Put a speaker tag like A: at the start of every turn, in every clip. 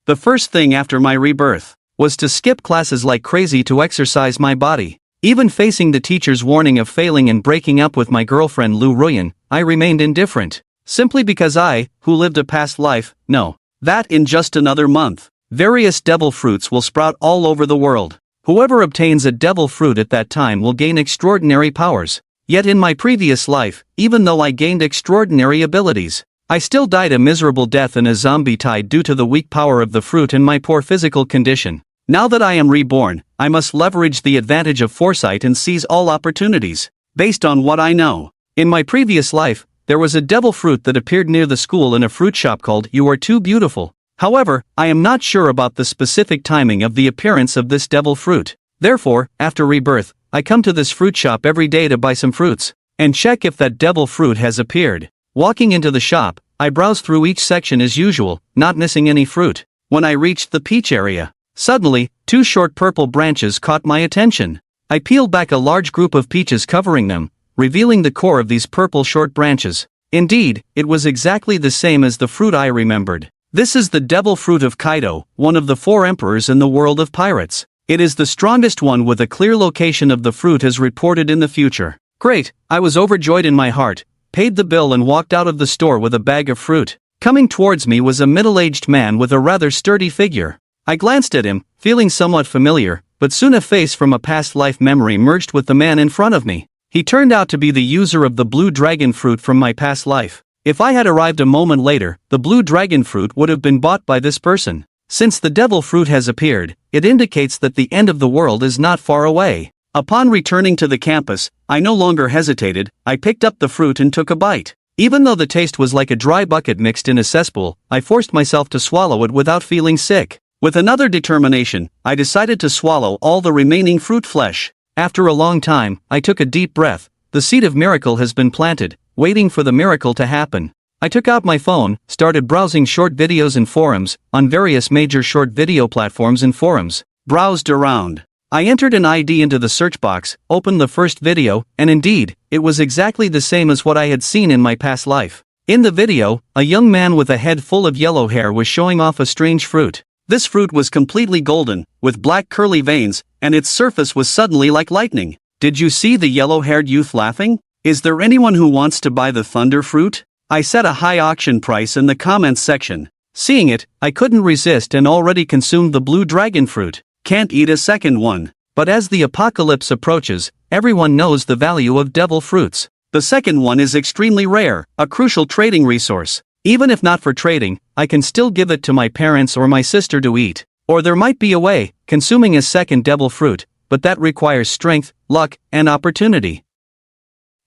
A: The first thing after my rebirth was to skip classes like crazy to exercise my body. Even facing the teacher's warning of failing and breaking up with my girlfriend Lu Ruyan, I remained indifferent. Simply because I, who lived a past life, know that in just another month, various devil fruits will sprout all over the world. Whoever obtains a devil fruit at that time will gain extraordinary powers. Yet in my previous life, even though I gained extraordinary abilities, I still died a miserable death in a zombie tide due to the weak power of the fruit and my poor physical condition. Now that I am reborn, I must leverage the advantage of foresight and seize all opportunities, based on what I know. In my previous life, there was a devil fruit that appeared near the school in a fruit shop called "You Are Too Beautiful." However, I am not sure about the specific timing of the appearance of this devil fruit. Therefore, after rebirth, I come to this fruit shop every day to buy some fruits, and check if that devil fruit has appeared. Walking into the shop, I browse through each section as usual, not missing any fruit. When I reached the peach area, suddenly, two short purple branches caught my attention. I peeled back a large group of peaches covering them, revealing the core of these purple short branches. Indeed, it was exactly the same as the fruit I remembered. This is the devil fruit of Kaido, one of the 4 emperors in the world of pirates. It is the strongest one with a clear location of the fruit as reported in the future. Great, I was overjoyed in my heart, paid the bill and walked out of the store with a bag of fruit. Coming towards me was a middle-aged man with a rather sturdy figure. I glanced at him, feeling somewhat familiar, but soon a face from a past life memory merged with the man in front of me. He turned out to be the user of the blue dragon fruit from my past life. If I had arrived a moment later, the blue dragon fruit would have been bought by this person. Since the devil fruit has appeared, it indicates that the end of the world is not far away. Upon returning to the campus, I no longer hesitated. I picked up the fruit and took a bite. Even though the taste was like a dry bucket mixed in a cesspool, I forced myself to swallow it without feeling sick. With another determination, I decided to swallow all the remaining fruit flesh. After a long time, I took a deep breath. The seed of miracle has been planted, waiting for the miracle to happen. I took out my phone, started browsing short videos and forums, on various major short video platforms and forums. Browsed around. I entered an ID into the search box, opened the first video, and indeed, it was exactly the same as what I had seen in my past life. In the video, a young man with a head full of yellow hair was showing off a strange fruit. This fruit was completely golden, with black curly veins, and its surface was suddenly like lightning. Did you see the yellow-haired youth laughing? Is there anyone who wants to buy the thunder fruit? I set a high auction price in the comments section. Seeing it, I couldn't resist and already consumed the blue dragon fruit. Can't eat a second one. But as the apocalypse approaches, everyone knows the value of devil fruits. The second one is extremely rare, a crucial trading resource. Even if not for trading, I can still give it to my parents or my sister to eat. Or there might be a way, consuming a second devil fruit, but that requires strength, luck, and opportunity.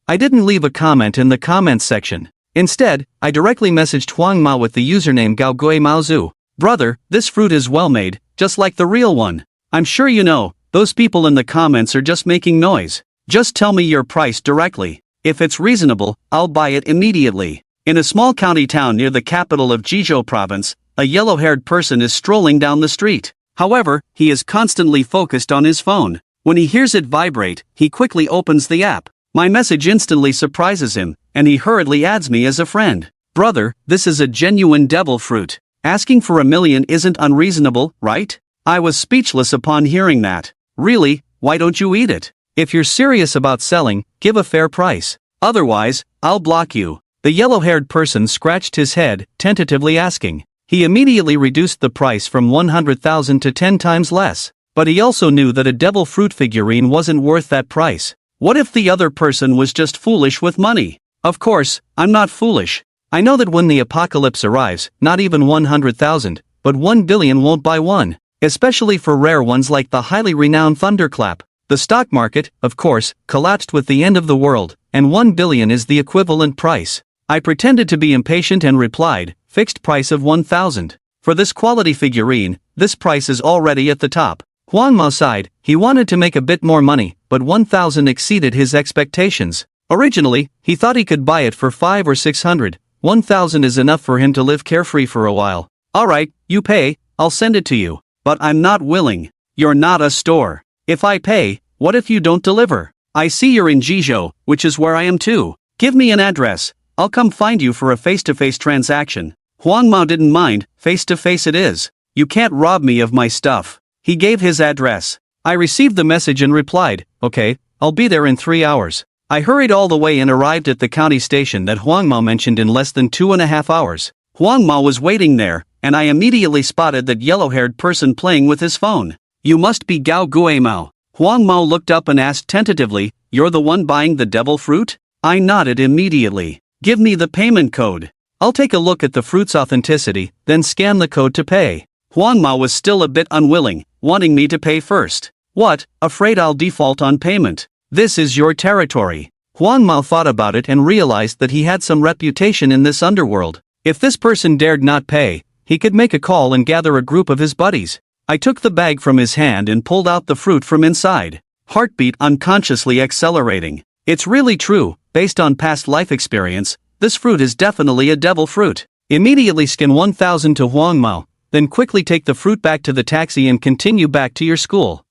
A: I didn't leave a comment in the comments section. Instead, I directly messaged Huang Ma with the username Gaogui Maozu. Brother, this fruit is well made, just like the real one. I'm sure you know, those people in the comments are just making noise. Just tell me your price directly. If it's reasonable, I'll buy it immediately. In a small county town near the capital of Jizhou province, a yellow-haired person is strolling down the street. However, he is constantly focused on his phone. When he hears it vibrate, he quickly opens the app. My message instantly surprises him, and he hurriedly adds me as a friend. Brother, this is a genuine devil fruit. Asking for $1 million isn't unreasonable, right? I was speechless upon hearing that. Really, why don't you eat it? If you're serious about selling, give a fair price. Otherwise, I'll block you. The yellow-haired person scratched his head, tentatively asking. He immediately reduced the price from 100,000 to 10 times less. But he also knew that a devil fruit figurine wasn't worth that price. What if the other person was just foolish with money? Of course, I'm not foolish. I know that when the apocalypse arrives, not even 100,000, but 1 billion won't buy one. Especially for rare ones like the highly renowned Thunderclap. The stock market, of course, collapsed with the end of the world, and 1 billion is the equivalent price. I pretended to be impatient and replied, fixed price of 1,000. For this quality figurine, this price is already at the top. Huang Ma sighed. He wanted to make a bit more money, but 1,000 exceeded his expectations. Originally, he thought he could buy it for 500 or 600. 1,000 is enough for him to live carefree for a while. Alright, you pay, I'll send it to you. But I'm not willing. You're not a store. If I pay, what if you don't deliver? I see you're in Jizhou, which is where I am too. Give me an address. I'll come find you for a face-to-face transaction. Huang Ma didn't mind, face-to-face it is. You can't rob me of my stuff. He gave his address. I received the message and replied, okay, I'll be there in 3 hours. I hurried all the way and arrived at the county station that Huang Mao mentioned in less than 2.5 hours. Huang Mao was waiting there, and I immediately spotted that yellow-haired person playing with his phone. You must be Gao Gui Mao. Huang Mao looked up and asked tentatively, you're the one buying the devil fruit? I nodded immediately. Give me the payment code. I'll take a look at the fruit's authenticity, then scan the code to pay. Huang Mao was still a bit unwilling, wanting me to pay first. What? Afraid I'll default on payment. This is your territory. Huang Mao thought about it and realized that he had some reputation in this underworld. If this person dared not pay, he could make a call and gather a group of his buddies. I took the bag from his hand and pulled out the fruit from inside. Heartbeat unconsciously accelerating. It's really true, based on past life experience, this fruit is definitely a devil fruit. Immediately scan 1000 to Huang Mao, then quickly take the fruit back to the taxi and continue back to your school.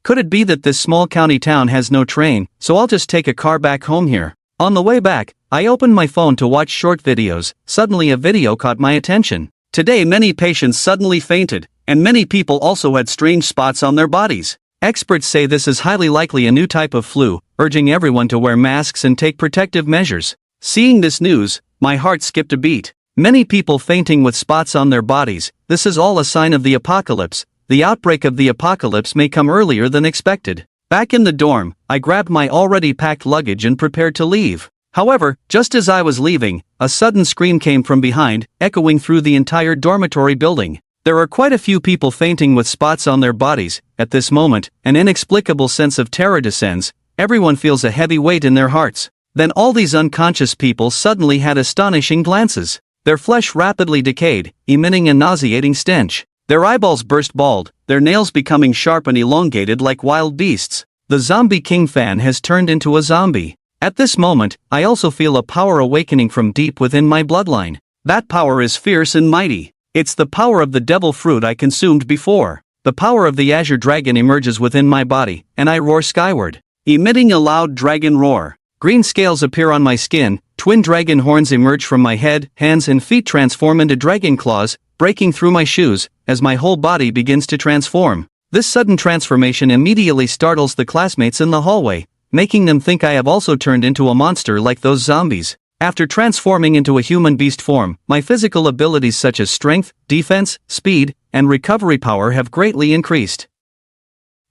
A: Could it be that this small county town has no train, so I'll just take a car back home here? On the way back, I opened my phone to watch short videos. Suddenly a video caught my attention. Today many patients suddenly fainted, and many people also had strange spots on their bodies. Experts say this is highly likely a new type of flu, urging everyone to wear masks and take protective measures. Seeing this news, my heart skipped a beat. Many people fainting with spots on their bodies, this is all a sign of the apocalypse. The outbreak of the apocalypse may come earlier than expected. Back in the dorm, I grabbed my already packed luggage and prepared to leave. However, just as I was leaving, a sudden scream came from behind, echoing through the entire dormitory building. There are quite a few people fainting with spots on their bodies. At this moment, an inexplicable sense of terror descends. Everyone feels a heavy weight in their hearts. Then all these unconscious people suddenly had astonishing glances. Their flesh rapidly decayed, emitting a nauseating stench. Their eyeballs burst bald, their nails becoming sharp and elongated like wild beasts. The Zombie King fan has turned into a zombie. At this moment, I also feel a power awakening from deep within my bloodline. That power is fierce and mighty. It's the power of the devil fruit I consumed before. The power of the Azure dragon emerges within my body, and I roar skyward, emitting a loud dragon roar. Green scales appear on my skin, twin dragon horns emerge from my head, hands and feet transform into dragon claws, breaking through my shoes, as my whole body begins to transform. This sudden transformation immediately startles the classmates in the hallway, making them think I have also turned into a monster like those zombies. After transforming into a human beast form, my physical abilities such as strength, defense, speed, and recovery power have greatly increased.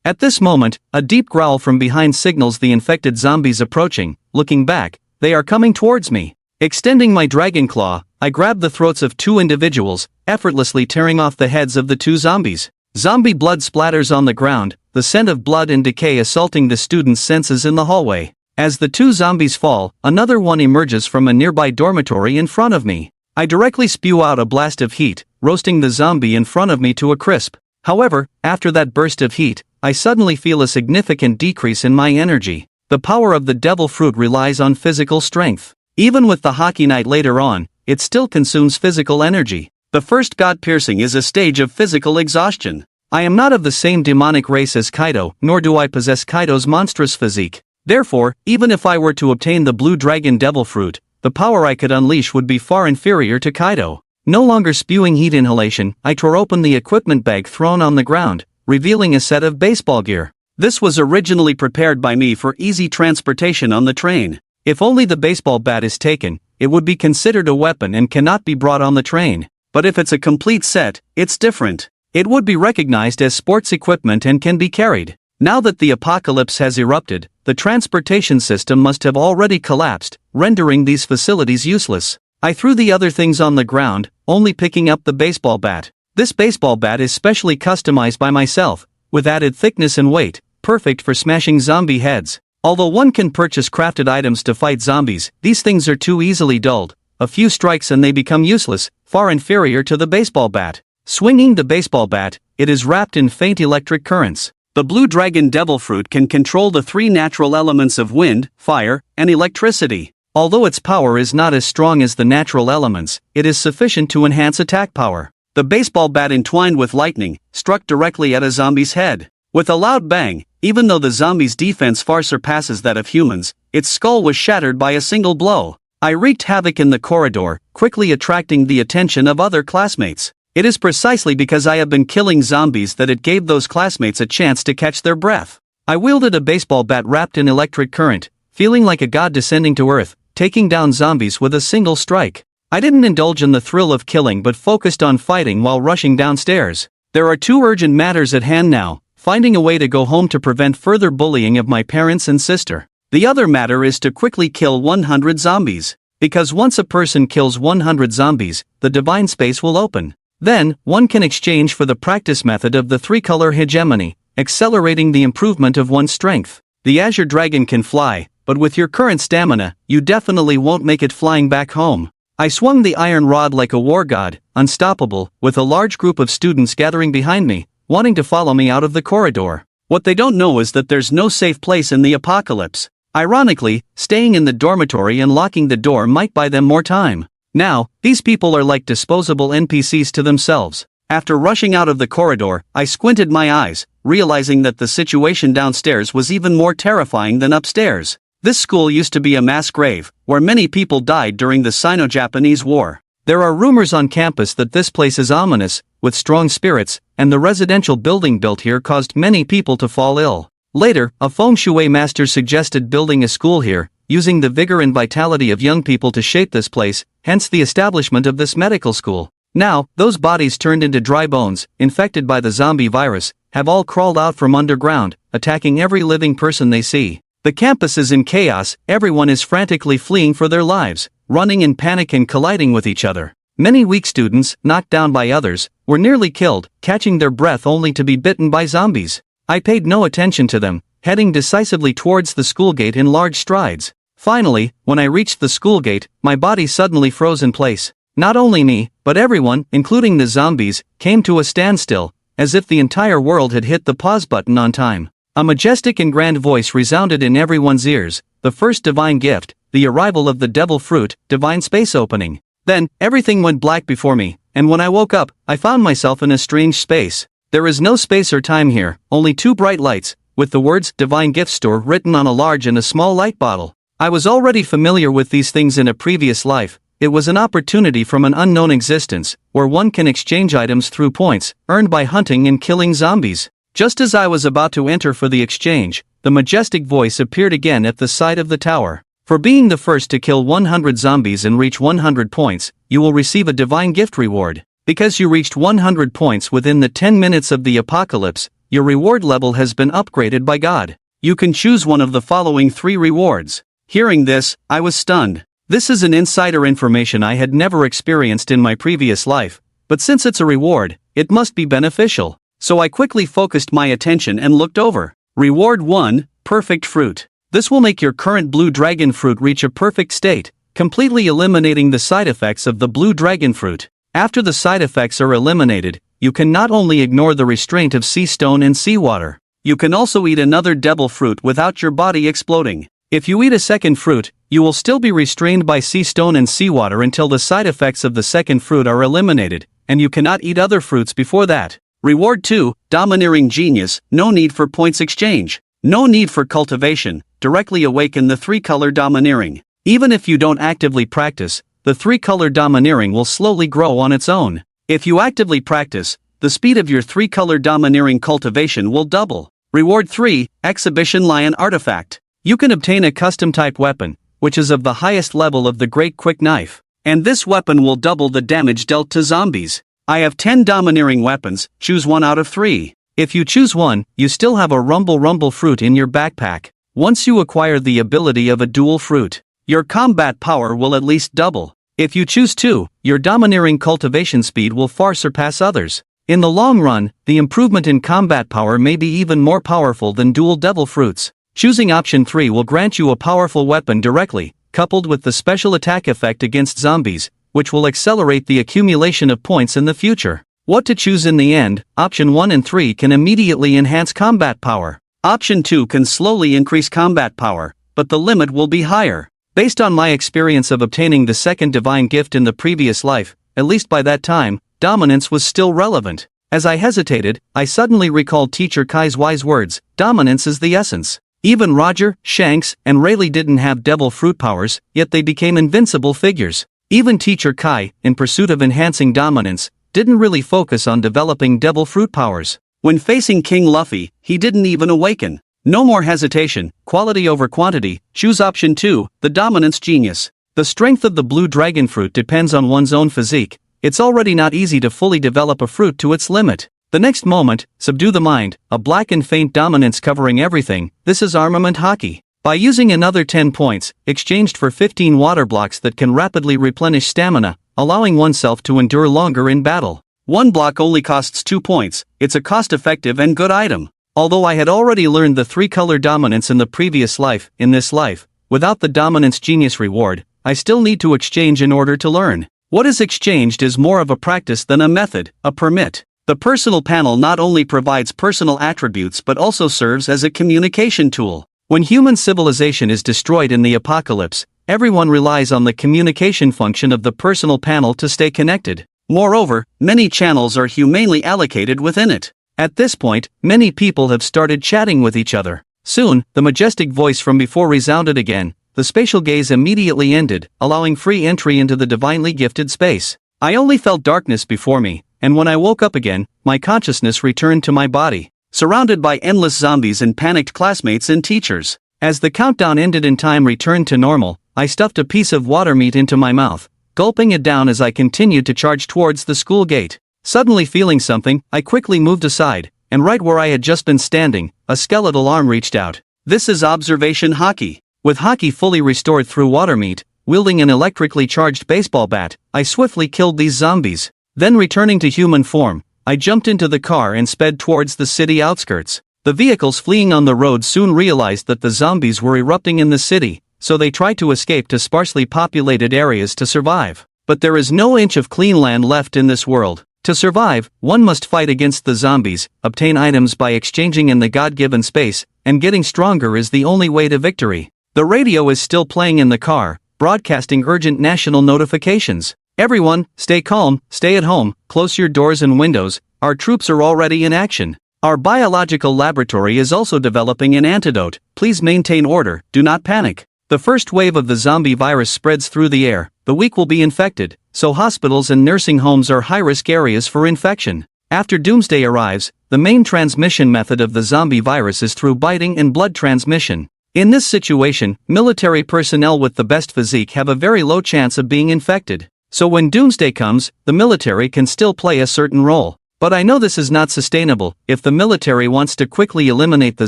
A: At this moment, a deep growl from behind signals the infected zombies approaching. Looking back, they are coming towards me. Extending my dragon claw, I grab the throats of 2 individuals, effortlessly tearing off the heads of the 2 zombies. Zombie blood splatters on the ground, the scent of blood and decay assaulting the students' senses in the hallway. As the 2 zombies fall, another one emerges from a nearby dormitory in front of me. I directly spew out a blast of heat, roasting the zombie in front of me to a crisp. However, after that burst of heat, I suddenly feel a significant decrease in my energy. The power of the devil fruit relies on physical strength. Even with the hockey night later on, it still consumes physical energy. The first god-piercing is a stage of physical exhaustion. I am not of the same demonic race as Kaido, nor do I possess Kaido's monstrous physique. Therefore, even if I were to obtain the blue dragon devil fruit, the power I could unleash would be far inferior to Kaido. No longer spewing heat inhalation, I tore open the equipment bag thrown on the ground, revealing a set of baseball gear. This was originally prepared by me for easy transportation on the train. If only the baseball bat is taken, it would be considered a weapon and cannot be brought on the train. But if it's a complete set, it's different. It would be recognized as sports equipment and can be carried. Now that the apocalypse has erupted, the transportation system must have already collapsed, rendering these facilities useless. I threw the other things on the ground, only picking up the baseball bat. This baseball bat is specially customized by myself, with added thickness and weight, perfect for smashing zombie heads. Although one can purchase crafted items to fight zombies, these things are too easily dulled. A few strikes and they become useless, far inferior to the baseball bat. Swinging the baseball bat, it is wrapped in faint electric currents. The blue dragon devil fruit can control the 3 natural elements of wind, fire, and electricity. Although its power is not as strong as the natural elements, it is sufficient to enhance attack power. The baseball bat entwined with lightning, struck directly at a zombie's head. With a loud bang, even though the zombie's defense far surpasses that of humans, its skull was shattered by a single blow. I wreaked havoc in the corridor, quickly attracting the attention of other classmates. It is precisely because I have been killing zombies that it gave those classmates a chance to catch their breath. I wielded a baseball bat wrapped in electric current, feeling like a god descending to earth, taking down zombies with a single strike. I didn't indulge in the thrill of killing but focused on fighting while rushing downstairs. There are two urgent matters at hand now: finding a way to go home to prevent further bullying of my parents and sister. The other matter is to quickly kill 100 zombies. Because once a person kills 100 zombies, the divine space will open. Then, one can exchange for the practice method of the three-color hegemony, accelerating the improvement of one's strength. The Azure Dragon can fly, but with your current stamina, you definitely won't make it flying back home. I swung the iron rod like a war god, unstoppable, with a large group of students gathering behind me, wanting to follow me out of the corridor. What they don't know is that there's no safe place in the apocalypse. Ironically, staying in the dormitory and locking the door might buy them more time. Now, these people are like disposable NPCs to themselves. After rushing out of the corridor, I squinted my eyes, realizing that the situation downstairs was even more terrifying than upstairs. This school used to be a mass grave, where many people died during the Sino-Japanese War. There are rumors on campus that this place is ominous, with strong spirits, and the residential building built here caused many people to fall ill. Later, a feng shui master suggested building a school here, using the vigor and vitality of young people to shape this place, hence the establishment of this medical school. Now, those bodies turned into dry bones, infected by the zombie virus, have all crawled out from underground, attacking every living person they see. The campus is in chaos, everyone is frantically fleeing for their lives, running in panic and colliding with each other. Many weak students, knocked down by others, were nearly killed, catching their breath only to be bitten by zombies. I paid no attention to them, heading decisively towards the school gate in large strides. Finally, when I reached the school gate, my body suddenly froze in place. Not only me, but everyone, including the zombies, came to a standstill, as if the entire world had hit the pause button on time. A majestic and grand voice resounded in everyone's ears: the first divine gift, the arrival of the devil fruit, divine space opening. Then, everything went black before me, and when I woke up, I found myself in a strange space. There is no space or time here, only two bright lights, with the words Divine Gift Store written on a large and a small light bottle. I was already familiar with these things in a previous life. It was an opportunity from an unknown existence, where one can exchange items through points, earned by hunting and killing zombies. Just as I was about to enter for the exchange, the majestic voice appeared again at the side of the tower. For being the first to kill 100 zombies and reach 100 points, you will receive a divine gift reward. Because you reached 100 points within the 10 minutes of the apocalypse, your reward level has been upgraded by God. You can choose one of the following 3 rewards. Hearing this, I was stunned. This is an insider information I had never experienced in my previous life, but since it's a reward, it must be beneficial. So I quickly focused my attention and looked over. Reward 1, Perfect Fruit. This will make your current blue dragon fruit reach a perfect state, completely eliminating the side effects of the blue dragon fruit. After the side effects are eliminated, you can not only ignore the restraint of sea stone and seawater, you can also eat another devil fruit without your body exploding. If you eat a second fruit, you will still be restrained by sea stone and seawater until the side effects of the second fruit are eliminated, and you cannot eat other fruits before that. Reward 2, Domineering Genius. No need for points exchange. No need for cultivation. Directly awaken the 3-color Domineering. Even if you don't actively practice, the 3-color Domineering will slowly grow on its own. If you actively practice, the speed of your 3-color Domineering cultivation will double. Reward 3, Exhibition Lion Artifact. You can obtain a custom-type weapon, which is of the highest level of the Great Quick Knife. And this weapon will double the damage dealt to zombies. I have 10 Domineering weapons, choose one out of 3. If you choose one, you still have a Rumble fruit in your backpack. Once you acquire the ability of a dual fruit, your combat power will at least double. If you choose 2, your Domineering cultivation speed will far surpass others. In the long run, the improvement in combat power may be even more powerful than dual devil fruits. Choosing option 3 will grant you a powerful weapon directly, coupled with the special attack effect against zombies, which will accelerate the accumulation of points in the future. What to choose in the end? Option 1 and 3 can immediately enhance combat power. Option 2 can slowly increase combat power, but the limit will be higher. Based on my experience of obtaining the second divine gift in the previous life, at least by that time, dominance was still relevant. As I hesitated, I suddenly recalled Teacher Kai's wise words: dominance is the essence. Even Roger, Shanks, and Rayleigh didn't have devil fruit powers, yet they became invincible figures. Even Teacher Kai, in pursuit of enhancing dominance, didn't really focus on developing devil fruit powers. When facing King Luffy, he didn't even awaken. No more hesitation, quality over quantity, choose option 2, the dominance genius. The strength of the blue dragon fruit depends on one's own physique. It's already not easy to fully develop a fruit to its limit. The next moment, subdue the mind, a black and faint dominance covering everything. This is armament hockey. By using another 10 points, exchanged for 15 water blocks that can rapidly replenish stamina, allowing oneself to endure longer in battle. One block only costs 2 points, it's a cost-effective and good item. Although I had already learned the 3-color dominance in the previous life, in this life, without the dominance genius reward, I still need to exchange in order to learn. What is exchanged is more of a practice than a method, a permit. The personal panel not only provides personal attributes but also serves as a communication tool. When human civilization is destroyed in the apocalypse, everyone relies on the communication function of the personal panel to stay connected. Moreover, many channels are humanely allocated within it. At this point, many people have started chatting with each other. Soon, the majestic voice from before resounded again. The spatial gaze immediately ended, allowing free entry into the divinely gifted space. I only felt darkness before me, and when I woke up again, my consciousness returned to my body, surrounded by endless zombies and panicked classmates and teachers. As the countdown ended and time returned to normal, I stuffed a piece of water meat into my mouth, gulping it down as I continued to charge towards the school gate. Suddenly feeling something, I quickly moved aside, and right where I had just been standing, a skeletal arm reached out. This is observation hockey. With hockey fully restored through water meat, wielding an electrically charged baseball bat, I swiftly killed these zombies. Then returning to human form, I jumped into the car and sped towards the city outskirts. The vehicles fleeing on the road soon realized that the zombies were erupting in the city, so they tried to escape to sparsely populated areas to survive. But there is no inch of clean land left in this world. To survive, one must fight against the zombies, obtain items by exchanging in the God-given space, and getting stronger is the only way to victory. The radio is still playing in the car, broadcasting urgent national notifications. Everyone, stay calm, stay at home, close your doors and windows, our troops are already in action. Our biological laboratory is also developing an antidote, please maintain order, do not panic. The first wave of the zombie virus spreads through the air, the weak will be infected, so hospitals and nursing homes are high-risk areas for infection. After doomsday arrives, the main transmission method of the zombie virus is through biting and blood transmission. In this situation, military personnel with the best physique have a very low chance of being infected. So when doomsday comes, the military can still play a certain role. But I know this is not sustainable. If the military wants to quickly eliminate the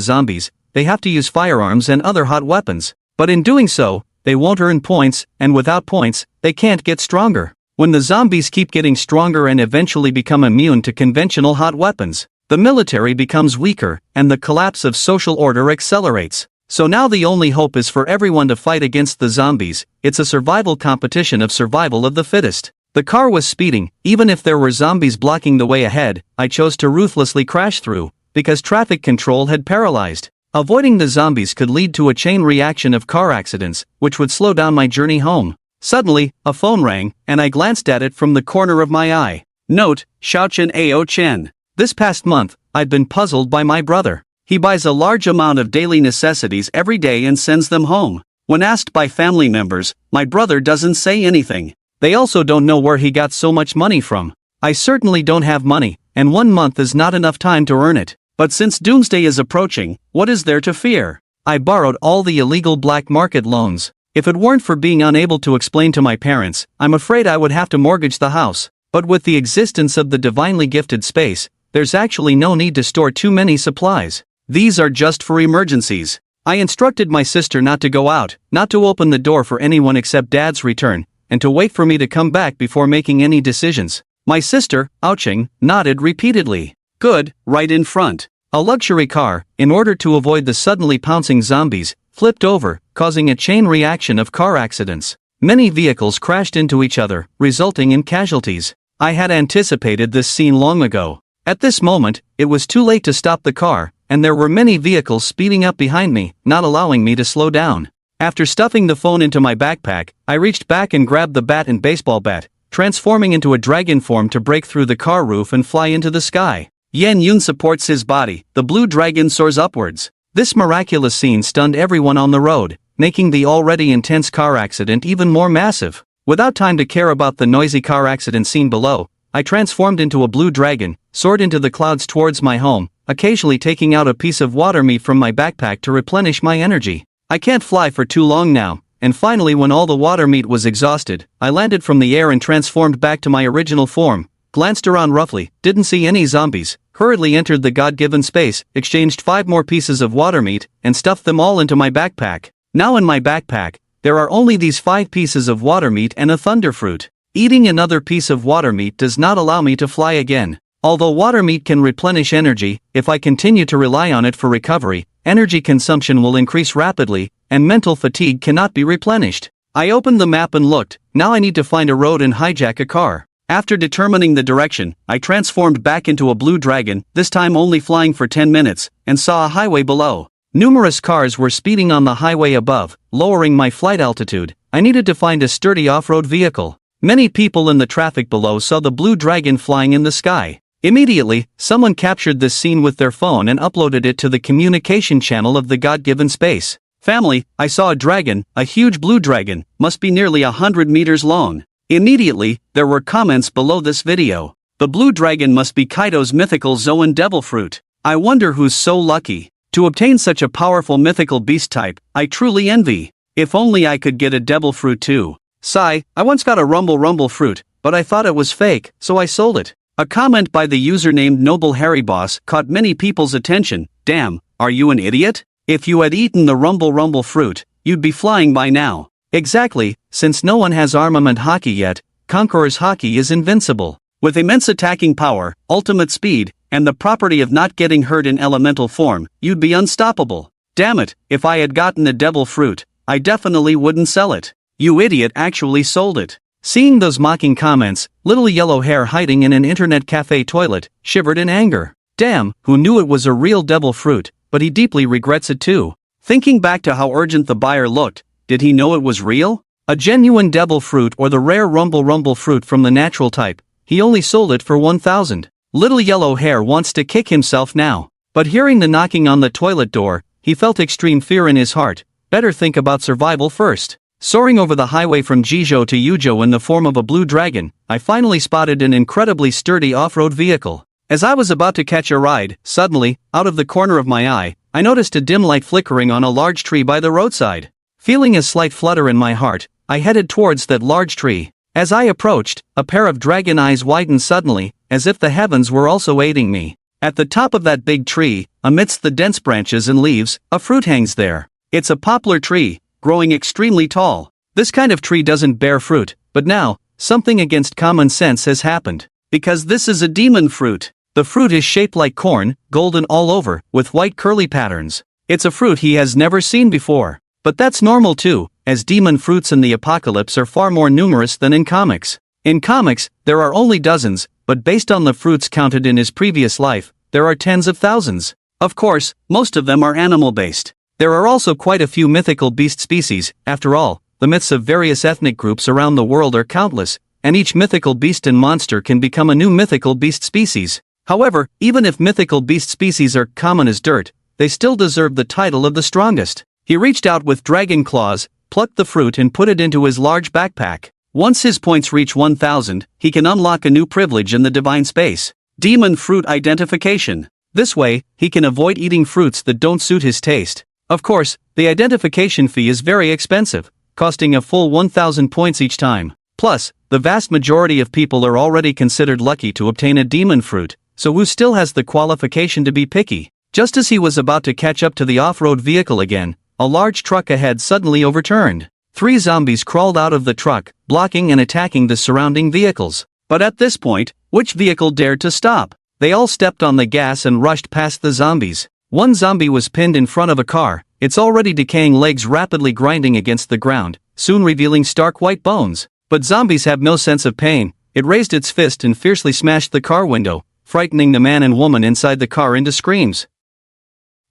A: zombies, they have to use firearms and other hot weapons. But in doing so, they won't earn points, and without points, they can't get stronger. When the zombies keep getting stronger and eventually become immune to conventional hot weapons, the military becomes weaker, and the collapse of social order accelerates. So now the only hope is for everyone to fight against the zombies. It's a survival competition of survival of the fittest. The car was speeding, even if there were zombies blocking the way ahead, I chose to ruthlessly crash through, because traffic control had paralyzed. Avoiding the zombies could lead to a chain reaction of car accidents, which would slow down my journey home. Suddenly, a phone rang, and I glanced at it from the corner of my eye. Note, Xiaochen Ao Chen. This past month, I'd been puzzled by my brother. He buys a large amount of daily necessities every day and sends them home. When asked by family members, my brother doesn't say anything. They also don't know where he got so much money from. I certainly don't have money, and 1 month is not enough time to earn it. But since doomsday is approaching, what is there to fear? I borrowed all the illegal black market loans. If it weren't for being unable to explain to my parents, I'm afraid I would have to mortgage the house. But with the existence of the divinely gifted space, there's actually no need to store too many supplies. These are just for emergencies. I instructed my sister not to go out, not to open the door for anyone except Dad's return, and to wait for me to come back before making any decisions. My sister, Aocheng, nodded repeatedly. Good, right in front. A luxury car, in order to avoid the suddenly pouncing zombies, flipped over, causing a chain reaction of car accidents. Many vehicles crashed into each other, resulting in casualties. I had anticipated this scene long ago. At this moment, it was too late to stop the car, and there were many vehicles speeding up behind me, not allowing me to slow down. After stuffing the phone into my backpack, I reached back and grabbed the bat and baseball bat, transforming into a dragon form to break through the car roof and fly into the sky. Yan Yun supports his body, the blue dragon soars upwards. This miraculous scene stunned everyone on the road, making the already intense car accident even more massive. Without time to care about the noisy car accident scene below, I transformed into a blue dragon, soared into the clouds towards my home, occasionally taking out a piece of water meat from my backpack to replenish my energy. I can't fly for too long now, and finally when all the water meat was exhausted, I landed from the air and transformed back to my original form, glanced around roughly, didn't see any zombies, hurriedly entered the God-given space, exchanged 5 more pieces of water meat, and stuffed them all into my backpack. Now in my backpack, there are only these 5 pieces of water meat and a thunder fruit. Eating another piece of water meat does not allow me to fly again. Although water meat can replenish energy, if I continue to rely on it for recovery, energy consumption will increase rapidly, and mental fatigue cannot be replenished. I opened the map and looked. Now I need to find a road and hijack a car. After determining the direction, I transformed back into a blue dragon, this time only flying for 10 minutes, and saw a highway below. Numerous cars were speeding on the highway above, lowering my flight altitude. I needed to find a sturdy off-road vehicle. Many people in the traffic below saw the blue dragon flying in the sky. Immediately, someone captured this scene with their phone and uploaded it to the communication channel of the God-given space. Family, I saw a dragon, a huge blue dragon, must be nearly 100 meters long. Immediately, there were comments below this video. The blue dragon must be Kaido's mythical Zoan devil fruit. I wonder who's so lucky to obtain such a powerful mythical beast type. I truly envy. If only I could get a devil fruit too. Sigh, I once got a rumble fruit, but I thought it was fake, so I sold it. A comment by the user named Noble Harry Boss caught many people's attention. Damn, are you an idiot? If you had eaten the rumble fruit, you'd be flying by now. Exactly, since no one has armament haki yet, Conqueror's haki is invincible. With immense attacking power, ultimate speed, and the property of not getting hurt in elemental form, you'd be unstoppable. Damn it, if I had gotten a devil fruit, I definitely wouldn't sell it. You idiot actually sold it. Seeing those mocking comments, little yellow hair hiding in an internet cafe toilet, shivered in anger. Damn, who knew it was a real devil fruit, but he deeply regrets it too. Thinking back to how urgent the buyer looked, did he know it was real? A genuine devil fruit or the rare rumble fruit from the natural type, he only sold it for 1,000. Little yellow hair wants to kick himself now. But hearing the knocking on the toilet door, he felt extreme fear in his heart. Better think about survival first. Soaring over the highway from Jizhou to Yuzhou in the form of a blue dragon, I finally spotted an incredibly sturdy off-road vehicle. As I was about to catch a ride, suddenly, out of the corner of my eye, I noticed a dim light flickering on a large tree by the roadside. Feeling a slight flutter in my heart, I headed towards that large tree. As I approached, a pair of dragon eyes widened suddenly, as if the heavens were also aiding me. At the top of that big tree, amidst the dense branches and leaves, a fruit hangs there. It's a poplar tree, growing extremely tall. This kind of tree doesn't bear fruit, but now, something against common sense has happened. Because this is a demon fruit. The fruit is shaped like corn, golden all over, with white curly patterns. It's a fruit he has never seen before. But that's normal too, as demon fruits in the apocalypse are far more numerous than in comics. In comics, there are only dozens, but based on the fruits counted in his previous life, there are tens of thousands. Of course, most of them are animal-based. There are also quite a few mythical beast species. After all, the myths of various ethnic groups around the world are countless, and each mythical beast and monster can become a new mythical beast species. However, even if mythical beast species are common as dirt, they still deserve the title of the strongest. He reached out with dragon claws, plucked the fruit and put it into his large backpack. Once his points reach 1,000, he can unlock a new privilege in the divine space. Demon fruit identification. This way, he can avoid eating fruits that don't suit his taste. Of course, the identification fee is very expensive, costing a full 1,000 points each time. Plus, the vast majority of people are already considered lucky to obtain a demon fruit, so who still has the qualification to be picky? Just as he was about to catch up to the off-road vehicle again, a large truck ahead suddenly overturned. 3 zombies crawled out of the truck, blocking and attacking the surrounding vehicles. But at this point, which vehicle dared to stop? They all stepped on the gas and rushed past the zombies. One zombie was pinned in front of a car, its already decaying legs rapidly grinding against the ground, soon revealing stark white bones. But zombies have no sense of pain. It raised its fist and fiercely smashed the car window, frightening the man and woman inside the car into screams.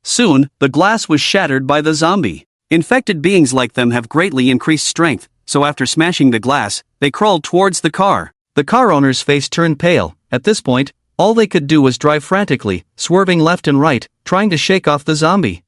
A: Soon, the glass was shattered by the zombie. Infected beings like them have greatly increased strength, so after smashing the glass, they crawled towards the car. The car owner's face turned pale. At this point, all they could do was drive frantically, swerving left and right, trying to shake off the zombie.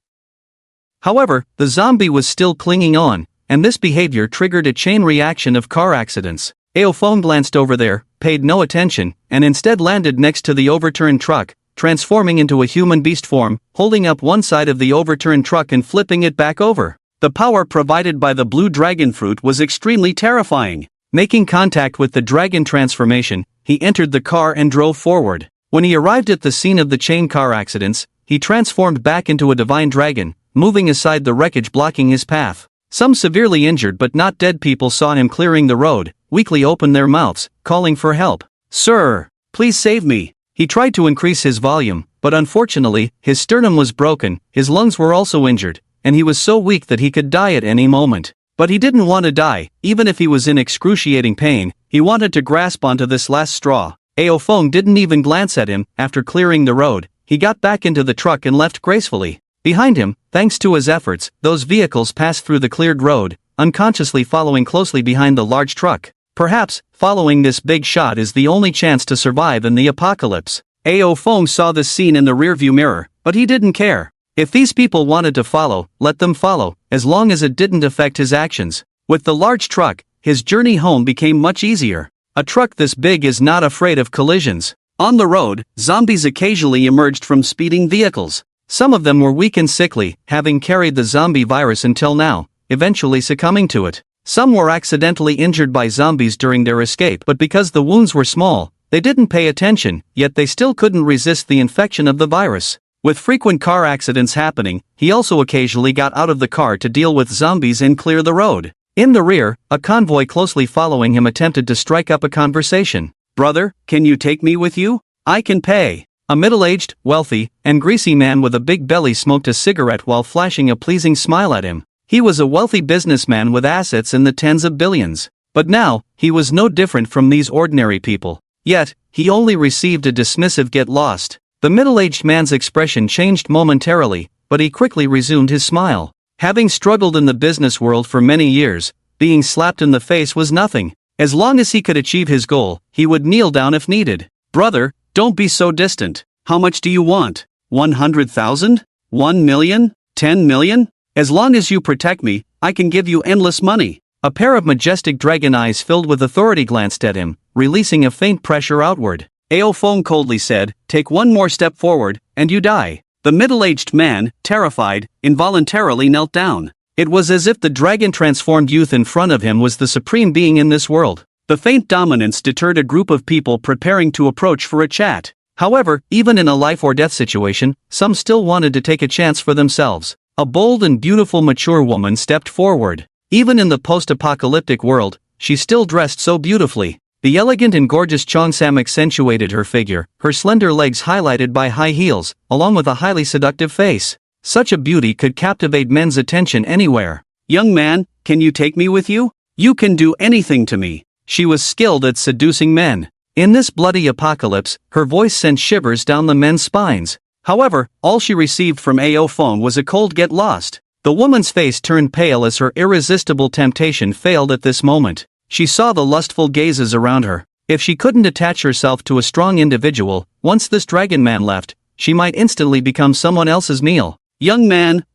A: However, the zombie was still clinging on, and this behavior triggered a chain reaction of car accidents. Ao Feng glanced over there, paid no attention, and instead landed next to the overturned truck, transforming into a human beast form, holding up one side of the overturned truck and flipping it back over. The power provided by the blue dragon fruit was extremely terrifying. Making contact with the dragon transformation, he entered the car and drove forward. When he arrived at the scene of the chain car accidents, he transformed back into a divine dragon, moving aside the wreckage blocking his path. Some severely injured but not dead people saw him clearing the road, weakly opened their mouths, calling for help. "Sir, please save me." He tried to increase his volume, but unfortunately, his sternum was broken, his lungs were also injured, and he was so weak that he could die at any moment. But he didn't want to die, even if he was in excruciating pain. He wanted to grasp onto this last straw. Ao Feng didn't even glance at him. After clearing the road, he got back into the truck and left gracefully. Behind him, thanks to his efforts, those vehicles passed through the cleared road, unconsciously following closely behind the large truck. Perhaps, following this big shot is the only chance to survive in the apocalypse. Ao Feng saw this scene in the rearview mirror, but he didn't care. If these people wanted to follow, let them follow, as long as it didn't affect his actions. With the large truck, his journey home became much easier. A truck this big is not afraid of collisions. On the road, zombies occasionally emerged from speeding vehicles. Some of them were weak and sickly, having carried the zombie virus until now, eventually succumbing to it. Some were accidentally injured by zombies during their escape, but because the wounds were small, they didn't pay attention, yet they still couldn't resist the infection of the virus. With frequent car accidents happening, he also occasionally got out of the car to deal with zombies and clear the road. In the rear, a convoy closely following him attempted to strike up a conversation. "Brother, can you take me with you? I can pay." A middle-aged, wealthy, and greasy man with a big belly smoked a cigarette while flashing a pleasing smile at him. He was a wealthy businessman with assets in the tens of billions. But now, he was no different from these ordinary people. Yet, he only received a dismissive "get lost." The middle-aged man's expression changed momentarily, but he quickly resumed his smile. Having struggled in the business world for many years, being slapped in the face was nothing. As long as he could achieve his goal, he would kneel down if needed. "Brother, don't be so distant. How much do you want? 100,000? 1 million? 10 million? As long as you protect me, I can give you endless money." A pair of majestic dragon eyes filled with authority glanced at him, releasing a faint pressure outward. Ao Feng coldly said, "Take one more step forward, and you die." The middle-aged man, terrified, involuntarily knelt down. It was as if the dragon-transformed youth in front of him was the supreme being in this world. The faint dominance deterred a group of people preparing to approach for a chat. However, even in a life-or-death situation, some still wanted to take a chance for themselves. A bold and beautiful mature woman stepped forward. Even in the post-apocalyptic world, she still dressed so beautifully. The elegant and gorgeous cheongsam accentuated her figure, her slender legs highlighted by high heels, along with a highly seductive face. Such a beauty could captivate men's attention anywhere. "Young man, can you take me with you? You can do anything to me." She was skilled at seducing men. In this bloody apocalypse, her voice sent shivers down the men's spines. However, all she received from Ao Feng was a cold "get lost." The woman's face turned pale as her irresistible temptation failed at this moment. She saw the lustful gazes around her. If she couldn't attach herself to a strong individual, once this dragon man left, she might instantly become someone else's meal. "Young man,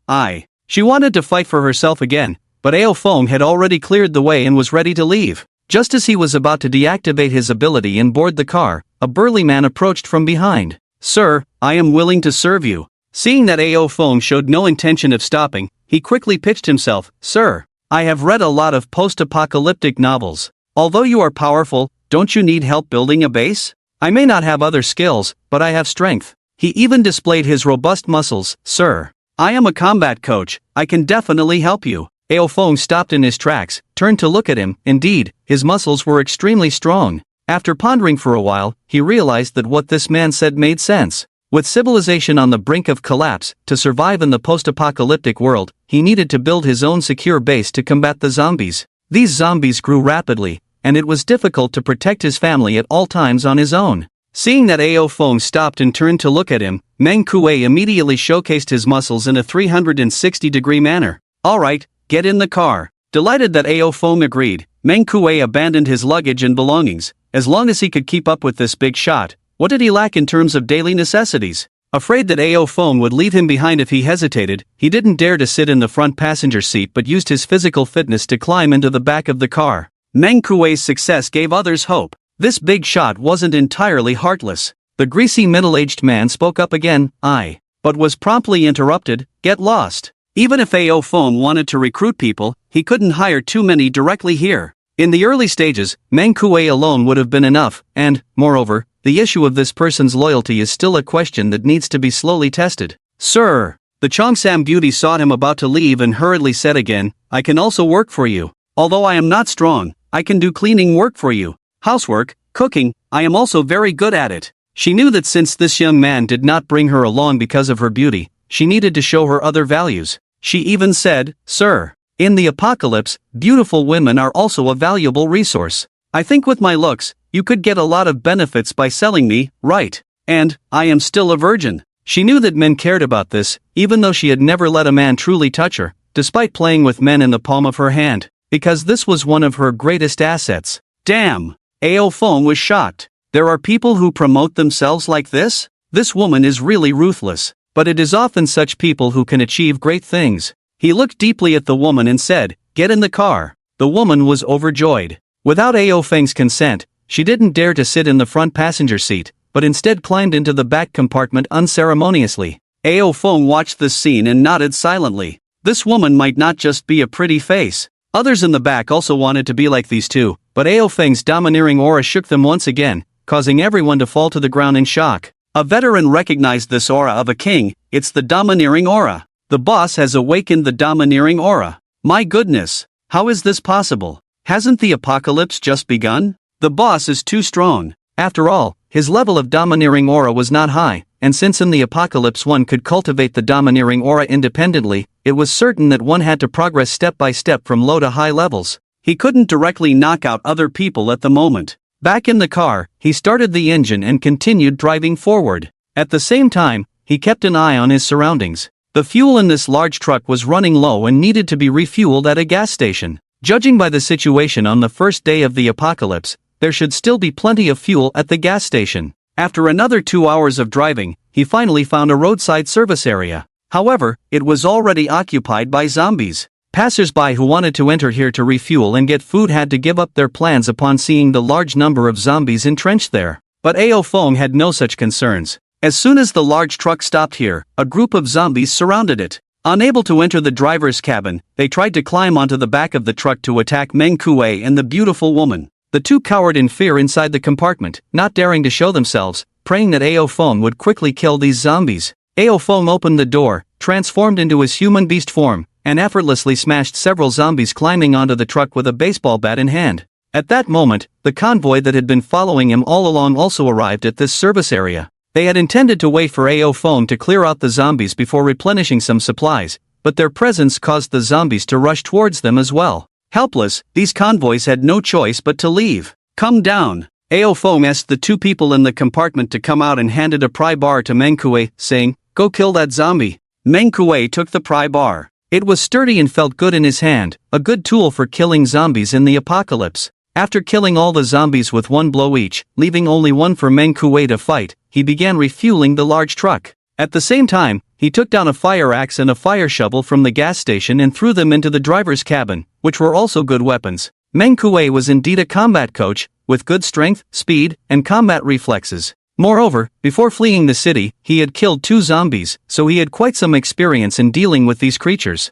A: She wanted to fight for herself again, but Ao Feng had already cleared the way and was ready to leave. Just as he was about to deactivate his ability and board the car, a burly man approached from behind. "Sir, I am willing to serve you." Seeing that Ao Feng showed no intention of stopping, he quickly pitched himself. "Sir, I have read a lot of post-apocalyptic novels. Although you are powerful, don't you need help building a base? I may not have other skills, but I have strength." He even displayed his robust muscles. "Sir, I am a combat coach, I can definitely help you." Ao Feng stopped in his tracks, turned to look at him. Indeed, his muscles were extremely strong. After pondering for a while, he realized that what this man said made sense. With civilization on the brink of collapse, to survive in the post-apocalyptic world, he needed to build his own secure base to combat the zombies. These zombies grew rapidly, and it was difficult to protect his family at all times on his own. Seeing that Ao Feng stopped and turned to look at him, Meng Kuei immediately showcased his muscles in a 360-degree manner. "Alright, get in the car." Delighted that Ao Feng agreed, Meng Kuei abandoned his luggage and belongings. As long as he could keep up with this big shot, what did he lack in terms of daily necessities? Afraid that Ao Feng would leave him behind if he hesitated, he didn't dare to sit in the front passenger seat but used his physical fitness to climb into the back of the car. Meng Kuei's success gave others hope. This big shot wasn't entirely heartless. The greasy middle-aged man spoke up again, but was promptly interrupted. Get lost. Even if AO Feng wanted to recruit people, he couldn't hire too many directly here. In the early stages, Meng Kuei alone would have been enough, and, moreover, the issue of this person's loyalty is still a question that needs to be slowly tested. Sir! The Cheongsam beauty saw him about to leave and hurriedly said again, I can also work for you. Although I am not strong, I can do cleaning work for you. Housework, cooking, I am also very good at it. She knew that since this young man did not bring her along because of her beauty, she needed to show her other values. She even said, Sir, in the apocalypse, beautiful women are also a valuable resource. I think with my looks, you could get a lot of benefits by selling me, right? And, I am still a virgin. She knew that men cared about this, even though she had never let a man truly touch her, despite playing with men in the palm of her hand, because this was one of her greatest assets. Damn! AO Feng was shocked. There are people who promote themselves like this? This woman is really ruthless, but it is often such people who can achieve great things. He looked deeply at the woman and said, Get in the car. The woman was overjoyed. Without AO Feng's consent, she didn't dare to sit in the front passenger seat, but instead climbed into the back compartment unceremoniously. AO Feng watched this scene and nodded silently. This woman might not just be a pretty face. Others in the back also wanted to be like these two, but AO Feng's domineering aura shook them once again, causing everyone to fall to the ground in shock. A veteran recognized this aura of a king. It's the domineering aura. The boss has awakened the domineering aura. My goodness, how is this possible? Hasn't the apocalypse just begun? The boss is too strong. After all, his level of domineering aura was not high, and since in the apocalypse one could cultivate the domineering aura independently, it was certain that one had to progress step by step from low to high levels. He couldn't directly knock out other people at the moment. Back in the car, he started the engine and continued driving forward. At the same time, he kept an eye on his surroundings. The fuel in this large truck was running low and needed to be refueled at a gas station. Judging by the situation on the first day of the apocalypse, there should still be plenty of fuel at the gas station. After another 2 hours of driving, he finally found a roadside service area. However, it was already occupied by zombies. Passers-by who wanted to enter here to refuel and get food had to give up their plans upon seeing the large number of zombies entrenched there. But AO Feng had no such concerns. As soon as the large truck stopped here, a group of zombies surrounded it. Unable to enter the driver's cabin, they tried to climb onto the back of the truck to attack Meng Kuei and the beautiful woman. The two cowered in fear inside the compartment, not daring to show themselves, praying that AO Feng would quickly kill these zombies. AO Feng opened the door, transformed into his human beast form, and effortlessly smashed several zombies climbing onto the truck with a baseball bat in hand. At that moment, the convoy that had been following him all along also arrived at this service area. They had intended to wait for AO Feng to clear out the zombies before replenishing some supplies, but their presence caused the zombies to rush towards them as well. Helpless, these convoys had no choice but to leave. Come down. AO Feng asked the two people in the compartment to come out and handed a pry bar to Meng Kuei, saying, Go kill that zombie. Meng Kuei took the pry bar. It was sturdy and felt good in his hand, a good tool for killing zombies in the apocalypse. After killing all the zombies with one blow each, leaving only one for Meng Kuei to fight, he began refueling the large truck. At the same time, he took down a fire axe and a fire shovel from the gas station and threw them into the driver's cabin, which were also good weapons. Meng Kuei was indeed a combat coach, with good strength, speed, and combat reflexes. Moreover, before fleeing the city, he had killed 2 zombies, so he had quite some experience in dealing with these creatures.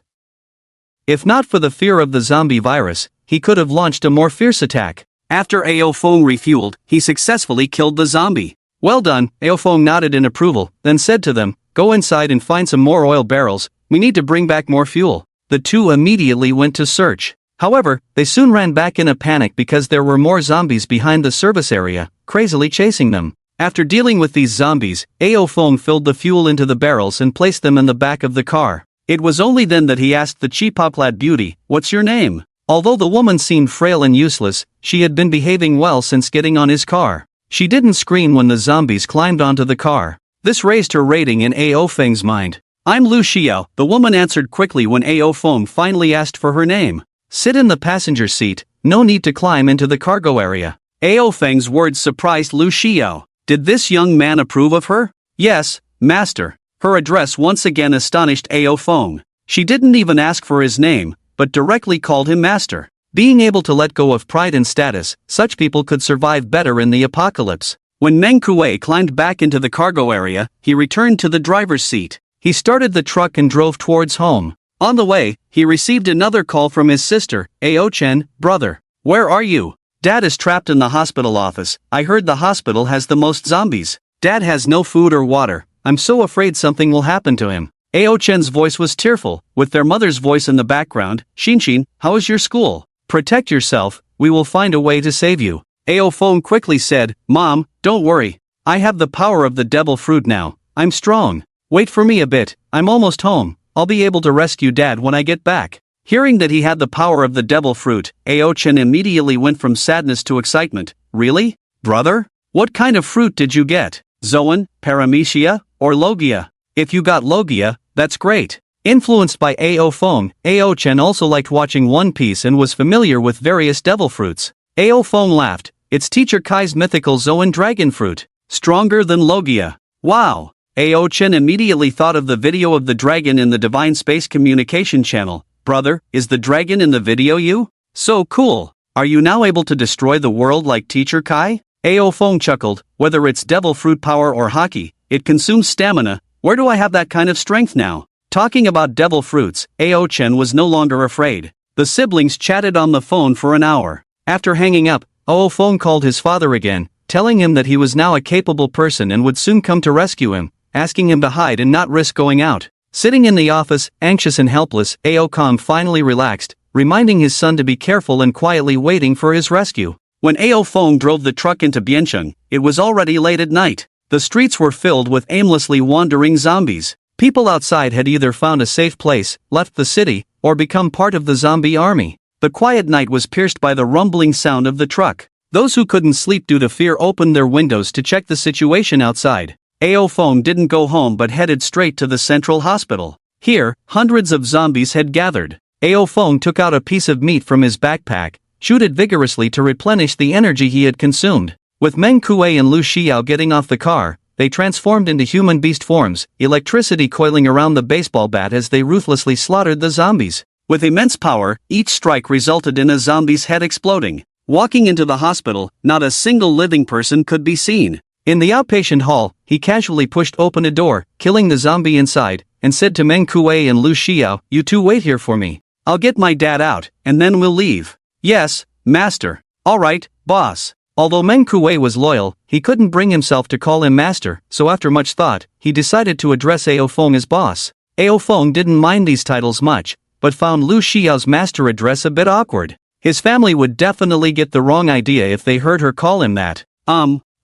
A: If not for the fear of the zombie virus, he could have launched a more fierce attack. After AO Feng refueled, he successfully killed the zombie. Well done, AO Feng nodded in approval, then said to them, Go inside and find some more oil barrels, we need to bring back more fuel. The two immediately went to search. However, they soon ran back in a panic because there were more zombies behind the service area, crazily chasing them. After dealing with these zombies, AO Feng filled the fuel into the barrels and placed them in the back of the car. It was only then that he asked the cheapop-lad beauty, What's your name? Although the woman seemed frail and useless, she had been behaving well since getting on his car. She didn't scream when the zombies climbed onto the car. This raised her rating in AO Feng's mind. I'm Lu Xiao, the woman answered quickly when AO Feng finally asked for her name. Sit in the passenger seat, no need to climb into the cargo area. AO Feng's words surprised Lu Xiao. Did this young man approve of her? Yes, master. Her address once again astonished AO Feng. She didn't even ask for his name, but directly called him master. Being able to let go of pride and status, such people could survive better in the apocalypse. When Meng Kuei climbed back into the cargo area, he returned to the driver's seat. He started the truck and drove towards home. On the way, he received another call from his sister, Ao-chen. Brother, where are you? Dad is trapped in the hospital office. I heard the hospital has the most zombies. Dad has no food or water. I'm so afraid something will happen to him. Ao-chen's voice was tearful, with their mother's voice in the background. Shinshin, how is your school? Protect yourself, we will find a way to save you. Ao-feng quickly said, Mom, don't worry. I have the power of the devil fruit now. I'm strong. Wait for me a bit, I'm almost home. I'll be able to rescue Dad when I get back. Hearing that he had the power of the devil fruit, Ao-chen immediately went from sadness to excitement. Really? Brother? What kind of fruit did you get? Zoan, Paramecia, or Logia? If you got Logia, that's great. Influenced by Ao-feng, Ao-chen also liked watching One Piece and was familiar with various devil fruits. Ao-feng laughed. It's Teacher Kai's mythical Zoan dragon fruit. Stronger than Logia. Wow! Ao-chen immediately thought of the video of the dragon in the Divine Space Communication channel. Brother, is the dragon in the video you? So cool! Are you now able to destroy the world like Teacher Kai? Ao-feng chuckled. Whether it's devil fruit power or haki, it consumes stamina. Where do I have that kind of strength now? Talking about devil fruits, Ao-chen was no longer afraid. The siblings chatted on the phone for an hour. After hanging up, Ao-feng called his father again, telling him that he was now a capable person and would soon come to rescue him, asking him to hide and not risk going out. Sitting in the office, anxious and helpless, Ao-kong finally relaxed, reminding his son to be careful and quietly waiting for his rescue. When Ao-feng drove the truck into Biancheng, it was already late at night. The streets were filled with aimlessly wandering zombies. People outside had either found a safe place, left the city, or become part of the zombie army. The quiet night was pierced by the rumbling sound of the truck. Those who couldn't sleep due to fear opened their windows to check the situation outside. Ao-feng didn't go home but headed straight to the central hospital. Here, hundreds of zombies had gathered. Ao-feng took out a piece of meat from his backpack, chewed it vigorously to replenish the energy he had consumed. With Meng Kuei and Lu Xiao getting off the car, they transformed into human beast forms, electricity coiling around the baseball bat as they ruthlessly slaughtered the zombies. With immense power, each strike resulted in a zombie's head exploding. Walking into the hospital, not a single living person could be seen. In the outpatient hall, he casually pushed open a door, killing the zombie inside, and said to Meng Kuei and Lu Xiao, "You two wait here for me. I'll get my dad out, and then we'll leave." "Yes, master." "Alright, boss." Although Meng Kuei was loyal, he couldn't bring himself to call him master, so after much thought, he decided to address Ao-feng as boss. Ao-feng didn't mind these titles much, but found Lu Xiao's master address a bit awkward. His family would definitely get the wrong idea if they heard her call him that.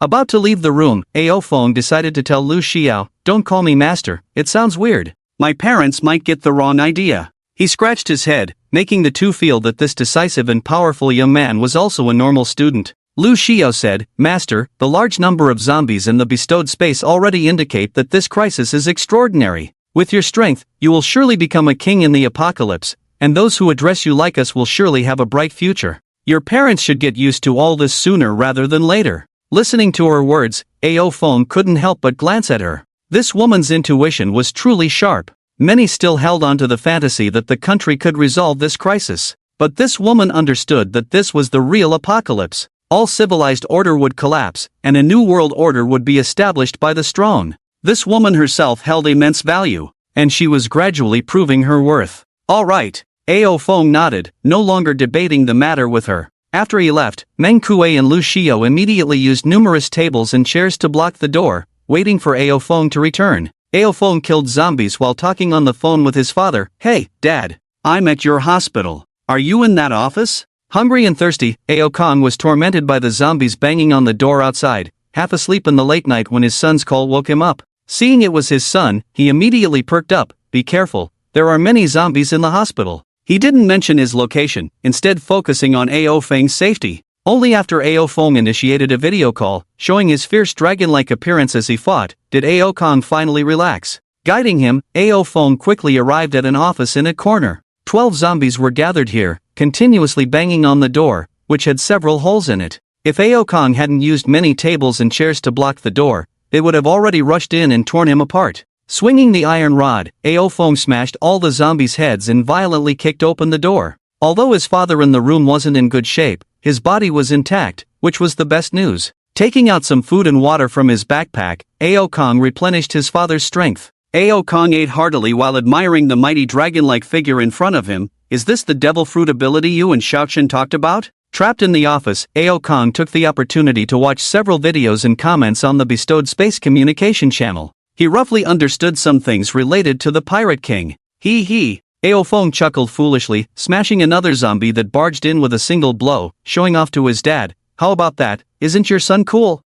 A: About to leave the room, Ao-feng decided to tell Lu Xiao, "Don't call me master, it sounds weird. My parents might get the wrong idea." He scratched his head, making the two feel that this decisive and powerful young man was also a normal student. Lu Xiao said, "Master, the large number of zombies in the bestowed space already indicate that this crisis is extraordinary. With your strength, you will surely become a king in the apocalypse, and those who address you like us will surely have a bright future. Your parents should get used to all this sooner rather than later." Listening to her words, Ao-feng couldn't help but glance at her. This woman's intuition was truly sharp. Many still held on to the fantasy that the country could resolve this crisis. But this woman understood that this was the real apocalypse. All civilized order would collapse, and a new world order would be established by the strong. This woman herself held immense value, and she was gradually proving her worth. "All right." Ao-feng nodded, no longer debating the matter with her. After he left, Meng Kuei and Lu Xiao immediately used numerous tables and chairs to block the door, waiting for Ao-feng to return. Ao-feng killed zombies while talking on the phone with his father. "Hey, Dad. I'm at your hospital. Are you in that office?" Hungry and thirsty, Ao-kong was tormented by the zombies banging on the door outside, half asleep in the late night when his son's call woke him up. Seeing it was his son, he immediately perked up. "Be careful, there are many zombies in the hospital." He didn't mention his location, instead focusing on Ao-feng's safety. Only after Ao-feng initiated a video call, showing his fierce dragon-like appearance as he fought, did Ao-kong finally relax. Guiding him, Ao-feng quickly arrived at an office in a corner. 12 zombies were gathered here, continuously banging on the door, which had several holes in it. If Ao-kong hadn't used many tables and chairs to block the door, they would have already rushed in and torn him apart. Swinging the iron rod, Ao-feng smashed all the zombies' heads and violently kicked open the door. Although his father in the room wasn't in good shape, his body was intact, which was the best news. Taking out some food and water from his backpack, Ao Kong replenished his father's strength. Ao Kong ate heartily while admiring the mighty dragon-like figure in front of him. Is this the devil fruit ability you and Xiaoxin talked about? Trapped in the office, Ao Kong took the opportunity to watch several videos and comments on the bestowed space communication channel. He roughly understood some things related to the Pirate King. Hee. Ao Feng chuckled foolishly, smashing another zombie that barged in with a single blow, showing off to his dad. How about that, isn't your son cool?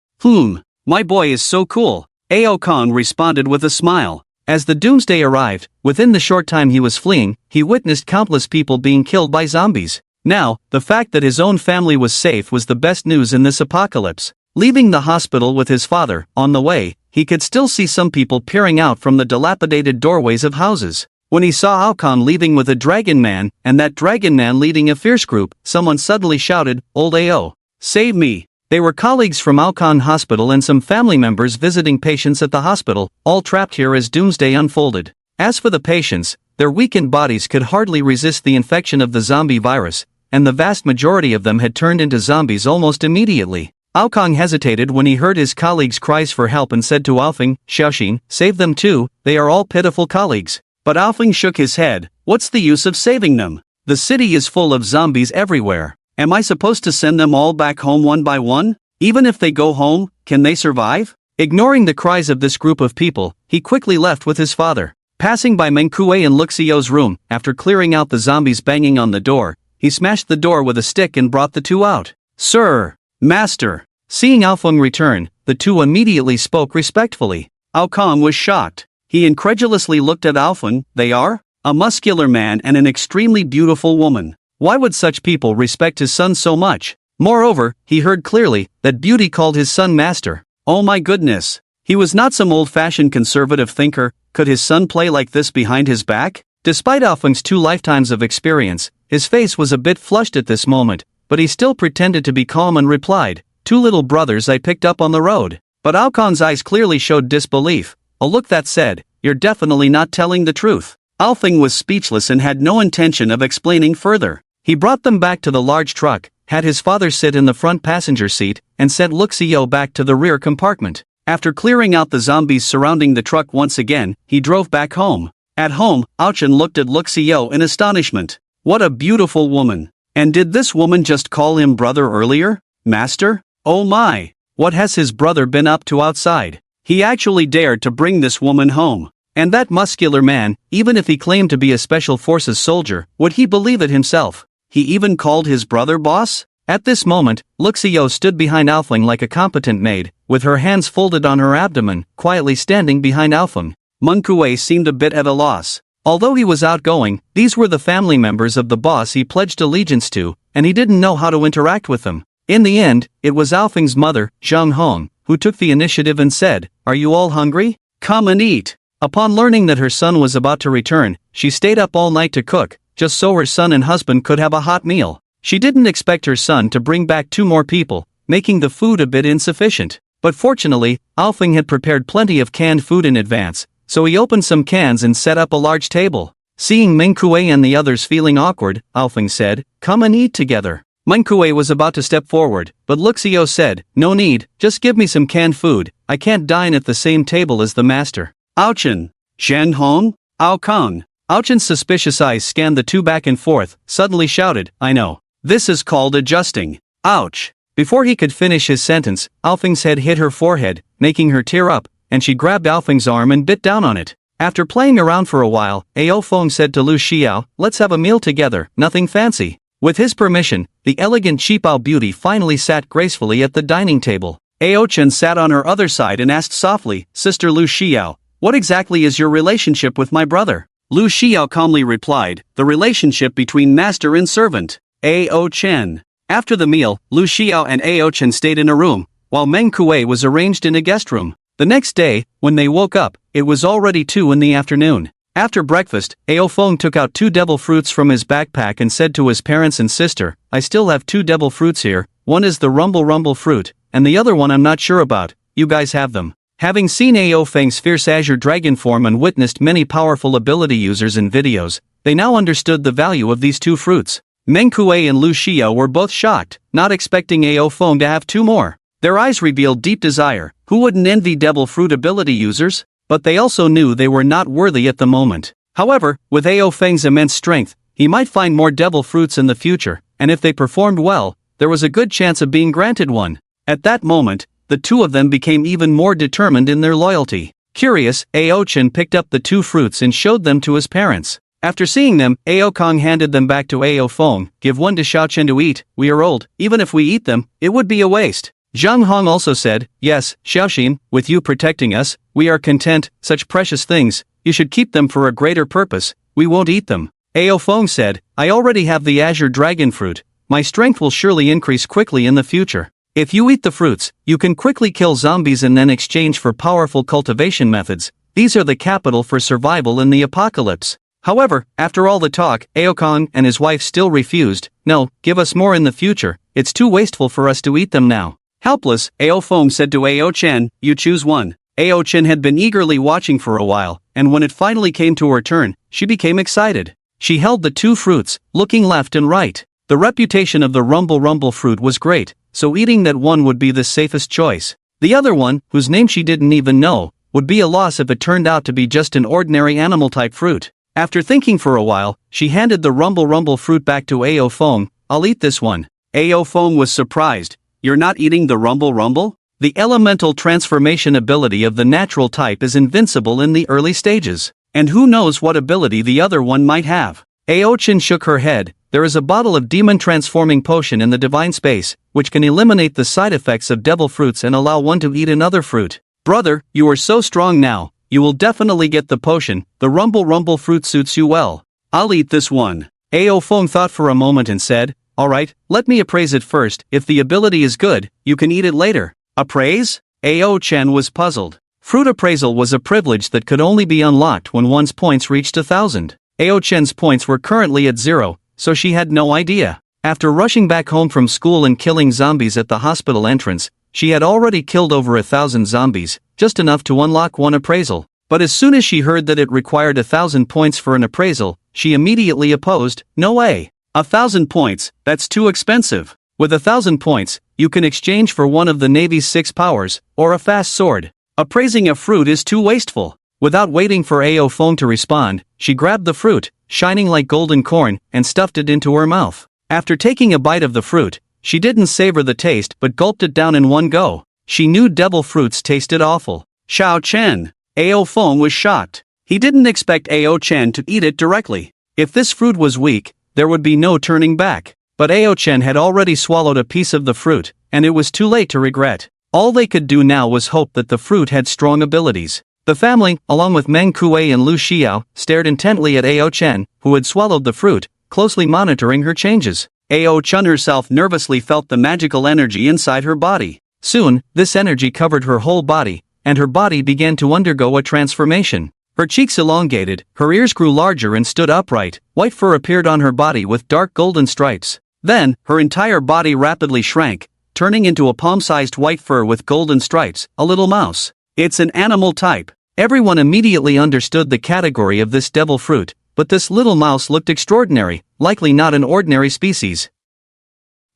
A: My boy is so cool. Ao Kong responded with a smile. As the doomsday arrived, within the short time he was fleeing, he witnessed countless people being killed by zombies. Now, the fact that his own family was safe was the best news in this apocalypse. Leaving the hospital with his father, on the way, he could still see some people peering out from the dilapidated doorways of houses. When he saw Alcon leaving with a dragon man, and that dragon man leading a fierce group, someone suddenly shouted, "Old Ao! Save me!" They were colleagues from Alcon Hospital and some family members visiting patients at the hospital, all trapped here as doomsday unfolded. As for the patients, their weakened bodies could hardly resist the infection of the zombie virus, and the vast majority of them had turned into zombies almost immediately. Aokong hesitated when he heard his colleagues' cries for help and said to Aofeng, "Xiaoxin, save them too, they are all pitiful colleagues." But Aofeng shook his head. "What's the use of saving them? The city is full of zombies everywhere. Am I supposed to send them all back home one by one? Even if they go home, can they survive?" Ignoring the cries of this group of people, he quickly left with his father. Passing by Menkue and Luxio's room, after clearing out the zombies banging on the door, he smashed the door with a stick and brought the two out. "Sir! Master!" Seeing Aofeng return, the two immediately spoke respectfully. Aokong was shocked. He incredulously looked at Aofeng. "They are? A muscular man and an extremely beautiful woman. Why would such people respect his son so much?" Moreover, he heard clearly that Beauty called his son master. Oh my goodness! He was not some old-fashioned conservative thinker. Could his son play like this behind his back? Despite Aofeng's 2 lifetimes of experience, his face was a bit flushed at this moment, but he still pretended to be calm and replied, "2 little brothers I picked up on the road." But Aokong's eyes clearly showed disbelief, a look that said, "You're definitely not telling the truth." Aofeng was speechless and had no intention of explaining further. He brought them back to the large truck, had his father sit in the front passenger seat, and sent Luxio back to the rear compartment. After clearing out the zombies surrounding the truck once again, he drove back home. At home, Aochan looked at Luxio in astonishment. What a beautiful woman! And did this woman just call him brother earlier? Master? Oh my! What has his brother been up to outside? He actually dared to bring this woman home. And that muscular man, even if he claimed to be a special forces soldier, would he believe it himself? He even called his brother boss? At this moment, Luxio stood behind Aofeng like a competent maid, with her hands folded on her abdomen, quietly standing behind Aofeng. Menkue seemed a bit at a loss. Although he was outgoing, these were the family members of the boss he pledged allegiance to, and he didn't know how to interact with them. In the end, it was Aofeng's mother, Zhang Hong, who took the initiative and said, "Are you all hungry? Come and eat." Upon learning that her son was about to return, she stayed up all night to cook, just so her son and husband could have a hot meal. She didn't expect her son to bring back 2 more people, making the food a bit insufficient. But fortunately, Aofeng had prepared plenty of canned food in advance, so he opened some cans and set up a large table. Seeing Menkue and the others feeling awkward, Aofeng said, "Come and eat together." Menkue was about to step forward, but Luxio said, "No need, just give me some canned food, I can't dine at the same table as the master." Aochan! Zhen Hong? Aokong! Aochan's suspicious eyes scanned the two back and forth, suddenly shouted, "I know. This is called adjusting. Ouch!" Before he could finish his sentence, Aofeng's head hit her forehead, making her tear up, and she grabbed Aofeng's arm and bit down on it. After playing around for a while, Aofeng said to Lu Xiao, "Let's have a meal together, nothing fancy." With his permission, the elegant Qipao beauty finally sat gracefully at the dining table. Aochan sat on her other side and asked softly, "Sister Lu Xiao, what exactly is your relationship with my brother?" Lu Xiao calmly replied, "The relationship between master and servant." Aochan. After the meal, Lu Xiao and Aochan stayed in a room, while Menkue was arranged in a guest room. The next day, when they woke up, it was already 2 in the afternoon. After breakfast, Aofeng took out 2 devil fruits from his backpack and said to his parents and sister, "I still have 2 devil fruits here, one is the rumble fruit, and the other one I'm not sure about, you guys have them." Having seen Aofeng's fierce Azure dragon form and witnessed many powerful ability users in videos, they now understood the value of these 2 fruits. Meng Kuei and Lu Xiao were both shocked, not expecting Ao Feng to have two more. Their eyes revealed deep desire. Who wouldn't envy devil fruit ability users? But they also knew they were not worthy at the moment. However, with Ao Feng's immense strength, he might find more devil fruits in the future, and if they performed well, there was a good chance of being granted one. At that moment, the two of them became even more determined in their loyalty. Curious, Ao Chen picked up the two fruits and showed them to his parents. After seeing them, Ao Kong handed them back to Ao Feng. Give one to Xiao Chen to eat. We are old. Even if we eat them, it would be a waste. Zhang Hong also said, yes, Xiaoxin, with you protecting us, we are content. Such precious things, you should keep them for a greater purpose. We won't eat them. Ao Feng said, I already have the Azure Dragon Fruit. My strength will surely increase quickly in the future. If you eat the fruits, you can quickly kill zombies and then exchange for powerful cultivation methods. These are the capital for survival in the apocalypse. However, after all the talk, Ao Kong and his wife still refused. No, give us more in the future. It's too wasteful for us to eat them now. Helpless, Ao Feng said to Ao Chen, you choose one. Ao Chen had been eagerly watching for a while, and when it finally came to her turn, she became excited. She held the two fruits, looking left and right. The reputation of the Rumble fruit was great, so eating that one would be the safest choice. The other one, whose name she didn't even know, would be a loss if it turned out to be just an ordinary animal-type fruit. After thinking for a while, she handed the Rumble fruit back to Ao Feng. I'll eat this one. Ao Feng was surprised. You're not eating the Rumble? The elemental transformation ability of the natural type is invincible in the early stages, and who knows what ability the other one might have. Ao Chen shook her head. There is a bottle of demon transforming potion in the divine space, which can eliminate the side effects of devil fruits and allow one to eat another fruit. Brother, you are so strong now, you will definitely get the potion. The Rumble fruit suits you well. I'll eat this one. Ao Feng thought for a moment and said, alright, let me appraise it first. If the ability is good, you can eat it later. Appraise? Ao Chen was puzzled. Fruit appraisal was a privilege that could only be unlocked when one's points reached 1,000. Ao Chen's points were currently at 0, so she had no idea. After rushing back home from school and killing zombies at the hospital entrance, she had already killed over 1,000 zombies, just enough to unlock one appraisal. But as soon as she heard that it required 1,000 points for an appraisal, she immediately opposed. No way. 1,000 points, that's too expensive. With 1,000 points, you can exchange for one of the Navy's 6 powers, or a fast sword. Appraising a fruit is too wasteful. Without waiting for Ao Feng to respond, she grabbed the fruit, shining like golden corn, and stuffed it into her mouth. After taking a bite of the fruit, she didn't savor the taste but gulped it down in one go. She knew devil fruits tasted awful. Xiao Chen. Ao Feng was shocked. He didn't expect Ao Chen to eat it directly. If this fruit was weak, there would be no turning back. But Ao Chen had already swallowed a piece of the fruit, and it was too late to regret. All they could do now was hope that the fruit had strong abilities. The family, along with Meng Kuei and Lu Xiao, stared intently at Ao Chen, who had swallowed the fruit, closely monitoring her changes. Ao Chen herself nervously felt the magical energy inside her body. Soon, this energy covered her whole body, and her body began to undergo a transformation. Her cheeks elongated, her ears grew larger and stood upright, white fur appeared on her body with dark golden stripes. Then, her entire body rapidly shrank, turning into a palm-sized white fur with golden stripes, a little mouse. It's an animal type. Everyone immediately understood the category of this devil fruit, but this little mouse looked extraordinary, likely not an ordinary species.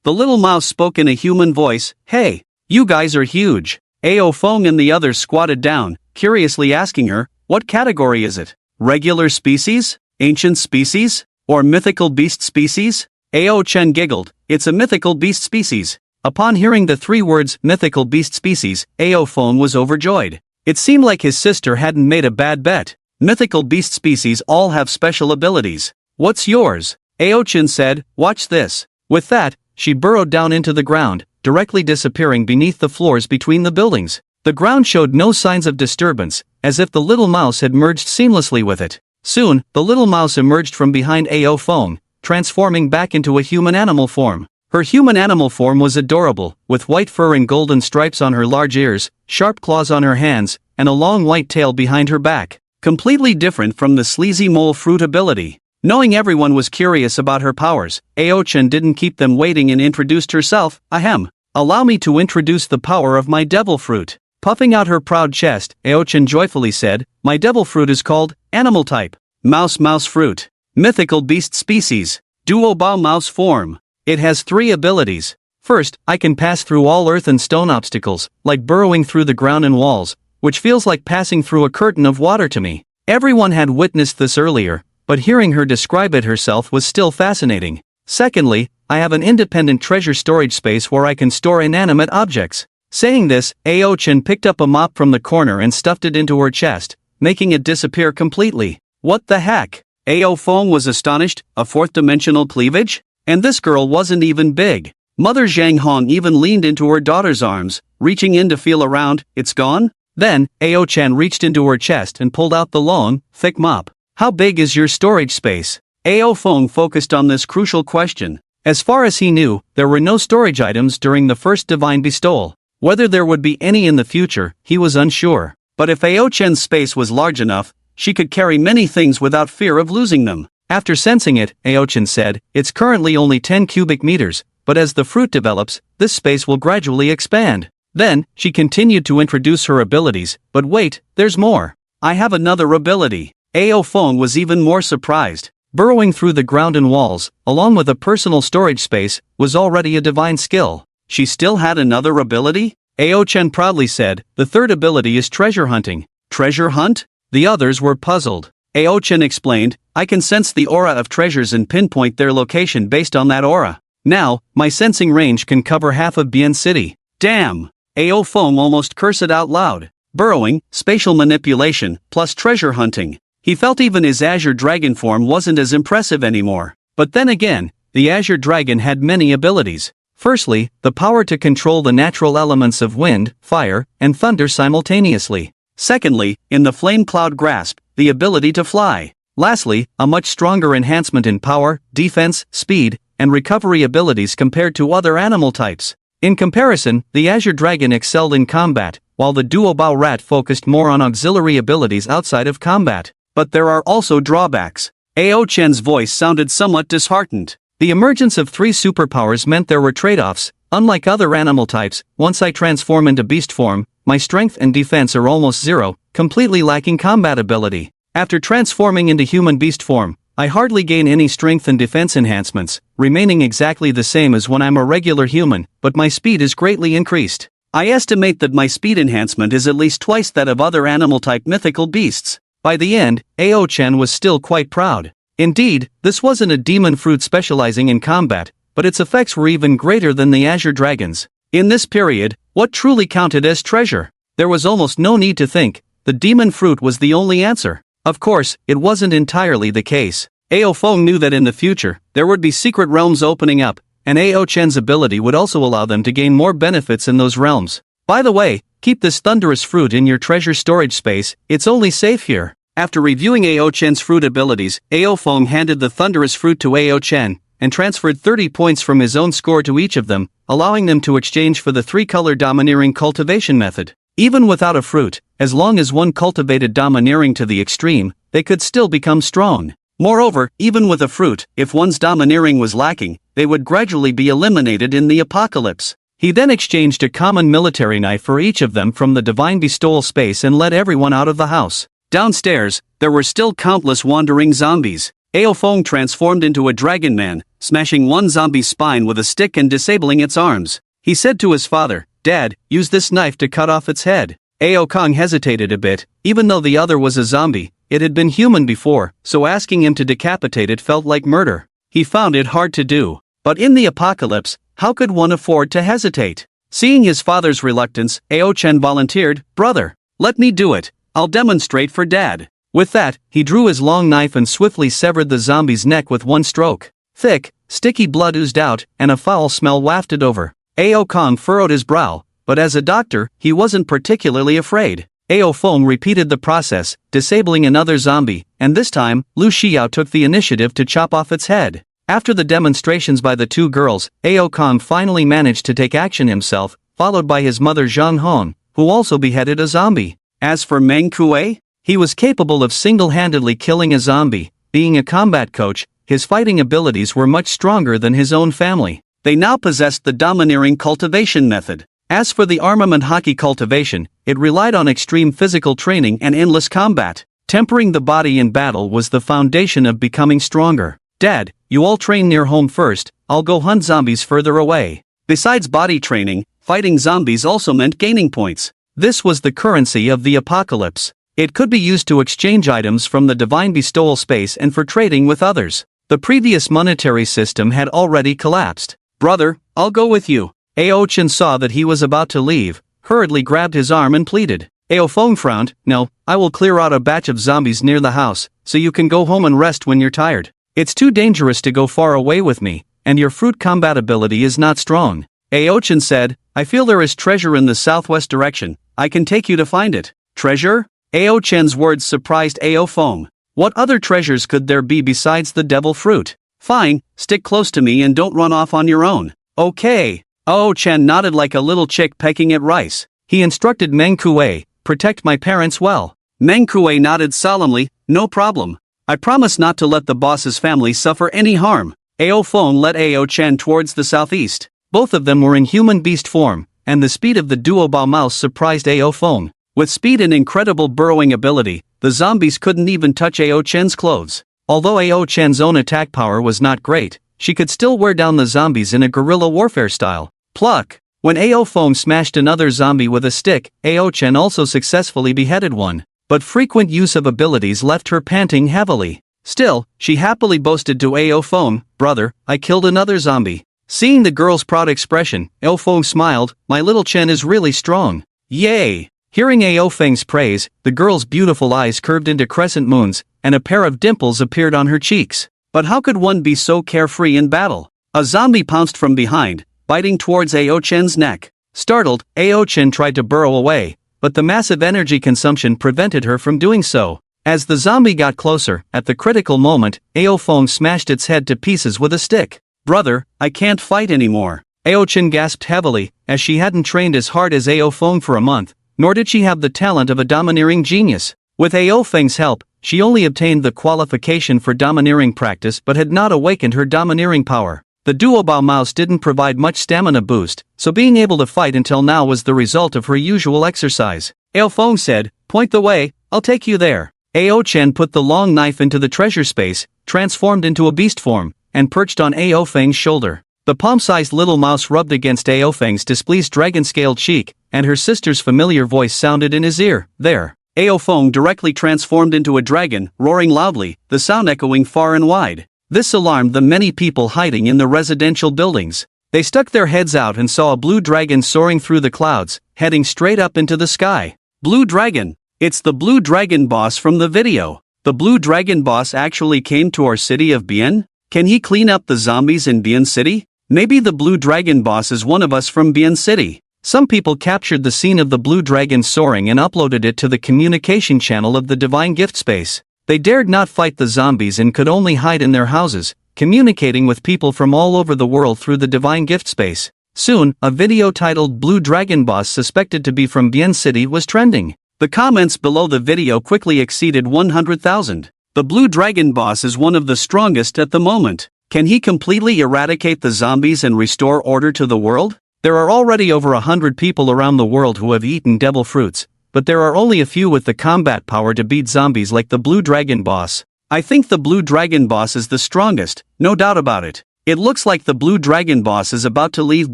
A: The little mouse spoke in a human voice, hey, you guys are huge. Ao Feng and the others squatted down, curiously asking her, what category is it? Regular species? Ancient species? Or mythical beast species? Ao Chen giggled, it's a mythical beast species. Upon hearing the 3 words, mythical beast species, Ao Feng was overjoyed. It seemed like his sister hadn't made a bad bet. Mythical beast species all have special abilities. What's yours? Ao Chen said, watch this. With that, she burrowed down into the ground, directly disappearing beneath the floors between the buildings. The ground showed no signs of disturbance, as if the little mouse had merged seamlessly with it. Soon, the little mouse emerged from behind Ao Feng, transforming back into a human animal form. Her human animal form was adorable, with white fur and golden stripes on her large ears, sharp claws on her hands, and a long white tail behind her back. Completely different from the sleazy mole fruit ability. Knowing everyone was curious about her powers, Ao Chen didn't keep them waiting and introduced herself. Ahem. Allow me to introduce the power of my devil fruit. Puffing out her proud chest, Ao Chen joyfully said, my devil fruit is called, animal type, mouse fruit, mythical beast species. Duo Bao Mouse form. It has 3 abilities. First, I can pass through all earth and stone obstacles, like burrowing through the ground and walls, which feels like passing through a curtain of water to me. Everyone had witnessed this earlier, but hearing her describe it herself was still fascinating. Secondly, I have an independent treasure storage space where I can store inanimate objects. Saying this, Ao-chan picked up a mop from the corner and stuffed it into her chest, making it disappear completely. What the heck? Ao Feng was astonished, a 4th-dimensional cleavage? And this girl wasn't even big. Mother Zhang Hong even leaned into her daughter's arms, reaching in to feel around. It's gone? Then, Ao-chan reached into her chest and pulled out the long, thick mop. How big is your storage space? Ao Feng focused on this crucial question. As far as he knew, there were no storage items during the first divine bestowal. Whether there would be any in the future, he was unsure. But if Ao-chan's space was large enough, she could carry many things without fear of losing them. After sensing it, Ao-chan said, it's currently only 10 cubic meters, but as the fruit develops, this space will gradually expand. Then, she continued to introduce her abilities, but wait, there's more. I have another ability. Ao Feng was even more surprised. Burrowing through the ground and walls, along with a personal storage space, was already a divine skill. She still had another ability? Ao-chan proudly said, the 3rd ability is treasure hunting. Treasure hunt? The others were puzzled. Ao-chan explained, I can sense the aura of treasures and pinpoint their location based on that aura. Now, my sensing range can cover half of Bian City. Damn! Ao Feng almost cursed out loud. Burrowing, spatial manipulation, plus treasure hunting. He felt even his Azure Dragon form wasn't as impressive anymore. But then again, the Azure Dragon had many abilities. Firstly, the power to control the natural elements of wind, fire, and thunder simultaneously. Secondly, in the Flame Cloud Grasp, the ability to fly. Lastly, a much stronger enhancement in power, defense, speed, and recovery abilities compared to other animal types. In comparison, the Azure Dragon excelled in combat, while the Duo Bao Rat focused more on auxiliary abilities outside of combat. But there are also drawbacks. Ao-chan's voice sounded somewhat disheartened. The emergence of 3 superpowers meant there were trade-offs. Unlike other animal types, once I transform into beast form, my strength and defense are almost 0, completely lacking combat ability. After transforming into human beast form, I hardly gain any strength and defense enhancements, remaining exactly the same as when I'm a regular human, but my speed is greatly increased. I estimate that my speed enhancement is at least twice that of other animal-type mythical beasts. By the end, Ao-chan was still quite proud. Indeed, this wasn't a demon fruit specializing in combat, but its effects were even greater than the Azure Dragon's. In this period, what truly counted as treasure? There was almost no need to think. The demon fruit was the only answer. Of course, it wasn't entirely the case. Ao Feng knew that in the future, there would be secret realms opening up, and Ao-chan's ability would also allow them to gain more benefits in those realms. By the way, keep this thunderous fruit in your treasure storage space, it's only safe here. After reviewing Ao-chan's fruit abilities, Ao Feng handed the thunderous fruit to Ao-chan, and transferred 30 points from his own score to each of them, allowing them to exchange for the 3-color domineering cultivation method. Even without a fruit, as long as one cultivated domineering to the extreme, they could still become strong. Moreover, even with a fruit, if one's domineering was lacking, they would gradually be eliminated in the apocalypse. He then exchanged a common military knife for each of them from the divine bestowal space and let everyone out of the house. Downstairs, there were still countless wandering zombies. Ao Feng transformed into a dragon man, smashing one zombie's spine with a stick and disabling its arms. He said to his father, "Dad, use this knife to cut off its head." Ao Kong hesitated a bit. Even though the other was a zombie, it had been human before, so asking him to decapitate it felt like murder. He found it hard to do. But in the apocalypse, how could one afford to hesitate? Seeing his father's reluctance, Ao-chan volunteered, "Brother, let me do it. I'll demonstrate for Dad." With that, he drew his long knife and swiftly severed the zombie's neck with one stroke. Thick, sticky blood oozed out, and a foul smell wafted over. Ao Kong furrowed his brow, but as a doctor, he wasn't particularly afraid. Ao Feng repeated the process, disabling another zombie, and this time, Lu Xiao took the initiative to chop off its head. After the demonstrations by the 2 girls, Ao Kong finally managed to take action himself, followed by his mother Zhang Hong, who also beheaded a zombie. As for Meng Kuei, he was capable of single-handedly killing a zombie. Being a combat coach, his fighting abilities were much stronger than his own family. They now possessed the domineering cultivation method. As for the armament hockey cultivation, it relied on extreme physical training and endless combat. Tempering the body in battle was the foundation of becoming stronger. "Dad, you all train near home first, I'll go hunt zombies further away." Besides body training, fighting zombies also meant gaining points. This was the currency of the apocalypse. It could be used to exchange items from the divine bestowal space and for trading with others. The previous monetary system had already collapsed. "Brother, I'll go with you." Ao-chan saw that he was about to leave, hurriedly grabbed his arm and pleaded. Ao-feng frowned. "No, I will clear out a batch of zombies near the house, so you can go home and rest when you're tired. It's too dangerous to go far away with me, and your fruit combat ability is not strong." Ao-chan said, "I feel there is treasure in the southwest direction, I can take you to find it." "Treasure?" Ao-chan's words surprised Ao-feng. What other treasures could there be besides the devil fruit? "Fine, stick close to me and don't run off on your own." "Okay." Ao-chan nodded like a little chick pecking at rice. He instructed Meng Kuei, "Protect my parents well." Meng Kuei nodded solemnly, "No problem. I promise not to let the boss's family suffer any harm." Ao-feng led Ao-chan towards the southeast. Both of them were in human beast form, and the speed of the duobao mouse surprised Ao-feng. With speed and incredible burrowing ability, the zombies couldn't even touch Ao-chan's clothes. Although Ao-chan's own attack power was not great, she could still wear down the zombies in a guerrilla warfare style. Pluck! When Ao-feng smashed another zombie with a stick, Ao-chan also successfully beheaded one, but frequent use of abilities left her panting heavily. Still, she happily boasted to Ao-feng, "Brother, I killed another zombie." Seeing the girl's proud expression, Ao-feng smiled, "My little Chen is really strong." Yay! Hearing Ao-feng's praise, the girl's beautiful eyes curved into crescent moons, and a pair of dimples appeared on her cheeks. But how could one be so carefree in battle? A zombie pounced from behind, biting towards Ao-chen's neck. Startled, Ao-chen tried to burrow away, but the massive energy consumption prevented her from doing so. As the zombie got closer, at the critical moment, Ao-feng smashed its head to pieces with a stick. "Brother, I can't fight anymore." Ao-chen gasped heavily, as she hadn't trained as hard as Ao-feng for a month, nor did she have the talent of a domineering genius. With Ao-feng's help, she only obtained the qualification for domineering practice but had not awakened her domineering power. The duobao mouse didn't provide much stamina boost, so being able to fight until now was the result of her usual exercise. Ao-feng said, "Point the way, I'll take you there." Ao-chen put the long knife into the treasure space, transformed into a beast form, and perched on Ao-feng's shoulder. The palm-sized little mouse rubbed against Ao-feng's displeased dragon-scaled cheek, and her sister's familiar voice sounded in his ear. "There." Ao-feng directly transformed into a dragon, roaring loudly, the sound echoing far and wide. This alarmed the many people hiding in the residential buildings. They stuck their heads out and saw a blue dragon soaring through the clouds, heading straight up into the sky. Blue dragon! It's the blue dragon boss from the video. The blue dragon boss actually came to our city of Bien? Can he clean up the zombies in Bien City? Maybe the blue dragon boss is one of us from Bien City. Some people captured the scene of the blue dragon soaring and uploaded it to the communication channel of the divine gift space. They dared not fight the zombies and could only hide in their houses, communicating with people from all over the world through the divine gift space. Soon, a video titled "Blue Dragon Boss Suspected to be from Bien City" was trending. The comments below the video quickly exceeded 100,000. The blue dragon boss is one of the strongest at the moment. Can he completely eradicate the zombies and restore order to the world? There are already over 100 people around the world who have eaten devil fruits, but there are only a few with the combat power to beat zombies like the blue dragon boss. I think the blue dragon boss is the strongest, no doubt about it. It looks like the blue dragon boss is about to leave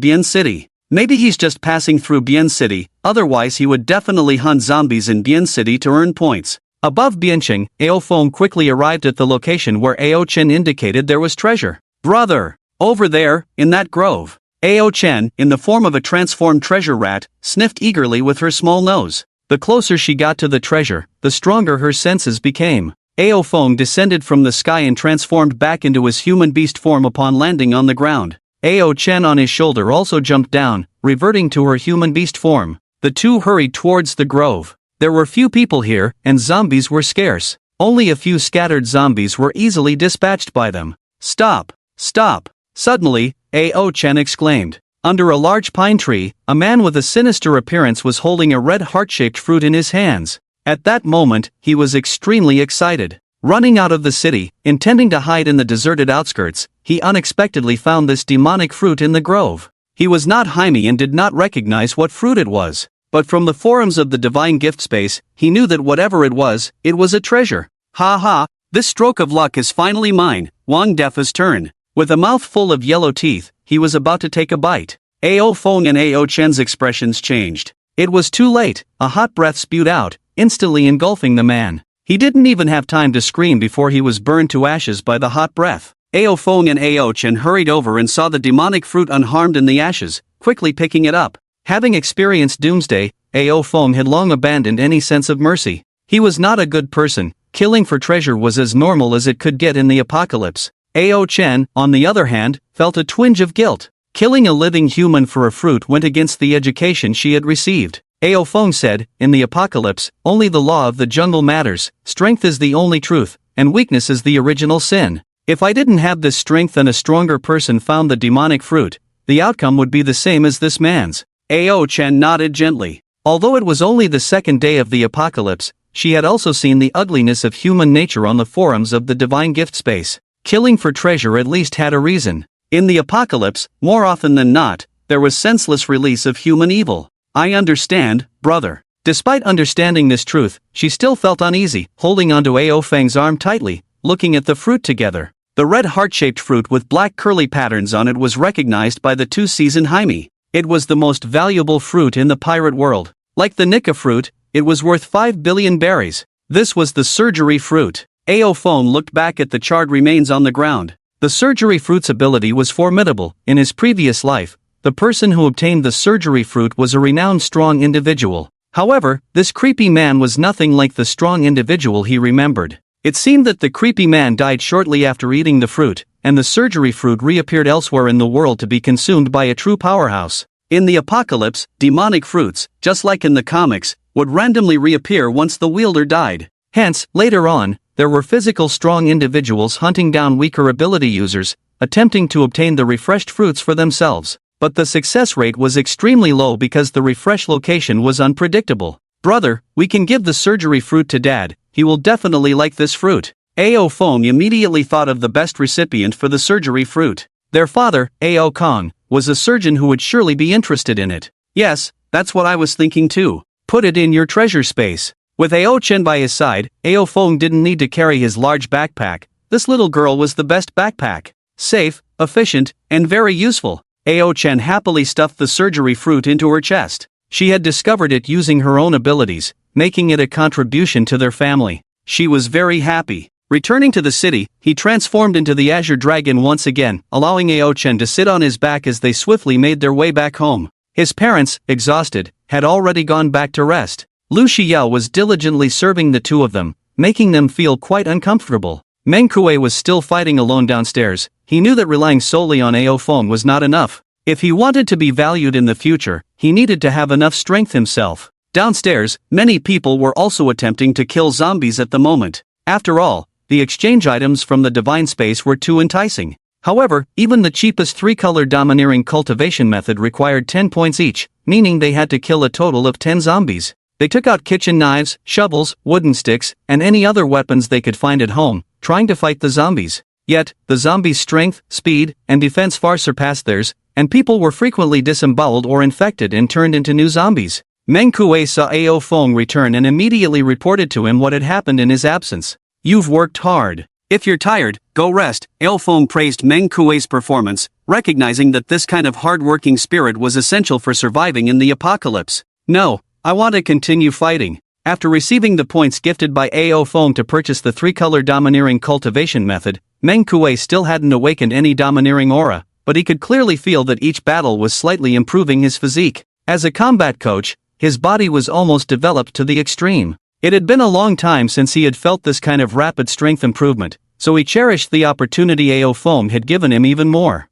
A: Bien City. Maybe he's just passing through Bien City, otherwise he would definitely hunt zombies in Bien City to earn points. Above Biancheng, Ao-feng quickly arrived at the location where Ao-chen indicated there was treasure. "Brother! Over there, in that grove." Ao-chen, in the form of a transformed treasure rat, sniffed eagerly with her small nose. The closer she got to the treasure, the stronger her senses became. Ao-feng descended from the sky and transformed back into his human beast form upon landing on the ground. Ao-chen on his shoulder also jumped down, reverting to her human beast form. The two hurried towards the grove. There were few people here, and zombies were scarce. Only a few scattered zombies were easily dispatched by them. "Stop! Stop!" Suddenly, Ao-chen exclaimed. Under a large pine tree, a man with a sinister appearance was holding a red heart-shaped fruit in his hands. At that moment, he was extremely excited. Running out of the city, intending to hide in the deserted outskirts, he unexpectedly found this demonic fruit in the grove. He was not Jaime and did not recognize what fruit it was. But from the forums of the divine gift space, he knew that whatever it was a treasure. "Ha ha, this stroke of luck is finally mine. Wang Defa's turn. With a mouth full of yellow teeth, he was about to take a bite. Ao Feng and Ao Chen's expressions changed. It was too late, a hot breath spewed out, instantly engulfing the man. He didn't even have time to scream before he was burned to ashes by the hot breath. Ao Feng and Ao Chen hurried over and saw the demonic fruit unharmed in the ashes, quickly picking it up. Having experienced doomsday, Ao Feng had long abandoned any sense of mercy. He was not a good person. Killing for treasure was as normal as it could get in the apocalypse. Ao Chen, on the other hand, felt a twinge of guilt. Killing a living human for a fruit went against the education she had received. Ao Feng said, in the apocalypse, only the law of the jungle matters, strength is the only truth, and weakness is the original sin. If I didn't have this strength and a stronger person found the demonic fruit, the outcome would be the same as this man's. Ao Chen nodded gently. Although it was only the second day of the apocalypse, she had also seen the ugliness of human nature on the forums of the divine gift space. Killing for treasure at least had a reason. In the apocalypse, more often than not, there was senseless release of human evil. I understand, brother. Despite understanding this truth, she still felt uneasy, holding onto Ao Feng's arm tightly, looking at the fruit together. The red heart-shaped fruit with black curly patterns on it was recognized by the two-seasoned Jaime. It was the most valuable fruit in the pirate world. Like the Nika fruit, it was worth 5 billion berries. This was the surgery fruit. Ao Feng looked back at the charred remains on the ground. The surgery fruit's ability was formidable. In his previous life, the person who obtained the surgery fruit was a renowned strong individual. However, this creepy man was nothing like the strong individual he remembered. It seemed that the creepy man died shortly after eating the fruit, and the surgery fruit reappeared elsewhere in the world to be consumed by a true powerhouse. In the apocalypse, demonic fruits, just like in the comics, would randomly reappear once the wielder died. Hence, later on, there were physical strong individuals hunting down weaker ability users, attempting to obtain the refreshed fruits for themselves. But the success rate was extremely low because the refresh location was unpredictable. Brother, we can give the surgery fruit to Dad, he will definitely like this fruit. Ao Feng immediately thought of the best recipient for the surgery fruit. Their father, Ao Kong, was a surgeon who would surely be interested in it. Yes, that's what I was thinking too. Put it in your treasure space. With Ao Chen by his side, Ao Feng didn't need to carry his large backpack. This little girl was the best backpack. Safe, efficient, and very useful. Ao Chen happily stuffed the surgery fruit into her chest. She had discovered it using her own abilities, making it a contribution to their family. She was very happy. Returning to the city, he transformed into the Azure Dragon once again, allowing Ao Chen to sit on his back as they swiftly made their way back home. His parents, exhausted, had already gone back to rest. Lu Xiao was diligently serving the two of them, making them feel quite uncomfortable. Meng Kuei was still fighting alone downstairs. He knew that relying solely on Ao Feng was not enough. If he wanted to be valued in the future, he needed to have enough strength himself. Downstairs, many people were also attempting to kill zombies at the moment. After all, the exchange items from the divine space were too enticing. However, even the cheapest three-color domineering cultivation method required 10 points each, meaning they had to kill a total of 10 zombies. They took out kitchen knives, shovels, wooden sticks, and any other weapons they could find at home, trying to fight the zombies. Yet, the zombies' strength, speed, and defense far surpassed theirs, and people were frequently disemboweled or infected and turned into new zombies. Meng Kuei saw Ao Feng return and immediately reported to him what had happened in his absence. You've worked hard. If you're tired, go rest. Ao Feng praised Meng Kuei's performance, recognizing that this kind of hard-working spirit was essential for surviving in the apocalypse. No, I want to continue fighting. After receiving the points gifted by Ao Feng to purchase the three-color domineering cultivation method, Meng Kuei still hadn't awakened any domineering aura, but he could clearly feel that each battle was slightly improving his physique. As a combat coach, his body was almost developed to the extreme. It had been a long time since he had felt this kind of rapid strength improvement, so he cherished the opportunity Ao Feng had given him even more.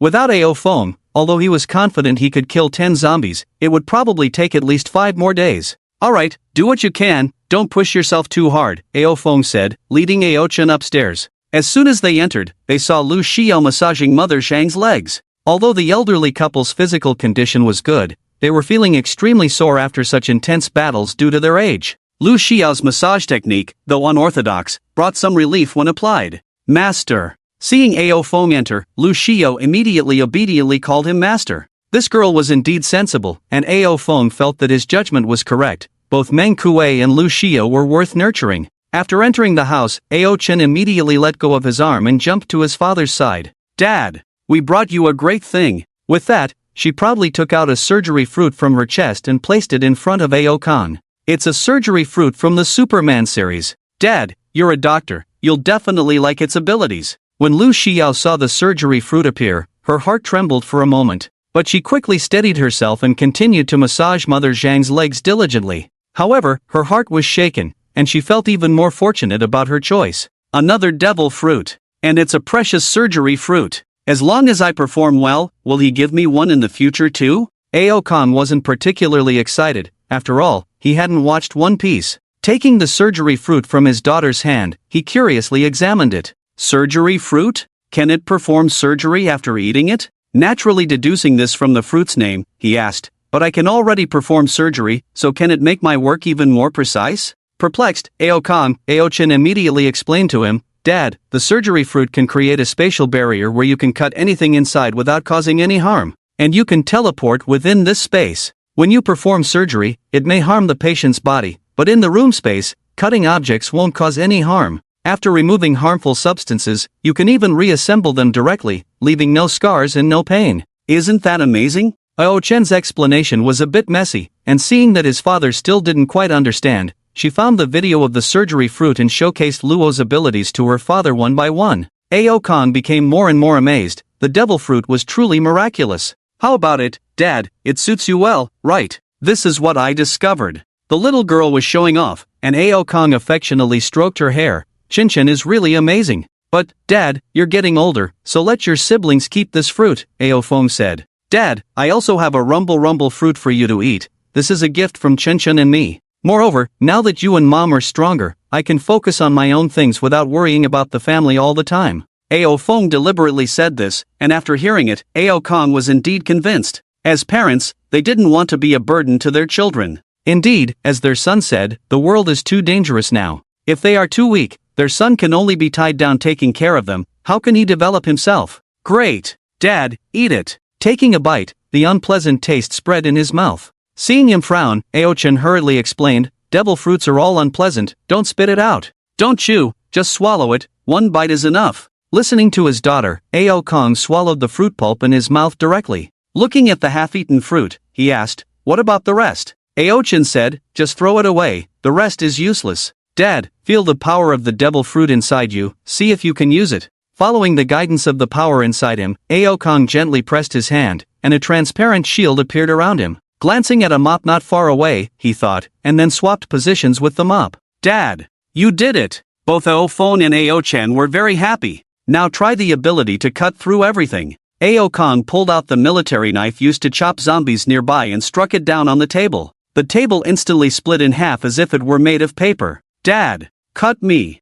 A: Without Ao Feng, although he was confident he could kill 10 zombies, it would probably take at least 5 more days. Alright, do what you can, don't push yourself too hard, Ao Feng said, leading Ao Chen upstairs. As soon as they entered, they saw Lu Xiao massaging Mother Shang's legs. Although the elderly couple's physical condition was good, they were feeling extremely sore after such intense battles due to their age. Lu Xiao's massage technique, though unorthodox, brought some relief when applied. Master. Seeing Ao Feng enter, Lu Xiao immediately obediently called him master. This girl was indeed sensible, and Ao Feng felt that his judgment was correct. Both Meng Kuei and Lu Xiao were worth nurturing. After entering the house, Ao-chan immediately let go of his arm and jumped to his father's side. "Dad, we brought you a great thing." With that, she proudly took out a surgery fruit from her chest and placed it in front of Ao-kan. "It's a surgery fruit from the Superman series. Dad, you're a doctor, you'll definitely like its abilities." When Lu Xiao saw the surgery fruit appear, her heart trembled for a moment, but she quickly steadied herself and continued to massage Mother Zhang's legs diligently. However, her heart was shaken, and she felt even more fortunate about her choice. Another devil fruit. And it's a precious surgery fruit. As long as I perform well, will he give me one in the future too? Ao-kan wasn't particularly excited. After all, he hadn't watched One Piece. Taking the surgery fruit from his daughter's hand, he curiously examined it. Surgery fruit? Can it perform surgery after eating it? Naturally deducing this from the fruit's name, he asked, "But I can already perform surgery, so can it make my work even more precise?" Perplexed, Ao-chan immediately explained to him, "Dad, the surgery fruit can create a spatial barrier where you can cut anything inside without causing any harm. And you can teleport within this space. When you perform surgery, it may harm the patient's body, but in the room space, cutting objects won't cause any harm. After removing harmful substances, you can even reassemble them directly, leaving no scars and no pain. Isn't that amazing?" Ao-chan's explanation was a bit messy, and seeing that his father still didn't quite understand, she found the video of the surgery fruit and showcased Luo's abilities to her father one by one. Ao-kan became more and more amazed. The devil fruit was truly miraculous. "How about it, Dad? It suits you well, right? This is what I discovered." The little girl was showing off, and Ao-kan affectionately stroked her hair. "Chin-chin is really amazing. But, Dad, you're getting older, so let your siblings keep this fruit," Ao-fong said. "Dad, I also have a rumble fruit for you to eat. This is a gift from Chin-chin and me. Moreover, now that you and Mom are stronger, I can focus on my own things without worrying about the family all the time." Ao-fong deliberately said this, and after hearing it, Ao-kan was indeed convinced. As parents, they didn't want to be a burden to their children. Indeed, as their son said, the world is too dangerous now. If they are too weak, their son can only be tied down taking care of them. How can he develop himself? "Great! Dad, eat it." Taking a bite, the unpleasant taste spread in his mouth. Seeing him frown, Ao-chan hurriedly explained, "Devil fruits are all unpleasant, don't spit it out. Don't chew, just swallow it, one bite is enough." Listening to his daughter, Ao-kan swallowed the fruit pulp in his mouth directly. Looking at the half-eaten fruit, he asked, "What about the rest?" Ao-chan said, "Just throw it away, the rest is useless." "Dad, feel the power of the devil fruit inside you, see if you can use it." Following the guidance of the power inside him, Ao-kan gently pressed his hand, and a transparent shield appeared around him. Glancing at a mop not far away, he thought, and then swapped positions with the mop. "Dad, you did it!" Both Ao-fong and Ao-chan were very happy. "Now try the ability to cut through everything." Ao-kan pulled out the military knife used to chop zombies nearby and struck it down on the table. The table instantly split in half as if it were made of paper. "Dad, cut me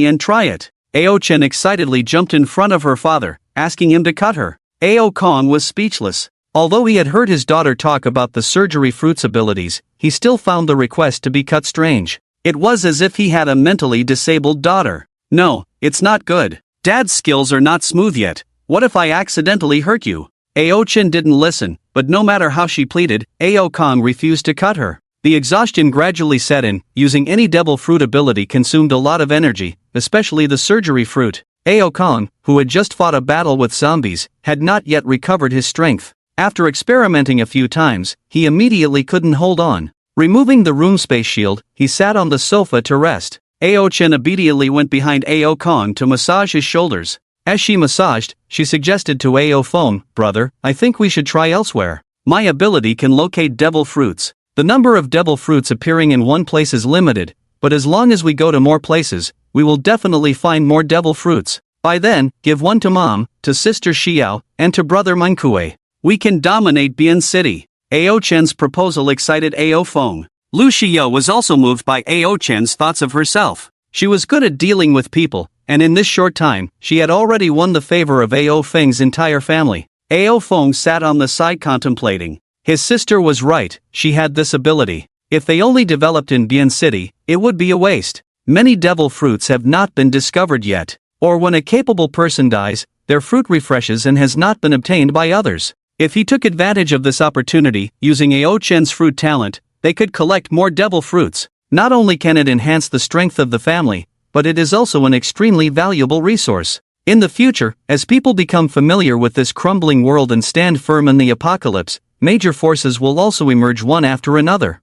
A: and try it." Ao-chan excitedly jumped in front of her father, asking him to cut her. Ao-kan was speechless. Although he had heard his daughter talk about the surgery fruit's abilities, he still found the request to be cut strange. It was as if he had a mentally disabled daughter. "No, it's not good. Dad's skills are not smooth yet. What if I accidentally hurt you?" Ao-chan didn't listen, but no matter how she pleaded, Ao-kan refused to cut her. The exhaustion gradually set in. Using any devil fruit ability consumed a lot of energy, especially the surgery fruit. Ao-kan, who had just fought a battle with zombies, had not yet recovered his strength. After experimenting a few times, he immediately couldn't hold on. Removing the room space shield, he sat on the sofa to rest. Ao-chan immediately went behind Ao-kan to massage his shoulders. As she massaged, she suggested to Ao-fong, "Brother, I think we should try elsewhere. My ability can locate devil fruits. The number of devil fruits appearing in one place is limited, but as long as we go to more places, we will definitely find more devil fruits. By then, give one to Mom, to Sister Xiao, and to Brother Minkue. We can dominate Bian City." Ao-chan's proposal excited Ao-fong. Lu Xiao was also moved by Ao-chan's thoughts of herself. She was good at dealing with people, and in this short time, she had already won the favor of Ao-feng's entire family. Ao-fong sat on the side contemplating. His sister was right, she had this ability. If they only developed in Bian City, it would be a waste. Many devil fruits have not been discovered yet. Or when a capable person dies, their fruit refreshes and has not been obtained by others. If he took advantage of this opportunity, using Ao-chan's fruit talent, they could collect more devil fruits. Not only can it enhance the strength of the family, but it is also an extremely valuable resource. In the future, as people become familiar with this crumbling world and stand firm in the apocalypse, major forces will also emerge one after another.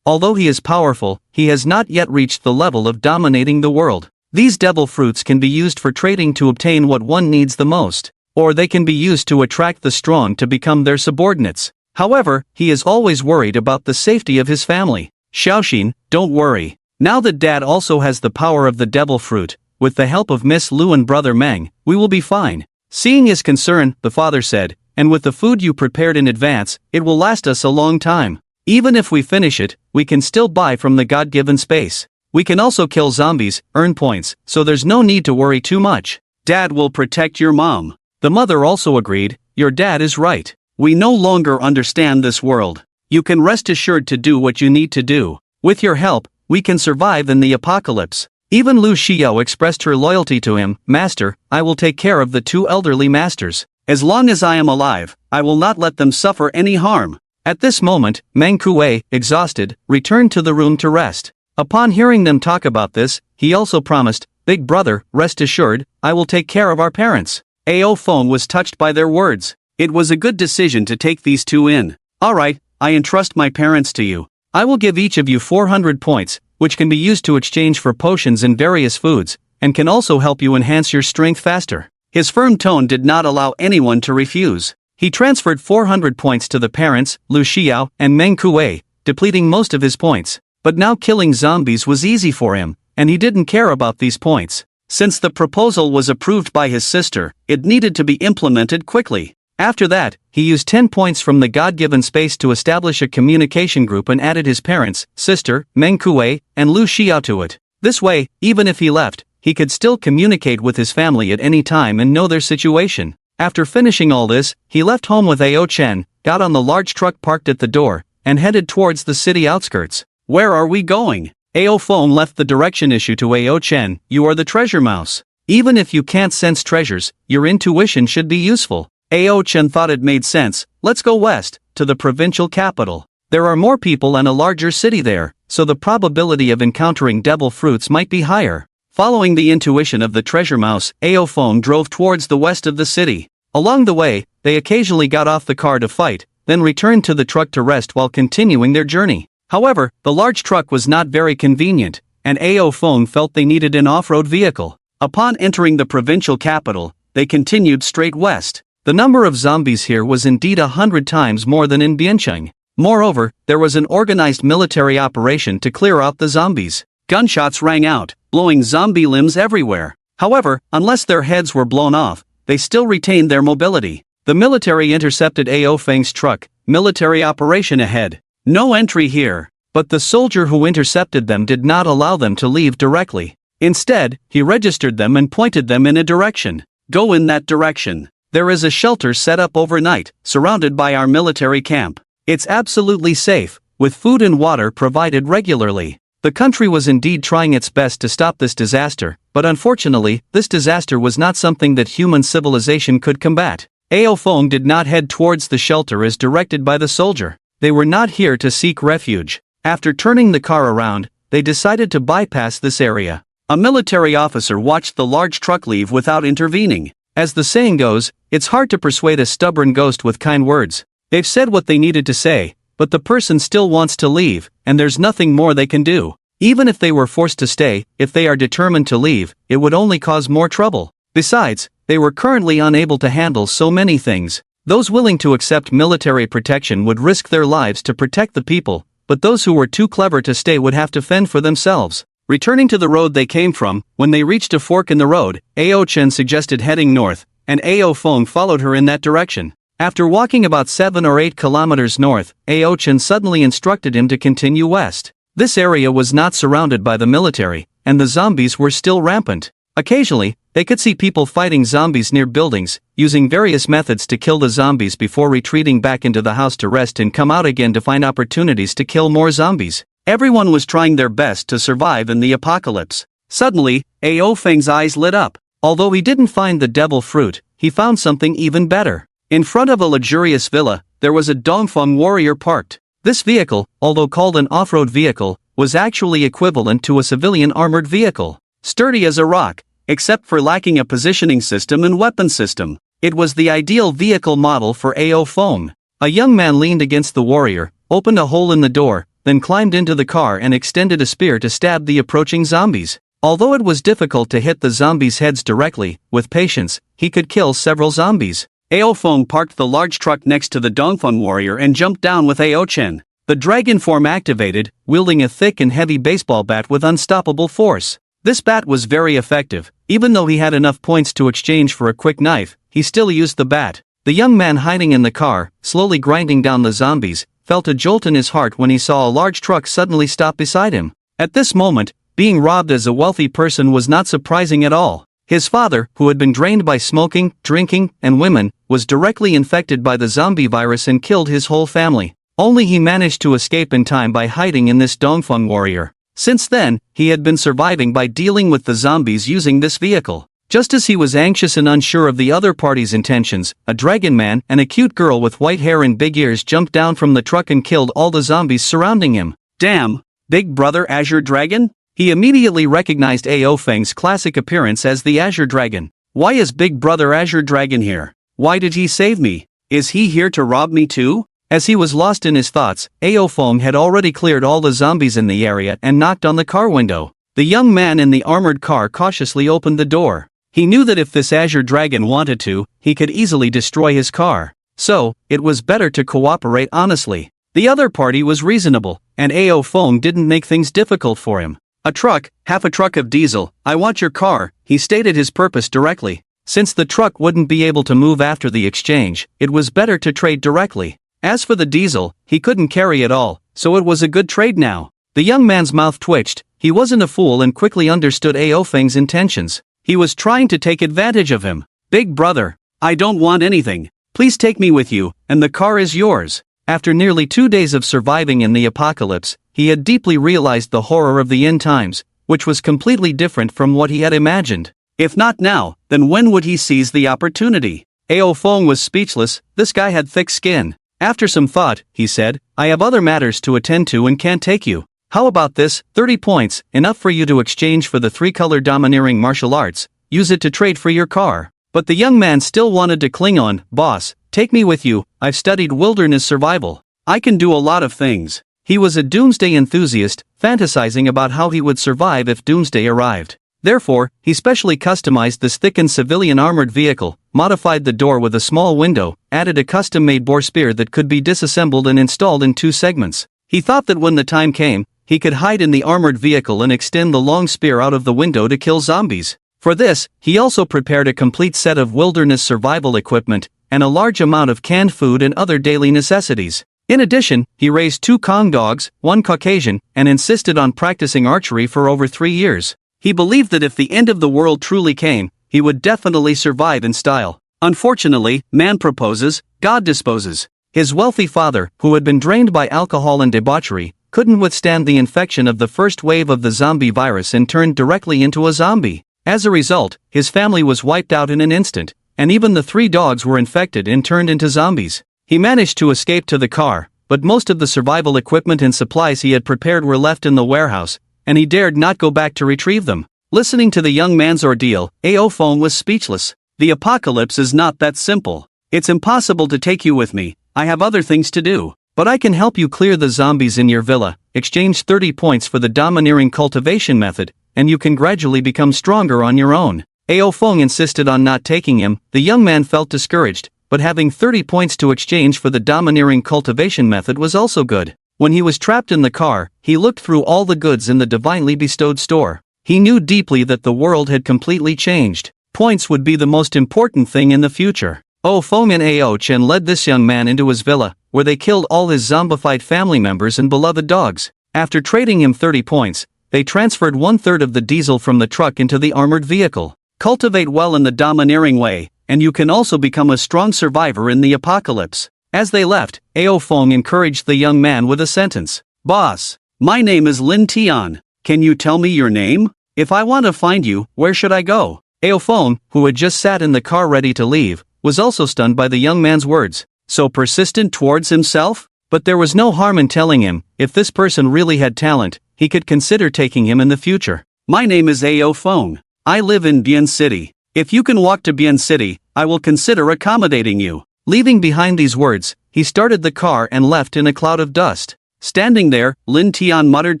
A: Although he is powerful, he has not yet reached the level of dominating the world. These devil fruits can be used for trading to obtain what one needs the most, or they can be used to attract the strong to become their subordinates. However, he is always worried about the safety of his family. Xiaoxin, don't worry. Now that Dad also has the power of the devil fruit, with the help of Miss Lu and Brother Meng, we will be fine. Seeing his concern, the father said, and with the food you prepared in advance, it will last us a long time. Even if we finish it, we can still buy from the God-given space. We can also kill zombies, earn points, so there's no need to worry too much. Dad will protect your mom. The mother also agreed, your dad is right. We no longer understand this world. You can rest assured to do what you need to do. With your help, we can survive in the apocalypse. Even Lu Xiao expressed her loyalty to him. Master, I will take care of the two elderly masters. As long as I am alive, I will not let them suffer any harm. At this moment, Meng Kuei, exhausted, returned to the room to rest. Upon hearing them talk about this, he also promised, Big brother, rest assured, I will take care of our parents. Ao Feng was touched by their words. It was a good decision to take these two in. Alright, I entrust my parents to you. I will give each of you 400 points, which can be used to exchange for potions and various foods, and can also help you enhance your strength faster. His firm tone did not allow anyone to refuse. He transferred 400 points to the parents, Lu Xiao and Meng Kuei, depleting most of his points. But now killing zombies was easy for him, and he didn't care about these points. Since the proposal was approved by his sister, it needed to be implemented quickly. After that, he used 10 points from the God-given space to establish a communication group and added his parents, sister, Meng Kuei, and Lu Xiao to it. This way, even if he left, he could still communicate with his family at any time and know their situation. After finishing all this, he left home with Ao Chen, got on the large truck parked at the door, and headed towards the city outskirts. Where are we going? Ao Feng left the direction issue to Ao Chen. You are the treasure mouse. Even if you can't sense treasures, your intuition should be useful. Ao Chen thought it made sense. Let's go west, to the provincial capital. There are more people and a larger city there, so the probability of encountering devil fruits might be higher. Following the intuition of the treasure mouse, Ao Feng drove towards the west of the city. Along the way, they occasionally got off the car to fight, then returned to the truck to rest while continuing their journey. However, the large truck was not very convenient, and Ao Feng felt they needed an off-road vehicle. Upon entering the provincial capital, they continued straight west. The number of zombies here was indeed 100 times more than in Biancheng. Moreover, there was an organized military operation to clear out the zombies. Gunshots rang out, blowing zombie limbs everywhere. However, unless their heads were blown off, they still retained their mobility. The military intercepted Ao Feng's truck. Military operation ahead. No entry here. But the soldier who intercepted them did not allow them to leave directly. Instead, he registered them and pointed them in a direction. Go in that direction. There is a shelter set up overnight, surrounded by our military camp. It's absolutely safe, with food and water provided regularly. The country was indeed trying its best to stop this disaster, but unfortunately, this disaster was not something that human civilization could combat. Ao Feng did not head towards the shelter as directed by the soldier. They were not here to seek refuge. After turning the car around, they decided to bypass this area. A military officer watched the large truck leave without intervening. As the saying goes, it's hard to persuade a stubborn ghost with kind words. They've said what they needed to say, but the person still wants to leave, and there's nothing more they can do. Even if they were forced to stay, if they are determined to leave, it would only cause more trouble. Besides, they were currently unable to handle so many things. Those willing to accept military protection would risk their lives to protect the people, but those who were too clever to stay would have to fend for themselves. Returning to the road they came from, when they reached a fork in the road, Ao Chen suggested heading north, and Ao Feng followed her in that direction. After walking about 7 or 8 kilometers north, Ao Chen suddenly instructed him to continue west. This area was not surrounded by the military, and the zombies were still rampant. Occasionally, they could see people fighting zombies near buildings, using various methods to kill the zombies before retreating back into the house to rest and come out again to find opportunities to kill more zombies. Everyone was trying their best to survive in the apocalypse. Suddenly, Ao Feng's eyes lit up. Although he didn't find the devil fruit, he found something even better. In front of a luxurious villa, there was a Dongfeng warrior parked. This vehicle, although called an off-road vehicle, was actually equivalent to a civilian armored vehicle. Sturdy as a rock, except for lacking a positioning system and weapon system. It was the ideal vehicle model for AO Fong. A young man leaned against the warrior, opened a hole in the door, then climbed into the car and extended a spear to stab the approaching zombies. Although it was difficult to hit the zombies' heads directly, with patience, he could kill several zombies. AO Fong parked the large truck next to the Dongfeng warrior and jumped down with AO Chen. The dragon form activated, wielding a thick and heavy baseball bat with unstoppable force. This bat was very effective. Even though he had enough points to exchange for a quick knife, he still used the bat. The young man hiding in the car, slowly grinding down the zombies, felt a jolt in his heart when he saw a large truck suddenly stop beside him. At this moment, being robbed as a wealthy person was not surprising at all. His father, who had been drained by smoking, drinking, and women, was directly infected by the zombie virus and killed his whole family. Only he managed to escape in time by hiding in this Dongfeng warrior. Since then, he had been surviving by dealing with the zombies using this vehicle. Just as he was anxious and unsure of the other party's intentions, a dragon man and a cute girl with white hair and big ears jumped down from the truck and killed all the zombies surrounding him. Damn! Big brother Azure Dragon? He immediately recognized AO Feng's classic appearance as the Azure Dragon. Why is Big brother Azure Dragon here? Why did he save me? Is he here to rob me too? As he was lost in his thoughts, AO Feng had already cleared all the zombies in the area and knocked on the car window. The young man in the armored car cautiously opened the door. He knew that if this Azure Dragon wanted to, he could easily destroy his car. So, it was better to cooperate honestly. The other party was reasonable, and AO Feng didn't make things difficult for him. A truck, half a truck of diesel, I want your car, he stated his purpose directly. Since the truck wouldn't be able to move after the exchange, it was better to trade directly. As for the diesel, he couldn't carry it all, so it was a good trade now. The young man's mouth twitched. He wasn't a fool and quickly understood AO Feng's intentions. He was trying to take advantage of him. Big brother, I don't want anything. Please take me with you, and the car is yours. After nearly 2 days of surviving in the apocalypse, he had deeply realized the horror of the end times, which was completely different from what he had imagined. If not now, then when would he seize the opportunity? AO Feng was speechless. This guy had thick skin. After some thought, he said, I have other matters to attend to and can't take you. How about this, 30 points, enough for you to exchange for the 3-color domineering martial arts, use it to trade for your car. But the young man still wanted to cling on. Boss, take me with you, I've studied wilderness survival. I can do a lot of things. He was a doomsday enthusiast, fantasizing about how he would survive if doomsday arrived. Therefore, he specially customized this thickened civilian armored vehicle, modified the door with a small window, added a custom-made bore spear that could be disassembled and installed in 2 segments. He thought that when the time came, he could hide in the armored vehicle and extend the long spear out of the window to kill zombies. For this, he also prepared a complete set of wilderness survival equipment, and a large amount of canned food and other daily necessities. In addition, he raised 2 Kong dogs, 1 Caucasian, and insisted on practicing archery for over 3 years. He believed that if the end of the world truly came, he would definitely survive in style. Unfortunately, man proposes, God disposes. His wealthy father, who had been drained by alcohol and debauchery, couldn't withstand the infection of the first wave of the zombie virus and turned directly into a zombie. As a result, his family was wiped out in an instant, and even the 3 dogs were infected and turned into zombies. He managed to escape to the car, but most of the survival equipment and supplies he had prepared were left in the warehouse, and he dared not go back to retrieve them. Listening to the young man's ordeal, AO Feng was speechless. The apocalypse is not that simple. It's impossible to take you with me, I have other things to do. But I can help you clear the zombies in your villa, exchange 30 points for the domineering cultivation method, and you can gradually become stronger on your own. AO Feng insisted on not taking him. The young man felt discouraged, but having 30 points to exchange for the domineering cultivation method was also good. When he was trapped in the car, he looked through all the goods in the divinely bestowed store. He knew deeply that the world had completely changed. Points would be the most important thing in the future. AO Feng and AO Chen led this young man into his villa, where they killed all his zombified family members and beloved dogs. After trading him 30 points, they transferred 1/3 of the diesel from the truck into the armored vehicle. Cultivate well in the domineering way, and you can also become a strong survivor in the apocalypse. As they left, AO Feng encouraged the young man with a sentence. Boss, my name is Lin Tian. Can you tell me your name? If I want to find you, where should I go? AO Feng, who had just sat in the car ready to leave, was also stunned by the young man's words. So persistent towards himself? But there was no harm in telling him. If this person really had talent, he could consider taking him in the future. My name is Ao Fong. I live in Bien City. If you can walk to Bien City, I will consider accommodating you. Leaving behind these words, he started the car and left in a cloud of dust. Standing there, Lin Tian muttered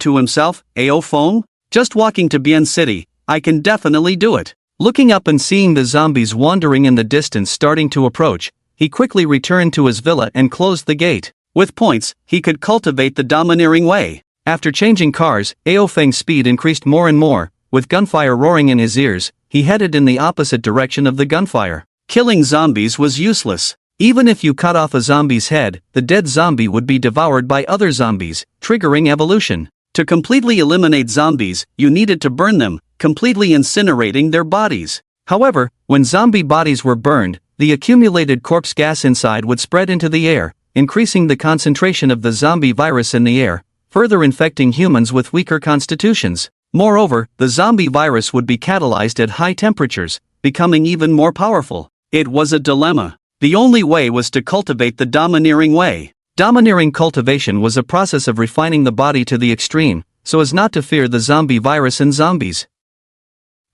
A: to himself, Ao Fong? Just walking to Bien City, I can definitely do it. Looking up and seeing the zombies wandering in the distance starting to approach, he quickly returned to his villa and closed the gate. With points, he could cultivate the domineering way. After changing cars, Ao Feng's speed increased more and more. With gunfire roaring in his ears, he headed in the opposite direction of the gunfire. Killing zombies was useless. Even if you cut off a zombie's head, the dead zombie would be devoured by other zombies, triggering evolution. To completely eliminate zombies, you needed to burn them, completely incinerating their bodies. However, when zombie bodies were burned, the accumulated corpse gas inside would spread into the air, increasing the concentration of the zombie virus in the air, further infecting humans with weaker constitutions. Moreover, the zombie virus would be catalyzed at high temperatures, becoming even more powerful. It was a dilemma. The only way was to cultivate the domineering way. Domineering cultivation was a process of refining the body to the extreme, so as not to fear the zombie virus and zombies.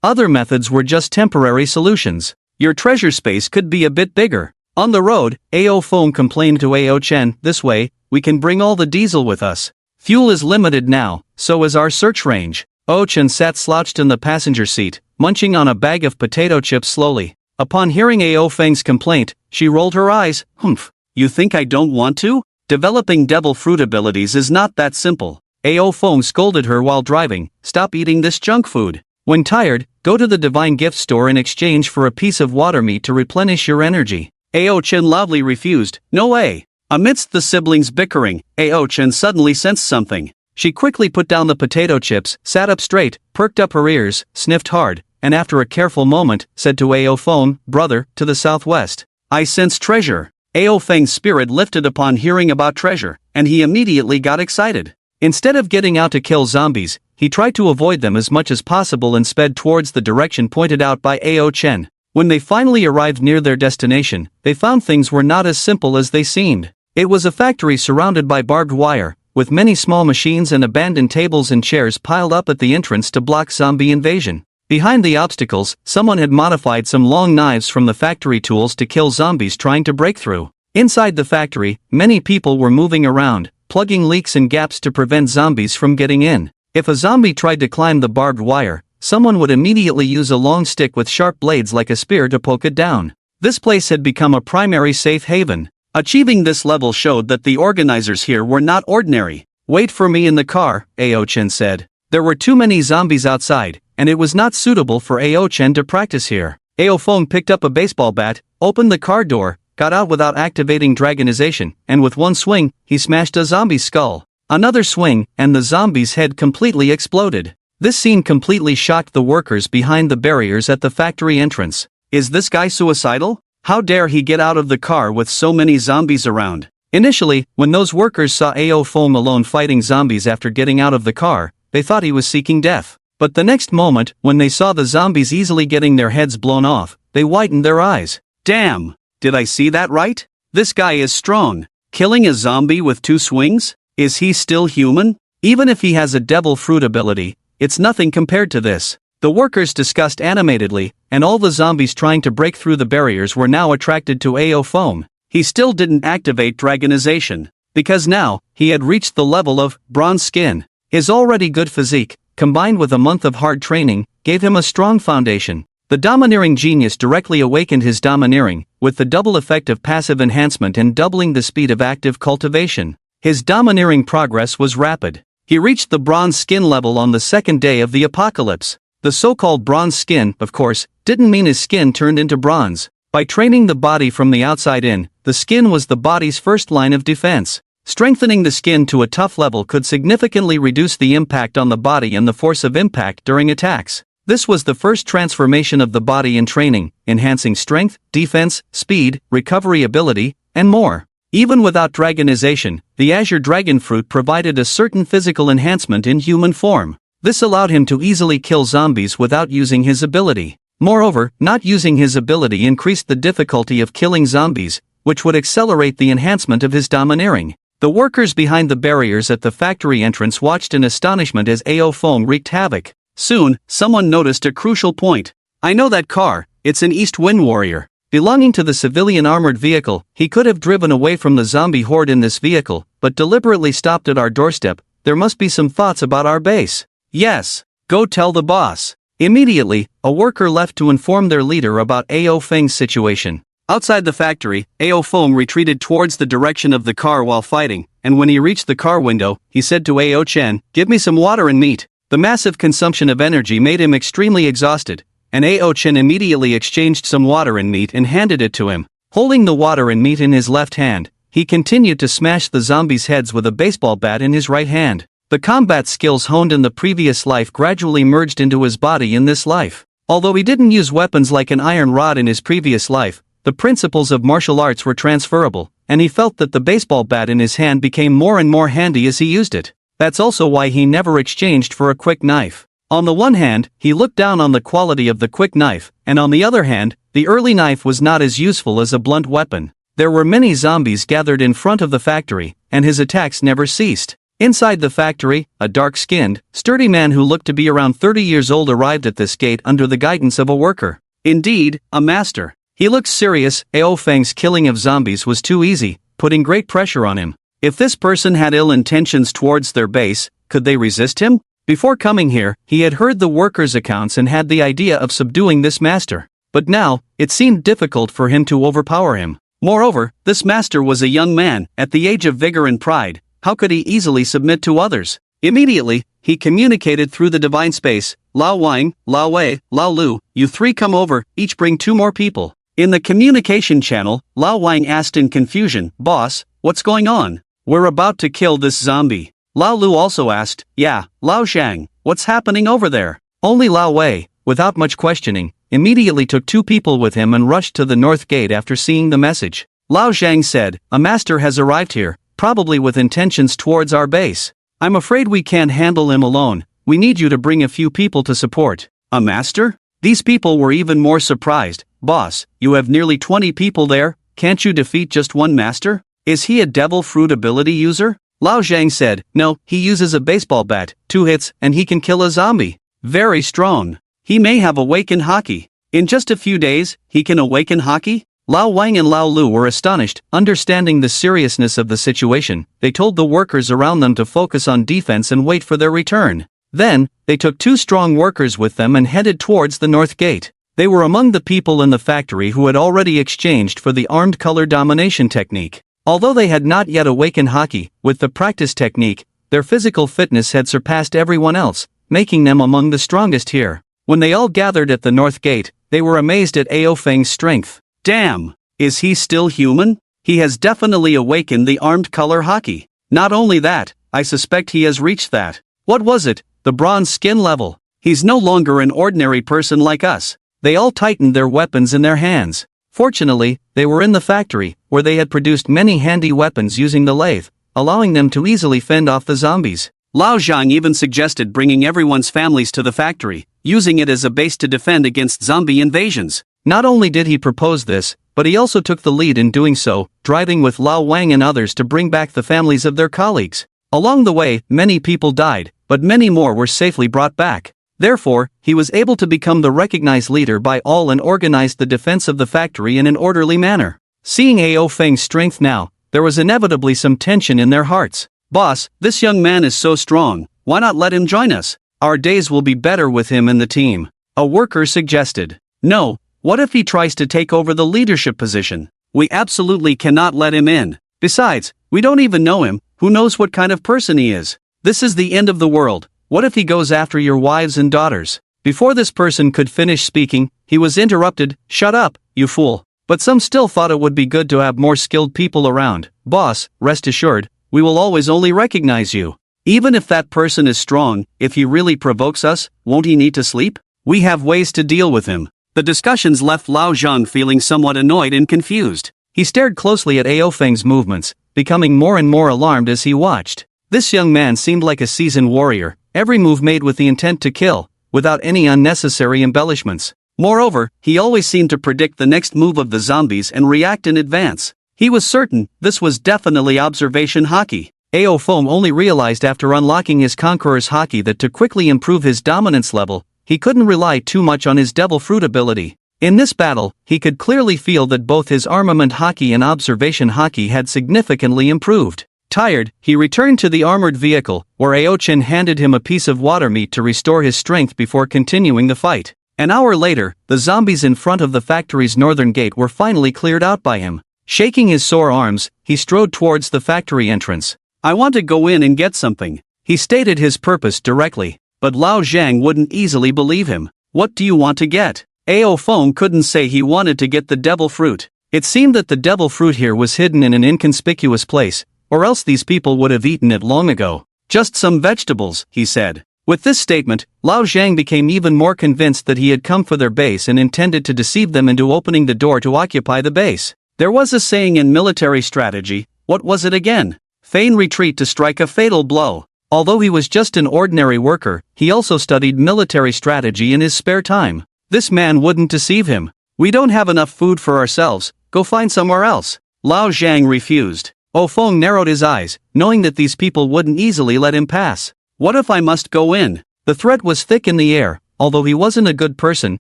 A: Other methods were just temporary solutions. Your treasure space could be a bit bigger. On the road, Ao Fong complained to Ao Chen, this way, we can bring all the diesel with us. Fuel is limited now, so is our search range. Ao Chen sat slouched in the passenger seat, munching on a bag of potato chips slowly. Upon hearing Ao Feng's complaint, she rolled her eyes. Humph, you think I don't want to? Developing devil fruit abilities is not that simple. Ao Feng scolded her while driving, stop eating this junk food. When tired, go to the Divine Gift Store in exchange for a piece of water meat to replenish your energy. Ao Chen loudly refused, no way. Amidst the siblings' bickering, Ao Chen suddenly sensed something. She quickly put down the potato chips, sat up straight, perked up her ears, sniffed hard, and after a careful moment, said to Ao Feng, brother, to the southwest. I sense treasure. Ao Feng's spirit lifted upon hearing about treasure, and he immediately got excited. Instead of getting out to kill zombies, he tried to avoid them as much as possible and sped towards the direction pointed out by Ao Chen. When they finally arrived near their destination, they found things were not as simple as they seemed. It was a factory surrounded by barbed wire, with many small machines and abandoned tables and chairs piled up at the entrance to block zombie invasion. Behind the obstacles, someone had modified some long knives from the factory tools to kill zombies trying to break through. Inside the factory, many people were moving around, plugging leaks and gaps to prevent zombies from getting in. If a zombie tried to climb the barbed wire, someone would immediately use a long stick with sharp blades like a spear to poke it down. This place had become a primary safe haven. Achieving this level showed that the organizers here were not ordinary. Wait for me in the car, Ao Chen said. There were too many zombies outside, and it was not suitable for Ao Chen to practice here. Ao Feng picked up a baseball bat, opened the car door, got out without activating dragonization, and with one swing, he smashed a zombie's skull. Another swing, and the zombie's head completely exploded. This scene completely shocked the workers behind the barriers at the factory entrance. Is this guy suicidal? How dare he get out of the car with so many zombies around? Initially, when those workers saw Ao Feng alone fighting zombies after getting out of the car, they thought he was seeking death. But the next moment, when they saw the zombies easily getting their heads blown off, they widened their eyes. Damn! Did I see that right? This guy is strong. Killing a zombie with 2 swings? Is he still human? Even if he has a devil fruit ability, it's nothing compared to this. The workers discussed animatedly, and all the zombies trying to break through the barriers were now attracted to Ao Feng. He still didn't activate dragonization, because now, he had reached the level of bronze skin. His already good physique, combined with a month of hard training, gave him a strong foundation. The domineering genius directly awakened his domineering, with the double effect of passive enhancement and doubling the speed of active cultivation. His domineering progress was rapid. He reached the bronze skin level on the second day of the apocalypse. The so-called bronze skin, of course, didn't mean his skin turned into bronze. By training the body from the outside in, the skin was the body's first line of defense. Strengthening the skin to a tough level could significantly reduce the impact on the body and the force of impact during attacks. This was the first transformation of the body in training, enhancing strength, defense, speed, recovery ability, and more. Even without dragonization, the Azure Dragon Fruit provided a certain physical enhancement in human form. This allowed him to easily kill zombies without using his ability. Moreover, not using his ability increased the difficulty of killing zombies, which would accelerate the enhancement of his domineering. The workers behind the barriers at the factory entrance watched in astonishment as AO Feng wreaked havoc. Soon, someone noticed a crucial point. I know that car, it's an East Wind Warrior. Belonging to the civilian armored vehicle, he could have driven away from the zombie horde in this vehicle, but deliberately stopped at our doorstep. There must be some thoughts about our base. Yes, go tell the boss. Immediately, a worker left to inform their leader about AO Feng's situation. Outside the factory, AO Feng retreated towards the direction of the car while fighting, and when he reached the car window, he said to AO Chen, "Give me some water and meat." The massive consumption of energy made him extremely exhausted, and AO Chen immediately exchanged some water and meat and handed it to him. Holding the water and meat in his left hand, he continued to smash the zombies' heads with a baseball bat in his right hand. The combat skills honed in the previous life gradually merged into his body in this life. Although he didn't use weapons like an iron rod in his previous life, the principles of martial arts were transferable, and he felt that the baseball bat in his hand became more and more handy as he used it. That's also why he never exchanged for a quick knife. On the one hand, he looked down on the quality of the quick knife, and on the other hand, the early knife was not as useful as a blunt weapon. There were many zombies gathered in front of the factory, and his attacks never ceased. Inside the factory, a dark-skinned, sturdy man who looked to be around 30 years old arrived at this gate under the guidance of a worker. Indeed, a master. He looked serious. AO Feng's killing of zombies was too easy, putting great pressure on him. If this person had ill intentions towards their base, could they resist him? Before coming here, he had heard the workers' accounts and had the idea of subduing this master. But now, it seemed difficult for him to overpower him. Moreover, this master was a young man, at the age of vigor and pride. How could he easily submit to others? Immediately, he communicated through the divine space, Lao Wang, Lao Wei, Lao Lu, you three come over, each bring 2 more people. In the communication channel, Lao Wang asked in confusion, "Boss, what's going on? We're about to kill this zombie." Lao Lu also asked, "Yeah, Lao Zhang, what's happening over there?" Only Lao Wei, without much questioning, immediately took 2 people with him and rushed to the north gate after seeing the message. Lao Zhang said, "A master has arrived here, probably with intentions towards our base. I'm afraid we can't handle him alone, we need you to bring a few people to support." A master? These people were even more surprised. "Boss, you have nearly 20 people there, can't you defeat just one master? Is he a devil fruit ability user?" Lao Zhang said, "No, he uses a baseball bat, 2 hits, and he can kill a zombie. Very strong. He may have awakened Haki. In just a few days, he can awaken Haki?" Lao Wang and Lao Lu were astonished. Understanding the seriousness of the situation, they told the workers around them to focus on defense and wait for their return. Then, they took 2 strong workers with them and headed towards the north gate. They were among the people in the factory who had already exchanged for the armed color domination technique. Although they had not yet awakened Haki, with the practice technique, their physical fitness had surpassed everyone else, making them among the strongest here. When they all gathered at the north gate, they were amazed at AO Feng's strength. Damn! Is he still human? He has definitely awakened the armed color Haki. Not only that, I suspect he has reached that. What was it? The bronze skin level. He's no longer an ordinary person like us. They all tightened their weapons in their hands. Fortunately, they were in the factory, where they had produced many handy weapons using the lathe, allowing them to easily fend off the zombies. Lao Zhang even suggested bringing everyone's families to the factory, using it as a base to defend against zombie invasions. Not only did he propose this, but he also took the lead in doing so, driving with Lao Wang and others to bring back the families of their colleagues. Along the way, many people died, but many more were safely brought back. Therefore, he was able to become the recognized leader by all and organized the defense of the factory in an orderly manner. Seeing AO Feng's strength now, there was inevitably some tension in their hearts. "Boss, this young man is so strong, why not let him join us? Our days will be better with him in the team," a worker suggested. "No, what if he tries to take over the leadership position? We absolutely cannot let him in. Besides, we don't even know him, who knows what kind of person he is? This is the end of the world. What if he goes after your wives and daughters?" Before this person could finish speaking, he was interrupted. "Shut up, you fool." But some still thought it would be good to have more skilled people around. "Boss, rest assured, we will always only recognize you. Even if that person is strong, if he really provokes us, won't he need to sleep? We have ways to deal with him." The discussions left Lao Zhang feeling somewhat annoyed and confused. He stared closely at AO Feng's movements, becoming more and more alarmed as he watched. This young man seemed like a seasoned warrior, every move made with the intent to kill, without any unnecessary embellishments. Moreover, he always seemed to predict the next move of the zombies and react in advance. He was certain this was definitely observation haki. Ao Feng only realized after unlocking his Conqueror's haki that to quickly improve his dominance level, he couldn't rely too much on his Devil Fruit ability. In this battle, he could clearly feel that both his armament haki and observation haki had significantly improved. Tired, he returned to the armored vehicle, where Ao Chen handed him a piece of water meat to restore his strength before continuing the fight. An hour later, the zombies in front of the factory's northern gate were finally cleared out by him. Shaking his sore arms, he strode towards the factory entrance. "I want to go in and get something." He stated his purpose directly, but Lao Zhang wouldn't easily believe him. "What do you want to get?" Ao Feng couldn't say he wanted to get the devil fruit. It seemed that the devil fruit here was hidden in an inconspicuous place, or else these people would have eaten it long ago. "Just some vegetables," he said. With this statement, Lao Zhang became even more convinced that he had come for their base and intended to deceive them into opening the door to occupy the base. There was a saying in military strategy, what was it again? Feign retreat to strike a fatal blow. Although he was just an ordinary worker, he also studied military strategy in his spare time. This man wouldn't deceive him. "We don't have enough food for ourselves, go find somewhere else." Lao Zhang refused. Ao Feng narrowed his eyes, knowing that these people wouldn't easily let him pass. "What if I must go in?" The threat was thick in the air. Although he wasn't a good person,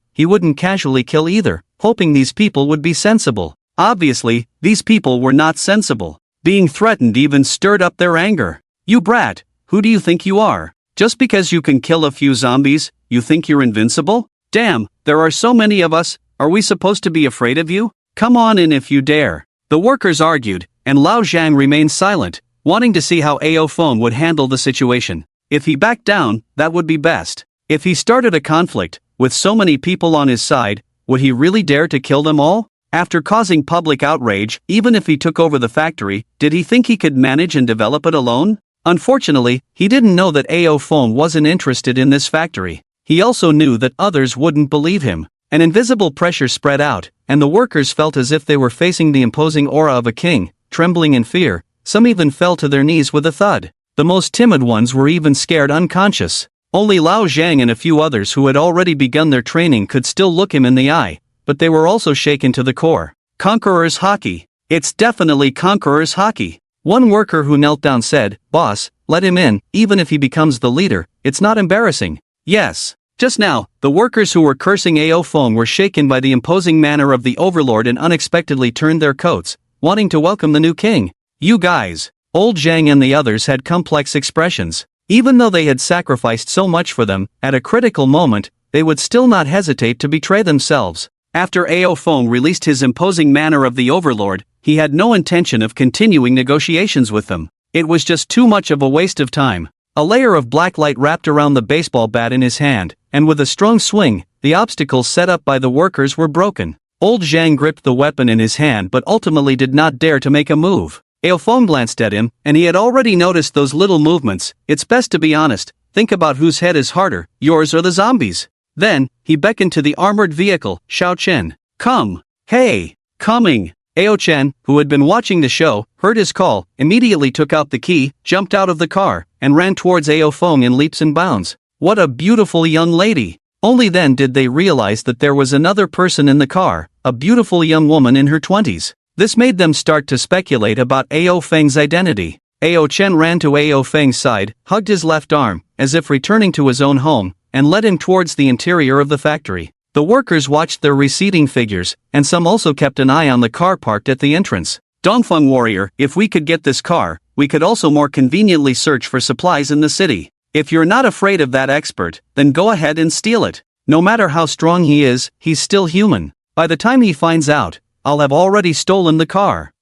A: he wouldn't casually kill either, hoping these people would be sensible. Obviously, these people were not sensible. Being threatened even stirred up their anger. "You brat, who do you think you are? Just because you can kill a few zombies, you think you're invincible? Damn, there are so many of us, are we supposed to be afraid of you? Come on in if you dare." The workers argued, and Lao Zhang remained silent, wanting to see how Ao Feng would handle the situation. If he backed down, that would be best. If he started a conflict, with so many people on his side, would he really dare to kill them all? After causing public outrage, even if he took over the factory, did he think he could manage and develop it alone? Unfortunately, he didn't know that Ao Feng wasn't interested in this factory. He also knew that others wouldn't believe him. An invisible pressure spread out, and the workers felt as if they were facing the imposing aura of a king, trembling in fear. Some even fell to their knees with a thud. The most timid ones were even scared unconscious. Only Lao Zhang and a few others who had already begun their training could still look him in the eye, but they were also shaken to the core. "Conqueror's haki. It's definitely Conqueror's haki." One worker who knelt down said, "Boss, let him in, even if he becomes the leader, it's not embarrassing." Yes. Just now, the workers who were cursing Ao Feng were shaken by the imposing manner of the overlord and unexpectedly turned their coats, wanting to welcome the new king. "You guys." Old Zhang and the others had complex expressions. Even though they had sacrificed so much for them, at a critical moment, they would still not hesitate to betray themselves. After Ao Feng released his imposing manner of the overlord, he had no intention of continuing negotiations with them. It was just too much of a waste of time. A layer of black light wrapped around the baseball bat in his hand, and with a strong swing, the obstacles set up by the workers were broken. Old Zhang gripped the weapon in his hand but ultimately did not dare to make a move. Ao Feng glanced at him, and he had already noticed those little movements. "It's best to be honest, think about whose head is harder, yours or the zombies." Then, he beckoned to the armored vehicle, Xiao Chen. "Come." "Hey." "Coming." Ao Chen, who had been watching the show, heard his call, immediately took out the key, jumped out of the car, and ran towards Ao Feng in leaps and bounds. What a beautiful young lady! Only then did they realize that there was another person in the car, a beautiful young woman in her 20s. This made them start to speculate about Ao Feng's identity. Ao Chen ran to Ao Feng's side, hugged his left arm, as if returning to his own home, and led him towards the interior of the factory. The workers watched their receding figures, and some also kept an eye on the car parked at the entrance. "Dongfeng warrior, if we could get this car, we could also more conveniently search for supplies in the city. If you're not afraid of that expert, then go ahead and steal it. No matter how strong he is, he's still human. By the time he finds out, I'll have already stolen the car."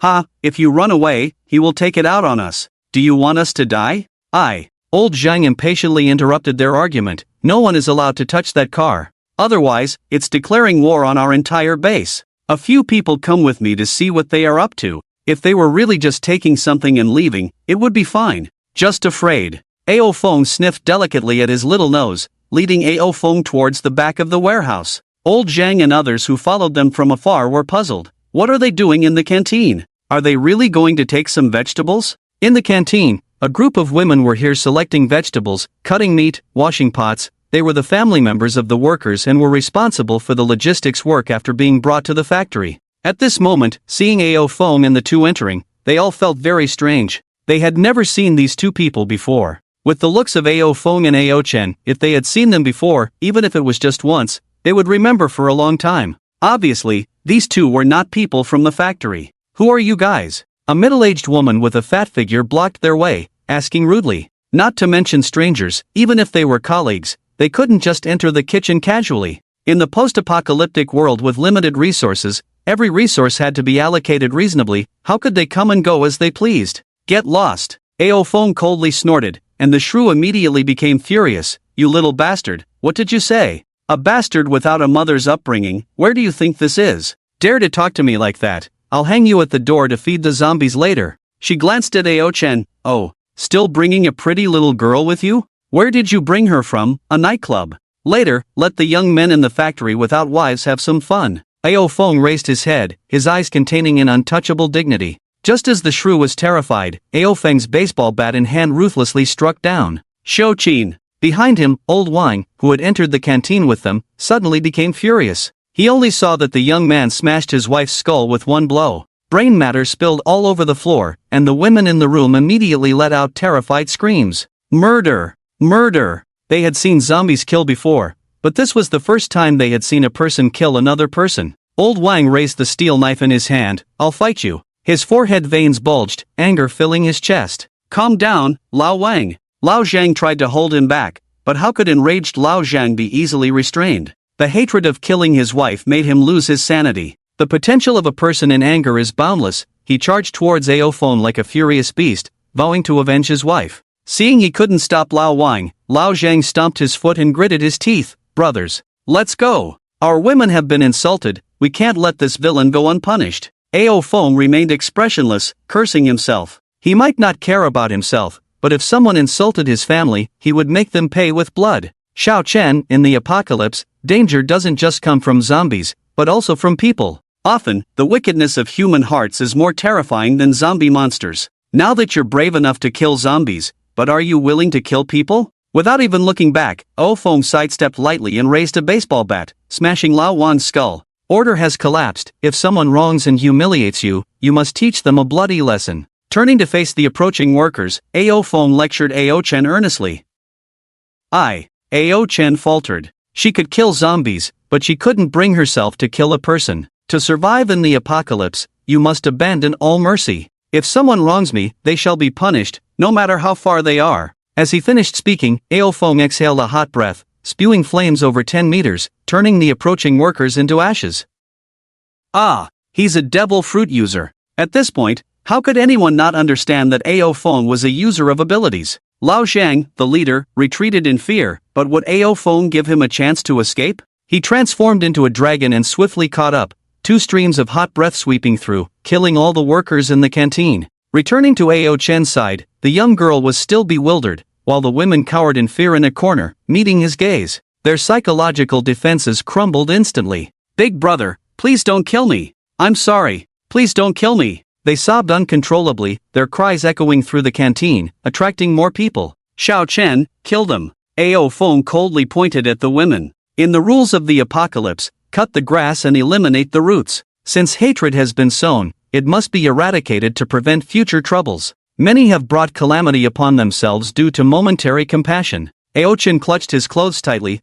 A: "Ha, if you run away, he will take it out on us. Do you want us to die?" Old Zhang impatiently interrupted their argument. "No one is allowed to touch that car. Otherwise, it's declaring war on our entire base. A few people come with me to see what they are up to. If they were really just taking something and leaving, it would be fine. Just afraid." Ao Feng sniffed delicately at his little nose, leading Ao Feng towards the back of the warehouse. Old Zhang and others who followed them from afar were puzzled. What are they doing in the canteen? Are they really going to take some vegetables? In the canteen, a group of women were here selecting vegetables, cutting meat, washing pots. They were the family members of the workers and were responsible for the logistics work after being brought to the factory. At this moment, seeing Ao Feng and the two entering, they all felt very strange. They had never seen these two people before. With the looks of Ao Feng and Ao Chen, if they had seen them before, even if it was just once, they would remember for a long time. Obviously, these two were not people from the factory. "Who are you guys?" A middle-aged woman with a fat figure blocked their way, asking rudely. Not to mention strangers, even if they were colleagues, they couldn't just enter the kitchen casually. In the post-apocalyptic world with limited resources, every resource had to be allocated reasonably. How could they come and go as they pleased? "Get lost," Ao Feng coldly snorted, and the shrew immediately became furious. "You little bastard, what did you say? A bastard without a mother's upbringing, where do you think this is? Dare to talk to me like that, I'll hang you at the door to feed the zombies later." She glanced at Ao Chen. "Oh, still bringing a pretty little girl with you? Where did you bring her from, a nightclub? Later, let the young men in the factory without wives have some fun." Ao Feng raised his head, his eyes containing an untouchable dignity. Just as the shrew was terrified, Ao Feng's baseball bat in hand ruthlessly struck down. Shou Qin. Behind him, Old Wang, who had entered the canteen with them, suddenly became furious. He only saw that the young man smashed his wife's skull with one blow. Brain matter spilled all over the floor, and the women in the room immediately let out terrified screams. Murder! Murder! They had seen zombies kill before, but this was the first time they had seen a person kill another person. Old Wang raised the steel knife in his hand. "I'll fight you." His forehead veins bulged, anger filling his chest. "Calm down, Lao Wang." Lao Zhang tried to hold him back, but how could enraged Lao Zhang be easily restrained? The hatred of killing his wife made him lose his sanity. The potential of a person in anger is boundless. He charged towards Ao Feng like a furious beast, vowing to avenge his wife. Seeing he couldn't stop Lao Wang, Lao Zhang stomped his foot and gritted his teeth. "Brothers, let's go. Our women have been insulted, we can't let this villain go unpunished." Ao Feng remained expressionless, cursing himself. He might not care about himself, but if someone insulted his family, he would make them pay with blood. Xiao Chen, in the apocalypse, danger doesn't just come from zombies, but also from people. Often, the wickedness of human hearts is more terrifying than zombie monsters. Now that you're brave enough to kill zombies, but are you willing to kill people? Without even looking back, Ao Feng sidestepped lightly and raised a baseball bat, smashing Lao Wan's skull. Order has collapsed. If someone wrongs and humiliates you, you must teach them a bloody lesson. Turning to face the approaching workers, Ao Feng lectured Ao Chen earnestly. Ao Chen faltered. She could kill zombies, but she couldn't bring herself to kill a person. To survive in the apocalypse, you must abandon all mercy. If someone wrongs me, they shall be punished, no matter how far they are. As he finished speaking, Ao Feng exhaled a hot breath, spewing flames over 10 meters, turning the approaching workers into ashes. He's a devil fruit user. At this point, how could anyone not understand that Ao Feng was a user of abilities? Lao Zhang, the leader, retreated in fear, but would Ao Feng give him a chance to escape? He transformed into a dragon and swiftly caught up, 2 streams of hot breath sweeping through, killing all the workers in the canteen. Returning to Ao Chen's side, the young girl was still bewildered, while the women cowered in fear in a corner, meeting his gaze. Their psychological defenses crumbled instantly. "Big brother, please don't kill me. I'm sorry, please don't kill me." They sobbed uncontrollably, their cries echoing through the canteen, attracting more people. "Xiao Chen, kill them." Ao Feng coldly pointed at the women. "In the rules of the apocalypse, cut the grass and eliminate the roots. Since hatred has been sown, it must be eradicated to prevent future troubles. Many have brought calamity upon themselves due to momentary compassion." Ao Chen clutched his clothes tightly.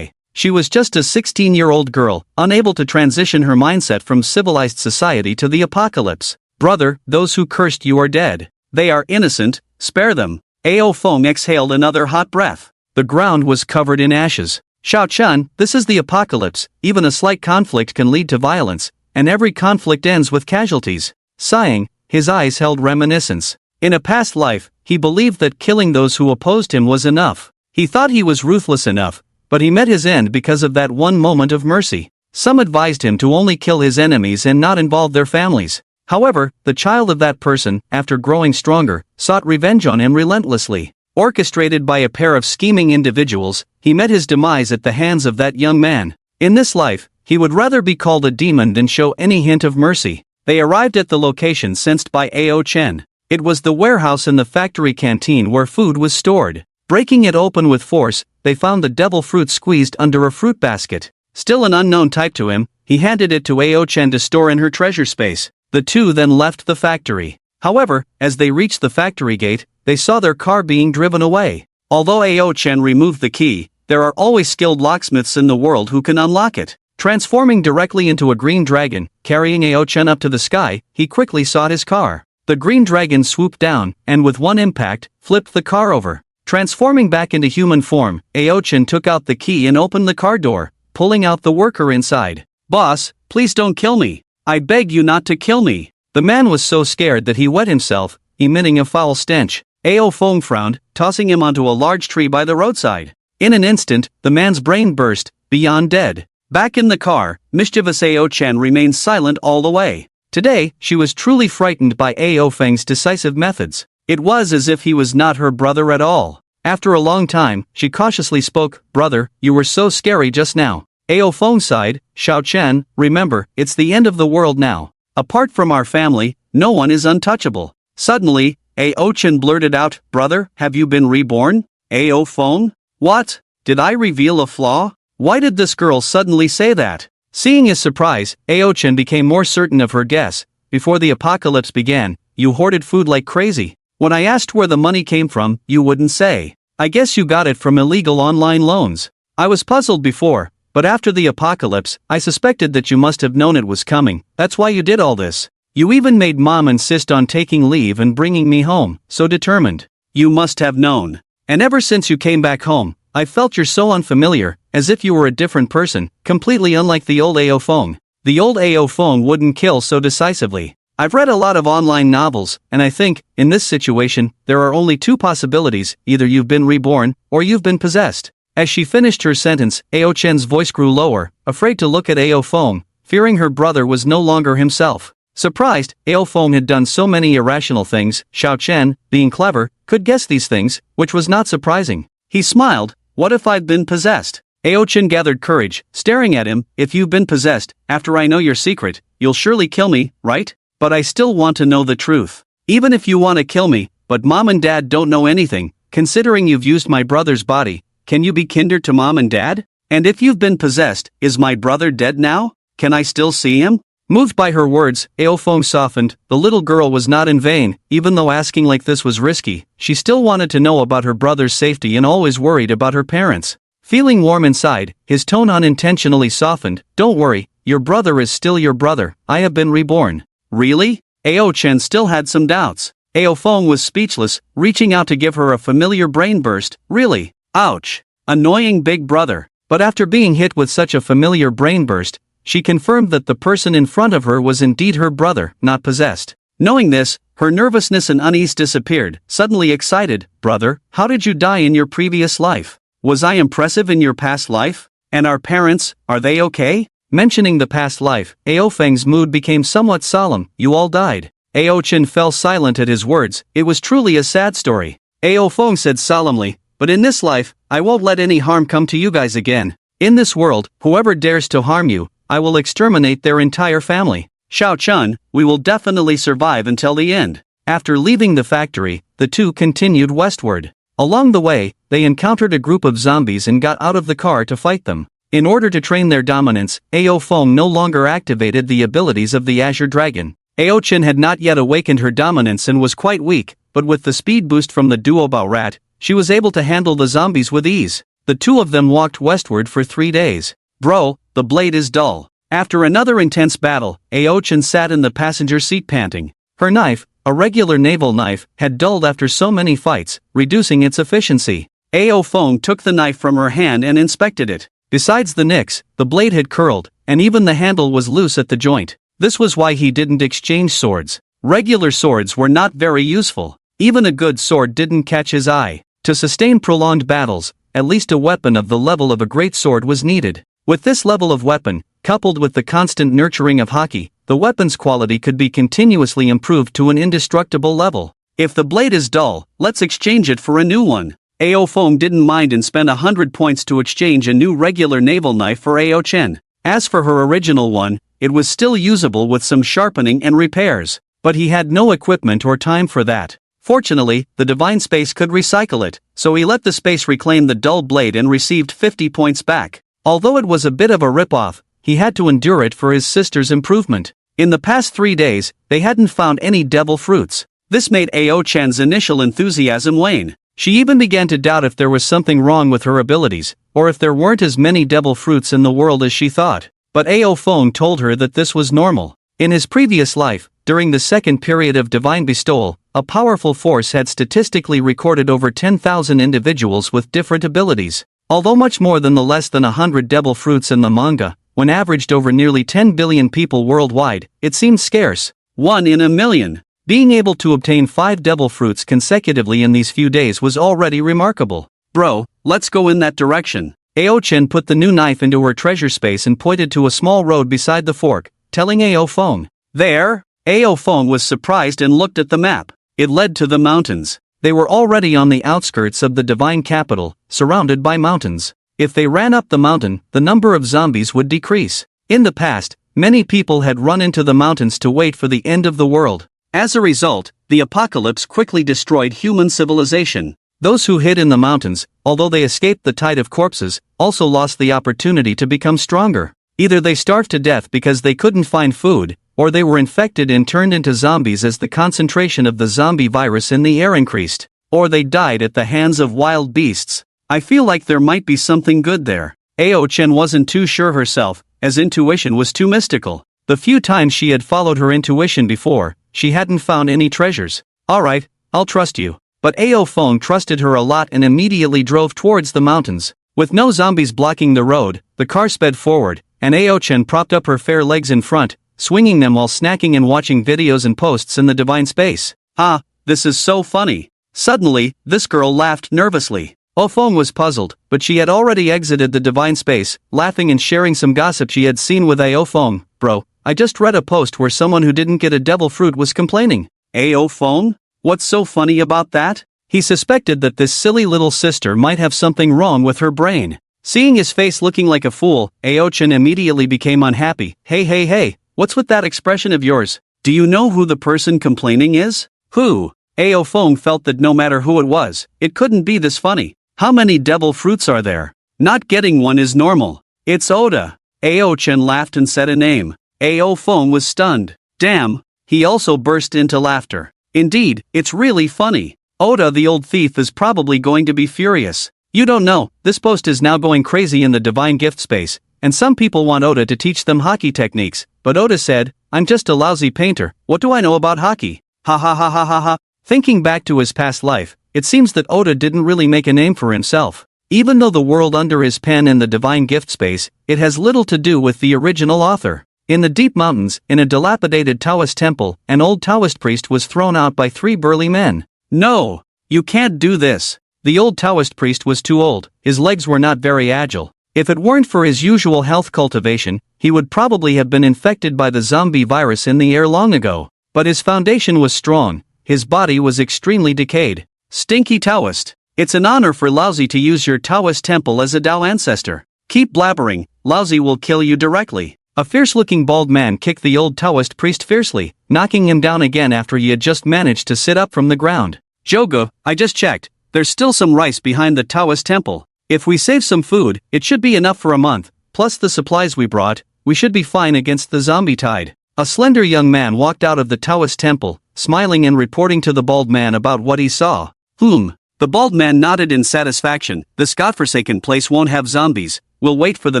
A: She was just a 16-year-old girl, unable to transition her mindset from civilized society to the apocalypse. "Brother, those who cursed you are dead. They are innocent, spare them." Ao Feng exhaled another hot breath. The ground was covered in ashes. "Xiao Chen, this is the apocalypse. Even a slight conflict can lead to violence, and every conflict ends with casualties." Sighing, his eyes held reminiscence. In a past life, he believed that killing those who opposed him was enough. He thought he was ruthless enough, but he met his end because of that one moment of mercy. Some advised him to only kill his enemies and not involve their families. However, the child of that person, after growing stronger, sought revenge on him relentlessly. Orchestrated by a pair of scheming individuals, he met his demise at the hands of that young man. In this life, he would rather be called a demon than show any hint of mercy. They arrived at the location sensed by Ao Chen. It was the warehouse in the factory canteen where food was stored. Breaking it open with force, they found the devil fruit squeezed under a fruit basket. Still an unknown type to him, he handed it to Ao Chen to store in her treasure space. The two then left the factory. However, as they reached the factory gate, they saw their car being driven away. Although Ao Chen removed the key, there are always skilled locksmiths in the world who can unlock it. Transforming directly into a green dragon, carrying Ao Chen up to the sky, he quickly sought his car. The green dragon swooped down, and with one impact, flipped the car over. Transforming back into human form, Ao Chen took out the key and opened the car door, pulling out the worker inside. "Boss, please don't kill me. I beg you not to kill me." The man was so scared that he wet himself, emitting a foul stench. Ao Feng frowned, tossing him onto a large tree by the roadside. In an instant, the man's brain burst, beyond dead. Back in the car, mischievous Ao Chen remained silent all the way. Today, she was truly frightened by Ao Feng's decisive methods. It was as if he was not her brother at all. After a long time, she cautiously spoke, "Brother, you were so scary just now." Ao Feng sighed, "Xiao Chen, remember, it's the end of the world now. Apart from our family, no one is untouchable." Suddenly, Ao Chen blurted out, "Brother, have you been reborn?" Ao Feng? What? Did I reveal a flaw? Why did this girl suddenly say that? Seeing his surprise, Ao Chen became more certain of her guess. "Before the apocalypse began, you hoarded food like crazy. When I asked where the money came from, you wouldn't say. I guess you got it from illegal online loans. I was puzzled before, but after the apocalypse, I suspected that you must have known it was coming. That's why you did all this. You even made Mom insist on taking leave and bringing me home, so determined. You must have known. And ever since you came back home, I felt you're so unfamiliar, as if you were a different person, completely unlike the old Ao Feng. The old Ao Feng wouldn't kill so decisively. I've read a lot of online novels, and I think, in this situation, there are only two possibilities: either you've been reborn, or you've been possessed." As she finished her sentence, Ao Chen's voice grew lower, afraid to look at Ao Feng, fearing her brother was no longer himself. Surprised, Ao Feng had done so many irrational things. Xiao Chen, being clever, could guess these things, which was not surprising. He smiled. "What if I'd been possessed?" Ao Chen gathered courage, staring at him. "If you've been possessed, after I know your secret, you'll surely kill me, right? But I still want to know the truth. Even if you want to kill me, but Mom and Dad don't know anything, considering you've used my brother's body, can you be kindred to Mom and Dad? And if you've been possessed, is my brother dead now? Can I still see him?" Moved by her words, Ao Feng softened. The little girl was not in vain. Even though asking like this was risky, she still wanted to know about her brother's safety and always worried about her parents. Feeling warm inside, his tone unintentionally softened. "Don't worry, your brother is still your brother. I have been reborn." "Really?" Ao Chen still had some doubts. Ao Feng was speechless, reaching out to give her a familiar brain burst. "Really? Ouch. Annoying big brother." But after being hit with such a familiar brain burst, she confirmed that the person in front of her was indeed her brother, not possessed. Knowing this, her nervousness and unease disappeared. Suddenly excited, "Brother, how did you die in your previous life? Was I impressive in your past life? And our parents, are they okay?" Mentioning the past life, Ao Feng's mood became somewhat solemn. "You all died." Ao Chen fell silent at his words. It was truly a sad story. Ao Feng said solemnly, "But in this life, I won't let any harm come to you guys again. In this world, whoever dares to harm you, I will exterminate their entire family. Xiao Chen, we will definitely survive until the end." After leaving the factory, the two continued westward. Along the way, they encountered a group of zombies and got out of the car to fight them. In order to train their dominance, Ao Feng no longer activated the abilities of the Azure Dragon. Ao Chen had not yet awakened her dominance and was quite weak, but with the speed boost from the Duobao rat, she was able to handle the zombies with ease. The two of them walked westward for 3 days. "Bro, the blade is dull." After another intense battle, Ao Chen sat in the passenger seat panting. Her knife, a regular naval knife, had dulled after so many fights, reducing its efficiency. Ao Feng took the knife from her hand and inspected it. Besides the nicks, the blade had curled, and even the handle was loose at the joint. This was why he didn't exchange swords. Regular swords were not very useful. Even a good sword didn't catch his eye. To sustain prolonged battles, at least a weapon of the level of a great sword was needed. With this level of weapon, coupled with the constant nurturing of haki, the weapon's quality could be continuously improved to an indestructible level. "If the blade is dull, let's exchange it for a new one." Ao Feng didn't mind and spent 100 points to exchange a new regular naval knife for Ao Chen. As for her original one, it was still usable with some sharpening and repairs, but he had no equipment or time for that. Fortunately, the divine space could recycle it, so he let the space reclaim the dull blade and received 50 points back. Although it was a bit of a rip-off, he had to endure it for his sister's improvement. In the past 3 days, they hadn't found any devil fruits. This made Ao-chan's initial enthusiasm wane. She even began to doubt if there was something wrong with her abilities, or if there weren't as many devil fruits in the world as she thought. But Ao Feng told her that this was normal. In his previous life, during the second period of divine bestowal, a powerful force had statistically recorded over 10,000 individuals with different abilities. Although much more than the less than 100 devil fruits in the manga, when averaged over nearly 10 billion people worldwide, it seemed scarce. 1 in a million. Being able to obtain 5 devil fruits consecutively in these few days was already remarkable. Bro, let's go in that direction. Ao-chen put the new knife into her treasure space and pointed to a small road beside the fork, telling Ao Feng. There? Ao Feng was surprised and looked at the map. It led to the mountains. They were already on the outskirts of the divine capital, surrounded by mountains. If they ran up the mountain, the number of zombies would decrease. In the past, many people had run into the mountains to wait for the end of the world. As a result, the apocalypse quickly destroyed human civilization. Those who hid in the mountains, although they escaped the tide of corpses, also lost the opportunity to become stronger. Either they starved to death because they couldn't find food, or they were infected and turned into zombies as the concentration of the zombie virus in the air increased, or they died at the hands of wild beasts. I feel like there might be something good there. Ao-chen wasn't too sure herself, as intuition was too mystical. The few times she had followed her intuition before, she hadn't found any treasures. Alright, I'll trust you. But Ao Feng trusted her a lot and immediately drove towards the mountains. With no zombies blocking the road, the car sped forward, and Ao-chen propped up her fair legs in front, swinging them while snacking and watching videos and posts in the divine space. Ah, this is so funny. Suddenly, this girl laughed nervously. Ao Feng was puzzled, but she had already exited the divine space, laughing and sharing some gossip she had seen with Ao Feng. Bro, I just read a post where someone who didn't get a devil fruit was complaining. Ao Feng? What's so funny about that? He suspected that this silly little sister might have something wrong with her brain. Seeing his face looking like a fool, Ao-chen immediately became unhappy. Hey, what's with that expression of yours? Do you know who the person complaining is? Who? Ao Feng felt that no matter who it was, it couldn't be this funny. How many devil fruits are there? Not getting one is normal. It's Oda. Ao-chen laughed and said a name. Ao Feng was stunned. Damn, he also burst into laughter. Indeed, it's really funny. Oda the old thief is probably going to be furious. You don't know, this post is now going crazy in the divine gift space, and some people want Oda to teach them hockey techniques, but Oda said, I'm just a lousy painter, what do I know about hockey? Ha ha ha ha ha ha. Thinking back to his past life, it seems that Oda didn't really make a name for himself. Even though the world under his pen in the divine gift space, it has little to do with the original author. In the deep mountains, in a dilapidated Taoist temple, an old Taoist priest was thrown out by 3 burly men. No! You can't do this! The old Taoist priest was too old, his legs were not very agile. If it weren't for his usual health cultivation, he would probably have been infected by the zombie virus in the air long ago. But his foundation was strong, his body was extremely decayed. Stinky Taoist! It's an honor for Laozi to use your Taoist temple as a Tao ancestor. Keep blabbering, Laozi will kill you directly. A fierce-looking bald man kicked the old Taoist priest fiercely, knocking him down again after he had just managed to sit up from the ground. Jogo, I just checked. There's still some rice behind the Taoist temple. If we save some food, it should be enough for a month, plus the supplies we brought, we should be fine against the zombie tide. A slender young man walked out of the Taoist temple, smiling and reporting to the bald man about what he saw. The bald man nodded in satisfaction. This godforsaken place won't have zombies. We'll wait for the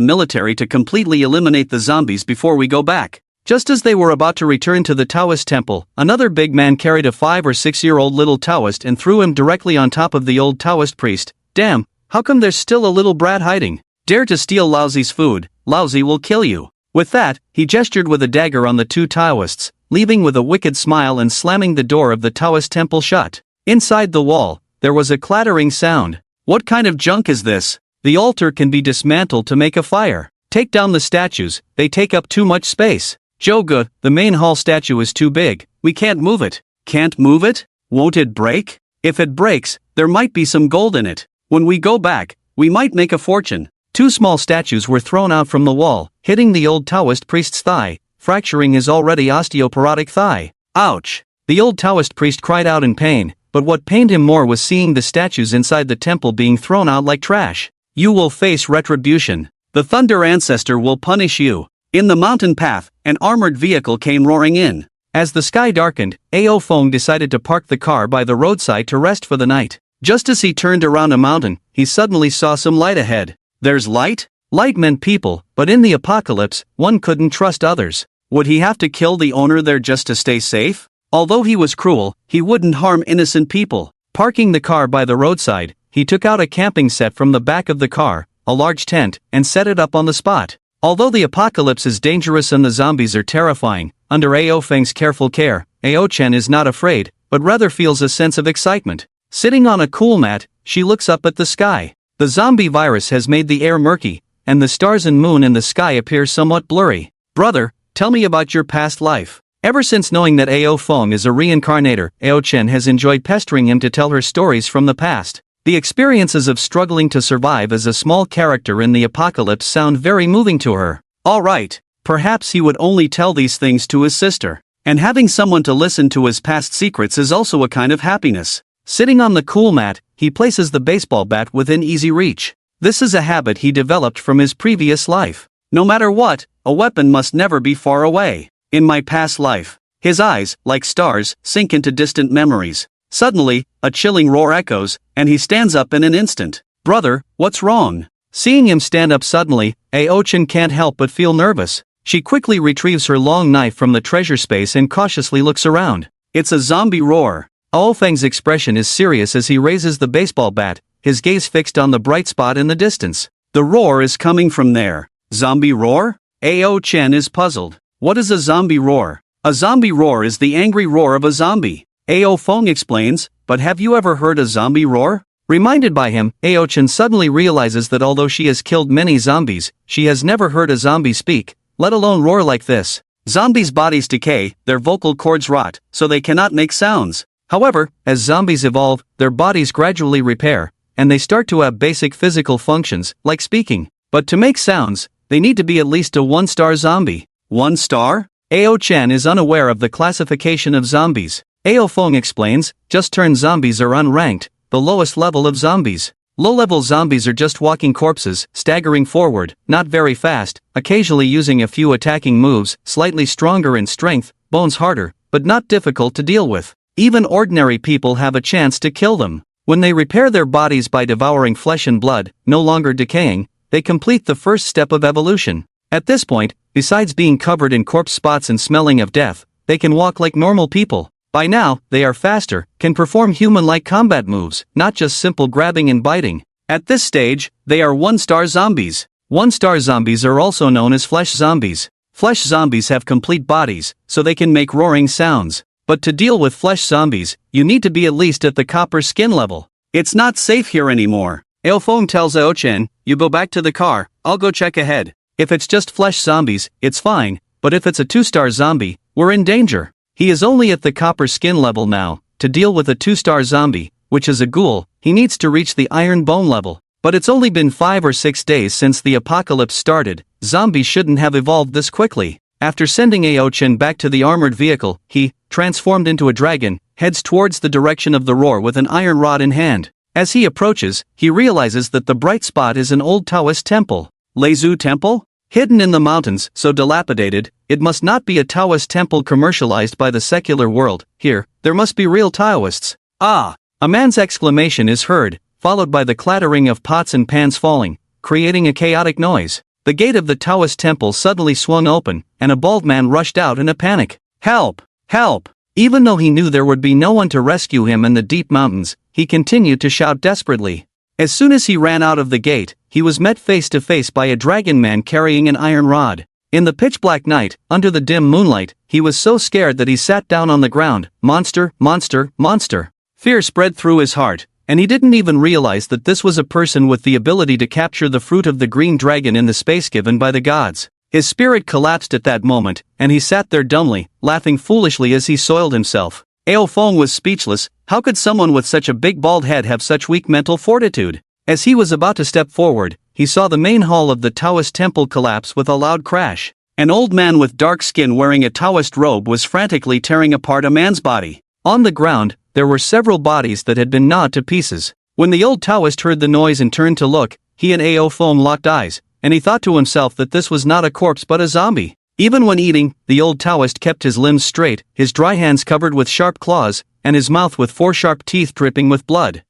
A: military to completely eliminate the zombies before we go back. Just as they were about to return to the Taoist temple, another big man carried a 5 or 6-year-old little Taoist and threw him directly on top of the old Taoist priest. Damn, how come there's still a little brat hiding? Dare to steal Laozi's food, Laozi will kill you. With that, he gestured with a dagger on the 2 Taoists, leaving with a wicked smile and slamming the door of the Taoist temple shut. Inside the wall, there was a clattering sound. What kind of junk is this? The altar can be dismantled to make a fire. Take down the statues, they take up too much space. Joga, the main hall statue is too big, we can't move it. Can't move it? Won't it break? If it breaks, there might be some gold in it. When we go back, we might make a fortune. 2 small statues were thrown out from the wall, hitting the old Taoist priest's thigh, fracturing his already osteoporotic thigh. Ouch! The old Taoist priest cried out in pain, but what pained him more was seeing the statues inside the temple being thrown out like trash. You will face retribution. The Thunder Ancestor will punish you. In the mountain path, an armored vehicle came roaring in. As the sky darkened, Ao Feng decided to park the car by the roadside to rest for the night. Just as he turned around a mountain, he suddenly saw some light ahead. There's light? Light meant people, but in the apocalypse, one couldn't trust others. Would he have to kill the owner there just to stay safe? Although he was cruel, he wouldn't harm innocent people. Parking the car by the roadside, he took out a camping set from the back of the car, a large tent, and set it up on the spot. Although the apocalypse is dangerous and the zombies are terrifying, under Ao Feng's careful care, Ao Chen is not afraid, but rather feels a sense of excitement. Sitting on a cool mat, she looks up at the sky. The zombie virus has made the air murky, and the stars and moon in the sky appear somewhat blurry. Brother, tell me about your past life. Ever since knowing that Ao Feng is a reincarnator, Ao Chen has enjoyed pestering him to tell her stories from the past. The experiences of struggling to survive as a small character in the apocalypse sound very moving to her. Alright, perhaps he would only tell these things to his sister. And having someone to listen to his past secrets is also a kind of happiness. Sitting on the cool mat, he places the baseball bat within easy reach. This is a habit he developed from his previous life. No matter what, a weapon must never be far away. In my past life. His eyes, like stars, sink into distant memories. Suddenly, a chilling roar echoes, and he stands up in an instant. Brother, what's wrong? Seeing him stand up suddenly, Ao Chen can't help but feel nervous. She quickly retrieves her long knife from the treasure space and cautiously looks around. It's a zombie roar. Ao Feng's expression is serious as he raises the baseball bat, his gaze fixed on the bright spot in the distance. The roar is coming from there. Zombie roar? Ao Chen is puzzled. What is a zombie roar? A zombie roar is the angry roar of a zombie. Ao Feng explains, but have you ever heard a zombie roar? Reminded by him, Ao Chen suddenly realizes that although she has killed many zombies, she has never heard a zombie speak, let alone roar like this. Zombies' bodies decay, their vocal cords rot, so they cannot make sounds. However, as zombies evolve, their bodies gradually repair, and they start to have basic physical functions, like speaking. But to make sounds, they need to be at least a 1-star zombie. 1 star? Ao Chen is unaware of the classification of zombies. Ao Feng explains, just-turned zombies are unranked, the lowest level of zombies. Low-level zombies are just walking corpses, staggering forward, not very fast, occasionally using a few attacking moves, slightly stronger in strength, bones harder, but not difficult to deal with. Even ordinary people have a chance to kill them. When they repair their bodies by devouring flesh and blood, no longer decaying, they complete the first step of evolution. At this point, besides being covered in corpse spots and smelling of death, they can walk like normal people. By now, they are faster, can perform human-like combat moves, not just simple grabbing and biting. At this stage, they are 1-star zombies. 1-star zombies are also known as flesh zombies. Flesh zombies have complete bodies, so they can make roaring sounds. But to deal with flesh zombies, you need to be at least at the copper skin level. It's not safe here anymore. Ao Feng tells Ao Chen, you go back to the car, I'll go check ahead. If it's just flesh zombies, it's fine, but if it's a 2-star zombie, we're in danger. He is only at the copper skin level now. To deal with a 2-star zombie, which is a ghoul, he needs to reach the iron bone level. But it's only been 5 or 6 days since the apocalypse started, zombies shouldn't have evolved this quickly. After sending Ao Chen back to the armored vehicle, he, transformed into a dragon, heads towards the direction of the roar with an iron rod in hand. As he approaches, he realizes that the bright spot is an old Taoist temple. Leizu Temple? Hidden in the mountains, so dilapidated, it must not be a Taoist temple commercialized by the secular world. Here, there must be real Taoists. Ah! A man's exclamation is heard, followed by the clattering of pots and pans falling, creating a chaotic noise. The gate of the Taoist temple suddenly swung open, and a bald man rushed out in a panic. Help! Help! Even though he knew there would be no one to rescue him in the deep mountains, he continued to shout desperately. As soon as he ran out of the gate, he was met face to face by a dragon man carrying an iron rod. In the pitch-black night, under the dim moonlight, he was so scared that he sat down on the ground. Monster, monster, monster. Fear spread through his heart, and he didn't even realize that this was a person with the ability to capture the fruit of the green dragon in the space given by the gods. His spirit collapsed at that moment, and he sat there dumbly, laughing foolishly as he soiled himself. Ao Feng was speechless. How could someone with such a big bald head have such weak mental fortitude? As he was about to step forward, he saw the main hall of the Taoist temple collapse with a loud crash. An old man with dark skin wearing a Taoist robe was frantically tearing apart a man's body. On the ground, there were several bodies that had been gnawed to pieces. When the old Taoist heard the noise and turned to look, he and Ao Feng locked eyes, and he thought to himself that this was not a corpse but a zombie. Even when eating, the old Taoist kept his limbs straight, his dry hands covered with sharp claws, and his mouth with 4 sharp teeth dripping with blood.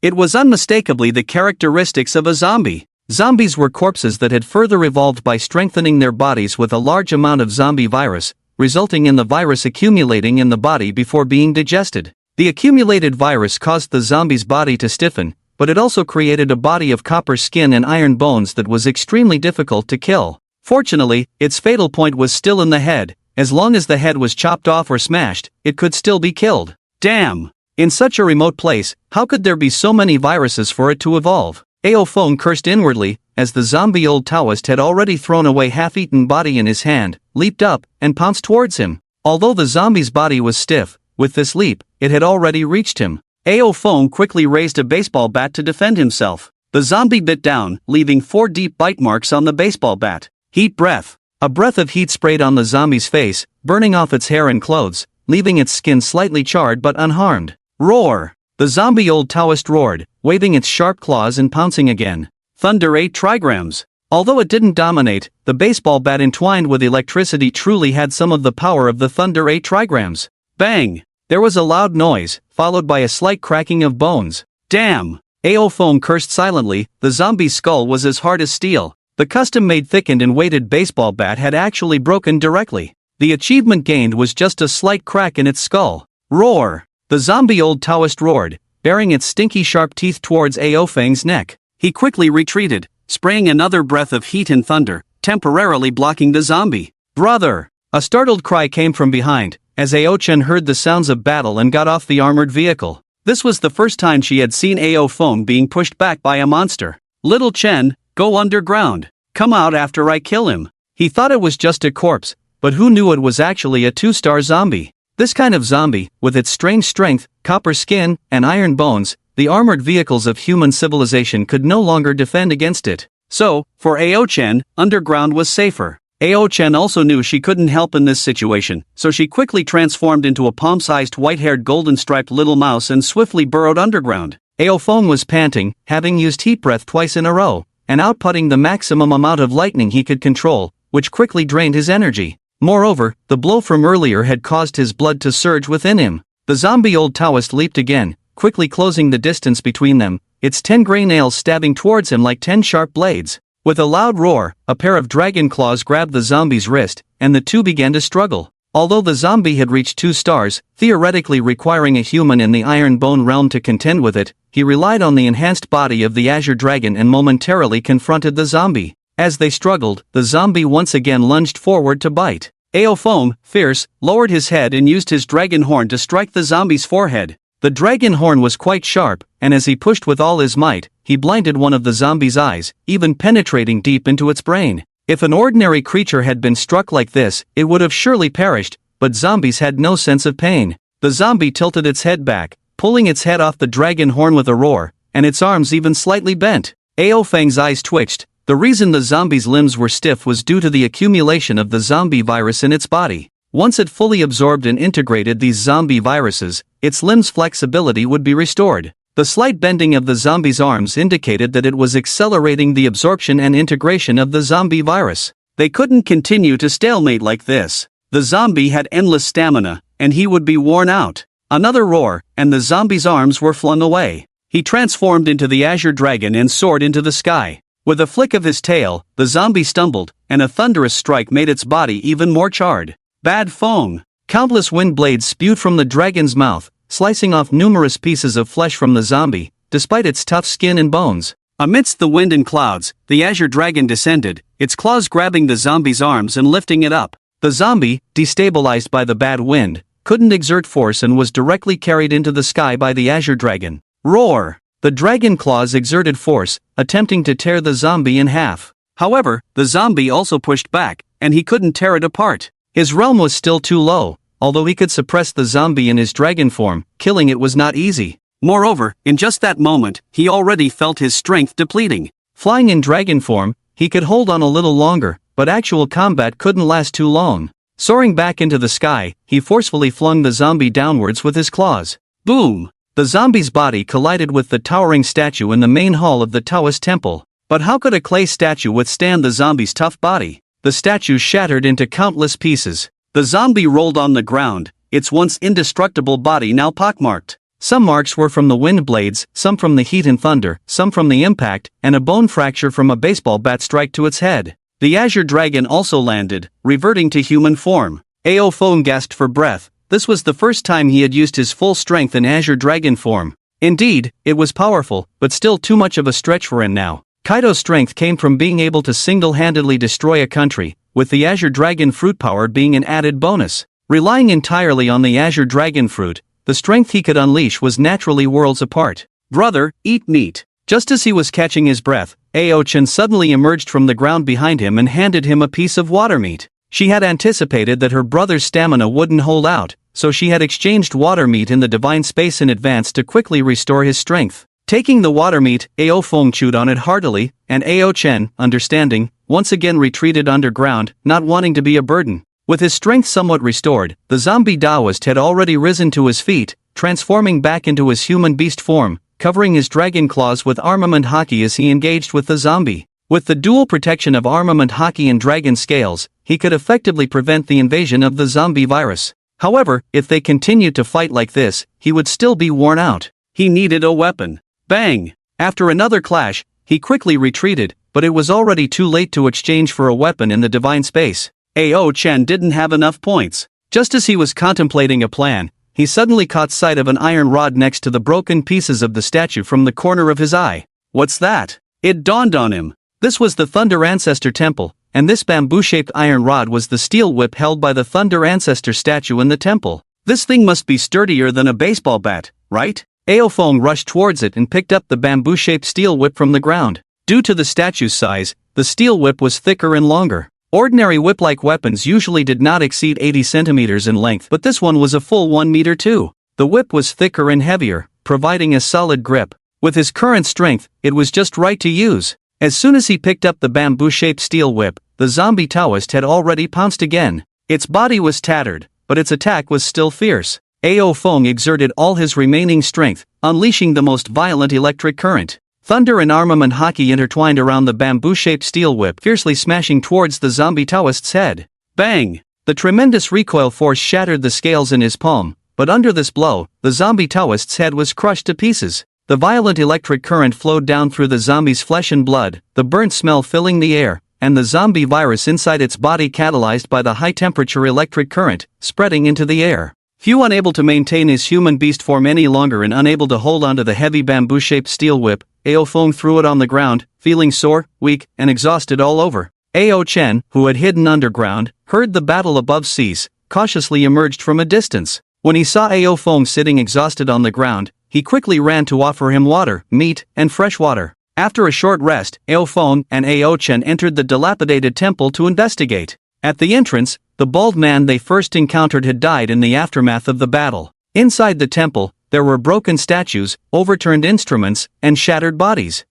A: It was unmistakably the characteristics of a zombie. Zombies were corpses that had further evolved by strengthening their bodies with a large amount of zombie virus, resulting in the virus accumulating in the body before being digested. The accumulated virus caused the zombie's body to stiffen, but it also created a body of copper skin and iron bones that was extremely difficult to kill. Fortunately, its fatal point was still in the head. As long as the head was chopped off or smashed, it could still be killed. Damn! In such a remote place, how could there be so many viruses for it to evolve? Ao Feng cursed inwardly, as the zombie old Taoist had already thrown away half-eaten body in his hand, leaped up, and pounced towards him. Although the zombie's body was stiff, with this leap, it had already reached him. Ao Feng quickly raised a baseball bat to defend himself. The zombie bit down, leaving 4 deep bite marks on the baseball bat. Heat breath. A breath of heat sprayed on the zombie's face, burning off its hair and clothes, leaving its skin slightly charred but unharmed. Roar! The zombie old Taoist roared, waving its sharp claws and pouncing again. Thunder 8 trigrams. Although it didn't dominate, the baseball bat entwined with electricity truly had some of the power of the Thunder 8 trigrams. Bang! There was a loud noise, followed by a slight cracking of bones. Damn! Ao Feng cursed silently. The zombie's skull was as hard as steel. The custom-made thickened and weighted baseball bat had actually broken directly. The achievement gained was just a slight crack in its skull. Roar! The zombie old Taoist roared, bearing its stinky sharp teeth towards Ao Feng's neck. He quickly retreated, spraying another breath of heat and thunder, temporarily blocking the zombie. Brother! A startled cry came from behind, as Ao Chen heard the sounds of battle and got off the armored vehicle. This was the first time she had seen Ao Feng being pushed back by a monster. Little Chen, go underground. Come out after I kill him. He thought it was just a corpse, but who knew it was actually a 2-star zombie? This kind of zombie, with its strange strength, copper skin, and iron bones, the armored vehicles of human civilization could no longer defend against it. So, for Ao Chen, underground was safer. Ao Chen also knew she couldn't help in this situation, so she quickly transformed into a palm-sized white-haired golden-striped little mouse and swiftly burrowed underground. Ao Feng was panting, having used heat breath twice in a row, and outputting the maximum amount of lightning he could control, which quickly drained his energy. Moreover, the blow from earlier had caused his blood to surge within him. The zombie old Taoist leaped again, quickly closing the distance between them, its 10 gray nails stabbing towards him like 10 sharp blades. With a loud roar, a pair of dragon claws grabbed the zombie's wrist, and the two began to struggle. Although the zombie had reached 2 stars, theoretically requiring a human in the Iron Bone realm to contend with it, he relied on the enhanced body of the Azure Dragon and momentarily confronted the zombie. As they struggled, the zombie once again lunged forward to bite. Ao Feng, fierce, lowered his head and used his dragon horn to strike the zombie's forehead. The dragon horn was quite sharp, and as he pushed with all his might, he blinded one of the zombie's eyes, even penetrating deep into its brain. If an ordinary creature had been struck like this, it would have surely perished, but zombies had no sense of pain. The zombie tilted its head back, pulling its head off the dragon horn with a roar, and its arms even slightly bent. Ao Feng's eyes twitched. The reason the zombie's limbs were stiff was due to the accumulation of the zombie virus in its body. Once it fully absorbed and integrated these zombie viruses, its limbs' flexibility would be restored. The slight bending of the zombie's arms indicated that it was accelerating the absorption and integration of the zombie virus. They couldn't continue to stalemate like this. The zombie had endless stamina, and he would be worn out. Another roar, and the zombie's arms were flung away. He transformed into the Azure Dragon and soared into the sky. With a flick of his tail, the zombie stumbled, and a thunderous strike made its body even more charred. Bad Feng! Countless wind blades spewed from the dragon's mouth, slicing off numerous pieces of flesh from the zombie, despite its tough skin and bones. Amidst the wind and clouds, the Azure Dragon descended, its claws grabbing the zombie's arms and lifting it up. The zombie, destabilized by the bad wind, couldn't exert force and was directly carried into the sky by the Azure Dragon. Roar! The dragon claws exerted force, attempting to tear the zombie in half. However, the zombie also pushed back, and he couldn't tear it apart. His realm was still too low. Although he could suppress the zombie in his dragon form, killing it was not easy. Moreover, in just that moment, he already felt his strength depleting. Flying in dragon form, he could hold on a little longer, but actual combat couldn't last too long. Soaring back into the sky, he forcefully flung the zombie downwards with his claws. Boom! The zombie's body collided with the towering statue in the main hall of the Taoist temple. But how could a clay statue withstand the zombie's tough body? The statue shattered into countless pieces. The zombie rolled on the ground, its once indestructible body now pockmarked. Some marks were from the wind blades, some from the heat and thunder, some from the impact, and a bone fracture from a baseball bat strike to its head. The Azure dragon also landed, reverting to human form. Ao Fong gasped for breath. This was the first time he had used his full strength in Azure dragon form. Indeed, it was powerful, but still too much of a stretch for him now. Kaido's strength came from being able to single-handedly destroy a country, with the Azure Dragon Fruit power being an added bonus. Relying entirely on the Azure Dragon Fruit, the strength he could unleash was naturally worlds apart. Brother, eat meat. Just as he was catching his breath, Ao Chen suddenly emerged from the ground behind him and handed him a piece of water meat. She had anticipated that her brother's stamina wouldn't hold out, so she had exchanged water meat in the divine space in advance to quickly restore his strength. Taking the water meat, Ao Fong chewed on it heartily, and Ao Chen, understanding, once again retreated underground, not wanting to be a burden. With his strength somewhat restored, the zombie Taoist had already risen to his feet, transforming back into his human beast form, covering his dragon claws with armament haki as he engaged with the zombie. With the dual protection of armament haki and dragon scales, he could effectively prevent the invasion of the zombie virus. However, if they continued to fight like this, he would still be worn out. He needed a weapon. Bang! After another clash, he quickly retreated, but it was already too late to exchange for a weapon in the divine space. Ao Chen didn't have enough points. Just as he was contemplating a plan, he suddenly caught sight of an iron rod next to the broken pieces of the statue from the corner of his eye. What's that? It dawned on him. This was the Thunder Ancestor Temple, and this bamboo-shaped iron rod was the steel whip held by the Thunder Ancestor statue in the temple. This thing must be sturdier than a baseball bat, right? Ao Fong rushed towards it and picked up the bamboo-shaped steel whip from the ground. Due to the statue's size, the steel whip was thicker and longer. Ordinary whip-like weapons usually did not exceed 80 centimeters in length, but this one was a full 1 meter too. The whip was thicker and heavier, providing a solid grip. With his current strength, it was just right to use. As soon as he picked up the bamboo-shaped steel whip, the zombie Taoist had already pounced again. Its body was tattered, but its attack was still fierce. Ao Fong exerted all his remaining strength, unleashing the most violent electric current. Thunder and armament haki intertwined around the bamboo-shaped steel whip, fiercely smashing towards the zombie Taoist's head. Bang! The tremendous recoil force shattered the scales in his palm, but under this blow, the zombie Taoist's head was crushed to pieces. The violent electric current flowed down through the zombie's flesh and blood, the burnt smell filling the air, and the zombie virus inside its body catalyzed by the high-temperature electric current, spreading into the air. Few unable to maintain his human beast form any longer and unable to hold onto the heavy bamboo-shaped steel whip, Ao Fong threw it on the ground, feeling sore, weak, and exhausted all over. Ao Chen, who had hidden underground, heard the battle above cease, cautiously emerged from a distance. When he saw Ao Fong sitting exhausted on the ground, he quickly ran to offer him water, meat, and fresh water. After a short rest, Ao Fong and Ao Chen entered the dilapidated temple to investigate. At the entrance, the bald man they first encountered had died in the aftermath of the battle. Inside the temple, there were broken statues, overturned instruments, and shattered bodies.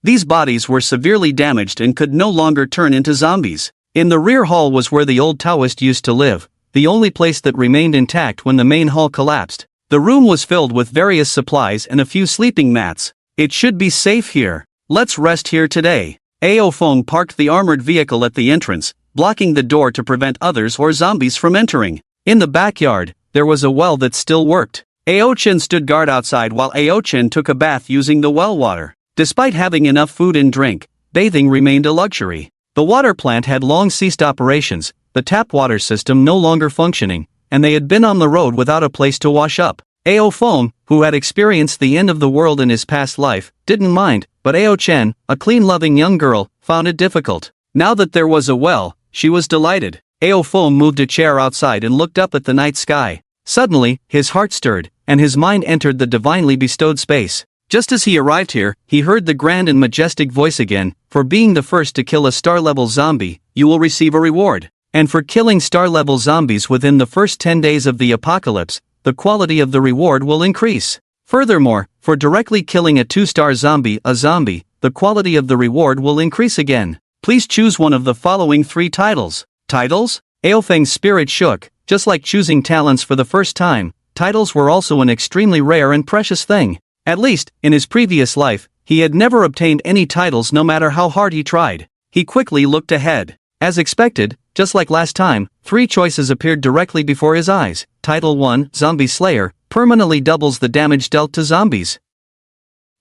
A: These bodies were severely damaged and could no longer turn into zombies. In the rear hall was where the old Taoist used to live, the only place that remained intact when the main hall collapsed. The room was filled with various supplies and a few sleeping mats. It should be safe here. Let's rest here today. Ao Fong parked the armored vehicle at the entrance, blocking the door to prevent others or zombies from entering. In the backyard, there was a well that still worked. Ao Chen stood guard outside while Ao Chen took a bath using the well water. Despite having enough food and drink, bathing remained a luxury. The water plant had long ceased operations, the tap water system no longer functioning, and they had been on the road without a place to wash up. Ao Fong, who had experienced the end of the world in his past life, didn't mind, but Ao Chen, a clean-loving young girl, found it difficult. Now that there was a well, she was delighted. Ao Fong moved a chair outside and looked up at the night sky. Suddenly, his heart stirred, and his mind entered the divinely bestowed space. Just as he arrived here, he heard the grand and majestic voice again. For being the first to kill a star-level zombie, you will receive a reward. And for killing star-level zombies within the first 10 days of the apocalypse, the quality of the reward will increase. Furthermore, for directly killing a 2-star zombie, the quality of the reward will increase again. Please choose one of the following 3 titles. Titles? Ao Feng's spirit shook. Just like choosing talents for the first time, titles were also an extremely rare and precious thing. At least, in his previous life, He had never obtained any titles no matter how hard he tried. He quickly looked ahead. As expected, just like last time, 3 choices appeared directly before his eyes. Title 1, Zombie Slayer, permanently doubles the damage dealt to zombies.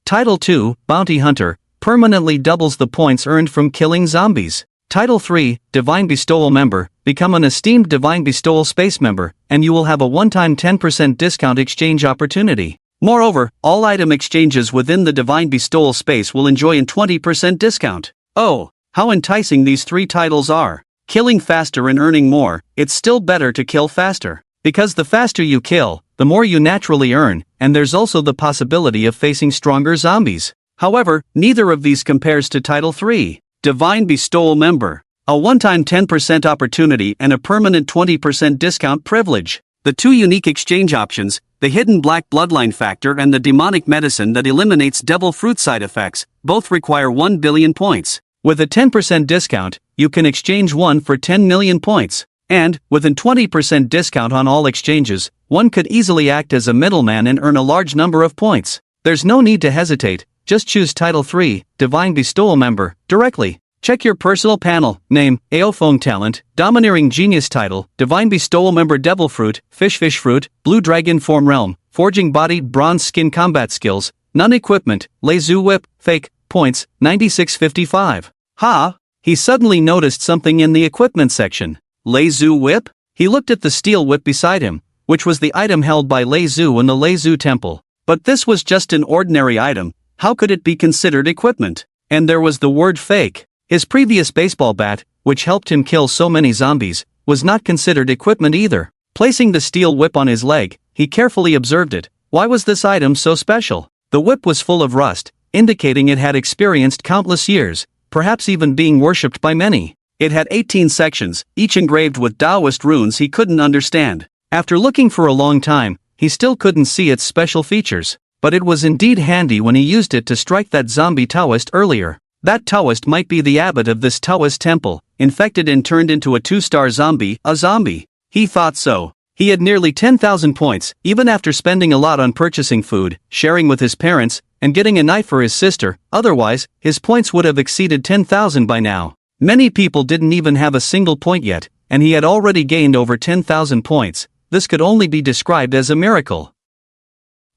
A: Title 2, Bounty Hunter, permanently doubles the points earned from killing zombies. Title 3, Divine Bestowal Member, become an esteemed Divine Bestowal Space member, and you will have a one-time 10% discount exchange opportunity. Moreover, all item exchanges within the Divine Bestowal space will enjoy a 20% discount. Oh, how enticing these 3 titles are. Killing faster and earning more. It's still better to kill faster. Because the faster you kill, the more you naturally earn, and there's also the possibility of facing stronger zombies. However, neither of these compares to Title 3, Divine Bestowal Member. A one-time 10% opportunity and a permanent 20% discount privilege. The 2 unique exchange options, the hidden black bloodline factor and the demonic medicine that eliminates devil fruit side effects, both require 1 billion points. With a 10% discount, you can exchange one for 10 million points. And, with a 20% discount on all exchanges, one could easily act as a middleman and earn a large number of points. There's no need to hesitate, just choose Title 3, Divine Bestowal Member, directly. Check your personal panel, name, Aophone Talent, Domineering Genius Title, Divine Bestowal Member Devil Fruit, Fish Fruit, Blue Dragon Form Realm, Forging Body Bronze Skin Combat Skills, None Equipment, Lazu Whip, Fake, Points, 9655. Ha! He suddenly noticed something in the equipment section. Lazu Whip? He looked at the steel whip beside him, which was the item held by Lazu in the Lazu Temple. But this was just an ordinary item, how could it be considered equipment? And there was the word fake. His previous baseball bat, which helped him kill so many zombies, was not considered equipment either. Placing the steel whip on his leg, he carefully observed it. Why was this item so special? The whip was full of rust, indicating it had experienced countless years, perhaps even being worshipped by many. It had 18 sections, each engraved with Taoist runes he couldn't understand. After looking for a long time, he still couldn't see its special features. But it was indeed handy when he used it to strike that zombie Taoist earlier. That Taoist might be the abbot of this Taoist temple, infected and turned into a 2-star zombie, a zombie. He thought so. He had nearly 10,000 points, even after spending a lot on purchasing food, sharing with his parents, and getting a knife for his sister. Otherwise, his points would have exceeded 10,000 by now. Many people didn't even have a single point yet, and he had already gained over 10,000 points. This could only be described as a miracle.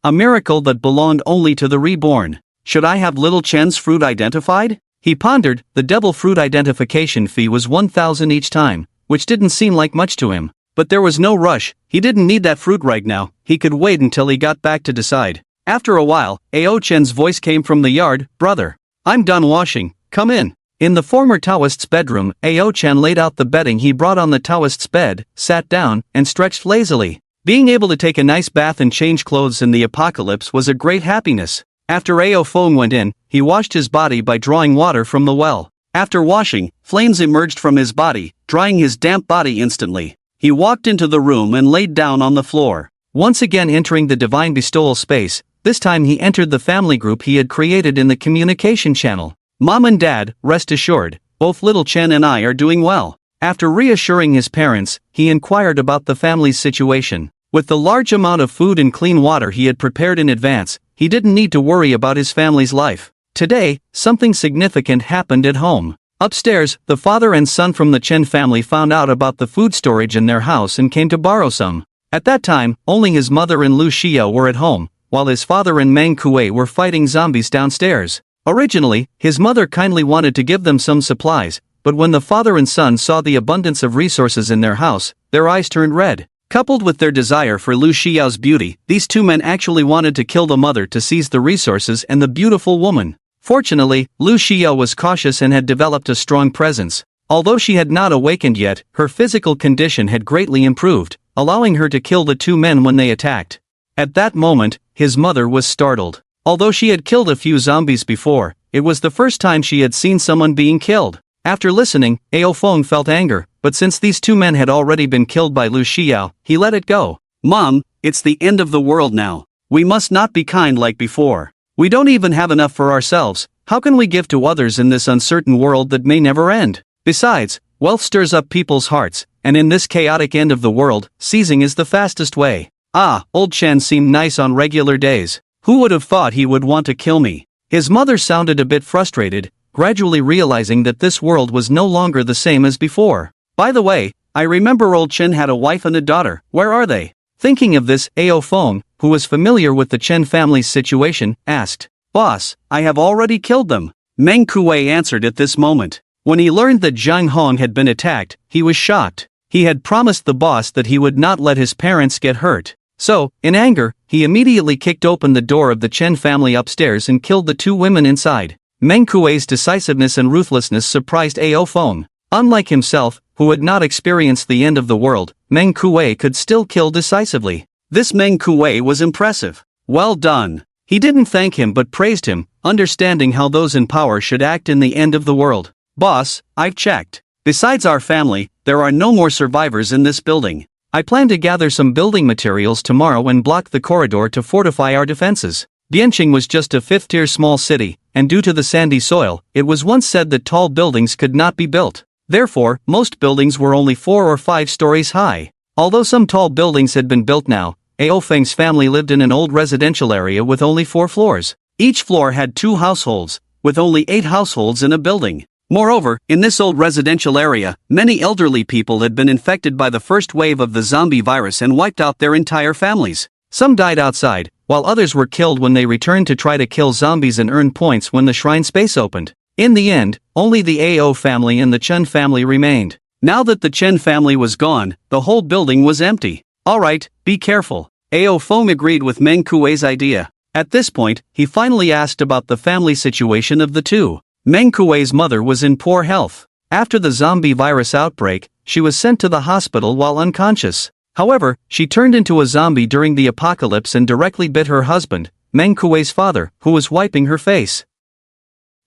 A: A miracle that belonged only to the Reborn. Should I have Little Chen's fruit identified? He pondered. The devil fruit identification fee was 1,000 each time, which didn't seem like much to him. But there was no rush, he didn't need that fruit right now, he could wait until he got back to decide. After a while, Ao Chen's voice came from the yard, "Brother, I'm done washing, come in." In the former Taoist's bedroom, Ao Chen laid out the bedding he brought on the Taoist's bed, sat down, and stretched lazily. Being able to take a nice bath and change clothes in the apocalypse was a great happiness. After Ao Feng went in, he washed his body by drawing water from the well. After washing, flames emerged from his body, drying his damp body instantly. He walked into the room and laid down on the floor. Once again entering the Divine Bestowal space, this time he entered the family group he had created in the communication channel. Mom and Dad, rest assured, both Little Chen and I are doing well. After reassuring his parents, he inquired about the family's situation. With the large amount of food and clean water he had prepared in advance, he didn't need to worry about his family's life. Today, something significant happened at home. Upstairs, the father and son from the Chen family found out about the food storage in their house and came to borrow some. At that time, only his mother and Lu Xiao were at home, while his father and Meng Kuei were fighting zombies downstairs. Originally, his mother kindly wanted to give them some supplies, but when the father and son saw the abundance of resources in their house, their eyes turned red. Coupled with their desire for Lu Xiao's beauty, these two men actually wanted to kill the mother to seize the resources and the beautiful woman. Fortunately, Lu Xiao was cautious and had developed a strong presence. Although she had not awakened yet, her physical condition had greatly improved, allowing her to kill the two men when they attacked. At that moment, his mother was startled. Although she had killed a few zombies before, it was the first time she had seen someone being killed. After listening, Ao Feng felt anger, but since these two men had already been killed by Lu Xiao, he let it go. "Mom, it's the end of the world now. We must not be kind like before. We don't even have enough for ourselves. How can we give to others in this uncertain world that may never end? Besides, wealth stirs up people's hearts, and in this chaotic end of the world, seizing is the fastest way. Ah, old Chen seemed nice on regular days. Who would have thought he would want to kill me? His mother sounded a bit frustrated, gradually realizing that this world was no longer the same as before. By the way, I remember old Chen had a wife and a daughter, where are they? Thinking of this, Ao Feng, who was familiar with the Chen family's situation, asked, Boss, I have already killed them. Meng Kuei answered at this moment. When he learned that Zhang Hong had been attacked, he was shocked. He had promised the boss that he would not let his parents get hurt. So, in anger, he immediately kicked open the door of the Chen family upstairs and killed the two women inside. Meng Kuei's decisiveness and ruthlessness surprised Ao Feng. Unlike himself, who had not experienced the end of the world, Meng Kuei could still kill decisively. This Meng Kuei was impressive. Well done. He didn't thank him but praised him, understanding how those in power should act in the end of the world. Boss, I've checked. Besides our family, there are no more survivors in this building. I plan to gather some building materials tomorrow and block the corridor to fortify our defenses. Bianqing was just a fifth-tier small city, and due to the sandy soil, it was once said that tall buildings could not be built. Therefore, most buildings were only 4 or 5 stories high. Although some tall buildings had been built now, Ao Feng's family lived in an old residential area with only 4 floors. Each floor had 2 households, with only 8 households in a building. Moreover, in this old residential area, many elderly people had been infected by the first wave of the zombie virus and wiped out their entire families. Some died outside, while others were killed when they returned to try to kill zombies and earn points when the shrine space opened. In the end, only the Ao family and the Chen family remained. Now that the Chen family was gone, the whole building was empty. Alright, be careful. Ao Feng agreed with Meng Kuei's idea. At this point, he finally asked about the family situation of the two. Meng Kuei's mother was in poor health. After the zombie virus outbreak, she was sent to the hospital while unconscious. However, she turned into a zombie during the apocalypse and directly bit her husband, Meng Kuei's father, who was wiping her face.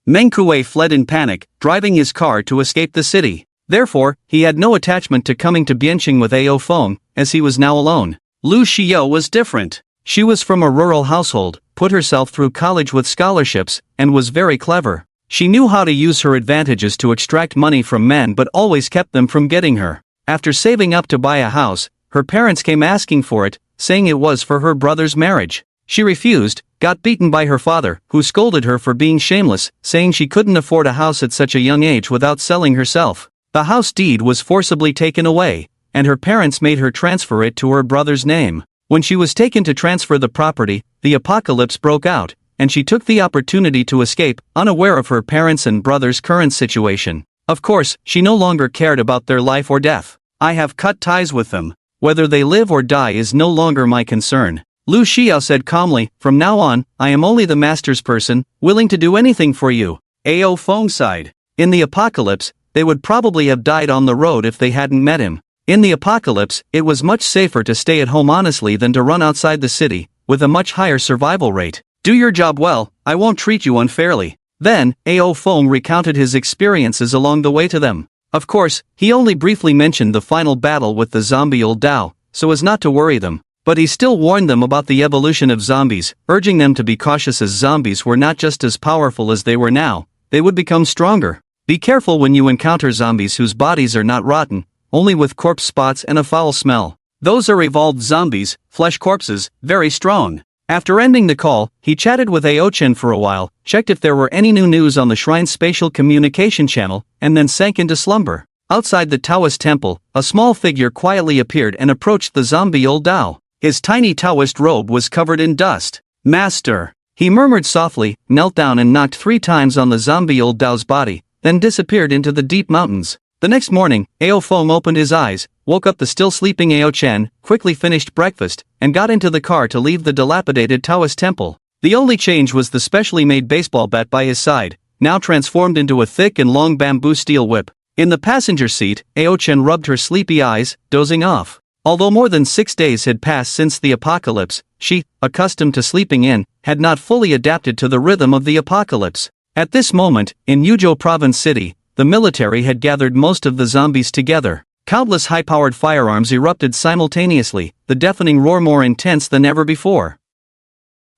A: Meng Kuei fled in panic, driving his car to escape the city. Therefore, he had no attachment to coming to Bianqing with Ao Feng, as he was now alone. Lu Xiao was different. She was from a rural household, put herself through college with scholarships, and was very clever. She knew how to use her advantages to extract money from men but always kept them from getting her. After saving up to buy a house, her parents came asking for it, saying it was for her brother's marriage. She refused, got beaten by her father, who scolded her for being shameless, saying she couldn't afford a house at such a young age without selling herself. The house deed was forcibly taken away, and her parents made her transfer it to her brother's name. When she was taken to transfer the property, the apocalypse broke out, and she took the opportunity to escape, unaware of her parents' and brother's current situation. Of course, she no longer cared about their life or death. I have cut ties with them. Whether they live or die is no longer my concern. Lu Xiao said calmly, from now on, I am only the master's person, willing to do anything for you. Ao Feng sighed. In the apocalypse, they would probably have died on the road if they hadn't met him. In the apocalypse, it was much safer to stay at home honestly than to run outside the city, with a much higher survival rate. Do your job well, I won't treat you unfairly. Then, Ao Feng recounted his experiences along the way to them. Of course, he only briefly mentioned the final battle with the zombie old Dao, so as not to worry them. But he still warned them about the evolution of zombies, urging them to be cautious as zombies were not just as powerful as they were now, they would become stronger. Be careful when you encounter zombies whose bodies are not rotten, only with corpse spots and a foul smell. Those are evolved zombies, flesh corpses, very strong. After ending the call, he chatted with Ao Chen for a while, checked if there were any new news on the shrine's spatial communication channel, and then sank into slumber. Outside the Taoist temple, a small figure quietly appeared and approached the zombie old Dao. His tiny Taoist robe was covered in dust. Master! He murmured softly, knelt down and knocked 3 times on the zombie old Dao's body, then disappeared into the deep mountains. The next morning, Ao Feng opened his eyes, woke up the still sleeping Ao Chen, quickly finished breakfast, and got into the car to leave the dilapidated Taoist temple. The only change was the specially made baseball bat by his side, now transformed into a thick and long bamboo steel whip. In the passenger seat, Ao Chen rubbed her sleepy eyes, dozing off. Although more than 6 days had passed since the apocalypse, she, accustomed to sleeping in, had not fully adapted to the rhythm of the apocalypse. At this moment, in Yuzhou Province City, the military had gathered most of the zombies together. Countless high-powered firearms erupted simultaneously, the deafening roar more intense than ever before.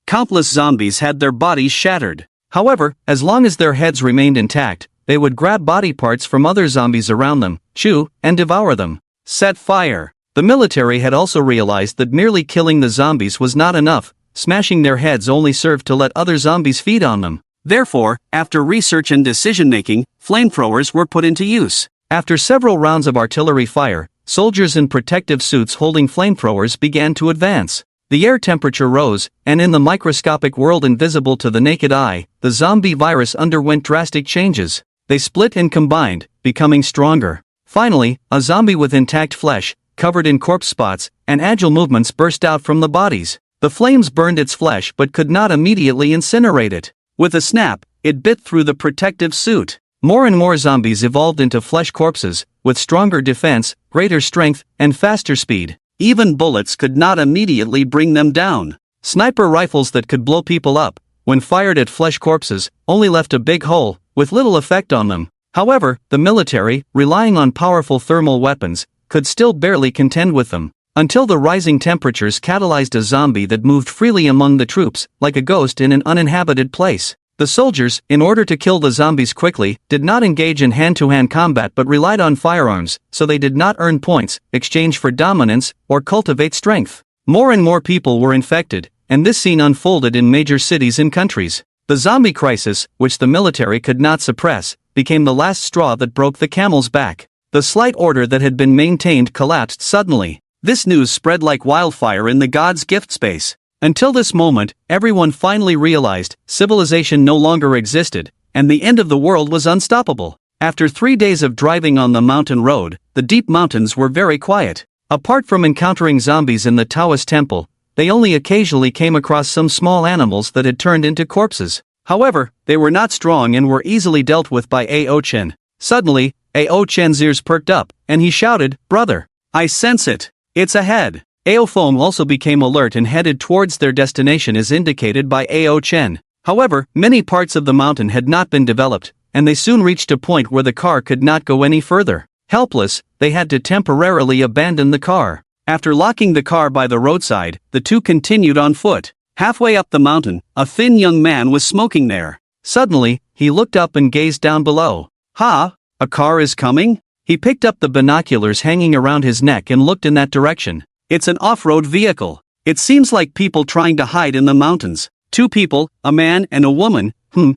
A: Countless zombies had their bodies shattered. However, as long as their heads remained intact, they would grab body parts from other zombies around them, chew, and devour them. Set fire! The military had also realized that merely killing the zombies was not enough, smashing their heads only served to let other zombies feed on them.
B: Therefore, after research and decision-making, flamethrowers were put into use.
A: After several rounds of artillery fire, soldiers in protective suits holding flamethrowers began to advance. The air temperature rose, and in the microscopic world invisible to the naked eye, the zombie virus underwent drastic changes. They split and combined, becoming stronger. Finally, a zombie with intact flesh, covered in corpse spots, and agile movements burst out from the bodies. The flames burned its flesh but could not immediately incinerate it. With a snap, it bit through the protective suit. More and more zombies evolved into flesh corpses, with stronger defense, greater strength, and faster speed. Even bullets could not immediately bring them down. Sniper rifles that could blow people up, when fired at flesh corpses, only left a big hole, with little effect on them. However, the military, relying on powerful thermal weapons, could still barely contend with them, until the rising temperatures catalyzed a zombie that moved freely among the troops, like a ghost in an uninhabited place. The soldiers, in order to kill the zombies quickly, did not engage in hand-to-hand combat but relied on firearms, so they did not earn points, exchange for dominance, or cultivate strength. More and more people were infected, and this scene unfolded in major cities and countries. The zombie crisis, which the military could not suppress, became the last straw that broke the camel's back. The slight order that had been maintained collapsed suddenly. This news spread like wildfire in the gods' gift space. Until this moment, everyone finally realized civilization no longer existed, and the end of the world was unstoppable. After 3 days of driving on the mountain road, the deep mountains were very quiet. Apart from encountering zombies in the Taoist temple, they only occasionally came across some small animals that had turned into corpses. However, they were not strong and were easily dealt with by Ao Chen. Suddenly, Ao Chen's ears perked up, and he shouted, "Brother! I sense it! It's ahead!" Ao Feng also became alert and headed towards their destination as indicated by Ao Chen. However, many parts of the mountain had not been developed, and they soon reached a point where the car could not go any further. Helpless, they had to temporarily abandon the car. After locking the car by the roadside, the two continued on foot. Halfway up the mountain, a thin young man was smoking there. Suddenly, he looked up and gazed down below. "Ha! A car is coming?" He picked up the binoculars hanging around his neck and looked in that direction. "It's an off-road vehicle. It seems like people trying to hide in the mountains. 2 people, a man and a woman,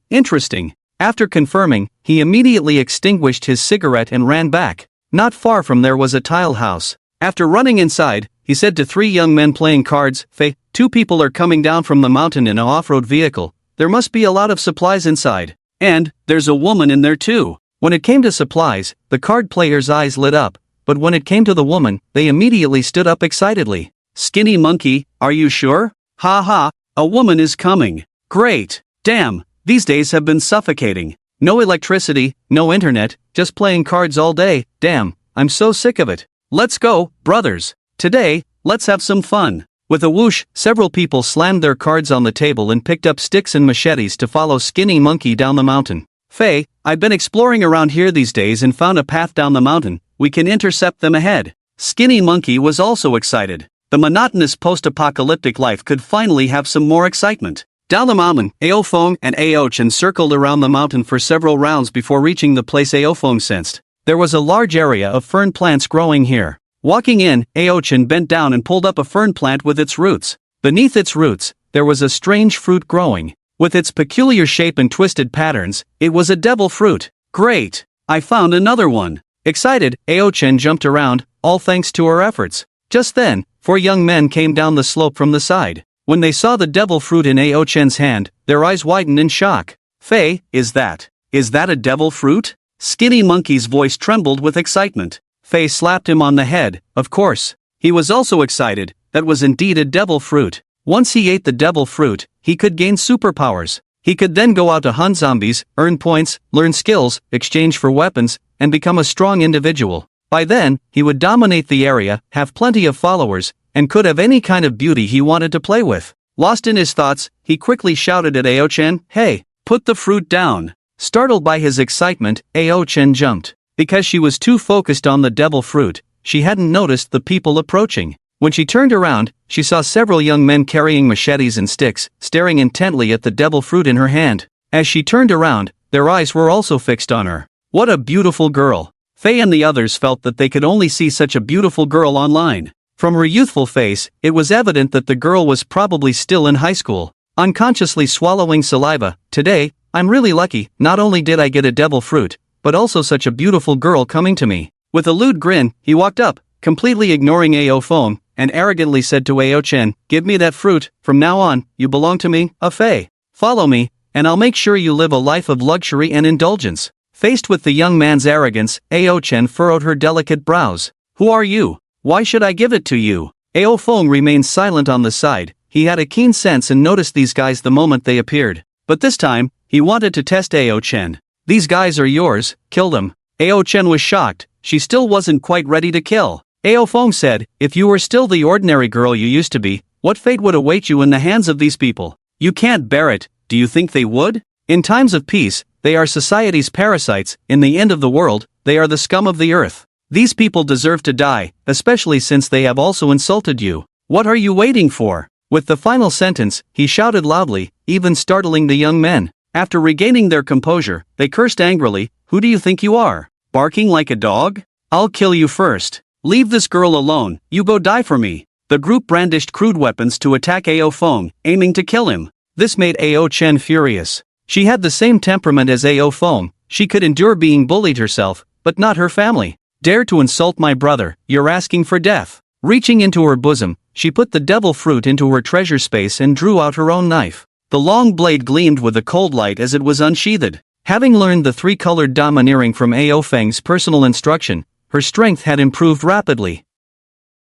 A: interesting." After confirming, he immediately extinguished his cigarette and ran back. Not far from there was a tile house. After running inside, he said to 3 young men playing cards, "Faye, 2 people are coming down from the mountain in an off-road vehicle. There must be a lot of supplies inside. And, there's a woman in there too." When it came to supplies, the card players' eyes lit up, but when it came to the woman, they immediately stood up excitedly. "Skinny monkey, are you sure? Ha ha, a woman is coming. Great. Damn, these days have been suffocating. No electricity, no internet, just playing cards all day. Damn, I'm so sick of it. Let's go, brothers. Today, let's have some fun." With a whoosh, several people slammed their cards on the table and picked up sticks and machetes to follow Skinny Monkey down the mountain. "Faye, I've been exploring around here these days and found a path down the mountain. We can intercept them ahead." Skinny Monkey was also excited. The monotonous post-apocalyptic life could finally have some more excitement. Down the mountain, Ao Feng and Ao Chen circled around the mountain for several rounds before reaching the place Ao Feng sensed. There was a large area of fern plants growing here. Walking in, Ao Chen bent down and pulled up a fern plant with its roots. Beneath its roots, there was a strange fruit growing. With its peculiar shape and twisted patterns, it was a devil fruit. "Great! I found another one." Excited, Ao Chen jumped around, all thanks to her efforts. Just then, 4 young men came down the slope from the side. When they saw the devil fruit in Ao Chen's hand, their eyes widened in shock. "Faye, is that a devil fruit?" Skinny Monkey's voice trembled with excitement. Faye slapped him on the head, of course. He was also excited, that was indeed a devil fruit. Once he ate the devil fruit, he could gain superpowers. He could then go out to hunt zombies, earn points, learn skills, exchange for weapons, and become a strong individual. By then, he would dominate the area, have plenty of followers, and could have any kind of beauty he wanted to play with. Lost in his thoughts, he quickly shouted at Ao Chen, "Hey, put the fruit down." Startled by his excitement, Ao Chen jumped. Because she was too focused on the devil fruit, she hadn't noticed the people approaching. When she turned around, she saw several young men carrying machetes and sticks, staring intently at the devil fruit in her hand. As she turned around, their eyes were also fixed on her. What a beautiful girl. Faye and the others felt that they could only see such a beautiful girl online. From her youthful face, it was evident that the girl was probably still in high school. Unconsciously swallowing saliva, today, I'm really lucky, not only did I get a devil fruit, but also such a beautiful girl coming to me. With a lewd grin, he walked up, completely ignoring Ao Feng, and arrogantly said to Ao Chen, "Give me that fruit, from now on, you belong to me, a fae. Follow me, and I'll make sure you live a life of luxury and indulgence." Faced with the young man's arrogance, Ao Chen furrowed her delicate brows. "Who are you? Why should I give it to you?" Ao Feng remained silent on the side. He had a keen sense and noticed these guys the moment they appeared. But this time, he wanted to test Ao Chen. "These guys are yours, kill them." Ao Chen was shocked, she still wasn't quite ready to kill. Ao Feng said, "If you were still the ordinary girl you used to be, what fate would await you in the hands of these people? You can't bear it, do you think they would? In times of peace, they are society's parasites, in the end of the world, they are the scum of the earth. These people deserve to die, especially since they have also insulted you. What are you waiting for?" With the final sentence, he shouted loudly, even startling the young men. After regaining their composure, they cursed angrily, "Who do you think you are? Barking like a dog? I'll kill you first. Leave this girl alone, you go die for me." The group brandished crude weapons to attack Ao Feng, aiming to kill him. This made Ao Chen furious. She had the same temperament as Ao Feng, she could endure being bullied herself, but not her family. "Dare to insult my brother, you're asking for death." Reaching into her bosom, she put the devil fruit into her treasure space and drew out her own knife. The long blade gleamed with a cold light as it was unsheathed. Having learned the three-colored domineering from Ao Feng's personal instruction, her strength had improved rapidly.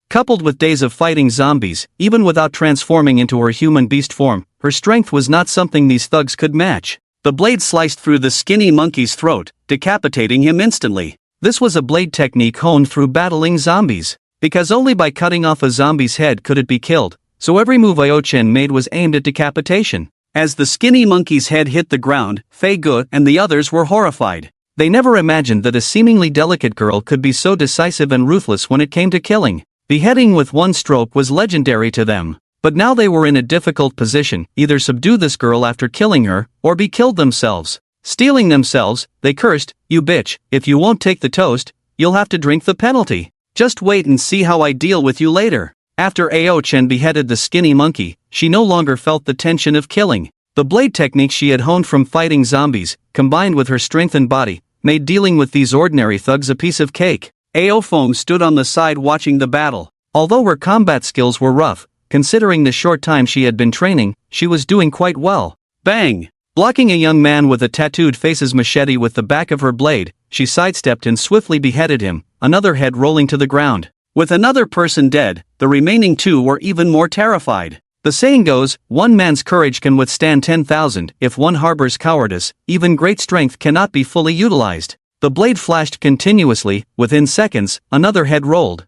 A: Coupled with days of fighting zombies, even without transforming into her human beast form, her strength was not something these thugs could match. The blade sliced through the skinny monkey's throat, decapitating him instantly. This was a blade technique honed through battling zombies. Because only by cutting off a zombie's head could it be killed, so every move Ao Chen made was aimed at decapitation. As the skinny monkey's head hit the ground, Fei Ge and the others were horrified. They never imagined that a seemingly delicate girl could be so decisive and ruthless when it came to killing. Beheading with one stroke was legendary to them. But now they were in a difficult position, either subdue this girl after killing her, or be killed themselves. Stealing themselves, they cursed, "You bitch, if you won't take the toast, you'll have to drink the penalty. Just wait and see how I deal with you later." After Ao Chen beheaded the skinny monkey, she no longer felt the tension of killing. The blade technique she had honed from fighting zombies, combined with her strengthened body, made dealing with these ordinary thugs a piece of cake. Ao Feng stood on the side watching the battle. Although her combat skills were rough, considering the short time she had been training, she was doing quite well. Bang! Blocking a young man with a tattooed face's machete with the back of her blade, she sidestepped and swiftly beheaded him, another head rolling to the ground. With another person dead, the remaining two were even more terrified. The saying goes, one man's courage can withstand 10,000, if one harbors cowardice, even great strength cannot be fully utilized. The blade flashed continuously, within seconds, another head rolled.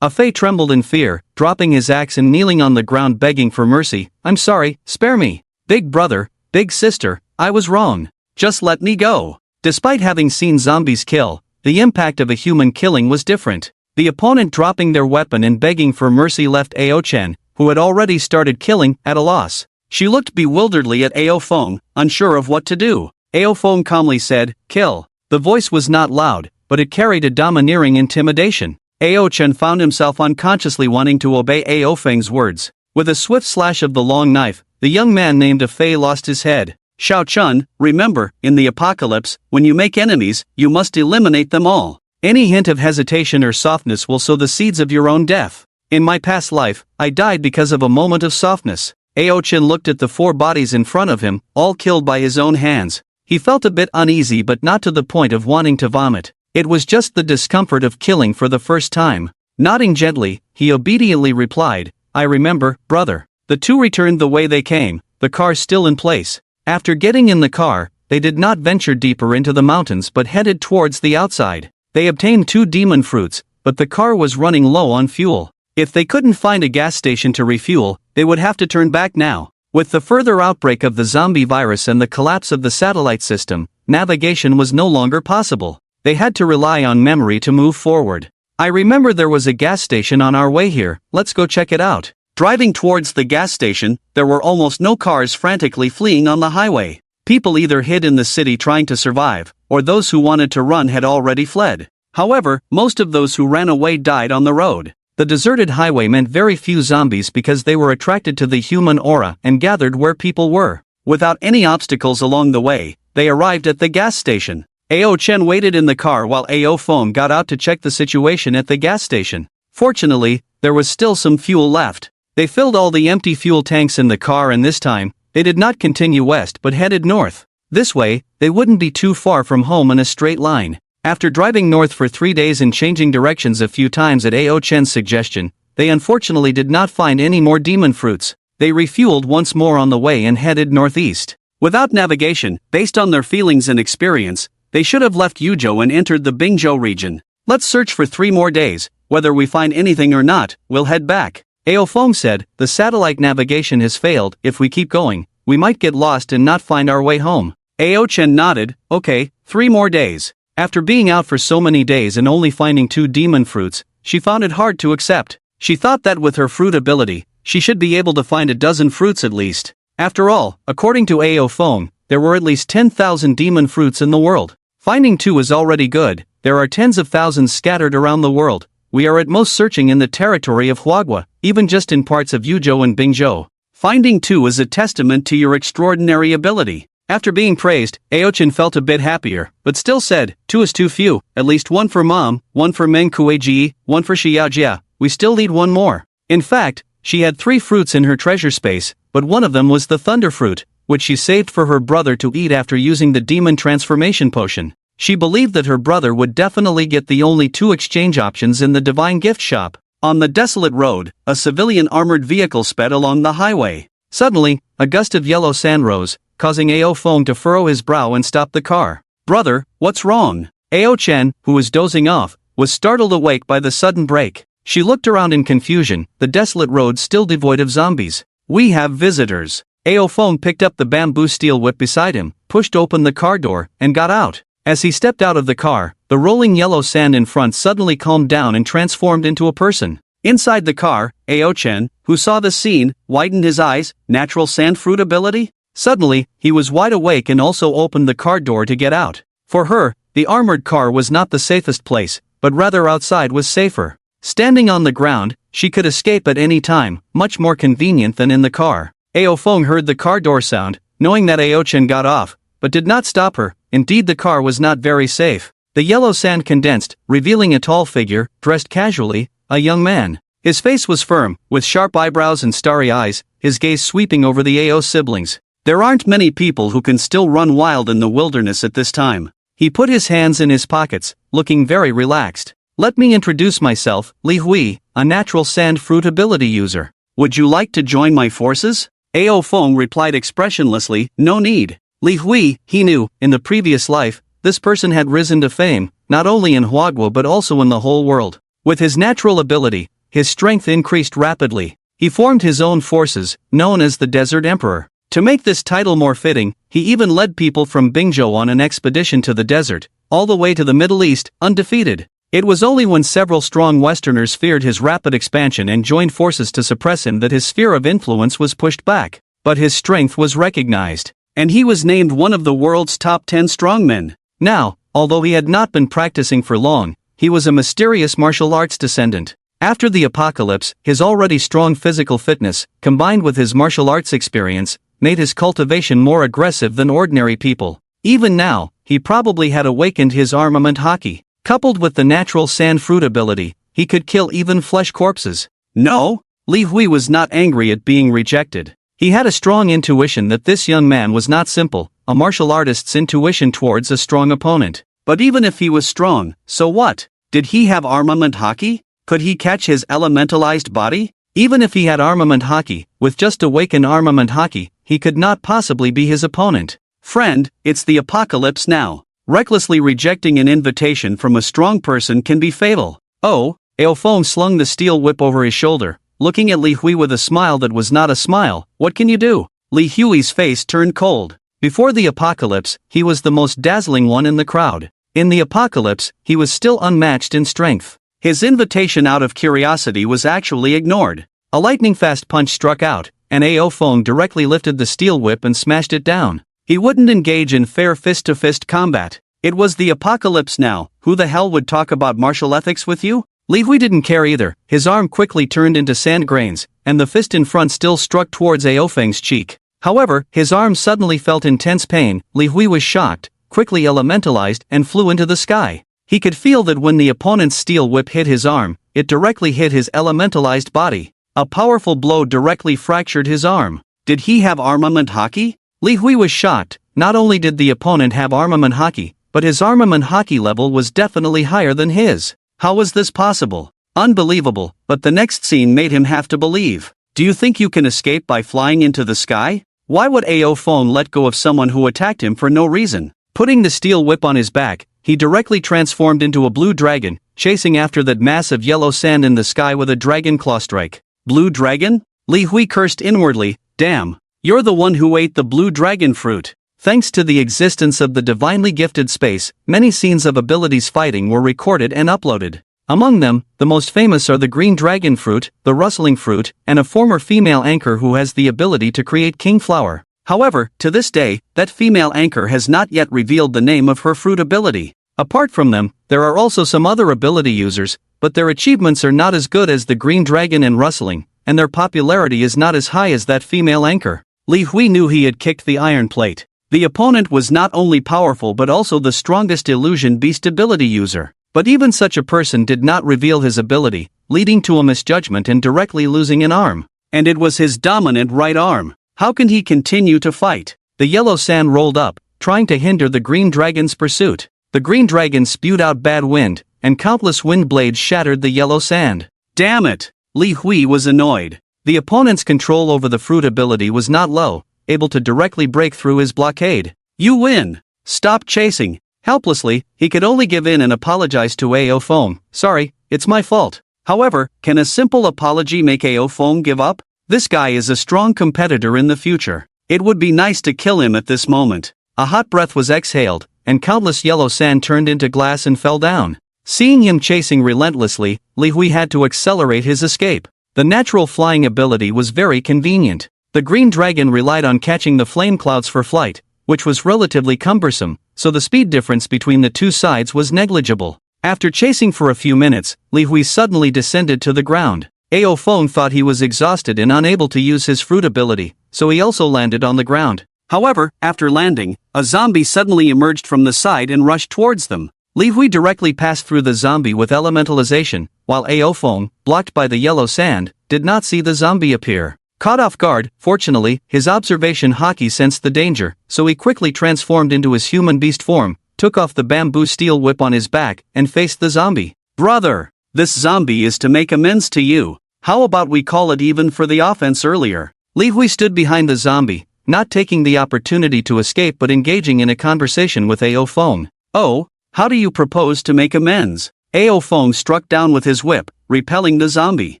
A: A Fei trembled in fear, dropping his axe and kneeling on the ground begging for mercy. "I'm sorry, spare me. Big brother, big sister, I was wrong. Just let me go." Despite having seen zombies kill, the impact of a human killing was different. The opponent dropping their weapon and begging for mercy left Ao Chen, who had already started killing, at a loss. She looked bewilderedly at Ao Feng, unsure of what to do. Ao Feng calmly said, "Kill." The voice was not loud, but it carried a domineering intimidation. Ao Chen found himself unconsciously wanting to obey Ao Feng's words. With a swift slash of the long knife, the young man named a Fei lost his head. "Shao Chun, remember, in the apocalypse, when you make enemies, you must eliminate them all. Any hint of hesitation or softness will sow the seeds of your own death. In my past life, I died because of a moment of softness." Ao Chen looked at the 4 bodies in front of him, all killed by his own hands. He felt a bit uneasy but not to the point of wanting to vomit. It was just the discomfort of killing for the first time. Nodding gently, he obediently replied, "I remember, brother." The two returned the way they came, the car still in place. After getting in the car, they did not venture deeper into the mountains but headed towards the outside. They obtained 2 demon fruits, but the car was running low on fuel. If they couldn't find a gas station to refuel, they would have to turn back now. With the further outbreak of the zombie virus and the collapse of the satellite system, navigation was no longer possible. They had to rely on memory to move forward. "I remember there was a gas station on our way here, let's go check it out." Driving towards the gas station, there were almost no cars frantically fleeing on the highway. People either hid in the city trying to survive, or those who wanted to run had already fled. However, most of those who ran away died on the road. The deserted highway meant very few zombies because they were attracted to the human aura and gathered where people were.
B: Without any obstacles along the way, they arrived at the gas station. Ao Chen waited in the car while Ao Feng got out to check the situation at the gas station. Fortunately, there was still some fuel left. They filled all the empty fuel tanks in the car, and this time, they did not continue west but headed north. This way, they wouldn't be too far from home in a straight line. After driving north for 3 days and changing directions a few times at Ao Chen's suggestion, they unfortunately did not find any more demon fruits. They refueled once more on the way and headed northeast. Without navigation, based on their feelings and experience, they should have left Yuzhou and entered the Bingzhou region. Let's search for 3 more days. Whether we find anything or not, we'll head back. Ao Feng said, the satellite navigation has failed. If we keep going, we might get lost and not find our way home. Ao Chen nodded. Okay, 3 more days. After being out for so many days and only finding 2 demon fruits, she found it hard to accept. She thought that with her fruit ability, she should be able to find a dozen fruits at least. After all, according to Ao Feng, there were at least 10,000 demon fruits in the world. Finding 2 is already good. There are tens of thousands scattered around the world. We are at most searching in the territory of Huagua, even just in parts of Yuzhou and Bingzhou. Finding 2 is a testament to your extraordinary ability. After being praised, Ao Chen felt a bit happier, but still said, 2 is too few, at least 1 for Mom, 1 for Meng Kueji, 1 for Xiaojia. We still need 1 more. In fact, she had 3 fruits in her treasure space, but one of them was the thunder fruit, which she saved for her brother to eat after using the demon transformation potion. She believed that her brother would definitely get the only 2 exchange options in the divine gift shop. On the desolate road, a civilian armored vehicle sped along the highway. Suddenly, a gust of yellow sand rose, causing Ao Feng to furrow his brow and stop the car. Brother, what's wrong? Ao Chen, who was dozing off, was startled awake by the sudden break. She looked around in confusion, the desolate road still devoid of zombies. We have visitors. Ao Feng picked up the bamboo steel whip beside him, pushed open the car door, and got out. As he stepped out of the car, the rolling yellow sand in front suddenly calmed down and transformed into a person. Inside the car, Ao Chen, who saw the scene, widened his eyes. Natural sand fruit ability? Suddenly, he was wide awake and also opened the car door to get out. For her, the armored car was not the safest place, but rather outside was safer. Standing on the ground, she could escape at any time, much more convenient than in the car. Ao Feng heard the car door sound, knowing that Ao Chen got off, but did not stop her. Indeed, the car was not very safe. The yellow sand condensed, revealing a tall figure, dressed casually, a young man. His face was firm, with sharp eyebrows and starry eyes, his gaze sweeping over the Ao siblings. There aren't many people who can still run wild in the wilderness at this time. He put his hands in his pockets, looking very relaxed. Let me introduce myself, Li Hui, a natural sand fruit ability user. Would you like to join my forces? Ao Feng replied expressionlessly, no need. Li Hui, he knew, in the previous life, this person had risen to fame, not only in Huagua but also in the whole world. With his natural ability, his strength increased rapidly. He formed his own forces, known as the Desert Emperor. To make this title more fitting, he even led people from Bingzhou on an expedition to the desert, all the way to the Middle East, undefeated. It was only when several strong Westerners feared his rapid expansion and joined forces to suppress him that his sphere of influence was pushed back. But his strength was recognized, and he was named one of the world's top 10 strongmen. Now, although he had not been practicing for long, he was a mysterious martial arts descendant. After the apocalypse, his already strong physical fitness, combined with his martial arts experience, made his cultivation more aggressive than ordinary people. Even now, he probably had awakened his armament haki. Coupled with the natural sand fruit ability, he could kill even flesh corpses. No? Li Hui was not angry at being rejected. He had a strong intuition that this young man was not simple, a martial artist's intuition towards a strong opponent. But even if he was strong, so what? Did he have armament haki? Could he catch his elementalized body? Even if he had armament haki, with just awakened armament haki, he could not possibly be his opponent. Friend, it's the apocalypse now. Recklessly rejecting an invitation from a strong person can be fatal. Oh, Ao Feng slung the steel whip over his shoulder, looking at Li Hui with a smile that was not a smile. What can you do? Li Hui's face turned cold. Before the apocalypse, he was the most dazzling one in the crowd. In the apocalypse, he was still unmatched in strength. His invitation out of curiosity was actually ignored. A lightning-fast punch struck out, and Ao Feng directly lifted the steel whip and smashed it down. He wouldn't engage in fair fist-to-fist combat. It was the apocalypse now. Who the hell would talk about martial ethics with you? Li Hui didn't care either. His arm quickly turned into sand grains, and the fist in front still struck towards Ao Feng's cheek.
A: However, his arm suddenly felt intense pain. Li Hui was shocked, quickly elementalized, and flew into the sky. He could feel that when the opponent's steel whip hit his arm, it directly hit his elementalized body. A powerful blow directly fractured his arm. Did he have armament hockey? Li Hui was shocked. Not only did the opponent have armament hockey, but his armament hockey level was definitely higher than his. How was this possible? Unbelievable, but the next scene made him have to believe. Do you think you can escape by flying into the sky? Why would Ao Feng let go of someone who attacked him for no reason? Putting the steel whip on his back, he directly transformed into a blue dragon, chasing after that mass of yellow sand in the sky with a dragon claw strike. Blue dragon? Li Hui cursed inwardly. Damn, you're the one who ate the blue dragon fruit. Thanks to the existence of the divinely gifted space, many scenes of abilities fighting were recorded and uploaded. Among them, the most famous are the green dragon fruit, the rustling fruit, and a former female anchor who has the ability to create king flower. However, to this day, that female anchor has not yet revealed the name of her fruit ability. Apart from them, there are also some other ability users, but their achievements are not as good as the green dragon and rustling, and their popularity is not as high as that female anchor. Li Hui knew he had kicked the iron plate. The opponent was not only powerful but also the strongest illusion beast ability user. But even such a person did not reveal his ability, leading to a misjudgment and directly losing an arm. And it was his dominant right arm. How can he continue to fight? The yellow sand rolled up, trying to hinder the green dragon's pursuit. The green dragon spewed out bad wind, and countless wind blades shattered the yellow sand. Damn it! Li Hui was annoyed. The opponent's control over the fruit ability was not low, able to directly break through his blockade. You win! Stop chasing! Helplessly, he could only give in and apologize to Ao Feng. Sorry, it's my fault. However, can a simple apology make Ao Feng give up? This guy is a strong competitor in the future. It would be nice to kill him at this moment. A hot breath was exhaled, and countless yellow sand turned into glass and fell down. Seeing him chasing relentlessly, Li Hui had to accelerate his escape. The natural flying ability was very convenient. The green dragon relied on catching the flame clouds for flight, which was relatively cumbersome, so the speed difference between the two sides was negligible. After chasing for a few minutes, Li Hui suddenly descended to the ground. Ao Feng thought he was exhausted and unable to use his fruit ability, so he also landed on the ground. However, after landing, a zombie suddenly emerged from the side and rushed towards them. Li Hui directly passed through the zombie with elementalization, while Ao Feng, blocked by the yellow sand, did not see the zombie appear. Caught off guard, fortunately, his observation hockey sensed the danger, so he quickly transformed into his human beast form, took off the bamboo steel whip on his back, and faced the zombie. Brother! This zombie is to make amends to you. How about we call it even for the offense earlier? Li Hui stood behind the zombie, not taking the opportunity to escape but engaging in a conversation with Ao Feng. Oh, how do you propose to make amends? Ao Feng struck down with his whip, repelling the zombie.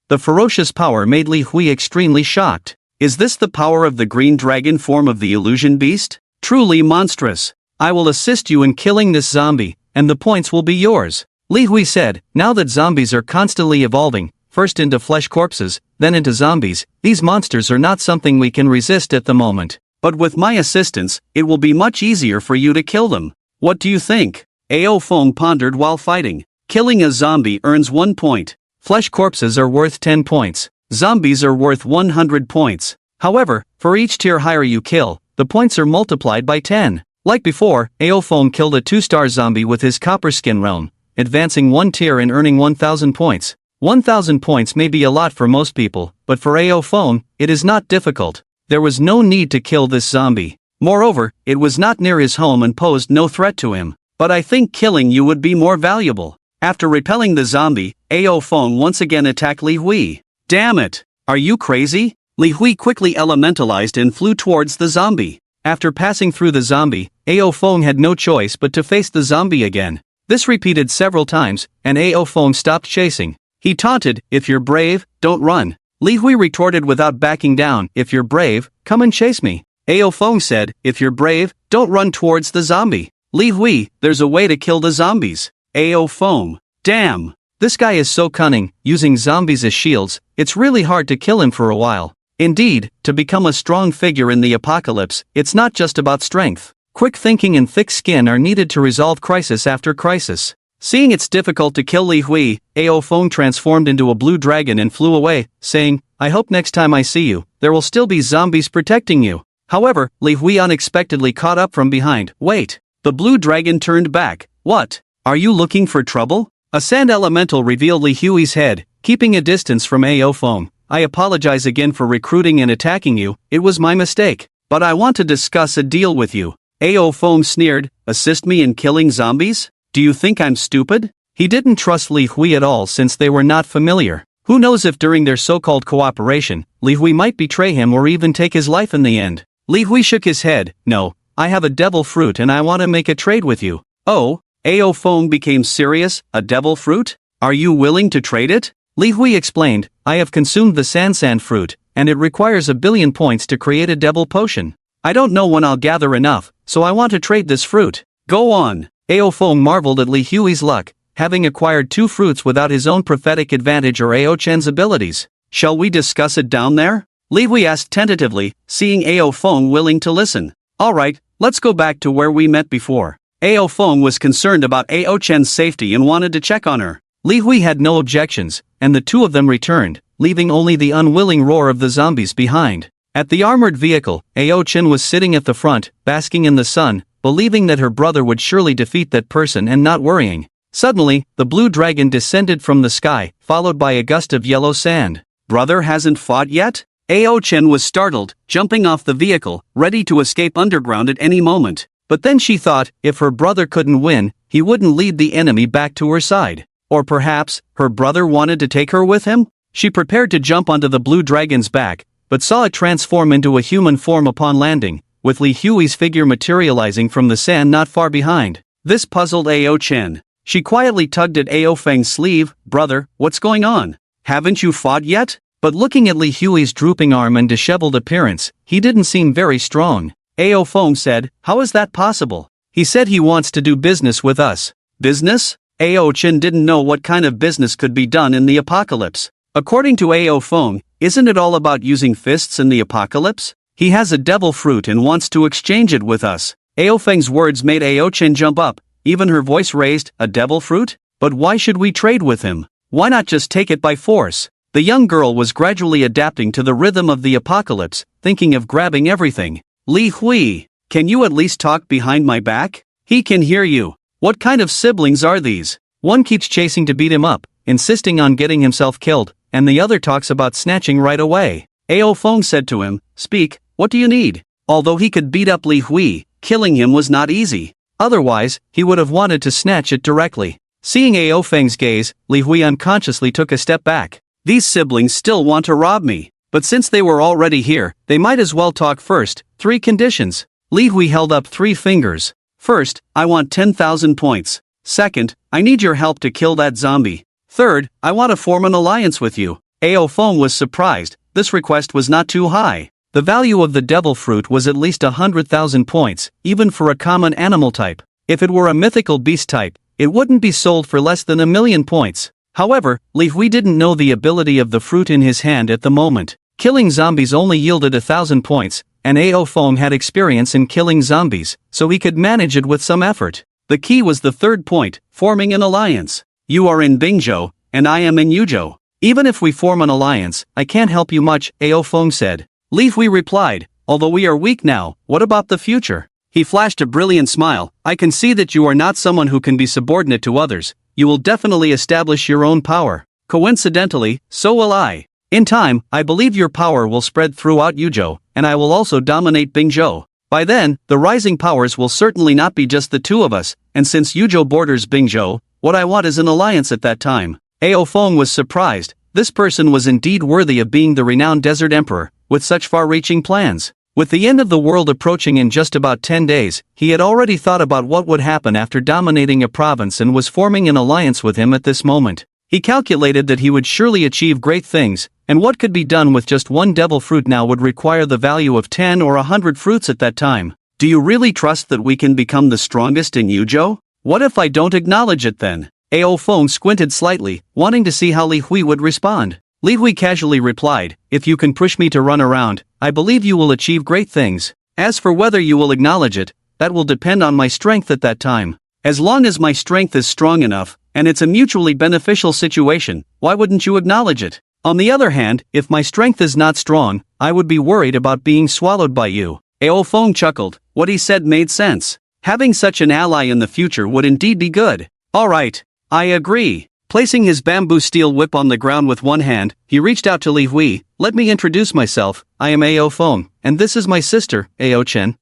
A: The ferocious power made Li Hui extremely shocked. Is this the power of the green dragon form of the illusion beast? Truly monstrous. I will assist you in killing this zombie, and the points will be yours. Li Hui said, now that zombies are constantly evolving, first into flesh corpses, then into zombies, these monsters are not something we can resist at the moment. But with my assistance, it will be much easier for you to kill them. What do you think? Ao Feng pondered while fighting. Killing a zombie earns 1 point. Flesh corpses are worth 10 points. Zombies are worth 100 points. However, for each tier higher you kill, the points are multiplied by 10. Like before, Ao Feng killed a 2-star zombie with his copper skin realm, advancing 1 tier and earning 1000 points. 1000 points may be a lot for most people, but for Ao Feng, it is not difficult. There was no need to kill this zombie. Moreover, it was not near his home and posed no threat to him. But I think killing you would be more valuable. After repelling the zombie, Ao Feng once again attacked Li Hui. Damn it! Are you crazy? Li Hui quickly elementalized and flew towards the zombie. After passing through the zombie, Ao Feng had no choice but to face the zombie again. This repeated several times, and Ao Feng stopped chasing. He taunted, if you're brave, don't run. Li Hui retorted without backing down, if you're brave, come and chase me. Ao Feng said, if you're brave, don't run towards the zombie. Li Hui, there's a way to kill the zombies. Ao Feng. Damn! This guy is so cunning, using zombies as shields, it's really hard to kill him for a while. Indeed, to become a strong figure in the apocalypse, it's not just about strength. Quick thinking and thick skin are needed to resolve crisis after crisis. Seeing it's difficult to kill Li Hui, Ao Feng transformed into a blue dragon and flew away, saying, I hope next time I see you, there will still be zombies protecting you.
B: However, Li Hui unexpectedly caught up from behind. Wait. The blue dragon turned back. What? Are you looking for trouble? A sand elemental revealed Li Hui's head, keeping a distance from Ao Feng. I apologize again for recruiting and attacking you, it was my mistake. But I want to discuss a deal with you. Ao Feng sneered, assist me in killing zombies? Do you think I'm stupid? He didn't trust Li Hui at all since they were not familiar. Who knows if during their so-called cooperation, Li Hui might betray him or even take his life in the end. Li Hui shook his head. No, I have a devil fruit and I want to make a trade with you. Oh, Ao Feng became serious, a devil fruit? Are you willing to trade it? Li Hui explained, I have consumed the Sansan fruit, and it requires 1 billion points to create a devil potion. I don't know when I'll gather enough, so I want to trade this fruit. Go on. Ao Feng marveled at Li Hui's luck, having acquired 2 fruits without his own prophetic advantage or Ao Chen's abilities. Shall we discuss it down there? Li Hui asked tentatively, seeing Ao Feng willing to listen. Alright, let's go back to where we met before. Ao Feng was concerned about Ao Chen's safety and wanted to check on her. Li Hui had no objections, and the two of them returned, leaving only the unwilling roar of the zombies behind. At the armored vehicle, Ao Chen was sitting at the front, basking in the sun, believing that her brother would surely defeat that person and not worrying. Suddenly, the blue dragon descended from the sky, followed by a gust of yellow sand. Brother hasn't fought yet? Ao Chen was startled, jumping off the vehicle, ready to escape underground at any moment. But then she thought, if her brother couldn't win, he wouldn't lead the enemy back to her side. Or perhaps, her brother wanted to take her with him? She prepared to jump onto the blue dragon's back, but saw it transform into a human form upon landing, with Li Hui's figure materializing from the sand not far behind. This puzzled Ao Chen. She quietly tugged at Ao Feng's sleeve. Brother, what's going on? Haven't you fought yet? But looking at Li Hui's drooping arm and disheveled appearance, he didn't seem very strong. Ao Feng said, how is that possible? He said he wants to do business with us. Business? Ao Chen didn't know what kind of business could be done in the apocalypse. According to Ao Feng, isn't it all about using fists in the apocalypse? He has a devil fruit and wants to exchange it with us. Ao Feng's words made Ao Chen jump up, even her voice raised. A devil fruit? But why should we trade with him? Why not just take it by force? The young girl was gradually adapting to the rhythm of the apocalypse, thinking of grabbing everything. Li Hui, can you at least talk behind my back? He can hear you. What kind of siblings are these? One keeps chasing to beat him up, insisting on getting himself killed, and the other talks about snatching right away. Ao Feng said to him, speak, what do you need? Although he could beat up Li Hui, killing him was not easy. Otherwise, he would have wanted to snatch it directly. Seeing Ao Feng's gaze, Li Hui unconsciously took a step back. These siblings still want to rob me. But since they were already here, they might as well talk first. 3 conditions. Li Hui held up 3 fingers. First, I want 10,000 points. Second, I need your help to kill that zombie. Third, I want to form an alliance with you. Ao Feng was surprised. This request was not too high. The value of the devil fruit was at least 100,000 points, even for a common animal type. If it were a mythical beast type, it wouldn't be sold for less than 1,000,000 points. However, Li Hui didn't know the ability of the fruit in his hand at the moment. Killing zombies only yielded 1,000 points, and Ao Feng had experience in killing zombies, so he could manage it with some effort. The key was the third point, forming an alliance. You are in Bingzhou, and I am in Yuzhou. Even if we form an alliance, I can't help you much, Ao Feng said. Li Hui replied, although we are weak now, what about the future? He flashed a brilliant smile. I can see that you are not someone who can be subordinate to others. You will definitely establish your own power. Coincidentally, so will I. In time, I believe your power will spread throughout Yuzhou, and I will also dominate Bingzhou. By then, the rising powers will certainly not be just the two of us, and since Yuzhou borders Bingzhou, what I want is an alliance at that time. Ao Feng was surprised. This person was indeed worthy of being the renowned desert emperor, with such far-reaching plans. With the end of the world approaching in just about 10 days, he had already thought about what would happen after dominating a province and was forming an alliance with him at this moment. He calculated that he would surely achieve great things, and what could be done with just 1 devil fruit now would require the value of 10 or 100 fruits at that time. Do you really trust that we can become the strongest in Yuzhou? What if I don't acknowledge it then? Ao Feng squinted slightly, wanting to see how Li Hui would respond. Li Hui casually replied, if you can push me to run around, I believe you will achieve great things. As for whether you will acknowledge it, that will depend on my strength at that time. As long as my strength is strong enough, and it's a mutually beneficial situation, why wouldn't you acknowledge it? On the other hand, if my strength is not strong, I would be worried about being swallowed by you. Ao Feng chuckled. What he said made sense. Having such an ally in the future would indeed be good. Alright, I agree. Placing his bamboo steel whip on the ground with one hand, he reached out to Li Hui. Let me introduce myself, I am Ao Feng, and this is my sister, Ao Chen.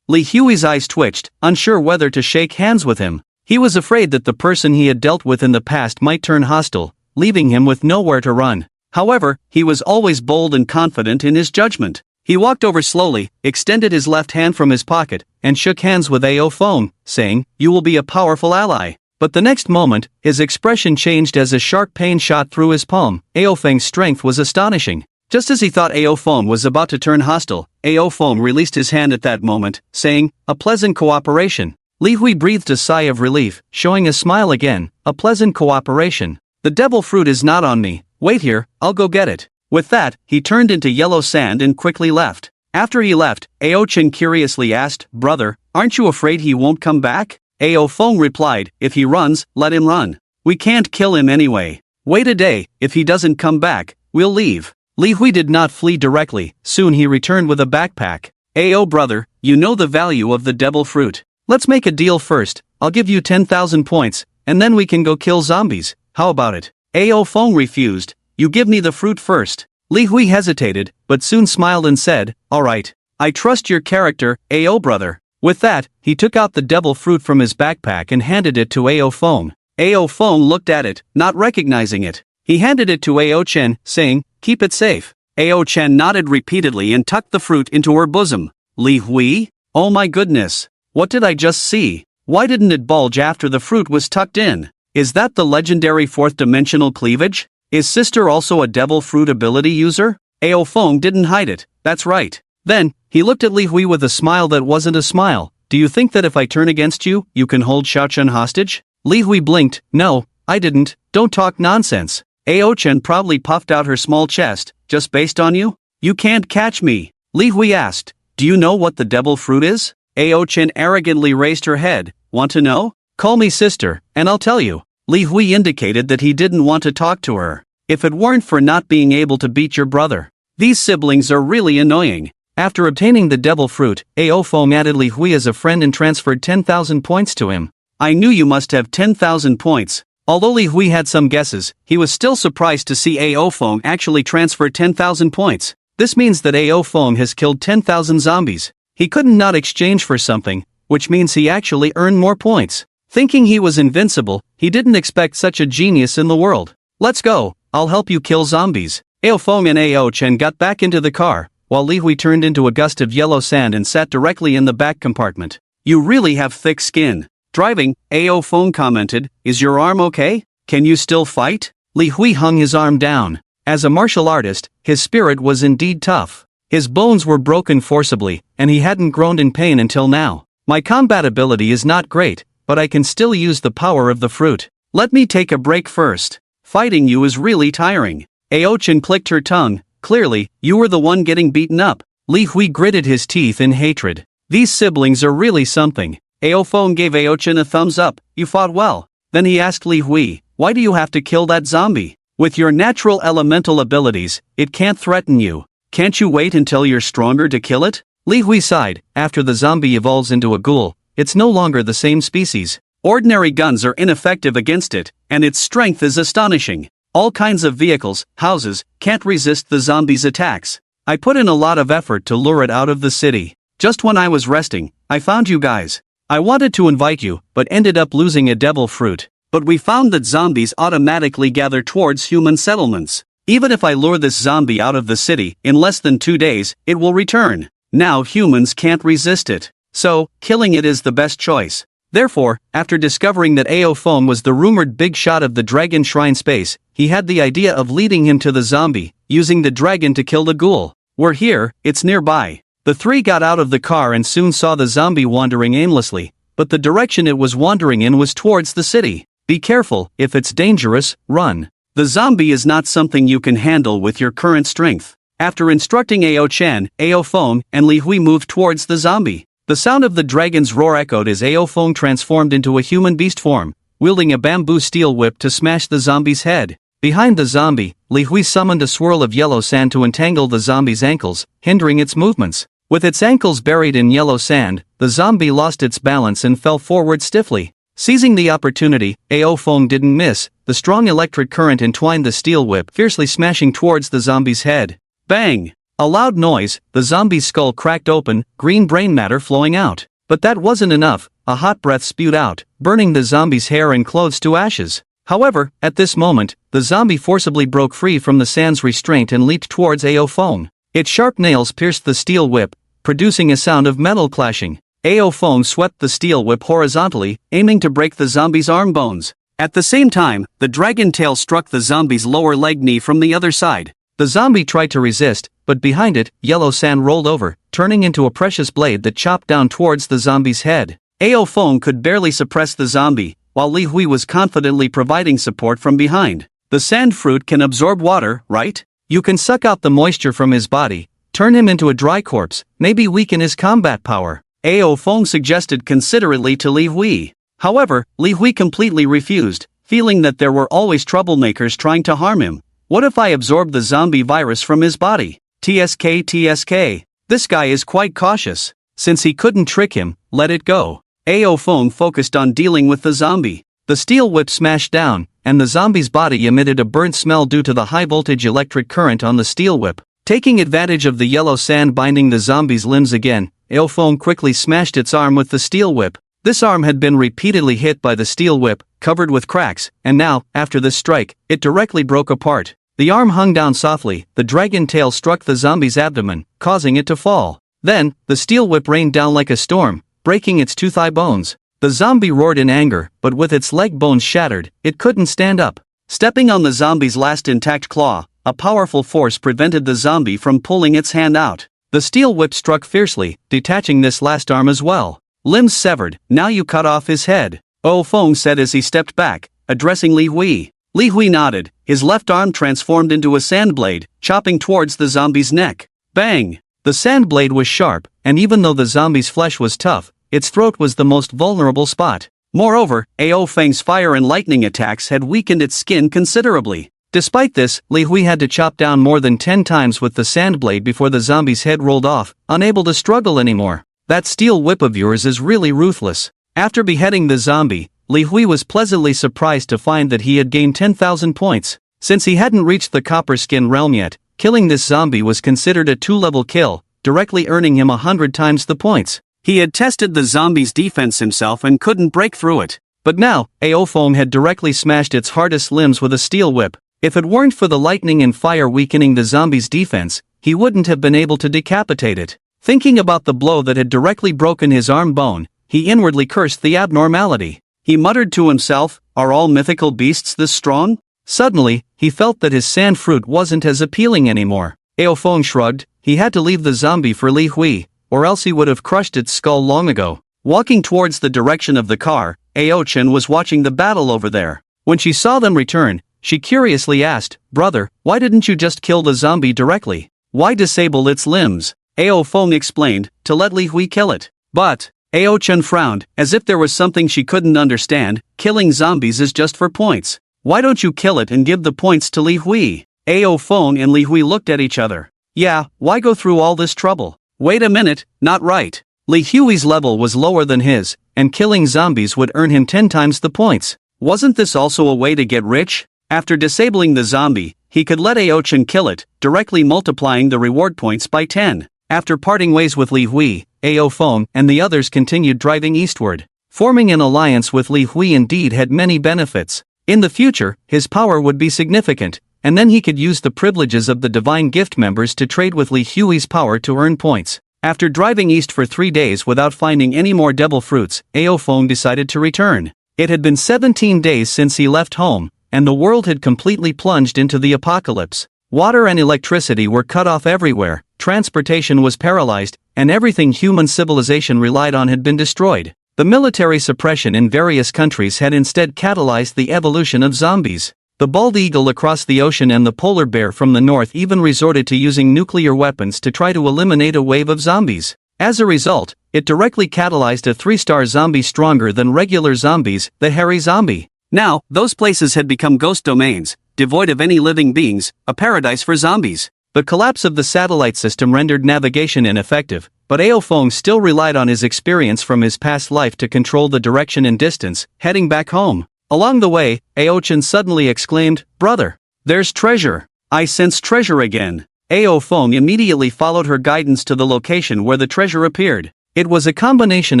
B: Li Hui's eyes twitched, unsure whether to shake hands with him. He was afraid that the person he had dealt with in the past might turn hostile, leaving him with nowhere to run. However, he was always bold and confident in his judgment. He walked over slowly, extended his left hand from his pocket, and shook hands with Ao Feng, saying, "You will be a powerful ally." But the next moment, his expression changed as a sharp pain shot through his palm. Ao Feng's strength was astonishing. Just as he thought Ao Feng was about to turn hostile, Ao Feng released his hand at that moment, saying, "A pleasant cooperation." Li Hui breathed a sigh of relief, showing a smile again. "A pleasant cooperation. The devil fruit is not on me. Wait here, I'll go get it." With that, he turned into yellow sand and quickly left. After he left, Ao Chen curiously asked, "Brother, aren't you afraid he won't come back?" Ao Feng replied, "If he runs, let him run. We can't kill him anyway. Wait a day, if he doesn't come back, we'll leave." Li Hui did not flee directly. Soon he returned with a backpack. "Ao brother, you know the value of the devil fruit. Let's make a deal first. I'll give you 10,000 points, and then we can go kill zombies. How about it?" Ao Feng refused. "You give me the fruit first." Li Hui hesitated, but soon smiled and said, "Alright. I trust your character, Ao brother." With that, he took out the devil fruit from his backpack and handed it to Ao Feng. Ao Feng looked at it, not recognizing it. He handed it to Ao Chen, saying, "Keep it safe." Ao Chen nodded repeatedly and tucked the fruit into her bosom. Li Hui? Oh my goodness. What did I just see? Why didn't it bulge after the fruit was tucked in? Is that the legendary fourth-dimensional cleavage? Is sister also a devil fruit ability user? Ao Feng didn't hide it, that's right. Then, he looked at Li Hui with a smile that wasn't a smile. "Do you think that if I turn against you, you can hold Xiaochen hostage?" Li Hui blinked. "No, I didn't, don't talk nonsense." Ao Chen proudly puffed out her small chest. "Just based on you? You can't catch me." Li Hui asked, "Do you know what the devil fruit is?" Ao Chen arrogantly raised her head. "Want to know? Call me sister, and I'll tell you." Li Hui indicated that he didn't want to talk to her. "If it weren't for not being able to beat your brother. These siblings are really annoying." After obtaining the devil fruit, Ao Feng added Li Hui as a friend and transferred 10,000 points to him. "I knew you must have 10,000 points." Although Li Hui had some guesses, he was still surprised to see Ao Feng actually transfer 10,000 points. This means that Ao Feng has killed 10,000 zombies. He couldn't not exchange for something, which means he actually earned more points. Thinking he was invincible, he didn't expect such a genius in the world. "Let's go, I'll help you kill zombies." Ao Feng and Ao Chen got back into the car, while Li Hui turned into a gust of yellow sand and sat directly in the back compartment. "You really have thick skin." Driving, Ao Feng commented, "Is your arm okay? Can you still fight?" Li Hui hung his arm down. As a martial artist, his spirit was indeed tough. His bones were broken forcibly, and he hadn't groaned in pain until now. "My combat ability is not great, but I can still use the power of the fruit. Let me take a break first. Fighting you is really tiring." Ao Chen clicked her tongue. "Clearly, you were the one getting beaten up." Li Hui gritted his teeth in hatred. These siblings are really something. Ao Feng gave Ao Chen a thumbs up. "You fought well." Then he asked Li Hui, "Why do you have to kill that zombie? With your natural elemental abilities, it can't threaten you. Can't you wait until you're stronger to kill it?" Li Hui sighed. "After the zombie evolves into a ghoul, it's no longer the same species. Ordinary guns are ineffective against it, and its strength is astonishing. All kinds of vehicles, houses, can't resist the zombie's attacks. I put in a lot of effort to lure it out of the city. Just when I was resting, I found you guys. I wanted to invite you, but ended up losing a devil fruit. But we found that zombies automatically gather towards human settlements. Even if I lure this zombie out of the city, in less than 2 days, it will return. Now humans can't resist it. So, killing it is the best choice." Therefore, after discovering that Ao Feng was the rumored big shot of the Dragon Shrine space, he had the idea of leading him to the zombie, using the dragon to kill the ghoul. "We're here, it's nearby." The three got out of the car and soon saw the zombie wandering aimlessly, but the direction it was wandering in was towards the city. "Be careful, if it's dangerous, run. The zombie is not something you can handle with your current strength." After instructing Ao Chen, Ao Feng, and Li Hui moved towards the zombie. The sound of the dragon's roar echoed as Ao Feng transformed into a human beast form, wielding a bamboo steel whip to smash the zombie's head. Behind the zombie, Li Hui summoned a swirl of yellow sand to entangle the zombie's ankles, hindering its movements.
A: With its ankles buried in yellow sand, the zombie lost its balance and fell forward stiffly. Seizing the opportunity, AO Fong didn't miss. The strong electric current entwined the steel whip, fiercely smashing towards the zombie's head. Bang! A loud noise, the zombie's skull cracked open, green brain matter flowing out. But that wasn't enough. A hot breath spewed out, burning the zombie's hair and clothes to ashes. However, at this moment, the zombie forcibly broke free from the sand's restraint and leaped towards AO Fong. Its sharp nails pierced the steel whip, producing a sound of metal clashing. AO Fong swept the steel whip horizontally, aiming to break the zombie's arm bones. At the same time, the dragon tail struck the zombie's lower leg knee from the other side. The zombie tried to resist, but behind it, yellow sand rolled over, turning into a precious blade that chopped down towards the zombie's head. AO Fong could barely suppress the zombie, while Li Hui was confidently providing support from behind. The sand fruit can absorb water, right? You can suck out the moisture from his body, turn him into a dry corpse, maybe weaken his combat power. AO Fong suggested considerately to Li Hui. However, Li Hui completely refused, feeling that there were always troublemakers trying to harm him. What if I absorb the zombie virus from his body? TSK. This guy is quite cautious. Since he couldn't trick him, let it go. AO Fong focused on dealing with the zombie. The steel whip smashed down, and the zombie's body emitted a burnt smell due to the high-voltage electric current on the steel whip. Taking advantage of the yellow sand binding the zombie's limbs again, AO Fong quickly smashed its arm with the steel whip. This arm had been repeatedly hit by the steel whip, covered with cracks, and now, after this strike, it directly broke apart. The arm hung down softly, the dragon tail struck the zombie's abdomen, causing it to fall. Then, the steel whip rained down like a storm, breaking its two thigh bones. The zombie roared in anger, but with its leg bones shattered, it couldn't stand up. Stepping on the zombie's last intact claw, a powerful force prevented the zombie from pulling its hand out. The steel whip struck fiercely, detaching this last arm as well. Limbs severed, now you cut off his head, AO Fong said as he stepped back, addressing Li Hui. Li Hui nodded, his left arm transformed into a sand blade, chopping towards the zombie's neck. Bang! The sand blade was sharp, and even though the zombie's flesh was tough, its throat was the most vulnerable spot. Moreover, AO Feng's fire and lightning attacks had weakened its skin considerably. Despite this, Li Hui had to chop down more than 10 times with the sand blade before the zombie's head rolled off, unable to struggle anymore. That steel whip of yours is really ruthless. After beheading the zombie, Li Hui was pleasantly surprised to find that he had gained 10,000 points. Since he hadn't reached the copper skin realm yet, killing this zombie was considered a 2-level kill, directly earning him 100 times the points. He had tested the zombie's defense himself and couldn't break through it. But now, AO Fong had directly smashed its hardest limbs with a steel whip. If it weren't for the lightning and fire weakening the zombie's defense, he wouldn't have been able to decapitate it. Thinking about the blow that had directly broken his arm bone, he inwardly cursed the abnormality. He muttered to himself, are all mythical beasts this strong? Suddenly, he felt that his sand fruit wasn't as appealing anymore. AO Fong shrugged, he had to leave the zombie for Li Hui, or else he would have crushed its skull long ago. Walking towards the direction of the car, AO Chen was watching the battle over there. When she saw them return, she curiously asked, brother, why didn't you just kill the zombie directly? Why disable its limbs? AO Fong explained, to let Li Hui kill it. But, AO Chen frowned, as if there was something she couldn't understand, killing zombies is just for points. Why don't you kill it and give the points to Li Hui? AO Fong and Li Hui looked at each other. Yeah, why go through all this trouble? Wait a minute, not right. Li Hui's level was lower than his, and killing zombies would earn him 10 times the points. Wasn't this also a way to get rich? After disabling the zombie, he could let AO Chen kill it, directly multiplying the reward points by 10. After parting ways with Li Hui, AO Fong and the others continued driving eastward. Forming an alliance with Li Hui indeed had many benefits. In the future, his power would be significant, and then he could use the privileges of the Divine Gift members to trade with Li Hui's power to earn points. After driving east for 3 days without finding any more devil fruits, AO Fong decided to return. It had been 17 days since he left home, and the world had completely plunged into the apocalypse. Water and electricity were cut off everywhere, transportation was paralyzed, and everything human civilization relied on had been destroyed. The military suppression in various countries had instead catalyzed the evolution of zombies. The bald eagle across the ocean and the polar bear from the north even resorted to using nuclear weapons to try to eliminate a wave of zombies. As a result, it directly catalyzed a 3-star zombie stronger than regular zombies, the hairy zombie. Now, those places had become ghost domains, devoid of any living beings, a paradise for zombies. The collapse of the satellite system rendered navigation ineffective,
B: but Ao Feng still relied on his experience from his past life to control the direction and distance, heading back home. Along the way, Ao Chen suddenly exclaimed, "Brother! There's treasure! I sense treasure again!" Ao Feng immediately followed her guidance to the location where the treasure appeared. It was a combination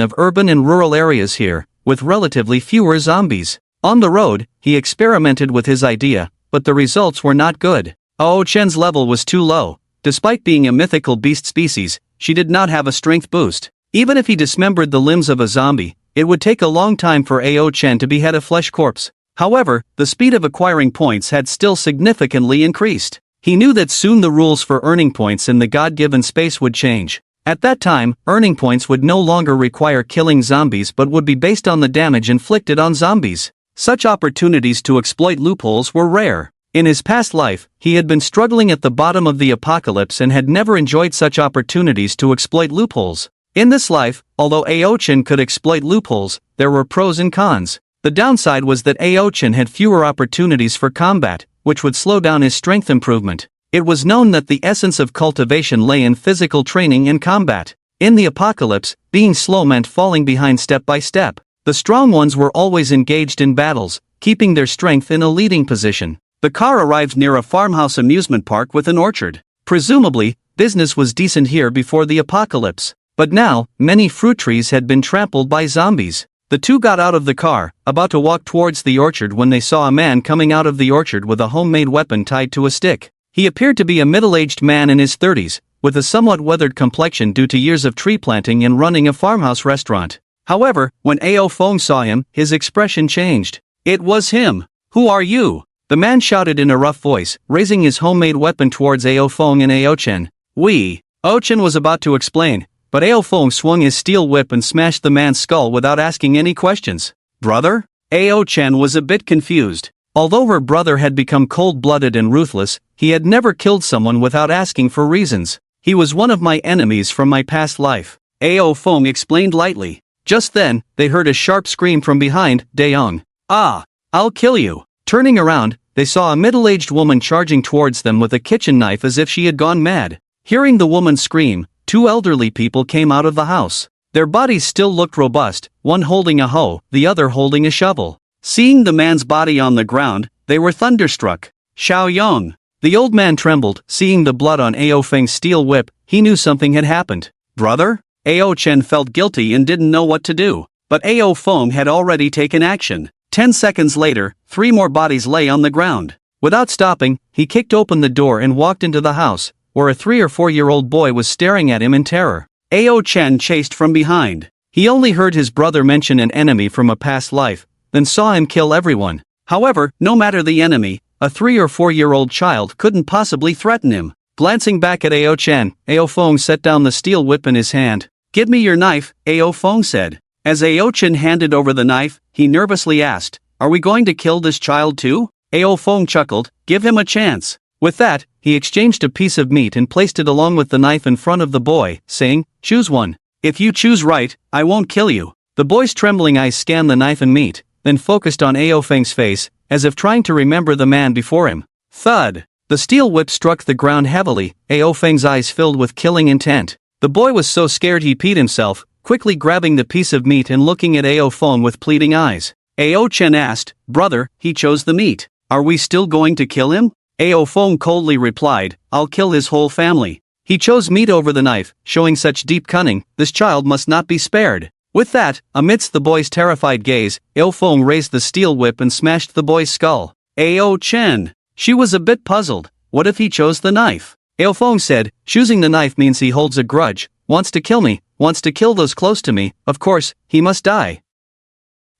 B: of urban and rural areas here, with relatively fewer zombies. On the road, he experimented with his idea, but the results were not good. Ao Chen's level was too low. Despite being a mythical beast species, she did not have a strength boost. Even if he dismembered the limbs of a zombie, it would take a long time for Ao Chen to behead a flesh corpse. However, the speed of acquiring points had still significantly increased. He knew that soon the rules for earning points in the God-given space would change. At that time, earning points would no longer require killing zombies but would be based on the damage inflicted on zombies. Such opportunities to exploit loopholes were rare. In his past life, he had been struggling at the bottom of the apocalypse and had never enjoyed such opportunities to exploit loopholes. In this life, although Ao Chen could exploit loopholes, there were pros and cons. The downside was that Ao Chen had fewer opportunities for combat, which would slow down his strength improvement. It was known that the essence of cultivation lay in physical training and combat. In the apocalypse, being slow meant falling behind step by step. The strong ones were always engaged in battles, keeping their strength in a leading position. The car arrived near a farmhouse amusement park with an orchard. Presumably, business was decent here before the apocalypse. But now, many fruit trees had been trampled by zombies. The two got out of the car, about to walk towards the orchard when they saw a man coming out of the orchard with a homemade weapon tied to a stick. He appeared to be a middle-aged man in his 30s, with a somewhat weathered complexion due to years of tree planting and running a farmhouse restaurant. However, when Ao Feng saw him, his expression changed. It was him. "Who are you?" The man shouted in a rough voice, raising his homemade weapon towards Ao Feng and Ao Chen. "We." Ao Chen was about to explain, but Ao Feng swung his steel whip and smashed the man's skull without asking any questions. "Brother?" Ao Chen was a bit confused. Although her brother had become cold-blooded and ruthless, he had never killed someone without asking for reasons. "He was one of my enemies from my past life," Ao Feng explained lightly. Just then, they heard a sharp scream from behind. "Dayoung. Ah! I'll kill you." Turning around, they saw a middle-aged woman charging towards them with a kitchen knife as if she had gone mad. Hearing the woman scream, two elderly people came out of the house. Their bodies still looked robust, one holding a hoe, the other holding a shovel. Seeing the man's body on the ground, they were thunderstruck. "Xiao Yong." The old man trembled, seeing the blood on Ao Feng's steel whip. He knew something had happened. "Brother?" Ao Chen felt guilty and didn't know what to do. But Ao Feng had already taken action. 10 seconds later, 3 more bodies lay on the ground. Without stopping, he kicked open the door and walked into the house, where a 3 or 4-year-old boy was staring at him in terror. Ao Chen chased from behind. He only heard his brother mention an enemy from a past life, then saw him kill everyone. However, no matter the enemy, a 3 or 4-year-old child couldn't possibly threaten him. Glancing back at Ao Chen, Ao Feng set down the steel whip in his hand. "Give me your knife," Ao Feng said. As Ao Chen handed over the knife, he nervously asked, "Are we going to kill this child too?" Ao Feng chuckled, "Give him a chance." With that, he exchanged a piece of meat and placed it along with the knife in front of the boy, saying, "Choose one. If you choose right, I won't kill you." The boy's trembling eyes scanned the knife and meat, then focused on Ao Feng's face, as if trying to remember the man before him. Thud! The steel whip struck the ground heavily. Ao Feng's eyes filled with killing intent. The boy was so scared he peed himself, quickly grabbing the piece of meat and looking at Ao Feng with pleading eyes. Ao Chen asked, "Brother, he chose the meat. Are we still going to kill him?" Ao Feng coldly replied, "I'll kill his whole family." He chose meat over the knife, showing such deep cunning. This child must not be spared. With that, amidst the boy's terrified gaze, Ao Feng raised the steel whip and smashed the boy's skull. Ao Chen. She was a bit puzzled. What if he chose the knife? Ao Feng said, "Choosing the knife means he holds a grudge, wants to kill me, wants to kill those close to me. Of course, he must die."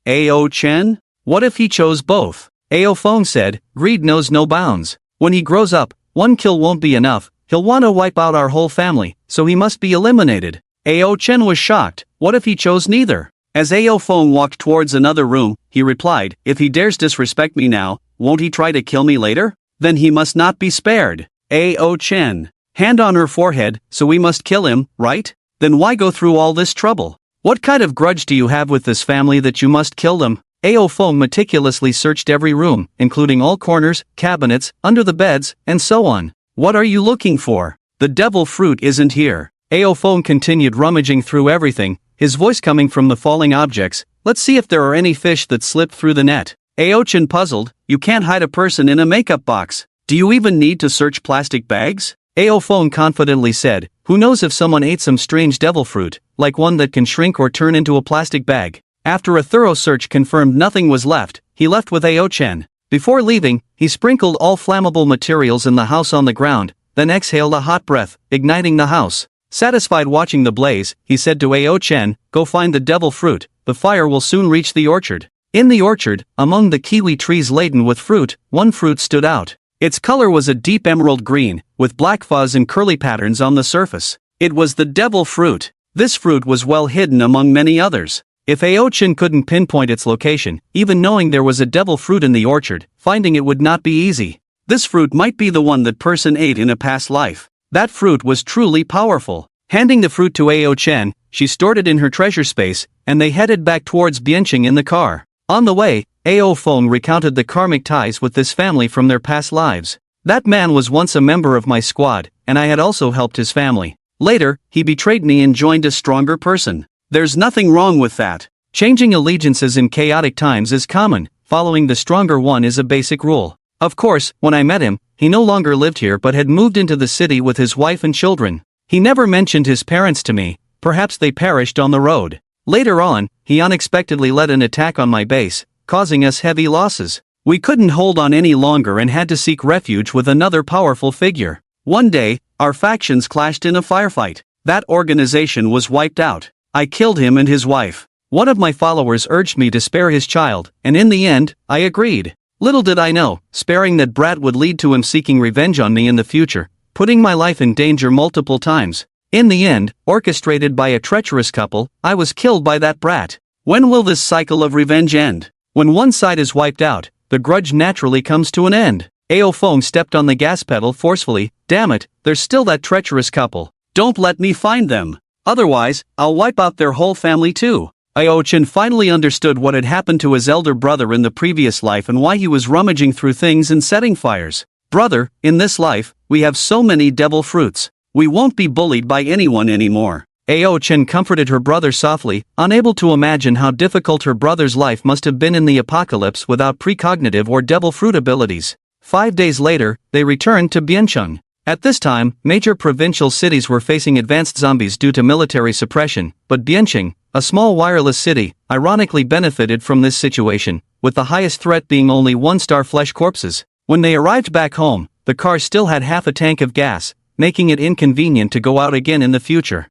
B: Ao Chen? What if he chose both? Ao Feng said, "Greed knows no bounds. When he grows up, one kill won't be enough. He'll want to wipe out our whole family, so he must be eliminated." Ao Chen was shocked. What if he chose neither? As Ao Feng walked towards another room, he replied, "If he dares disrespect me now, won't he try to kill me later? Then he must not be spared." Ao Chen. Hand on her forehead, "So we must kill him, right? Then why go through all this trouble? What kind of grudge do you have with this family that you must kill them?" Ao Feng meticulously searched every room, including all corners, cabinets, under the beds, and so on. "What are you looking for? The devil fruit isn't here." Ao Fong continued rummaging through everything, his voice coming from the falling objects. Let's see if there are any fish that slipped through the net. Ao Chen puzzled, you can't hide a person in a makeup box. Do you even need to search plastic bags? Ao Fong confidently said, who knows if someone ate some strange devil fruit, like one that can shrink or turn into a plastic bag. After a thorough search confirmed nothing was left, he left with Ao Chen. Before leaving, he sprinkled all flammable materials in the house on the ground, then exhaled a hot breath, igniting the house. Satisfied watching the blaze, he said to Ao Chen, go find the devil fruit, the fire will soon reach the orchard. In the orchard, among the kiwi trees laden with fruit, one fruit stood out. Its color was a deep emerald green, with black fuzz and curly patterns on the surface. It was the devil fruit. This fruit was well hidden among many others. If Ao Chen couldn't pinpoint its location, even knowing there was a devil fruit in the orchard, finding it would not be easy. This fruit might be the one that person ate in a past life. That fruit was truly powerful. Handing the fruit to Ao Chen, she stored it in her treasure space, and they headed back towards Bianqing in the car. On the way, Ao Fong recounted the karmic ties with this family from their past lives. That man was once a member of my squad, and I had also helped his family. Later, he betrayed me and joined a stronger person. There's nothing wrong with that. Changing allegiances in chaotic times is common, following the stronger one is a basic rule. Of course, when I met him, he no longer lived here but had moved into the city with his wife and children. He never mentioned his parents to me, perhaps they perished on the road. Later on, he unexpectedly led an attack on my base, causing us heavy losses. We couldn't hold on any longer and had to seek refuge with another powerful figure. One day, our factions clashed in a firefight. That organization was wiped out. I killed him and his wife. One of my followers urged me to spare his child, and in the end, I agreed. Little did I know, sparing that brat would lead to him seeking revenge on me in the future, putting my life in danger multiple times. In the end, orchestrated by a treacherous couple, I was killed by that brat. When will this cycle of revenge end? When one side is wiped out, the grudge naturally comes to an end. Ao Fong stepped on the gas pedal forcefully. Damn it, there's still that treacherous couple. Don't let me find them. Otherwise, I'll wipe out their whole family too. Ao Chen finally understood what had happened to his elder brother in the previous life and why he was rummaging through things and setting fires. Brother, in this life, we have so many devil fruits. We won't be bullied by anyone anymore. Ao Chen comforted her brother softly, unable to imagine how difficult her brother's life must have been in the apocalypse without precognitive or devil fruit abilities. 5 days later, they returned to Bianqing. At this time, major provincial cities were facing advanced zombies due to military suppression, but Bianqing, a small wireless city, ironically benefited from this situation, with the highest threat being only 1-star flesh corpses. When they arrived back home, the car still had half a tank of gas, making it inconvenient to go out again in the future.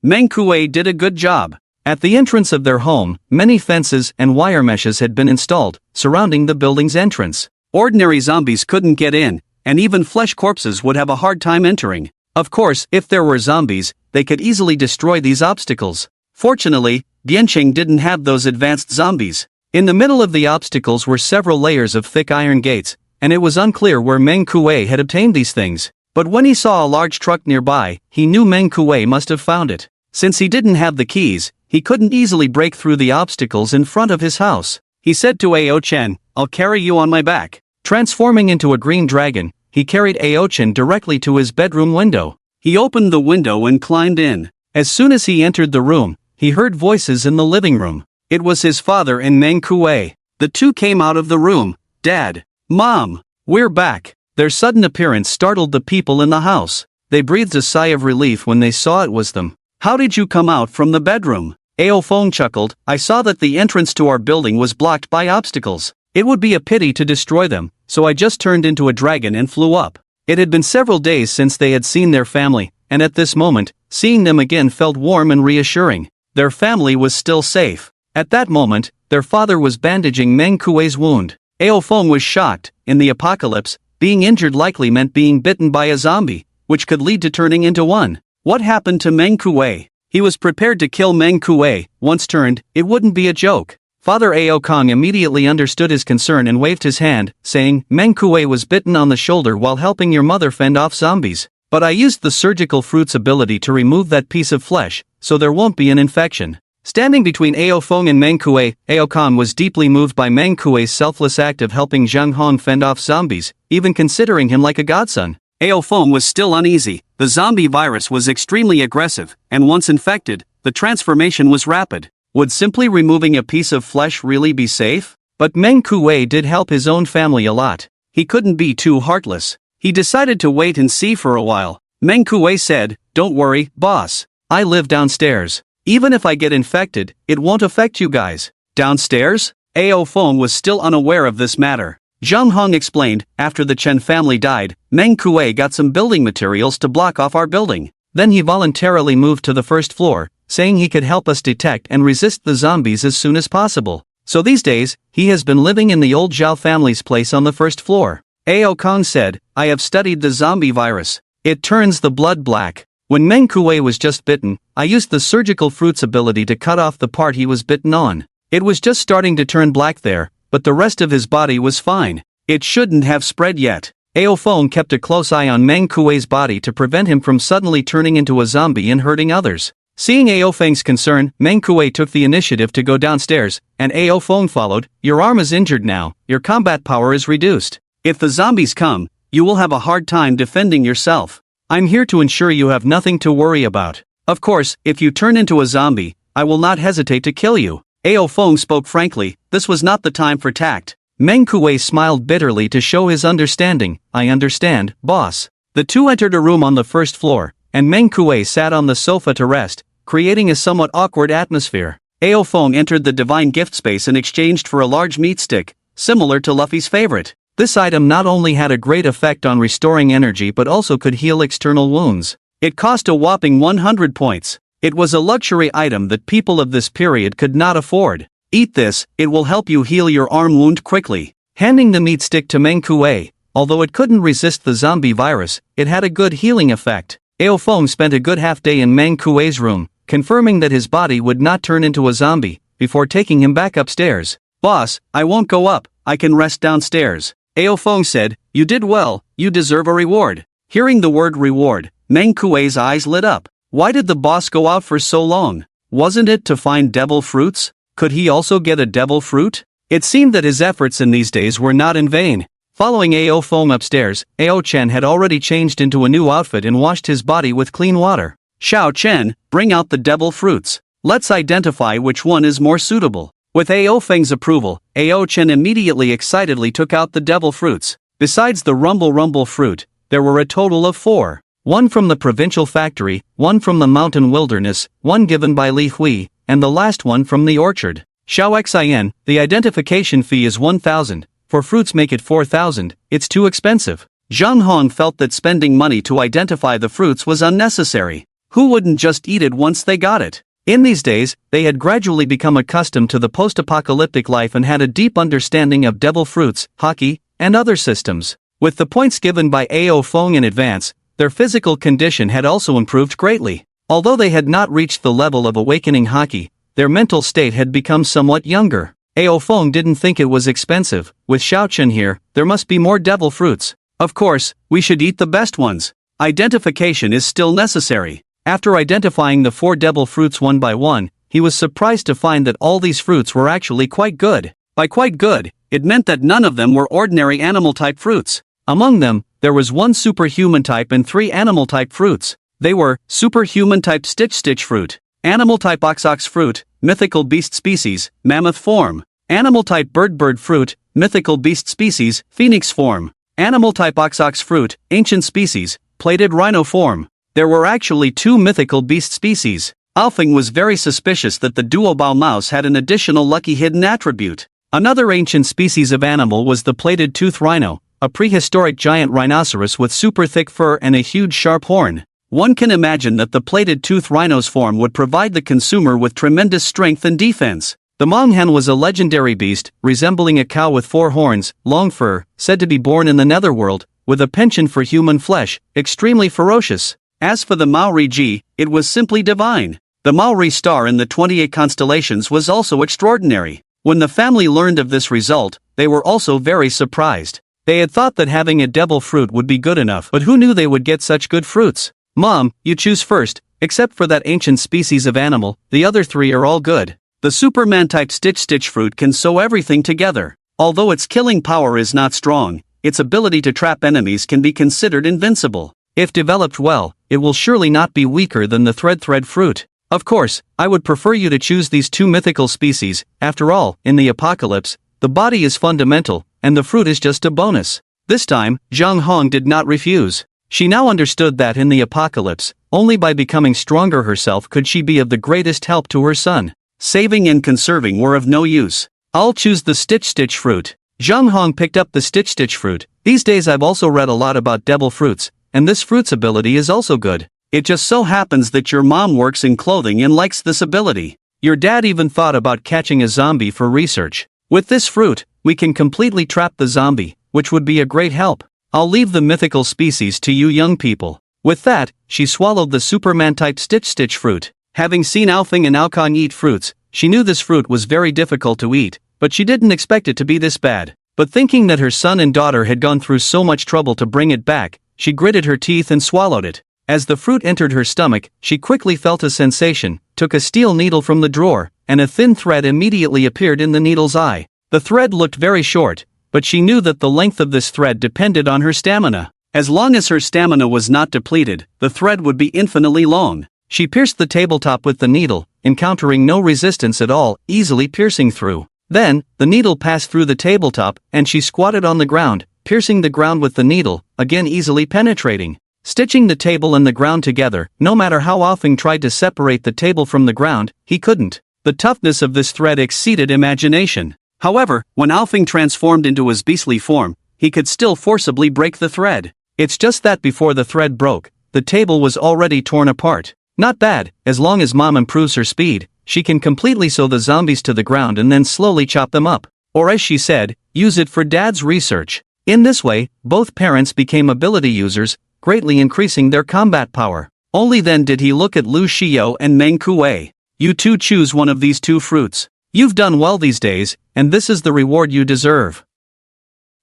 B: Meng Kuei did a good job. At the entrance of their home, many fences and wire meshes had been installed, surrounding the building's entrance. Ordinary zombies couldn't get in, and even flesh corpses would have a hard time entering. Of course, if there were zombies, they could easily destroy these obstacles. Fortunately, Bianqing didn't have those advanced zombies. In the middle of the obstacles were several layers of thick iron gates, and it was unclear where Meng Kuei had obtained these things. But when he saw a large truck nearby, he knew Meng Kuei must have found it. Since he didn't have the keys, he couldn't easily break through the obstacles in front of his house. He said to Ao Chen, I'll carry you on my back. Transforming into a green dragon, he carried Ao Chen directly to his bedroom window. He opened the window and climbed in. As soon as he entered the room, he heard voices in the living room. It was his father and Meng Kuei. The two came out of the room. Dad, Mom, we're back. Their sudden appearance startled the people in the house. They breathed a sigh of relief when they saw it was them. How did you come out from the bedroom? Ao Fong chuckled. I saw that the entrance to our building was blocked by obstacles. It would be a pity to destroy them, so I just turned into a dragon and flew up. It had been several days since they had seen their family, and at this moment, seeing them again felt warm and reassuring. Their family was still safe. At that moment, their father was bandaging Meng Kuei's wound. Ao Fong was shocked. In the apocalypse, being injured likely meant being bitten by a zombie, which could lead to turning into one. What happened to Meng Kuei? He was prepared to kill Meng Kuei. Once turned, it wouldn't be a joke. Father Ao Kong immediately understood his concern and waved his hand, saying, Meng Kuei was bitten on the shoulder while helping your mother fend off zombies. But I used the surgical fruit's ability to remove that piece of flesh, so there won't be an infection. Standing between Ao Fong and Meng Kuei, Ao Kong was deeply moved by Meng Kuei's selfless act of helping Zhang Hong fend off zombies, even considering him like a godson. AO Foam was still uneasy. The zombie virus was extremely aggressive, and once infected, the transformation was rapid. Would simply removing a piece of flesh really be safe? But Meng Kuei did help his own family a lot. He couldn't be too heartless. He decided to wait and see for a while. Meng Kuei said, "Don't worry, boss. I live downstairs. Even if I get infected, it won't affect you guys." Downstairs? AO Foam was still unaware of this matter. Zhang Hong explained, "After the Chen family died, Meng Kuei got some building materials to block off our building. Then he voluntarily moved to the first floor, saying he could help us detect and resist the zombies as soon as possible. So these days, he has been living in the old Zhao family's place on the first floor." AO Kong said, "I have studied the zombie virus. It turns the blood black. When Meng Kuei was just bitten, I used the surgical fruit's ability to cut off the part he was bitten on. It was just starting to turn black there, but the rest of his body was fine. It shouldn't have spread yet." AO Feng kept a close eye on Meng Kuei's body to prevent him from suddenly turning into a zombie and hurting others. Seeing AO Feng's concern, Meng Kuei took the initiative to go downstairs, and AO Feng followed. "Your arm is injured now, your combat power is reduced. If the zombies come, you will have a hard time defending yourself. I'm here to ensure you have nothing to worry about. Of course, if you turn into a zombie, I will not hesitate to kill you." AO Feng spoke frankly. This was not the time for tact. Meng Kuei smiled bitterly to show his understanding. "I understand, boss." The two entered a room on the first floor, and Meng Kuei sat on the sofa to rest, creating a somewhat awkward atmosphere. AO Feng entered the divine gift space and exchanged for a large meat stick, similar to Luffy's favorite. This item not only had a great effect on restoring energy but also could heal external wounds. It cost a whopping 100 points. It was a luxury item that people of this period could not afford. "Eat this, it will help you heal your arm wound quickly." Handing the meat stick to Meng Kuei, although it couldn't resist the zombie virus, it had a good healing effect. AO Feng spent a good half day in Meng Kuei's room, confirming that his body would not turn into a zombie, before taking him back upstairs. "Boss, I won't go up, I can rest downstairs." AO Feng said, "You did well, you deserve a reward." Hearing the word reward, Meng Kuei's eyes lit up. Why did the boss go out for so long? Wasn't it to find devil fruits? Could he also get a devil fruit? It seemed that his efforts in these days were not in vain. Following AO Feng upstairs, AO Chen had already changed into a new outfit and washed his body with clean water. "Xiao Chen, bring out the devil fruits. Let's identify which one is more suitable." With AO Feng's approval, AO Chen immediately excitedly took out the devil fruits. Besides the rumble fruit, there were a total of 4. One from the provincial factory, one from the mountain wilderness, one given by Li Hui, and the last one from the orchard. Xiao Xin, the identification fee is 1,000, for fruits make it 4,000, it's too expensive. Zhang Hong felt that spending money to identify the fruits was unnecessary. Who wouldn't just eat it once they got it? In these days, they had gradually become accustomed to the post-apocalyptic life and had a deep understanding of devil fruits, hockey, and other systems. With the points given by AO Feng in advance, their physical condition had also improved greatly. Although they had not reached the level of awakening hockey, their mental state had become somewhat younger. AO Feng didn't think it was expensive. With Xiaochen here, there must be more devil fruits. Of course, we should eat the best ones. Identification is still necessary. After identifying the 4 devil fruits one by one, he was surprised to find that all these fruits were actually quite good. By quite good, it meant that none of them were ordinary animal-type fruits. Among them, there was 1 superhuman-type and 3 animal-type fruits. They were superhuman-type stitch fruit, animal-type ox fruit, mythical beast species, mammoth form, animal-type bird fruit, mythical beast species, phoenix form, animal-type ox fruit, ancient species, plated rhino form. There were actually 2 mythical beast species. Alfing was very suspicious that the duobao mouse had an additional lucky hidden attribute. Another ancient species of animal was the plated tooth rhino, a prehistoric giant rhinoceros with super thick fur and a huge sharp horn. One can imagine that the plated tooth rhino's form would provide the consumer with tremendous strength and defense. The Monghan was a legendary beast, resembling a cow with 4 horns, long fur, said to be born in the netherworld, with a penchant for human flesh, extremely ferocious. As for the Maori Ji, it was simply divine. The Maori star in the 28 constellations was also extraordinary. When the family learned of this result, they were also very surprised. They had thought that having a devil fruit would be good enough, but who knew they would get such good fruits? "Mom, you choose first, except for that ancient species of animal, the other 3 are all good." The Superman-type stitch fruit can sew everything together. Although its killing power is not strong, its ability to trap enemies can be considered invincible.
A: If developed well, it will surely not be weaker than the thread fruit. Of course, I would prefer you to choose these two mythical species. After all, in the apocalypse, the body is fundamental, and the fruit is just a bonus. This time, Zhang Hong did not refuse. She now understood that in the apocalypse, only by becoming stronger herself could she be of the greatest help to her son.
B: Saving and conserving were of no use.
A: I'll choose the stitch fruit. Zhang Hong picked up the stitch fruit. These days I've also read a lot about devil fruits, and this fruit's ability is also good.
B: It just so happens that your mom works in clothing and likes this ability.
A: Your dad even thought about catching a zombie for research. With this fruit, we can completely trap the zombie, which would be a great help. I'll leave the mythical species to you young people. With that, she swallowed the Superman-type stitch fruit. Having seen Alfing and Aokong eat fruits, she knew this fruit was very difficult to eat, but she didn't expect it to be this bad. But thinking that her son and daughter had gone through so much trouble to bring it back, she gritted her teeth and swallowed it. As the fruit entered her stomach, she quickly felt a sensation, took a steel needle from the drawer, and a thin thread immediately appeared in the needle's eye. The thread looked very short, but she knew that the length of this thread depended on her stamina.
B: As long as her stamina was not depleted, the thread would be infinitely long.
A: She pierced the tabletop with the needle, encountering no resistance at all, easily piercing through. Then, the needle passed through the tabletop, and she squatted on the ground, piercing the ground with the needle, again easily penetrating. Stitching the table and the ground together, no matter how often tried to separate the table from the ground, he couldn't. The toughness of this thread exceeded imagination.
B: However, when Alfing transformed into his beastly form, he could still forcibly break the thread.
A: It's just that before the thread broke, the table was already torn apart. Not bad, as long as Mom improves her speed, she can completely sew the zombies to the ground and then slowly chop them up. Or as she said, use it for Dad's research. In this way, both parents became ability users, greatly increasing their combat power.
B: Only then did he look at Lu Xiao and Meng Kuei. You two choose one of these two fruits.
A: You've done well these days, and this is the reward you deserve.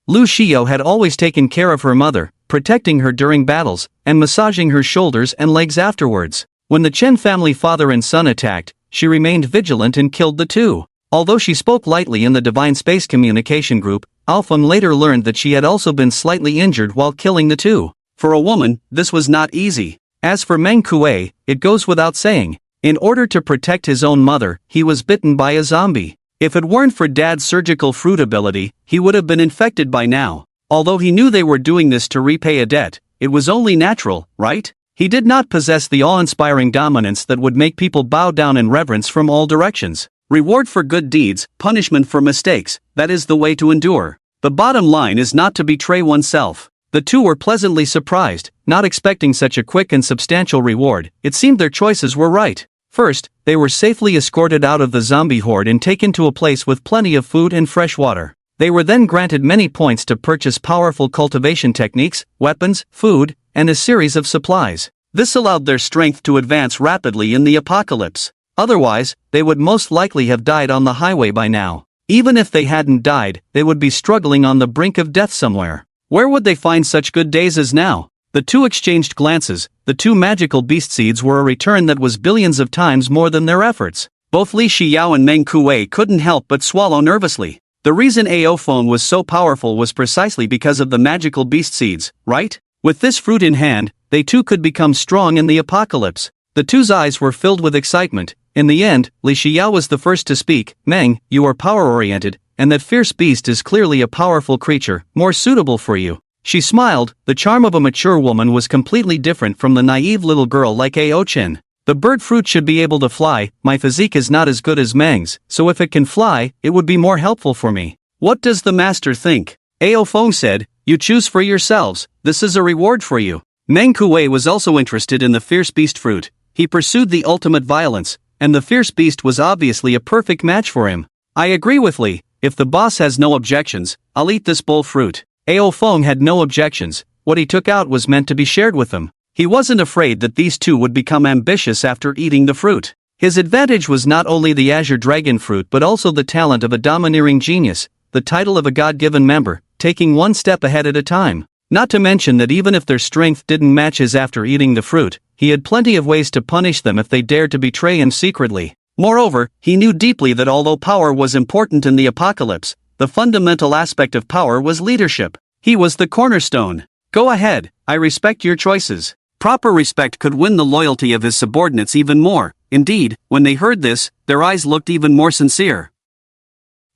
A: Lu Xiao had always taken care of her mother, protecting her during battles, and massaging her shoulders and legs afterwards. When the Chen family father and son attacked, she remained vigilant and killed the two. Although she spoke lightly in the Divine Space Communication Group, Alpham later learned that she had also been slightly injured while killing the two.
B: For a woman, this was not easy.
A: As for Meng Kuei, it goes without saying. In order to protect his own mother, he was bitten by a zombie. If it weren't for Dad's surgical fruit ability, he would have been infected by now. Although he knew they were doing this to repay a debt, it was only natural, right? He did not possess the awe-inspiring dominance that would make people bow down in reverence from all directions.
B: Reward for good deeds, punishment for mistakes, that is the way to endure. The bottom line is not to betray oneself.
A: The two were pleasantly surprised, not expecting such a quick and substantial reward. It seemed their choices were right. First, they were safely escorted out of the zombie horde and taken to a place with plenty of food and fresh water. They were then granted many points to purchase powerful cultivation techniques, weapons, food, and a series of supplies. This allowed their strength to advance rapidly in the apocalypse. Otherwise, they would most likely have died on the highway by now. Even if they hadn't died, they would be struggling on the brink of death somewhere. Where would they find such good days as now? The two exchanged glances. The two magical beast seeds were a return that was billions of times more than their efforts. Both Li Xiao and Meng Kuei couldn't help but swallow nervously. The reason Aophone was so powerful was precisely because of the magical beast seeds, right? With this fruit in hand, they too could become strong in the apocalypse. The two's eyes were filled with excitement. In the end, Li Xiao was the first to speak. Meng, you are power-oriented, and that fierce beast is clearly a powerful creature, more suitable for you. She smiled. The charm of a mature woman was completely different from the naive little girl like Ao Chen. The bird fruit should be able to fly. My physique is not as good as Meng's, so if it can fly, it would be more helpful for me.
B: What does the master think?
A: Ao Feng said, you choose for yourselves, this is a reward for you.
B: Meng Kuei was also interested in the fierce beast fruit. He pursued the ultimate violence, and the fierce beast was obviously a perfect match for him.
A: I agree with Li. If the boss has no objections, I'll eat this bull fruit. Ao Feng had no objections. What he took out was meant to be shared with them. He wasn't afraid that these two would become ambitious after eating the fruit. His advantage was not only the Azure dragon fruit but also the talent of a domineering genius, the title of a God-given member, taking one step ahead at a time. Not to mention that even if their strength didn't match his after eating the fruit, he had plenty of ways to punish them if they dared to betray him secretly. Moreover, he knew deeply that although power was important in the apocalypse, the fundamental aspect of power was leadership.
B: He was the cornerstone. Go ahead, I respect your choices. Proper respect could win the loyalty of his subordinates even more. Indeed, when they heard this, their eyes looked even more sincere.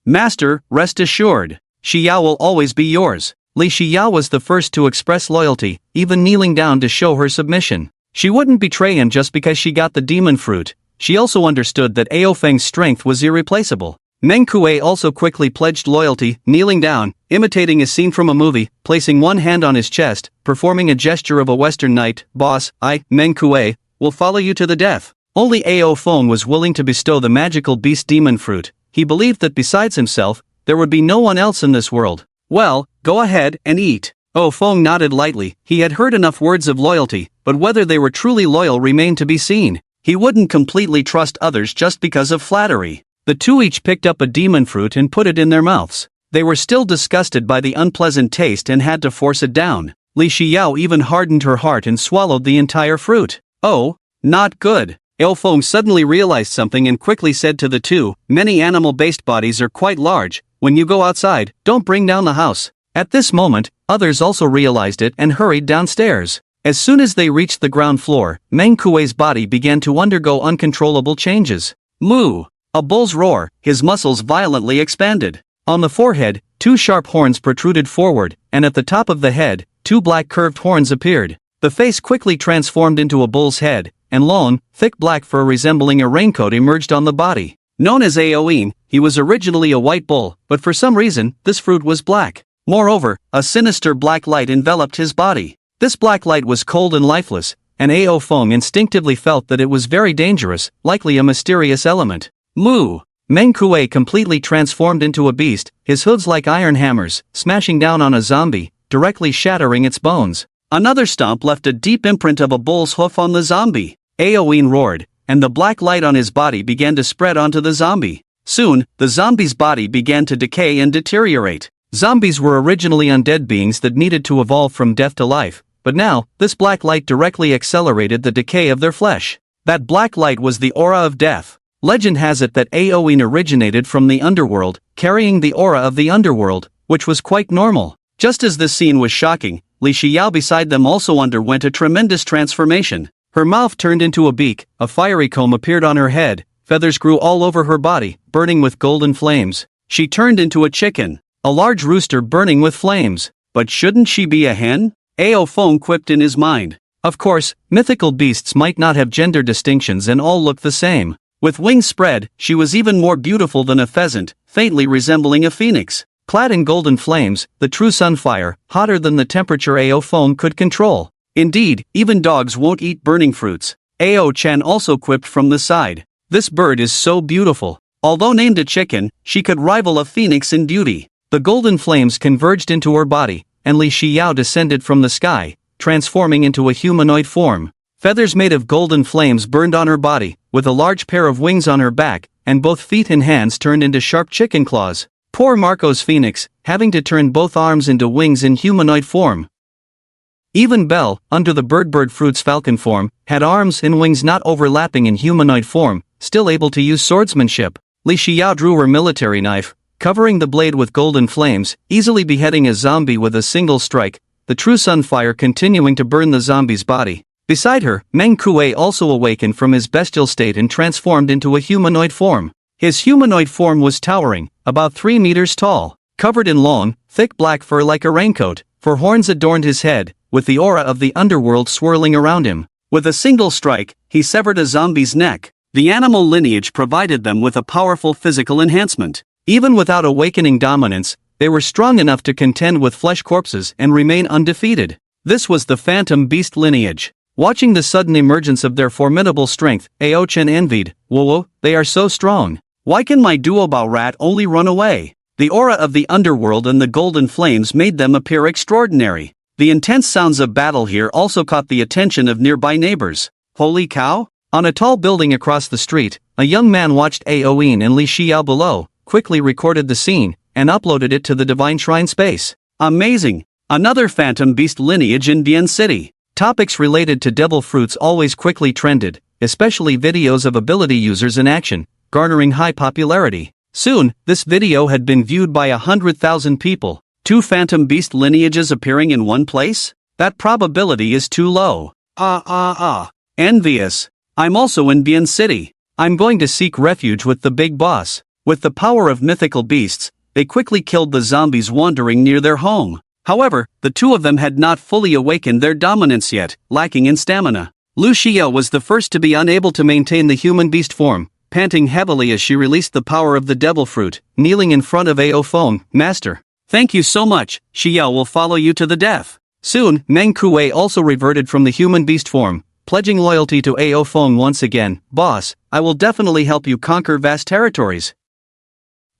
B: Master, rest assured. Xiao will always be yours. Li Xiao was the first to express loyalty, even kneeling down to show her submission. She wouldn't betray him just because she got the demon fruit. She also understood that Ao Feng's strength was irreplaceable. Meng Kuei also quickly pledged loyalty, kneeling down, imitating a scene from a movie, placing one hand on his chest, performing a gesture of a Western knight. Boss, I, Meng Kuei, will follow you to the death. Only Ao Feng was willing to bestow the magical beast demon fruit. He believed that besides himself, there would be no one else in this world. Well, go ahead and eat. Ao Feng nodded lightly. He had heard enough words of loyalty, but whether they were truly loyal remained to be seen. He wouldn't completely trust others just because of flattery. The two each picked up a demon fruit and put it in their mouths. They were still disgusted by the unpleasant taste and had to force it down. Li Xiao even hardened her heart and swallowed the entire fruit. Oh, not good. Ao Feng suddenly realized something and quickly said to the two, many animal-based bodies are quite large. When you go outside, don't bring down the house. At this moment, others also realized it and hurried downstairs. As soon as they reached the ground floor, Meng Kuei's body began to undergo uncontrollable changes. Moo! A bull's roar, his muscles violently expanded. On the forehead, two sharp horns protruded forward, and at the top of the head, two black curved horns appeared. The face quickly transformed into a bull's head, and long, thick black fur resembling a raincoat emerged on the body. Known as Aoin, he was originally a white bull, but for some reason, this fruit was black. Moreover, a sinister black light enveloped his body. This black light was cold and lifeless, and Ao Feng instinctively felt that it was very dangerous, likely a mysterious element. Moo! Meng Kuei completely transformed into a beast, his hooves like iron hammers, smashing down on a zombie, directly shattering its bones. Another stomp left a deep imprint of a bull's hoof on the zombie. Aoin roared, and the black light on his body began to spread onto the zombie. Soon, the zombie's body began to decay and deteriorate. Zombies were originally undead beings that needed to evolve from death to life, but now, this black light directly accelerated the decay of their flesh. That black light was the aura of death. Legend has it that Aoin originated from the underworld, carrying the aura of the underworld, which was quite normal. Just as this scene was shocking, Li Xiao beside them also underwent a tremendous transformation. Her mouth turned into a beak, a fiery comb appeared on her head, feathers grew all over her body, burning with golden flames. She turned into a chicken, a large rooster burning with flames. But shouldn't she be a hen? Ao Feng quipped in his mind. Of course, mythical beasts might not have gender distinctions and all look the same. With wings spread, she was even more beautiful than a pheasant, faintly resembling a phoenix. Clad in golden flames, the true sunfire, hotter than the temperature Ao Feng could control. Indeed, even dogs won't eat burning fruits. Ao Chen also quipped from the side. This bird is so beautiful. Although named a chicken, she could rival a phoenix in beauty. The golden flames converged into her body, and Li Xiao descended from the sky, transforming into a humanoid form. Feathers made of golden flames burned on her body, with a large pair of wings on her back, and both feet and hands turned into sharp chicken claws. Poor Marco's phoenix, having to turn both arms into wings in humanoid form. Even Belle, under the bird fruit's falcon form, had arms and wings not overlapping in humanoid form, still able to use swordsmanship. Li Xiao drew her military knife, covering the blade with golden flames, easily beheading a zombie with a single strike, the true sunfire continuing to burn the zombie's body. Beside her, Meng Kuei also awakened from his bestial state and transformed into a humanoid form. His humanoid form was towering, about 3 meters tall, covered in long, thick black fur like a raincoat, for horns adorned his head, with the aura of the underworld swirling around him. With a single strike, he severed a zombie's neck. The animal lineage provided them with a powerful physical enhancement. Even without awakening dominance, they were strong enough to contend with flesh corpses and remain undefeated. This was the phantom beast lineage. Watching the sudden emergence of their formidable strength, Ao Chen envied. Whoa, they are so strong. Why can my duobao rat only run away? The aura of the underworld and the golden flames made them appear extraordinary. The intense sounds of battle here also caught the attention of nearby neighbors. Holy cow! On a tall building across the street, a young man watched Aoin and Li Xiao below, quickly recorded the scene, and uploaded it to the Divine Shrine space. Amazing! Another phantom beast lineage in Dian City. Topics related to devil fruits always quickly trended, especially videos of ability users in action, garnering high popularity. Soon, this video had been viewed by 100,000 people. 2 phantom beast lineages appearing in one place? That probability is too low. Envious. I'm also in Bien City. I'm going to seek refuge with the big boss. With the power of mythical beasts, they quickly killed the zombies wandering near their home. However, the 2 of them had not fully awakened their dominance yet, lacking in stamina. Lu Xia was the first to be unable to maintain the human beast form, panting heavily as she released the power of the devil fruit, kneeling in front of Ao Feng. Master, thank you so much, Xia will follow you to the death. Soon, Meng Kuei also reverted from the human beast form, pledging loyalty to Ao Feng once again. Boss, I will definitely help you conquer vast territories.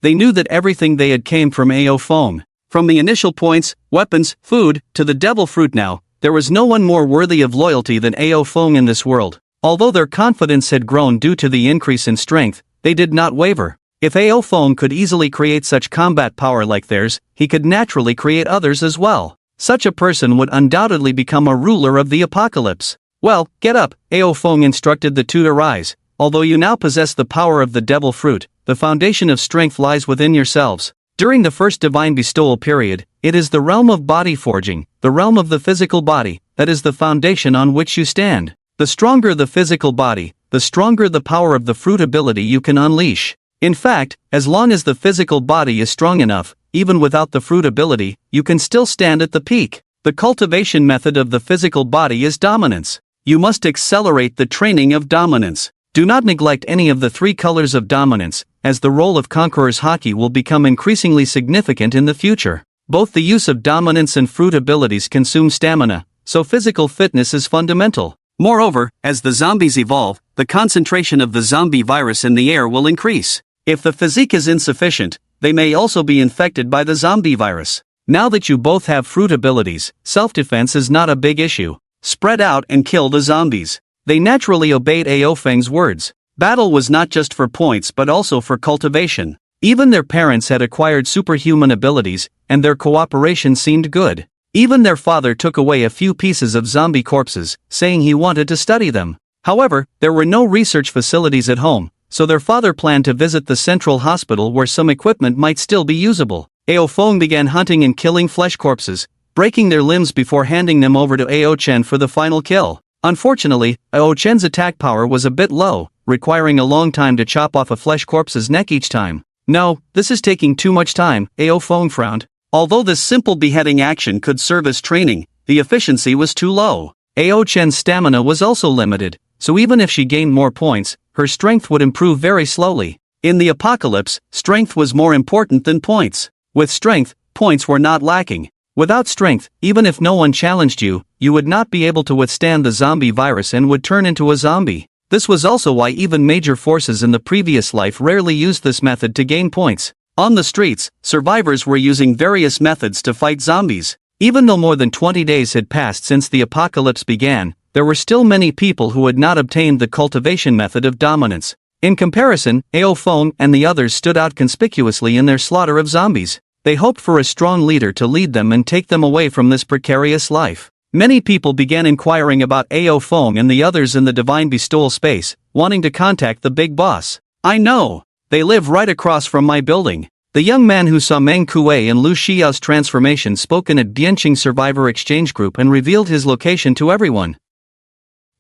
B: They knew that everything they had came from Ao Feng. From the initial points, weapons, food, to the devil fruit now, there was no one more worthy of loyalty than Ao Feng in this world. Although their confidence had grown due to the increase in strength, they did not waver. If Ao Feng could easily create such combat power like theirs, he could naturally create others as well. Such a person would undoubtedly become a ruler of the apocalypse. Well, get up, Ao Feng instructed the 2 to rise. Although you now possess the power of the devil fruit, the foundation of strength lies within yourselves. During the first divine bestowal period, it is the realm of body forging, the realm of the physical body, that is the foundation on which you stand. The stronger the physical body, the stronger the power of the fruit ability you can unleash. In fact, as long as the physical body is strong enough, even without the fruit ability, you can still stand at the peak. The cultivation method of the physical body is dominance. You must accelerate the training of dominance. Do not neglect any of the 3 colors of dominance, as the role of conqueror's haki will become increasingly significant in the future. Both the use of dominance and fruit abilities consume stamina, so physical fitness is fundamental. Moreover, as the zombies evolve, the concentration of the zombie virus in the air will increase. If the physique is insufficient, they may also be infected by the zombie virus. Now that you both have fruit abilities, self-defense is not a big issue. Spread out and kill the zombies. They naturally obeyed Ao Feng's words. Battle was not just for points but also for cultivation. Even their parents had acquired superhuman abilities, and their cooperation seemed good. Even their father took away a few pieces of zombie corpses, saying he wanted to study them. However, there were no research facilities at home, so their father planned to visit the central hospital where some equipment might still be usable. Ao Feng began hunting and killing flesh corpses, breaking their limbs before handing them over to Ao Chen for the final kill. Unfortunately, Ao Chen's attack power was a bit low, requiring a long time to chop off a flesh corpse's neck each time. No, this is taking too much time, Ao Feng frowned. Although this simple beheading action could serve as training, the efficiency was too low. Ao Chen's stamina was also limited, so even if she gained more points, her strength would improve very slowly. In the apocalypse, strength was more important than points. With strength, points were not lacking. Without strength, even if no one challenged you, you would not be able to withstand the zombie virus and would turn into a zombie. This was also why even major forces in the previous life rarely used this method to gain points. On the streets, survivors were using various methods to fight zombies. Even though more than 20 days had passed since the apocalypse began, there were still many people who had not obtained the cultivation method of dominance. In comparison, Ao Feng and the others stood out conspicuously in their slaughter of zombies. They hoped for a strong leader to lead them and take them away from this precarious life. Many people began inquiring about Ao Feng and the others in the divine bestowal space, wanting to contact the big boss. I know. They live right across from my building. The young man who saw Meng Kuei and Lu Xiao's transformation spoke in a Dianqing survivor exchange group and revealed his location to everyone.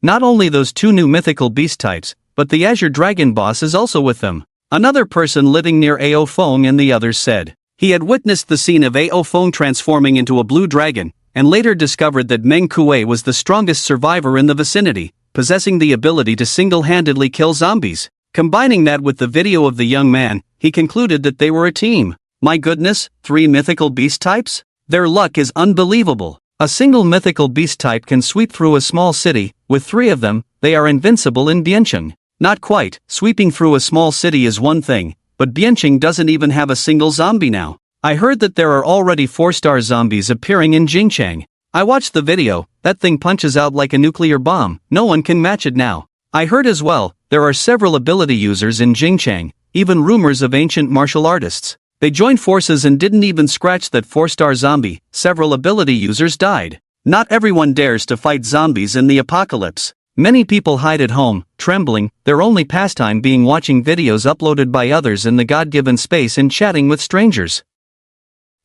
B: Not only those 2 new mythical beast types, but the Azure dragon boss is also with them. Another person living near Ao Feng and the others said. He had witnessed the scene of Ao Feng transforming into a blue dragon, and later discovered that Meng Kuei was the strongest survivor in the vicinity, possessing the ability to single-handedly kill zombies. Combining that with the video of the young man, he concluded that they were a team. My goodness, 3 mythical beast types? Their luck is unbelievable. A single mythical beast type can sweep through a small city. With 3 of them, they are invincible in Dianqing. Not quite, sweeping through a small city is one thing, but Dianqing doesn't even have a single zombie now. I heard that there are already 4-star zombies appearing in Jingchang. I watched the video. That thing punches out like a nuclear bomb. No one can match it now. I heard as well, there are several ability users in Jingchang, even rumors of ancient martial artists. They joined forces and didn't even scratch that 4-star zombie. Several ability users died. Not everyone dares to fight zombies in the apocalypse. Many people hide at home, trembling, their only pastime being watching videos uploaded by others in the God-given space and chatting with strangers.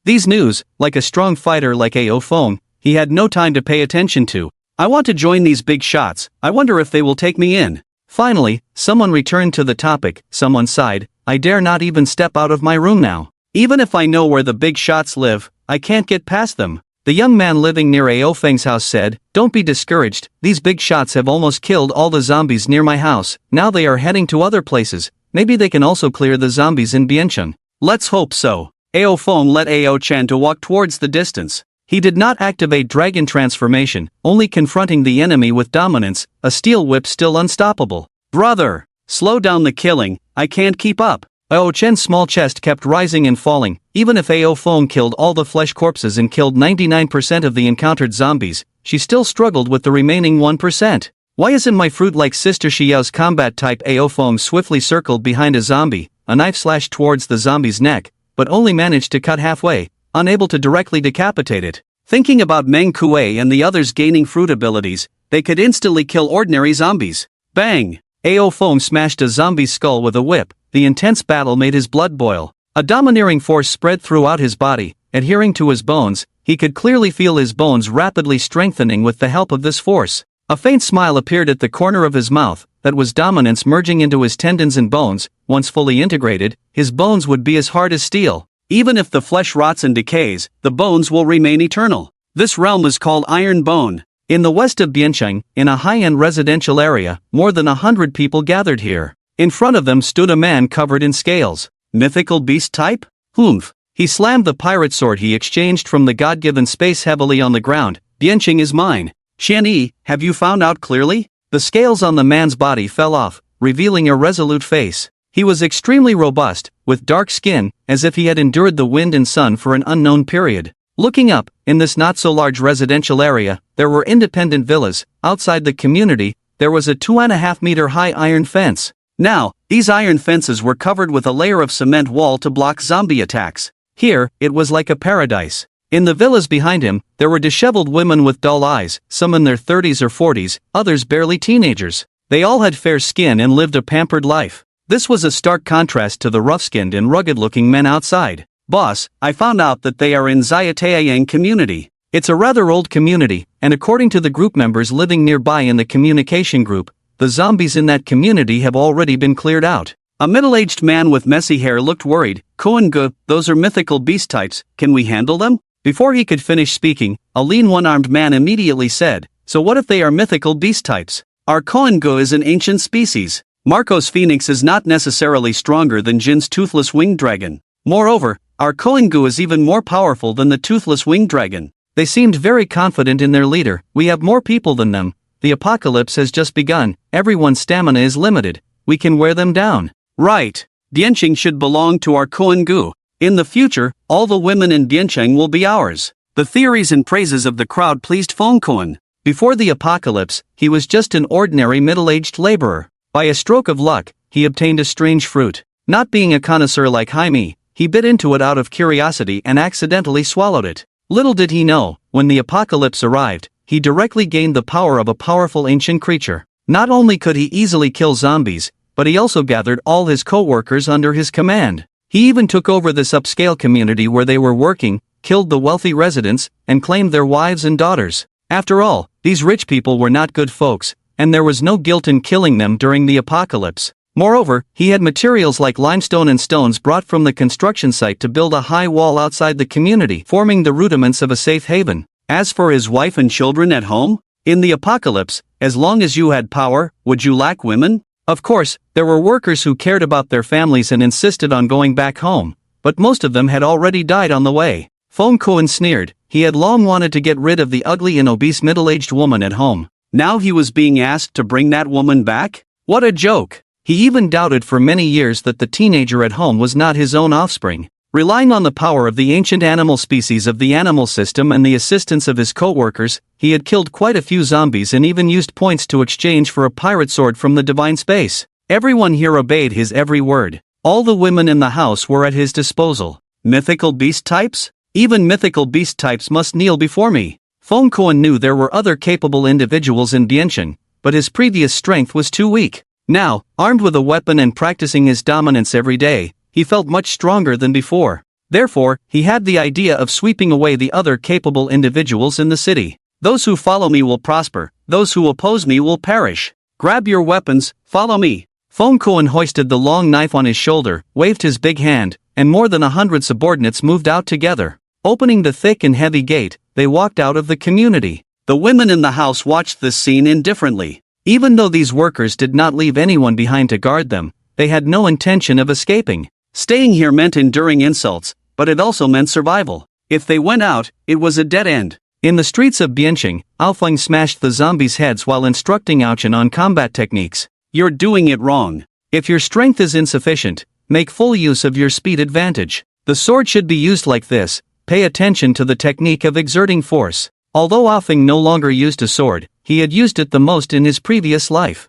B: These news, like a strong fighter like AO Fong, he had no time to pay attention to. I want to join these big shots, I wonder if they will take me in. Finally, someone returned to the topic, someone sighed, I dare not even step out of my room now. Even if I know where the big shots live, I can't get past them. The young man living near AO Feng's house said, don't be discouraged, these big shots have almost killed all the zombies near my house, now they are heading to other places, maybe they can also clear the zombies in Biancheng. Let's hope so. AO Feng led AO Chen to walk towards the distance. He did not activate dragon transformation, only confronting the enemy with dominance, a steel whip still unstoppable. Brother! Slow down the killing, I can't keep up. AO Chen's small chest kept rising and falling, even if AO Feng killed all the flesh corpses and killed 99% of the encountered zombies, she still struggled with the remaining 1%. Why isn't my fruit-like sister Xiao's combat type? AO Feng swiftly circled behind a zombie, a knife slashed towards the zombie's neck, but only managed to cut halfway, unable to directly decapitate it. Thinking about Meng Kuei and the others gaining fruit abilities, they could instantly kill ordinary zombies. Bang! AO Feng smashed a zombie's skull with a whip. The intense battle made his blood boil. A domineering force spread throughout his body, adhering to his bones. He could clearly feel his bones rapidly strengthening with the help of this force. A faint smile appeared at the corner of his mouth, that was dominance merging into his tendons and bones. Once fully integrated, his bones would be as hard as steel. Even if the flesh rots and decays, the bones will remain eternal. This realm is called Iron Bone. In the west of Biancheng, in a high-end residential area, more than 100 people gathered here. In front of them stood a man covered in scales. Mythical beast type? Humph. He slammed the pirate sword he exchanged from the god-given space heavily on the ground. Biancheng is mine. Xianyi, have you found out clearly? The scales on the man's body fell off, revealing a resolute face. He was extremely robust, with dark skin, as if he had endured the wind and sun for an unknown period. Looking up, in this not-so-large residential area, there were independent villas. Outside the community, there was a 2.5-meter-high iron fence. Now, these iron fences were covered with a layer of cement wall to block zombie attacks. Here, it was like a paradise. In the villas behind him, there were disheveled women with dull eyes, some in their 30s or 40s, others barely teenagers. They all had fair skin and lived a pampered life. This was a stark contrast to the rough-skinned and rugged-looking men outside. Boss, I found out that they are in Xiaotaiyang community. It's a rather old community, and according to the group members living nearby in the communication group, the zombies in that community have already been cleared out. A middle-aged man with messy hair looked worried. Koen-gu, those are mythical beast types, can we handle them? Before he could finish speaking, a lean one-armed man immediately said, so what if they are mythical beast types? Our Koen-gu is an ancient species. Marco's phoenix is not necessarily stronger than Jin's toothless winged dragon. Moreover, our Koen-gu is even more powerful than the toothless winged dragon. They seemed very confident in their leader. We have more people than them. The apocalypse has just begun. Everyone's stamina is limited. We can wear them down. Right. Biancheng should belong to our Koen-gu. In the future, all the women in Biancheng will be ours. The theories and praises of the crowd pleased Feng Kuan. Before the apocalypse, he was just an ordinary middle-aged laborer. By a stroke of luck, he obtained a strange fruit. Not being a connoisseur like Jaime, he bit into it out of curiosity and accidentally swallowed it. Little did he know, when the apocalypse arrived, he directly gained the power of a powerful ancient creature. Not only could he easily kill zombies, but he also gathered all his co-workers under his command. He even took over this upscale community where they were working, killed the wealthy residents, and claimed their wives and daughters. After all, these rich people were not good folks, and there was no guilt in killing them during the apocalypse. Moreover, he had materials like limestone and stones brought from the construction site to build a high wall outside the community, forming the rudiments of a safe haven. As for his wife and children at home, in the apocalypse, as long as you had power, would you lack women? Of course, there were workers who cared about their families and insisted on going back home, but most of them had already died on the way. Feng Kuan sneered. He had long wanted to get rid of the ugly and obese middle-aged woman at home. Now he was being asked to bring that woman back? What a joke! He even doubted for many years that the teenager at home was not his own offspring. Relying on the power of the ancient animal species of the animal system and the assistance of his co-workers, he had killed quite a few zombies and even used points to exchange for a pirate sword from the divine space. Everyone here obeyed his every word. All the women in the house were at his disposal. Mythical beast types? Even mythical beast types must kneel before me. Feng Kuan knew there were other capable individuals in Biancheng, but his previous strength was too weak. Now, armed with a weapon and practicing his dominance every day, he felt much stronger than before. Therefore, he had the idea of sweeping away the other capable individuals in the city. Those who follow me will prosper, those who oppose me will perish. Grab your weapons, follow me. Feng Kuan hoisted the long knife on his shoulder, waved his big hand, and more than 100 subordinates moved out together. Opening the thick and heavy gate, they walked out of the community. The women in the house watched this scene indifferently. Even though these workers did not leave anyone behind to guard them, they had no intention of escaping. Staying here meant enduring insults, but it also meant survival. If they went out, it was a dead end. In the streets of Bianqing, Aofeng smashed the zombies' heads while instructing Aochen on combat techniques. You're doing it wrong. If your strength is insufficient, make full use of your speed advantage. The sword should be used like this. Pay attention to the technique of exerting force. Although Aofeng no longer used a sword, he had used it the most in his previous life.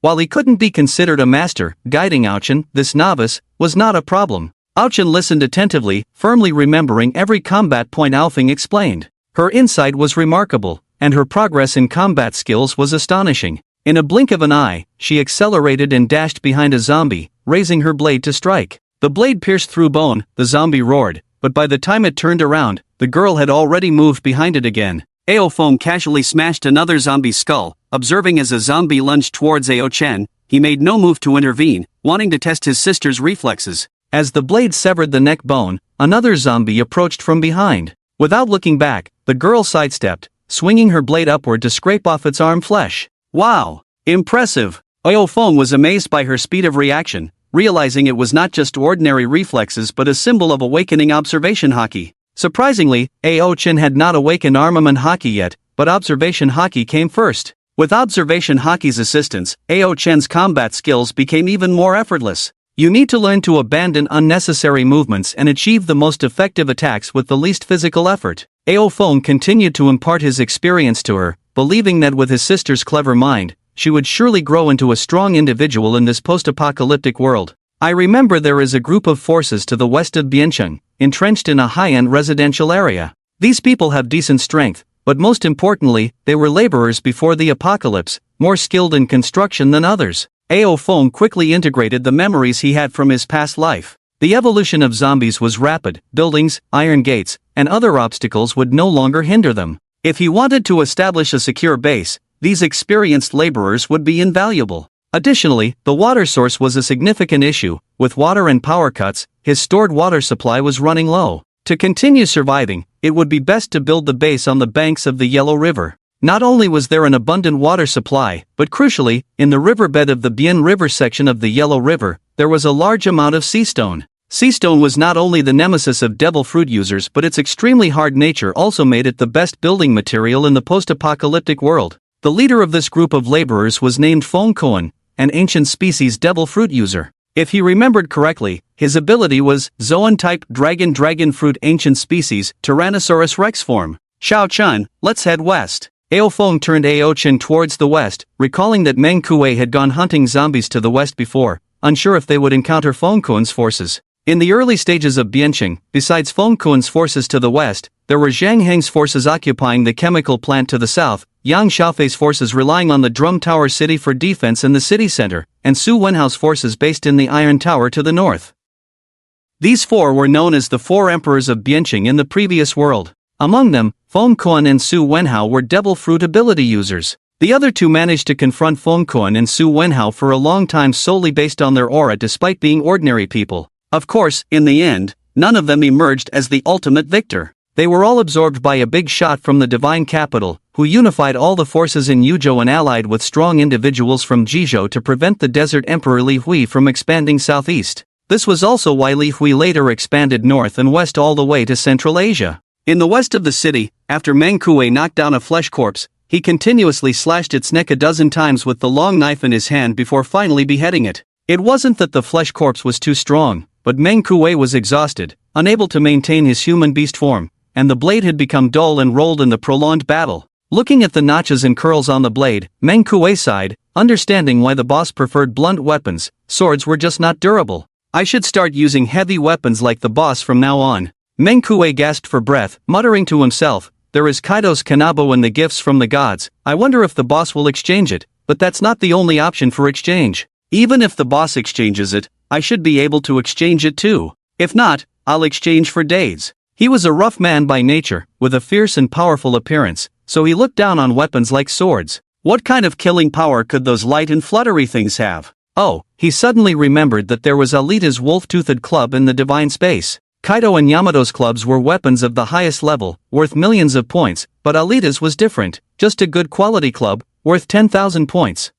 B: While he couldn't be considered a master, guiding Aochen, this novice, was not a problem. Aochen listened attentively, firmly remembering every combat point Aofeng explained. Her insight was remarkable, and her progress in combat skills was astonishing. In a blink of an eye, she accelerated and dashed behind a zombie, raising her blade to strike. The blade pierced through bone, the zombie roared, but by the time it turned around, the girl had already moved behind it again. Aofeng casually smashed another zombie's skull. Observing as a zombie lunged towards Aochen, he made no move to intervene, wanting to test his sister's reflexes. As the blade severed the neck bone, another zombie approached from behind. Without looking back, the girl sidestepped, swinging her blade upward to scrape off its arm flesh. Wow! Impressive! Aofeng was amazed by her speed of reaction, realizing it was not just ordinary reflexes but a symbol of awakening observation haki. Surprisingly, Aochen had not awakened armament haki yet, but observation haki came first. With observation haki's assistance, Aochen's combat skills became even more effortless. You need to learn to abandon unnecessary movements and achieve the most effective attacks with the least physical effort. Aofeng continued to impart his experience to her, believing that with his sister's clever mind, she would surely grow into a strong individual in this post-apocalyptic world. I remember there is a group of forces to the west of Bianqing, entrenched in a high-end residential area. These people have decent strength, but most importantly, they were laborers before the apocalypse, more skilled in construction than others. Aofeng quickly integrated the memories he had from his past life. The evolution of zombies was rapid, buildings, iron gates, and other obstacles would no longer hinder them. If he wanted to establish a secure base, these experienced laborers would be invaluable. Additionally, the water source was a significant issue. With water and power cuts, his stored water supply was running low. To continue surviving, it would be best to build the base on the banks of the Yellow River. Not only was there an abundant water supply, but crucially, in the riverbed of the Bian River section of the Yellow River, there was a large amount of sea stone. Sea stone was not only the nemesis of devil fruit users, but its extremely hard nature also made it the best building material in the post-apocalyptic world. The leader of this group of laborers was named Feng Kuan, an ancient species devil fruit user. If he remembered correctly, his ability was Zoan-type dragon fruit ancient species Tyrannosaurus rex form. Xiao Chun, let's head west. Aofeng turned Aochen towards the west, recalling that Meng Kuei had gone hunting zombies to the west before, unsure if they would encounter Feng Kuan's forces. In the early stages of Bianqing, besides Feng Kuan's forces to the west, there were Zhang Heng's forces occupying the chemical plant to the south, Yang Xiaofei's forces relying on the Drum Tower City for defense in the city center, and Su Wenhao's forces based in the Iron Tower to the north. These four were known as the Four Emperors of Bianqing in the previous world. Among them, Feng Kuan and Su Wenhao were devil fruit ability users. The other two managed to confront Feng Kuan and Su Wenhao for a long time solely based on their aura despite being ordinary people. Of course, in the end, none of them emerged as the ultimate victor. They were all absorbed by a big shot from the divine capital, who unified all the forces in Yuzhou and allied with strong individuals from Jizhou to prevent the Desert Emperor Li Hui from expanding southeast. This was also why Li Hui later expanded north and west all the way to Central Asia. In the west of the city, after Meng Kuei knocked down a flesh corpse, he continuously slashed its neck a dozen times with the long knife in his hand before finally beheading it. It wasn't that the flesh corpse was too strong, but Meng Kuei was exhausted, unable to maintain his human beast form, and the blade had become dull and rolled in the prolonged battle. Looking at the notches and curls on the blade, Meng Kuei sighed, understanding why the boss preferred blunt weapons. Swords were just not durable. I should start using heavy weapons like the boss from now on. Meng Kuei gasped for breath, muttering to himself, there is Kaido's Kanabo and the gifts from the gods. I wonder if the boss will exchange it, but that's not the only option for exchange. Even if the boss exchanges it, I should be able to exchange it too. If not, I'll exchange for days. He was a rough man by nature, with a fierce and powerful appearance, so he looked down on weapons like swords. What kind of killing power could those light and fluttery things have? Oh, he suddenly remembered that there was Alita's wolf-toothed club in the divine space. Kaido and Yamato's clubs were weapons of the highest level, worth millions of points, but Alita's was different, just a good quality club, worth 10,000 points.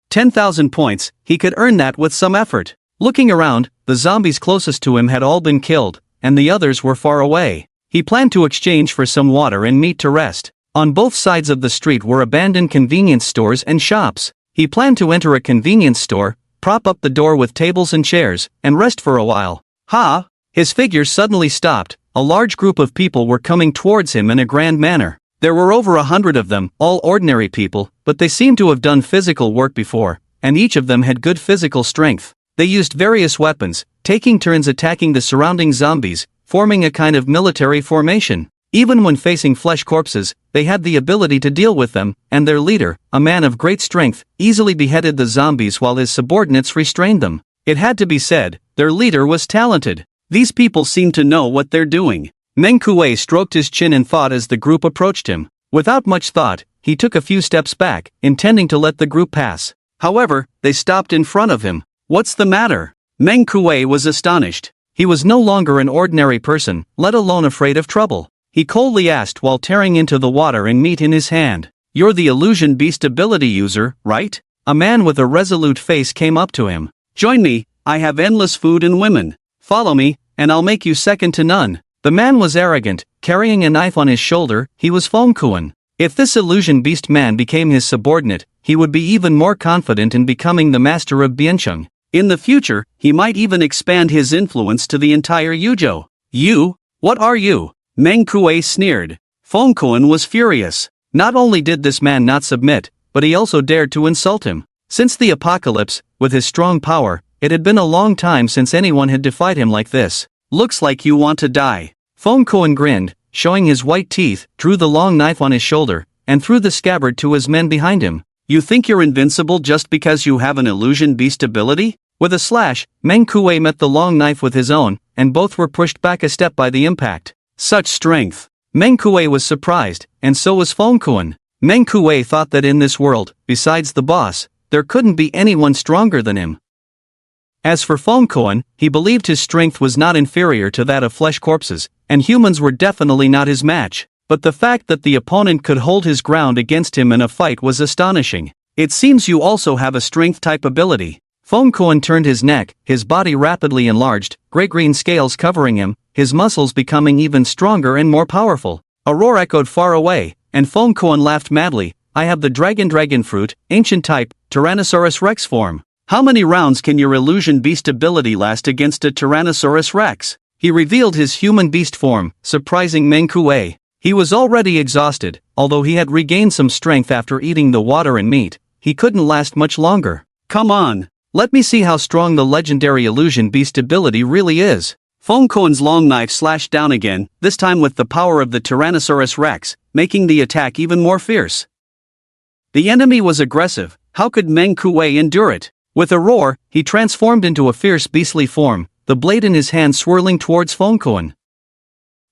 B: 10,000 points, he could earn that with some effort. Looking around, the zombies closest to him had all been killed, and the others were far away. He planned to exchange for some water and meat to rest. On both sides of the street were abandoned convenience stores and shops. He planned to enter a convenience store, prop up the door with tables and chairs, and rest for a while. Ha! His figure suddenly stopped. A large group of people were coming towards him in a grand manner. There were over 100 of them, all ordinary people, but they seemed to have done physical work before, and each of them had good physical strength. They used various weapons, taking turns attacking the surrounding zombies, forming a kind of military formation. Even when facing flesh corpses, they had the ability to deal with them, and their leader, a man of great strength, easily beheaded the zombies while his subordinates restrained them. It had to be said, their leader was talented. These people seemed to know what they're doing. Meng Kuei stroked his chin in thought as the group approached him. Without much thought, he took a few steps back, intending to let the group pass. However, they stopped in front of him. What's the matter? Meng Kuei was astonished. He was no longer an ordinary person, let alone afraid of trouble. He coldly asked while tearing into the water and meat in his hand. You're the illusion beast ability user, right? A man with a resolute face came up to him. Join me, I have endless food and women. Follow me, and I'll make you second to none. The man was arrogant, carrying a knife on his shoulder. He was Fongkuan. If this illusion beast man became his subordinate, he would be even more confident in becoming the master of Biancheng. In the future, he might even expand his influence to the entire Yujo. You? What are you? Meng Kuei sneered. Fongkuan was furious. Not only did this man not submit, but he also dared to insult him. Since the apocalypse, with his strong power, it had been a long time since anyone had defied him like this. Looks like you want to die. Fongkuan grinned, showing his white teeth, drew the long knife on his shoulder, and threw the scabbard to his men behind him. You think you're invincible just because you have an illusion beast ability? With a slash, Meng Kuei met the long knife with his own, and both were pushed back a step by the impact. Such strength! Meng Kuei was surprised, and so was Fongkuan. Meng Kuei thought that in this world, besides the boss, there couldn't be anyone stronger than him. As for Fongkuan, he believed his strength was not inferior to that of flesh corpses, and humans were definitely not his match. But the fact that the opponent could hold his ground against him in a fight was astonishing. It seems you also have a strength-type ability. Fongkuan turned his neck, his body rapidly enlarged, gray-green scales covering him, his muscles becoming even stronger and more powerful. A roar echoed far away, and Fongkuan laughed madly. I have the dragon fruit, ancient type, Tyrannosaurus Rex form. How many rounds can your illusion beast ability last against a Tyrannosaurus Rex? He revealed his human beast form, surprising Meng Kuei. He was already exhausted, although he had regained some strength after eating the water and meat. He couldn't last much longer. Come on, let me see how strong the legendary illusion beast ability really is. Fongkuan's long knife slashed down again, this time with the power of the Tyrannosaurus Rex, making the attack even more fierce. The enemy was aggressive. How could Meng Kuei endure it? With a roar, he transformed into a fierce beastly form, the blade in his hand swirling towards Fongkuan.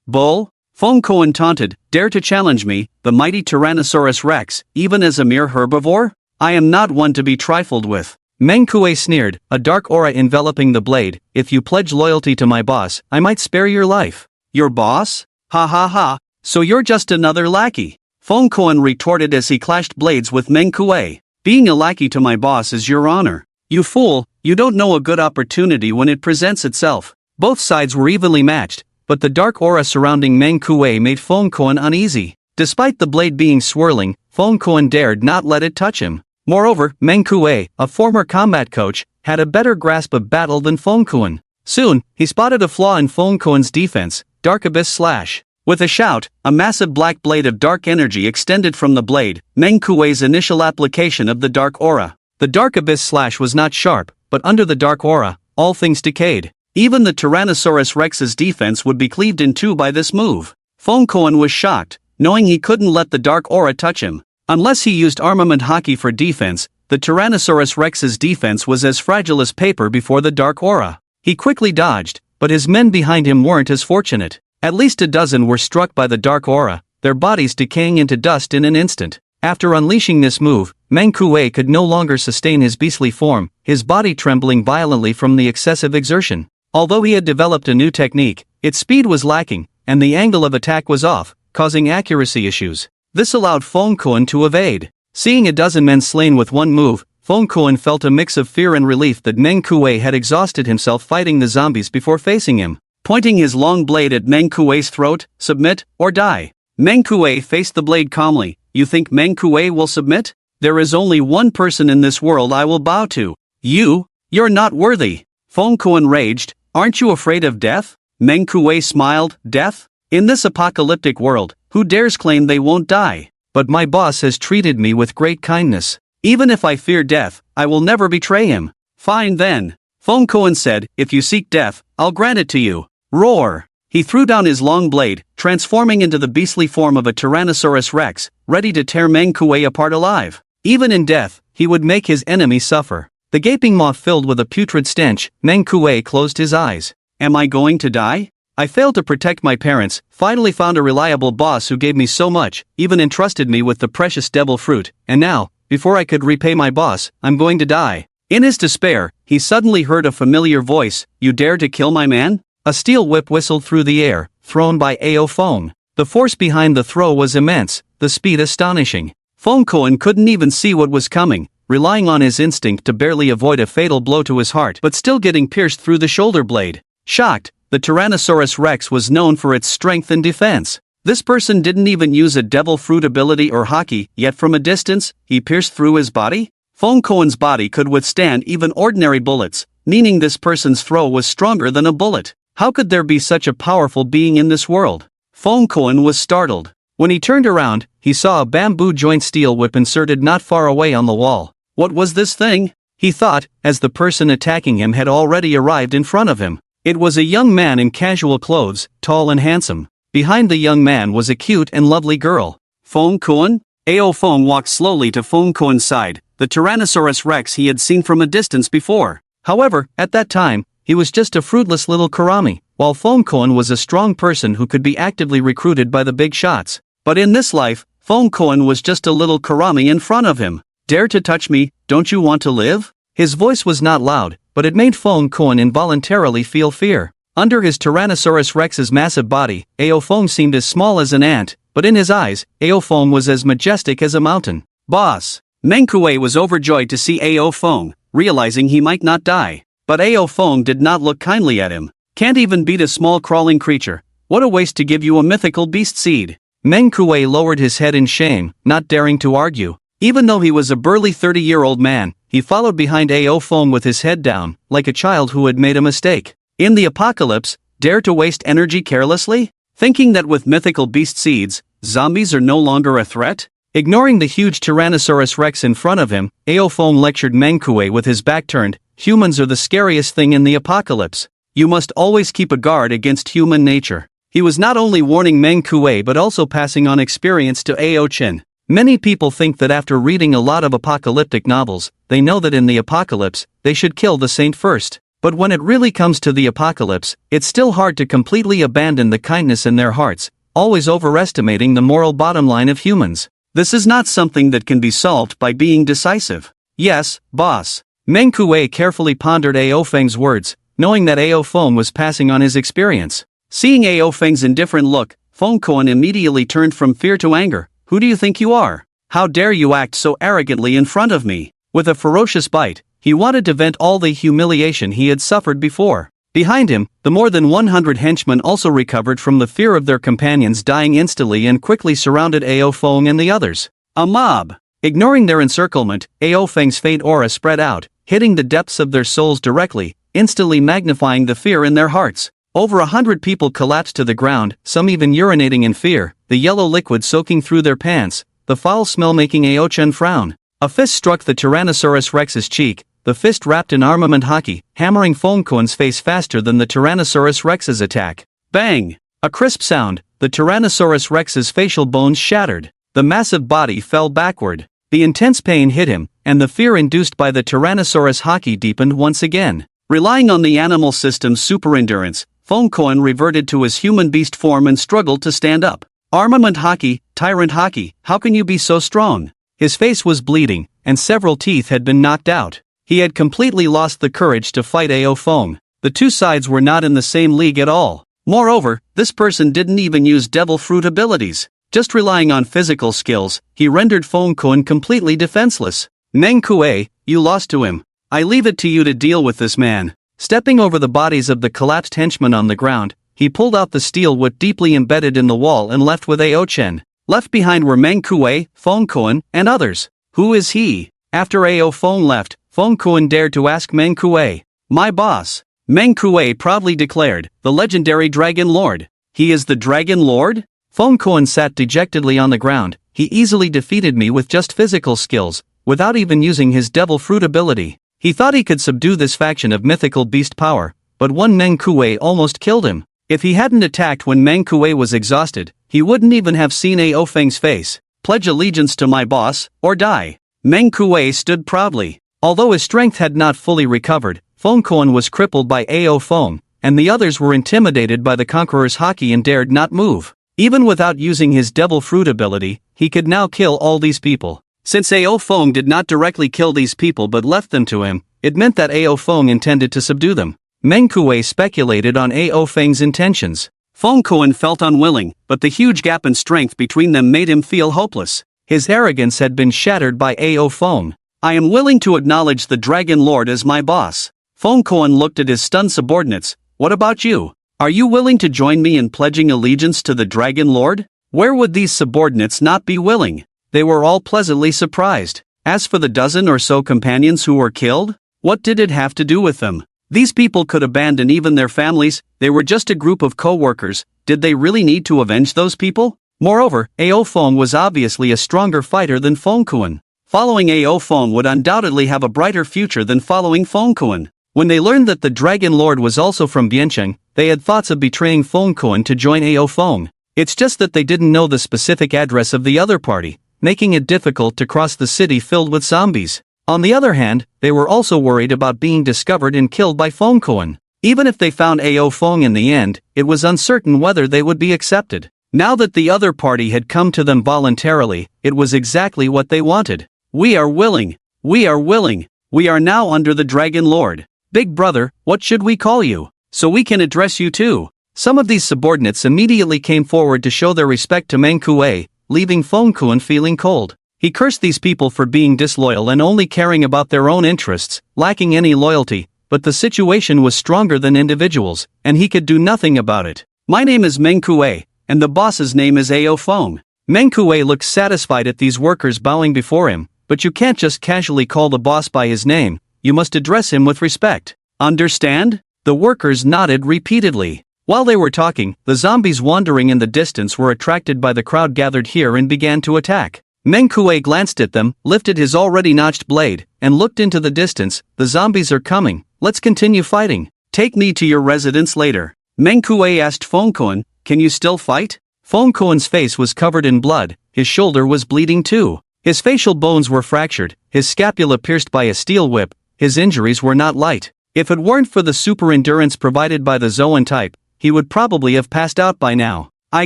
B: Bull? Fongkuan taunted, dare to challenge me, the mighty Tyrannosaurus Rex, even as a mere herbivore? I am not one to be trifled with. Meng Kuei sneered, a dark aura enveloping the blade. If you pledge loyalty to my boss, I might spare your life. Your boss? Ha ha ha, so you're just another lackey. Fongkuan retorted as he clashed blades with Meng Kuei. Being a lackey to my boss is your honor. You fool, you don't know a good opportunity when it presents itself. Both sides were evenly matched, but the dark aura surrounding Meng Kuei made Fongkuan uneasy. Despite the blade being swirling, Fongkuan dared not let it touch him. Moreover, Meng Kuei, a former combat coach, had a better grasp of battle than Fongkuan. Soon, he spotted a flaw in Fongkuan's defense, Dark Abyss Slash. With a shout, a massive black blade of dark energy extended from the blade, Meng Kuei's initial application of the dark aura. The Dark Abyss Slash was not sharp, but under the dark aura, all things decayed. Even the Tyrannosaurus Rex's defense would be cleaved in two by this move. Fongkuan was shocked, knowing he couldn't let the dark aura touch him. Unless he used armament hockey for defense, the Tyrannosaurus Rex's defense was as fragile as paper before the dark aura. He quickly dodged,
A: but his men behind him weren't as fortunate. At least a dozen were struck by the dark aura, their bodies decaying into dust in an instant. After unleashing this move, Meng Kuei could no longer sustain his beastly form, his body trembling violently from the excessive exertion. Although he had developed a new technique, its speed was lacking, and the angle of attack was off, causing accuracy issues. This allowed Feng Kuan to evade. Seeing a dozen men slain with one move, Feng Kuan felt a mix of fear and relief that Meng Kuei had exhausted himself fighting the zombies before facing him. Pointing his long blade at Meng Kuei's throat, "Submit, or die." Meng Kuei faced the blade calmly. "You think Meng Kuei will submit? There is only one person in this world I will bow to. You? You're not worthy." Feng Kuan raged. "Aren't you afraid of death?" Meng Kuei smiled. "Death? In this apocalyptic world, who dares claim they won't die? But my boss has treated me with great kindness. Even if I fear death, I will never betray him." "Fine then," Feng Kuan said, "if you seek death, I'll grant it to you." Roar! He threw down his long blade, transforming into the beastly form of a Tyrannosaurus Rex, ready to tear Meng Kuei apart alive. Even in death, he would make his enemy suffer. The gaping maw filled with a putrid stench, Meng Kuei closed his eyes. "Am I going to die? I failed to protect my parents, finally found a reliable boss who gave me so much, even entrusted me with the precious devil fruit, and now, before I could repay my boss, I'm going to die." In his despair, he suddenly heard a familiar voice. "You dare to kill my man?" A steel whip whistled through the air, thrown by Ao Feng. The force behind the throw was immense, the speed astonishing. Feng Kuan couldn't even see what was coming, relying on his instinct to barely avoid a fatal blow to his heart but still getting pierced through the shoulder blade. Shocked, the Tyrannosaurus Rex was known for its strength and defense. This person didn't even use a devil fruit ability or haki, yet from a distance, he pierced through his body? Feng Kuan's body could withstand even ordinary bullets, meaning this person's throw was stronger than a bullet. How could there be such a powerful being in this world? Feng Kuan was startled. When he turned around, he saw a bamboo joint steel whip inserted not far away on the wall. What was this thing? He thought, as the person attacking him had already arrived in front of him. It was a young man in casual clothes, tall and handsome. Behind the young man was a cute and lovely girl. Feng Kuan? Ao Feng walked slowly to Feng Kuan's side, the Tyrannosaurus Rex he had seen from a distance before. However, at that time, he was just a fruitless little Karami, while Feng Kuan was a strong person who could be actively recruited by the big shots. But in this life, Feng Kuan was just a little Karami in front of him. "Dare to touch me, don't you want to live?" His voice was not loud, but it made Feng Kuan involuntarily feel fear. Under his Tyrannosaurus Rex's massive body, Ao Feng seemed as small as an ant, but in his eyes, Ao Feng was as majestic as a mountain. "Boss!" Meng Kuei was overjoyed to see Ao Feng, realizing he might not die. But Ao Feng did not look kindly at him. "Can't even beat a small crawling creature. What a waste to give you a mythical beast seed." Meng Kuei lowered his head in shame, not daring to argue. Even though he was a burly 30-year-old man, he followed behind Ao Feng with his head down, like a child who had made a mistake. In the apocalypse, dare to waste energy carelessly? Thinking that with mythical beast seeds, zombies are no longer a threat? Ignoring the huge Tyrannosaurus Rex in front of him, Ao Feng lectured Meng Kuei with his back turned. "Humans are the scariest thing in the apocalypse. You must always keep a guard against human nature." He was not only warning Meng Kuei but also passing on experience to Ao Chen. Many people think that after reading a lot of apocalyptic novels, they know that in the apocalypse, they should kill the saint first. But when it really comes to the apocalypse, it's still hard to completely abandon the kindness in their hearts, always overestimating the moral bottom line of humans. This is not something that can be solved by being decisive. "Yes, boss." Meng Kuei carefully pondered Ao Feng's words, knowing that Ao Feng was passing on his experience. Seeing Ao Feng's indifferent look, Feng Kuan immediately turned from fear to anger. "Who do you think you are? How dare you act so arrogantly in front of me?" With a ferocious bite, he wanted to vent all the humiliation he had suffered before. Behind him, the more than 100 henchmen also recovered from the fear of their companions dying instantly and quickly surrounded Ao Feng and the others. A mob! Ignoring their encirclement, Ao Feng's faint aura spread out, hitting the depths of their souls directly, instantly magnifying the fear in their hearts. Over 100 people collapsed to the ground, some even urinating in fear, the yellow liquid soaking through their pants, the foul smell making Ao Chen frown. A fist struck the Tyrannosaurus Rex's cheek, the fist wrapped in armament haki, hammering Feng Kuan's face faster than the Tyrannosaurus Rex's attack. Bang! A crisp sound, the Tyrannosaurus Rex's facial bones shattered. The massive body fell backward. The intense pain hit him, and the fear induced by the Tyrannosaurus haki deepened once again. Relying on the animal system's superendurance,
B: Fongkoan reverted to his human beast form and struggled to stand up. Armament Haki, Tyrant Haki, how can you be so strong? His face was bleeding, and several teeth had been knocked out. He had completely lost the courage to fight Ao Fong. The two sides were not in the same league at all. Moreover, this person didn't even use devil fruit abilities. Just relying on physical skills, he rendered Fongkoan completely defenseless. Meng Kuei, you lost to him. I leave it to you to deal with this man. Stepping over the bodies of the collapsed henchmen on the ground, he pulled out the steel wood deeply embedded in the wall and left with Ao Chen. Left behind were Meng Kuei, Fongkoan, and others. Who is he? After Ao Fong left, Fongkoan dared to ask Meng Kuei. My boss. Meng Kuei proudly declared, the legendary Dragon Lord. He is the Dragon Lord? Fongkoan sat dejectedly on the ground. He easily defeated me with just physical skills, without even using his devil fruit ability. He thought he could subdue this faction of mythical beast power, but one Meng Kuei almost killed him. If he hadn't attacked when Meng Kuei was exhausted, he wouldn't even have seen Ao Feng's face. Pledge allegiance to my boss, or die. Meng Kuei stood proudly. Although his strength had not fully recovered, Fongkoan was crippled by Ao Fong, and the others were intimidated by the conqueror's haki and dared not move. Even without using his devil fruit ability, he could now kill all these people. Since Ao Fong did not directly kill these people but left them to him, it meant that Ao Fong intended to subdue them. Meng Kuei speculated on Ao Feng's intentions. Fongkoan felt unwilling, but the huge gap in strength between them made him feel hopeless. His arrogance had been shattered by Ao Fong. I am willing to acknowledge the Dragon Lord as my boss. Fongkoan looked at his stunned subordinates. What about you? Are you willing to join me in pledging allegiance to the Dragon Lord? Where would these subordinates not be willing? They were all pleasantly surprised. As for the dozen or so companions who were killed, what did it have to do with them? These people could abandon even their families. They were just a group of co-workers. Did they really need to avenge those people? Moreover, Ao Fong was obviously a stronger fighter than Fongkoan. Following Ao Fong would undoubtedly have a brighter future than following Fongkoan. When they learned that the Dragon Lord was also from Biancheng, they had thoughts of betraying Fongkoan to join Ao Fong. It's just that they didn't know the specific address of the other party, making it difficult to cross the city filled with zombies. On the other hand, they were also worried about being discovered and killed by Fongkoan. Even if they found Ao Fong in the end, it was uncertain whether they would be accepted. Now that the other party had come to them voluntarily, it was exactly what they wanted. We are willing. We are willing. We are now under the Dragon Lord. Big brother, what should we call you? So we can address you too. Some of these subordinates immediately came forward to show their respect to Meng Kuei, leaving Fongkoan feeling cold. He cursed these people for being disloyal and only caring about their own interests, lacking any loyalty, but the situation was stronger than individuals, and he could do nothing about it. My name is Meng Kuei, and the boss's name is Ao Fong. Meng Kuei looked satisfied at these workers bowing before him, but you can't just casually call the boss by his name, you must address him with respect. Understand? The workers nodded repeatedly. While they were talking, the zombies wandering in the distance were attracted by the crowd gathered here and began to attack. Meng Kuei glanced at them, lifted his already notched blade, and looked into the distance. The zombies are coming, let's continue fighting. Take me to your residence later. Meng Kuei asked Fongkoan, can you still fight? Fongkoan's face was covered in blood, his shoulder was bleeding too. His facial bones were fractured, his scapula pierced by a steel whip, his injuries were not light. If it weren't for the super endurance provided by the Zoan type, he would probably have passed out by now. I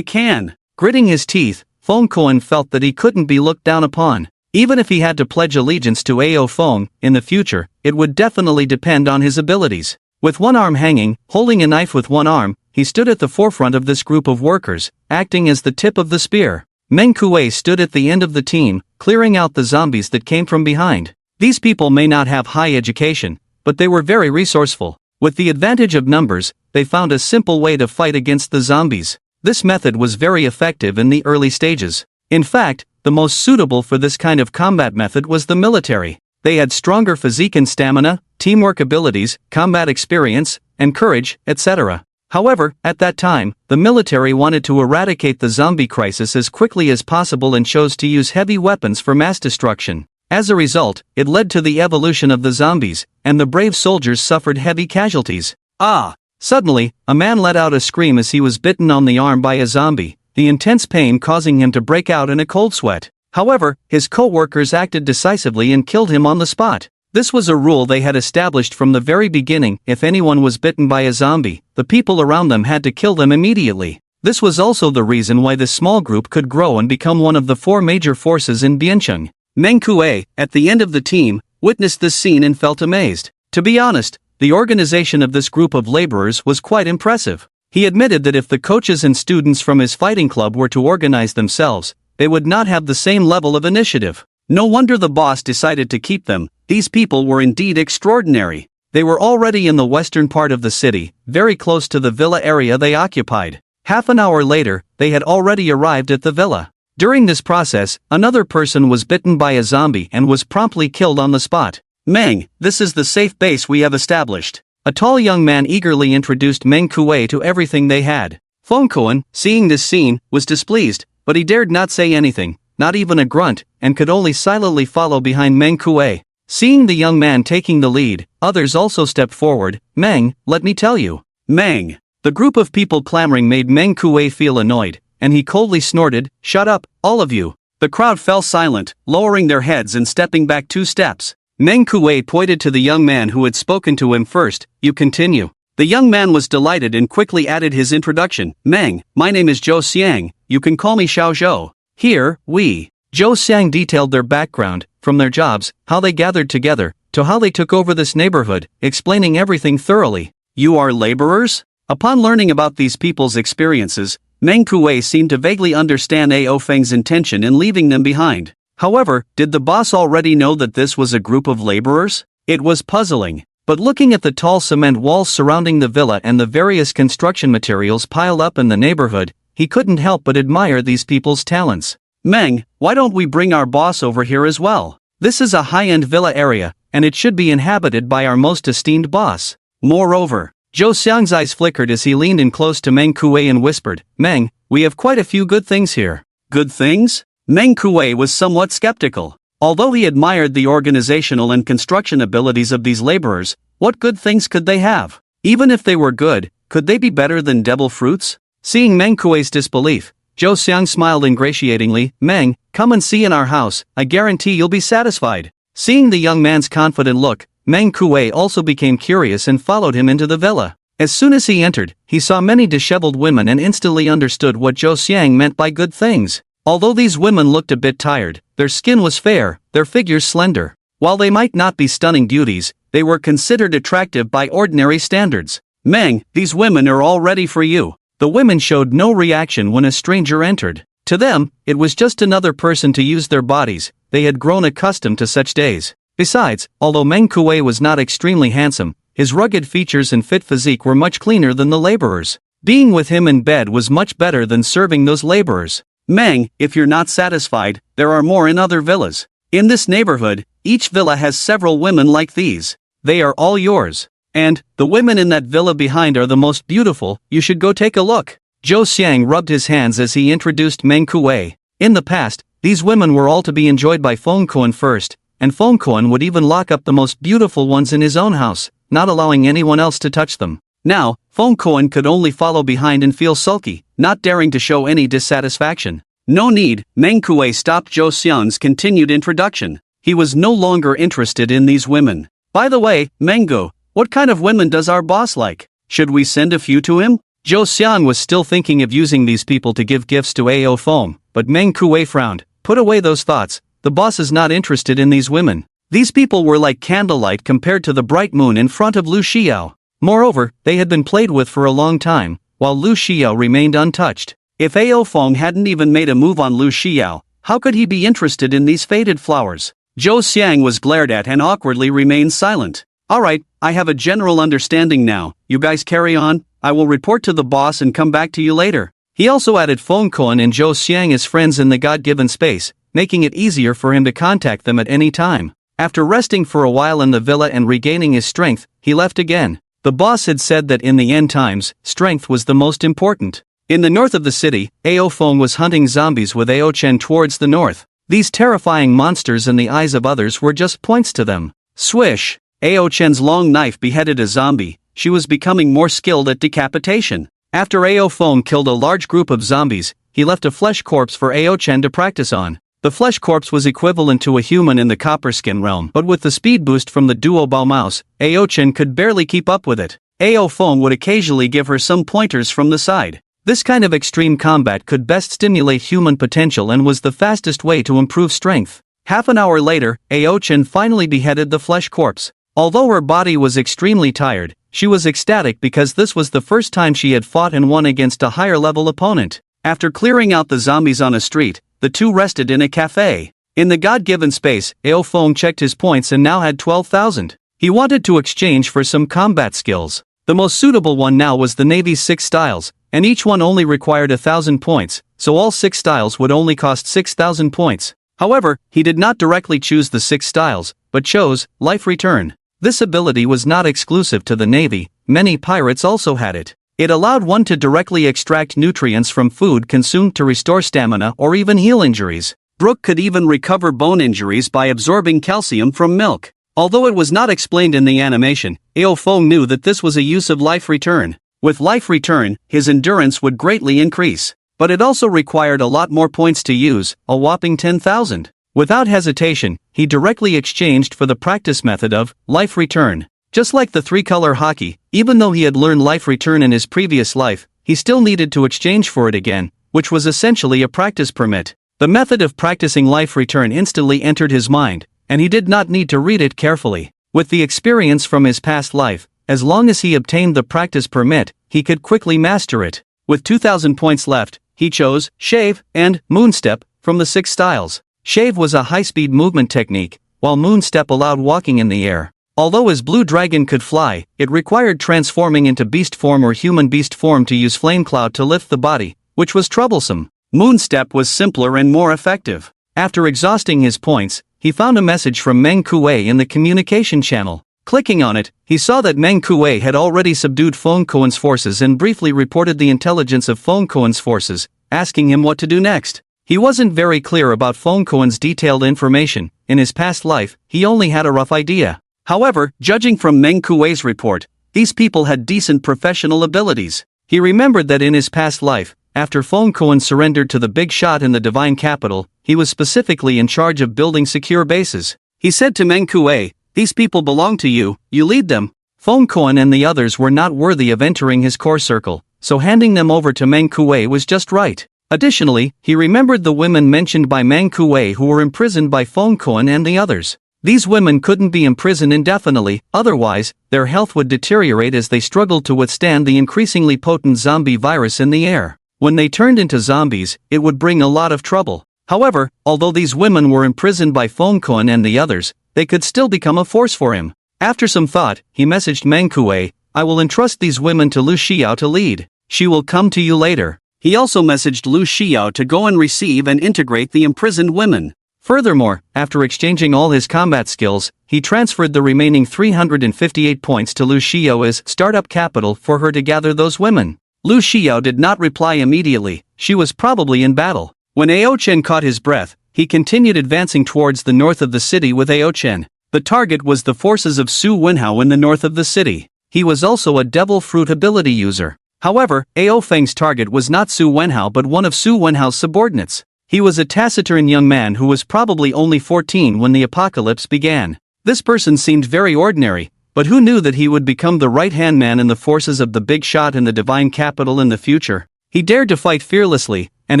B: can. Gritting his teeth, Fongkoan felt that he couldn't be looked down upon. Even if he had to pledge allegiance to Ao Fong in the future, it would definitely depend on his abilities. With one arm hanging, holding a knife with one arm, he stood at the forefront of this group of workers, acting as the tip of the spear. Meng Kuei stood at the end of the team, clearing out the zombies that came from behind. These people may not have high education, but they were very resourceful. With the advantage of numbers, they found a simple way to fight against the zombies. This method was very effective in the early stages. In fact, the most suitable for this kind of combat method was the military. They had stronger physique and stamina, teamwork abilities, combat experience, and courage, etc. However, at that time, the military wanted to eradicate the zombie crisis as quickly as possible and chose to use heavy weapons for mass destruction. As a result, it led to the evolution of the zombies, and the brave soldiers suffered heavy casualties. Ah! Suddenly, a man let out a scream as he was bitten on the arm by a zombie, the intense pain causing him to break out in a cold sweat. However, his co-workers acted decisively and killed him on the spot. This was a rule they had established from the very beginning: if anyone was bitten by a zombie, the people around them had to kill them immediately. This was also the reason why this small group could grow and become one of the 4 major forces in Biancheng. Meng Kuei, at the end of the team, witnessed this scene and felt amazed. To be honest, the organization of this group of laborers was quite impressive. He admitted that if the coaches and students from his fighting club were to organize themselves, they would not have the same level of initiative. No wonder the boss decided to keep them. These people were indeed extraordinary. They were already in the western part of the city, very close to the villa area they occupied. Half an hour later, they had already arrived at the villa. During this process, another person was bitten by a zombie and was promptly killed on the spot. Meng, this is the safe base we have established. A tall young man eagerly introduced Meng Kuei to everything they had. Feng Kuan, seeing this scene, was displeased, but he dared not say anything, not even a grunt, and could only silently follow behind Meng Kuei. Seeing the young man taking the lead, others also stepped forward. Meng, let me tell you. Meng. The group of people clamoring made Meng Kuei feel annoyed, and he coldly snorted, "Shut up, all of you." The crowd fell silent, lowering their heads and stepping back 2 steps. Meng Kuei pointed to the young man who had spoken to him first. "You continue." The young man was delighted and quickly added his introduction. "Meng, my name is Zhou Xiang, you can call me Xiao Zhou. Here, we." Zhou Xiang detailed their background, from their jobs, how they gathered together, to how they took over this neighborhood, explaining everything thoroughly. "You are laborers?" Upon learning about these people's experiences, Meng Kuei seemed to vaguely understand Ao Feng's intention in leaving them behind. However, did the boss already know that this was a group of laborers? It was puzzling. But looking at the tall cement walls surrounding the villa and the various construction materials piled up in the neighborhood, he couldn't help but admire these people's talents. "Meng, why don't we bring our boss over here as well? This is a high-end villa area, and it should be inhabited by our most esteemed boss." Moreover, Zhou Xiang's eyes flickered as he leaned in close to Meng Kuei and whispered, "Meng, we have quite a few good things here." Good things? Meng Kuei was somewhat skeptical. Although he admired the organizational and construction abilities of these laborers, what good things could they have? Even if they were good, could they be better than devil fruits? Seeing Meng Kuei's disbelief, Zhou Xiang smiled ingratiatingly. "Meng, come and see in our house, I guarantee you'll be satisfied." Seeing the young man's confident look, Meng Kuei also became curious and followed him into the villa. As soon as he entered, he saw many disheveled women and instantly understood what Zhou Xiang meant by good things. Although these women looked a bit tired, their skin was fair, their figures slender. While they might not be stunning beauties, they were considered attractive by ordinary standards. "Meng, these women are all ready for you." The women showed no reaction when a stranger entered. To them, it was just another person to use their bodies. They had grown accustomed to such days. Besides, although Meng Kuei was not extremely handsome, his rugged features and fit physique were much cleaner than the laborers. Being with him in bed was much better than serving those laborers. "Meng, if you're not satisfied, there are more in other villas. In this neighborhood, each villa has several women like these. They are all yours. And, the women in that villa behind are the most beautiful, you should go take a look." Zhou Xiang rubbed his hands as he introduced Meng Kuei. In the past, these women were all to be enjoyed by Feng Kuan first, and Feng Kuan would even lock up the most beautiful ones in his own house, not allowing anyone else to touch them. Now, Feng Kuan could only follow behind and feel sulky, not daring to show any dissatisfaction. "No need," Meng Kuei stopped Zhou Xiang's continued introduction. He was no longer interested in these women. "By the way, Mengo, what kind of women does our boss like? Should we send a few to him?" Zhou Xiang was still thinking of using these people to give gifts to Ao Feng, but Meng Kuei frowned. "Put away those thoughts, the boss is not interested in these women." These people were like candlelight compared to the bright moon in front of Lu Xiao. Moreover, they had been played with for a long time, while Lu Xiao remained untouched. If Ao Feng hadn't even made a move on Lu Xiao, how could he be interested in these faded flowers? Zhou Xiang was glared at and awkwardly remained silent. "Alright, I have a general understanding now, you guys carry on, I will report to the boss and come back to you later." He also added Feng Kuan and Zhou Xiang as friends in the God-given space, making it easier for him to contact them at any time. After resting for a while in the villa and regaining his strength, he left again. The boss had said that in the end times, strength was the most important. In the north of the city, Ao Feng was hunting zombies with Ao Chen towards the north. These terrifying monsters in the eyes of others were just points to them. Swish! Ao Chen's long knife beheaded a zombie. She was becoming more skilled at decapitation. After Ao Feng killed a large group of zombies, he left a flesh corpse for Ao Chen to practice on. The flesh corpse was equivalent to a human in the copper skin realm, but with the speed boost from the duo bow mouse, Ao Chen could barely keep up with it. Ao Feng would occasionally give her some pointers from the side. This kind of extreme combat could best stimulate human potential and was the fastest way to improve strength. Half an hour later, Ao Chen finally beheaded the flesh corpse. Although her body was extremely tired, she was ecstatic because this was the first time she had fought and won against a higher-level opponent. After clearing out the zombies on a street, the two rested in a cafe. In the God-given space, Ao Feng checked his points and now had 12,000. He wanted to exchange for some combat skills. The most suitable one now was the Navy's 6 styles, and each one only required 1,000 points, so all 6 styles would only cost 6,000 points. However, he did not directly choose the 6 styles, but chose Life Return. This ability was not exclusive to the Navy, many pirates also had it. It allowed one to directly extract nutrients from food consumed to restore stamina or even heal injuries. Brooke could even recover bone injuries by absorbing calcium from milk. Although it was not explained in the animation, Ao Feng knew that this was a use of Life Return. With Life Return, his endurance would greatly increase. But it also required a lot more points to use, a whopping 10,000. Without hesitation, he directly exchanged for the practice method of Life Return. Just like the 3-color hockey, even though he had learned Life Return in his previous life, he still needed to exchange for it again, which was essentially a practice permit. The method of practicing Life Return instantly entered his mind, and he did not need to read it carefully. With the experience from his past life, as long as he obtained the practice permit, he could quickly master it. With 2,000 points left, he chose Shave and Moonstep from the 6 styles. Shave was a high-speed movement technique, while Moonstep allowed walking in the air. Although his blue dragon could fly, it required transforming into beast form or human beast form to use Flame Cloud to lift the body, which was troublesome. Moonstep was simpler and more effective. After exhausting his points, he found a message from Meng Kuei in the communication channel. Clicking on it, he saw that Meng Kuei had already subdued Feng Kuen's forces and briefly reported the intelligence of Feng Kuen's forces, asking him what to do next. He wasn't very clear about Feng Kuen's detailed information. In his past life, he only had a rough idea. However, judging from Meng Kuei's report, these people had decent professional abilities. He remembered that in his past life, after Feng Kuen surrendered to the big shot in the divine capital, he was specifically in charge of building secure bases. He said to Meng Kuei, "These people belong to you, you lead them." Feng Kuen and the others were not worthy of entering his core circle, so handing them over to Meng Kuei was just right. Additionally, he remembered the women mentioned by Meng Kuei who were imprisoned by Feng Kuen and the others. These women couldn't be imprisoned indefinitely, otherwise, their health would deteriorate as they struggled to withstand the increasingly potent zombie virus in the air. When they turned into zombies, it would bring a lot of trouble. However, although these women were imprisoned by Feng Kuen and the others, they could still become a force for him. After some thought, he messaged Meng Kuei, "I will entrust these women to Lu Xiao to lead. She will come to you later." He also messaged Lu Xiao to go and receive and integrate the imprisoned women. Furthermore, after exchanging all his combat skills, he transferred the remaining 358 points to Lu Xiao as startup capital for her to gather those women. Lu Xiao did not reply immediately, she was probably in battle. When Ao Chen caught his breath, he continued advancing towards the north of the city with Ao Chen. The target was the forces of Su Wenhao in the north of the city. He was also a devil fruit ability user. However, Ao Feng's target was not Su Wenhao but one of Su Wenhao's subordinates. He was a taciturn young man who was probably only 14 when the apocalypse began. This person seemed very ordinary, but who knew that he would become the right-hand man in the forces of the big shot in the divine capital in the future? He dared to fight fearlessly, and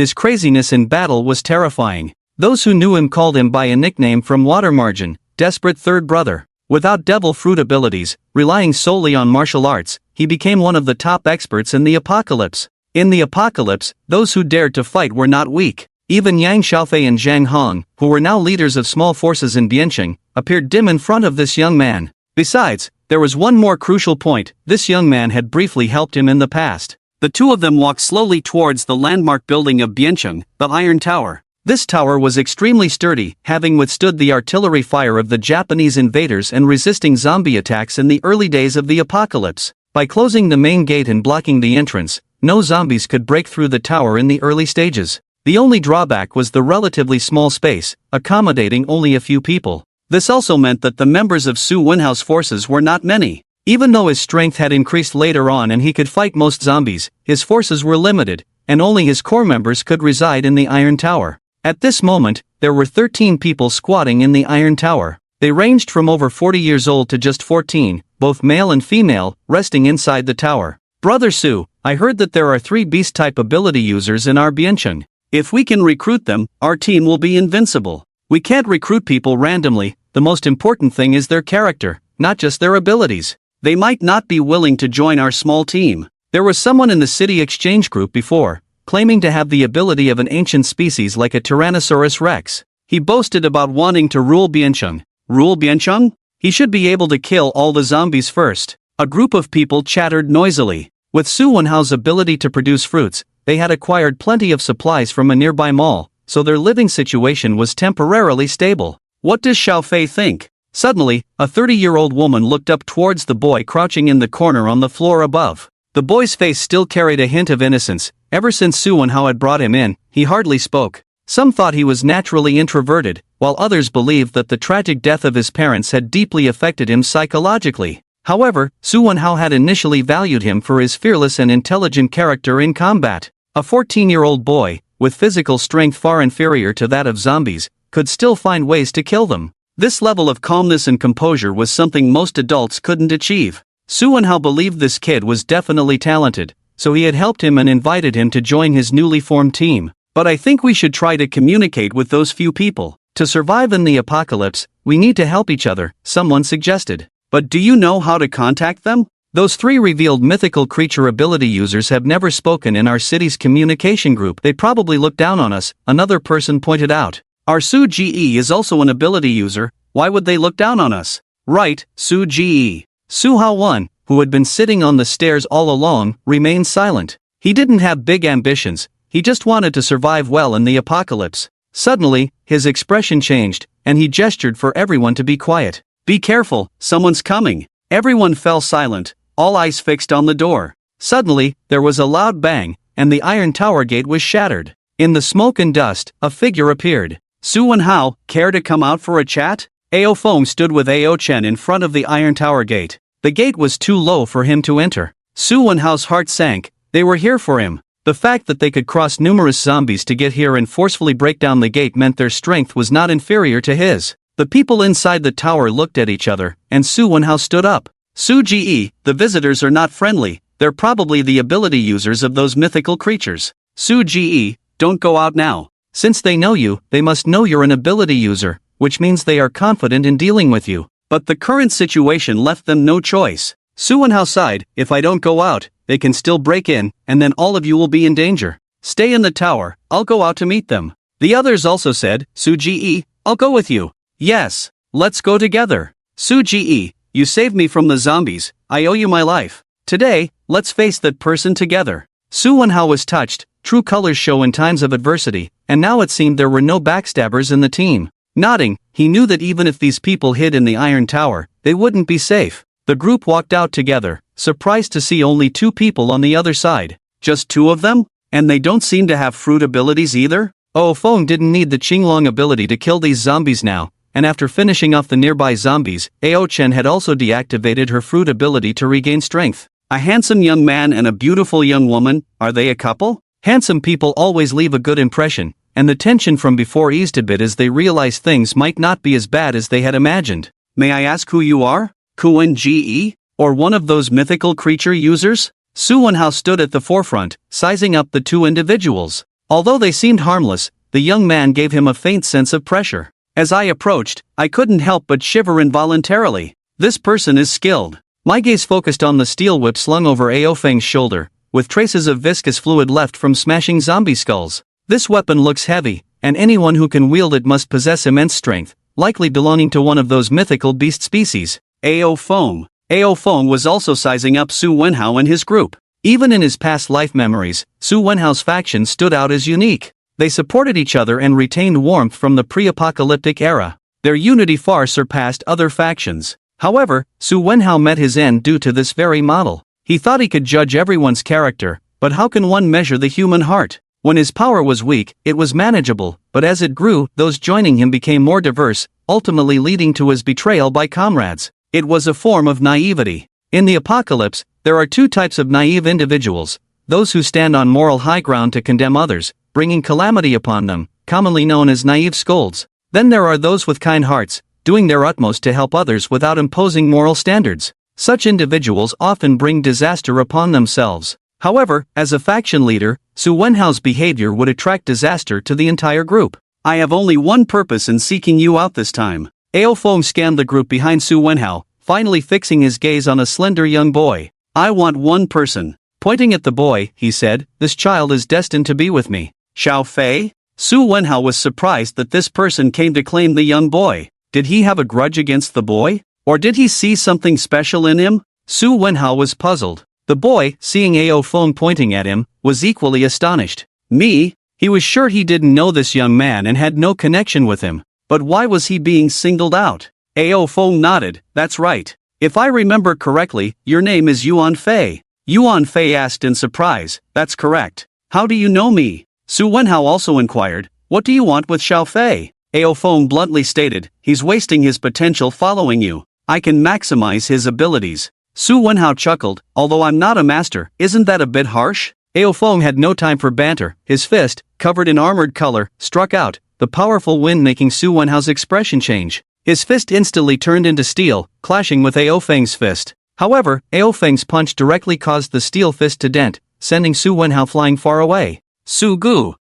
B: his craziness in battle was terrifying. Those who knew him called him by a nickname from Water Margin, Desperate Third Brother. Without devil fruit abilities, relying solely on martial arts, he became one of the top experts in the apocalypse. In the apocalypse, those who dared to fight were not weak. Even Yang Xiaofei and Zhang Hong, who were now leaders of small forces in Biancheng, appeared dim in front of this young man. Besides, there was one more crucial point: this young man had briefly helped him in the past. The two of them walked slowly towards the landmark building of Biancheng, the Iron Tower. This tower was extremely sturdy, having withstood the artillery fire of the Japanese invaders and resisting zombie attacks in the early days of the apocalypse. By closing the main gate and blocking the entrance, no zombies could break through the tower in the early stages. The only drawback was the relatively small space, accommodating only a few people. This also meant that the members of Su Wenhao's forces were not many. Even though his strength had increased later on and he could fight most zombies, his forces were limited, and only his core members could reside in the Iron Tower. At this moment,
A: there were 13 people squatting in the Iron Tower. They ranged from over 40 years old to just 14, both male and female, resting inside the tower. Brother Su, I heard that there are 3 beast-type ability users in our Biancheng. If we can recruit them, our team will be invincible. We can't recruit people randomly, the most important thing is their character, not just their abilities. They might not be willing to join our small team. There was someone in the city exchange group before, claiming to have the ability of an ancient species like a Tyrannosaurus Rex. He boasted about wanting to rule Biancheng. Rule Biancheng? He should be able to kill all the zombies first. A group of people chattered noisily. With Su Wenhao's ability to produce fruits, they had acquired plenty of supplies from a nearby mall, so their living situation was temporarily stable. What does Xiao Fei think? Suddenly, a 30-year-old woman looked up towards the boy crouching in the corner on the floor above. The boy's face still carried a hint of innocence. Ever since Su Wenhao had brought him in, he hardly spoke. Some thought he was naturally introverted, while others believed that the tragic death of his parents had deeply affected him psychologically. However, Su Wenhao had initially valued him for his fearless and intelligent character in combat. A 14-year-old boy, with physical strength far inferior to that of zombies, could still find ways to kill them. This level of calmness and composure was something most adults couldn't achieve. Su Wenhao believed this kid was definitely talented, so he had helped him and invited him to join his newly formed team. But I think we should try to communicate with those few people. To survive in the apocalypse, we need to help each other, someone suggested. But do you know how to contact them? Those 3 revealed mythical creature ability users have never spoken in our city's communication group. They probably look down on us, another person pointed out. Our Su Ge is also an ability user, why would they look down on us? Right, Su Ge. Su Hao-1, who had been sitting on the stairs all along, remained silent. He didn't have big ambitions, he just wanted to survive well in the apocalypse. Suddenly, his expression changed, and he gestured for everyone to be quiet. Be careful, someone's coming. Everyone fell silent, all eyes fixed on the door. Suddenly, there was a loud bang, and the Iron Tower gate was shattered. In the smoke and dust, a figure appeared. Su Wenhao, care to come out for a chat? Ao Feng stood with Ao Chen in front of the Iron Tower gate. The gate was too low for him to enter. Su Wenhao's heart sank, they were here for him. The fact that they could cross numerous zombies to get here and forcefully break down the gate meant their strength was not inferior to his. The people inside the tower looked at each other, and Su Wenhao stood up. Su Ge, the visitors are not friendly, they're probably the ability users of those mythical creatures. Su Ge, don't go out now. Since they know you, they must know you're an ability user, which means they are confident in dealing with you. But the current situation left them no choice. Su Wenhao sighed, if I don't go out, they can still break in, and then all of you will be in danger. Stay in the tower, I'll go out to meet them. The others also said, Su Ge, I'll go with you. Yes, let's go together. Su Ge, you saved me from the zombies, I owe you my life. Today, let's face that person together. Su Wenhao was touched, true colors show in times of adversity, and now it seemed there were no backstabbers in the team. Nodding, he knew that even if these people hid in the Iron Tower, they wouldn't be safe. The group walked out together, surprised to see only 2 people on the other side. Just 2 of them? And they don't seem to have fruit abilities either? Ao Feng didn't need the Qinglong ability to kill these zombies now, and after finishing off the nearby zombies, Ao Chen had also deactivated her fruit ability to regain strength. A handsome young man and a beautiful young woman, are they a couple? Handsome people always leave a good impression, and the tension from before eased a bit as they realized things might not be as bad as they had imagined. May I ask who you are? Kuan Ge? Or one of those mythical creature users? Su Wenhao stood at the forefront, sizing up the 2 individuals. Although they seemed harmless, the young man gave him a faint sense of pressure. As I approached, I couldn't help but shiver involuntarily. This person is skilled. My gaze focused on the steel whip slung over Ao Feng's shoulder, with traces of viscous fluid left from smashing zombie skulls. This weapon looks heavy, and anyone who can wield it must possess immense strength, likely belonging to one of those mythical beast species. Ao Feng. Ao Feng was also sizing up Su Wenhao and his group. Even in his past life memories, Su Wenhao's faction stood out as unique. They supported each other and retained warmth from the pre-apocalyptic era. Their unity far surpassed other factions. However, Su Wenhao met his end due to this very model. He thought he could judge everyone's character, but how can one measure the human heart? When his power was weak, it was manageable, but as it grew, those joining him became more diverse, ultimately leading to his betrayal by comrades. It was a form of naivety. In the apocalypse, there are 2 types of naive individuals: those who stand on moral high ground to condemn others, bringing calamity upon them, commonly known as naive scolds. Then there are those with kind hearts, doing their utmost to help others without imposing moral standards. Such individuals often bring disaster upon themselves. However, as a faction leader, Su Wenhao's behavior would attract disaster to the entire group.
B: I have only one purpose in seeking you out this time. Ao Feng scanned the group behind Su Wenhao, finally fixing his gaze on a slender young boy. I want one person.
A: Pointing at the boy, he said, "This child is destined to be with me."
B: Xiao Fei? Su Wenhao was surprised that this person came to claim the young boy. Did he have a grudge against the boy? Or did he see something special in him?
A: Su Wenhao was puzzled. The boy, seeing Ao Feng pointing at him, was equally astonished.
B: Me?
A: He was sure he didn't know this young man and had no connection with him.
B: But why was he being singled out? Ao Feng nodded. That's right. If I remember correctly, your name is Yuan Fei. Yuan Fei asked in surprise. That's correct. How do you know me? Su Wenhao also inquired. What do you want with Xiao Fei? Ao Feng bluntly stated. He's wasting his potential following you. I can maximize his abilities. Su Wenhao chuckled. Although I'm not a master, isn't that a bit harsh?
A: Ao Feng had no time for banter. His fist, covered in armored color, struck out, the powerful wind making Su Wenhao's expression change. His fist instantly turned into steel, clashing with Ao Feng's fist. However, Ao Feng's punch directly caused the steel fist to dent, sending Su Wenhao flying far away.
B: Su Gu,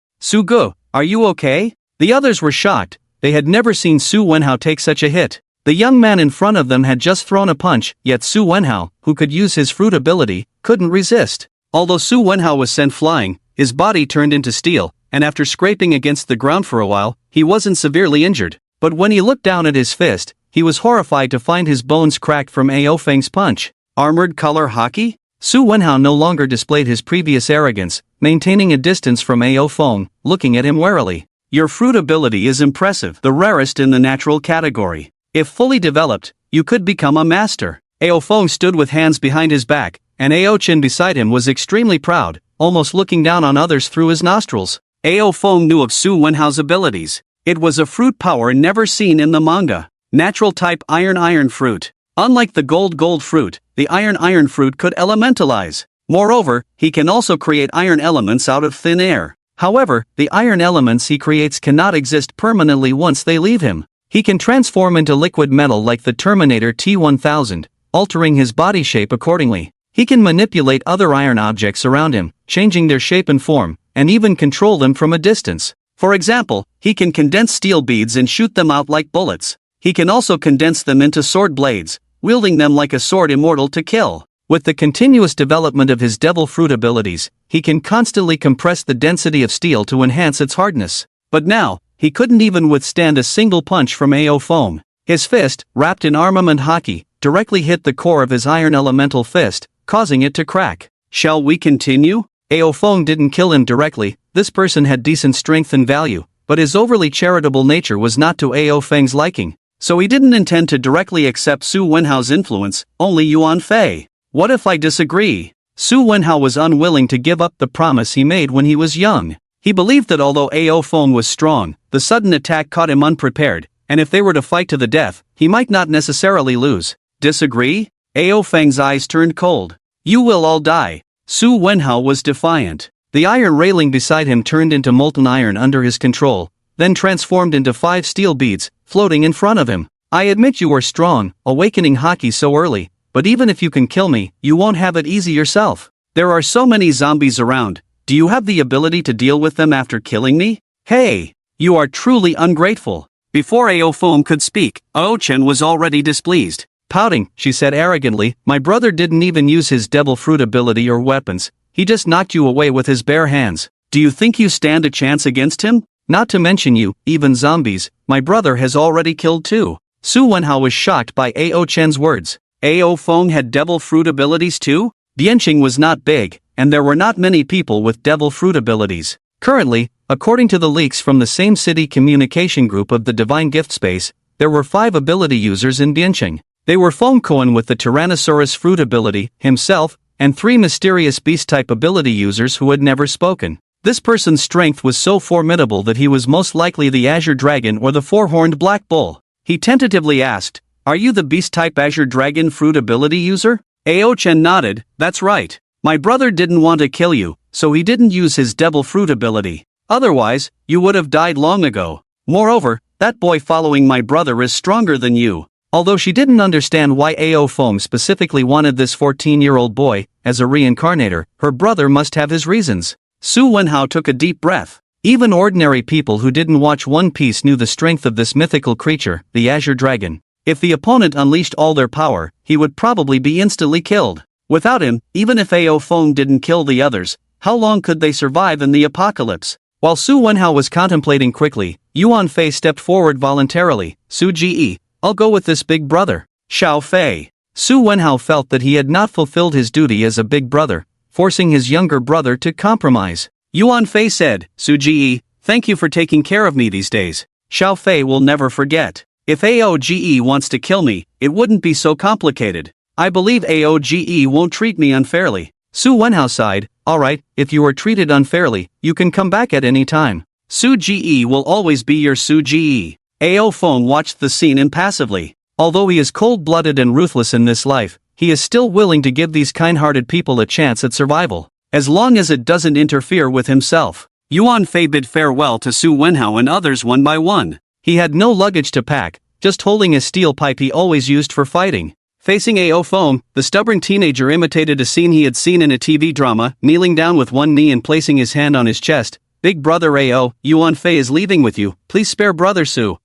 B: are you okay?
A: The others were shocked. They had never seen Su Wenhao take such a hit. The young man in front of them had just thrown a punch, yet Su Wenhao, who could use his fruit ability, couldn't resist. Although Su Wenhao was sent flying, his body turned into steel, and after scraping against the ground for a while, he wasn't severely injured. But when he looked down at his fist, he was horrified to find his bones cracked from Ao Feng's punch.
B: Armored color hockey?
A: Su Wenhao no longer displayed his previous arrogance, maintaining a distance from Ao Feng, looking at him warily.
B: Your fruit ability is impressive, the rarest in the natural category. If fully developed, you could become a master.
A: Ao Feng stood with hands behind his back, and Ao Chen beside him was extremely proud, almost looking down on others through his nostrils.
B: Ao Feng knew of Su Wenhao's abilities. It was a fruit power never seen in the manga. Natural type iron fruit. Unlike the gold fruit, the iron fruit could elementalize. Moreover, he can also create iron elements out of thin air. However, the iron elements he creates cannot exist permanently once they leave him. He can transform into liquid metal like the Terminator T-1000, altering his body shape accordingly. He can manipulate other iron objects around him, changing their shape and form, and even control them from a distance. For example, he can condense steel beads and shoot them out like bullets. He can also condense them into sword blades, wielding them like a sword immortal to kill. With the continuous development of his devil fruit abilities, he can constantly compress the density of steel to enhance its hardness. But now, he couldn't even withstand a single punch from Ao Feng. His fist, wrapped in armament hockey, directly hit the core of his iron elemental fist, causing it to crack. Shall we continue?
A: Ao Feng didn't kill him directly. This person had decent strength and value, but his overly charitable nature was not to Ao Feng's liking.
B: So he didn't intend to directly accept Su Wenhao's influence, only Yuan Fei. What if I disagree?
A: Su Wenhao was unwilling to give up the promise he made when he was young. He believed that although Ao Feng was strong, the sudden attack caught him unprepared, and if they were to fight to the death, he might not necessarily lose.
B: Disagree? Ao Feng's eyes turned cold. You will all die. Su Wenhao was defiant.
A: The iron railing beside him turned into molten iron under his control, then transformed into 5 steel beads, floating in front of him. I admit you are strong, awakening hockey so early, but even if you can kill me, you won't have it easy yourself.
B: There are so many zombies around. Do you have the ability to deal with them after killing me? Hey! You are truly ungrateful. Before Ao Feng could speak, Ao Chen was already displeased.
A: Pouting, she said arrogantly, my brother didn't even use his devil fruit ability or weapons. He just knocked you away with his bare hands.
B: Do you think you stand a chance against him?
A: Not to mention you, even zombies, my brother has already killed 2. Su Wenhao was shocked by Ao Chen's words.
B: Ao Feng had devil fruit abilities too?
A: Dianqing was not big, and there were not many people with devil fruit abilities. Currently, according to the leaks from the same city communication group of the Divine Gift Space, there were 5 ability users in Dianqing. They were Feng Koan with the Tyrannosaurus fruit ability, himself, and 3 mysterious beast-type ability users who had never spoken. This person's strength was so formidable that he was most likely the Azure Dragon or the 4-horned Black Bull. He tentatively asked, are you the beast-type Azure Dragon fruit ability user?
B: Ao Chen nodded, that's right. My brother didn't want to kill you, so he didn't use his devil fruit ability. Otherwise, you would have died long ago. Moreover, that boy following my brother is stronger than you.
A: Although she didn't understand why AO Foam specifically wanted this 14-year-old boy as a reincarnator, her brother must have his reasons.
B: Su Wenhao took a deep breath.
A: Even ordinary people who didn't watch One Piece knew the strength of this mythical creature, the Azure Dragon.
B: If the opponent unleashed all their power, he would probably be instantly killed. Without him, even if AO Foam didn't kill the others, how long could they survive in the apocalypse?
A: While Su Wenhao was contemplating quickly, Yuan Fei stepped forward voluntarily. Su Ge, I'll go with this big brother.
B: Xiao Fei.
A: Su Wenhao felt that he had not fulfilled his duty as a big brother, forcing his younger brother to compromise.
B: Yuan Fei said, Su Ge, thank you for taking care of me these days. Xiao Fei will never forget. If AOGE wants to kill me, it wouldn't be so complicated. I believe AOGE won't treat me unfairly.
A: Su Wenhao sighed, alright, if you are treated unfairly, you can come back at any time.
B: Su Ge will always be your Su Ge. AO Feng watched the scene impassively.
A: Although he is cold-blooded and ruthless in this life, he is still willing to give these kind-hearted people a chance at survival,
B: as long as it doesn't interfere with himself. Yuan Fei bid farewell to Su Wenhao and others one by one.
A: He had no luggage to pack, just holding a steel pipe he always used for fighting.
B: Facing AO Foam, the stubborn teenager imitated a scene he had seen in a TV drama, kneeling down with one knee and placing his hand on his chest. Big brother AO, Yuan Fei is leaving with you, please spare brother Su.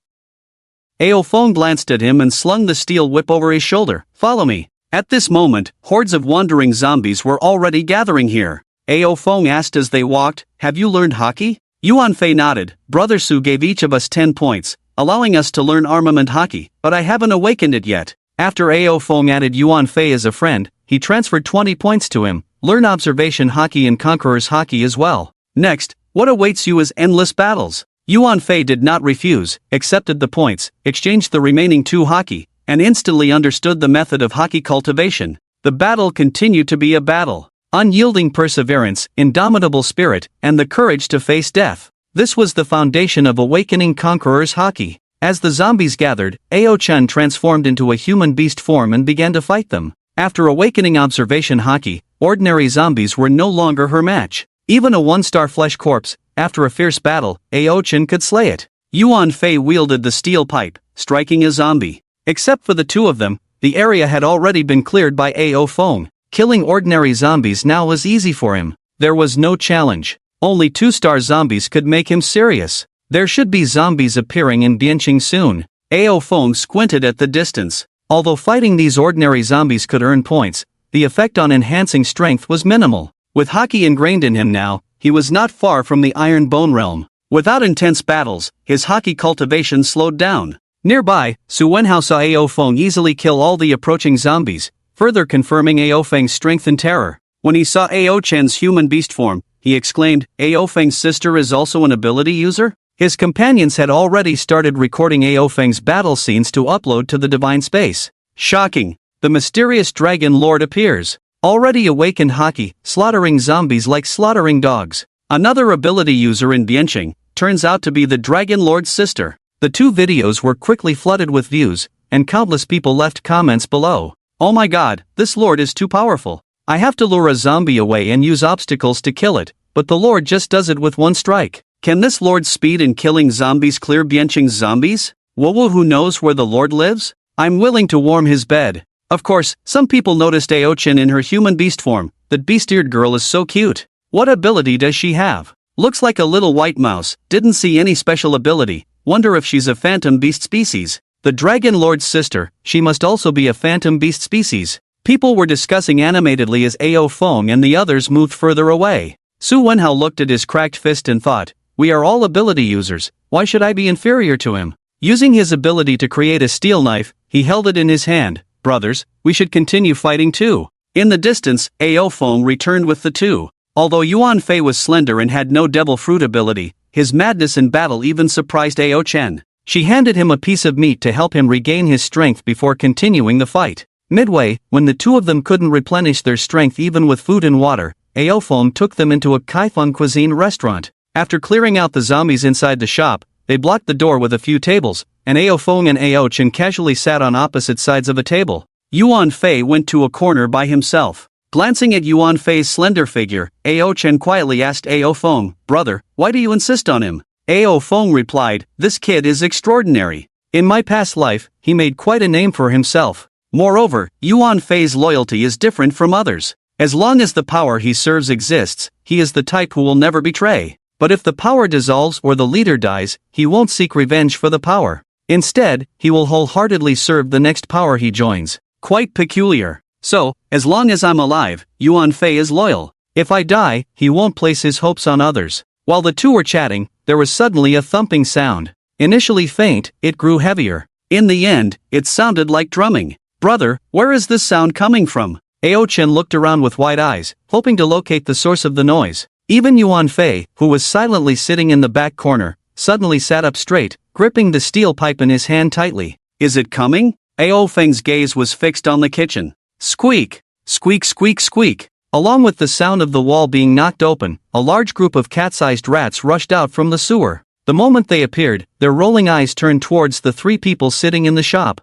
B: AO Foam glanced at him and slung the steel whip over his shoulder. Follow me. At this moment, hordes of wandering zombies were already gathering here. AO Foam asked as they walked, have you learned hockey? Yuan Fei nodded. Brother Su gave each of us 10 points, allowing us to learn armament hockey, but I haven't awakened it yet.
A: After AO Feng added Yuan Fei as a friend, he transferred 20 points to him. Learn observation hockey and conqueror's hockey as well.
B: Next, what awaits you is endless battles. Yuan Fei did not refuse, accepted the points, exchanged the remaining 2 hockey, and instantly understood the method of hockey cultivation. The battle continued to be a battle. Unyielding perseverance, indomitable spirit, and the courage to face death. This was the foundation of awakening conqueror's hockey. As the zombies gathered, Ao Chen transformed into a human beast form and began to fight them. After awakening observation hockey, ordinary zombies were no longer her match. Even a 1-star flesh corpse, after a fierce battle, Ao Chen could slay it. Yuan Fei wielded the steel pipe, striking a zombie. Except for the 2 of them, the area had already been cleared by Ao Feng. Killing ordinary zombies now was easy for him. There was no challenge. Only 2-star zombies could make him serious. There should be zombies appearing in Bianqing soon. Ao Feng squinted at the distance. Although fighting these ordinary zombies could earn points, the effect on enhancing strength was minimal. With hockey ingrained in him now, he was not far from the Iron Bone realm. Without intense battles, his hockey cultivation slowed down. Nearby, Su Wenhao saw Ao Feng easily kill all the approaching zombies, further confirming Ao Feng's strength and terror. When he saw Ao Chen's human beast form, he exclaimed, Ao Feng's sister is also an ability user? His companions had already started recording Ao Feng's battle scenes to upload to the divine space. Shocking! The mysterious Dragon Lord appears. Already awakened hockey, slaughtering zombies like slaughtering dogs. Another ability user in Bianqing, turns out to be the Dragon Lord's sister. The 2 videos were quickly flooded with views, and countless people left comments below. Oh my god, this lord is too powerful. I have to lure a zombie away and use obstacles to kill it, but the lord just does it with 1 strike. Can this lord's speed in killing zombies clear Bianqing's zombies? Wowo who knows where the lord lives? I'm willing to warm his bed. Of course, some people noticed Ao Chen in her human beast form. That beast-eared girl is so cute. What ability does she have? Looks like a little white mouse, didn't see any special ability. Wonder if she's a phantom beast species. The Dragon Lord's sister, she must also be a phantom beast species. People were discussing animatedly as Ao Feng and the others moved further away. Su Wenhao looked at his cracked fist and thought, we are all ability users, why should I be inferior to him? Using his ability to create a steel knife, he held it in his hand. Brothers, we should continue fighting too. In the distance, Ao Feng returned with the 2. Although Yuan Fei was slender and had no devil fruit ability, his madness in battle even surprised Ao Chen. She handed him a piece of meat to help him regain his strength before continuing the fight. Midway, when the 2 of them couldn't replenish their strength even with food and water, Ao Feng took them into a Kaifeng cuisine restaurant. After clearing out the zombies inside the shop, they blocked the door with a few tables, and Ao Feng and Ao Chen casually sat on opposite sides of a table. Yuan Fei went to a corner by himself. Glancing at Yuan Fei's slender figure, Ao Chen quietly asked Ao Feng, "Brother, why do you insist on him?" Ao Feng replied, "This kid is extraordinary. In my past life, he made quite a name for himself. Moreover, Yuan Fei's loyalty is different from others. As long as the power he serves exists, he is the type who will never betray. But if the power dissolves or the leader dies, he won't seek revenge for the power. Instead, he will wholeheartedly serve the next power he joins. Quite peculiar. So, as long as I'm alive, Yuan Fei is loyal. If I die, he won't place his hopes on others." While the two were chatting, there was suddenly a thumping sound. Initially faint, it grew heavier. In the end, it sounded like drumming. "Brother, where is this sound coming from?" Ao Chen looked around with wide eyes, hoping to locate the source of the noise. Even Yuan Fei, who was silently sitting in the back corner, suddenly sat up straight, gripping the steel pipe in his hand tightly. "Is it coming?" Ao Feng's gaze was fixed on the kitchen. Squeak! Squeak squeak squeak! Along with the sound of the wall being knocked open, a large group of cat-sized rats rushed out from the sewer. The moment they appeared, their rolling eyes turned towards the three people sitting in the shop.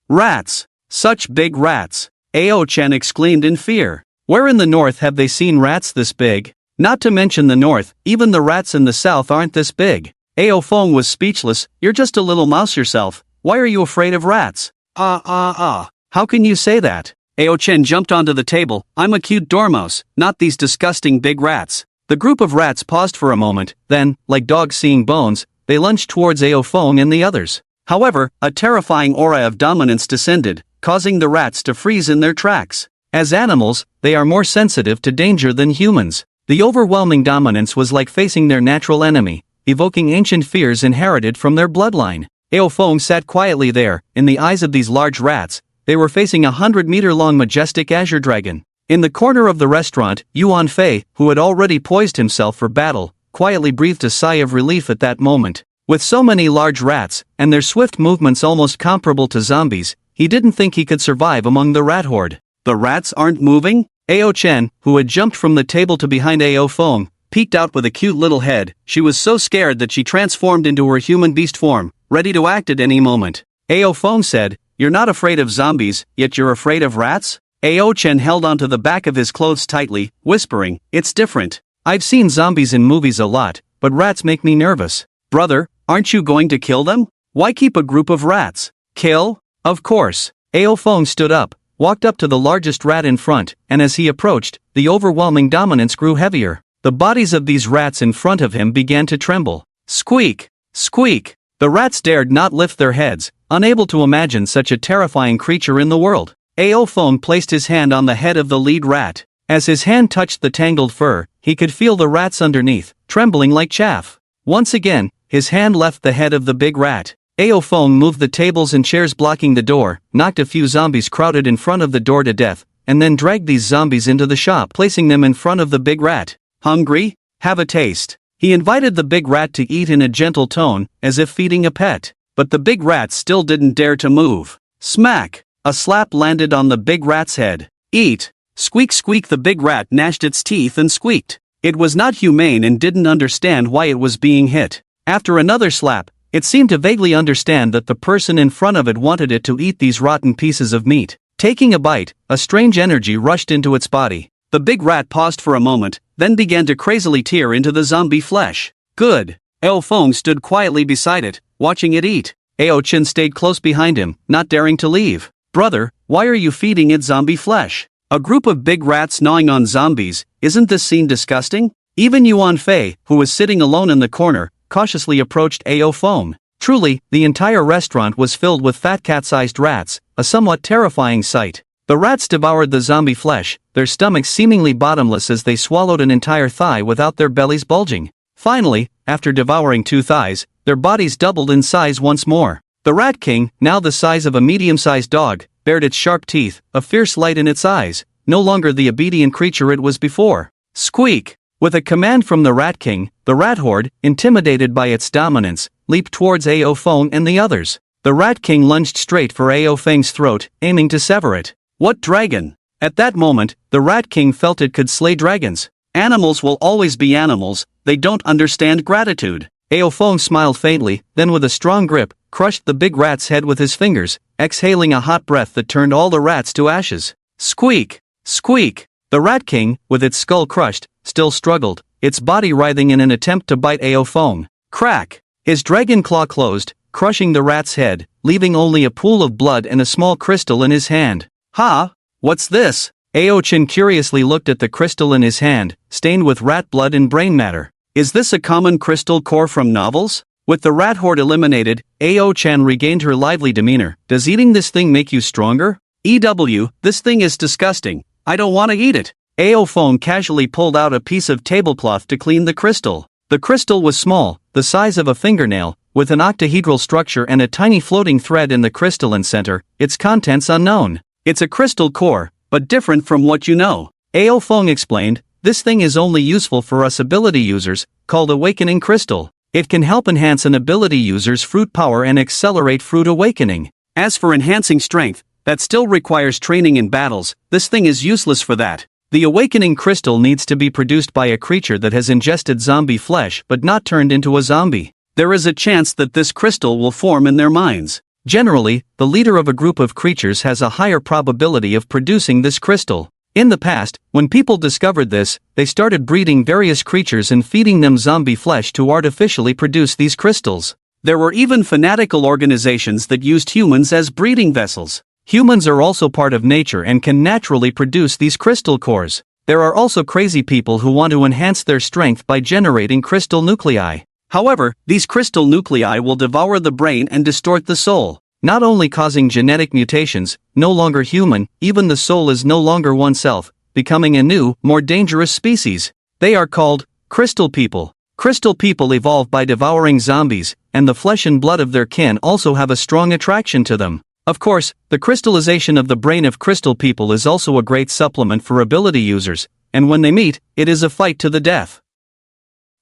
B: Rats! Such big rats! Ao Chen exclaimed in fear. Where in the north have they seen rats this big? Not to mention the north, even the rats in the south aren't this big. Ao Feng was speechless. "You're just a little mouse yourself. Why are you afraid of rats?" How can you say that? Ao Chen jumped onto the table. "I'm a cute dormouse, not these disgusting big rats." The group of rats paused for a moment, then, like dogs seeing bones, they lunged towards Ao Feng and the others. However, a terrifying aura of dominance descended, causing the rats to freeze in their tracks. As animals, they are more sensitive to danger than humans. The overwhelming dominance was like facing their natural enemy, evoking ancient fears inherited from their bloodline. Ao Feng sat quietly there. In the eyes of these large rats, they were facing a 100-meter-long majestic Azure dragon. In the corner of the restaurant, Yuan Fei, who had already poised himself for battle, quietly breathed a sigh of relief at that moment. With so many large rats, and their swift movements almost comparable to zombies, he didn't think he could survive among the rat horde. "The rats aren't moving?" Ao Chen, who had jumped from the table to behind Ao Feng, peeked out with a cute little head. She was so scared that she transformed into her human beast form, ready to act at any moment. Ao Feng said, "You're not afraid of zombies, yet you're afraid of rats?" Ao Chen held onto the back of his clothes tightly, whispering, "It's different. I've seen zombies in movies a lot, but rats make me nervous." "Brother, aren't you going to kill them? Why keep a group of rats?" "Kill? Of course." Ao Feng stood up, walked up to the largest rat in front, and as he approached, the overwhelming dominance grew heavier. The bodies of these rats in front of him began to tremble. Squeak! Squeak! The rats dared not lift their heads, unable to imagine such a terrifying creature in the world. Ao Feng placed his hand on the head of the lead rat. As his hand touched the tangled fur, he could feel the rats underneath, trembling like chaff. Once again, his hand left the head of the big rat. Ao Feng moved the tables and chairs blocking the door, knocked a few zombies crowded in front of the door to death, and then dragged these zombies into the shop, placing them in front of the big rat. "Hungry? Have a taste." He invited the big rat to eat in a gentle tone, as if feeding a pet. But the big rat still didn't dare to move. Smack! A slap landed on the big rat's head. "Eat!" Squeak squeak, the big rat gnashed its teeth and squeaked. It was not humane and didn't understand why it was being hit. After another slap, it seemed to vaguely understand that the person in front of it wanted it to eat these rotten pieces of meat. Taking a bite, a strange energy rushed into its body. The big rat paused for a moment, then began to crazily tear into the zombie flesh. "Good." Ao Feng stood quietly beside it, watching it eat. Ao Chen stayed close behind him, not daring to leave. "Brother, why are you feeding it zombie flesh? A group of big rats gnawing on zombies, isn't this scene disgusting?" Even Yuan Fei, who was sitting alone in the corner, cautiously approached Ao Feng. Truly, the entire restaurant was filled with fat cat-sized rats, a somewhat terrifying sight. The rats devoured the zombie flesh, their stomachs seemingly bottomless as they swallowed an entire thigh without their bellies bulging. Finally, after devouring 2 thighs, their bodies doubled in size once more. The Rat King, now the size of a medium-sized dog, bared its sharp teeth, a fierce light in its eyes, no longer the obedient creature it was before. Squeak! With a command from the Rat King, the rat horde, intimidated by its dominance, leaped towards Ao Feng and the others. The Rat King lunged straight for Ao Feng's throat, aiming to sever it. What dragon? At that moment, the Rat King felt it could slay dragons. Animals will always be animals, they don't understand gratitude. Ao Feng smiled faintly, then with a strong grip, crushed the big rat's head with his fingers, exhaling a hot breath that turned all the rats to ashes. Squeak!
A: Squeak! The Rat King, with its skull crushed, still struggled, its body writhing in an attempt to bite Ao Feng. Crack! His dragon claw closed, crushing the rat's head, leaving only a pool of blood and a small crystal in his hand. Ha! What's this? Ao Chen curiously looked at the crystal in his hand, stained with rat blood and brain matter. Is this a common crystal core from novels? With the rat horde eliminated, Ao Chen regained her lively demeanor. Does eating this thing make you stronger? This thing is disgusting. I don't want to eat it. Ao Feng casually pulled out a piece of tablecloth to clean the crystal. The crystal was small, the size of a fingernail, with an octahedral structure and a tiny floating thread in the crystalline center, its contents unknown. It's a crystal core, but different from what you know. Ao Feng explained, this thing is only useful for us ability users, called Awakening Crystal. It can help enhance an ability user's fruit power and accelerate fruit awakening. As for enhancing strength, that still requires training in battles, this thing is useless for that. The awakening crystal needs to be produced by a creature that has ingested zombie flesh but not turned into a zombie. There is a chance that this crystal will form in their minds. Generally, the leader of a group of creatures has a higher probability of producing this crystal. In the past, when people discovered this, they started breeding various creatures and feeding them zombie flesh to artificially produce these crystals. There were even fanatical organizations that used humans as breeding vessels. Humans are also part of nature and can naturally produce these crystal cores. There are also crazy people who want to enhance their strength by generating crystal nuclei. However, these crystal nuclei will devour the brain and distort the soul, not only causing genetic mutations, no longer human, even the soul is no longer oneself, becoming a new, more dangerous species. They are called crystal people. Crystal people evolve by devouring zombies, and the flesh and blood of their kin also have a strong attraction to them. Of course, the crystallization of the brain of crystal people is also a great supplement for ability users, and when they meet, it is a fight to the death.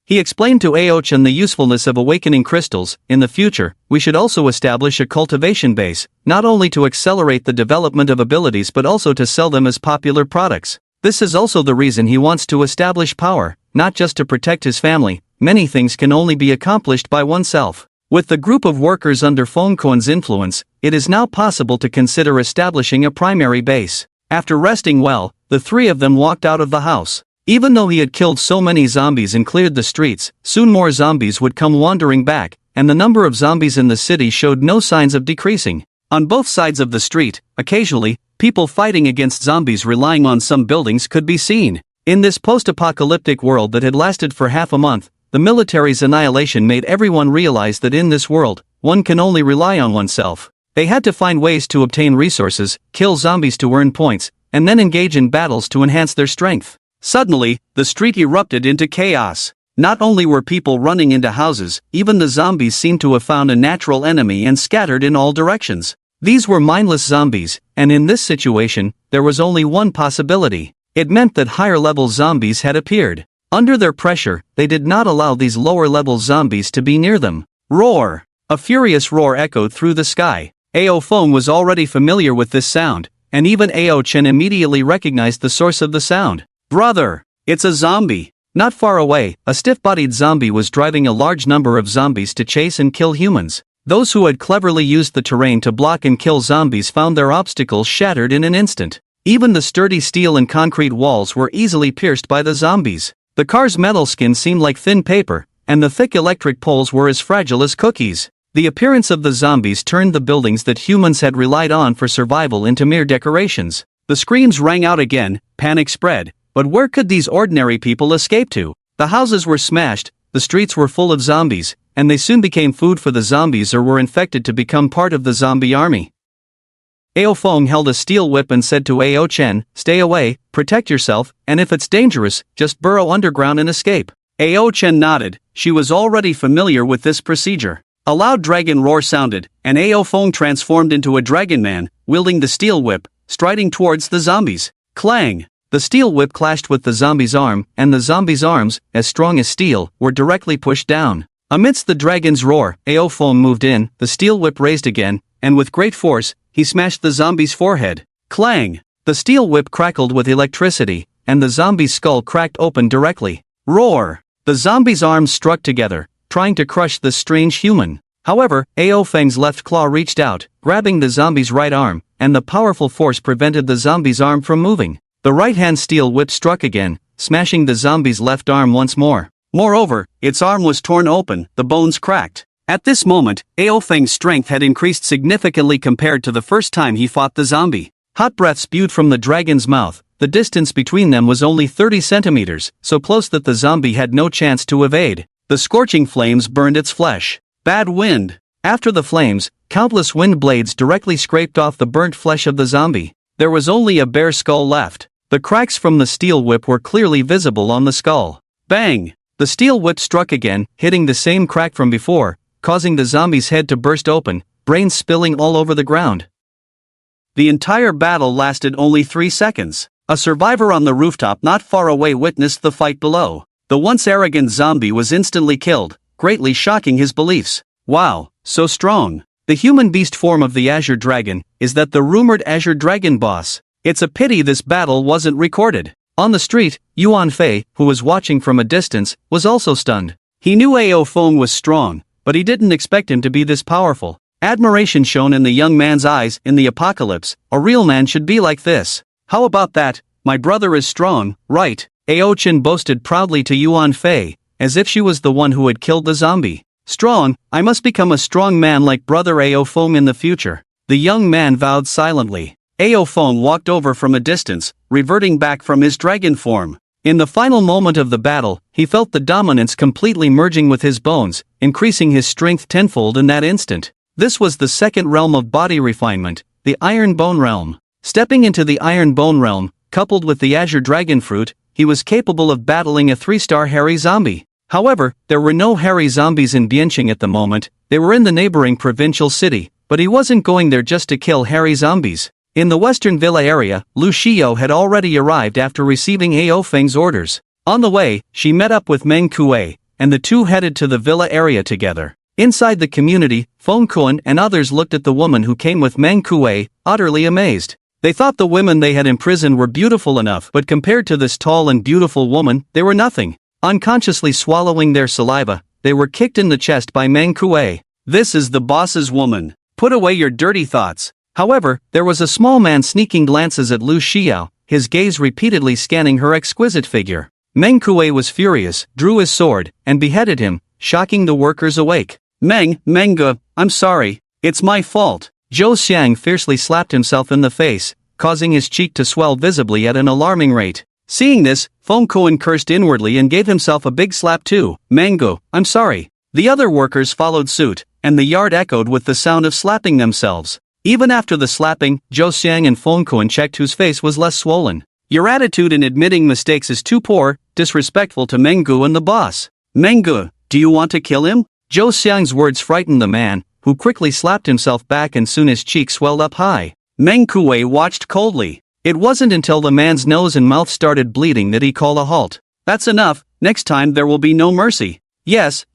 A: He explained to Ao Chen the usefulness of awakening crystals. In the future, we should also establish a cultivation base, not only to accelerate the development of abilities but also to sell them as popular products. This is also the reason he wants to establish power, not just to protect his family. Many things can only be accomplished by oneself. With the group of workers under Feng Kuan's influence, it is now possible to consider establishing a primary base. After resting well, the three of them walked out of the house. Even though he had killed so many zombies and cleared the streets, soon more zombies would come wandering back, and the number of zombies in the city showed no signs of decreasing. On both sides of the street, occasionally, people fighting against zombies relying on some buildings could be seen. In this post-apocalyptic world that had lasted for half a month, the military's annihilation made everyone realize that in this world, one can only rely on oneself. They had to find ways to obtain resources, kill zombies to earn points, and then engage in battles to enhance their strength. Suddenly, the street erupted into chaos. Not only were people running into houses, even the zombies seemed to have found a natural enemy and scattered in all directions. These were mindless zombies, and in this situation, there was only one possibility. It meant that higher-level zombies had appeared. Under their pressure, they did not allow these lower-level zombies to be near them. Roar! A furious roar echoed through the sky. Ao Feng was already familiar with this sound, and even Ao Chen immediately recognized the source of the sound. Brother! It's a zombie! Not far away, a stiff-bodied zombie was driving a large number of zombies to chase and kill humans. Those who had cleverly used the terrain to block and kill zombies found their obstacles shattered in an instant. Even the sturdy steel and concrete walls were easily pierced by the zombies. The car's metal skin seemed like thin paper, and the thick electric poles were as fragile as cookies. The appearance of the zombies turned the buildings that humans had relied on for survival into mere decorations. The screams rang out again, panic spread, but where could these ordinary people escape to? The houses were smashed, the streets were full of zombies, and they soon became food for the zombies or were infected to become part of the zombie army. Ao Feng held a steel whip and said to Ao Chen, "Stay away, protect yourself, and if it's dangerous, just burrow underground and escape." Ao Chen nodded. She was already familiar with this procedure. A loud dragon roar sounded, and Ao Feng transformed into a dragon man, wielding the steel whip, striding towards the zombies. Clang! The steel whip clashed with the zombie's arm, and the zombie's arms, as strong as steel, were directly pushed down. Amidst the dragon's roar, Ao Feng moved in, the steel whip raised again, and with great force, he smashed the zombie's forehead. Clang! The steel whip crackled with electricity, and the zombie's skull cracked open directly. Roar! The zombie's arms struck together, trying to crush the strange human. However, Ao Feng's left claw reached out, grabbing the zombie's right arm, and the powerful force prevented the zombie's arm from moving. The right-hand steel whip struck again, smashing the zombie's left arm once more.
B: Moreover, its arm was torn open, the bones cracked. At this moment, Ao Feng's strength had increased significantly compared to the first time he fought the zombie.
A: Hot breath spewed from the dragon's mouth. The distance between them was only 30 centimeters, so close that the zombie had no chance to evade.
B: The scorching flames burned its flesh. Bad wind.
A: After the flames, countless wind blades directly scraped off the burnt flesh of the zombie.
B: There was only a bare skull left.
A: The cracks from the steel whip were clearly visible on the skull.
B: Bang!
A: The steel whip struck again, hitting the same crack from before, causing the zombie's head to burst open, brains spilling all over the ground.
B: The entire battle lasted only 3 seconds. A survivor on the rooftop not far away witnessed the fight below. The once arrogant zombie was instantly killed, greatly shocking his beliefs. Wow, so strong. The human beast form of the Azure Dragon is that the rumored Azure Dragon boss. It's a pity this battle wasn't recorded. On the street, Yuan Fei, who was watching from a distance, was also stunned. He knew Ao Feng was strong, but he didn't expect him to be this powerful. Admiration shone in the young man's eyes. In the apocalypse, a real man should be like this. How about that? My brother is strong, right?
A: Ao Chen boasted proudly to Yuan Fei, as if she was the one who had killed the zombie.
B: Strong, I must become a strong man like brother Ao Feng in the future.
A: The young man vowed silently.
B: Ao Feng walked over from a distance, reverting back from his dragon form.
A: In the final moment of the battle, he felt the dominance completely merging with his bones, increasing his strength tenfold in that instant. This was the second realm of body refinement, the Iron Bone realm. Stepping into the Iron Bone realm, coupled with the Azure Dragon Fruit, he was capable of battling a 3-star hairy zombie. However, there were no hairy zombies in Bianqing at the moment. They were in the neighboring provincial city, but he wasn't going there just to kill hairy zombies. In the western villa area, Lu Xiao had already arrived after receiving Ao Feng's orders. On the way, she met up with Meng Kuei, and the two headed to the villa area together. Inside the community, Feng Kuan and others looked at the woman who came with Meng Kuei, utterly amazed. They thought the women they had imprisoned were beautiful enough, but compared to this tall and beautiful woman, they were nothing. Unconsciously swallowing their saliva, they were kicked in the chest by Meng Kuei.
B: This is the boss's woman. Put away your dirty thoughts.
A: However, there was a small man sneaking glances at Lu Xiao, his gaze repeatedly scanning her exquisite figure. Meng Kuei was furious, drew his sword, and beheaded him, shocking the workers awake.
B: Menga, I'm sorry, it's my fault.
A: Zhou Xiang fiercely slapped himself in the face, causing his cheek to swell visibly at an alarming rate.
B: Seeing this, Feng Kuan cursed inwardly and gave himself a big slap too.
A: Mango, I'm sorry.
B: The other workers followed suit, and the yard echoed with the sound of slapping themselves. Even after the slapping, Zhou Xiang and Feng Kuan checked whose face was less swollen.
A: Your attitude in admitting mistakes is too poor, disrespectful to Mengu and the boss.
B: Mengu, do you want to kill him?
A: Zhou Xiang's words frightened the man, who quickly slapped himself back and soon his cheek swelled up high.
B: Meng Kuei watched coldly.
A: It wasn't until the man's nose and mouth started bleeding that he called a halt.
B: That's enough, next time there will be no mercy.
A: Yes.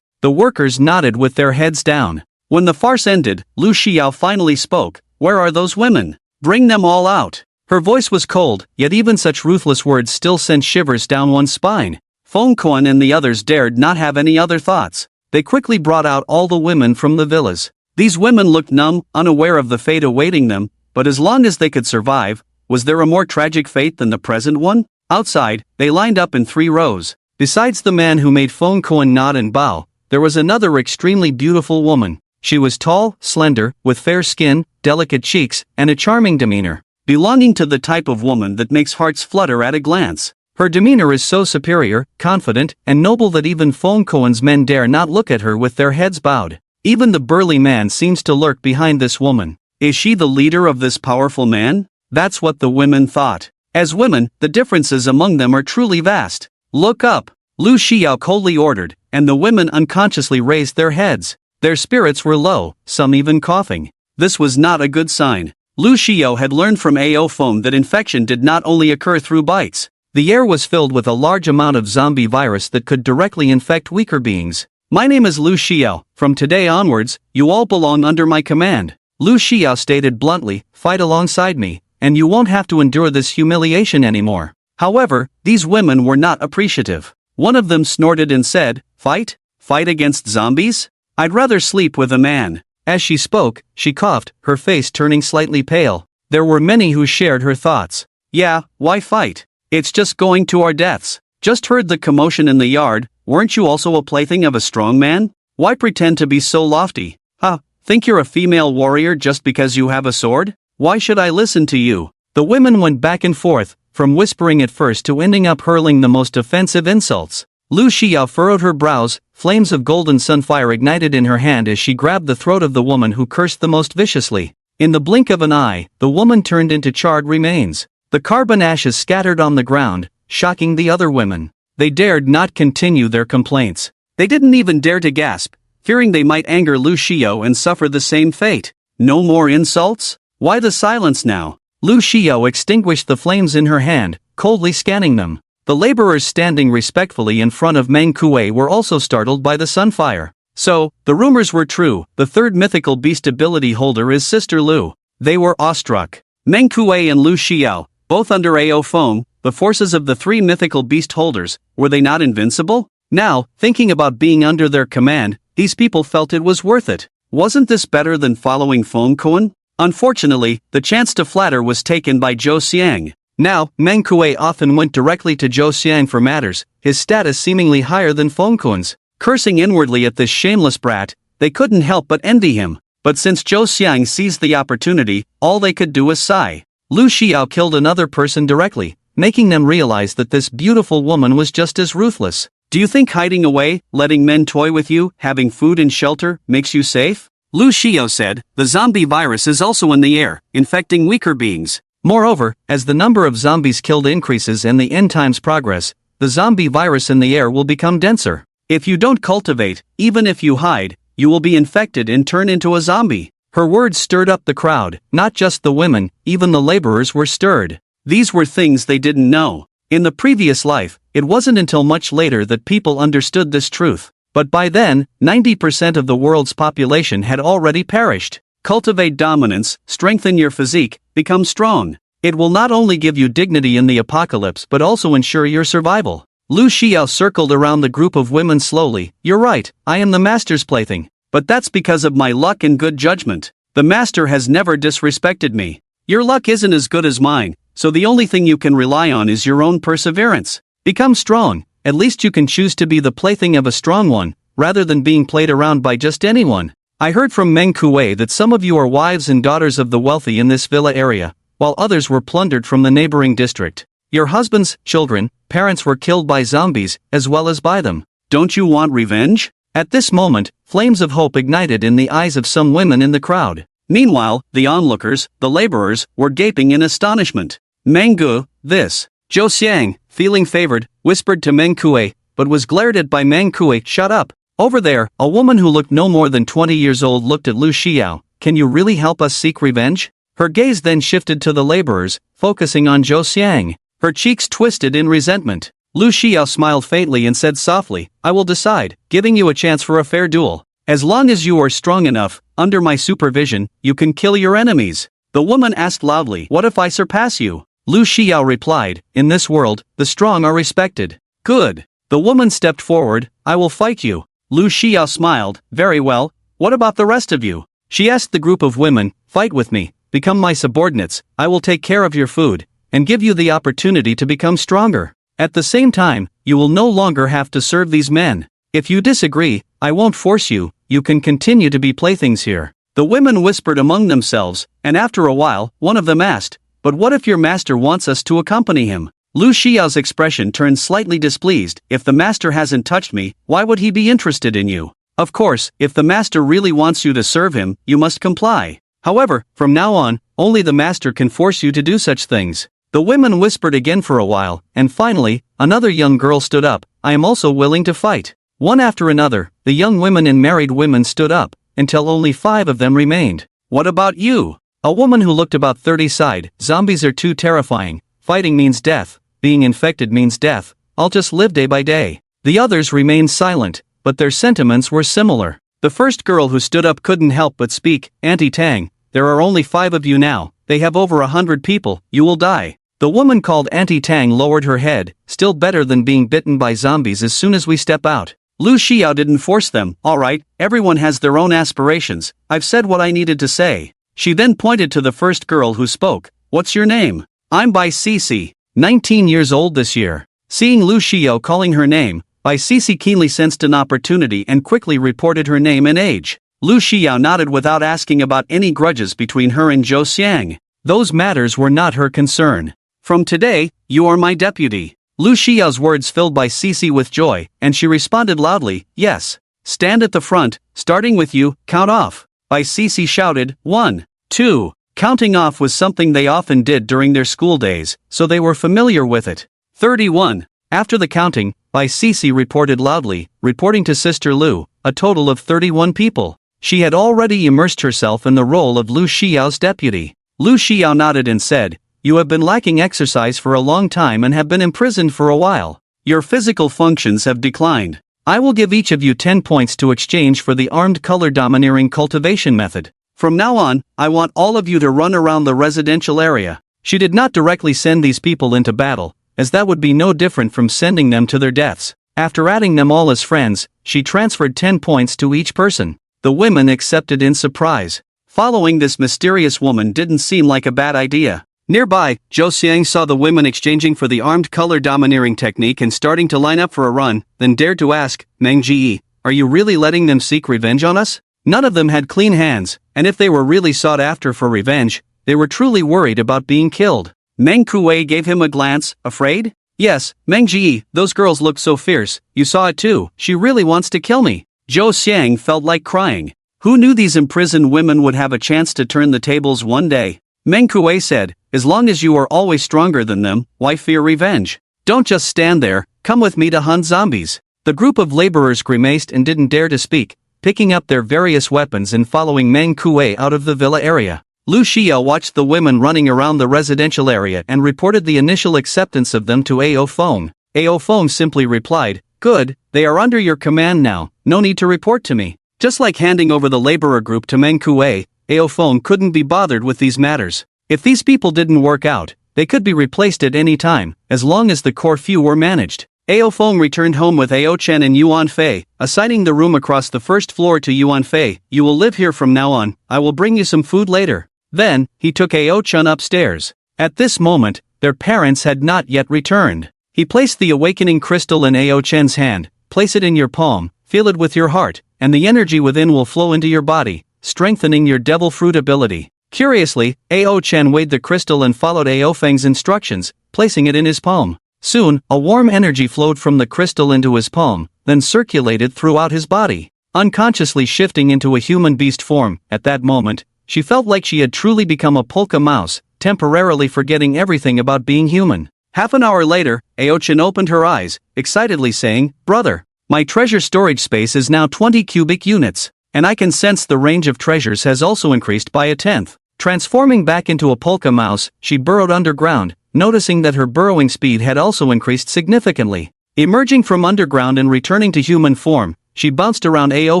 A: The workers nodded with their heads down.
B: When the farce ended, Lu Xiao finally spoke. Where are those women? Bring them all out.
A: Her voice was cold, yet even such ruthless words still sent shivers down one's spine.
B: Feng Kuan and the others dared not have any other thoughts.
A: They quickly brought out all the women from the villas.
B: These women looked numb, unaware of the fate awaiting them, but as long as they could survive, was there a more tragic fate than the present one? Outside, they lined up in 3 rows.
A: Besides the man who made Feng Kuan nod and bow, there was another extremely beautiful woman. She was tall, slender, with fair skin, delicate cheeks, and a charming demeanor.
B: Belonging to the type of woman that makes hearts flutter at a glance.
A: Her demeanor is so superior, confident, and noble that even Feng Kuan's men dare not look at her with their heads bowed. Even the burly man seems to lurk behind this woman.
B: Is she the leader of this powerful man? That's what the women thought. As women, the differences among them are truly vast.
A: Look up, Lu Xiao coldly ordered, and the women unconsciously raised their heads. Their spirits were low, some even coughing.
B: This was not a good sign. Lu Xiao had learned from Ao Feng that infection did not only occur through bites.
A: The air was filled with a large amount of zombie virus that could directly infect weaker beings.
B: My name is Lu Xiao. From today onwards, you all belong under my command.
A: Lu Xiao stated bluntly, fight alongside me, and you won't have to endure this humiliation anymore.
B: However, these women were not appreciative. One of them snorted and said, Fight? Fight against zombies? I'd rather sleep with a man.
A: As she spoke, she coughed, her face turning slightly pale. There were many who shared her thoughts.
B: Yeah, why fight? It's just going to our deaths. Just heard the commotion in the yard, weren't you also a plaything of a strong man? Why pretend to be so lofty? Huh, think you're a female warrior just because you have a sword? Why should I listen to you? The women went back and forth, from whispering at first to ending up hurling the most offensive insults. Lu Xiao furrowed her brows, flames of golden sunfire ignited in her hand as she grabbed the throat of the woman who cursed the most viciously. In the blink of an eye, the woman turned into charred remains. The carbon ashes scattered on the ground, shocking the other women. They dared not continue their complaints. They didn't even dare to gasp, fearing they might anger Lu Xiao and suffer the same fate. No more insults? Why the silence now? Lu Xiao extinguished the flames in her hand, coldly scanning them. The laborers standing respectfully in front of Meng Kuei were also startled by the sunfire. So, the rumors were true, the third mythical beast ability holder is Sister Lu. They were awestruck. Meng Kuei and Lu Xiao, both under AO foam, the forces of the three mythical beast holders, were they not invincible? Now, thinking about being under their command, these people felt it was worth it. Wasn't this better than following Feng Kuan? Unfortunately, the chance to flatter was taken by Zhou Xiang. Now, Meng Kuei often went directly to Zhou Xiang for matters, his status seemingly higher than Feng Kuan's. Cursing inwardly at this shameless brat, they couldn't help but envy him. But since Zhou Xiang seized the opportunity, all they could do was sigh. Lu Xiao killed another person directly, making them realize that this beautiful woman was just as ruthless. Do you think hiding away, letting men toy with you, having food and shelter, makes you safe? Lu Xiao said, the zombie virus is also in the air, infecting weaker beings. Moreover, as the number of zombies killed increases and the end times progress, the zombie virus in the air will become denser. If you don't cultivate, even if you hide, you will be infected and turn into a zombie. Her words stirred up the crowd, not just the women, even the laborers were stirred. These were things they didn't know. In the previous life, it wasn't until much later that people understood this truth. But by then, 90% of the world's population had already perished. Cultivate dominance, strengthen your physique, become strong. It will not only give you dignity in the apocalypse but also ensure your survival. Lu Xiao circled around the group of women slowly. You're right, I am the master's plaything. But that's because of my luck and good judgment. The master has never disrespected me. Your luck isn't as good as mine, so the only thing you can rely on is your own perseverance. Become strong, at least you can choose to be the plaything of a strong one, rather than being played around by just anyone. I heard from Meng Kuei that some of you are wives and daughters of the wealthy in this villa area, while others were plundered from the neighboring district. Your husbands, children, parents were killed by zombies, as well as by them. Don't you want revenge? At this moment, flames of hope ignited in the eyes of some women in the crowd. Meanwhile, the onlookers, the laborers, were gaping in astonishment. Menggu, this. Zhou Xiang, feeling favored, whispered to Meng Kuei, but was glared at by Meng Kuei. Shut up. Over there, a woman who looked no more than 20 years old looked at Lu Xiao. Can you really help us seek revenge? Her gaze then shifted to the laborers, focusing on Zhou Xiang. Her cheeks twisted in resentment. Lu Xiao smiled faintly and said softly, I will decide, giving you a chance for a fair duel. As long as you are strong enough, under my supervision, you can kill your enemies. The woman asked loudly, what if I surpass you? Lu Xiao replied, in this world, the strong are respected. Good. The woman stepped forward, I will fight you. Lu Xiao smiled, very well, what about the rest of you? She asked the group of women, fight with me, become my subordinates, I will take care of your food, and give you the opportunity to become stronger. At the same time, you will no longer have to serve these men. If you disagree, I won't force you, you can continue to be playthings here. The women whispered among themselves, and after a while, one of them asked, but what if your master wants us to accompany him? Lu Xiao's expression turned slightly displeased. If the master hasn't touched me, why would he be interested in you? Of course, if the master really wants you to serve him, you must comply. However, from now on, only the master can force you to do such things. The women whispered again for a while, and finally, another young girl stood up. I am also willing to fight. One after another, the young women and married women stood up, until only 5 of them remained. What about you? A woman who looked about 30 sighed, zombies are too terrifying, fighting means death. Being infected means death, I'll just live day by day. The others remained silent, but their sentiments were similar. The first girl who stood up couldn't help but speak, Auntie Tang, there are only 5 of you now, they have over 100 people, you will die. The woman called Auntie Tang lowered her head, still better than being bitten by zombies as soon as we step out. Lu Xiao didn't force them, alright, everyone has their own aspirations, I've said what I needed to say. She then pointed to the first girl who spoke, what's your name? I'm Bai Cece, 19 years old this year. Seeing Lu Xiao calling her name, Bai Cece keenly sensed an opportunity and quickly reported her name and age. Lu Xiao nodded without asking about any grudges between her and Zhou Xiang. Those matters were not her concern. From today, you are my deputy. Lu Xiao's words filled Bai Cece with joy, and she responded loudly, yes. Stand at the front, starting with you, count off. Bai Cece shouted, 1, 2. Counting off was something they often did during their school days, so they were familiar with it. 31. After the counting, Bai Cece reported loudly, reporting to Sister Lu, a total of 31 people. She had already immersed herself in the role of Lu Xiao's deputy. Lu Xiao nodded and said, you have been lacking exercise for a long time and have been imprisoned for a while. Your physical functions have declined. I will give each of you 10 points to exchange for the armed color domineering cultivation method. From now on, I want all of you to run around the residential area. She did not directly send these people into battle, as that would be no different from sending them to their deaths. After adding them all as friends, she transferred 10 points to each person. The women accepted in surprise. Following this mysterious woman didn't seem like a bad idea. Nearby, Zhou Xiang saw the women exchanging for the armed color domineering technique and starting to line up for a run, then dared to ask, Meng Ji, are you really letting them seek revenge on us? None of them had clean hands, and if they were really sought after for revenge, they were truly worried about being killed. Meng Kuei gave him a glance, afraid? Yes, Meng Ji, those girls look so fierce, you saw it too, she really wants to kill me. Zhou Xiang felt like crying. Who knew these imprisoned women would have a chance to turn the tables one day? Meng Kuei said, as long as you are always stronger than them, why fear revenge? Don't just stand there, come with me to hunt zombies. The group of laborers grimaced and didn't dare to speak, picking up their various weapons and following Meng Kuei out of the villa area. Lu Xiao watched the women running around the residential area and reported the initial acceptance of them to Ao Feng. Ao Feng simply replied, good, they are under your command now, no need to report to me. Just like handing over the laborer group to Meng Kuei, Ao Feng couldn't be bothered with these matters. If these people didn't work out, they could be replaced at any time, as long as the core few were managed. Ao Feng returned home with Ao Chen and Yuan Fei, assigning the room across the first floor to Yuan Fei. You will live here from now on, I will bring you some food later. Then, he took Ao Chen upstairs. At this moment, their parents had not yet returned. He placed the awakening crystal in Ao Chen's hand, place it in your palm, feel it with your heart, and the energy within will flow into your body, strengthening your devil fruit ability. Curiously, Ao Chen weighed the crystal and followed Ao Feng's instructions, placing it in his palm. Soon, a warm energy flowed from the crystal into his palm, then circulated throughout his body. Unconsciously shifting into a human beast form, at that moment, she felt like she had truly become a polka mouse, temporarily forgetting everything about being human. Half an hour later, Ao Chen opened her eyes, excitedly saying, brother, my treasure storage space is now 20 cubic units, and I can sense the range of treasures has also increased by a 10th. Transforming back into a polka mouse, she burrowed underground, noticing that her burrowing speed had also increased significantly. Emerging from underground and returning to human form, she bounced around Ao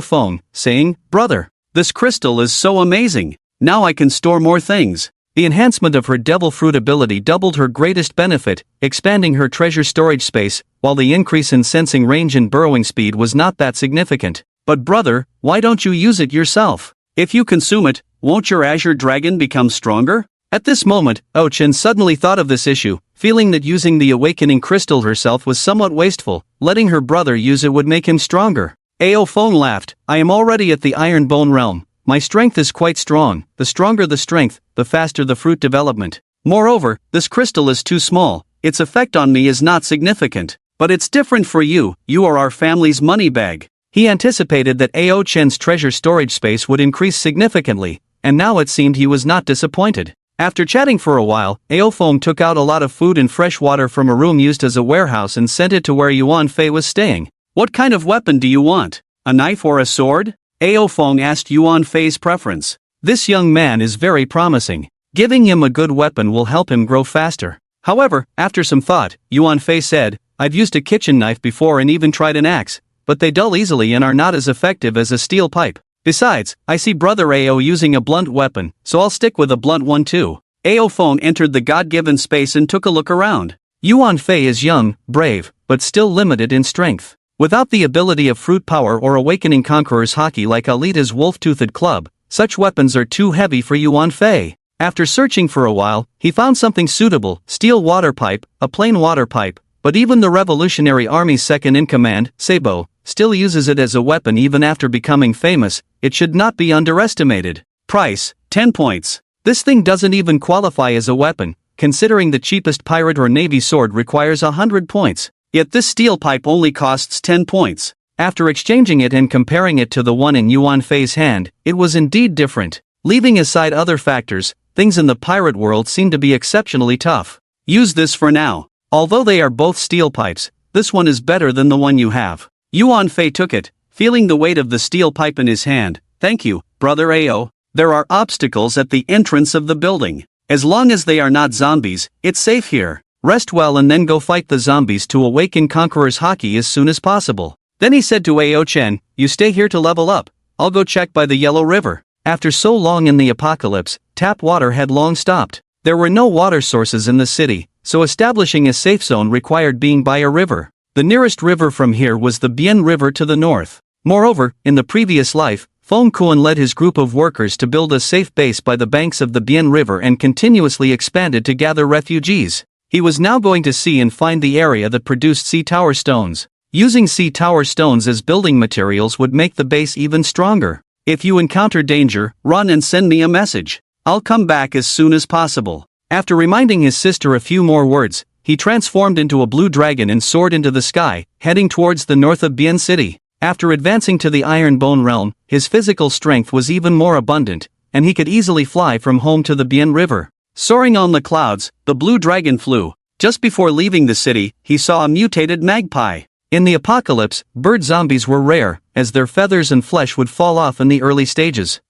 B: Feng, saying, brother, this crystal is so amazing, now I can store more things. The enhancement of her devil fruit ability doubled her greatest benefit, expanding her treasure storage space, while the increase in sensing range and burrowing speed was not that significant. But brother, why don't you use it yourself? If you consume it, won't your Azure dragon become stronger? At this moment, Ao Chen suddenly thought of this issue, feeling that using the awakening crystal herself was somewhat wasteful. Letting her brother use it would make him stronger. Ao Feng laughed, I am already at the Iron Bone realm. My strength is quite strong, the stronger the strength, the faster the fruit development. Moreover, this crystal is too small, its effect on me is not significant. But it's different for you, you are our family's money bag. He anticipated that Ao Chen's treasure storage space would increase significantly, and now it seemed he was not disappointed. After chatting for a while, Ao Feng took out a lot of food and fresh water from a room used as a warehouse and sent it to where Yuan Fei was staying. What kind of weapon do you want? A knife or a sword? Ao Feng asked Yuan Fei's preference. This young man is very promising. Giving him a good weapon will help him grow faster. However, after some thought, Yuan Fei said, I've used a kitchen knife before and even tried an axe, but they dull easily and are not as effective as a steel pipe. Besides, I see Brother Ao using a blunt weapon, so I'll stick with a blunt one too. Ao Feng entered the God-given space and took a look around. Yuan Fei is young, brave, but still limited in strength. Without the ability of fruit power or awakening conqueror's hockey like Alita's wolf-toothed club, such weapons are too heavy for Yuan Fei.
A: After searching for a while, he found something suitable: steel water pipe, a plain water pipe. But even the Revolutionary Army's second-in-command, Sabo, still uses it as a weapon even after becoming famous. It should not be underestimated.
B: Price, 10 points.
A: This thing doesn't even qualify as a weapon, considering the cheapest pirate or navy sword requires 100 points.
B: Yet this steel pipe only costs 10 points.
A: After exchanging it and comparing it to the one in Yuan Fei's hand, it was indeed different. Leaving aside other factors, things in the pirate world seem to be exceptionally tough.
B: Use this for now.
A: Although they are both steel pipes, this one is better than the one you have.
B: Yuan Fei took it, feeling the weight of the steel pipe in his hand. Thank you, Brother Ao. There are obstacles at the entrance of the building. As long as they are not zombies, it's safe here.
A: Rest well and then go fight the zombies to awaken Conqueror's Haki as soon as possible. Then he said to Ao Chen, you stay here to level up. I'll go check by the Yellow River. After so long in the apocalypse, tap water had long stopped. There were no water sources in the city, so establishing a safe zone required being by a river. The nearest river from here was the Bien River to the north. Moreover, in the previous life, Feng Kuan led his group of workers to build a safe base by the banks of the Bien River and continuously expanded to gather refugees. He was now going to see and find the area that produced sea tower stones. Using sea tower stones as building materials would make the base even stronger.
B: If you encounter danger, run and send me a message. I'll come back as soon as possible.
A: After reminding his sister a few more words, he transformed into a blue dragon and soared into the sky, heading towards the north of Bien City. After advancing to the Iron Bone realm, his physical strength was even more abundant, and he could easily fly from home to the Bien River.
B: Soaring on the clouds, the blue dragon flew. Just before leaving the city, he saw a mutated magpie.
A: In the apocalypse, bird zombies were rare, as their feathers and flesh would fall off in the early stages.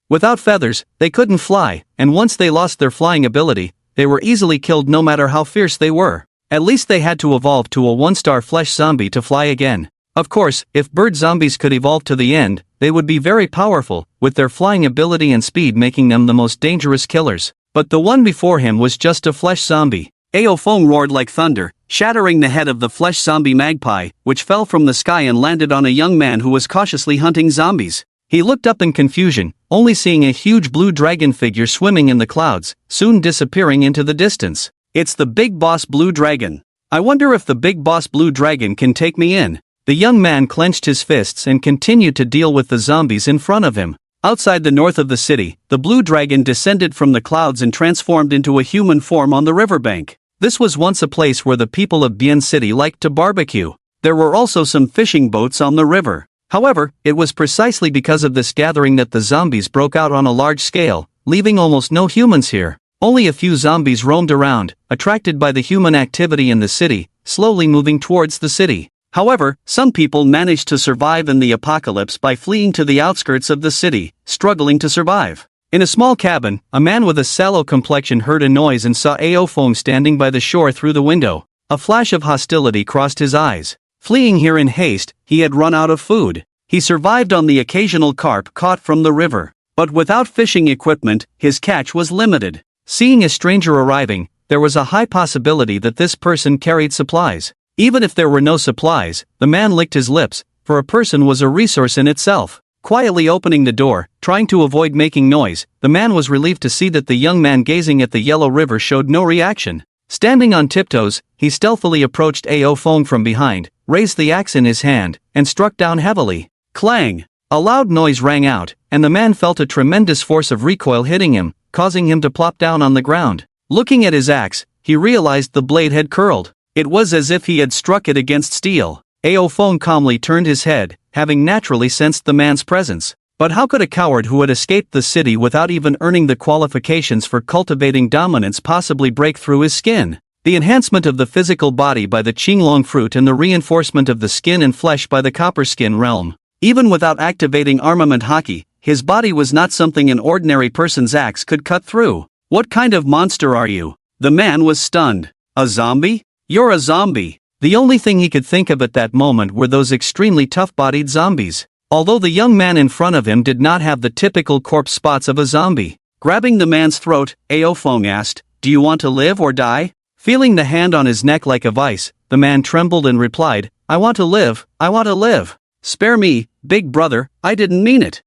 A: Without feathers, they couldn't fly, and once they lost their flying ability, they were easily killed no matter how fierce they were. At least they had to evolve to a 1-star flesh zombie to fly again. Of course, if bird zombies could evolve to the end, they would be very powerful, with their flying ability and speed making them the most dangerous killers. But the one before him was just a flesh zombie.
B: Ao Feng roared like thunder, shattering the head of the flesh zombie magpie, which fell from the sky and landed on a young man who was cautiously hunting zombies.
A: He looked up in confusion, only seeing a huge blue dragon figure swimming in the clouds, soon disappearing into the distance.
B: It's the big boss blue dragon. I wonder if the big boss blue dragon can take me in.
A: The young man clenched his fists and continued to deal with the zombies in front of him.
B: Outside the north of the city, the blue dragon descended from the clouds and transformed into a human form on the riverbank.
A: This was once a place where the people of Bien City liked to barbecue.
B: There were also some fishing boats on the river.
A: However, it was precisely because of this gathering that the zombies broke out on a large scale, leaving almost no humans here. Only a few zombies roamed around, attracted by the human activity in the city, slowly moving towards the city.
B: However, some people managed to survive in the apocalypse by fleeing to the outskirts of the city, struggling to survive.
A: In a small cabin, a man with a sallow complexion heard a noise and saw Ao Feng standing by the shore through the window. A flash of hostility crossed his eyes. Fleeing here in haste, he had run out of food.
B: He survived on the occasional carp caught from the river. But without fishing equipment, his catch was limited.
A: Seeing a stranger arriving, there was a high possibility that this person carried supplies. Even if there were no supplies, the man licked his lips, for a person was a resource in itself. Quietly opening the door, trying to avoid making noise, the man was relieved to see that the young man gazing at the Yellow River showed no reaction. Standing on tiptoes, he stealthily approached Ao Feng from behind, raised the axe in his hand, and struck down heavily. Clang! A loud noise rang out, and the man felt a tremendous force of recoil hitting him, causing him to plop down on the ground. Looking at his axe, he realized the blade had curled. It was as if he had struck it against steel. Ao Feng calmly turned his head, having naturally sensed the man's presence. But how could a coward who had escaped the city without even earning the qualifications for cultivating dominance possibly break through his skin? The enhancement of the physical body by the Qinglong fruit and the reinforcement of the skin and flesh by the copper skin realm. Even without activating armament haki, his body was not something an ordinary person's axe could cut through. What kind of monster are you? The man was stunned. A zombie? You're a zombie. The only thing he could think of at that moment were those extremely tough-bodied zombies. Although the young man in front of him did not have the typical corpse spots of a zombie. Grabbing the man's throat, Ao Feng asked, "Do you want to live or die?" Feeling the hand on his neck like a vice, the man trembled and replied, "I want to live, I want to live. Spare me, big brother, I didn't mean it."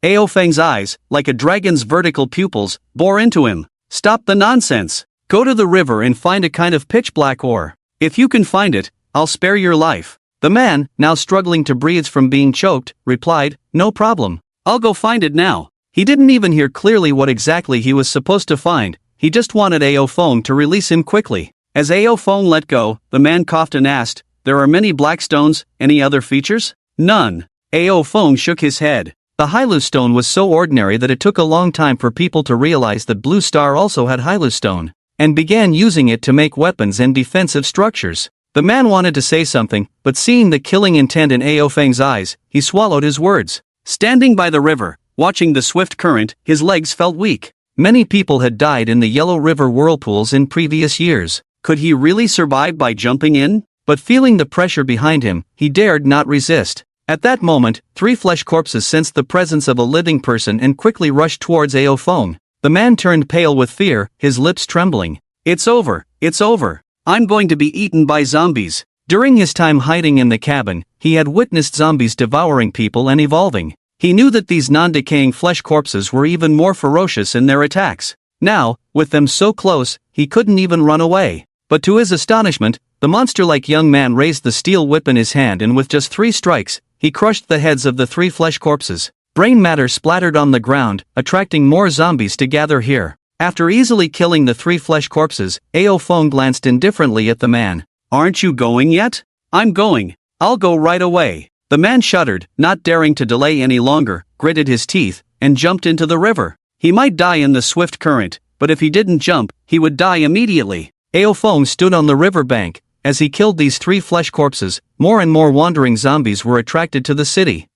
B: Ao Feng's eyes, like a dragon's vertical pupils, bore into him. Stop the nonsense. Go to the river and find a kind of pitch black ore. If you can find it, I'll spare your life. The man, now struggling to breathe from being choked, replied, no problem. I'll go find it now. He didn't even hear clearly what exactly he was supposed to find, he just wanted Ao Feng to release him quickly. As Ao Feng let go, the man coughed and asked, there are many black stones, any other features? None. Ao Feng shook his head. The Hylu stone was so ordinary that it took a long time for people to realize that Blue Star also had Hylu stone, and began using it to make weapons and defensive structures. The man wanted to say something, but seeing the killing intent in Ao Feng's eyes, he swallowed his words. Standing by the river, watching the swift current, his legs felt weak. Many people had died in the Yellow River whirlpools in previous years. Could he really survive by jumping in? But feeling the pressure behind him, he dared not resist. At that moment, 3 flesh corpses sensed the presence of a living person and quickly rushed towards Ao Feng. The man turned pale with fear, his lips trembling. It's over, it's over. I'm going to be eaten by zombies. During his time hiding in the cabin, he had witnessed zombies devouring people and evolving. He knew that these non-decaying flesh corpses were even more ferocious in their attacks. Now, with them so close, he couldn't even run away. But to his astonishment, the monster-like young man raised the steel whip in his hand and with just 3 strikes, he crushed the heads of the 3 flesh corpses. Brain matter splattered on the ground, attracting more zombies to gather here. After easily killing the 3 flesh corpses, Ao Feng glanced indifferently at the man. Aren't you going yet? I'm going. I'll go right away. The man shuddered, not daring to delay any longer, gritted his teeth, and jumped into the river. He might die in the swift current, but if he didn't jump, he would die immediately. Ao Feng stood on the river bank. As he killed these 3 flesh corpses, more and more wandering zombies were attracted to the city.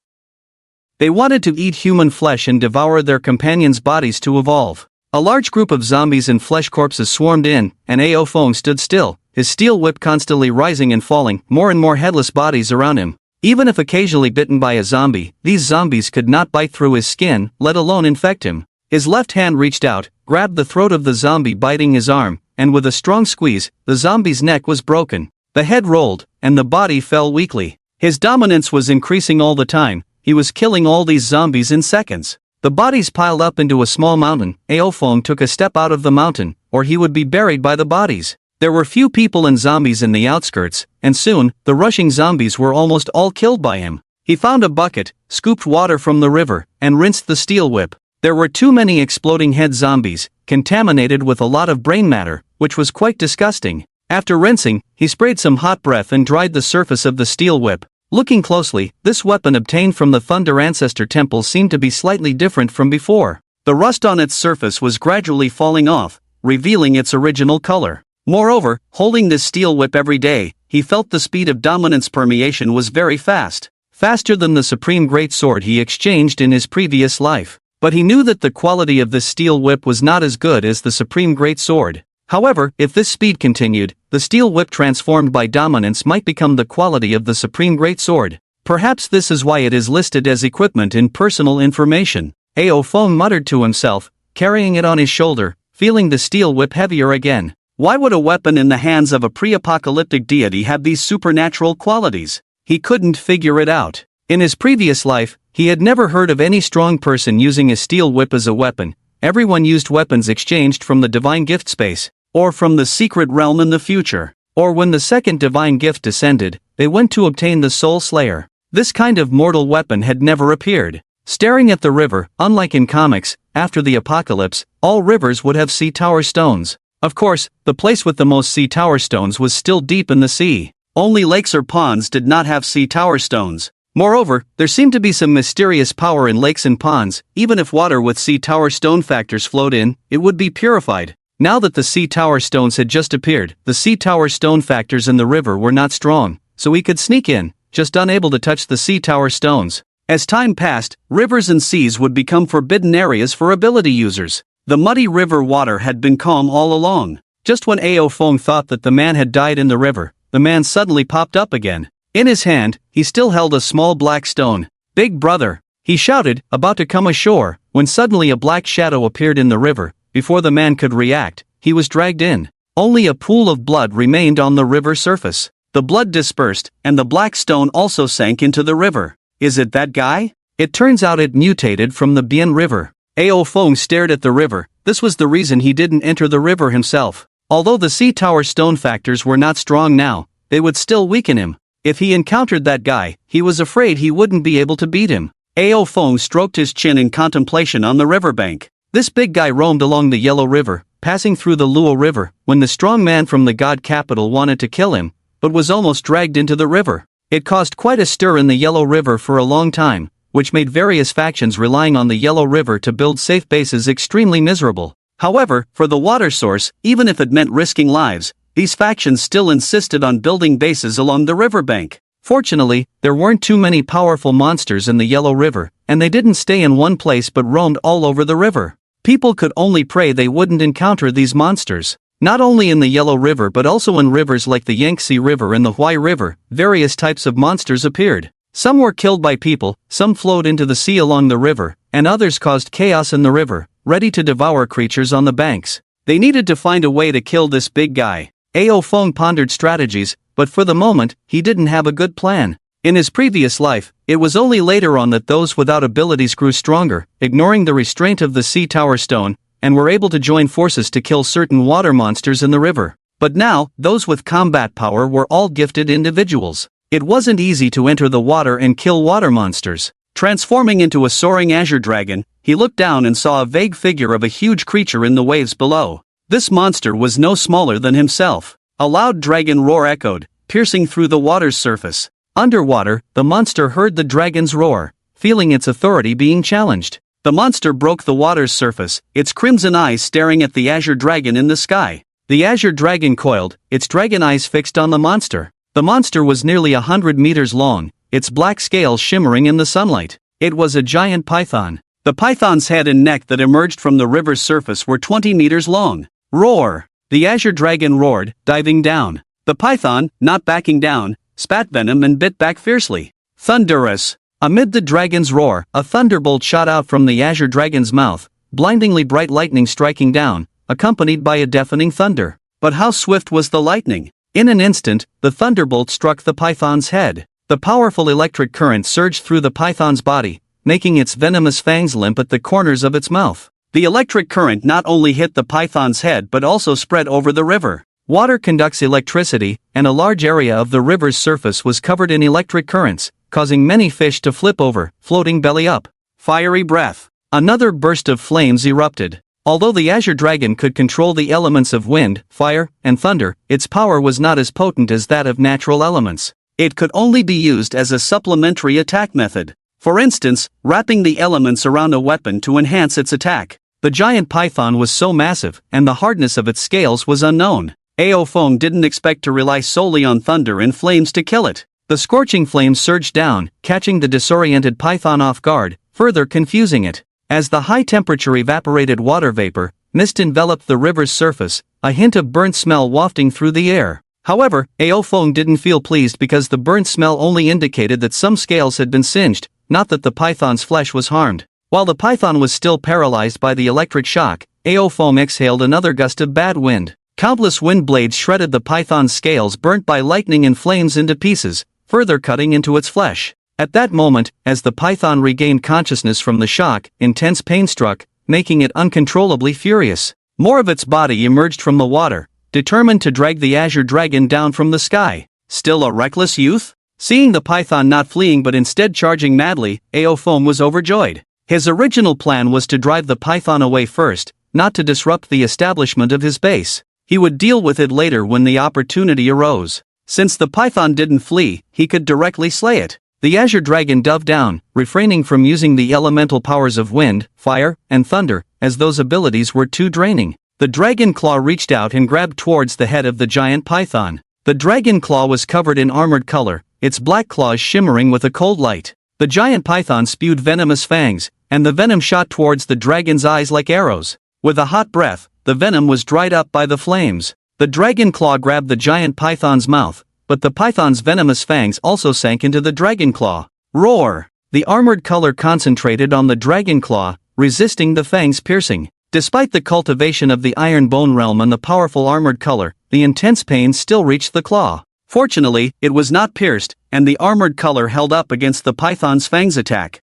B: They wanted to eat human flesh and devour their companions' bodies to evolve. A large group of zombies and flesh corpses swarmed in, and Ao Feng stood still, his steel whip constantly rising and falling, more and more headless bodies around him. Even if occasionally bitten by a zombie, these zombies could not bite through his skin, let alone infect him. His left hand reached out, grabbed the throat of the zombie biting his arm, and with a strong squeeze, the zombie's neck was broken. The head rolled, and the body fell weakly. His dominance was increasing all the time, he was killing all these zombies in seconds. The bodies piled up into a small mountain. Ao Feng took a step out of the mountain, or he would be buried by the bodies. There were few people and zombies in the outskirts, and soon, the rushing zombies were almost all killed by him. He found a bucket, scooped water from the river, and rinsed the steel whip. There were too many exploding head zombies, contaminated with a lot of brain matter, which was quite disgusting. After rinsing, he sprayed some hot breath and dried the surface of the steel whip. Looking closely, this weapon obtained from the Thunder Ancestor Temple seemed to be slightly different from before. The rust on its surface was gradually falling off, revealing its original color. Moreover, holding this steel whip every day, he felt the speed of dominance permeation was very fast. Faster than the supreme great sword he exchanged in his previous life. But he knew that the quality of this steel whip was not as good as the supreme great sword. However, if this speed continued, the steel whip transformed by dominance might become the quality of the supreme great sword. Perhaps this is why it is listed as equipment in personal information. Ao Feng muttered to himself, carrying it on his shoulder, feeling the steel whip heavier again. Why would a weapon in the hands of a pre-apocalyptic deity have these supernatural qualities? He couldn't figure it out. In his previous life, he had never heard of any strong person using a steel whip as a weapon. Everyone used weapons exchanged from the divine gift space, or from the secret realm in the future, or when the second divine gift descended, they went to obtain the Soul Slayer. This kind of mortal weapon had never appeared. Staring at the river, unlike in comics, after the apocalypse, all rivers would have sea tower stones. Of course, the place with the most sea tower stones was still deep in the sea. Only lakes or ponds did not have sea tower stones. Moreover, there seemed to be some mysterious power in lakes and ponds. Even if water with sea tower stone factors flowed in, it would be purified. Now that the sea tower stones had just appeared, the sea tower stone factors in the river were not strong, so he could sneak in, just unable to touch the sea tower stones. As time passed, rivers and seas would become forbidden areas for ability users. The muddy river water had been calm all along. Just when Ao Feng thought that the man had died in the river, the man suddenly popped up again. In his hand, he still held a small black stone. "Big brother!" he shouted, about to come ashore, when suddenly a black shadow appeared in the river. Before the man could react, he was dragged in. Only a pool of blood remained on the river surface. The blood dispersed, and the black stone also sank into the river. "Is it that guy?"
A: It turns out it mutated from the Bien River. Ao Feng stared at the river. This was the reason he didn't enter the river himself. Although the sea tower stone factors were not strong now, they would still weaken him. If he encountered that guy, he was afraid he wouldn't be able to beat him. Ao Feng stroked his chin in contemplation on the riverbank. This big guy roamed along the Yellow River, passing through the Luo River, when the strong man from the god capital wanted to kill him, but was almost dragged into the river. It caused quite a stir in the Yellow River for a long time, which made various factions relying on the Yellow River to build safe bases extremely miserable. However, for the water source, even if it meant risking lives, these factions still insisted on building bases along the riverbank. Fortunately, there weren't too many powerful monsters in the Yellow River, and they didn't stay in one place but roamed all over the river. People could only pray they wouldn't encounter these monsters. Not only in the Yellow River but also in rivers like the Yangtze River and the Huai River, various types of monsters appeared. Some were killed by people, some flowed into the sea along the river, and others caused chaos in the river, ready to devour creatures on the banks. They needed to find a way to kill this big guy. Ao Feng pondered strategies, but for the moment, he didn't have a good plan. In his previous life, it was only later on that those without abilities grew stronger, ignoring the restraint of the sea tower stone, and were able to join forces to kill certain water monsters in the river. But now, those with combat power were all gifted individuals. It wasn't easy to enter the water and kill water monsters. Transforming into a soaring azure dragon, he looked down and saw a vague figure of a huge creature in the waves below. This monster was no smaller than himself. A loud dragon roar echoed, piercing through the water's surface. Underwater, the monster heard the dragon's roar, feeling its authority being challenged. The monster broke the water's surface, its crimson eyes staring at the azure dragon in the sky. The azure dragon coiled, its dragon eyes fixed on the monster. The monster was nearly 100 meters long, its black scales shimmering in the sunlight. It was a giant python. The python's head and neck that emerged from the river's surface were 20 meters long. Roar! The azure dragon roared, diving down. The python, not backing down, spat venom and bit back fiercely. Thunderous! Amid the dragon's roar, a thunderbolt shot out from the azure dragon's mouth, blindingly bright lightning striking down, accompanied by a deafening thunder. But how swift was the lightning? In an instant, the thunderbolt struck the python's head. The powerful electric current surged through the python's body, making its venomous fangs limp at the corners of its mouth. The electric current not only hit the python's head but also spread over the river. Water conducts electricity, and a large area of the river's surface was covered in electric currents, causing many fish to flip over, floating belly up. Fiery breath. Another burst of flames erupted. Although the azure dragon could control the elements of wind, fire, and thunder, its power was not as potent as that of natural elements. It could only be used as a supplementary attack method. For instance, wrapping the elements around a weapon to enhance its attack. The giant python was so massive, and the hardness of its scales was unknown. Ao Feng didn't expect to rely solely on thunder and flames to kill it. The scorching flames surged down, catching the disoriented python off guard, further confusing it. As the high-temperature evaporated water vapor, mist enveloped the river's surface, a hint of burnt smell wafting through the air. However, Ao Feng didn't feel pleased because the burnt smell only indicated that some scales had been singed, not that the python's flesh was harmed. While the python was still paralyzed by the electric shock, Ao Feng exhaled another gust of bad wind. Countless wind blades shredded the python's scales burnt by lightning and flames into pieces, further cutting into its flesh. At that moment, as the python regained consciousness from the shock, intense pain struck, making it uncontrollably furious. More of its body emerged from the water, determined to drag the azure dragon down from the sky. Still a reckless youth? Seeing the python not fleeing but instead charging madly, Ao Feng was overjoyed. His original plan was to drive the python away first, not to disrupt the establishment of his base. He would deal with it later when the opportunity arose. Since the python didn't flee, he could directly slay it. The azure dragon dove down, refraining from using the elemental powers of wind, fire, and thunder, as those abilities were too draining. The dragon claw reached out and grabbed towards the head of the giant python. The dragon claw was covered in armored color, its black claws shimmering with a cold light. The giant python spewed venomous fangs, and the venom shot towards the dragon's eyes like arrows. With a hot breath, the venom was dried up by the flames. The dragon claw grabbed the giant python's mouth, but the python's venomous fangs also sank into the dragon claw. Roar! The armored color concentrated on the dragon claw, resisting the fangs piercing. Despite the cultivation of the iron bone realm and the powerful armored color, the intense pain still reached the claw. Fortunately, it was not pierced, and the armored color held up against the python's fangs attack.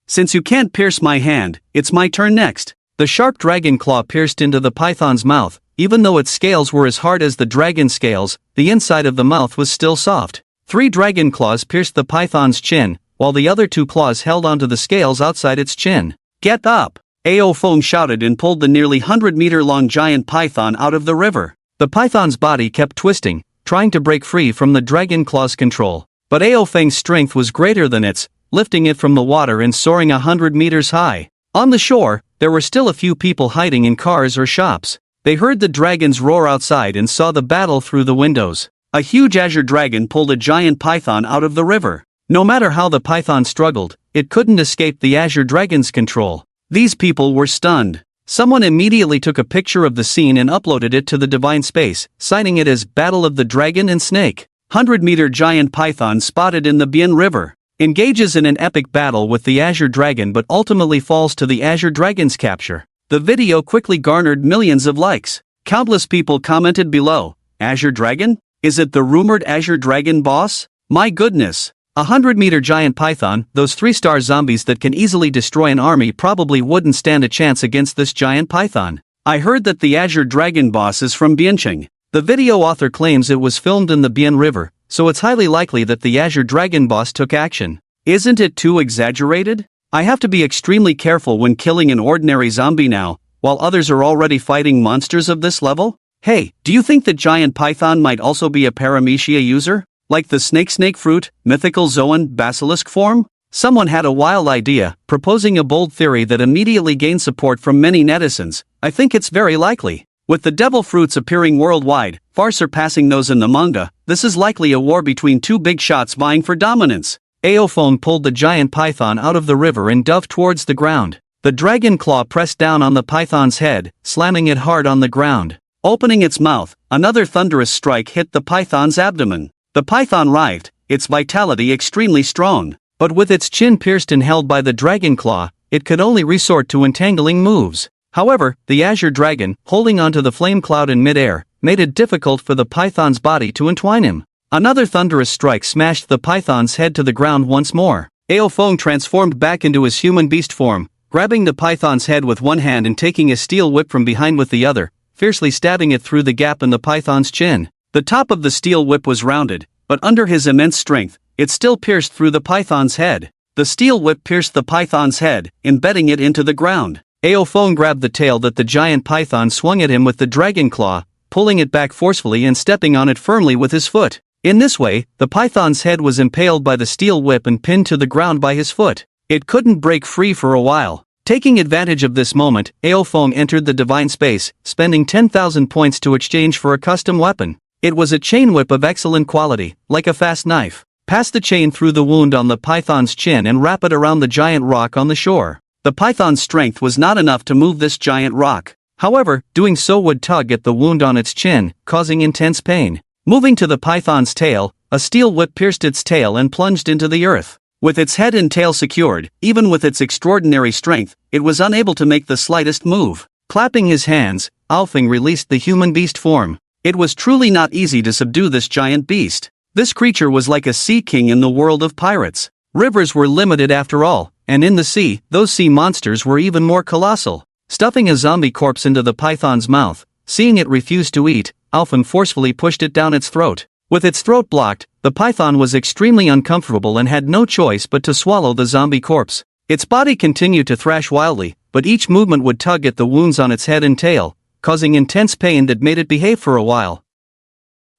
B: Since you can't pierce my hand, it's my turn next. The sharp dragon claw pierced into the python's mouth. Even though its scales were as hard as the dragon's scales, the inside of the mouth was still soft. 3 dragon claws pierced the python's chin, while the other 2 claws held onto the scales outside its chin. "Get up!" Ao Feng shouted and pulled the nearly 100-meter-long giant python out of the river. The python's body kept twisting, trying to break free from the dragon claw's control. But Ao Feng's strength was greater than its, lifting it from the water and soaring 100 meters high. On the shore, there were still a few people hiding in cars or shops. They heard the dragons roar outside and saw the battle through the windows. A huge azure dragon pulled a giant python out of the river. No matter how the python struggled, it couldn't escape the azure dragon's control. These people were stunned. Someone immediately took a picture of the scene and uploaded it to the Divine Space, citing it as Battle of the Dragon and Snake. 100-meter giant python spotted in the Bien River. Engages in an epic battle with the azure dragon but ultimately falls to the azure dragon's capture. The video quickly garnered millions of likes. Countless people commented below, "Azure Dragon? Is it the rumored Azure Dragon boss? My goodness." 100-meter giant python, those 3-star zombies that can easily destroy an army probably wouldn't stand a chance against this giant python. I heard that the Azure Dragon boss is from Biancheng. The video author claims it was filmed in the Bien River, so it's highly likely that the Azure Dragon boss took action. Isn't it too exaggerated? I have to be extremely careful when killing an ordinary zombie now, while others are already fighting monsters of this level? Hey, do you think the giant python might also be a paramecia user? Like the snake fruit, mythical Zoan basilisk form? Someone had a wild idea, proposing a bold theory that immediately gained support from many netizens. I think it's very likely. With the devil fruits appearing worldwide, far surpassing those in the manga, this is likely a war between 2 big shots vying for dominance. Ao Feng pulled the giant python out of the river and dove towards the ground. The dragon claw pressed down on the python's head, slamming it hard on the ground. Opening its mouth, another thunderous strike hit the python's abdomen. The python writhed, its vitality extremely strong. But with its chin pierced and held by the dragon claw, it could only resort to entangling moves. However, the azure dragon, holding onto the flame cloud in midair, made it difficult for the python's body to entwine him. Another thunderous strike smashed the python's head to the ground once more. Ao Feng transformed back into his human beast form, grabbing the python's head with one hand and taking a steel whip from behind with the other, fiercely stabbing it through the gap in the python's chin. The top of the steel whip was rounded, but under his immense strength, it still pierced through the python's head. The steel whip pierced the python's head, embedding it into the ground. Ao Feng grabbed the tail that the giant python swung at him with the dragon claw, pulling it back forcefully and stepping on it firmly with his foot. In this way, the python's head was impaled by the steel whip and pinned to the ground by his foot. It couldn't break free for a while. Taking advantage of this moment, Ao Feng entered the Divine Space, spending 10,000 points to exchange for a custom weapon. It was a chain whip of excellent quality, like a fast knife. Pass the chain through the wound on the python's chin and wrap it around the giant rock on the shore. The python's strength was not enough to move this giant rock. However, doing so would tug at the wound on its chin, causing intense pain. Moving to the python's tail, a steel whip pierced its tail and plunged into the earth. With its head and tail secured, even with its extraordinary strength, it was unable to make the slightest move. Clapping his hands, Ao Feng released the human beast form. It was truly not easy to subdue this giant beast. This creature was like a sea king in the world of pirates. Rivers were limited after all, and in the sea, those sea monsters were even more colossal. Stuffing a zombie corpse into the python's mouth, seeing it refuse to eat, Ao Feng forcefully pushed it down its throat. With its throat blocked, the python was extremely uncomfortable and had no choice but to swallow the zombie corpse. Its body continued to thrash wildly, but each movement would tug at the wounds on its head and tail, causing intense pain that made it behave for a while.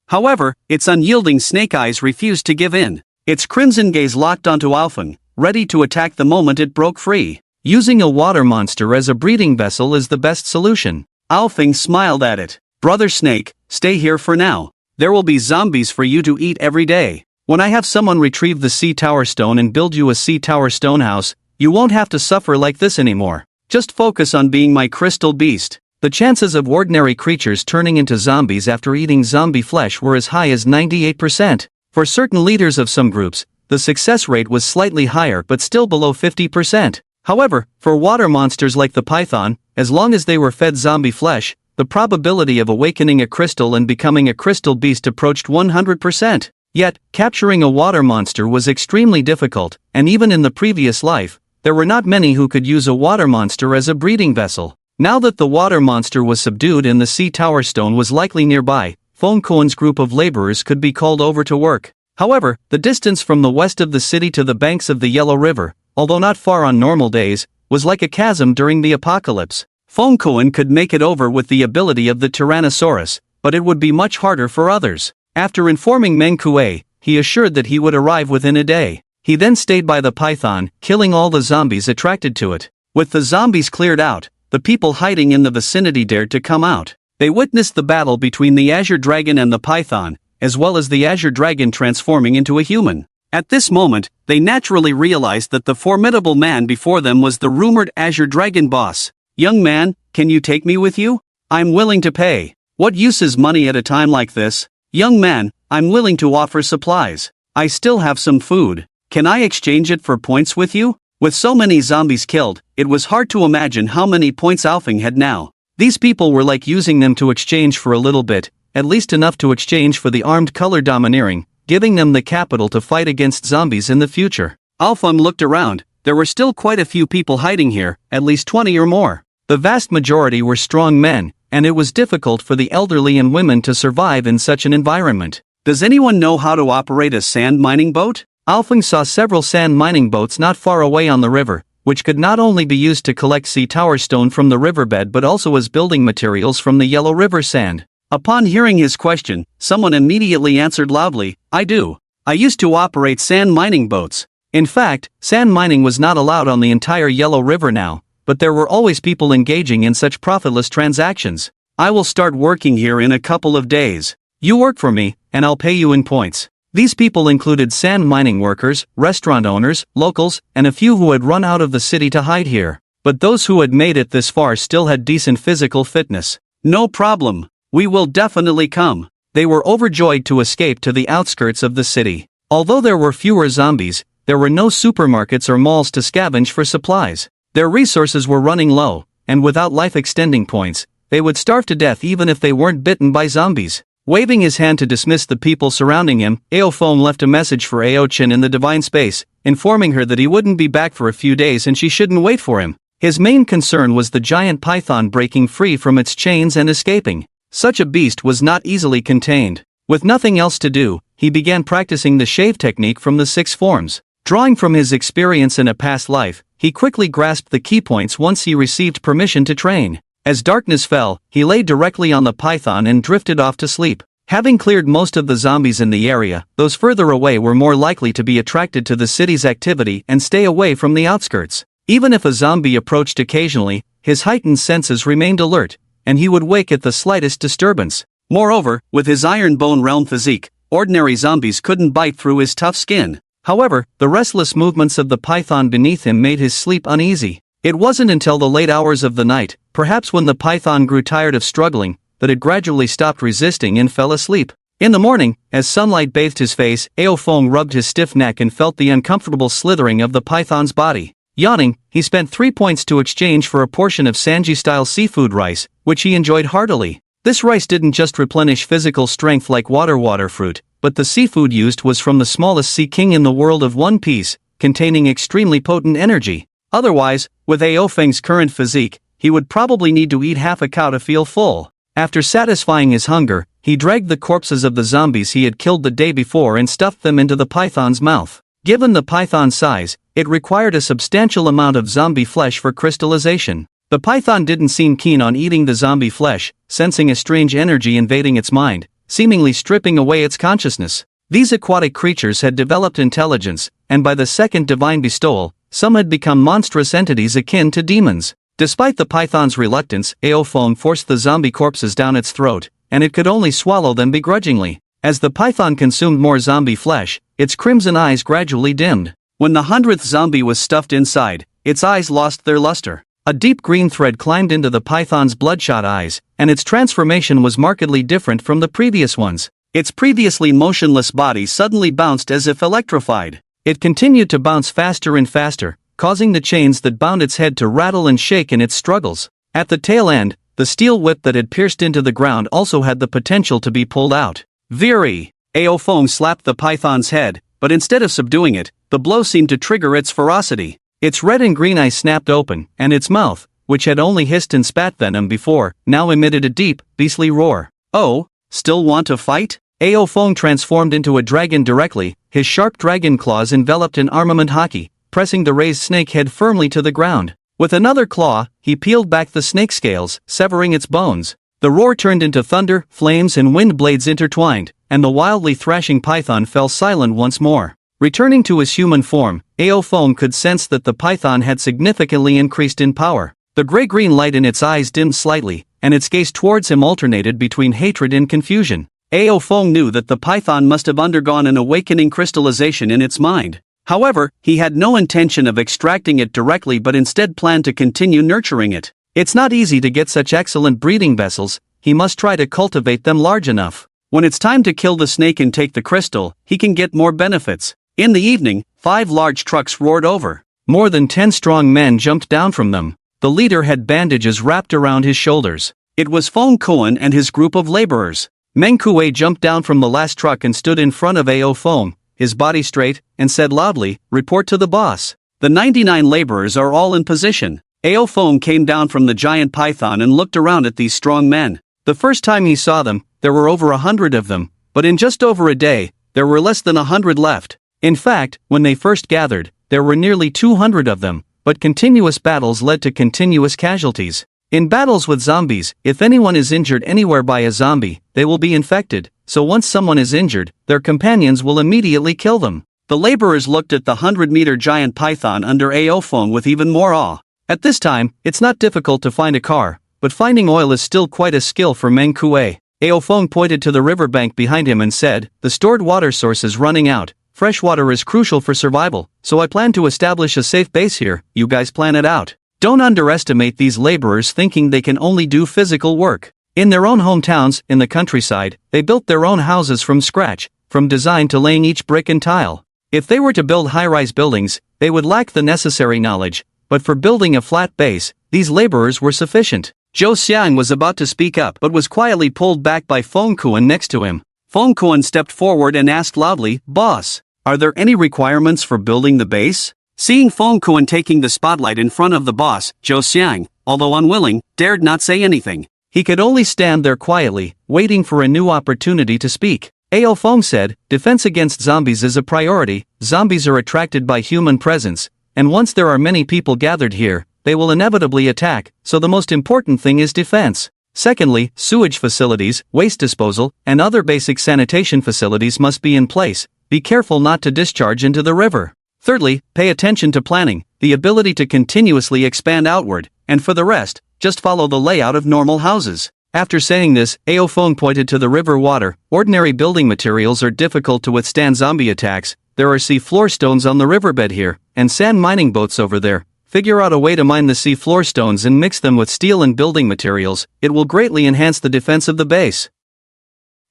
B: However, its unyielding snake eyes refused to give in. Its crimson gaze locked onto Ao Feng, ready to attack the moment it broke free. Using a water monster as a breeding vessel is the best solution. Ao Feng smiled at it. Brother Snake, stay here for now. There will be zombies for you to eat every day. When I have someone retrieve the sea tower stone and build you a sea tower stone house, you won't have to suffer like this anymore. Just focus on being my crystal beast. The chances of ordinary creatures turning into zombies after eating zombie flesh were as high as 98%. For certain leaders of some groups, the success rate was slightly higher but still below 50%. However, for water monsters like the python, as long as they were fed zombie flesh, the probability of awakening a crystal and becoming a crystal beast approached 100%.
A: Yet, capturing a water monster was extremely difficult, and even in the previous life, there were not many who could use a water monster as a breeding vessel. Now that the water monster was subdued and the sea tower stone was likely nearby, Phong Koen's group of laborers could be called over to work. However, the distance from the west of the city to the banks of the Yellow River, although not far on normal days, was like a chasm during the apocalypse. Phong Koen could make it over with the ability of the Tyrannosaurus, but it would be much harder for others. After informing Meng Kuei, he assured that he would arrive within a day. He then stayed by the python, killing all the zombies attracted to it. With the zombies cleared out, the people hiding in the vicinity dared to come out. They witnessed the battle between the Azure Dragon and the python, as well as the Azure Dragon transforming into a human. At this moment, they naturally realized that the formidable man before them was the rumored Azure Dragon boss. "Young man, can you take me with you? I'm willing to pay. What use is money at a time like this? Young man, I'm willing to offer supplies. I still have some food. Can I exchange it for points with you?" With so many zombies killed, it was hard to imagine how many points Alfing had now. These people were like using them to exchange for a little bit, at least enough to exchange for the armed color domineering, giving them the capital to fight against zombies in the future. Alfing looked around. There were still quite a few people hiding here, at least 20 or more. The vast majority were strong men, and it was difficult for the elderly and women to survive in such an environment. Does anyone know how to operate a sand mining boat? Alfing saw several sand mining boats not far away on the river, which could not only be used to collect sea tower stone from the riverbed but also as building materials from the Yellow River sand. Upon hearing his question, someone immediately answered loudly, "I do. I used to operate sand mining boats." In fact, sand mining was not allowed on the entire Yellow River now, but there were always people engaging in such profitless transactions. "I will start working here in a couple of days. You work for me, and I'll pay you in points." These people included sand mining workers, restaurant owners, locals, and a few who had run out of the city to hide here. But those who had made it this far still had decent physical fitness. "No problem. We will definitely come." They were overjoyed to escape to the outskirts of the city. Although there were fewer zombies, there were no supermarkets or malls to scavenge for supplies. Their resources were running low, and without life-extending points, they would starve to death even if they weren't bitten by zombies. Waving his hand to dismiss the people surrounding him, Aophone left a message for Aochin in the divine space, informing her that he wouldn't be back for a few days and she shouldn't wait for him. His main concern was the giant python breaking free from its chains and escaping. Such a beast was not easily contained. With nothing else to do, he began practicing the shave technique from the 6 forms. Drawing from his experience in a past life, he quickly grasped the key points once he received permission to train. As darkness fell, he lay directly on the python and drifted off to sleep. Having cleared most of the zombies in the area, those further away were more likely to be attracted to the city's activity and stay away from the outskirts. Even if a zombie approached occasionally, his heightened senses remained alert, and he would wake at the slightest disturbance. Moreover, with his iron bone realm physique, ordinary zombies couldn't bite through his tough skin. However, the restless movements of the python beneath him made his sleep uneasy. It wasn't until the late hours of the night, perhaps when the python grew tired of struggling, that it gradually stopped resisting and fell asleep. In the morning, as sunlight bathed his face, Aophone rubbed his stiff neck and felt the uncomfortable slithering of the python's body. Yawning, he spent 3 points to exchange for a portion of Sanji-style seafood rice, which he enjoyed heartily. This rice didn't just replenish physical strength like water fruit, but the seafood used was from the smallest sea king in the world of One Piece, containing extremely potent energy. Otherwise, with Aofeng's current physique, he would probably need to eat half a cow to feel full. After satisfying his hunger, he dragged the corpses of the zombies he had killed the day before and stuffed them into the python's mouth. Given the python's size, it required a substantial amount of zombie flesh for crystallization. The python didn't seem keen on eating the zombie flesh, sensing a strange energy invading its mind, seemingly stripping away its consciousness. These aquatic creatures had developed intelligence, and by the second divine bestowal, some had become monstrous entities akin to demons. Despite the python's reluctance, Aophone forced the zombie corpses down its throat, and it could only swallow them begrudgingly. As the python consumed more zombie flesh, its crimson eyes gradually dimmed. When the 100th zombie was stuffed inside, its eyes lost their luster. A deep green thread climbed into the python's bloodshot eyes, and its transformation was markedly different from the previous ones. Its previously motionless body suddenly bounced as if electrified. It continued to bounce faster and faster, causing the chains that bound its head to rattle and shake in its struggles. At the tail end, the steel whip that had pierced into the ground also had the potential to be pulled out. Veery!
B: Ao Feng slapped the python's head, but instead of subduing it, the blow seemed to trigger its ferocity. Its red and green eyes snapped open, and its mouth, which had only hissed and spat venom before, now emitted a deep, beastly roar. Oh, still want to fight? Ao Feng transformed into a dragon directly, his sharp dragon claws enveloped in armament haki, pressing the raised snake head firmly to the ground. With another claw, he peeled back the snake scales, severing its bones. The roar turned into thunder, flames and wind blades intertwined, and the wildly thrashing python fell silent once more. Returning to his human form, Ao Feng could sense that the python had significantly increased in power. The gray-green light in its eyes dimmed slightly, and its gaze towards him alternated between hatred and confusion. Ao Feng knew that the python must have undergone an awakening crystallization in its mind. However, he had no intention of extracting it directly but instead planned to continue nurturing it. It's not easy to get such excellent breeding vessels, he must try to cultivate them large enough. When it's time to kill the snake and take the crystal, he can get more benefits. In the evening, 5 large trucks roared over. More than 10 strong men jumped down from them. The leader had bandages wrapped around his shoulders. It was Feng Kuan and his group of laborers. Meng Kuei jumped down from the last truck and stood in front of Ao Feng, his body straight, and said loudly, "Report to the boss." The 99 laborers are all in position. Ao Feng came down from the giant python and looked around at these strong men. The first time he saw them, there were over 100 of them, but in just over a day, there were less than 100 left. In fact, when they first gathered, there were nearly 200 of them, but continuous battles led to continuous casualties. In battles with zombies, if anyone is injured anywhere by a zombie, they will be infected, so once someone is injured, their companions will immediately kill them. The laborers looked at the 100-meter giant python under Ao Feng with even more awe. At this time, it's not difficult to find a car, but finding oil is still quite a skill for Meng Kuei. Ao Feng pointed to the riverbank behind him and said, "The stored water source is running out. Fresh water is crucial for survival, so I plan to establish a safe base here, you guys plan it out." Don't underestimate these laborers thinking they can only do physical work. In their own hometowns, in the countryside, they built their own houses from scratch, from design to laying each brick and tile. If they were to build high-rise buildings, they would lack the necessary knowledge, but for building a flat base, these laborers were sufficient. Zhou Xiang was about to speak up but was quietly pulled back by Feng Kuan next to him. Feng Kuan stepped forward and asked loudly, "Boss, are there any requirements for building the base?" Seeing Feng Kuan taking the spotlight in front of the boss, Zhou Xiang, although unwilling, dared not say anything. He could only stand there quietly, waiting for a new opportunity to speak. Ao Feng said, "Defense against zombies is a priority. Zombies are attracted by human presence, and once there are many people gathered here, they will inevitably attack, so the most important thing is defense. Secondly, sewage facilities, waste disposal, and other basic sanitation facilities must be in place. Be careful not to discharge into the river. Thirdly, pay attention to planning, the ability to continuously expand outward, and for the rest, just follow the layout of normal houses." After saying this, Ao Feng pointed to the river water. "Ordinary building materials are difficult to withstand zombie attacks. There are sea floor stones on the riverbed here, and sand mining boats over there. Figure out a way to mine the sea floor stones and mix them with steel and building materials. It will greatly enhance the defense of the base."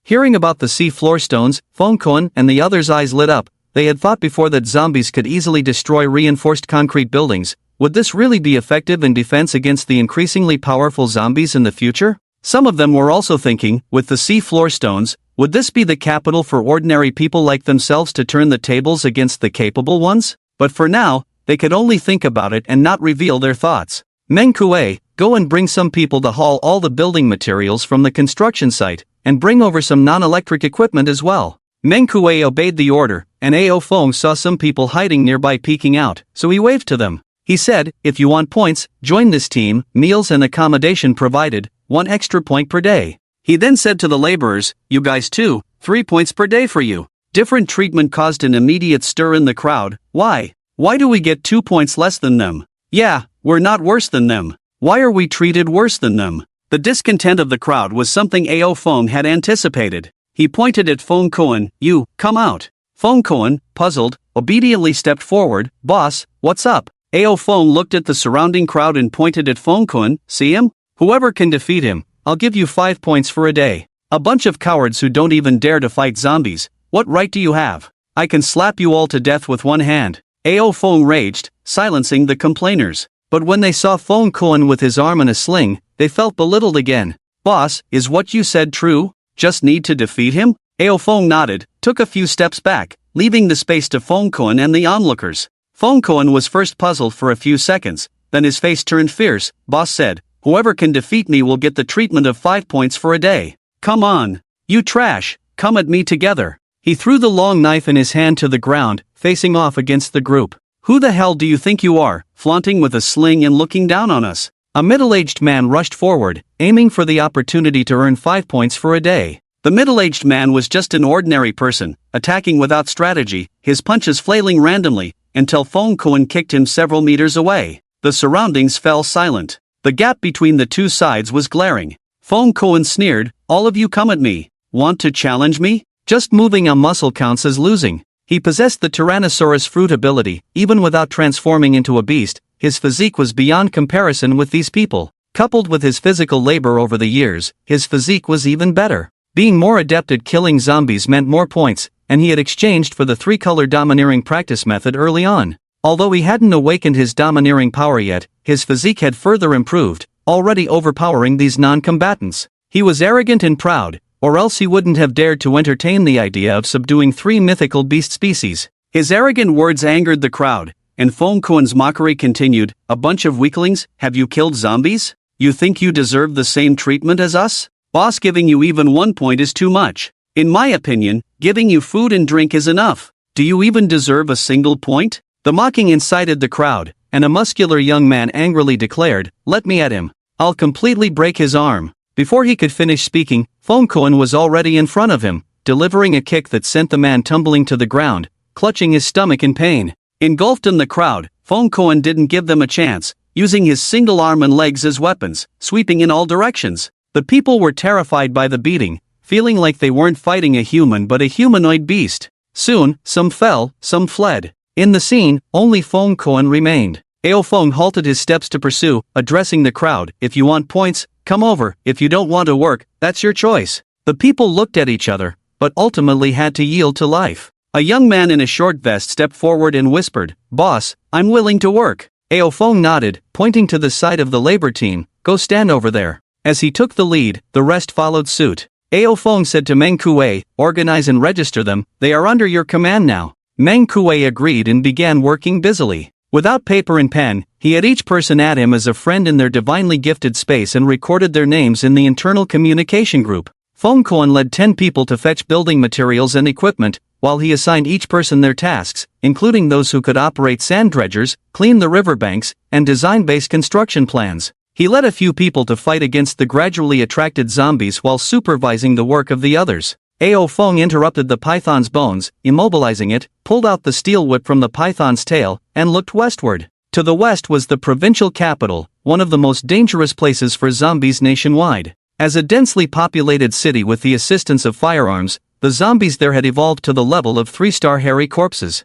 B: Hearing about the sea floor stones, Feng Kuan and the others' eyes lit up. They had thought before that zombies could easily destroy reinforced concrete buildings. Would this really be effective in defense against the increasingly powerful zombies in the future? Some of them were also thinking, with the sea floor stones, would this be the capital for ordinary people like themselves to turn the tables against the capable ones? But for now, they could only think about it and not reveal their thoughts. "Meng Kuei, go and bring some people to haul all the building materials from the construction site, and bring over some non-electric equipment as well." Meng Kuei obeyed the order, and Ao Feng saw some people hiding nearby peeking out, so he waved to them. He said, "If you want points, join this team, meals and accommodation provided, 1 extra point per day." He then said to the laborers, "You guys too, 3 points per day for you." Different treatment caused an immediate stir in the crowd. Why? Why do we get 2 points less than them? Yeah, we're not worse than them. Why are we treated worse than them? The discontent of the crowd was something Ao Feng had anticipated. He pointed at Feng Kuan, "You, come out." Feng Kuan, puzzled, obediently stepped forward. "Boss, what's up?" Ao Feng looked at the surrounding crowd and pointed at Feng Kuan. "See him? Whoever can defeat him, I'll give you 5 points for a day." "A bunch of cowards who don't even dare to fight zombies. What right do you have? I can slap you all to death with one hand." Ao Feng raged, silencing the complainers. But when they saw Feng Kuan with his arm in a sling, they felt belittled again. "Boss, is what you said true? Just need to defeat him?" Ao Feng nodded, took a few steps back, leaving the space to Fongkoan and the onlookers. Fongkoan was first puzzled for a few seconds, then his face turned fierce. Boss said, "Whoever can defeat me will get the treatment of 5 points for a day. Come on. You trash, come at me together." He threw the long knife in his hand to the ground, facing off against the group. "Who the hell do you think you are, flaunting with a sling and looking down on us?" A middle-aged man rushed forward, aiming for the opportunity to earn 5 points for a day. The middle-aged man was just an ordinary person, attacking without strategy, his punches flailing randomly, until Fongkoan kicked him several meters away. The surroundings fell silent. The gap between the two sides was glaring. Fongkoan sneered, "All of you come at me. Want to challenge me?" Just moving a muscle counts as losing. He possessed the Tyrannosaurus fruit ability. Even without transforming into a beast, his physique was beyond comparison with these people. Coupled with his physical labor over the years, his physique was even better. Being more adept at killing zombies meant more points, and he had exchanged for the 3-color domineering practice method early on. Although he hadn't awakened his domineering power yet, his physique had further improved, already overpowering these non-combatants. He was arrogant and proud, or else he wouldn't have dared to entertain the idea of subduing 3 mythical beast species. His arrogant words angered the crowd, and Fongkoan's mockery continued, "A bunch of weaklings, have you killed zombies? You think you deserve the same treatment as us? Boss, giving you even 1 point is too much. In my opinion, giving you food and drink is enough. Do you even deserve a single point?" The mocking incited the crowd, and a muscular young man angrily declared, "Let me at him. I'll completely break his arm." Before he could finish speaking, Fongkoan was already in front of him, delivering a kick that sent the man tumbling to the ground, clutching his stomach in pain. Engulfed in the crowd, Fongkoan didn't give them a chance, using his single arm and legs as weapons, sweeping in all directions. The people were terrified by the beating, feeling like they weren't fighting a human but a humanoid beast. Soon, some fell, some fled. In the scene, only Fongkoan remained. Ao Fong halted his steps to pursue, addressing the crowd, "If you want points, come over. If you don't want to work, that's your choice." The people looked at each other, but ultimately had to yield to life. A young man in a short vest stepped forward and whispered, "Boss, I'm willing to work." Ao Fong nodded, pointing to the side of the labor team, "Go stand over there." As he took the lead, the rest followed suit. Ao Fong said to Meng Kuei, "Organize and register them, they are under your command now." Meng Kuei agreed and began working busily. Without paper and pen, he had each person add him as a friend in their divinely gifted space and recorded their names in the internal communication group. Fongkoan led 10 people to fetch building materials and equipment, while he assigned each person their tasks, including those who could operate sand dredgers, clean the riverbanks, and design base construction plans. He led a few people to fight against the gradually attracted zombies while supervising the work of the others. Ao Fong interrupted the python's bones, immobilizing it, pulled out the steel whip from the python's tail, and looked westward. To the west was the provincial capital, one of the most dangerous places for zombies nationwide. As a densely populated city with the assistance of firearms, the zombies there had evolved to the level of 3-star hairy corpses.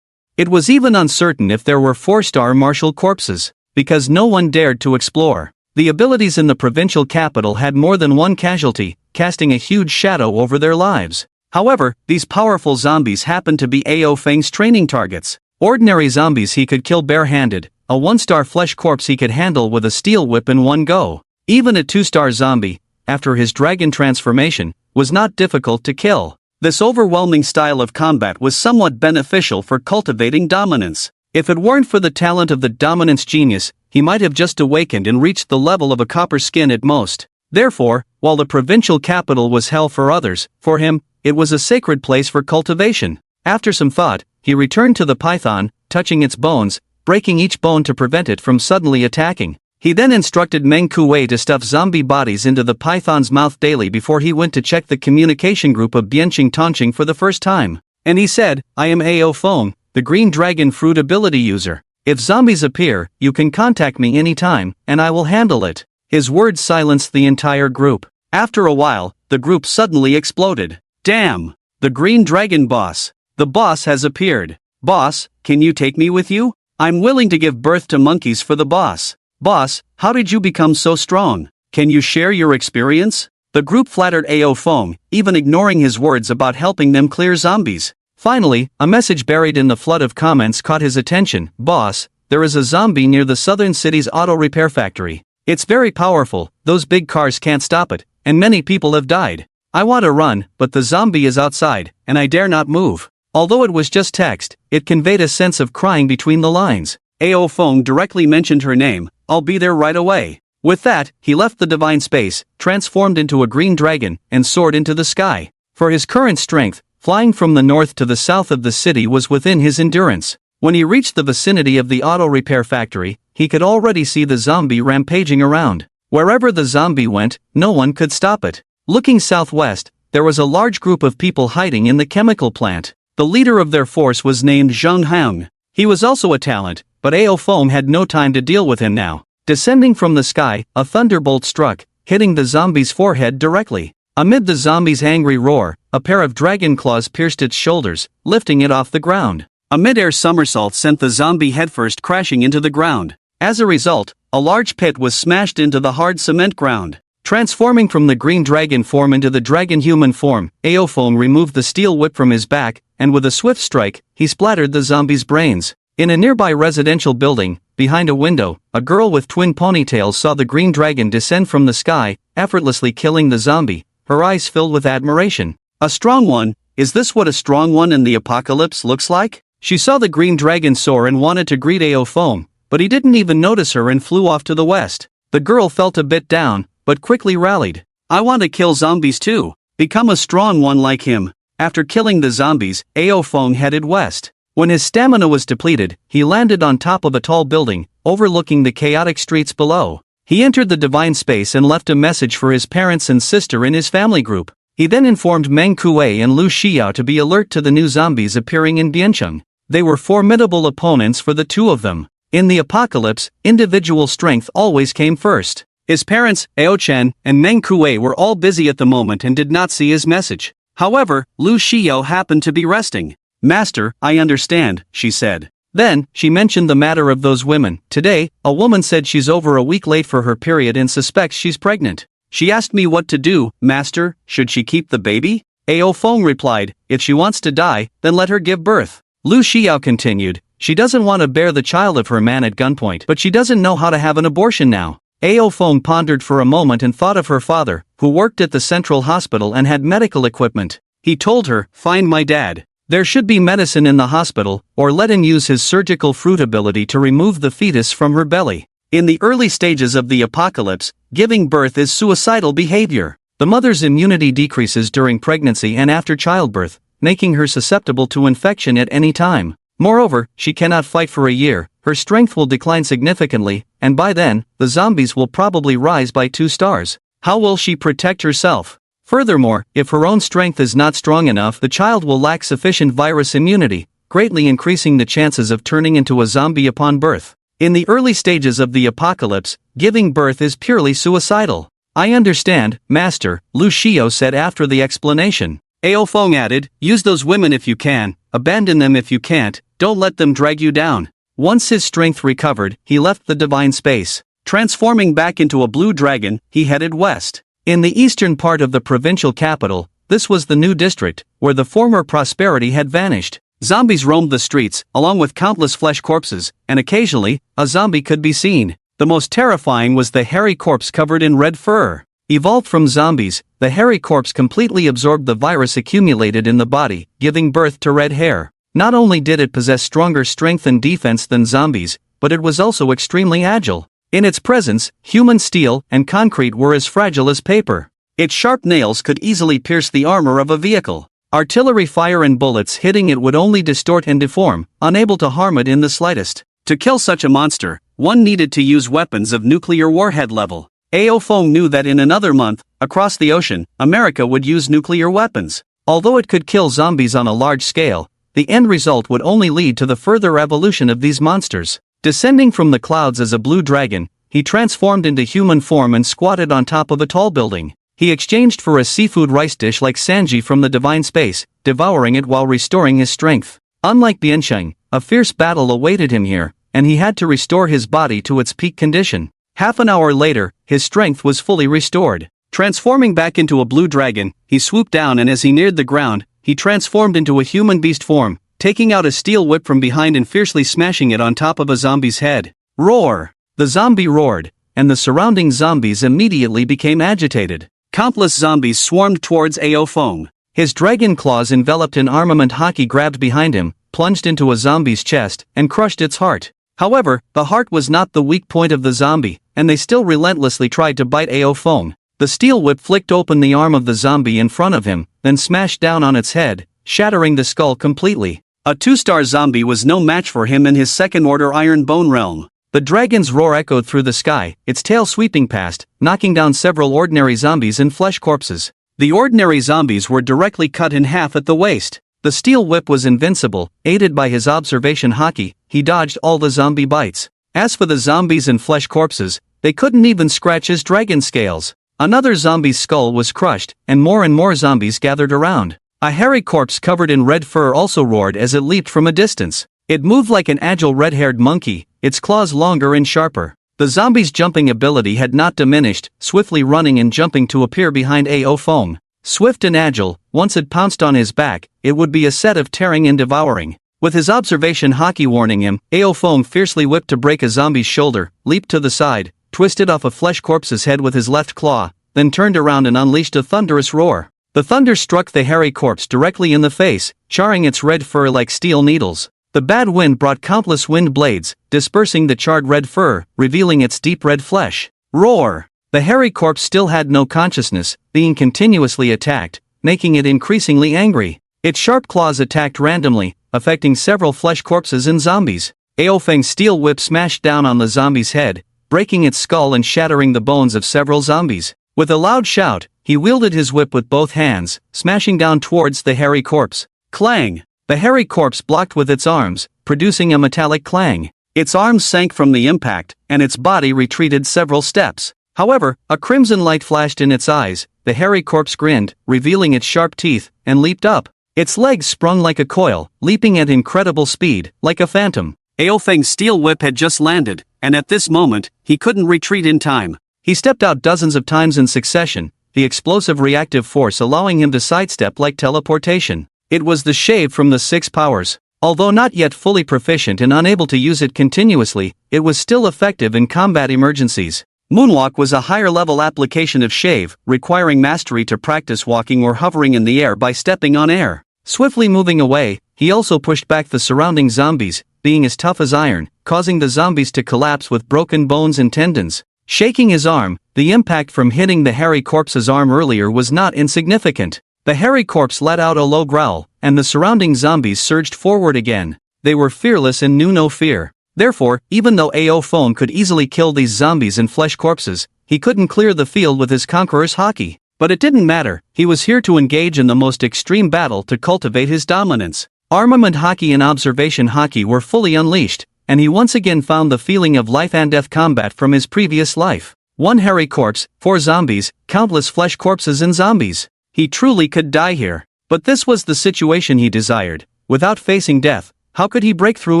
B: It was even uncertain if there were 4-star martial corpses, because no one dared to explore. The abilities in the provincial capital had more than one casualty, casting a huge shadow over their lives. However, these powerful zombies happened to be Ao Feng's training targets. Ordinary zombies he could kill bare-handed, a 1-star flesh corpse he could handle with a steel whip in one go. Even a 2-star zombie, after his dragon transformation, was not difficult to kill. This overwhelming style of combat was somewhat beneficial for cultivating dominance. If it weren't for the talent of the dominance genius, he might have just awakened and reached the level of a copper skin at most. Therefore, while the provincial capital was hell for others, for him, it was a sacred place for cultivation. After some thought, he returned to the python, touching its bones, breaking each bone to prevent it from suddenly attacking. He then instructed Meng Kuei to stuff zombie bodies into the python's mouth daily before he went to check the communication group of Bianqing Tongqing for the first time. And he said, "I am Ao Fong, the green dragon fruit ability user. If zombies appear, you can contact me anytime, and I will handle it." His words silenced the entire group. After a while, the group suddenly exploded. "Damn! The green dragon boss! The boss has appeared! Boss, can you take me with you? I'm willing to give birth to monkeys for the boss. Boss, how did you become so strong? Can you share your experience?" The group flattered Ao Fong, even ignoring his words about helping them clear zombies. Finally, a message buried in the flood of comments caught his attention. "Boss, there is a zombie near the southern city's auto repair factory. It's very powerful, those big cars can't stop it, and many people have died. I want to run, but the zombie is outside, and I dare not move. Although it was just text, it conveyed a sense of crying between the lines. Ao Feng directly mentioned her name. I'll be there right away. With that, he left the divine space, transformed into a green dragon, and soared into the sky. For his current strength, flying from the north to the south of the city was within his endurance. When he reached the vicinity of the auto repair factory, he could already see the zombie rampaging around. Wherever the zombie went, no one could stop it. Looking southwest, there was a large group of people hiding in the chemical plant. The leader of their force was named Zheng Hang. He was also a talent, but Ao Feng had no time to deal with him now. Descending from the sky, a thunderbolt struck, hitting the zombie's forehead directly. Amid the zombie's angry roar, a pair of dragon claws pierced its shoulders, lifting it off the ground. A mid-air somersault sent the zombie headfirst crashing into the ground. As a result, a large pit was smashed into the hard cement ground. Transforming from the green dragon form into the dragon human form, Ao Feng removed the steel whip from his back, and with a swift strike, he splattered the zombie's brains. In a nearby residential building, behind a window, a girl with twin ponytails saw the green dragon descend from the sky, effortlessly killing the zombie, her eyes filled with admiration. A strong one? Is this what a strong one in the apocalypse looks like? She saw the green dragon soar and wanted to greet Ao Feng, but he didn't even notice her and flew off to the west. The girl felt a bit down, but quickly rallied. I want to kill zombies too. Become a strong one like him. After killing the zombies, Ao Feng headed west. When his stamina was depleted, he landed on top of a tall building, overlooking the chaotic streets below. He entered the divine space and left a message for his parents and sister in his family group. He then informed Meng Kuei and Lu Xiao to be alert to the new zombies appearing in Biancheng. They were formidable opponents for the two of them. In the apocalypse, individual strength always came first. His parents, Ao Chen and Meng Kuei, were all busy at the moment and did not see his message. However, Lu Xiao happened to be resting. Master, I understand, she said. Then, she mentioned the matter of those women. Today, a woman said she's over a week late for her period and suspects she's pregnant. She asked me what to do, Master. Should she keep the baby? Ao Feng replied, if she wants to die, then let her give birth. Lu Xiao continued, she doesn't want to bear the child of her man at gunpoint, but she doesn't know how to have an abortion now. Ao Feng pondered for a moment and thought of her father, who worked at the central hospital and had medical equipment. He told her, find my dad. There should be medicine in the hospital, or let him use his surgical fruit ability to remove the fetus from her belly. In the early stages of the apocalypse, giving birth is suicidal behavior. The mother's immunity decreases during pregnancy and after childbirth, making her susceptible to infection at any time. Moreover, she cannot fight for a year, her strength will decline significantly, and by then, the zombies will probably rise by 2 stars. How will she protect herself? Furthermore, if her own strength is not strong enough, the child will lack sufficient virus immunity, greatly increasing the chances of turning into a zombie upon birth. In the early stages of the apocalypse, giving birth is purely suicidal. I understand, Master, Lu Xiao said after the explanation. Ao Feng added, use those women if you can, abandon them if you can't, don't let them drag you down. Once his strength recovered, he left the divine space. Transforming back into a blue dragon, he headed west. In the eastern part of the provincial capital, this was the new district, where the former prosperity had vanished. Zombies roamed the streets, along with countless flesh corpses, and occasionally, a zombie could be seen. The most terrifying was the hairy corpse covered in red fur. Evolved from zombies, the hairy corpse completely absorbed the virus accumulated in the body, giving birth to red hair. Not only did it possess stronger strength and defense than zombies, but it was also extremely agile. In its presence, human steel and concrete were as fragile as paper. Its sharp nails could easily pierce the armor of a vehicle. Artillery fire and bullets hitting it would only distort and deform, unable to harm it in the slightest. To kill such a monster, one needed to use weapons of nuclear warhead level. Ao Feng knew that in another month, across the ocean, America would use nuclear weapons. Although it could kill zombies on a large scale, the end result would only lead to the further evolution of these monsters. Descending from the clouds as a blue dragon, he transformed into human form and squatted on top of a tall building. He exchanged for a seafood rice dish like Sanji from the divine space, devouring it while restoring his strength. Unlike Biancheng, a fierce battle awaited him here, and he had to restore his body to its peak condition. Half an hour later, his strength was fully restored. Transforming back into a blue dragon, he swooped down, and as he neared the ground, he transformed into a human beast form, taking out a steel whip from behind and fiercely smashing it on top of a zombie's head. Roar! The zombie roared, and the surrounding zombies immediately became agitated. Countless zombies swarmed towards Ao Feng.
A: His dragon claws enveloped in armament Haki grabbed behind him, plunged into a zombie's chest, and crushed its heart. However, the heart was not the weak point of the zombie, and they still relentlessly tried to bite Ao Feng. The steel whip flicked open the arm of the zombie in front of him, then smashed down on its head, shattering the skull completely.
B: A 2-star zombie was no match for him in his second-order Iron Bone realm.
A: The dragon's roar echoed through the sky, its tail sweeping past, knocking down several ordinary zombies and flesh corpses.
B: The ordinary zombies were directly cut in half at the waist.
A: The steel whip was invincible, aided by his observation Haki, he dodged all the zombie bites. As for the zombies and flesh corpses, they couldn't even scratch his dragon scales. Another zombie's skull was crushed, and more zombies gathered around. A hairy corpse covered in red fur also roared as it leaped from a distance. It moved like an agile red-haired monkey, its claws longer and sharper. The zombie's jumping ability had not diminished, swiftly running and jumping to appear behind Ao Feng. Swift and agile, once it pounced on his back, it would be a set of tearing and devouring. With his observation Haki warning him, Ao Feng fiercely whipped to break a zombie's shoulder, leaped to the side, twisted off a flesh corpse's head with his left claw, then turned around and unleashed a thunderous roar. The thunder struck the hairy corpse directly in the face, charring its red fur like steel needles. The bad wind brought countless wind blades, dispersing the charred red fur, revealing its deep red flesh. Roar! The hairy corpse still had no consciousness, being continuously attacked, making it increasingly angry. Its sharp claws attacked randomly, affecting several flesh corpses and zombies. Ao Feng's steel whip smashed down on the zombie's head, breaking its skull and shattering the bones of several zombies. With a loud shout, he wielded his whip with both hands, smashing down towards the hairy corpse. Clang! The hairy corpse blocked with its arms, producing a metallic clang. Its arms sank from the impact, and its body retreated several steps. However, a crimson light flashed in its eyes, the hairy corpse grinned, revealing its sharp teeth, and leaped up. Its legs sprung like a coil, leaping at incredible speed, like a phantom.
B: Ao Feng's steel whip had just landed, and at this moment, he couldn't retreat in time.
A: He stepped out dozens of times in succession, the explosive reactive force allowing him to sidestep like teleportation. It was the shave from the 6 powers. Although not yet fully proficient and unable to use it continuously, it was still effective in combat emergencies. Moonwalk was a higher-level application of shave, requiring mastery to practice walking or hovering in the air by stepping on air. Swiftly moving away, he also pushed back the surrounding zombies, being as tough as iron, causing the zombies to collapse with broken bones and tendons. Shaking his arm, the impact from hitting the hairy corpse's arm earlier was not insignificant. The hairy corpse let out a low growl, and the surrounding zombies surged forward again. They were fearless and knew no fear. Therefore, even though Ao Feng could easily kill these zombies and flesh corpses, he couldn't clear the field with his conqueror's Haki. But it didn't matter, he was here to engage in the most extreme battle to cultivate his dominance. Armament Haki and observation Haki were fully unleashed, and he once again found the feeling of life and death combat from his previous life. 1 hairy corpse, 4 zombies, countless flesh corpses and zombies. He truly could die here. But this was the situation he desired. Without facing death, how could he break through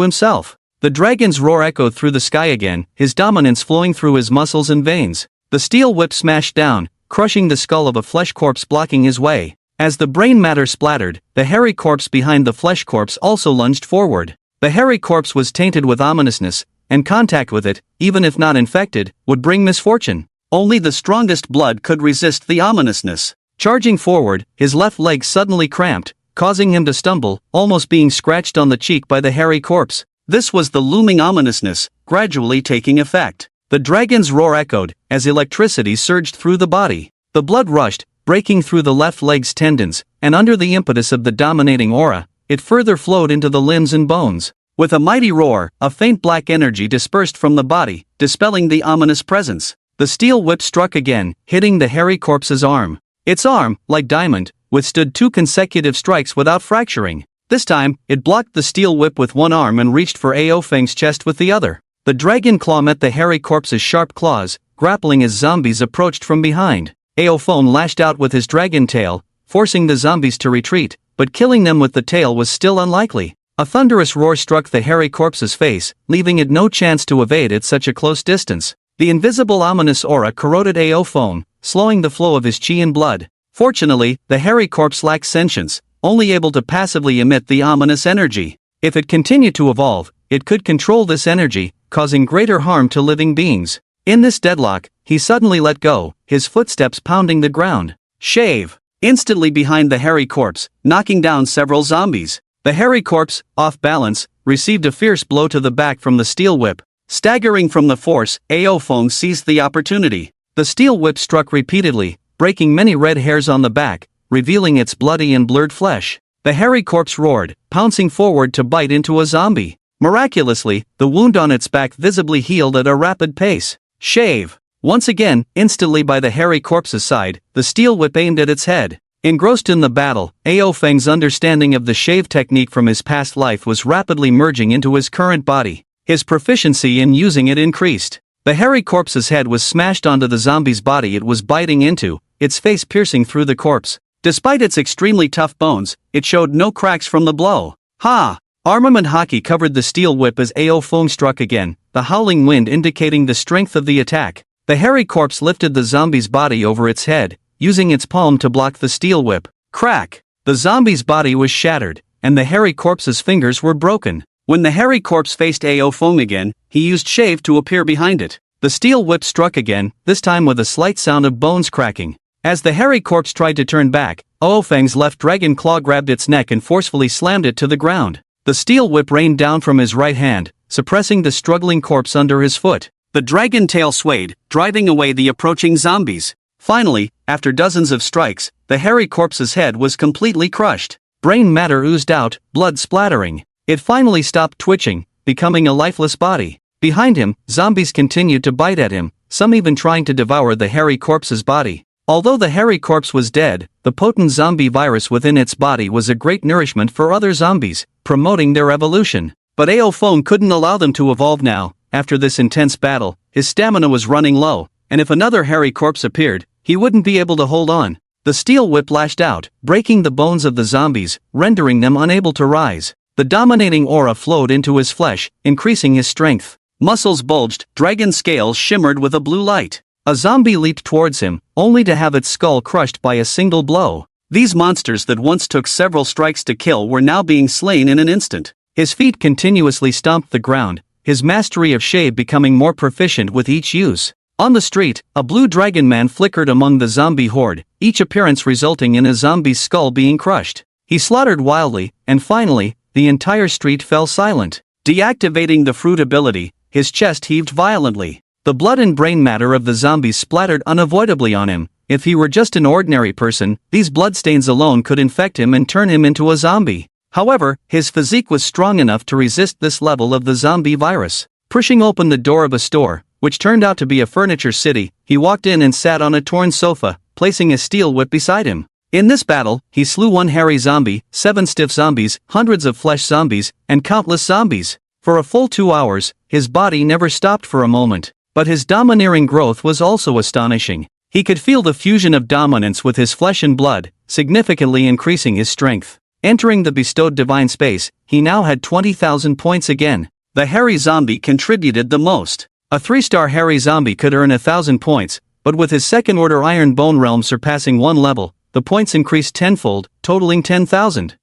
A: himself? The dragon's roar echoed through the sky again, his dominance flowing through his muscles and veins. The steel whip smashed down, crushing the skull of a flesh corpse blocking his way. As the brain matter splattered, the hairy corpse behind the flesh corpse also lunged forward. The hairy corpse was tainted with ominousness, and contact with it, even if not infected, would bring misfortune.
B: Only the strongest blood could resist the ominousness.
A: Charging forward, his left leg suddenly cramped, causing him to stumble, almost being scratched on the cheek by the hairy corpse.
B: This was the looming ominousness, gradually taking effect.
A: The dragon's roar echoed, as electricity surged through the body. The blood rushed, breaking through the left leg's tendons, and under the impetus of the dominating aura, it further flowed into the limbs and bones. With a mighty roar, a faint black energy dispersed from the body, dispelling the ominous presence. The steel whip struck again, hitting the hairy corpse's arm. Its arm, like diamond, withstood 2 consecutive strikes without fracturing. This time, it blocked the steel whip with one arm and reached for Ao Feng's chest with the other. The dragon claw met the hairy corpse's sharp claws, grappling as zombies approached from behind. Ao Feng lashed out with his dragon tail, forcing the zombies to retreat, but killing them with the tail was still unlikely. A thunderous roar struck the hairy corpse's face, leaving it no chance to evade at such a close distance. The invisible ominous aura corroded Ao Feng, slowing the flow of his chi and blood. Fortunately, the hairy corpse lacked sentience, only able to passively emit the ominous energy. If it continued to evolve, it could control this energy, causing greater harm to living beings. In this deadlock, he suddenly let go, his footsteps pounding the ground.
B: Shave! Instantly behind the hairy corpse, knocking down several zombies. The hairy corpse, off balance, received a fierce blow to the back from the steel whip. Staggering from the force, Aofeng seized the opportunity.
A: The steel whip struck repeatedly, breaking many red hairs on the back, revealing its bloody and blurred flesh. The hairy corpse roared, pouncing forward to bite into a zombie. Miraculously, the wound on its back visibly healed at a rapid pace. Shave! Once again, instantly by the hairy corpse's side, the steel whip aimed at its head. Engrossed in the battle, Aofeng's understanding of the shave technique from his past life was rapidly merging into his current body. His proficiency in using it increased. The hairy corpse's head was smashed onto the zombie's body it was biting into, its face piercing through the corpse. Despite its extremely tough bones, it showed no cracks from the blow. Ha! Armament hockey covered the steel whip as Aofeng struck again, the howling wind indicating the strength of the attack. The hairy corpse lifted the zombie's body over its head, using its palm to block the steel whip. Crack! The zombie's body was shattered, and the hairy corpse's fingers were broken. When the hairy corpse faced Aofeng again, he used Shave to appear behind it. The steel whip struck again, this time with a slight sound of bones cracking. As the hairy corpse tried to turn back, Aofeng's left dragon claw grabbed its neck and forcefully slammed it to the ground. The steel whip rained down from his right hand, suppressing the struggling corpse under his foot. The dragon tail swayed, driving away the approaching zombies. Finally, after dozens of strikes, the hairy corpse's head was completely crushed. Brain matter oozed out, blood splattering. It finally stopped twitching, becoming a lifeless body. Behind him, zombies continued to bite at him, some even trying to devour the hairy corpse's body. Although the hairy corpse was dead, the potent zombie virus within its body was a great nourishment for other zombies, promoting their evolution. But Aofeng couldn't allow them to evolve now. After this intense battle, his stamina was running low, and if another hairy corpse appeared, he wouldn't be able to hold on. The steel whip lashed out, breaking the bones of the zombies, rendering them unable to rise. The dominating aura flowed into his flesh, increasing his strength. Muscles bulged, dragon scales shimmered with a blue light. A zombie leaped towards him, only to have its skull crushed by a single blow. These monsters that once took several strikes to kill were now being slain in an instant. His feet continuously stomped the ground, his mastery of Shave becoming more proficient with each use. On the street, a blue dragon man flickered among the zombie horde, each appearance resulting in a zombie's skull being crushed. He slaughtered wildly, and finally, the entire street fell silent. Deactivating the fruit ability, his chest heaved violently. The blood and brain matter of the zombies splattered unavoidably on him. If he were just an ordinary person, these bloodstains alone could infect him and turn him into a zombie. However, his physique was strong enough to resist this level of the zombie virus. Pushing open the door of a store, which turned out to be a furniture city, he walked in and sat on a torn sofa, placing a steel whip beside him. In this battle, he slew one hairy zombie, 7 stiff zombies, hundreds of flesh zombies, and countless zombies. For a full 2 hours, his body never stopped for a moment. But his domineering growth was also astonishing. He could feel the fusion of dominance with his flesh and blood, significantly increasing his strength. Entering the bestowed divine space, he now had 20,000 points again. The hairy zombie contributed the most. A 3-star hairy zombie could earn 1,000 points, but with his second-order Iron Bone realm surpassing 1 level, the points increased tenfold, totaling 10,000.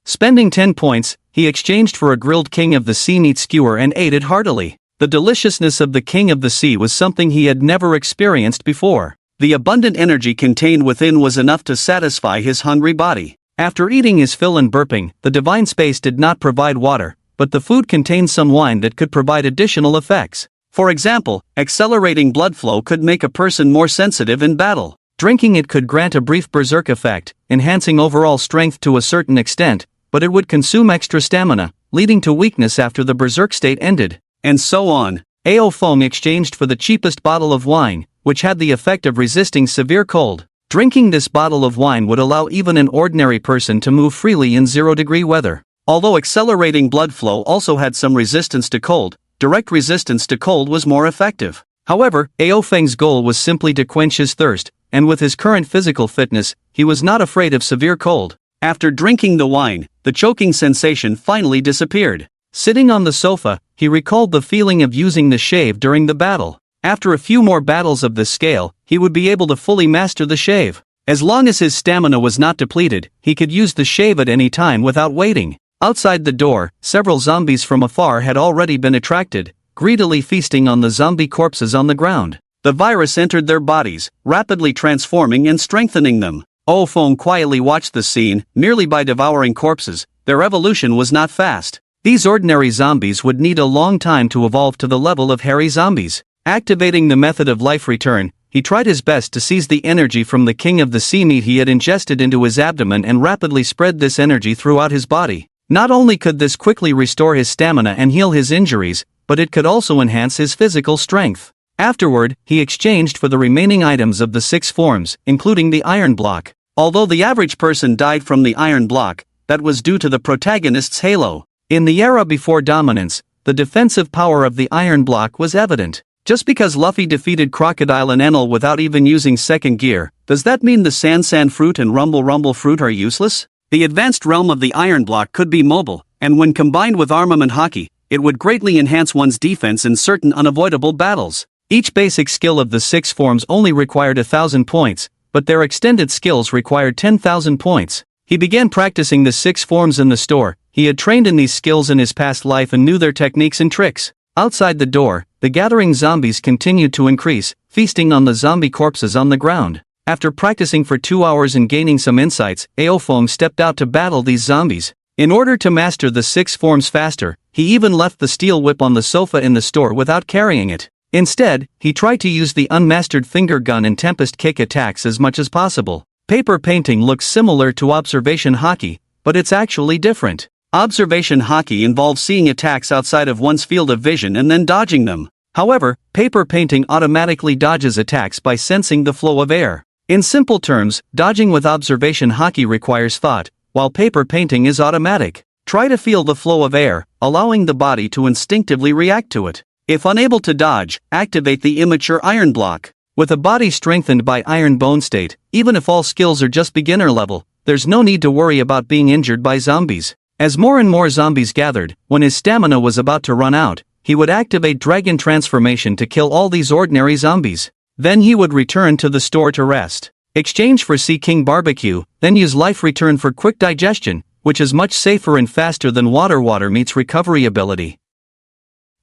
A: Spending 10 points, he exchanged for a grilled king of the sea meat skewer and ate it heartily. The deliciousness of the king of the sea was something he had never experienced before. The abundant energy contained within was enough to satisfy his hungry body. After eating his fill and burping, the divine space did not provide water, but the food contained some wine that could provide additional effects. For example, accelerating blood flow could make a person more sensitive in battle. Drinking it could grant a brief berserk effect, enhancing overall strength to a certain extent, but it would consume extra stamina, leading to weakness after the berserk state ended. And so on. Aofeng exchanged for the cheapest bottle of wine, which had the effect of resisting severe cold. Drinking this bottle of wine would allow even an ordinary person to move freely in 0-degree weather. Although accelerating blood flow also had some resistance to cold, direct resistance to cold was more effective. However, Aofeng's goal was simply to quench his thirst, and with his current physical fitness, he was not afraid of severe cold. After drinking the wine, the choking sensation finally disappeared. Sitting on the sofa, he recalled the feeling of using the shave during the battle. After a few more battles of this scale, he would be able to fully master the shave. As long as his stamina was not depleted, he could use the shave at any time without waiting. Outside the door, several zombies from afar had already been attracted, greedily feasting on the zombie corpses on the ground.
B: The virus entered their bodies, rapidly transforming and strengthening them. Oh Feng quietly watched the scene. Merely by devouring corpses, their evolution was not fast.
A: These ordinary zombies would need a long time to evolve to the level of hairy zombies. Activating the method of life return, he tried his best to seize the energy from the king of the sea meat he had ingested into his abdomen and rapidly spread this energy throughout his body. Not only could this quickly restore his stamina and heal his injuries, but it could also enhance his physical strength. Afterward, he exchanged for the remaining items of the 6 forms, including the iron block.
B: Although the average person died from the iron block, that was due to the protagonist's halo.
A: In the era before dominance, the defensive power of the iron block was evident. Just because Luffy defeated Crocodile and Enel without even using second gear, does that mean the San fruit and Rumble fruit are useless? The advanced realm of the iron block could be mobile, and when combined with armament haki, it would greatly enhance one's defense in certain unavoidable battles. Each basic skill of the 6 forms only required 1,000 points, but their extended skills required 10,000 points. He began practicing the 6 forms in the store. He had trained in these skills in his past life and knew their techniques and tricks. Outside the door, the gathering zombies continued to increase, feasting on the zombie corpses on the ground. After practicing for 2 hours and gaining some insights, Aofong stepped out to battle these zombies. In order to master the 6 forms faster, he even left the steel whip on the sofa in the store without carrying it. Instead, he tried to use the unmastered finger gun and tempest kick attacks as much as possible. Paper painting looks similar to observation haki, but it's actually different.
B: Observation haki involves seeing attacks outside of one's field of vision and then dodging them.
A: However, paper painting automatically dodges attacks by sensing the flow of air. In simple terms, dodging with observation haki requires thought, while paper painting is automatic. Try to feel the flow of air, allowing the body to instinctively react to it.
B: If unable to dodge, activate the immature iron block.
A: With a body strengthened by iron bone state, even if all skills are just beginner level, there's no need to worry about being injured by zombies. As more and more zombies gathered, when his stamina was about to run out, he would activate Dragon Transformation to kill all these ordinary zombies. Then he would return to the store to rest. Exchange for Sea King Barbecue, then use Life Return for quick digestion, which is much safer and faster than Water meets recovery ability.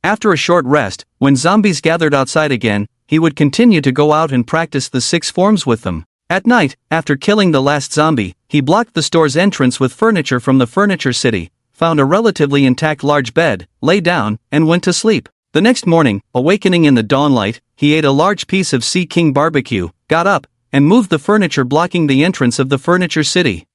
A: After a short rest, when zombies gathered outside again, he would continue to go out and practice the 6 forms with them. At night, after killing the last zombie, he blocked the store's entrance with furniture from the furniture city, found a relatively intact large bed, lay down, and went to sleep. The next morning, awakening in the dawnlight, he ate a large piece of Sea King Barbecue, got up, and moved the furniture blocking the entrance of the furniture city.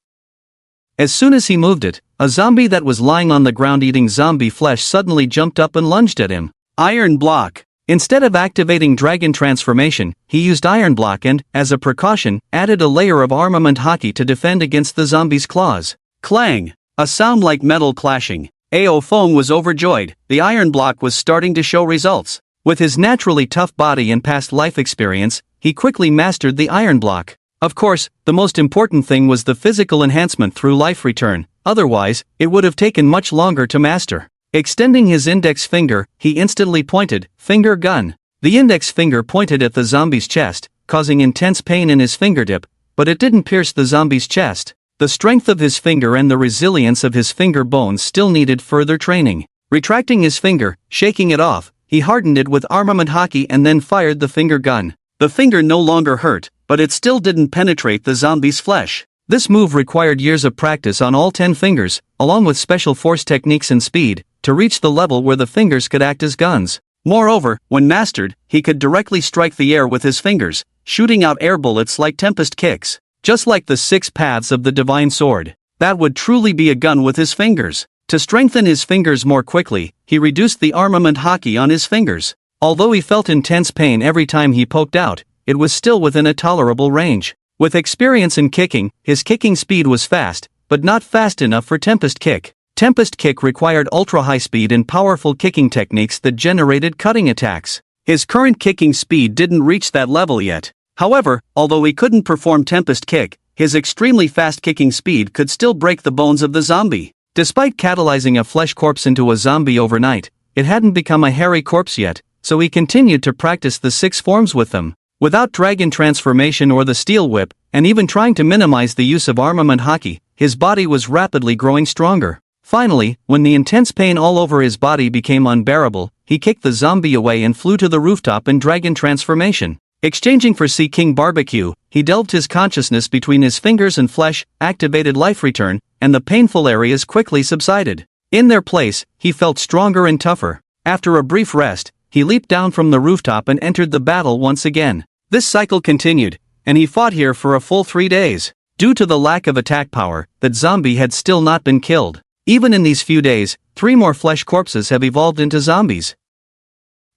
A: As soon as he moved it, a zombie that was lying on the ground eating zombie flesh suddenly jumped up and lunged at him.
B: Iron block.
A: Instead of activating Dragon Transformation, he used Iron Block and, as a precaution, added a layer of armament haki to defend against the zombie's claws.
B: Clang! A sound like metal clashing. Aofong was overjoyed. The iron block was starting to show results.
A: With his naturally tough body and past life experience, he quickly mastered the iron block. Of course, the most important thing was the physical enhancement through life return, otherwise, it would have taken much longer to master. Extending his index finger, he instantly pointed, finger gun. The index finger pointed at the zombie's chest, causing intense pain in his fingertip, but it didn't pierce the zombie's chest. The strength of his finger and the resilience of his finger bones still needed further training. Retracting his finger, shaking it off, he hardened it with armament haki and then fired the finger gun.
B: The finger no longer hurt, but it still didn't penetrate the zombie's flesh.
A: This move required years of practice on all 10 fingers, along with special force techniques and speed, to reach the level where the fingers could act as guns.
B: Moreover, when mastered, he could directly strike the air with his fingers, shooting out air bullets like tempest kicks.
A: Just like the 6 paths of the divine sword.
B: That would truly be a gun with his fingers. To strengthen his fingers more quickly, he reduced the armament haki on his fingers.
A: Although he felt intense pain every time he poked out, it was still within a tolerable range. With experience in kicking, his kicking speed was fast, but not fast enough for Tempest Kick. Tempest Kick required ultra-high speed and powerful kicking techniques that generated cutting attacks.
B: His current kicking speed didn't reach that level yet. However, although he couldn't perform Tempest Kick, his extremely fast kicking speed could still break the bones of the zombie.
A: Despite catalyzing a flesh corpse into a zombie overnight, it hadn't become a hairy corpse yet, so he continued to practice the 6 forms with them. Without Dragon Transformation or the Steel Whip, and even trying to minimize the use of armament haki, his body was rapidly growing stronger. Finally, when the intense pain all over his body became unbearable, he kicked the zombie away and flew to the rooftop in dragon transformation. Exchanging for Sea King Barbecue, he delved his consciousness between his fingers and flesh, activated life return, and the painful areas quickly subsided. In their place, he felt stronger and tougher. After a brief rest, he leaped down from the rooftop and entered the battle once again. This cycle continued, and he fought here for a full 3 days. Due to the lack of attack power, that zombie had still not been killed. Even in these few days, 3 more flesh corpses have evolved into zombies.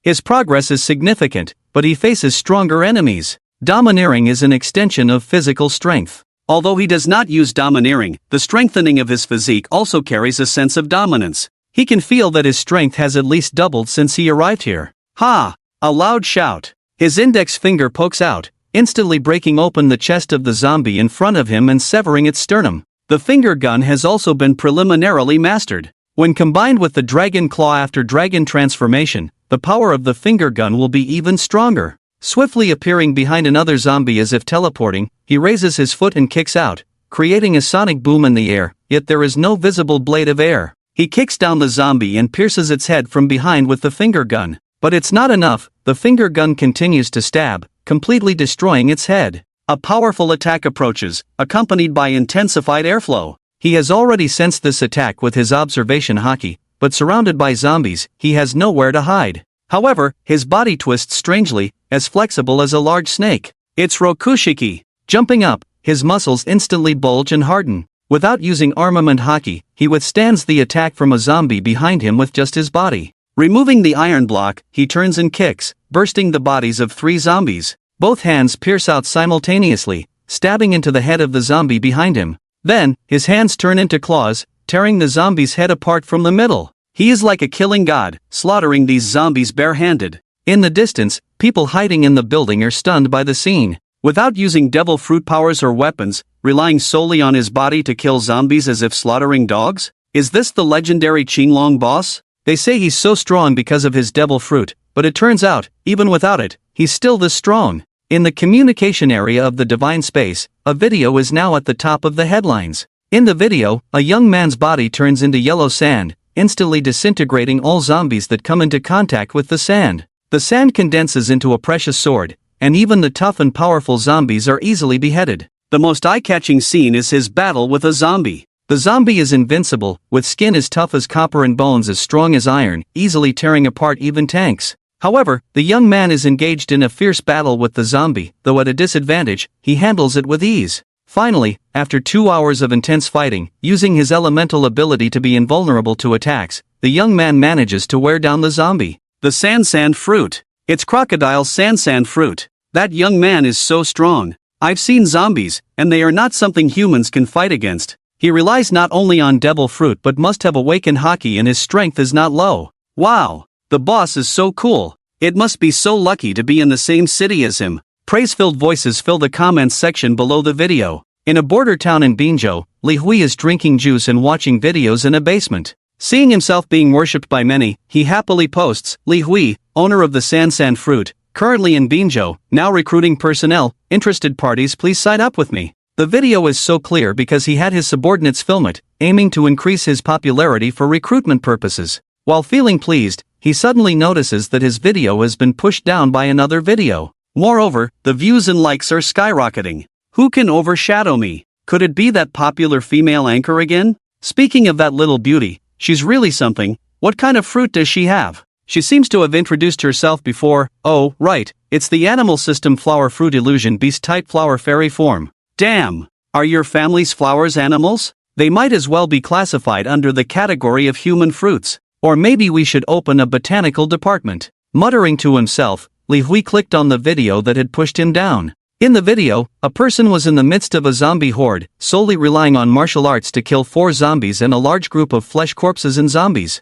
A: His progress is significant, but he faces stronger enemies. Domineering is an extension of physical strength.
B: Although he does not use domineering, the strengthening of his physique also carries a sense of dominance.
A: He can feel that his strength has at least doubled since he arrived here.
B: Ha! A loud shout.
A: His index finger pokes out, instantly breaking open the chest of the zombie in front of him and severing its sternum.
B: The finger gun has also been preliminarily mastered.
A: When combined with the dragon claw after dragon transformation, the power of the finger gun will be even stronger. Swiftly appearing behind another zombie as if teleporting, he raises his foot and kicks out, creating a sonic boom in the air, yet there is no visible blade of air.
B: He kicks down the zombie and pierces its head from behind with the finger gun.
A: But it's not enough, the finger gun continues to stab, completely destroying its head.
B: A powerful attack approaches, accompanied by intensified airflow.
A: He has already sensed this attack with his observation haki, but surrounded by zombies, he has nowhere to hide. However, his body twists strangely, as flexible as a large snake.
B: It's Rokushiki.
A: Jumping up, his muscles instantly bulge and harden. Without using armament haki, he withstands the attack from a zombie behind him with just his body.
B: Removing the iron block, he turns and kicks, bursting the bodies of 3 zombies.
A: Both hands pierce out simultaneously, stabbing into the head of the zombie behind him. Then, his hands turn into claws, tearing the zombie's head apart from the middle.
B: He is like a killing god, slaughtering these zombies barehanded.
A: In the distance, people hiding in the building are stunned by the scene.
B: Without using devil fruit powers or weapons, relying solely on his body to kill zombies as if slaughtering dogs? Is this the legendary Qinglong boss?
A: They say he's so strong because of his devil fruit, but it turns out, even without it, he's still this strong. In the communication area of the divine space, a video is now at the top of the headlines. In the video, a young man's body turns into yellow sand, instantly disintegrating all zombies that come into contact with the sand. The sand condenses into a precious sword, and even the tough and powerful zombies are easily beheaded.
B: The most eye-catching scene is his battle with a zombie.
A: The zombie is invincible, with skin as tough as copper and bones as strong as iron, easily tearing apart even tanks. However, the young man is engaged in a fierce battle with the zombie, though at a disadvantage, he handles it with ease. Finally, after 2 hours of intense fighting, using his elemental ability to be invulnerable to attacks, the young man manages to wear down the zombie.
B: The sand fruit. It's crocodile sand fruit. That young man is so strong. I've seen zombies, and they are not something humans can fight against.
A: He relies not only on devil fruit but must have awakened haki, and his strength is not low.
B: Wow, the boss is so cool. It must be so lucky to be in the same city as him.
A: Praise-filled voices fill the comments section below the video. In a border town in Binzhou, Li Hui is drinking juice and watching videos in a basement. Seeing himself being worshipped by many, he happily posts, "Li Hui, owner of the sand fruit, currently in Binzhou, now recruiting personnel, interested parties please sign up with me." The video is so clear because he had his subordinates film it, aiming to increase his popularity for recruitment purposes. While feeling pleased, he suddenly notices that his video has been pushed down by another video.
B: Moreover, the views and likes are skyrocketing. Who can overshadow me? Could it be that popular female anchor again? Speaking of that little beauty, she's really something. What kind of fruit does she have? She seems to have introduced herself before. Oh, right, it's the animal system flower fruit illusion beast type flower fairy form. Damn! Are your family's flowers animals?
A: They might as well be classified under the category of human fruits. Or maybe we should open a botanical department. Muttering to himself, Li Hui clicked on the video that had pushed him down. In the video, a person was in the midst of a zombie horde, solely relying on martial arts to kill 4 zombies and a large group of flesh corpses and zombies.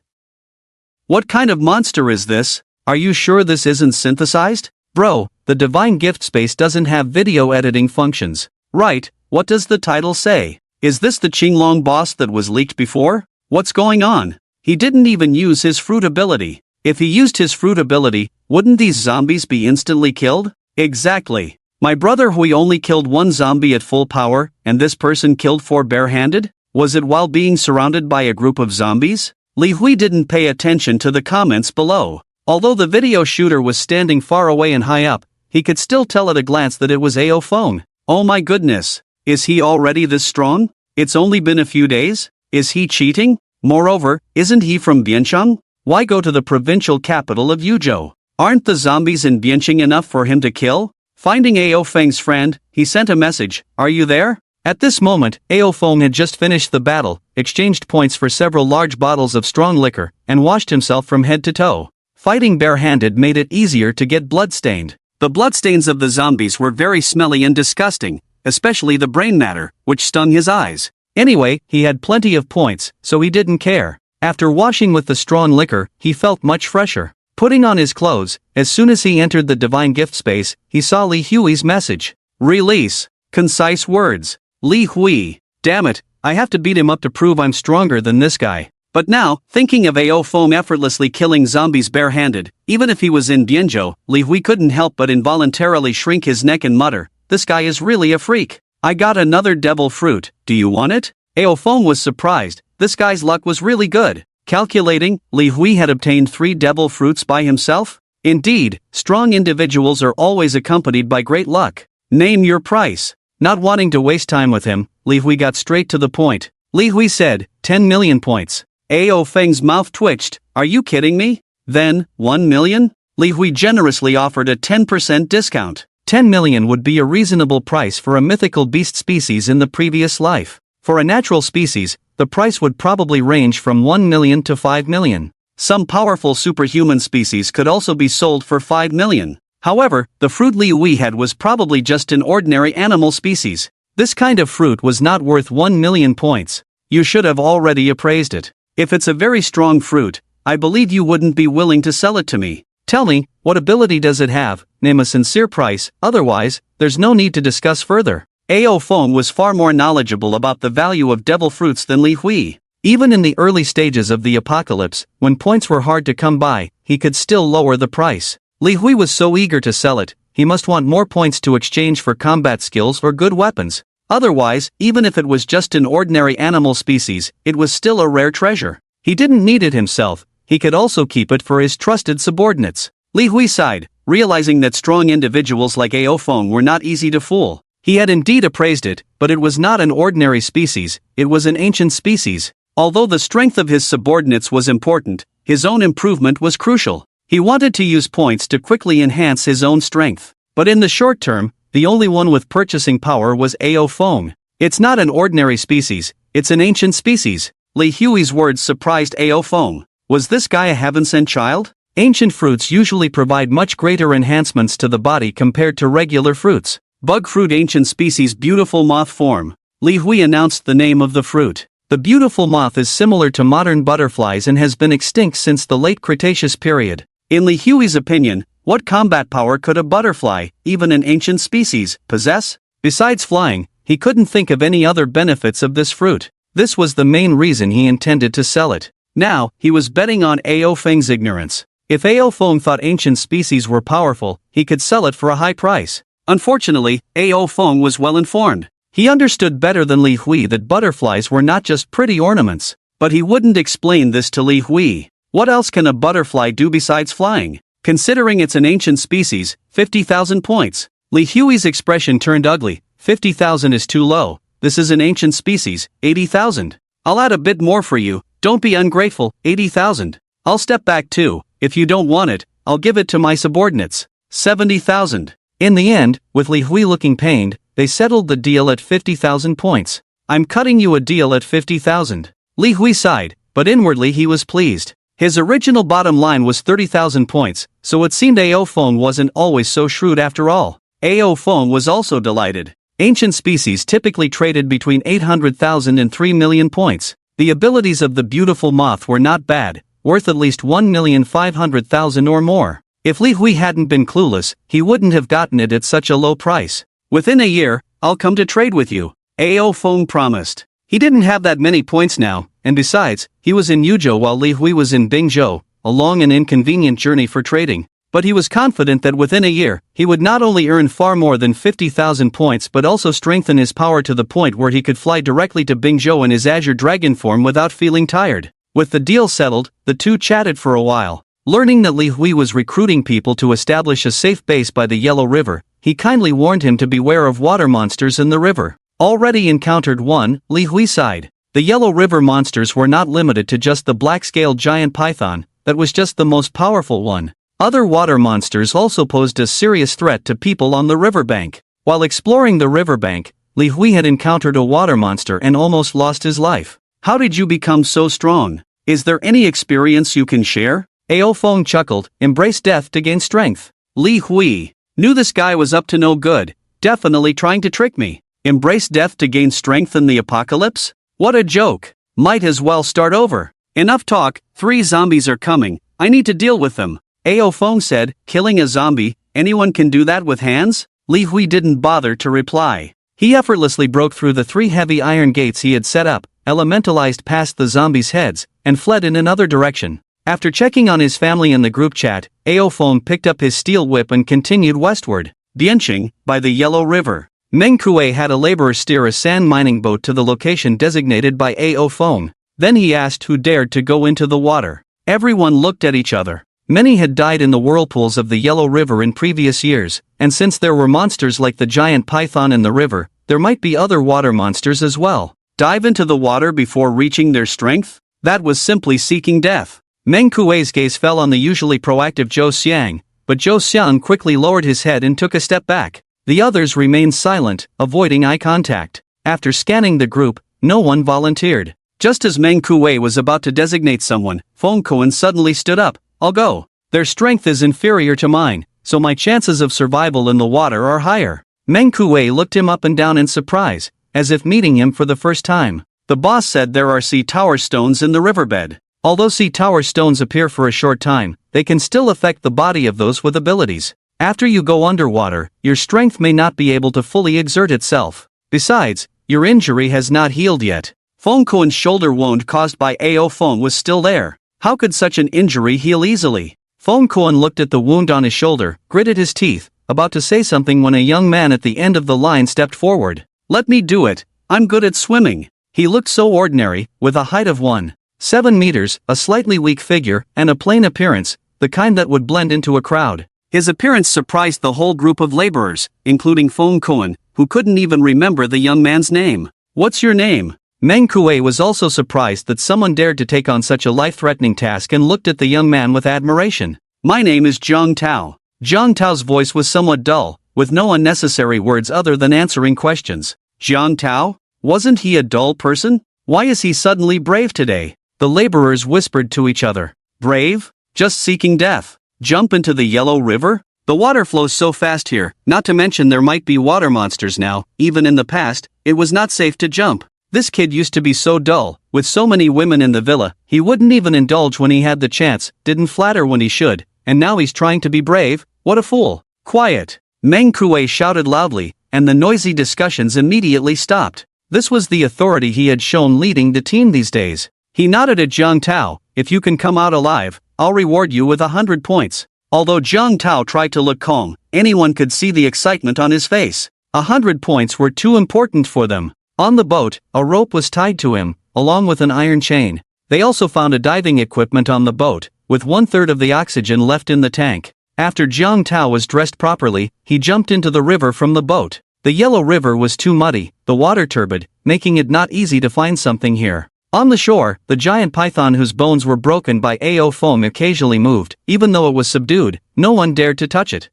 B: What kind of monster is this? Are you sure this isn't synthesized?
A: Bro, the divine gift space doesn't have video editing functions.
B: Right, what does the title say? Is this the Qinglong boss that was leaked before? What's going on? He didn't even use his fruit ability. If he used his fruit ability, wouldn't these zombies be instantly killed? Exactly. My brother Hui only killed 1 zombie at full power, and this person killed 4 barehanded? Was it while being surrounded by a group of zombies? Li Hui didn't pay attention to the comments below. Although the video shooter was standing far away and high up, he could still tell at a glance that it was AO Feng. Oh my goodness. Is he already this strong? It's only been a few days? Is he cheating? Moreover, isn't he from Biancheng? Why go to the provincial capital of Yuzhou? Aren't the zombies in Biancheng enough for him to kill? Finding AO Feng's friend, he sent a message, "Are you there?" At this moment, AO Feng had just finished the battle, exchanged points for several large bottles of strong liquor, and washed himself from head to toe. Fighting barehanded made it easier to get bloodstained. The bloodstains of the zombies were very smelly and disgusting, especially the brain matter, which stung his eyes. Anyway, he had plenty of points, so he didn't care. After washing with the strong liquor, he felt much fresher. Putting on his clothes, as soon as he entered the divine gift space, he saw Li Hui's message. Release. Concise words. Li Hui. Damn it, I have to beat him up to prove I'm stronger than this guy. But now, thinking of AO Feng effortlessly killing zombies barehanded, even if he was in Bianzhou, Li Hui couldn't help but involuntarily shrink his neck and mutter, "This guy is really a freak. I got another devil fruit, do you want it?" AO Feng was surprised, this guy's luck was really good. Calculating, Li Hui had obtained 3 devil fruits by himself? Indeed, strong individuals are always accompanied by great luck. Name your price. Not wanting to waste time with him, Li Hui got straight to the point. Li Hui said, 10 million points. AO Feng's mouth twitched, "Are you kidding me? Then, 1 million? Li Hui generously offered a 10% discount. 10 million would be a reasonable price for a mythical beast species in the previous life. For a natural species, the price would probably range from 1 million to 5 million. Some powerful superhuman species could also be sold for 5 million. However, the fruit Li Hui had was probably just an ordinary animal species. This kind of fruit was not worth 1 million points. You should have already appraised it. If it's a very strong fruit, I believe you wouldn't be willing to sell it to me. Tell me, what ability does it have? Name a sincere price, otherwise, there's no need to discuss further." AO Feng was far more knowledgeable about the value of devil fruits than Li Hui. Even in the early stages of the apocalypse, when points were hard to come by, he could still lower the price. Li Hui was so eager to sell it, he must want more points to exchange for combat skills or good weapons. Otherwise, even if it was just an ordinary animal species, it was still a rare treasure. He didn't need it himself, he could also keep it for his trusted subordinates. Li Hui sighed, realizing that strong individuals like AO Feng were not easy to fool. He had indeed appraised it, but it was not an ordinary species, it was an ancient species. Although the strength of his subordinates was important, his own improvement was crucial. He wanted to use points to quickly enhance his own strength. But in the short term, the only one with purchasing power was AO Feng. It's not an ordinary species, it's an ancient species. Li Hui's words surprised AO Feng. Was this guy a heaven-sent child? Ancient fruits usually provide much greater enhancements to the body compared to regular fruits. Bug fruit ancient species beautiful moth form. Li Hui announced the name of the fruit. The beautiful moth is similar to modern butterflies and has been extinct since the late Cretaceous period. In Li Hui's opinion, what combat power could a butterfly, even an ancient species, possess? Besides flying, he couldn't think of any other benefits of this fruit. This was the main reason he intended to sell it. Now, he was betting on AO Feng's ignorance. If AO Feng thought ancient species were powerful, he could sell it for a high price. Unfortunately, AO Feng was well informed. He understood better than Li Hui that butterflies were not just pretty ornaments. But he wouldn't explain this to Li Hui. What else can a butterfly do besides flying? Considering it's an ancient species, 50,000 points. Li Hui's expression turned ugly. 50,000 is too low. This is an ancient species, 80,000. I'll add a bit more for you, don't be ungrateful, 80,000. I'll step back too, if you don't want it, I'll give it to my subordinates. 70,000. In the end, with Li Hui looking pained, they settled the deal at 50,000 points. I'm cutting you a deal at 50,000. Li Hui sighed, but inwardly he was pleased. His original bottom line was 30,000 points, so it seemed AO Feng wasn't always so shrewd after all. AO Feng was also delighted. Ancient species typically traded between 800,000 and 3 million points. The abilities of the beautiful moth were not bad, worth at least 1,500,000 or more. If Li Hui hadn't been clueless, he wouldn't have gotten it at such a low price. Within a year, I'll come to trade with you, AO Feng promised. He didn't have that many points now, and besides, he was in Yuzhou while Li Hui was in Bingzhou, a long and inconvenient journey for trading. But he was confident that within a year, he would not only earn far more than 50,000 points but also strengthen his power to the point where he could fly directly to Bingzhou in his Azure dragon form without feeling tired. With the deal settled, the two chatted for a while. Learning that Li Hui was recruiting people to establish a safe base by the Yellow River, he kindly warned him to beware of water monsters in the river. Already encountered one, Li Hui sighed. The Yellow River monsters were not limited to just the black-scaled giant python, that was just the most powerful one. Other water monsters also posed a serious threat to people on the riverbank. While exploring the riverbank, Li Hui had encountered a water monster and almost lost his life. How did you become so strong? Is there any experience you can share? Ao Feng chuckled, embrace death to gain strength. Li Hui knew this guy was up to no good, definitely trying to trick me. Embrace death to gain strength in the apocalypse? What a joke. Might as well start over. Enough talk, 3 zombies are coming, I need to deal with them. Ao Feng said, killing a zombie, anyone can do that with hands? Li Hui didn't bother to reply. He effortlessly broke through the 3 heavy iron gates he had set up, elementalized past the zombies' heads, and fled in another direction. After checking on his family in the group chat, Ao Feng picked up his steel whip and continued westward. Dianqing, by the Yellow River. Meng Kuei had a laborer steer a sand mining boat to the location designated by Ao Feng. Then he asked who dared to go into the water. Everyone looked at each other. Many had died in the whirlpools of the Yellow River in previous years, and since there were monsters like the giant python in the river, there might be other water monsters as well. Dive into the water before reaching their strength? That was simply seeking death. Meng Kuei's gaze fell on the usually proactive Zhou Xiang, but Zhou Xiang quickly lowered his head and took a step back. The others remained silent, avoiding eye contact. After scanning the group, no one volunteered. Just as Meng Kuei was about to designate someone, Feng Kuan suddenly stood up. I'll go. Their strength is inferior to mine, so my chances of survival in the water are higher. Meng Kuei looked him up and down in surprise, as if meeting him for the first time. The boss said there are sea tower stones in the riverbed. Although sea tower stones appear for a short time, they can still affect the body of those with abilities. After you go underwater, your strength may not be able to fully exert itself. Besides, your injury has not healed yet. Feng Kuan's shoulder wound caused by Ao Feng was still there. How could such an injury heal easily? Feng Kuan looked at the wound on his shoulder, gritted his teeth, about to say something when a young man at the end of the line stepped forward. Let me do it. I'm good at swimming. He looked so ordinary, with a height of 1.7 meters, a slightly weak figure, and a plain appearance, the kind that would blend into a crowd. His appearance surprised the whole group of laborers, including Feng Kuan, who couldn't even remember the young man's name. What's your name? Meng Kuei was also surprised that someone dared to take on such a life-threatening task and looked at the young man with admiration. My name is Zhang Tao. Zhang Tao's voice was somewhat dull, with no unnecessary words other than answering questions. Zhang Tao? Wasn't he a dull person? Why is he suddenly brave today? The laborers whispered to each other. Brave? Just seeking death. Jump into the Yellow River? The water flows so fast here, not to mention there might be water monsters now. Even in the past, it was not safe to jump. This kid used to be so dull, with so many women in the villa, he wouldn't even indulge when he had the chance, didn't flatter when he should, and now he's trying to be brave? What a fool. Quiet. Meng Kuei shouted loudly, and the noisy discussions immediately stopped. This was the authority he had shown leading the team these days. He nodded at Zhang Tao. If you can come out alive, I'll reward you with 100 points. Although Zhang Tao tried to look calm, anyone could see the excitement on his face. 100 points were too important for them. On the boat, a rope was tied to him, along with an iron chain. They also found a diving equipment on the boat, with 1/3 of the oxygen left in the tank. After Zhang Tao was dressed properly, he jumped into the river from the boat. The Yellow River was too muddy, the water turbid, making it not easy to find something here. On the shore, the giant python whose bones were broken by Ao Feng occasionally moved. Even though it was subdued, no one dared to touch it.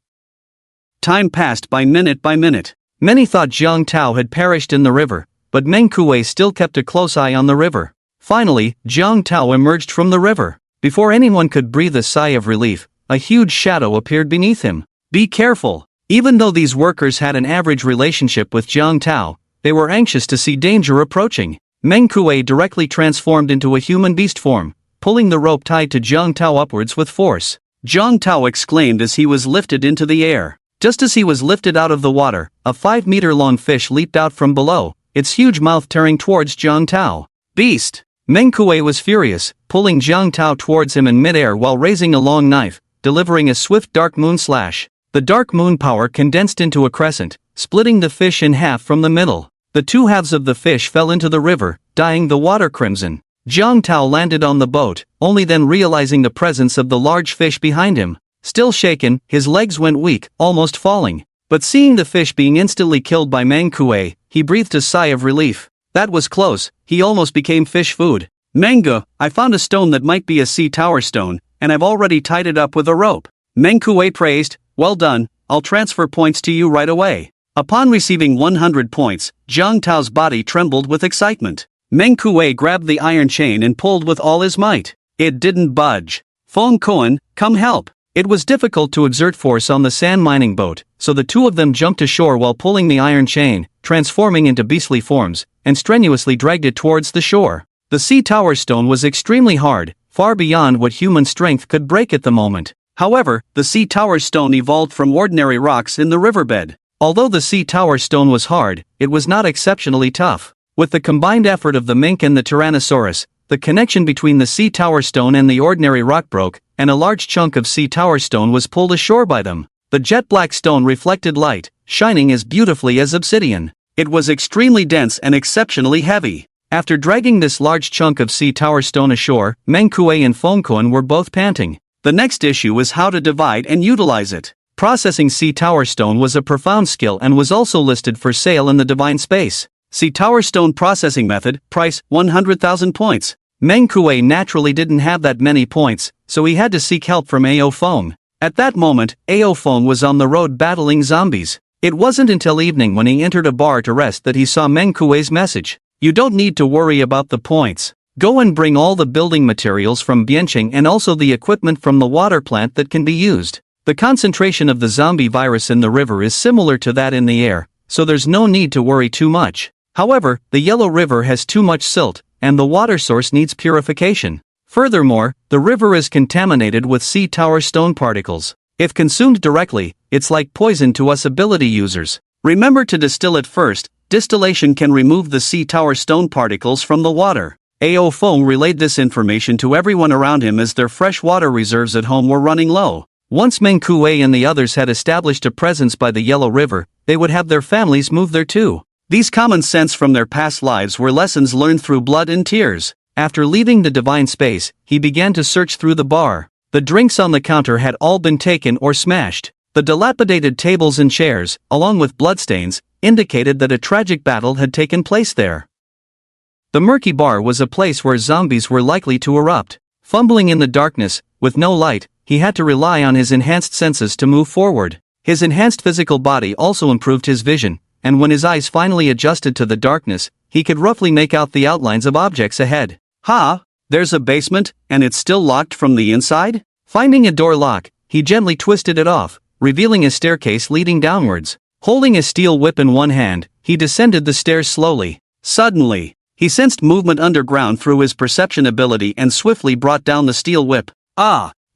B: Time passed by minute. Many thought Zhang Tao had perished in the river, but Meng Kuei still kept a close eye on the river. Finally, Zhang Tao emerged from the river. Before anyone could breathe a sigh of relief, a huge shadow appeared beneath him. Be careful! Even though these workers had an average relationship with Zhang Tao, they were anxious to see danger approaching. Meng Kuei directly transformed into a human beast form, pulling the rope tied to Zhang Tao upwards with force. Zhang Tao exclaimed as he was lifted into the air. Just as he was lifted out of the water, a 5-meter-long fish leaped out from below, its huge mouth tearing towards Zhang Tao. Beast! Meng Kuei was furious, pulling Zhang Tao towards him in midair while raising a long knife,
A: delivering a swift dark moon slash. The dark moon power condensed into a crescent, splitting the fish in half from the middle. The two halves of the fish fell into the river, dyeing the water crimson. Jiang Tao landed on the boat, only then realizing the presence of the large fish behind him. Still shaken, his legs went weak, almost falling. But seeing the fish being instantly killed by Meng Kuei, he breathed a sigh of relief. That was close, he almost became fish food. Manga, I found a stone that might be a sea tower stone, and I've already tied it up with a rope. Meng Kuei praised, well done, I'll transfer points to you right away. Upon receiving 100 points, Jiang Tao's body trembled with excitement. Meng Kuei grabbed the iron chain and pulled with all his might. It didn't budge. Feng Kuan, come help. It was difficult to exert force on the sand mining boat, so the two of them jumped ashore while pulling the iron chain, transforming into beastly forms, and strenuously dragged it towards the shore. The sea tower stone was extremely hard, far beyond what human strength could break at the moment. However, the sea tower stone evolved from ordinary rocks in the riverbed. Although the sea tower stone was hard, it was not exceptionally tough. With the combined effort of the mink and the Tyrannosaurus, the connection between the sea tower stone and the ordinary rock broke, and a large chunk of sea tower stone was pulled ashore by them. The jet black stone reflected light, shining as beautifully as obsidian. It was extremely dense and exceptionally heavy. After dragging this large chunk of sea tower stone ashore, Meng Kuei and Feng Kuan were both panting. The next issue was how to divide and utilize it. Processing sea tower stone was a profound skill and was also listed for sale in the divine space. Sea tower stone processing method, price 100,000 points. Meng Kuei naturally didn't have that many points, so he had to seek help from Ao Feng. At that moment, Ao Feng was on the road battling zombies. It wasn't until evening when he entered a bar to rest that he saw Meng Kuei's message. You don't need to worry about the points. Go and bring all the building materials from Bianqing and also the equipment from the water plant that can be used. The concentration of the zombie virus in the river is similar to that in the air, so there's no need to worry too much. However, the Yellow River has too much silt, and the water source needs purification. Furthermore, the river is contaminated with sea tower stone particles. If consumed directly, it's like poison to us ability users. Remember to distill it first. Distillation can remove the sea tower stone particles from the water. Ao Feng relayed this information to everyone around him as their fresh water reserves at home were running low. Once Meng Kuei and the others had established a presence by the Yellow River, they would have their families move there too. These common sense from their past lives were lessons learned through blood and tears. After leaving the divine space, he began to search through the bar. The drinks on the counter had all been taken or smashed. The dilapidated tables and chairs, along with bloodstains, indicated that a tragic battle had taken place there. The murky bar was a place where zombies were likely to erupt. Fumbling in the darkness, with no light, he had to rely on his enhanced senses to move forward. His enhanced physical body also improved his vision, and when his eyes finally adjusted to the darkness, he could roughly make out the outlines of objects ahead. There's a basement, and it's still locked from the inside? Finding a door lock, he gently twisted it off, revealing a staircase leading downwards. Holding a steel whip in one hand, he descended the stairs slowly. Suddenly, he sensed movement underground through his perception ability and swiftly brought down the steel whip.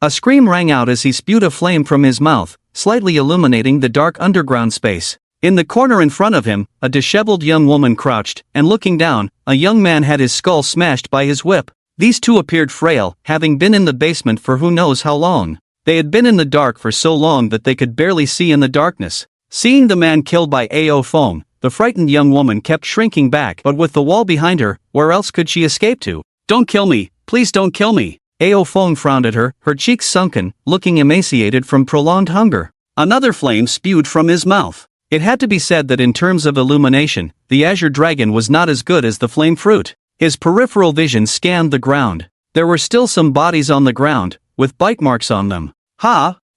A: A scream rang out as he spewed a flame from his mouth, slightly illuminating the dark underground space. In the corner in front of him, a disheveled young woman crouched, and looking down, a young man had his skull smashed by his whip. These two appeared frail, having been in the basement for who knows how long. They had been in the dark for so long that they could barely see in the darkness. Seeing the man killed by Ao Feng, the frightened young woman kept shrinking back, but with the wall behind her, where else could she escape to? Don't kill me, please don't kill me. Ao Feng frowned at her, her cheeks sunken, looking emaciated from prolonged hunger. Another flame spewed from his mouth. It had to be said that in terms of illumination, the Azure Dragon was not as good as the Flame Fruit. His peripheral vision scanned the ground. There were still some bodies on the ground, with bite marks on them.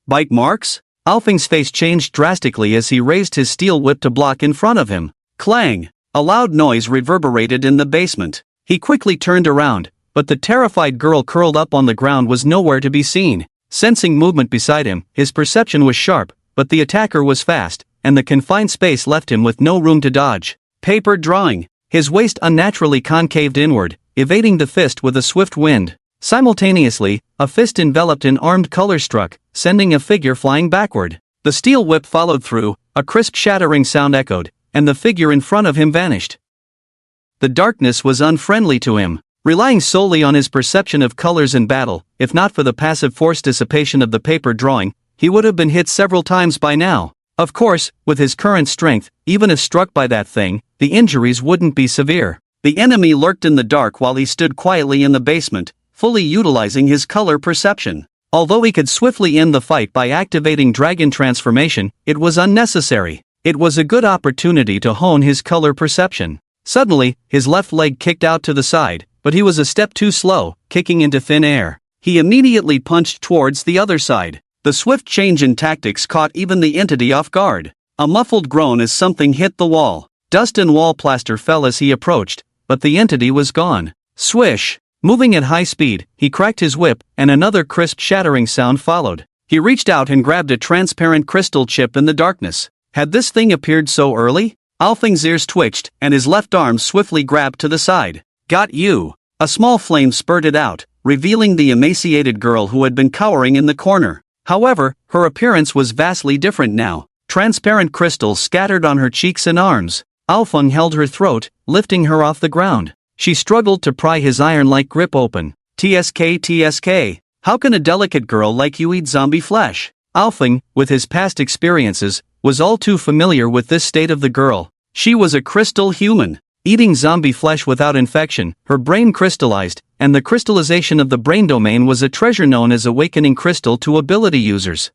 A: Bite marks? Alfing's face changed drastically as he raised his steel whip to block in front of him. Clang! A loud noise reverberated in the basement. He quickly turned around, but the terrified girl curled up on the ground was nowhere to be seen. Sensing movement beside him, his perception was sharp, but the attacker was fast, and the confined space left him with no room to dodge. Paper drawing. His waist unnaturally concaved inward, evading the fist with a swift wind. Simultaneously, a fist enveloped an armed color struck, sending a figure flying backward. The steel whip followed through, a crisp shattering sound echoed, and the figure in front of him vanished. The darkness was unfriendly to him.
B: Relying solely on his perception of colors in battle, if not for the passive force dissipation of the paper drawing, he would have been hit several times by now. Of course, with his current strength, even if struck by that thing, the injuries wouldn't be severe. The enemy lurked in the dark while he stood quietly in the basement, fully utilizing his color perception. Although he could swiftly end the fight by activating dragon transformation, it was unnecessary. It was a good opportunity to hone his color perception. Suddenly, his left leg kicked out to the side, but he was a step too slow, kicking into thin air. He immediately punched towards the other side. The swift change in tactics caught even the entity off guard. A muffled groan as something hit the wall. Dust and wall plaster fell as he approached, but the entity was gone. Swish! Moving at high speed, he cracked his whip, and another crisp shattering sound followed. He reached out and grabbed a transparent crystal chip in the darkness. Had this thing appeared so early? Alfing's ears twitched, and his left arm swiftly grabbed to the side. Got you! A small flame spurted out, revealing the emaciated girl who had been cowering in the corner. However, her appearance was vastly different now. Transparent crystals scattered on her cheeks and arms. Alfing held her throat, lifting her off the ground. She struggled to pry his iron-like grip open. TSK. How can a delicate girl like you eat zombie flesh? Alfing, with his past experiences, was all too familiar with this state of the girl. She was a crystal human. Eating zombie flesh without infection, her brain crystallized, and the crystallization of the brain domain was a treasure known as awakening crystal to ability users.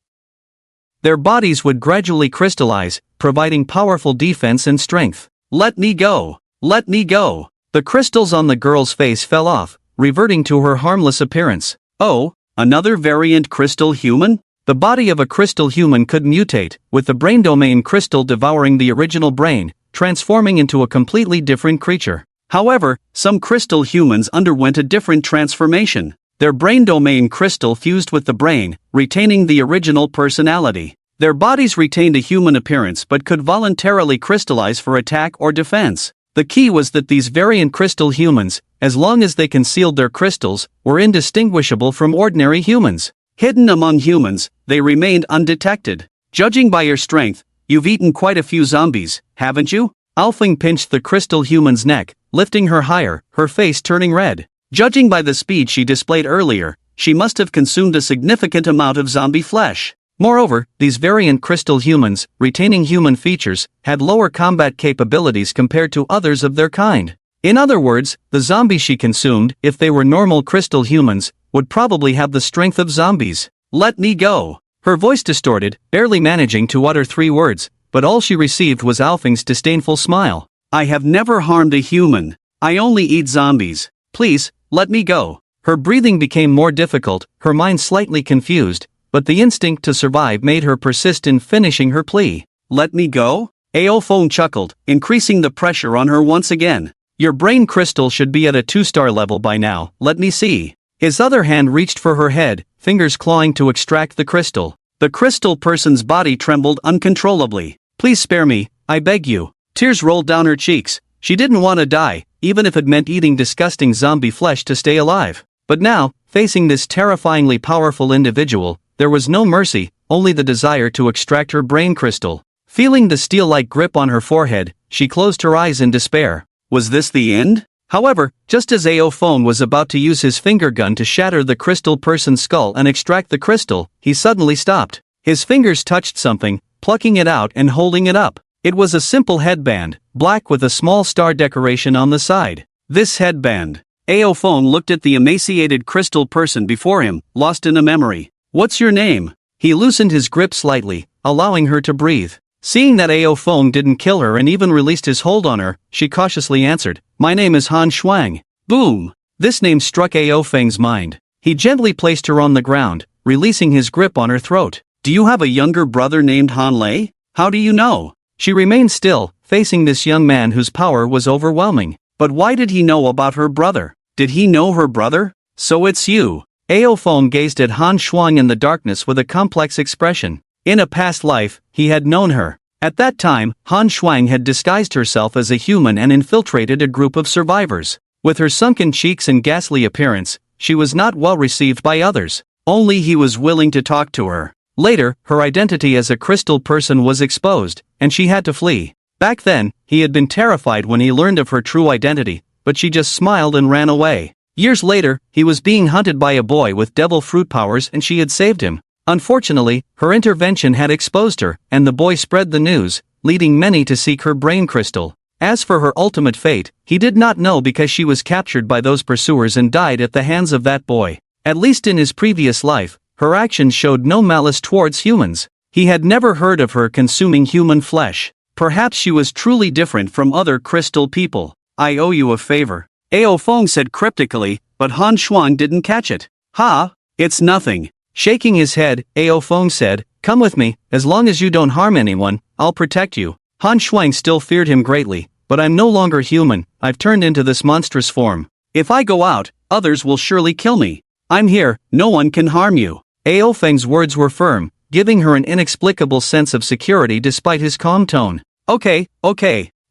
B: Their bodies would gradually crystallize, providing powerful defense and strength. Let me go! Let me go! The crystals on the girl's face fell off, reverting to her harmless appearance. Oh, another variant crystal human? The body of a crystal human could mutate, with the brain domain crystal devouring the original brain, transforming into a completely different creature. However, some crystal humans underwent a different transformation. Their brain domain crystal fused with the brain, retaining the original personality. Their bodies retained a human appearance but could voluntarily crystallize for attack or defense. The key was that these variant crystal humans, as long as they concealed their crystals, were indistinguishable from ordinary humans. Hidden among humans, they remained undetected. Judging by your strength, you've eaten quite a few zombies, haven't you? Alfing pinched the crystal human's neck, lifting her higher, her face turning red. Judging by the speed she displayed earlier, she must have consumed a significant amount of zombie flesh. Moreover, these variant crystal humans, retaining human features, had lower combat capabilities compared to others of their kind. In other words, the zombies she consumed, if they were normal crystal humans, would probably have the strength of zombies. Let me go! Her voice distorted, barely managing to utter 3 words, but all she received was Alfing's disdainful smile. I have never harmed a human. I only eat zombies. Please, let me go. Her breathing became more difficult, her mind slightly confused, but the instinct to survive made her persist in finishing her plea. Let me go? Aophone chuckled, increasing the pressure on her once again. Your brain crystal should be at a 2-star level by now, let me see. His other hand reached for her head, fingers clawing to extract the crystal. The crystal person's body trembled uncontrollably. Please spare me, I beg you. Tears rolled down her cheeks. She didn't want to die, even if it meant eating disgusting zombie flesh to stay alive. But now, facing this terrifyingly powerful individual, there was no mercy, only the desire to extract her brain crystal. Feeling the steel-like grip on her forehead, she closed her eyes in despair. Was this the end? However, just as Aophone was about to use his finger gun to shatter the crystal person's skull and extract the crystal, he suddenly stopped. His fingers touched something, plucking it out and holding it up. It was a simple headband, black with a small star decoration on the side. This headband. Aophone looked at the emaciated crystal person before him, lost in a memory. What's your name? He loosened his grip slightly, allowing her to breathe. Seeing that Aophone didn't kill her and even released his hold on her, she cautiously answered, My name is Han Shuang. Boom! This name struck Aopheng's mind. He gently placed her on the ground, releasing his grip on her throat. Do you have a younger brother named Han Lei? How do you know? She remained still, facing this young man whose power was overwhelming. But why did he know about her brother? Did he know her brother? So it's you. Aophone gazed at Han Shuang in the darkness with a complex expression. In a past life, he had known her. At that time, Han Shuang had disguised herself as a human and infiltrated a group of survivors. With her sunken cheeks and ghastly appearance, she was not well received by others. Only he was willing to talk to her. Later, her identity as a crystal person was exposed, and she had to flee. Back then, he had been terrified when he learned of her true identity, but she just smiled and ran away.
A: Years later, he was being hunted by a boy with devil fruit powers and she had saved him. Unfortunately, her intervention had exposed her, and the boy spread the news, leading many to seek her brain crystal. As for her ultimate fate, he did not know because she was captured by those pursuers and died at the hands of that boy. At least in his previous life, her actions showed no malice towards humans. He had never heard of her consuming human flesh. Perhaps she was truly different from other crystal people. I owe you a favor, Ao Feng said cryptically, but Han Shuang didn't catch it. Ha, it's nothing. Shaking his head, Ao Feng said, come with me, as long as you don't harm anyone, I'll protect you. Han Shuang still feared him greatly, but I'm no longer human, I've turned into this monstrous form. If I go out, others will surely kill me. I'm here, no one can harm you. Ao Feng's words were firm, giving her an inexplicable sense of security despite his calm tone. Okay.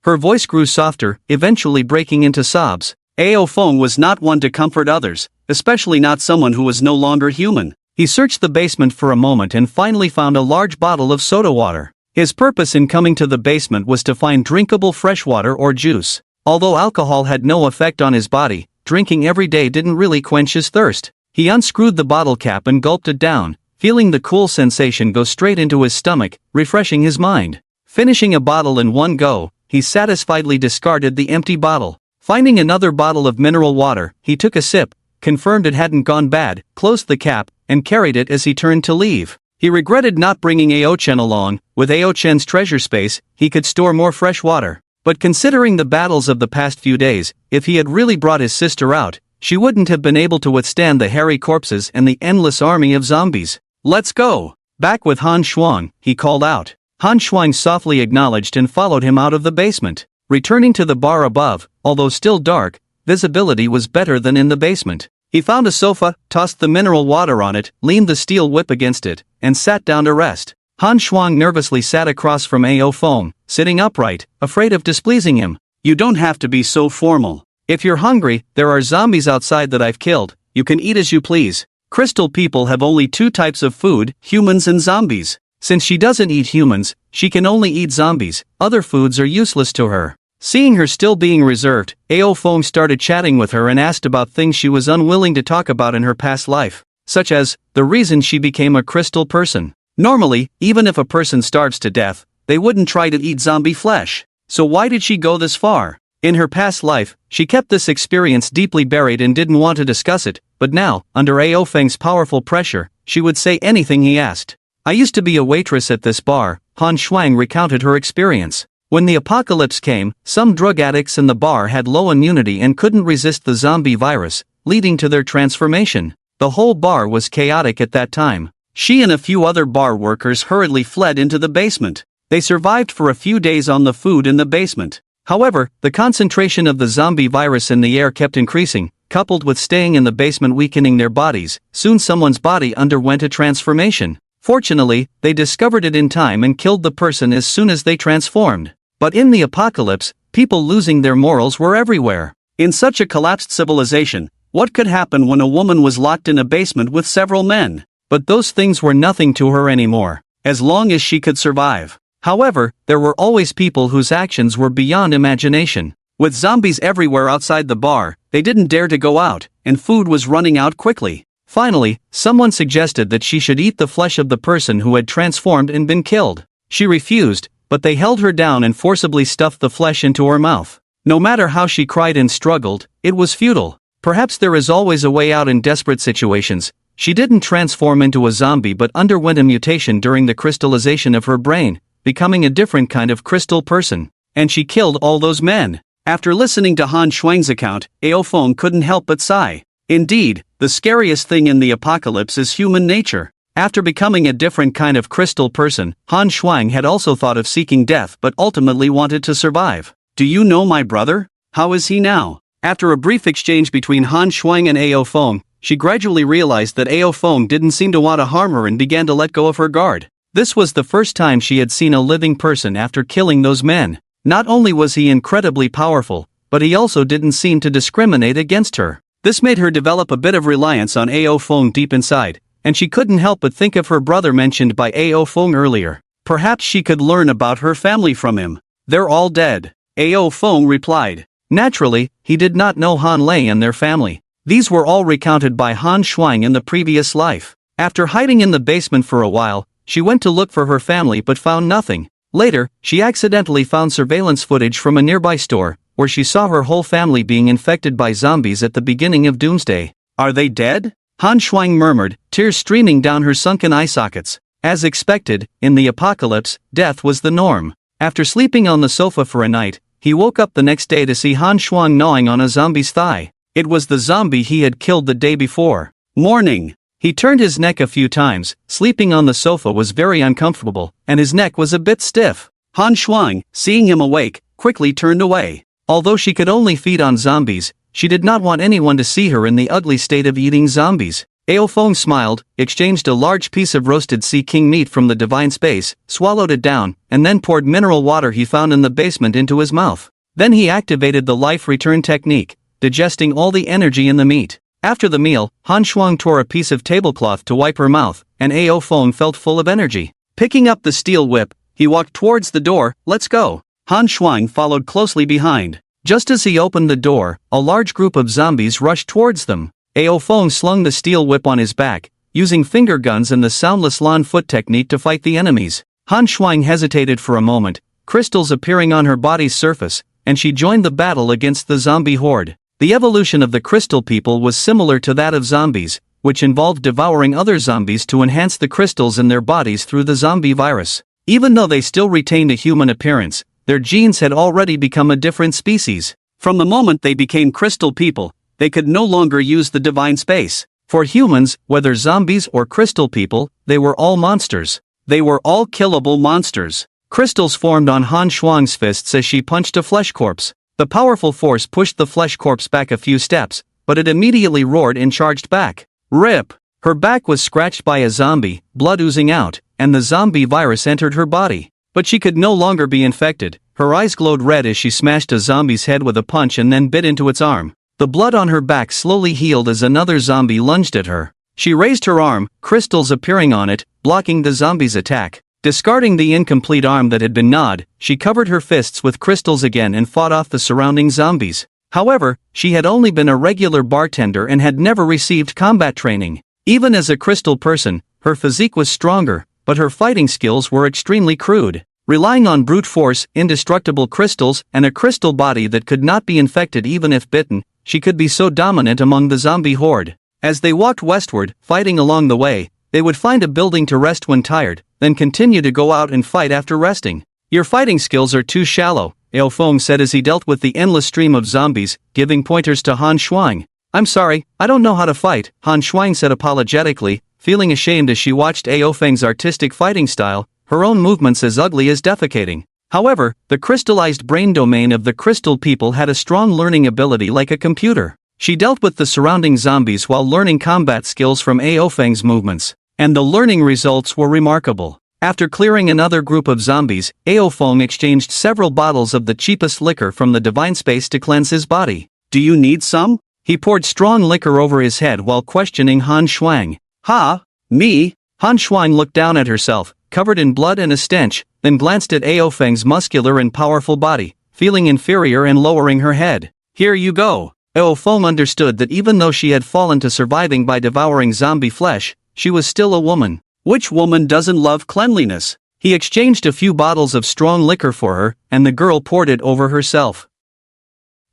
A: Her voice grew softer, eventually breaking into sobs. Ao Feng was not one to comfort others, especially not someone who was no longer human. He searched the basement for a moment and finally found a large bottle of soda water. His purpose in coming to the basement was to find drinkable fresh water or juice. Although alcohol had no effect on his body, drinking every day didn't really quench his thirst. He unscrewed the bottle cap and gulped it down, feeling the cool sensation go straight into his stomach, refreshing his mind. Finishing a bottle in one go, he satisfiedly discarded the empty bottle. Finding another bottle of mineral water, he took a sip, confirmed it hadn't gone bad, closed the cap, and carried it as he turned to leave. He regretted not bringing Ao Chen along. With Ao Chen's treasure space, he could store more fresh water. But considering the battles of the past few days, if he had really brought his sister out, she wouldn't have been able to withstand the hairy corpses and the endless army of zombies. Let's go! Back with Han Shuang, he called out. Han Shuang softly acknowledged and followed him out of the basement. Returning to the bar above, although still dark, visibility was better than in the basement. He found a sofa, tossed the mineral water on it, leaned the steel whip against it, and sat down to rest. Han Shuang nervously sat across from Ao Feng, sitting upright, afraid of displeasing him. You don't have to be so formal. If you're hungry, there are zombies outside that I've killed, you can eat as you please. Crystal people have only two types of food, humans and zombies. Since she doesn't eat humans, she can only eat zombies, other foods are useless to her. Seeing her still being reserved, Ao Feng started chatting with her and asked about things she was unwilling to talk about in her past life, such as the reason she became a crystal person. Normally, even if a person starves to death, they wouldn't try to eat zombie flesh. So why did she go this far? In her past life, she kept this experience deeply buried and didn't want to discuss it, but now, under Ao Feng's powerful pressure, she would say anything he asked. I used to be a waitress at this bar, Han Shuang recounted her experience. When the apocalypse came, some drug addicts in the bar had low immunity and couldn't resist the zombie virus, leading to their transformation. The whole bar was chaotic at that time. She and a few other bar workers hurriedly fled into the basement. They survived for a few days on the food in the basement. However, the concentration of the zombie virus in the air kept increasing, coupled with staying in the basement weakening their bodies. Soon someone's body underwent a transformation. Fortunately, they discovered it in time and killed the person as soon as they transformed. But in the apocalypse, people losing their morals were everywhere. In such a collapsed civilization, what could happen when a woman was locked in a basement with several men? But those things were nothing to her anymore, as long as she could survive. However, there were always people whose actions were beyond imagination. With zombies everywhere outside the bar, they didn't dare to go out, and food was running out quickly. Finally, someone suggested that she should eat the flesh of the person who had transformed and been killed. She refused, but they held her down and forcibly stuffed the flesh into her mouth. No matter how she cried and struggled, it was futile. Perhaps there is always a way out in desperate situations. She didn't transform into a zombie but underwent a mutation during the crystallization of her brain, becoming a different kind of crystal person. And she killed all those men. After listening to Han Shuang's account, Ao Feng couldn't help but sigh. Indeed, the scariest thing in the apocalypse is human nature. After becoming a different kind of crystal person, Han Shuang had also thought of seeking death but ultimately wanted to survive. Do you know my brother? How is he now? After a brief exchange between Han Shuang and Ao Feng, she gradually realized that Ao Feng didn't seem to want to harm her and began to let go of her guard. This was the first time she had seen a living person after killing those men. Not only was he incredibly powerful, but he also didn't seem to discriminate against her. This made her develop a bit of reliance on Ao Feng deep inside, and she couldn't help but think of her brother mentioned by Ao Feng earlier. Perhaps she could learn about her family from him. They're all dead, Ao Feng replied. Naturally, he did not know Han Lei and their family.
B: These were all recounted by Han Shuang in the previous life. After hiding in the basement for a while, she went to look for her family but found nothing. Later, she accidentally found surveillance footage from a nearby store, where she saw her whole family being infected by zombies at the beginning of Doomsday. Are they dead? Han Shuang murmured, tears streaming down her sunken eye sockets. As expected, in the apocalypse, death was the norm. After sleeping on the sofa for a night, he woke up the next day to see Han Shuang gnawing on a zombie's thigh. It was the zombie he had killed the day before. Morning. He turned his neck a few times. Sleeping on the sofa was very uncomfortable, and his neck was a bit stiff. Han Shuang, seeing him awake, quickly turned away. Although she could only feed on zombies, she did not want anyone to see her in the ugly state of eating zombies. Ao Feng smiled, exchanged a large piece of roasted sea king meat from the divine space, swallowed it down, and then poured mineral water he found in the basement into his mouth. Then he activated the life return technique, digesting all the energy in the meat. After the meal, Han Shuang tore a piece of tablecloth to wipe her mouth, and Ao Feng felt full of energy. Picking up the steel whip, he walked towards the door. Let's go. Han Shuang followed closely behind. Just as he opened the door, a large group of zombies rushed towards them. Ao Feng slung the steel whip on his back, using finger guns and the soundless lawn foot technique to fight the enemies. Han Shuang hesitated for a moment, crystals appearing on her body's surface, and she joined the battle against the zombie horde. The evolution of the crystal people was similar to that of zombies, which involved devouring other zombies to enhance the crystals in their bodies through the zombie virus. Even though they still retained a human appearance, their genes had already become a different species. From the moment they became crystal people, they could no longer use the divine space. For humans, whether zombies or crystal people, they were all monsters. They were all killable monsters. Crystals formed on Han Shuang's fists as she punched a flesh corpse. The powerful force pushed the flesh corpse back a few steps, but it immediately roared and charged back. Rip! Her back was scratched by a zombie, blood oozing out, and the zombie virus entered her body. But she could no longer be infected. Her eyes glowed red as she smashed a zombie's head with a punch and then bit into its arm. The blood on her back slowly healed as another zombie lunged at her. She raised her arm, crystals appearing on it, blocking the zombie's attack. Discarding the incomplete arm that had been gnawed, she covered her fists with crystals again and fought off the surrounding zombies. However, she had only been a regular bartender and had never received combat training. Even as a crystal person, her physique was stronger, but her fighting skills were extremely crude. Relying on brute force, indestructible crystals, and a crystal body that could not be infected even if bitten, she could be so dominant among the zombie horde. As they walked westward, fighting along the way, they would find a building to rest when tired, then continue to go out and fight after resting. Your fighting skills are too shallow, Ao Feng said as he dealt with the endless stream of zombies, giving pointers to Han Shuang. I'm sorry, I don't know how to fight, Han Shuang said apologetically, feeling ashamed as she watched Ao Feng's artistic fighting style, her own movements as ugly as defecating. However, the crystallized brain domain of the crystal people had a strong learning ability like a computer. She dealt with the surrounding zombies while learning combat skills from Ao Feng's movements, and the learning results were remarkable. After clearing another group of zombies, Ao Feng exchanged several bottles of the cheapest liquor from the divine space to cleanse his body. Do you need some? He poured strong liquor over his head while questioning Han Shuang. Ha? Me? Han Shuang looked down at herself, covered in blood and a stench, then glanced at Ao Feng's muscular and powerful body, feeling inferior and lowering her head. Here you go. Ao Feng understood that even though she had fallen to surviving by devouring zombie flesh, she was still a woman. Which woman doesn't love cleanliness? He exchanged a few bottles of strong liquor for her, and the girl poured it over herself.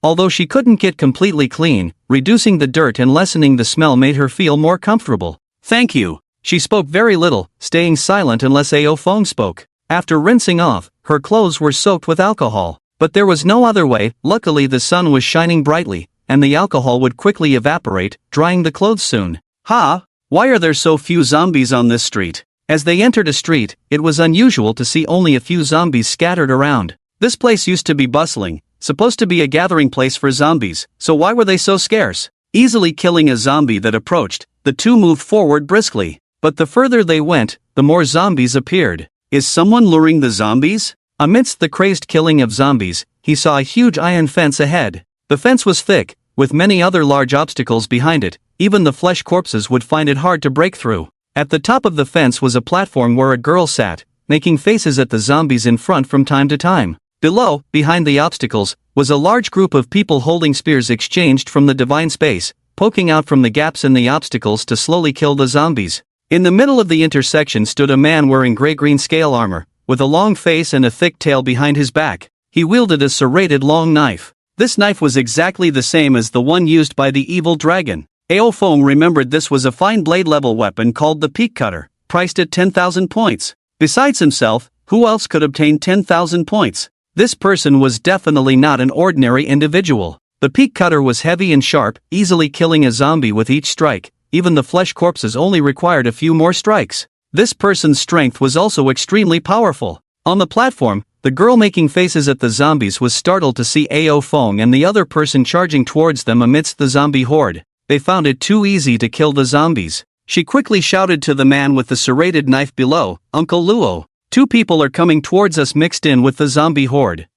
B: Although she couldn't get completely clean, reducing the dirt and lessening the smell made her feel more comfortable. Thank you. She spoke very little, staying silent unless Ao Feng spoke. After rinsing off, her clothes were soaked with alcohol. But there was no other way. Luckily the sun was shining brightly, and the alcohol would quickly evaporate, drying the clothes soon. Ha! Why are there so few zombies on this street? As they entered a street, it was unusual to see only a few zombies scattered around. This place used to be bustling, supposed to be a gathering place for zombies, so why were they so scarce? Easily killing a zombie that approached, the two moved forward briskly. But the further they went, the more zombies appeared. Is someone luring the zombies? Amidst the crazed killing of zombies, he saw a huge iron fence ahead. The fence was thick, with many other large obstacles behind it. Even the flesh corpses would find it hard to break through. At the top of the fence was a platform where a girl sat, making faces at the zombies in front from time to time. Below, behind the obstacles, was a large group of people holding spears exchanged from the divine space,
A: poking out from the gaps in the obstacles to slowly kill the zombies. In the middle of the intersection stood a man wearing gray-green scale armor, with a long face and a thick tail behind his back. He wielded a serrated long knife. This knife was exactly the same as the one used by the evil dragon. Ao Feng remembered this was a fine blade-level weapon called the Peak Cutter, priced at 10,000 points. Besides himself, who else could obtain 10,000 points? This person was definitely not an ordinary individual. The Peak Cutter was heavy and sharp, easily killing a zombie with each strike. Even the flesh corpses only required a few more strikes. This person's strength was also extremely powerful. On the platform, the girl making faces at the zombies was startled to see Ao Feng and the other person charging towards them amidst the zombie horde. They found it too easy to kill the zombies. She quickly shouted to the man with the serrated knife below, "Uncle Luo, 2 people are coming towards us mixed in with the zombie horde."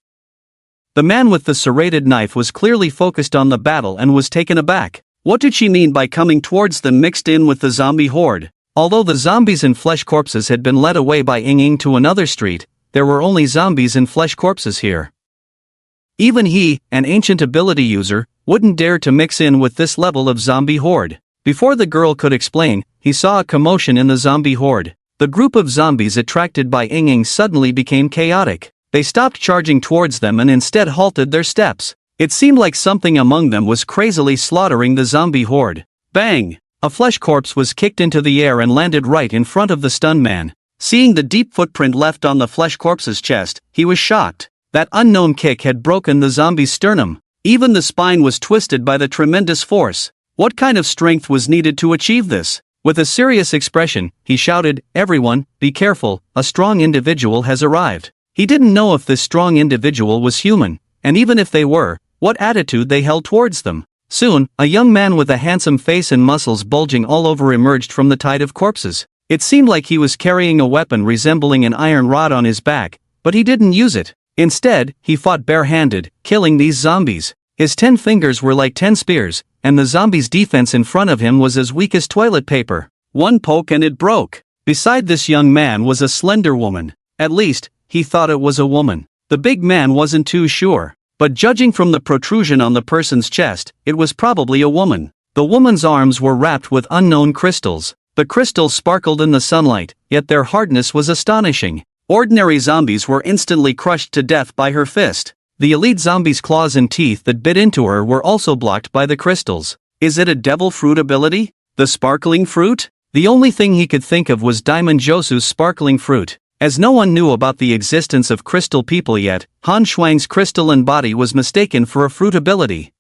A: The man with the serrated knife was clearly focused on the battle and was taken aback. What did she mean by coming towards them mixed in with the zombie horde? Although the zombies and flesh corpses had been led away by Ying to another street, there were only zombies and flesh corpses here. Even he, an ancient ability user, wouldn't dare to mix in with this level of zombie horde. Before the girl could explain, he saw a commotion in the zombie horde. The group of zombies attracted by Ying suddenly became chaotic. They stopped charging towards them and instead halted their steps. It seemed like something among them was crazily slaughtering the zombie horde. Bang! A flesh corpse was kicked into the air and landed right in front of the stunned man. Seeing the deep footprint left on the flesh corpse's chest, he was shocked. That unknown kick had broken the zombie's sternum. Even the spine was twisted by the tremendous force. What kind of strength was needed to achieve this? With a serious expression, he shouted, "Everyone, be careful, a strong individual has arrived." He didn't know if this strong individual was human, and even if they were, what attitude they held towards them. Soon, a young man with a handsome face and muscles bulging all over emerged from the tide of corpses. It seemed like he was carrying a weapon resembling an iron rod on his back, but he didn't use it. Instead, he fought barehanded, killing these zombies. His 10 fingers were like 10 spears, and the zombie's defense in front of him was as weak as toilet paper. One poke and it broke. Beside this young man was a slender woman. At least, he thought it was a woman. The big man wasn't too sure, but judging from the protrusion on the person's chest, it was probably a woman. The woman's arms were wrapped with unknown crystals. The crystals sparkled in the sunlight, yet their hardness was astonishing. Ordinary zombies were instantly crushed to death by her fist. The elite zombie's claws and teeth that bit into her were also blocked by the crystals. Is it a devil fruit ability? The sparkling fruit? The only thing he could think of was Diamond Josu's sparkling fruit. As no one knew about the existence of crystal people yet, Han Shuang's crystalline body was mistaken for a fruit ability.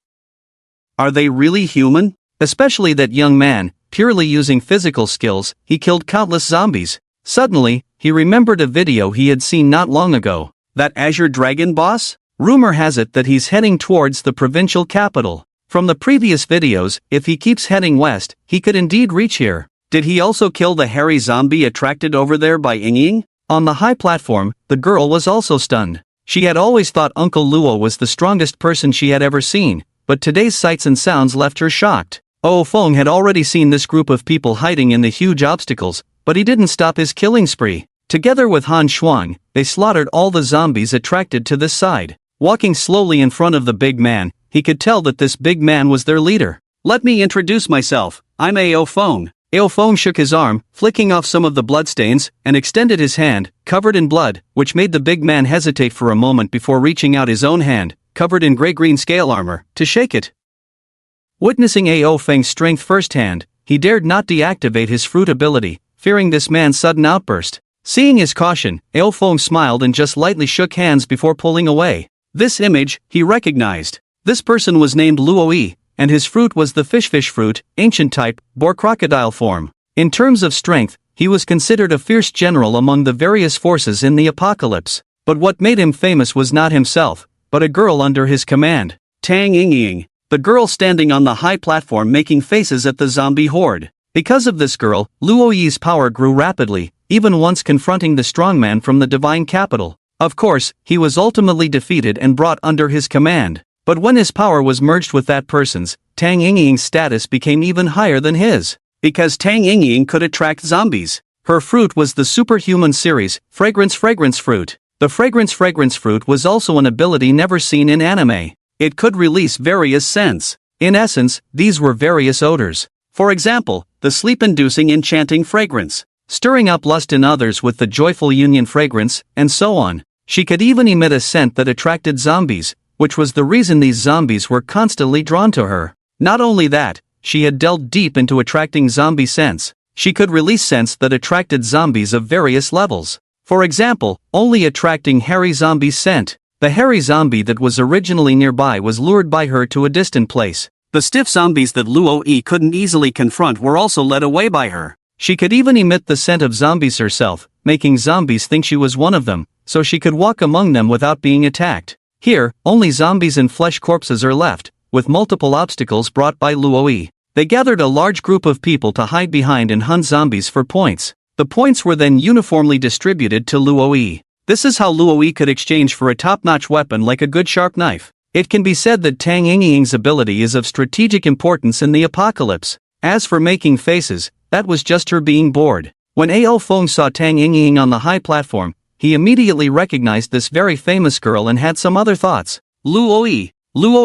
A: Are they really human? Especially that young man, purely using physical skills, he killed countless zombies. Suddenly, he remembered a video he had seen not long ago. That Azure Dragon boss? Rumor has it that he's heading towards the provincial capital. From the previous videos, if he keeps heading west, he could indeed reach here. Did he also kill the hairy zombie attracted over there by Ying? On the high platform, the girl was also stunned. She had always thought Uncle Luo was the strongest person she had ever seen, but today's sights and sounds left her shocked. Ao Feng had already seen this group of people hiding in the huge obstacles, but he didn't stop his killing spree. Together with Han Shuang, they slaughtered all the zombies attracted to this side. Walking slowly in front of the big man, he could tell that this big man was their leader. "Let me introduce myself, I'm Ao Feng." Ao Feng shook his arm, flicking off some of the bloodstains, and extended his hand, covered in blood, which made the big man hesitate for a moment before reaching out his own hand, covered in gray-green scale armor, to shake it. Witnessing Ao Feng's strength firsthand, he dared not deactivate his fruit ability, fearing this man's sudden outburst. Seeing his caution, Ao Feng smiled and just lightly shook hands before pulling away. This image, he recognized. This person was named Luo Yi, and his fruit was the fish fruit, ancient type, boar crocodile form. In terms of strength, he was considered a fierce general among the various forces in the apocalypse. But what made him famous was not himself, but a girl under his command. Tang Yingying, the girl standing on the high platform making faces at the zombie horde. Because of this girl, Luo Yi's power grew rapidly, even once confronting the strongman from the divine capital. Of course, he was ultimately defeated and brought under his command. But when his power was merged with that person's, Tang Yingying's status became even higher than his. Because Tang Yingying could attract zombies. Her fruit was the superhuman series, Fragrance fruit. The Fragrance fruit was also an ability never seen in anime. It could release various scents.
B: In essence, these were various odors. For example, the sleep-inducing enchanting fragrance, stirring up lust in others with the joyful union fragrance, and so on. She could even emit a scent that attracted zombies, which was the reason these zombies were constantly drawn to her. Not only that, she had delved deep into attracting zombie scents. She could release scents that attracted zombies of various levels. For example, only attracting hairy zombies' scent. The hairy zombie that was originally nearby was lured by her to a distant place. The stiff zombies that Luo Yi couldn't easily confront were also led away by her. She could even emit the scent of zombies herself, making zombies think she was one of them, so she could walk among them without being attacked. Here, only zombies and flesh corpses are left, with multiple obstacles brought by Luo Yi. They gathered a large group of people to hide behind and hunt zombies for points. The points were then uniformly distributed to Luo Yi. This is how Luo Yi could exchange for a top-notch weapon like a good sharp knife. It can be said that Tang Yingying's ability is of strategic importance in the apocalypse. As for making faces, that was just her being bored. When Ao Feng saw Tang Yingying on the high platform, he immediately recognized this very famous girl and had some other thoughts. Luo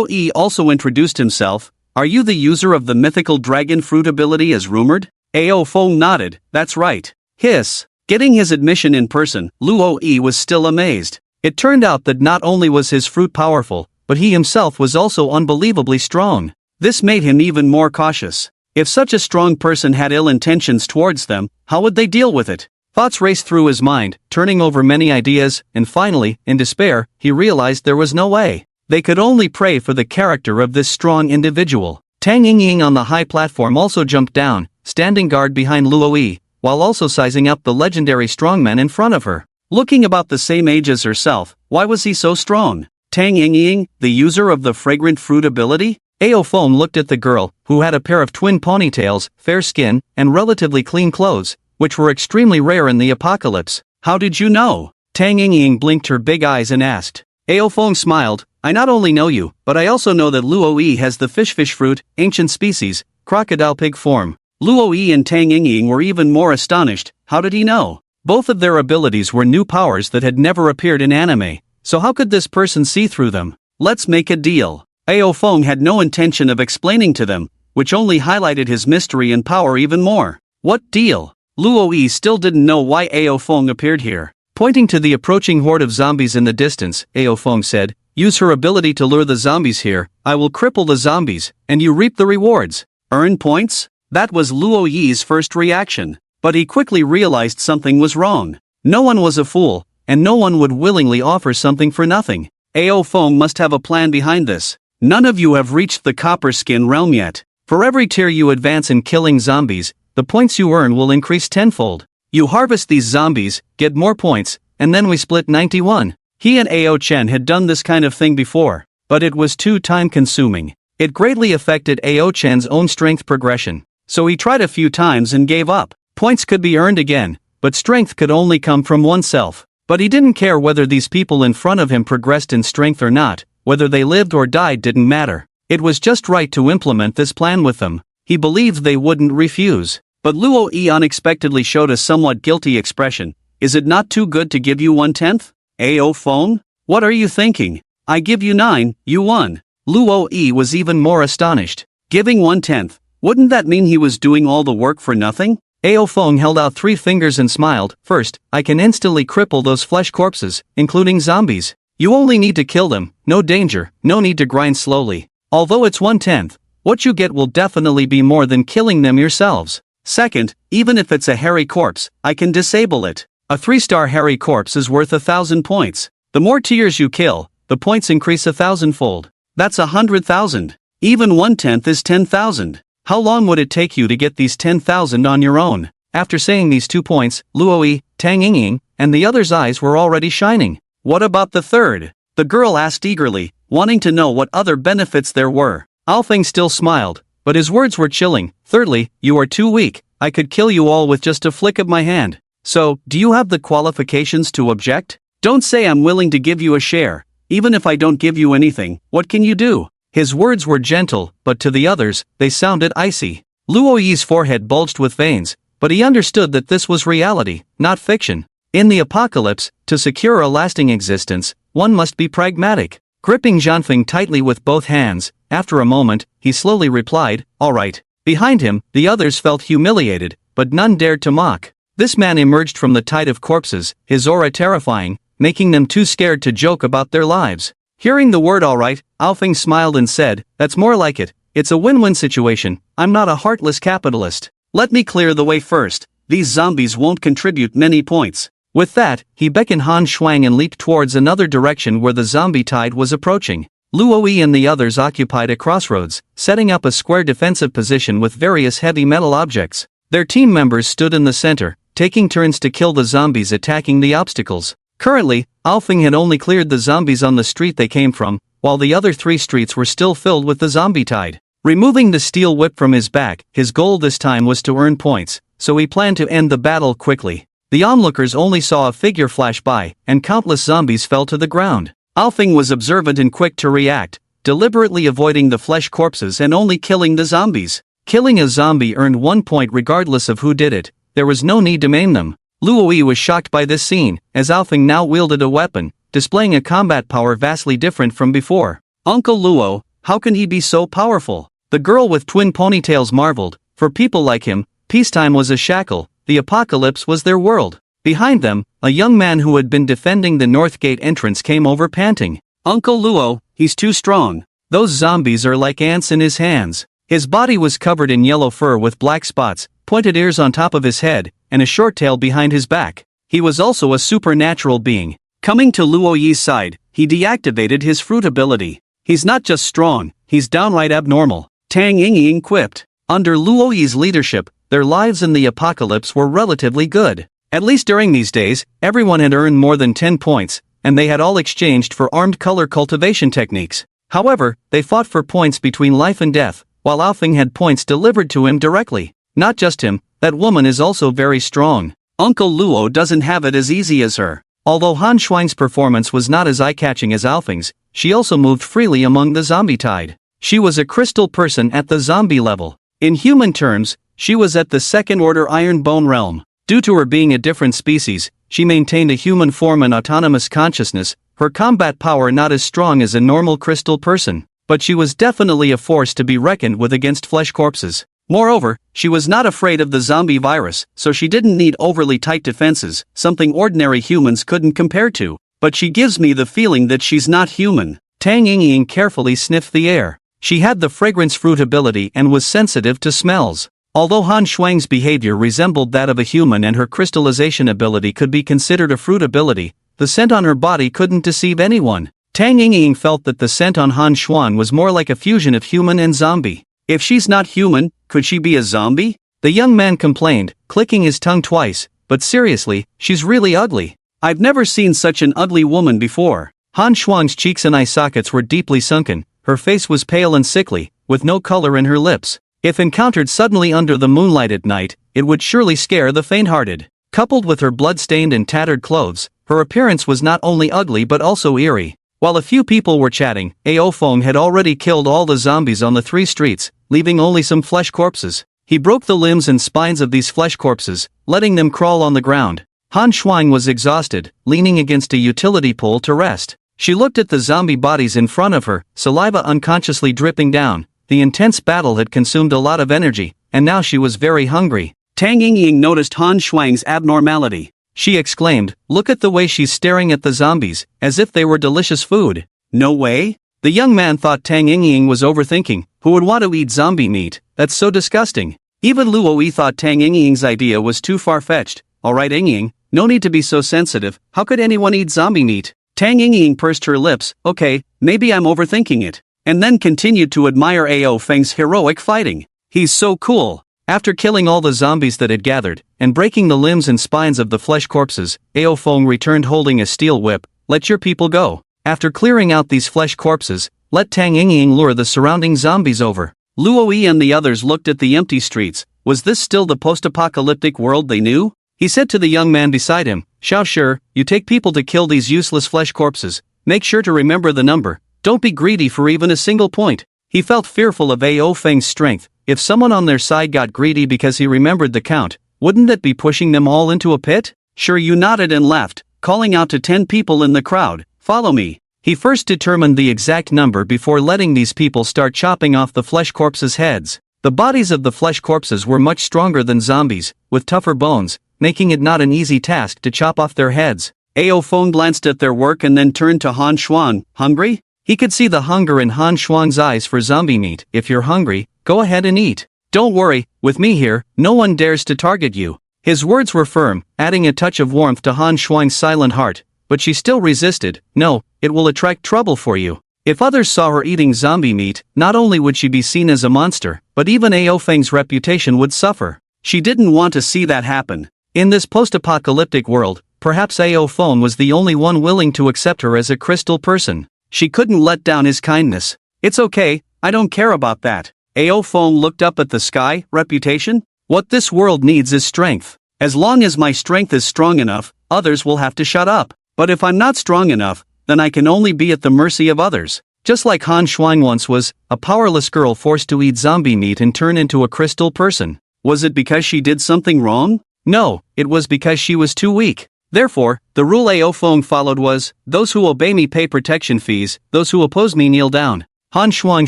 B: Yi also introduced himself. Are you the user of the mythical dragon fruit ability as rumored? Ao Feng nodded. That's right. Hiss. Getting his admission in person, Luo Yi was still amazed. It turned out that not only was his fruit powerful, but he himself was also unbelievably strong. This made him even more cautious. If such a strong person had ill intentions towards them, how would they deal with it? Thoughts raced through his mind, turning over many ideas, and finally, in despair, he realized there was no way. They could only pray for the character of this strong individual. Tang Yingying on the high platform also jumped down, standing guard behind Luo Yi, while also sizing up the legendary strongman in front of her. Looking about the same age as herself, why was he so strong? Tang Yingying, the user of the fragrant fruit ability? Ao Feng looked at the girl, who had a pair of twin ponytails, fair skin, and relatively clean clothes, which were extremely rare in the apocalypse. How did you know? Tang Yingying blinked her big eyes and asked. Ao Feng smiled. I not only know you, but I also know that Luo Yi has the fish fruit, ancient species, crocodile pig form. Luo Yi and Tang Yingying were even more astonished. How did he know? Both of their abilities were new powers that had never appeared in anime, so how could this person see through them? Let's make a deal. Ao Feng had no intention of explaining to them, which only highlighted his mystery and power even more. What deal? Luo Yi still didn't know why Ao Feng appeared here. Pointing to the approaching horde of zombies in the distance, Ao Feng said, use her ability to lure the zombies here, I will cripple the zombies, and you reap the rewards. Earn points? That was Luo Yi's first reaction. But he quickly realized something was wrong. No one was a fool, and no one would willingly offer something for nothing. Ao Feng must have a plan behind this. None of you have reached the copper skin realm yet. For every tier you advance in killing zombies, the points you earn will increase tenfold. You harvest these zombies, get more points, and then we split 91. He and Ao Chen had done this kind of thing before, but it was too time-consuming. It greatly affected Ao Chen's own strength progression, so he tried a few times and gave up. Points could be earned again, but strength could only come from oneself. But he didn't care whether these people in front of him progressed in strength or not. Whether they lived or died didn't matter. It was just right to implement this plan with them. He believed they wouldn't refuse. But Luo Yi unexpectedly showed a somewhat guilty expression. Is it not too good to give you 1/10? Ao Feng? What are you thinking? I give you 9, you won. Luo Yi was even more astonished. Giving 1/10, wouldn't that mean he was doing all the work for nothing? Ao Feng held out 3 fingers and smiled. First, I can instantly cripple those flesh corpses, including zombies. You only need to kill them, no danger, no need to grind slowly. Although it's 1/10, what you get will definitely be more than killing them yourselves. Second, even if it's a hairy corpse, I can disable it. A 3-star hairy corpse is worth 1,000 points. The more tiers you kill, the points increase 1,000-fold. That's 100,000. Even 1/10 is 10,000. How long would it take you to get these 10,000 on your own? After saying these 2 points, Luo Yi, Tang Yingying, and the other's eyes were already shining. What about the third? The girl asked eagerly, wanting to know what other benefits there were. Ao Feng still smiled, but his words were chilling. Thirdly, you are too weak. I could kill you all with just a flick of my hand. So, do you have the qualifications to object? Don't say I'm willing to give you a share. Even if I don't give you anything, what can you do? His words were gentle, but to the others, they sounded icy. Luo Yi's forehead bulged with veins, but he understood that this was reality, not fiction. In the apocalypse, to secure a lasting existence, one must be pragmatic.
A: gripping Jianfeng tightly with both hands. After a moment, he slowly replied, "All right." Behind him, the others felt humiliated, but none dared to mock. This man emerged from the tide of corpses, his aura terrifying, making them too scared to joke about their lives. Hearing the word "all right," Alfeng smiled and said, "That's more like it. It's a win-win situation. I'm not a heartless capitalist. Let me clear the way first. These zombies won't contribute many points." With that, he beckoned Han Shuang and leaped towards another direction where the zombie tide was approaching. Luo Yi and the others occupied a crossroads, setting up a square defensive position with various heavy metal objects. Their team members stood in the center, taking turns to kill the zombies attacking the obstacles. Currently, Alfeng had only cleared the zombies on the street they came from, while the other 3 streets were still filled with the zombie tide. Removing the steel whip from his back, his goal this time was to earn points, so he planned to end the battle quickly. The onlookers only saw a figure flash by, and countless zombies fell to the ground. Alfeng was observant and quick to react, deliberately avoiding the flesh corpses and only killing the zombies. Killing a zombie earned 1 point regardless of who did it. There was no need to maim them. Luo Yi was shocked by this scene, as Alfeng now wielded a weapon, displaying a combat power vastly different from before. "Uncle Luo, how can he be so powerful?" The girl with twin ponytails marveled. For people like him, peacetime was a shackle, the apocalypse was their world. Behind them, a young man who had been defending the north gate entrance came over panting. "Uncle Luo, he's too strong. Those zombies are like ants in his hands." His body was covered in yellow fur with black spots, pointed ears on top of his head, and a short tail behind his back. He was also a supernatural being. Coming to Luo Yi's side, he deactivated his fruit ability. "He's not just strong, he's downright abnormal," Tang Yingying quipped. Under Luo Yi's leadership, their lives in the apocalypse were relatively good. At least during these days, everyone had earned more than 10 points, and they had all exchanged for armed color cultivation techniques. However, they fought for points between life and death, while Alfeng had points delivered to him directly. Not just him, that woman is also very strong. Uncle Luo doesn't have it as easy as her. Although Han Shuang's performance was not as eye-catching as Alfeng's, she also moved freely among the zombie tide. She was a crystal person at the zombie level. In human terms, she was at the second-order Iron Bone realm. Due to her being a different species, she maintained a human form and autonomous consciousness, her combat power not as strong as a normal crystal person. But she was definitely a force to be reckoned with against flesh corpses. Moreover, she was not afraid of the zombie virus, so she didn't need overly tight defenses, something ordinary humans couldn't compare to. But she gives me the feeling that she's not human. Tang Yingying carefully sniffed the air. She had the fragrance fruit ability and was sensitive to smells. Although Han Shuang's behavior resembled that of a human and her crystallization ability could be considered a fruit ability, the scent on her body couldn't deceive anyone. Tang Yingying felt that the scent on Han Shuang was more like a fusion of human and zombie. If she's not human, could she be a zombie? The young man complained, clicking his tongue twice, but seriously, she's really ugly. I've never seen such an ugly woman before. Han Shuang's cheeks and eye sockets were deeply sunken, her face was pale and sickly, with no color in her lips. If encountered suddenly under the moonlight at night, it would surely scare the faint-hearted. Coupled with her blood-stained and tattered clothes, her appearance was not only ugly but also eerie. While a few people were chatting, Ao Feng had already killed all the zombies on the 3 streets, leaving only some flesh corpses. He broke the limbs and spines of these flesh corpses, letting them crawl on the ground. Han Shuang was exhausted, leaning against a utility pole to rest. She looked at the zombie bodies in front of her, saliva unconsciously dripping down. The intense battle had consumed a lot of energy, and now she was very hungry. Tang Yingying noticed Han Shuang's abnormality. She exclaimed, "Look at the way she's staring at the zombies, as if they were delicious food." "No way?" The young man thought Tang Yingying was overthinking. Who would want to eat zombie meat? That's so disgusting. Even Luo Yi thought Tang Yingying's idea was too far-fetched. "Alright Yingying, no need to be so sensitive, how could anyone eat zombie meat?" Tang Yingying pursed her lips. "Okay, maybe I'm overthinking it." And then continued to admire Ao Feng's heroic fighting. "He's so cool." After killing all the zombies that had gathered, and breaking the limbs and spines of the flesh corpses, Ao Feng returned holding a steel whip. "Let your people go. After clearing out these flesh corpses, let Tang Yingying lure the surrounding zombies over." Luo Yi and the others looked at the empty streets. Was this still the post-apocalyptic world they knew? He said to the young man beside him, "Xiao Shi, you take people to kill these useless flesh corpses. Make sure to remember the number. Don't be greedy for even a single point." He felt fearful of Ao Feng's strength. If someone on their side got greedy because he remembered the count, wouldn't that be pushing them all into a pit? Sure, you nodded and left, calling out to 10 people in the crowd, "Follow me." He first determined the exact number before letting these people start chopping off the flesh corpses' heads. The bodies of the flesh corpses were much stronger than zombies, with tougher bones, making it not an easy task to chop off their heads.
B: Ao Feng glanced at their work and then turned to Han Shuang. Hungry?
A: He could see the hunger in Han Shuang's eyes for zombie meat. If you're hungry, go ahead and eat. Don't worry, with me here, no one dares to target you. His words were firm, adding a touch of warmth to Han Shuang's silent heart, but she still resisted. No, it will attract trouble for you. If others saw her eating zombie meat, not only would she be seen as a monster, but even Ao Feng's reputation would suffer.
B: She didn't want to see that happen.
A: In this post-apocalyptic world, perhaps Ao Feng was the only one willing to accept her as a crystal person.
B: She couldn't let down his kindness. It's okay, I don't care about that. Ao Feng looked up at the sky. Reputation?
A: What this world needs is strength.
B: As long as my strength is strong enough, others will have to shut up. But if I'm not strong enough, then I can only be at the mercy of others.
A: Just like Han Shuang once was, a powerless girl forced to eat zombie meat and turn into a crystal person.
B: Was it because she did something wrong?
A: No, it was because she was too weak.
B: Therefore, the rule Ao Feng followed was, those who obey me pay protection fees, those who oppose me kneel down.
A: Han Shuang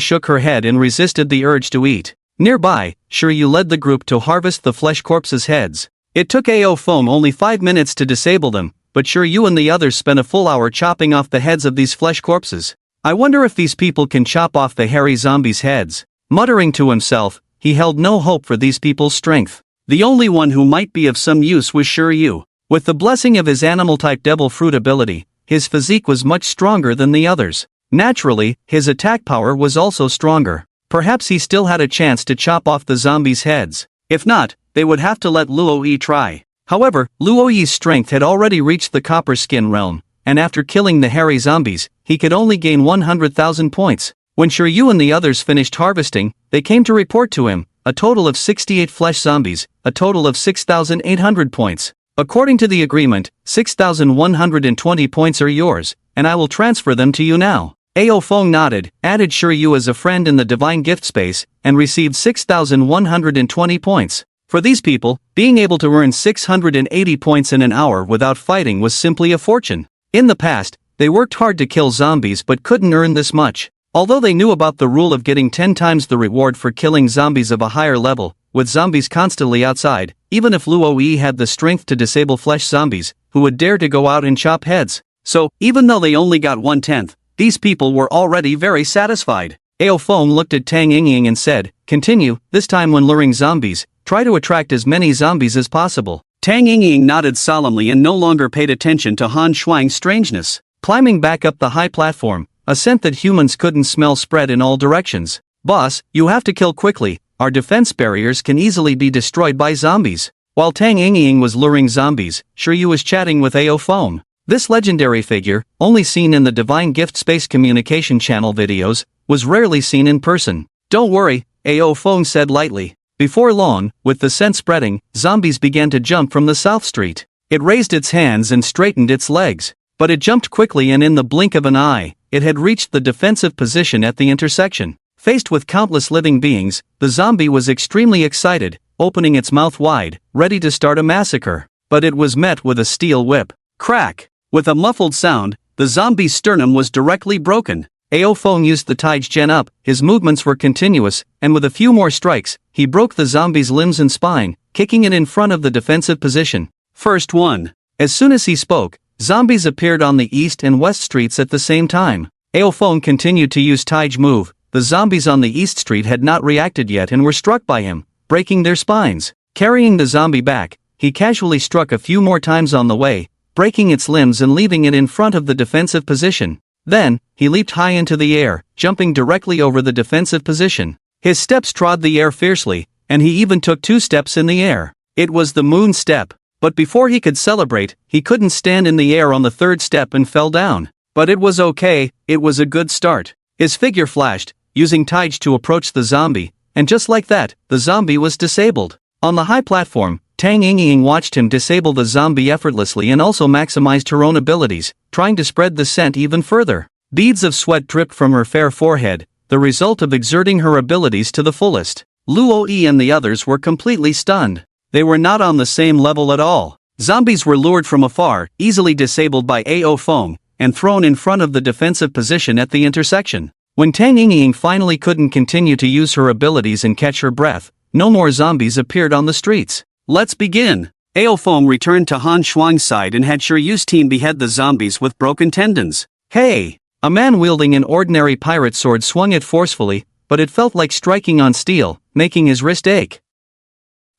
A: shook her head and resisted the urge to eat. Nearby, Shiryu led the group to harvest the flesh corpses' heads. It took Ao Feng only 5 minutes to disable them, but Shiryu and the others spent a full hour chopping off the heads of these flesh corpses. I wonder if these people can chop off the hairy zombies' heads. Muttering to himself, he held no hope for these people's strength.
B: The only one who might be of some use was Shiryu.
A: With the blessing of his animal-type devil fruit ability, his physique was much stronger than the others. Naturally, his attack power was also stronger. Perhaps he still had a chance to chop off the zombies' heads.
B: If not, they would have to let Luo Yi try.
A: However, Luo Yi's strength had already reached the copper skin realm, and after killing the hairy zombies, he could only gain 100,000 points. When Shiryu and the others finished harvesting, they came to report to him, a total of 68 flesh zombies, a total of 6,800 points. According to the agreement, 6,120 points are yours, and I will transfer them to you now. Ao Feng nodded, added Shiryu as a friend in the divine gift space, and received 6,120 points. For these people, being able to earn 680 points in an hour without fighting was simply a fortune. In the past, they worked hard to kill zombies but couldn't earn this much. Although they knew about the rule of getting 10 times the reward for killing zombies of a higher level, with zombies constantly outside, even if Luo Yi had the strength to disable flesh zombies, who would dare to go out and chop heads?
B: So, even though they only got 1/10, these people were already very satisfied.
A: Ao Feng looked at Tang Yingying and said, continue, this time when luring zombies, try to attract as many zombies as possible.
B: Tang Yingying nodded solemnly and no longer paid attention to Han Shuang's strangeness.
A: Climbing back up the high platform, a scent that humans couldn't smell spread in all directions. Boss, you have to kill quickly, our defense barriers can easily be destroyed by zombies. While Tang Yingying was luring zombies, Shiryu was chatting with Ao Feng. This legendary figure, only seen in the Divine Gift Space Communication Channel videos, was rarely seen in person. Don't worry, Ao Feng said lightly. Before long, with the scent spreading, zombies began to jump from the South Street. It raised its hands and straightened its legs. But it jumped quickly and in the blink of an eye, it had reached the defensive position at the intersection. Faced with countless living beings, the zombie was extremely excited, opening its mouth wide, ready to start a massacre. But it was met with a steel whip. Crack! With a muffled sound, the zombie's sternum was directly broken. Ao Feng used the Taij Gen up, his movements were continuous, and with a few more strikes, he broke the zombie's limbs and spine, kicking it in front of the defensive position. First one. As soon as he spoke, zombies appeared on the east and west streets at the same time. Ao Feng continued to use Taij move. The zombies on the east street had not reacted yet and were struck by him, breaking their spines. Carrying the zombie back, he casually struck a few more times on the way, breaking its limbs and leaving it in front of the defensive position. Then, he leaped high into the air, jumping directly over the defensive position. His steps trod the air fiercely, and he even took 2 steps in the air. It was the moon step. But before he could celebrate, he couldn't stand in the air on the 3rd step and fell down. But it was okay, it was a good start. His figure flashed, using Taij to approach the zombie, and just like that, the zombie was disabled. On the high platform, Tang Yingying watched him disable the zombie effortlessly and also maximized her own abilities, trying to spread the scent even further. Beads of sweat dripped from her fair forehead, the result of exerting her abilities to the fullest. Luo Yi and the others were completely stunned. They were not on the same level at all. Zombies were lured from afar, easily disabled by Ao Feng,
B: and thrown in front of the defensive position at the intersection. When Tang Yingying finally couldn't continue to use her abilities and catch her breath, no more zombies appeared on the streets. Let's begin. Ao Feng returned to Han Shuang's side and had Shiryu's team behead the zombies with broken tendons. Hey! A man wielding an ordinary pirate sword swung it forcefully, but it felt like striking on steel, making his wrist ache.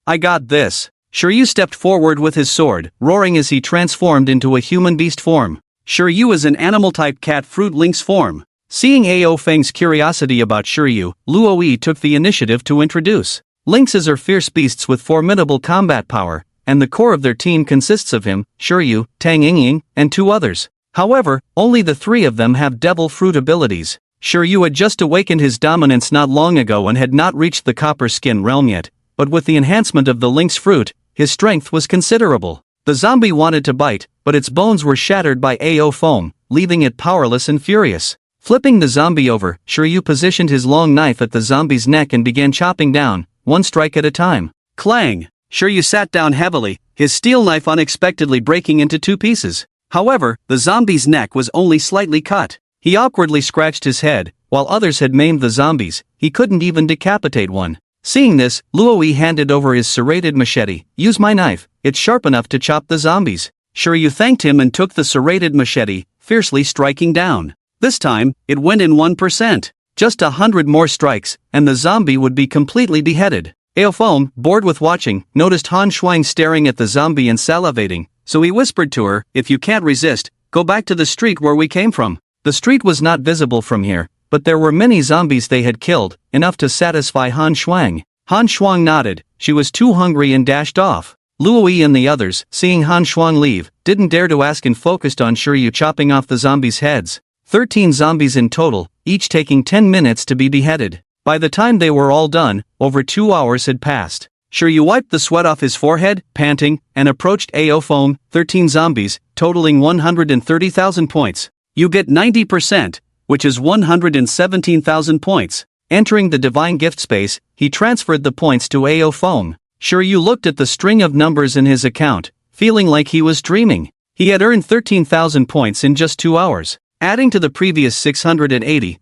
B: I got this. Shiryu stepped forward with his sword, roaring as he transformed into a human beast form. Shiryu is an animal-type cat fruit lynx form. Seeing Ao Feng's curiosity about Shiryu, Luo Yi took the initiative to introduce. Lynxes are fierce beasts with formidable combat power, and the core of their team consists of him, Shiryu, Tang Yingying, and 2 others. However, only the 3 of them have devil fruit abilities. Shiryu had just awakened his dominance not long ago and had not reached the copper skin realm yet, but with the enhancement of the lynx fruit, his strength was considerable. The zombie wanted to bite, but its bones were shattered by Ao Feng, leaving it powerless and furious. Flipping the zombie over, Shiryu positioned his long knife at the zombie's neck and began chopping down, 1 strike at a time. Clang! Shiryu sat down heavily, his steel knife unexpectedly breaking into 2 pieces. However, the zombie's neck was only slightly cut. He awkwardly scratched his head, while others had maimed the zombies, he couldn't even decapitate one. Seeing this, Luo Yi handed over his serrated machete. Use my knife, it's sharp enough to chop the zombies. Shiryu thanked him and took the serrated machete, fiercely striking down. This time, it went in 1%. Just 100 more strikes, and the zombie would be completely beheaded. Ao Feng, bored with watching, noticed Han Shuang staring at the zombie and salivating, so he whispered to her, if you can't resist, go back to the street where we came from. The street was not visible from here, but there were many zombies they had killed, enough to satisfy Han Shuang. Han Shuang nodded, she was too hungry and dashed off. Luo Yi and the others, seeing Han Shuang leave, didn't dare to ask and focused on Shiryu chopping off the zombies' heads. 13 zombies in total, each taking 10 minutes to be beheaded. By the time they were all done, over 2 hours had passed. Shiryu wiped the sweat off his forehead, panting, and approached Ao Feng, 13 zombies, totaling 130,000 points. You get 90%, which is 117,000 points. Entering the divine gift space, he transferred the points to Ao Feng. Shiryu looked at the string of numbers in his account, feeling like he was dreaming. He had earned 13,000 points in just 2 hours. Adding to the previous 680,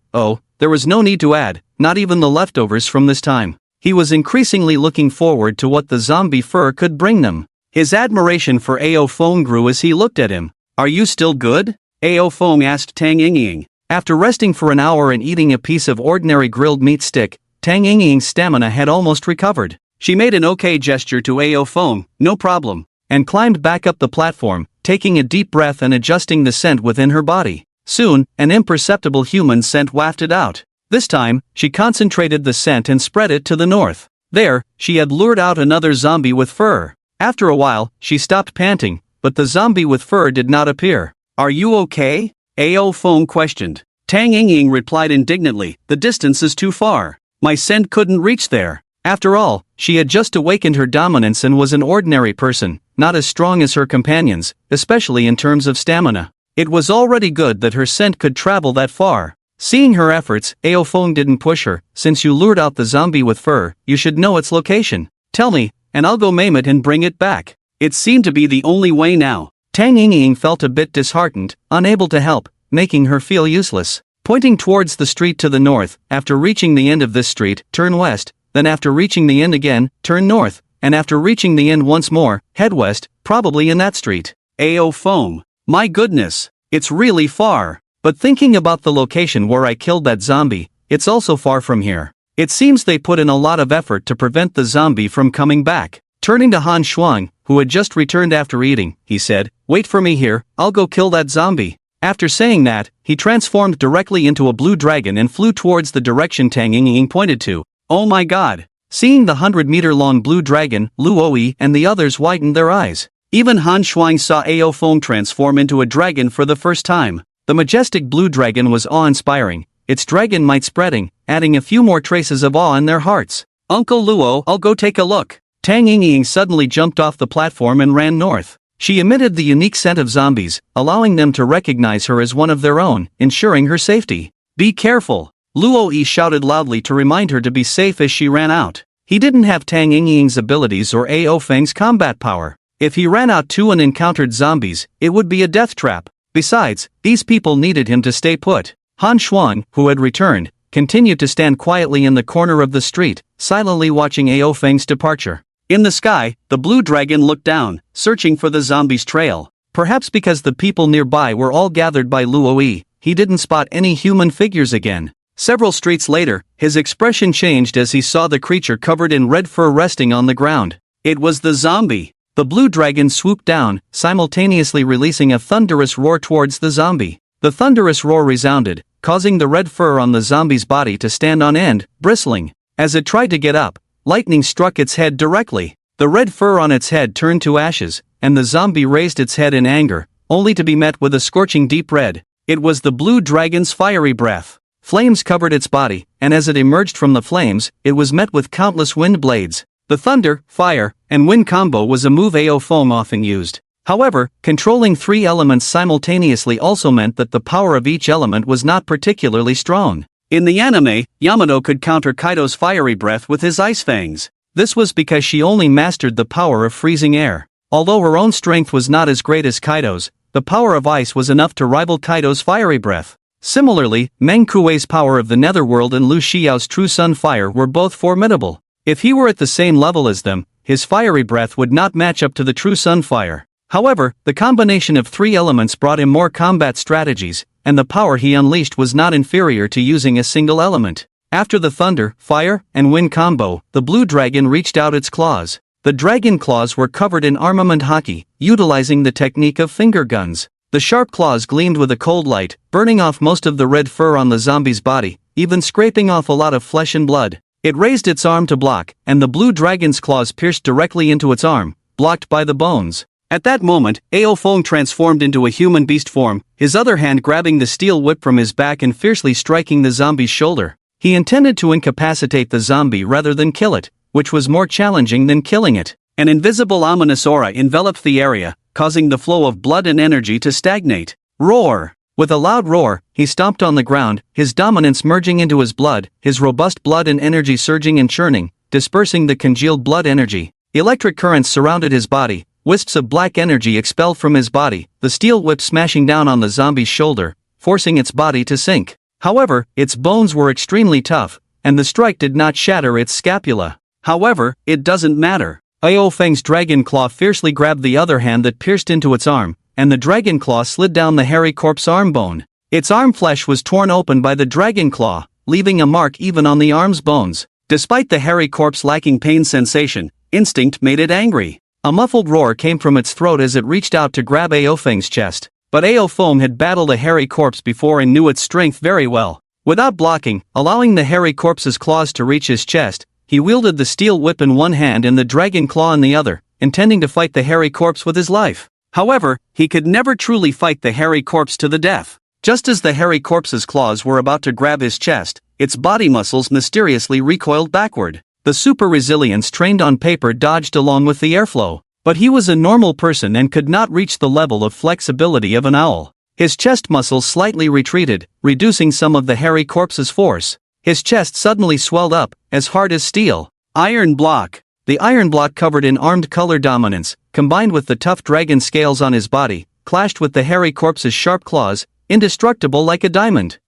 B: there was no need to add, not even the leftovers from this time. He was increasingly looking forward to what the zombie fur could bring them. His admiration for Ao Feng grew as he looked at him. Are you still good? Ao Feng asked Tang Yingying. After resting for an hour and eating a piece of ordinary grilled meat stick, Tang Yingying's stamina had almost recovered. She made an okay gesture to Ao Feng, no problem, and climbed back up the platform, taking a deep breath and adjusting the scent within her body. Soon, an imperceptible human scent wafted out. This time, she concentrated the scent and spread it to the north. There, she had lured out another zombie with fur. After a while, she stopped panting, but the zombie with fur did not appear. Are you okay? Ao Feng questioned. Tang Yingying replied indignantly, the distance is too far. My scent couldn't reach there. After all, she had just awakened her dominance and was an ordinary person, not as strong as her companions, especially in terms of stamina. It was already good that her scent could travel that far. Seeing her efforts, Ao Feng didn't push her. Since you lured out the zombie with fur, you should know its location. Tell me, and I'll go maim it and bring it back. It seemed to be the only way now. Tang Yingying felt a bit disheartened, unable to help, making her feel useless. Pointing towards the street to the north, after reaching the end of this street, turn west, then after reaching the end again, turn north, and after reaching the end once more, head west, probably in that street. Ao Feng. My goodness, it's really far. But thinking about the location where I killed that zombie, it's also far from here. It seems they put in a lot of effort to prevent the zombie from coming back. Turning to Han Shuang, who had just returned after eating, he said, wait for me here, I'll go kill that zombie. After saying that, he transformed directly into a blue dragon and flew towards the direction Tang Yingying pointed to. Oh my god! Seeing the 100-meter-long blue dragon, Luo Yi and the others widened their eyes. Even Han Shuang saw Ao Feng transform into a dragon for the first time. The majestic blue dragon was awe-inspiring, its dragon might spreading, adding a few more traces of awe in their hearts. Uncle Luo, I'll go take a look. Tang Yingying suddenly jumped off the platform and ran north. She emitted the unique scent of zombies, allowing them to recognize her as one of their own, ensuring her safety. Be careful! Luo Yi shouted loudly to remind her to be safe as she ran out. He didn't have Tang Yingying's abilities or Ao Feng's combat power. If he ran out too and encountered zombies, it would be a death trap. Besides, these people needed him to stay put. Han Xuan, who had returned, continued to stand quietly in the corner of the street, silently watching Ao Feng's departure. In the sky, the blue dragon looked down, searching for the zombie's trail. Perhaps because the people nearby were all gathered by Luoyi, he didn't spot any human figures again. Several streets later, his expression changed as he saw the creature covered in red fur resting on the ground. It was the zombie. The blue dragon swooped down, simultaneously releasing a thunderous roar towards the zombie. The thunderous roar resounded, causing the red fur on the zombie's body to stand on end, bristling. As it tried to get up, lightning struck its head directly. The red fur on its head turned to ashes, and the zombie raised its head in anger, only to be met with a scorching deep red. It was the blue dragon's fiery breath. Flames covered its body, and as it emerged from the flames, it was met with countless wind blades. The thunder, fire, and wind combo was a move Ao Feng often used. However, controlling three elements simultaneously also meant that the power of each element was not particularly strong. In the anime, Yamato could counter Kaido's fiery breath with his ice fangs. This was because she only mastered the power of freezing air. Although her own strength was not as great as Kaido's, the power of ice was enough to rival Kaido's fiery breath. Similarly, Meng Kuei's power of the netherworld and Lu Xiao's true sun fire were both formidable. If he were at the same level as them, his fiery breath would not match up to the true sun fire. However, the combination of three elements brought him more combat strategies, and the power he unleashed was not inferior to using a single element. After the thunder, fire, and wind combo, the blue dragon reached out its claws. The dragon claws were covered in armament haki, utilizing the technique of finger guns. The sharp claws gleamed with a cold light, burning off most of the red fur on the zombie's body, even scraping off a lot of flesh and blood. It raised its arm to block, and the blue dragon's claws pierced directly into its arm, blocked by the bones. At that moment, Ao Feng transformed into a human beast form, his other hand grabbing the steel whip from his back and fiercely striking the zombie's shoulder. He intended to incapacitate the zombie rather than kill it, which was more challenging than killing it. An invisible ominous aura enveloped the area, causing the flow of blood and energy to stagnate. Roar! With a loud roar, he stomped on the ground, his dominance merging into his blood, his robust blood and energy surging and churning, dispersing the congealed blood energy. Electric currents surrounded his body, wisps of black energy expelled from his body, the steel whip smashing down on the zombie's shoulder, forcing its body to sink. However, its bones were extremely tough, and the strike did not shatter its scapula. However, it doesn't matter. Ao Feng's dragon claw fiercely grabbed the other hand that pierced into its arm, and the dragon claw slid down the hairy corpse arm bone. Its arm flesh was torn open by the dragon claw, leaving a mark even on the arm's bones. Despite the hairy corpse lacking pain sensation, instinct made it angry. A muffled roar came from its throat as it reached out to grab Ao Feng's chest. But Ao Feng had battled a hairy corpse before and knew its strength very well. Without blocking, allowing the hairy corpse's claws to reach his chest, he wielded the steel whip in one hand and the dragon claw in the other, intending to fight the hairy corpse with his life. However, he could never truly fight the hairy corpse to the death. Just as the hairy corpse's claws were about to grab his chest, its body muscles mysteriously recoiled backward. The super resilience trained on paper dodged along with the airflow. But he was a normal person and could not reach the level of flexibility of an owl. His chest muscles slightly retreated, reducing some of the hairy corpse's force. His chest suddenly swelled up, as hard as steel. Iron block. The iron block covered in armed color dominance, combined with the tough dragon scales on his body, clashed with the hairy corpse's sharp claws, indestructible like a diamond.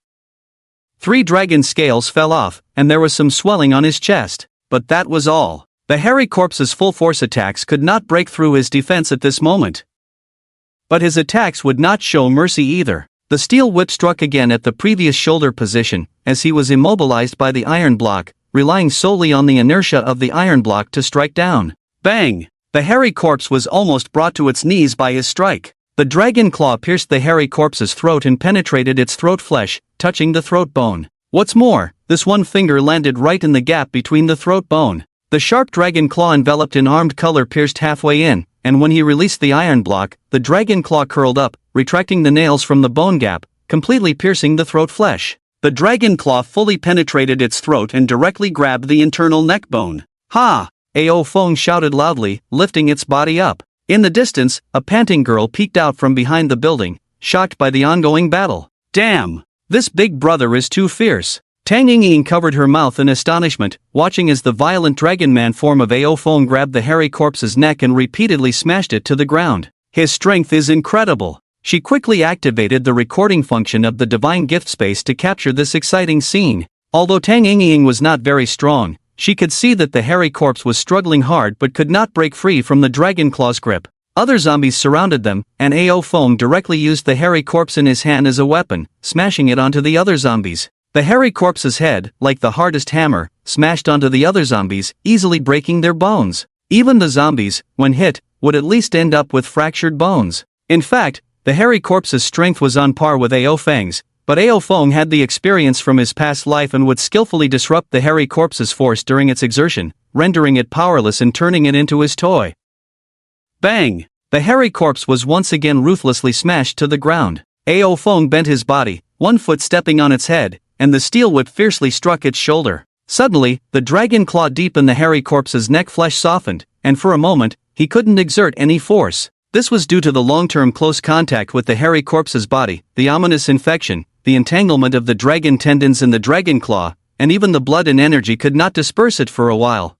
B: 3 dragon scales fell off, and there was some swelling on his chest. But that was all. The hairy corpse's full force attacks could not break through his defense at this moment. But his attacks would not show mercy either. The steel whip struck again at the previous shoulder position, as he was immobilized by the iron block, relying solely on the inertia of the iron block to strike down. Bang! The hairy corpse was almost brought to its knees by his strike. The dragon claw pierced the hairy corpse's throat and penetrated its throat flesh, touching the throat bone. What's more, this one finger landed right in the gap between the throat bone. The sharp dragon claw enveloped in armed color pierced halfway in, and when he released the iron block, the dragon claw curled up, retracting the nails from the bone gap, completely piercing the throat flesh. The dragon claw fully penetrated its throat and directly grabbed the internal neck bone. Ha! Ao Feng shouted loudly, lifting its body up. In the distance, a panting girl peeked out from behind the building, shocked by the ongoing battle. Damn! This big brother is too fierce. Tang Yingying covered her mouth in astonishment, watching as the violent dragon man form of Ao Feng grabbed the hairy corpse's neck and repeatedly smashed it to the ground. His strength is incredible.
A: She quickly activated the recording function of the divine gift space to capture this exciting scene. Although Tang Yingying was not very strong, she could see that the hairy corpse was struggling hard but could not break free from the dragon claw's grip. Other zombies surrounded them, and Ao Feng directly used the hairy corpse in his hand as a weapon, smashing it onto the other zombies. The hairy corpse's head, like the hardest hammer, smashed onto the other zombies, easily breaking their bones. Even the zombies, when hit, would at least end up with fractured bones. In fact, the hairy corpse's strength was on par with Ao Feng's, but Ao Feng had the experience from his past life and would skillfully disrupt the hairy corpse's force during its exertion, rendering it powerless and turning it into his toy. Bang! The hairy corpse was once again ruthlessly smashed to the ground. Ao Feng bent his body, one foot stepping on its head, and the steel whip fiercely struck its shoulder. Suddenly, the dragon claw deep in the hairy corpse's neck flesh softened, and for a moment, he couldn't exert any force. This was due to the long-term close contact with the hairy corpse's body, the ominous infection, the entanglement of the dragon tendons in the dragon claw, and even the blood and energy could not disperse it for a while.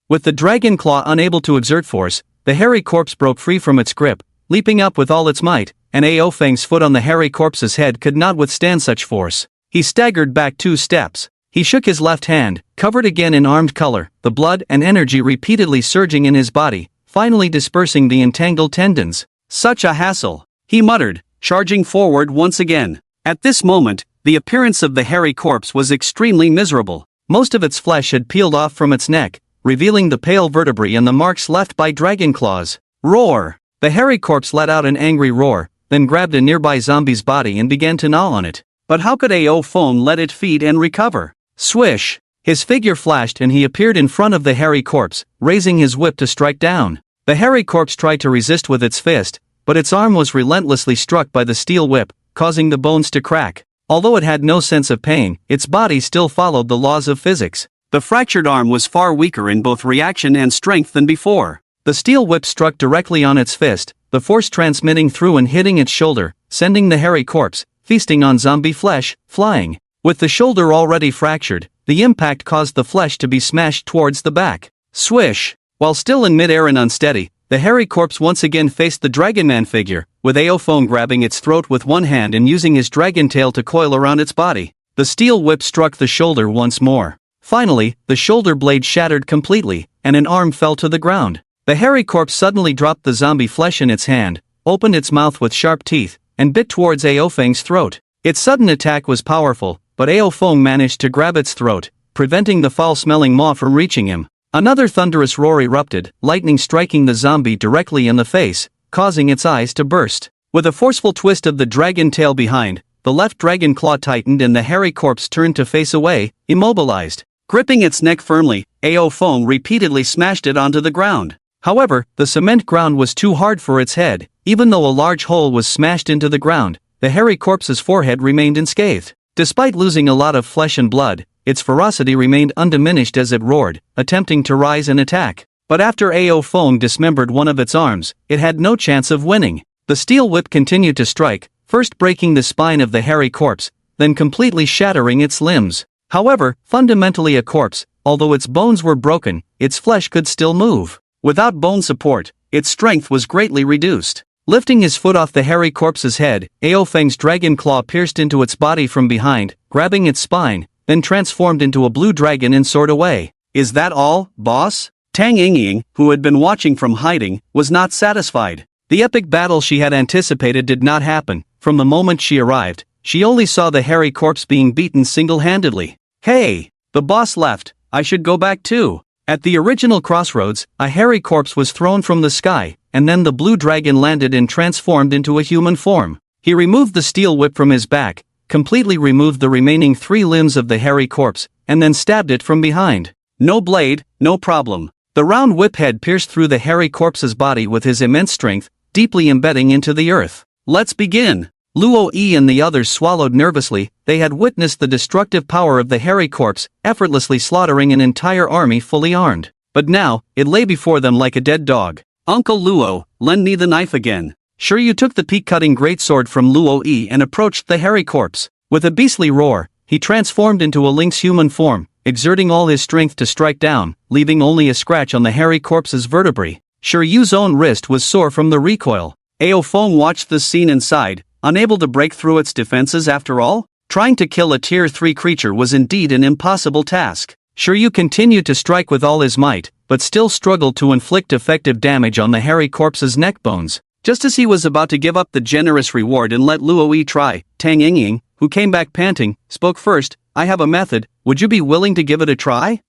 A: With the dragon claw unable to exert force, the hairy corpse broke free from its grip, leaping up with all its might, and Ao Feng's foot on the hairy corpse's head could not withstand such force. He staggered back 2 steps. He shook his left hand, covered again in armed color, the blood and energy repeatedly surging in his body, finally dispersing the entangled tendons. Such a hassle, he muttered, charging forward once again. At this moment, the appearance of the hairy corpse was extremely miserable. Most of its flesh had peeled off from its neck, revealing the pale vertebrae and the marks left by dragon claws. Roar! The hairy corpse let out an angry roar, then grabbed a nearby zombie's body and began to gnaw on it. But how could Ao Feng let it feed and recover? Swish! His figure flashed and he appeared in front of the hairy corpse, raising his whip to strike down. The hairy corpse tried to resist with its fist, but its arm was relentlessly struck by the steel whip, causing the bones to crack. Although it had no sense of pain, its body still followed the laws of physics. The fractured arm was far weaker in both reaction and strength than before. The steel whip struck directly on its fist, the force transmitting through and hitting its shoulder, sending the hairy corpse, feasting on zombie flesh, flying. With the shoulder already fractured, the impact caused the flesh to be smashed towards the back. Swish! While still in midair and unsteady, the hairy corpse once again faced the Dragonman figure, with Ao Feng grabbing its throat with one hand and using his dragon tail to coil around its body. The steel whip struck the shoulder once more. Finally, the shoulder blade shattered completely, and an arm fell to the ground. The hairy corpse suddenly dropped the zombie flesh in its hand, opened its mouth with sharp teeth, and bit towards Ao Feng's throat. Its sudden attack was powerful, but Ao Feng managed to grab its throat, preventing the foul-smelling maw from reaching him. Another thunderous roar erupted, lightning striking the zombie directly in the face, causing its eyes to burst. With a forceful twist of the dragon tail behind, the left dragon claw tightened and the hairy corpse turned to face away, immobilized. Gripping its neck firmly, Ao Feng repeatedly smashed it onto the ground. However, the cement ground was too hard for its head. Even though a large hole was smashed into the ground, the hairy corpse's forehead remained unscathed. Despite losing a lot of flesh and blood, its ferocity remained undiminished as it roared, attempting to rise and attack. But after Ao Feng dismembered one of its arms, it had no chance of winning. The steel whip continued to strike, first breaking the spine of the hairy corpse, then completely shattering its limbs. However, fundamentally a corpse, although its bones were broken, its flesh could still move. Without bone support, its strength was greatly reduced. Lifting his foot off the hairy corpse's head, Ao Feng's dragon claw pierced into its body from behind, grabbing its spine, then transformed into a blue dragon and soared away. Is that all, boss? Tang Yingying, who had been watching from hiding, was not satisfied. The epic battle she had anticipated did not happen. From the moment she arrived, she only saw the hairy corpse being beaten single-handedly. Hey! The boss left, I should go back too. At the original crossroads, a hairy corpse was thrown from the sky, and then the blue dragon landed and transformed into a human form. He removed the steel whip from his back, completely removed the remaining 3 limbs of the hairy corpse, and then stabbed it from behind. No blade, no problem. The round whip head pierced through the hairy corpse's body with his immense strength, deeply embedding into the earth. Let's begin. Luo Yi and the others swallowed nervously. They had witnessed the destructive power of the hairy corpse, effortlessly slaughtering an entire army fully armed. But now, it lay before them like a dead dog. Uncle Luo, lend me the knife again. Sure, you took the peak-cutting greatsword from Luo Yi and approached the hairy corpse. With a beastly roar, he transformed into a lynx human form, exerting all his strength to strike down, leaving only a scratch on the hairy corpse's vertebrae. Sure Yu's own wrist was sore from the recoil.
B: Ao Feng watched this scene and sighed, unable to break through its defenses after all? Trying to kill a tier 3 creature was indeed an impossible task. Shiryu continued to strike with all his might, but still struggled to inflict effective damage on the hairy corpse's neck bones. Just as he was about to give up the generous reward and let Luoyi try, Tang Yingying, who came back panting, spoke first. I have a method, would you be willing to give it a try?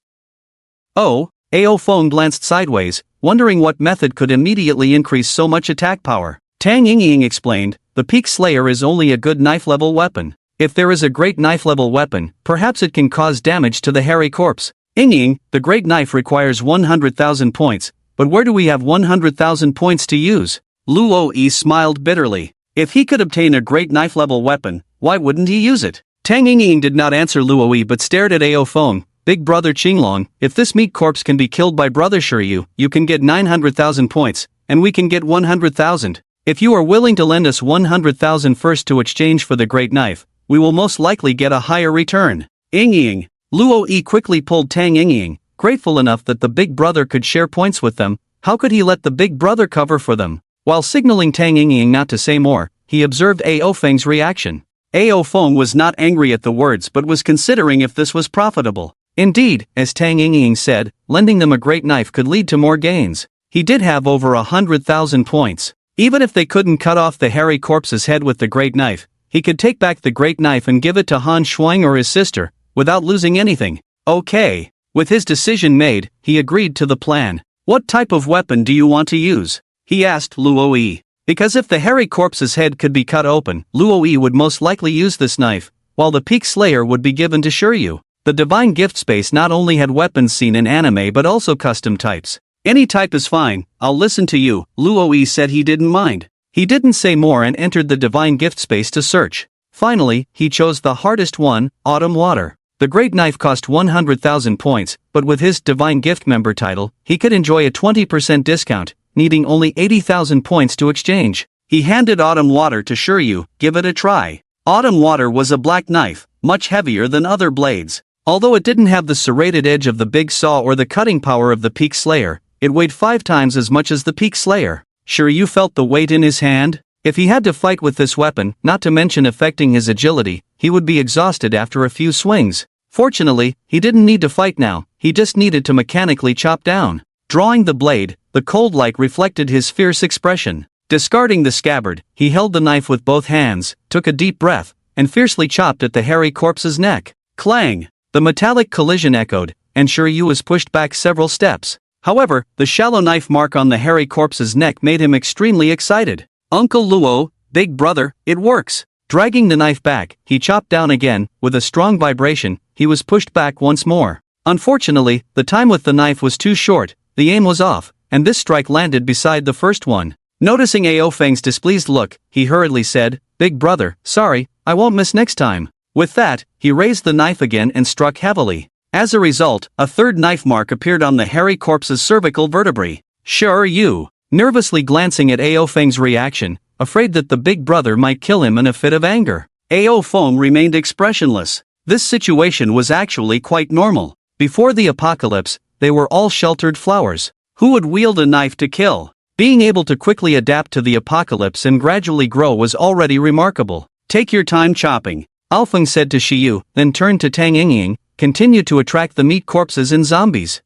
B: Oh, Ao Feng glanced sideways, wondering what method could immediately increase so much attack power. Tang Yingying explained, the Peak Slayer is only a good knife-level weapon. If there is a great knife-level weapon, perhaps it can cause damage to the hairy corpse. Yingying, the great knife requires 100,000 points, but where do we have 100,000 points to use? Luoyi smiled bitterly. If he could obtain a great knife-level weapon, why wouldn't he use it? Tang Yingying did not answer Luoyi but stared at Ao Feng. Big brother Qinglong, if this meat corpse can be killed by brother Shiryu, you can get 900,000 points, and we can get 100,000. If you are willing to lend us 100,000 first to exchange for the great knife, we will most likely get a higher return. Yingying. Luoyi quickly pulled Tang Yingying, grateful enough that the big brother could share points with them. How could he let the big brother cover for them? While signaling Tang Yingying not to say more, he observed Ao Feng's reaction. Ao Feng was not angry at the words but was considering if this was profitable. Indeed, as Tang Yingying said, lending them a great knife could lead to more gains. He did have over 100,000 points. Even if they couldn't cut off the hairy corpse's head with the great knife, he could take back the great knife and give it to Han Shuang or his sister, without losing anything. Okay. With his decision made, he agreed to the plan. What type of weapon do you want to use? He asked Luoyi. Because if the hairy corpse's head could be cut open, Luoyi would most likely use this knife, while the Peak Slayer would be given to Shiryu. The Divine Gift Space not only had weapons seen in anime but also custom types. Any type is fine, I'll listen to you, Luoyi said he didn't mind. He didn't say more and entered the Divine Gift Space to search. Finally, he chose the hardest one, Autumn Water. The great knife cost 100,000 points, but with his Divine Gift member title, he could enjoy a 20% discount, needing only 80,000 points to exchange. He handed Autumn Water to Shiryu, give it a try. Autumn Water was a black knife, much heavier than other blades. Although it didn't have the serrated edge of the big saw or the cutting power of the Peak Slayer, it weighed 5 times as much as the Peak Slayer. Shiryu felt the weight in his hand. If he had to fight with this weapon, not to mention affecting his agility, he would be exhausted after a few swings. Fortunately, he didn't need to fight now, he just needed to mechanically chop down. Drawing the blade, the cold light reflected his fierce expression. Discarding the scabbard, he held the knife with both hands, took a deep breath, and fiercely chopped at the hairy corpse's neck. Clang! The metallic collision echoed, and Shiryu was pushed back several steps. However, the shallow knife mark on the hairy corpse's neck made him extremely excited. Uncle Luo, big brother, it works. Dragging the knife back, he chopped down again. With a strong vibration, he was pushed back once more. Unfortunately, the time with the knife was too short, the aim was off, and this strike landed beside the first one. Noticing Ao Feng's displeased look, he hurriedly said, Big brother, sorry, I won't miss next time. With that, he raised the knife again and struck heavily. As a result, a third knife mark appeared on the hairy corpse's cervical vertebrae. Sure you. Nervously glancing at Ao Feng's reaction, afraid that the big brother might kill him in a fit of anger, Ao Feng remained expressionless. This situation was actually quite normal. Before the apocalypse, they were all sheltered flowers. Who would wield a knife to kill? Being able to quickly adapt to the apocalypse and gradually grow was already remarkable. Take your time chopping, Alfeng said to Shiryu, then turned to Tang Yingying. Continue to attract the meat corpses and zombies.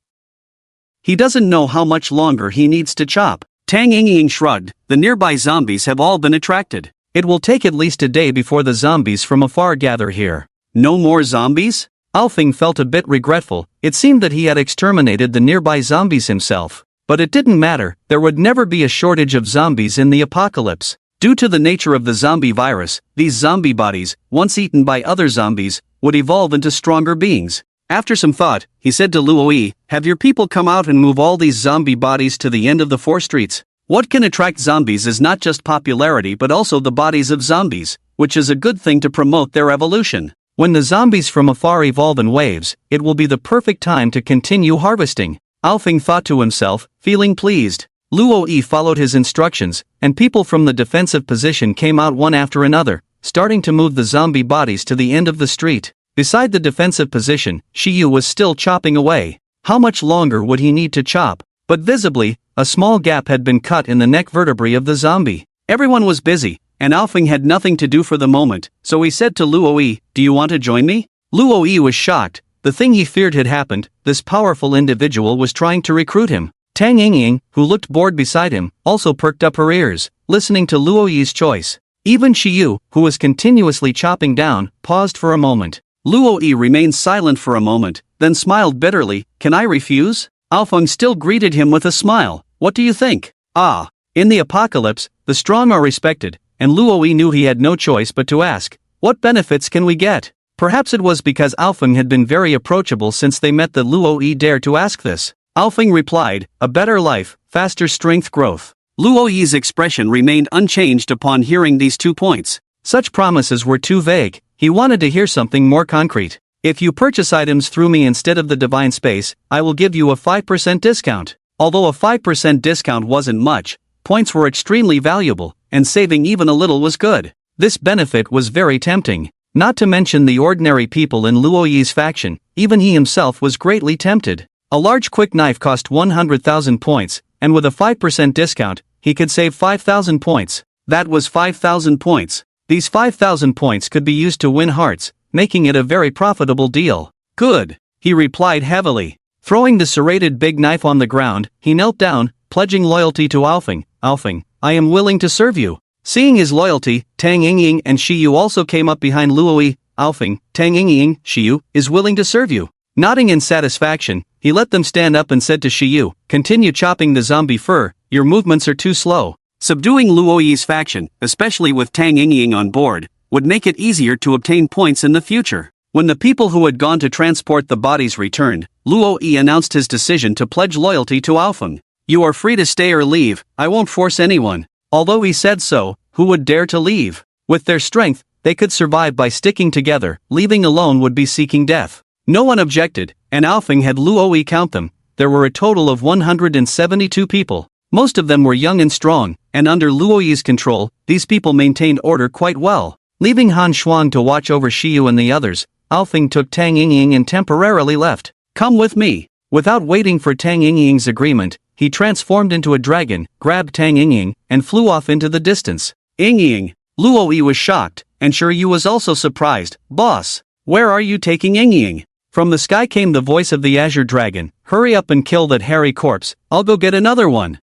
B: He doesn't know how much longer he needs to chop. Tang Yingying shrugged, the nearby zombies have all been attracted. It will take at least a day before the zombies from afar gather here. No more zombies? Alfeng felt a bit regretful. It seemed that he had exterminated the nearby zombies himself. But it didn't matter, there would never be a shortage of zombies in the apocalypse. Due to the nature of the zombie virus, these zombie bodies, once eaten by other zombies, would evolve into stronger beings. After some thought, he said to Luoyi, have your people come out and move all these zombie bodies to the end of the 4 streets. What can attract zombies is not just popularity but also the bodies of zombies, which is a good thing to promote their evolution. When the zombies from afar evolve in waves, it will be the perfect time to continue harvesting. Alfeng thought to himself, feeling pleased. Luoyi followed his instructions, and people from the defensive position came out one after another, starting to move the zombie bodies to the end of the street. Beside the defensive position, Shiryu was still chopping away. How much longer would he need to chop? But visibly, a small gap had been cut in the neck vertebrae of the zombie. Everyone was busy, and Alfing had nothing to do for the moment, so he said to Luoyi, "Do you want to join me?" Luoyi was shocked. The thing he feared had happened. This powerful individual was trying to recruit him. Tang Yingying, who looked bored beside him, also perked up her ears, listening to Luoyi's choice. Even Shiyu, who was continuously chopping down, paused for a moment. Luoyi remained silent for a moment, then smiled bitterly. "Can I refuse?" Alfeng still greeted him with a smile. "What do you think?" Ah. In the apocalypse, the strong are respected, and Luoyi knew he had no choice but to ask, "What benefits can we get?" Perhaps it was because Alfeng had been very approachable since they met that Luoyi dared to ask this. Alfeng replied, "A better life, faster strength growth." Luoyi's expression remained unchanged upon hearing these 2 points. Such promises were too vague. He wanted to hear something more concrete. "If you purchase items through me instead of the divine space, I will give you a 5% discount." Although a 5% discount wasn't much, points were extremely valuable, and saving even a little was good. This benefit was very tempting. Not to mention the ordinary people in Luoyi's faction, even he himself was greatly tempted. A large quick knife cost 100,000 points, and with a 5% discount, he could save 5,000 points. That was 5,000 points. These 5,000 points could be used to win hearts, making it a very profitable deal. "Good," he replied heavily. Throwing the serrated big knife on the ground, he knelt down, pledging loyalty to Alfeng. "Alfeng, I am willing to serve you." Seeing his loyalty, Tang Yingying and Shiyu also came up behind Luoyi. "Alfeng, Tang Yingying, Shiyu, is willing to serve you." Nodding in satisfaction, he let them stand up and said to Shiyu, "Continue chopping the zombie fur, your movements are too slow." Subduing Luoyi's faction, especially with Tang Yingying on board, would make it easier to obtain points in the future. When the people who had gone to transport the bodies returned, Luoyi announced his decision to pledge loyalty to Alfeng. "You are free to stay or leave, I won't force anyone." Although he said so, who would dare to leave? With their strength, they could survive by sticking together. Leaving alone would be seeking death. No one objected, and Alfeng had Luoyi count them. There were a total of 172 people. Most of them were young and strong, and under Luoyi's control, these people maintained order quite well. Leaving Han Shuang to watch over Shiyu and the others, Alfeng took Tang Yingying and temporarily left. "Come with me." Without waiting for Tang Yingying's agreement, he transformed into a dragon, grabbed Tang Yingying, and flew off into the distance. "Yingying." Luoyi was shocked, and Shiyu was also surprised. "Boss, where are you taking Yingying?" From the sky came the voice of the Azure dragon. "Hurry up and kill that hairy corpse, I'll go get another one."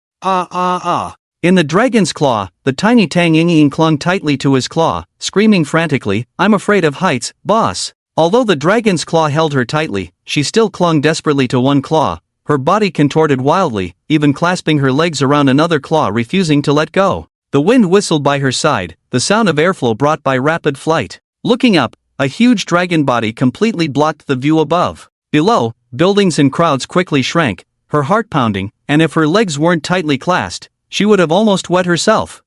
B: In the dragon's claw, the tiny Tang Yingying clung tightly to his claw, screaming frantically, "I'm afraid of heights, boss." Although the dragon's claw held her tightly, she still clung desperately to one claw. Her body contorted wildly, even clasping her legs around another claw, refusing to let go. The wind whistled by her side, the sound of airflow brought by rapid flight. Looking up, a huge dragon body completely blocked the view above. Below, buildings and crowds quickly shrank, her heart pounding, and if her legs weren't tightly clasped, she would have almost wet herself.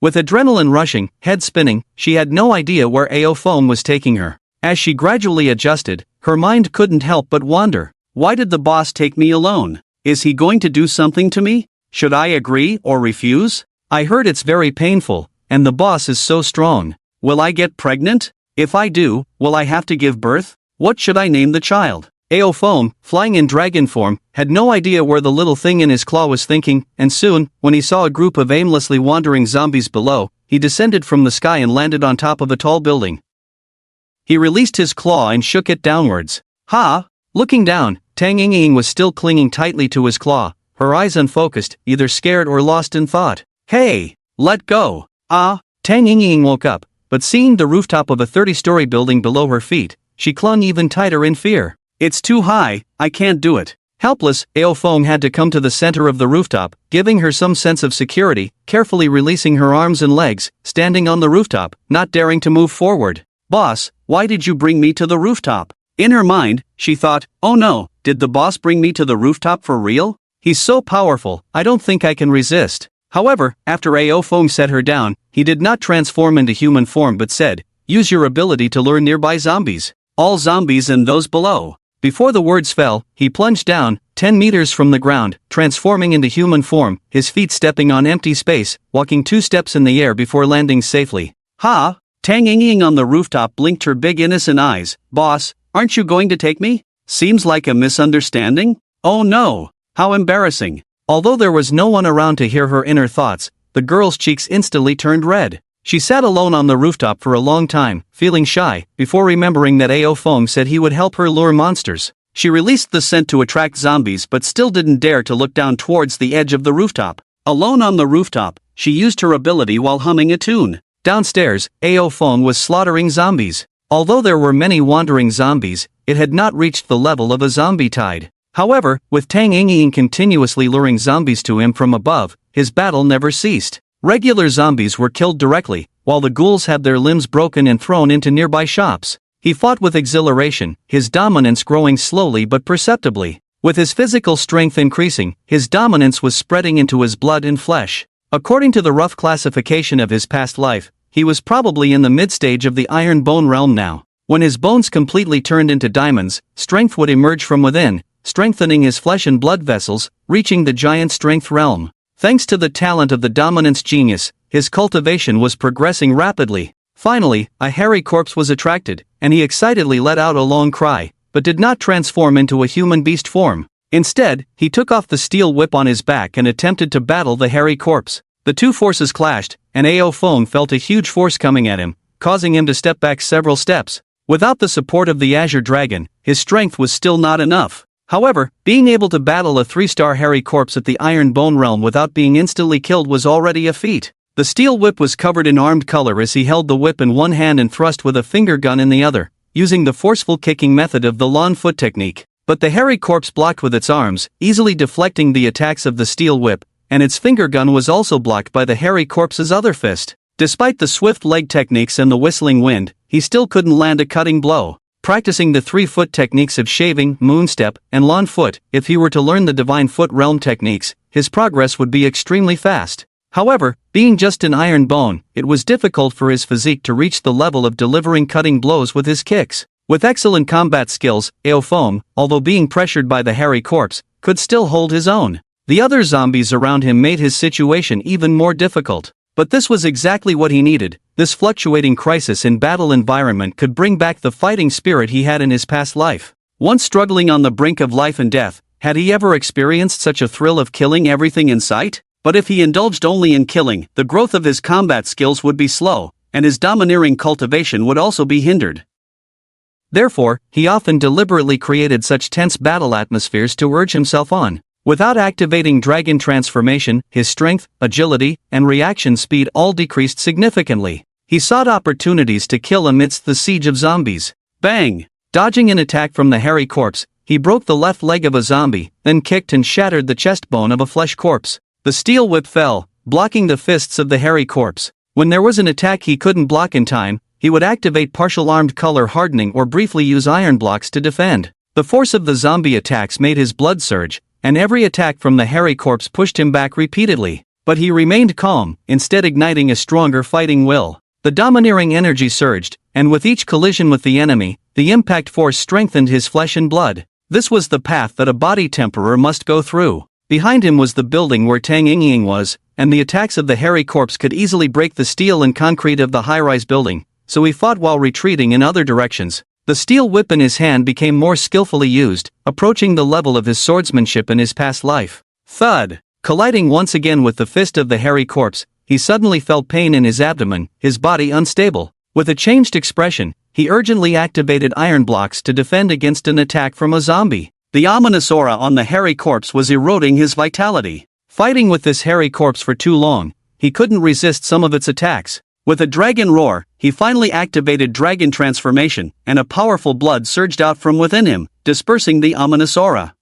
B: With adrenaline rushing, head spinning, she had no idea where AO foam was taking her. As she gradually adjusted, her mind couldn't help but wander. Why did the boss take me alone? Is he going to do something to me? Should I agree or refuse? I heard it's very painful, and the boss is so strong. Will I get pregnant? If I do, will I have to give birth? What should I name the child? AO Foam, flying in dragon form, had no idea where the little thing in his claw was thinking, and soon, when he saw a group of aimlessly wandering zombies below, he descended from the sky and landed on top of a tall building. He released his claw and shook it downwards. Ha! Looking down, Tang Yingying was still clinging tightly to his claw, her eyes unfocused, either scared or lost in thought. Hey! Let go! Ah! Tang Yingying woke up, but seeing the rooftop of a 30-story building below her feet, she clung even tighter in fear. It's too high, I can't do it. Helpless, AO Foam had to come to the center of the rooftop, giving her some sense of security, carefully releasing her arms and legs, standing on the rooftop, not daring to move forward. Boss, why did you bring me to the rooftop? In her mind, she thought, oh no, did the boss bring me to the rooftop for real? He's so powerful, I don't think I can resist. However, after AO Foam set her down, he did not transform into human form but said, use your ability to lure nearby zombies. All zombies and those below. Before the words fell, he plunged down, 10 meters from the ground, transforming into human form, his feet stepping on empty space, walking 2 steps in the air before landing safely. Ha! Tang Yingying on the rooftop blinked her big innocent eyes. Boss, aren't you going to take me? Seems like a misunderstanding? Oh no! How embarrassing! Although there was no one around to hear her inner thoughts, the girl's cheeks instantly turned red. She sat alone on the rooftop for a long time, feeling shy, before remembering that Ao Feng said he would help her lure monsters. She released the scent to attract zombies but still didn't dare to look down towards the edge of the rooftop. Alone on the rooftop, she used her ability while humming a tune. Downstairs, Ao Feng was slaughtering zombies. Although there were many wandering zombies, it had not reached the level of a zombie tide. However, with Tang Yingying continuously luring zombies to him from above, his battle never ceased. Regular zombies were killed directly, while the ghouls had their limbs broken and thrown into nearby shops. He fought with exhilaration, his dominance growing slowly but perceptibly. With his physical strength increasing, his dominance was spreading into his blood and flesh. According to the rough classification of his past life, he was probably in the mid-stage of the Iron Bone realm now. When his bones completely turned into diamonds, strength would emerge from within, strengthening his flesh and blood vessels, reaching the giant strength realm. Thanks to the talent of the dominance genius, his cultivation was progressing rapidly. Finally, a hairy corpse was attracted, and he excitedly let out a long cry, but did not transform into a human beast form. Instead, he took off the steel whip on his back and attempted to battle the hairy corpse. The two forces clashed, and Ao Feng felt a huge force coming at him, causing him to step back several steps. Without the support of the Azure Dragon, his strength was still not enough. However, being able to battle a 3-star hairy corpse at the Iron Bone realm without being instantly killed was already a feat. The steel whip was covered in armed color as he held the whip in one hand and thrust with a finger gun in the other, using the forceful kicking method of the lawn foot technique. But the hairy corpse blocked with its arms, easily deflecting the attacks of the steel whip, and its finger gun was also blocked by the hairy corpse's other fist. Despite the swift leg techniques and the whistling wind, he still couldn't land a cutting blow. Practicing the 3-foot techniques of shaving, moonstep, and lawn foot, if he were to learn the divine foot realm techniques, his progress would be extremely fast. However, being just an iron bone, it was difficult for his physique to reach the level of delivering cutting blows with his kicks. With excellent combat skills, Ao Feng, although being pressured by the hairy corpse, could still hold his own. The other zombies around him made his situation even more difficult. But this was exactly what he needed. This fluctuating crisis in battle environment could bring back the fighting spirit he had in his past life. Once struggling on the brink of life and death, had he ever experienced such a thrill of killing everything in sight? But if he indulged only in killing, the growth of his combat skills would be slow, and his domineering cultivation would also be hindered. Therefore, he often deliberately created such tense battle atmospheres to urge himself on. Without activating dragon transformation, his strength, agility, and reaction speed all decreased significantly. He sought opportunities to kill amidst the siege of zombies. Bang! Dodging an attack from the hairy corpse, he broke the left leg of a zombie, then kicked and shattered the chest bone of a flesh corpse. The steel whip fell, blocking the fists of the hairy corpse. When there was an attack he couldn't block in time, he would activate partial armed color hardening or briefly use iron blocks to defend. The force of the zombie attacks made his blood surge, and every attack from the hairy corpse pushed him back repeatedly. But he remained calm, instead igniting a stronger fighting will. The domineering energy surged, and with each collision with the enemy, the impact force strengthened his flesh and blood. This was the path that a body temperer must go through. Behind him was the building where Tang Yingying was, and the attacks of the hairy corpse could easily break the steel and concrete of the high-rise building, so he fought while retreating in other directions. The steel whip in his hand became more skillfully used, approaching the level of his swordsmanship in his past life. Thud! Colliding once again with the fist of the hairy corpse, he suddenly felt pain in his abdomen, his body unstable. With a changed expression, he urgently activated iron blocks to defend against an attack from a zombie. The ominous aura on the hairy corpse was eroding his vitality. Fighting with this hairy corpse for too long, he couldn't resist some of its attacks. With a dragon roar, he finally activated dragon transformation, and a powerful blood surged out from within him, dispersing the ominous aura.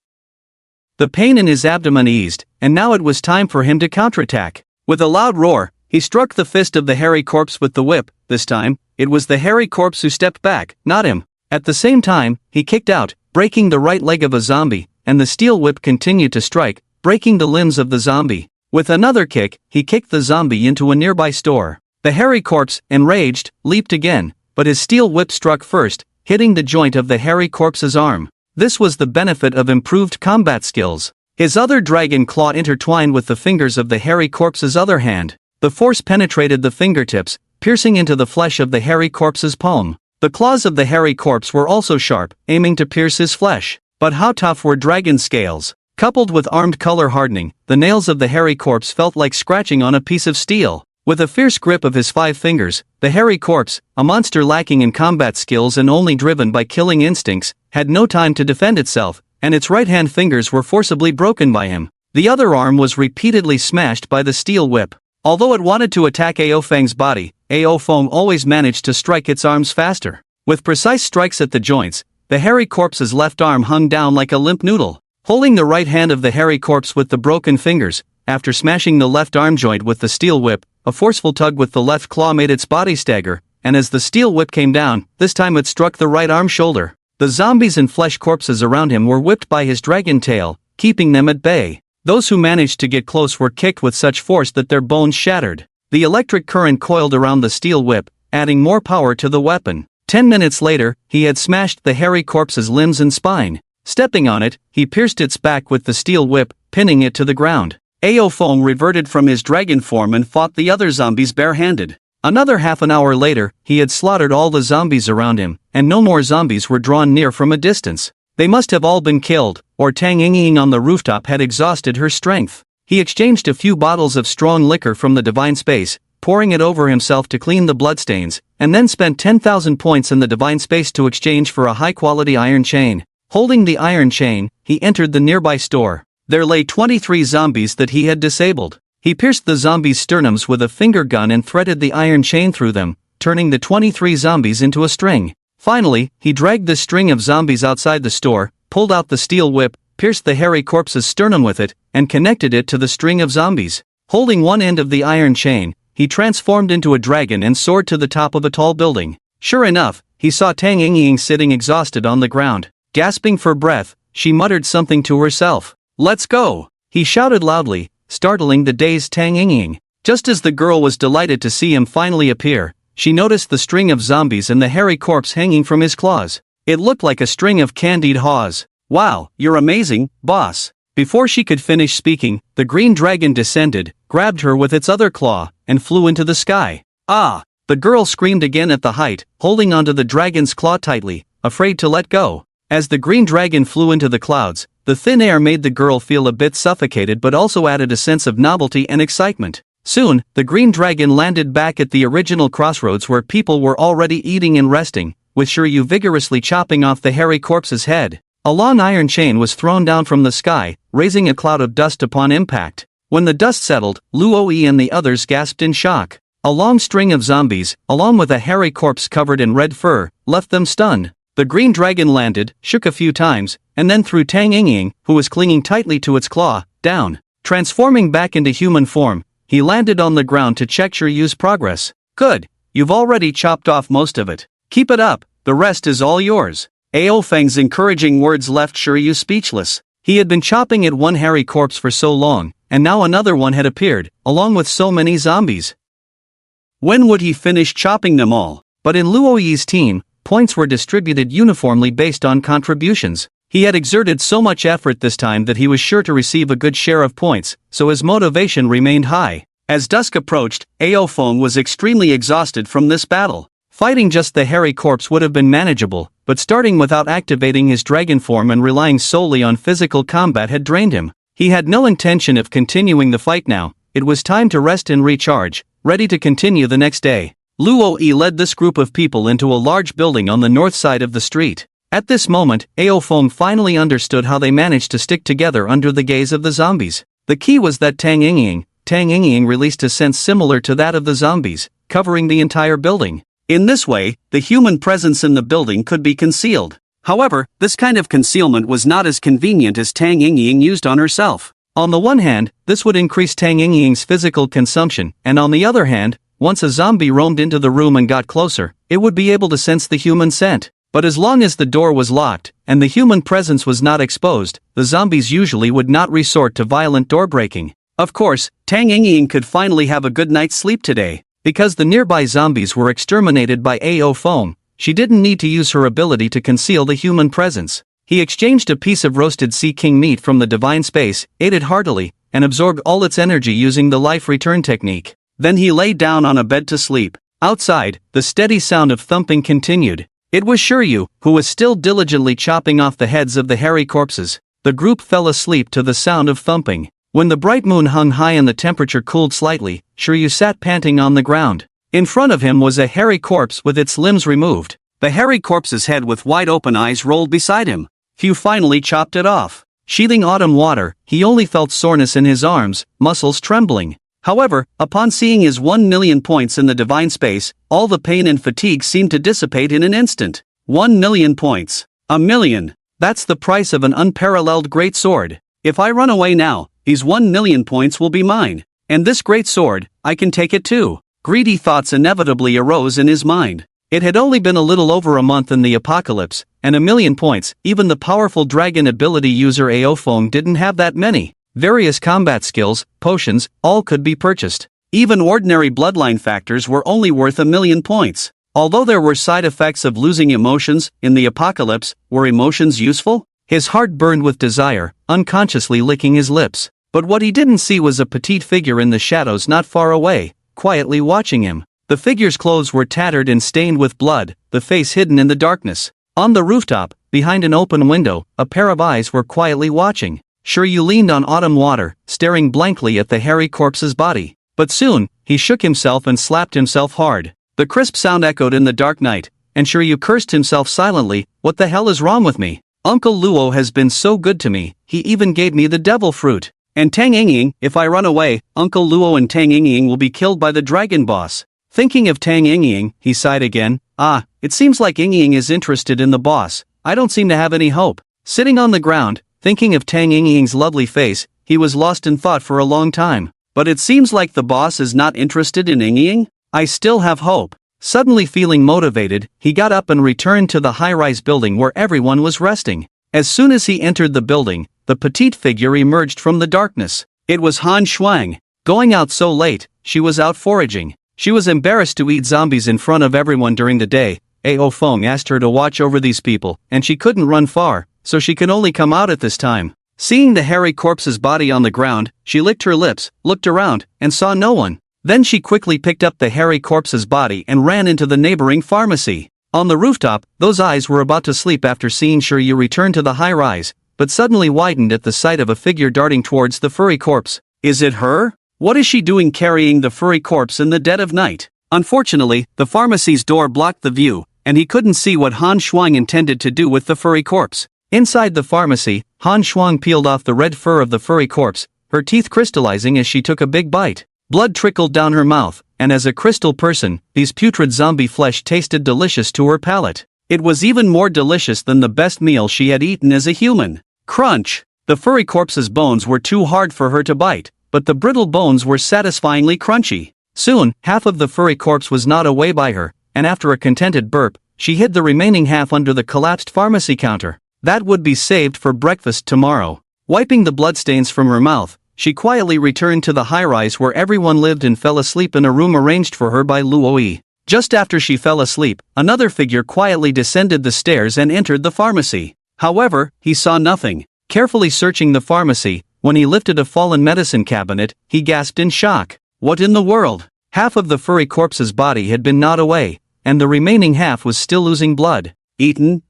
B: The pain in his abdomen eased, and now it was time for him to counterattack. With a loud roar, he struck the fist of the hairy corpse with the whip. This time, it was the hairy corpse who stepped back, not him. At the same time, he kicked out, breaking the right leg of a zombie, and the steel whip continued to strike, breaking the limbs of the zombie. With another kick, he kicked the zombie into a nearby store. The hairy corpse, enraged, leaped again, but his steel whip struck first, hitting the joint of the hairy corpse's arm. This was the benefit of improved combat skills. His other dragon claw intertwined with the fingers of the hairy corpse's other hand. The force penetrated the fingertips, piercing into the flesh of the hairy corpse's palm. The claws of the hairy corpse were also sharp, aiming to pierce his flesh. But how tough were dragon scales? Coupled with armed color hardening, the nails of the hairy corpse felt like scratching on a piece of steel. With a fierce grip of his 5 fingers, the hairy corpse, a monster lacking in combat skills and only driven by killing instincts, had no time to defend itself, and its right-hand fingers were forcibly broken by him. The other arm was repeatedly smashed by the steel whip. Although it wanted to attack Ao Feng's body, Ao Feng always managed to strike its arms faster. With precise strikes at the joints, the hairy corpse's left arm hung down like a limp noodle. Holding the right hand of the hairy corpse with the broken fingers, after smashing the left arm joint with the steel whip, a forceful tug with the left claw made its body stagger, and as the steel whip came down, this time it struck the right arm shoulder. The zombies and flesh corpses around him were whipped by his dragon tail, keeping them at bay. Those who managed to get close were kicked with such force that their bones shattered. The electric current coiled around the steel whip, adding more power to the weapon. 10 minutes later, he had smashed the hairy corpse's limbs and spine. Stepping on it, he pierced its back with the steel whip, pinning it to the ground. Ao Feng reverted from his dragon form and fought the other zombies barehanded. Another half an hour later, he had slaughtered all the zombies around him, and no more zombies were drawn near from a distance. They must have all been killed, or Tang Yingying on the rooftop had exhausted her strength. He exchanged a few bottles of strong liquor from the divine space, pouring it over himself to clean the bloodstains, and then spent 10,000 points in the divine space to exchange for a high-quality iron chain. Holding the iron chain, he entered the nearby store. There lay 23 zombies that he had disabled. He pierced the zombies' sternums with a finger gun and threaded the iron chain through them, turning the 23 zombies into a string. Finally, he dragged the string of zombies outside the store, pulled out the steel whip, pierced the hairy corpse's sternum with it, and connected it to the string of zombies. Holding one end of the iron chain, he transformed into a dragon and soared to the top of a tall building. Sure enough, he saw Tang Yingying sitting exhausted on the ground. Gasping for breath, she muttered something to herself. "Let's go!" he shouted loudly, startling the dazed Tang Yingying. Just as the girl was delighted to see him finally appear, she noticed the string of zombies and the hairy corpse hanging from his claws. It looked like a string of candied haws. "Wow, you're amazing, boss." Before she could finish speaking, the green dragon descended, grabbed her with its other claw, and flew into the sky. "Ah!" The girl screamed again at the height, holding onto the dragon's claw tightly, afraid to let go. As the green dragon flew into the clouds, the thin air made the girl feel a bit suffocated but also added a sense of novelty and excitement. Soon, the green dragon landed back at the original crossroads where people were already eating and resting, with Shiryu vigorously chopping off the hairy corpse's head. A long iron chain was thrown down from the sky, raising a cloud of dust upon impact. When the dust settled, Luoyi and the others gasped in shock. A long string of zombies, along with a hairy corpse covered in red fur, left them stunned. The green dragon landed, shook a few times, and then threw Tang Yingying, who was clinging tightly to its claw, down. Transforming back into human form, he landed on the ground to check Shiryu's progress. "Good, you've already chopped off most of it. Keep it up, the rest is all yours." Ao Feng's encouraging words left Shiryu speechless. He had been chopping at one hairy corpse for so long, and now another one had appeared, along with so many zombies. When would he finish chopping them all? But in Luoyi's team, points were distributed uniformly based on contributions. He had exerted so much effort this time that he was sure to receive a good share of points, so his motivation remained high. As dusk approached, Ao Feng was extremely exhausted from this battle. Fighting just the hairy corpse would have been manageable, but starting without activating his dragon form and relying solely on physical combat had drained him. He had no intention of continuing the fight now. It was time to rest and recharge, ready to continue the next day. Luoyi led this group of people into a large building on the north side of the street. At this moment, Ao Feng finally understood how they managed to stick together under the gaze of the zombies. The key was that Tang Yingying released a sense similar to that of the zombies, covering the entire building. In this way, the human presence in the building could be concealed. However, this kind of concealment was not as convenient as Tang Yingying used on herself. On the one hand, this would increase Tang Yingying's physical consumption, and on the other hand, once a zombie roamed into the room and got closer, it would be able to sense the human scent. But as long as the door was locked, and the human presence was not exposed, the zombies usually would not resort to violent door breaking. Of course, Tang Yingying could finally have a good night's sleep today. Because the nearby zombies were exterminated by Ao Feng, she didn't need to use her ability to conceal the human presence. He exchanged a piece of roasted sea king meat from the divine space, ate it heartily, and absorbed all its energy using the life return technique. Then he lay down on a bed to sleep. Outside, the steady sound of thumping continued. It was Shiryu, who was still diligently chopping off the heads of the hairy corpses.
A: The group fell asleep to the sound of thumping. When the bright moon hung high and the temperature cooled slightly, Shiryu sat panting on the ground. In front of him was a hairy corpse with its limbs removed. The hairy corpse's head with wide open eyes rolled beside him. Hugh finally chopped it off. Sheathing autumn water, he only felt soreness in his arms, muscles trembling. However, upon seeing his 1 million points in the divine space, all the pain and fatigue seemed to dissipate in an instant. 1 million points. A million. That's the price of an unparalleled great sword. If I run away now, these 1 million points will be mine. And this great sword, I can take it too. Greedy thoughts inevitably arose in his mind. It had only been a little over a month in the apocalypse, and 1 million points, even the powerful dragon ability user Aofeng didn't have that many. Various combat skills, potions, all could be purchased. Even ordinary bloodline factors were only worth 1 million points. Although there were side effects of losing emotions, in the apocalypse, were emotions useful? His heart burned with desire, unconsciously licking his lips. But what he didn't see was a petite figure in the shadows not far away, quietly watching him. The figure's clothes were tattered and stained with blood, the face hidden in the darkness. On the rooftop, behind an open window, a pair of eyes were quietly watching. Shiryu leaned on autumn water, staring blankly at the hairy corpse's body. But soon, he shook himself and slapped himself hard. The crisp sound echoed in the dark night, and Shiryu cursed himself silently. What the hell is wrong with me? Uncle Luo has been so good to me, he even gave me the devil fruit. And Tang Yingying, if I run away, Uncle Luo and Tang Yingying will be killed by the dragon boss. Thinking of Tang Yingying, he sighed again. It seems like Yingying is interested in the boss. I don't seem to have any hope. Sitting on the ground, thinking of Tang Yingying's lovely face, he was lost in thought for a long time. But it seems like the boss is not interested in Yingying? I still have hope. Suddenly feeling motivated, he got up and returned to the high-rise building where everyone was resting. As soon as he entered the building, the petite figure emerged from the darkness. It was Han Shuang. Going out so late, she was out foraging. She was embarrassed to eat zombies in front of everyone during the day. Aofeng asked her to watch over these people, and she couldn't run far, so she could only come out at this time. Seeing the hairy corpse's body on the ground, she licked her lips, looked around, and saw no one. Then she quickly picked up the hairy corpse's body and ran into the neighboring pharmacy. On the rooftop, those eyes were about to sleep after seeing Shiryu return to the high-rise, but suddenly widened at the sight of a figure darting towards the furry corpse. Is it her? What is she doing carrying the furry corpse in the dead of night? Unfortunately, the pharmacy's door blocked the view, and he couldn't see what Han Shuang intended to do with the furry corpse. Inside the pharmacy, Han Shuang peeled off the red fur of the furry corpse, her teeth crystallizing as she took a big bite. Blood trickled down her mouth, and as a crystal person, these putrid zombie flesh tasted delicious to her palate. It was even more delicious than the best meal she had eaten as a human. Crunch! The furry corpse's bones were too hard for her to bite, but the brittle bones were satisfyingly crunchy. Soon, half of the furry corpse was gnawed away by her, and after a contented burp, she hid the remaining half under the collapsed pharmacy counter. That would be saved for breakfast tomorrow. Wiping the bloodstains from her mouth, she quietly returned to the high-rise where everyone lived and fell asleep in a room arranged for her by Luo. Just after she fell asleep, another figure quietly descended the stairs and entered the pharmacy. However, he saw nothing. Carefully searching the pharmacy, when he lifted a fallen medicine cabinet, he gasped in shock. What in the world? Half of the furry corpse's body had been gnawed away, and the remaining half was still oozing blood. Eaten?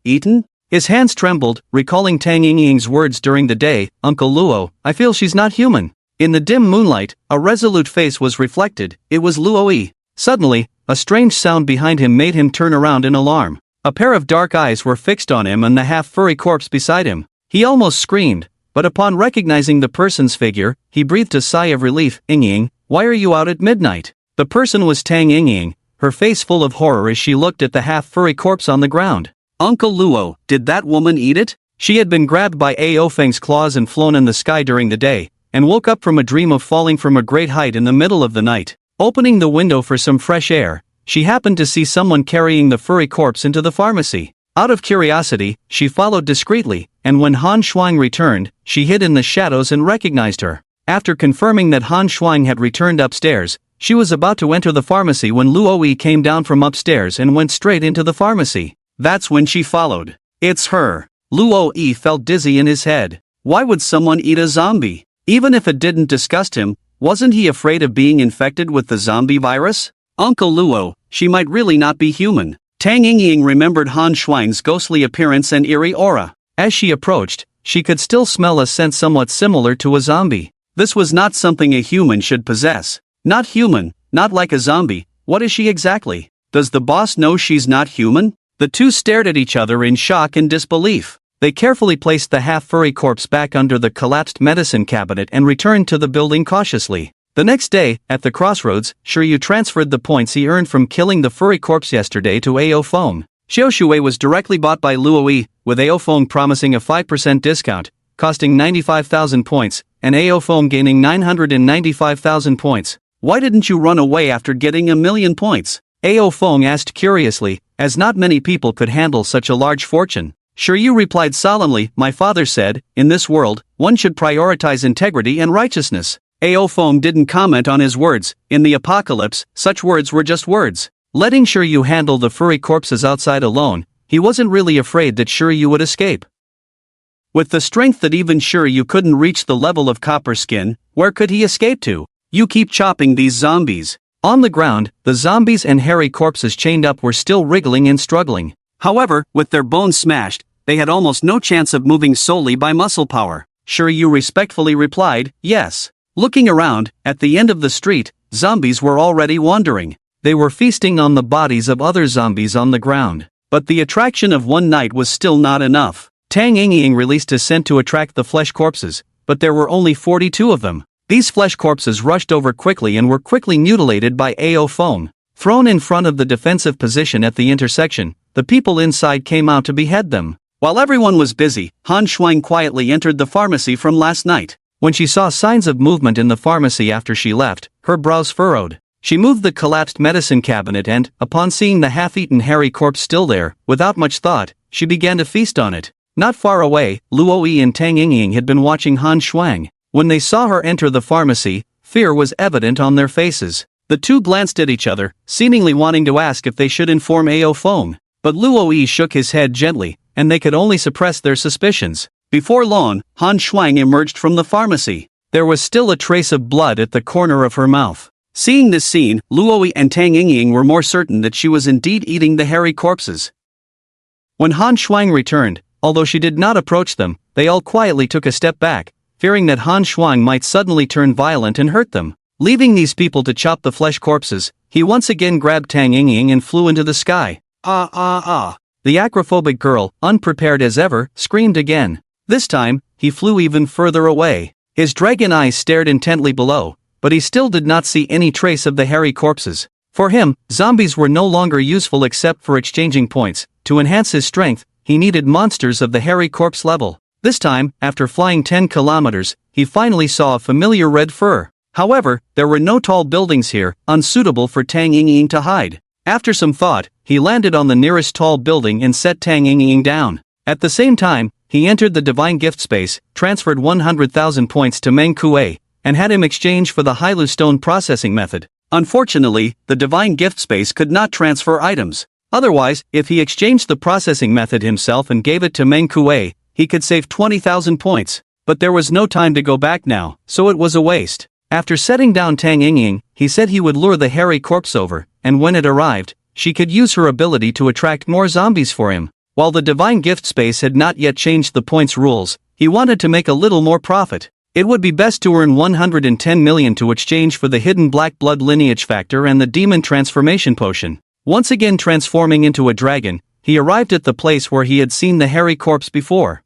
A: His hands trembled, recalling Tang Yingying's words during the day. Uncle Luo, I feel she's not human. In the dim moonlight, a resolute face was reflected. It was Luo. Suddenly, a strange sound behind him made him turn around in alarm. A pair of dark eyes were fixed on him and the half-furry corpse beside him. He almost screamed, but upon recognizing the person's figure, he breathed a sigh of relief. Yingying, why are you out at midnight? The person was Tang Yingying, her face full of horror as she looked at the half-furry corpse on the ground. Uncle Luo, did that woman eat it? She had been grabbed by Aofeng's claws and flown in the sky during the day, and woke up from a dream of falling from a great height in the middle of the night. Opening the window for some fresh air, she happened to see someone carrying the furry corpse into the pharmacy. Out of curiosity, she followed discreetly, and when Han Shuang returned, she hid in the shadows and recognized her. After confirming that Han Shuang had returned upstairs, she was about to enter the pharmacy when Luo came down from upstairs and went straight into the pharmacy. That's when she followed. It's her. Luo felt dizzy in his head. Why would someone eat a zombie? Even if it didn't disgust him, wasn't he afraid of being infected with the zombie virus? Uncle Luo, she might really not be human. Tang Yingying remembered Han Shuang's ghostly appearance and eerie aura. As she approached, she could still smell a scent somewhat similar to a zombie.
B: This was not something a human should possess. Not human, not like a zombie. What is she exactly? Does the boss know she's not human? The two stared at each other in shock and disbelief. They carefully placed the half-furry corpse back under the collapsed medicine cabinet and returned to the building cautiously. The next day, at the crossroads, Shiryu transferred the points he earned from killing the furry corpse yesterday to AO Foam. Xiaoshui was directly bought by Luoi, with AO Foam promising a 5% discount, costing 95,000 points, and AO Foam gaining 995,000 points. Why didn't you run away after getting 1,000,000 points? AO Foam asked curiously, as not many people could handle such a large fortune. Shiryu replied solemnly, my father said, in this world, one should prioritize integrity and righteousness. AO Foam didn't comment on his words. In the apocalypse, such words were just words. Letting Shiryu handle the furry corpses outside alone, he wasn't really afraid that Shiryu would escape. With the strength that even Shiryu couldn't reach the level of copper skin, where could he escape to? You keep chopping these zombies. On the ground, the zombies and hairy corpses chained up were still wriggling and struggling. However, with their bones smashed, they had almost no chance of moving solely by muscle power. Shiryu respectfully replied, yes. Looking around, at the end of the street, zombies were already wandering. They were feasting on the bodies of other zombies on the ground. But the attraction of one night was still not enough. Tang Yingying released a scent to attract the flesh corpses, but there were only 42 of them. These flesh corpses rushed over quickly and were quickly mutilated by AO Foam. Thrown in front of the defensive position at the intersection, the people inside came out to behead them. While everyone was busy, Han Shuang quietly entered the pharmacy from last night. When she saw signs of movement in the pharmacy after she left, her brows furrowed. She moved the collapsed medicine cabinet and, upon seeing the half-eaten hairy corpse still there, without much thought, she began to feast on it. Not far away, Luoi and Tang Yingying had been watching Han Shuang. When they saw her enter the pharmacy, fear was evident on their faces. The two glanced at each other, seemingly wanting to ask if they should inform AO Foam. But Luoi shook his head gently, and they could only suppress their suspicions. Before long, Han Shuang emerged from the pharmacy. There was still a trace of blood at the corner of her mouth. Seeing this scene, Luoi and Tang Yingying were more certain that she was indeed eating the hairy corpses. When Han Shuang returned, although she did not approach them, they all quietly took a step back, fearing that Han Shuang might suddenly turn violent and hurt them. Leaving these people to chop the flesh corpses, he once again grabbed Tang Yingying and flew into the sky. The acrophobic girl, unprepared as ever, screamed again. This time, he flew even further away. His dragon eyes stared intently below, but he still did not see any trace of the hairy corpses. For him, zombies were no longer useful except for exchanging points. To enhance his strength, he needed monsters of the hairy corpse level. This time, after flying 10 kilometers, he finally saw a familiar red fur. However, there were no tall buildings here, unsuitable for Tang Yingying to hide. After some thought, he landed on the nearest tall building and set Tang Yingying down. At the same time, he entered the divine gift space, transferred 100,000 points to Meng Kuei, and had him exchange for the Hailu stone processing method. Unfortunately, the divine gift space could not transfer items. Otherwise, if he exchanged the processing method himself and gave it to Meng Kuei, he could save 20,000 points. But there was no time to go back now, so it was a waste. After setting down Tang Yingying, he said he would lure the hairy corpse over, and when it arrived, she could use her ability to attract more zombies for him. While the divine gift space had not yet changed the points rules, he wanted to make a little more profit. It would be best to earn 110 million to exchange for the hidden black blood lineage factor and the demon transformation potion. Once again transforming into a dragon, he arrived at the place where he had seen the hairy corpse before.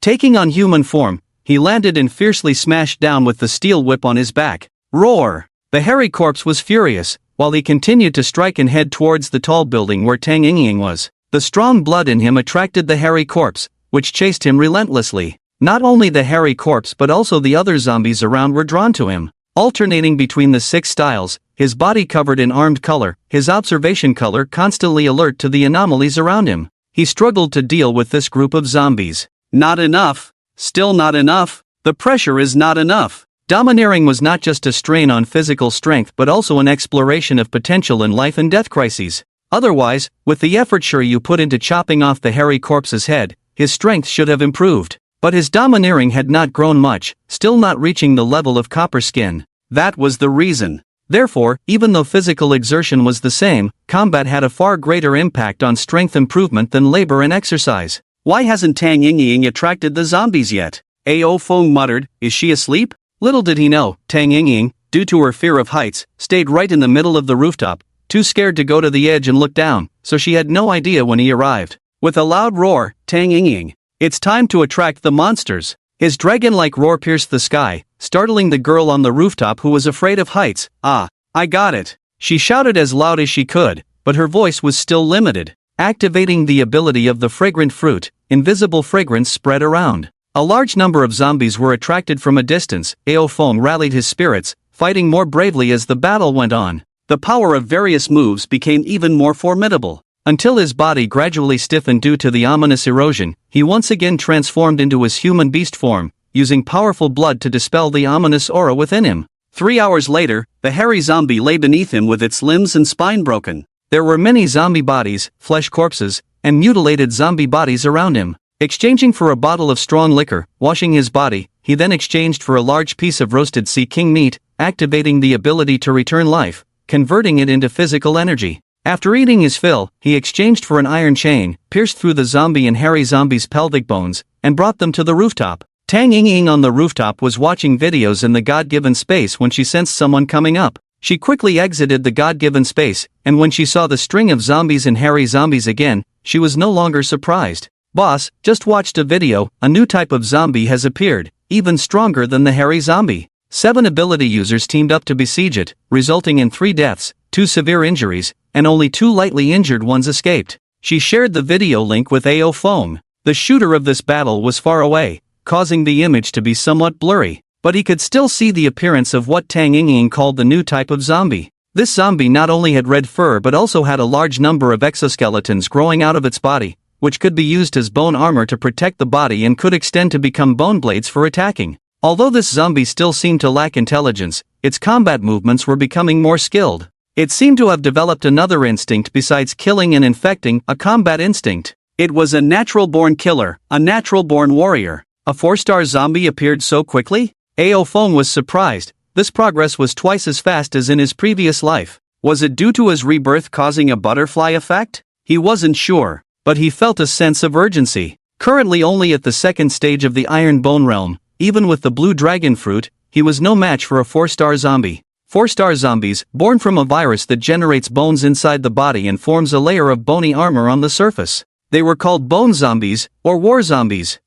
B: Taking on human form, he landed and fiercely smashed down with the steel whip on his back. Roar! The hairy corpse was furious, while he continued to strike and head towards the tall building where Tang Yingying was. The strong blood in him attracted the hairy corpse, which chased him relentlessly. Not only the hairy corpse but also the other zombies around were drawn to him. Alternating between the 6 styles, his body covered in armed color, his observation color constantly alert to the anomalies around him. He struggled to deal with this group of zombies. Not enough. Still not enough. The pressure is not enough. Domineering was not just a strain on physical strength but also an exploration of potential in life and death crises. Otherwise, with the effort Shiryu put into chopping off the hairy corpse's head, his strength should have improved. But his domineering had not grown much, still not reaching the level of copper skin. That was the reason. Therefore, even though physical exertion was the same, combat had a far greater impact on strength improvement than labor and exercise. Why hasn't Tang Yingying attracted the zombies yet? Ao Feng muttered, is she asleep?
A: Little did he know, Tang Yingying, due to her fear of heights, stayed right in the middle of the rooftop, too scared to go to the edge and look down, so she had no idea when he arrived.
B: With a loud roar, Tang Yingying, it's time to attract the monsters. His dragon-like roar pierced the sky, startling the girl on the rooftop who was afraid of heights. Ah, I got it. She shouted as loud as she could, but her voice was still limited. Activating the ability of the fragrant fruit, invisible fragrance spread around. A large number of zombies were attracted from a distance. Ao Feng rallied his spirits, fighting more bravely as the battle went on. The power of various moves became even more formidable. Until his body gradually stiffened due to the ominous erosion, he once again transformed into his human beast form, using powerful blood to dispel the ominous aura within him. 3 hours later, the hairy zombie lay beneath him with its limbs and spine broken. There were many zombie bodies, flesh corpses, and mutilated zombie bodies around him. Exchanging for a bottle of strong liquor, washing his body, he then exchanged for a large piece of roasted sea king meat, activating the ability to return life, converting it into physical energy. After eating his fill, he exchanged for an iron chain, pierced through the zombie and hairy zombie's pelvic bones, and brought them to the rooftop. Tang Yingying on the rooftop was watching videos in the God-given space when she sensed someone coming up. She quickly exited the God-given space, and when she saw the string of zombies and hairy zombies again, she was no longer surprised. Boss, just watched a video, a new type of zombie has appeared, even stronger than the hairy zombie. 7 ability users teamed up to besiege it, resulting in 3 deaths, 2 severe injuries, and only 2 lightly injured ones escaped. She shared the video link with Ao Feng. The shooter of this battle was far away, causing the image to be somewhat blurry, but he could still see the appearance of what Tang Yingying called the new type of zombie. This zombie not only had red fur but also had a large number of exoskeletons growing out of its body, which could be used as bone armor to protect the body and could extend to become bone blades for attacking. Although this zombie still seemed to lack intelligence, its combat movements were becoming more skilled. It seemed to have developed another instinct besides killing and infecting, a combat instinct. It was a natural-born killer, a natural-born warrior. A 4-star zombie appeared so quickly? Ao Feng was surprised. This progress was twice as fast as in his previous life. Was it due to his rebirth causing a butterfly effect? He wasn't sure, but he felt a sense of urgency. Currently only at the 2nd stage of the Iron Bone realm, even with the blue dragon fruit, he was no match for a 4-star zombie. 4-star zombies, born from a virus that generates bones inside the body and forms a layer of bony armor on the surface. They were called bone zombies, or war zombies.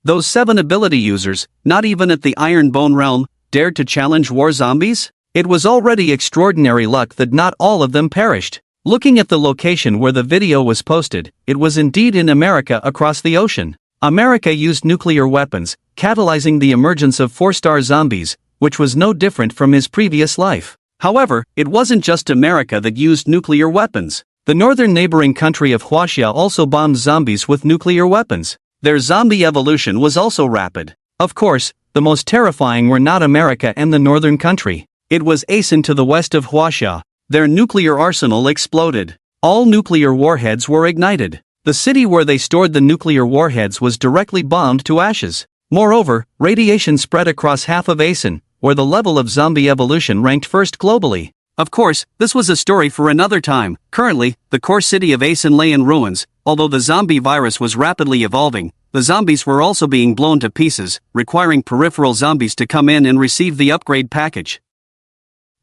B: Those 7 ability users, not even at the Iron Bone realm, dared to challenge war zombies? It was already extraordinary luck that not all of them perished. Looking at the location where the video was posted, it was indeed in America across the ocean. America used nuclear weapons, catalyzing the emergence of 4-star zombies, which was no different from his previous life. However, it wasn't just America that used nuclear weapons. The northern neighboring country of Huaxia also bombed zombies with nuclear weapons. Their zombie evolution was also rapid. Of course, the most terrifying were not America and the northern country. It was Asen to the west of Huaxia. Their nuclear arsenal exploded. All nuclear warheads were ignited. The city where they stored the nuclear warheads was directly bombed to ashes. Moreover, radiation spread across half of Asen, where the level of zombie evolution ranked first globally. Of course, this was a story for another time. Currently, the core city of Asen lay in ruins. Although the zombie virus was rapidly evolving, the zombies were also being blown to pieces, requiring peripheral zombies to come in and receive the upgrade package.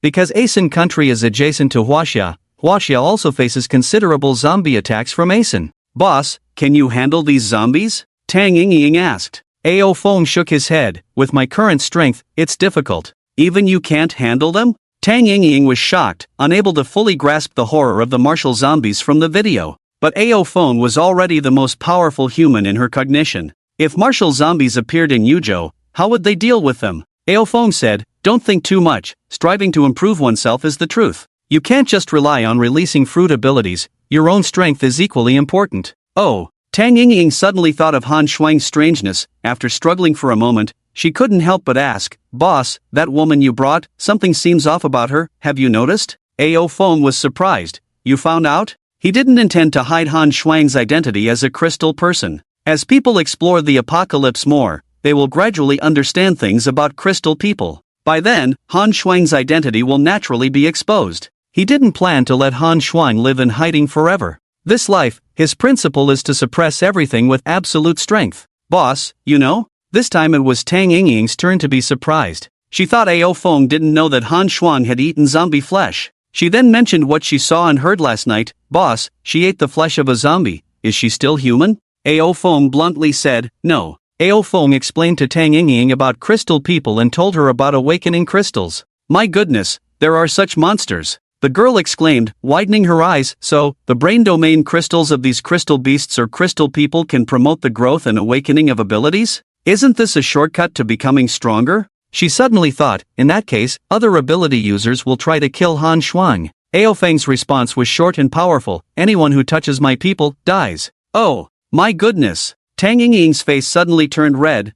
B: Because Asen country is adjacent to Huaxia, Huaxia also faces considerable zombie attacks from Asen. Boss, can you handle these zombies? Tang Yingying asked. Ao Feng shook his head. With my current strength, it's difficult. Even you can't handle them? Tang Yingying was shocked, unable to fully grasp the horror of the martial zombies from the video. But Ao Feng was already the most powerful human in her cognition. If martial zombies appeared in Yuzhou, how would they deal with them? Ao Feng said, don't think too much, striving to improve oneself is the truth. You can't just rely on releasing fruit abilities, your own strength is equally important. Oh, Tang Yingying suddenly thought of Han Shuang's strangeness. After struggling for a moment, she couldn't help but ask, Boss, that woman you brought, something seems off about her, have you noticed? Ao Feng was surprised. You found out? He didn't intend to hide Han Shuang's identity as a crystal person. As people explore the apocalypse more, they will gradually understand things about crystal people. By then, Han Shuang's identity will naturally be exposed. He didn't plan to let Han Shuang live in hiding forever. This life, his principle is to suppress everything with absolute strength. Boss, you know? This time it was Tang Yingying's turn to be surprised. She thought Ao Feng didn't know that Han Shuang had eaten zombie flesh. She then mentioned what she saw and heard last night. Boss, she ate the flesh of a zombie. Is she still human? Ao Feng bluntly said, no. Ao Feng explained to Tang Yingying about crystal people and told her about awakening crystals. My goodness, there are such monsters. The girl exclaimed, widening her eyes. So, the brain domain crystals of these crystal beasts or crystal people can promote the growth and awakening of abilities? Isn't this a shortcut to becoming stronger? She suddenly thought, in that case, other ability users will try to kill Han Shuang. Ao Feng's response was short and powerful, anyone who touches my people, dies. Oh, my goodness. Tang Yingying's face suddenly turned red.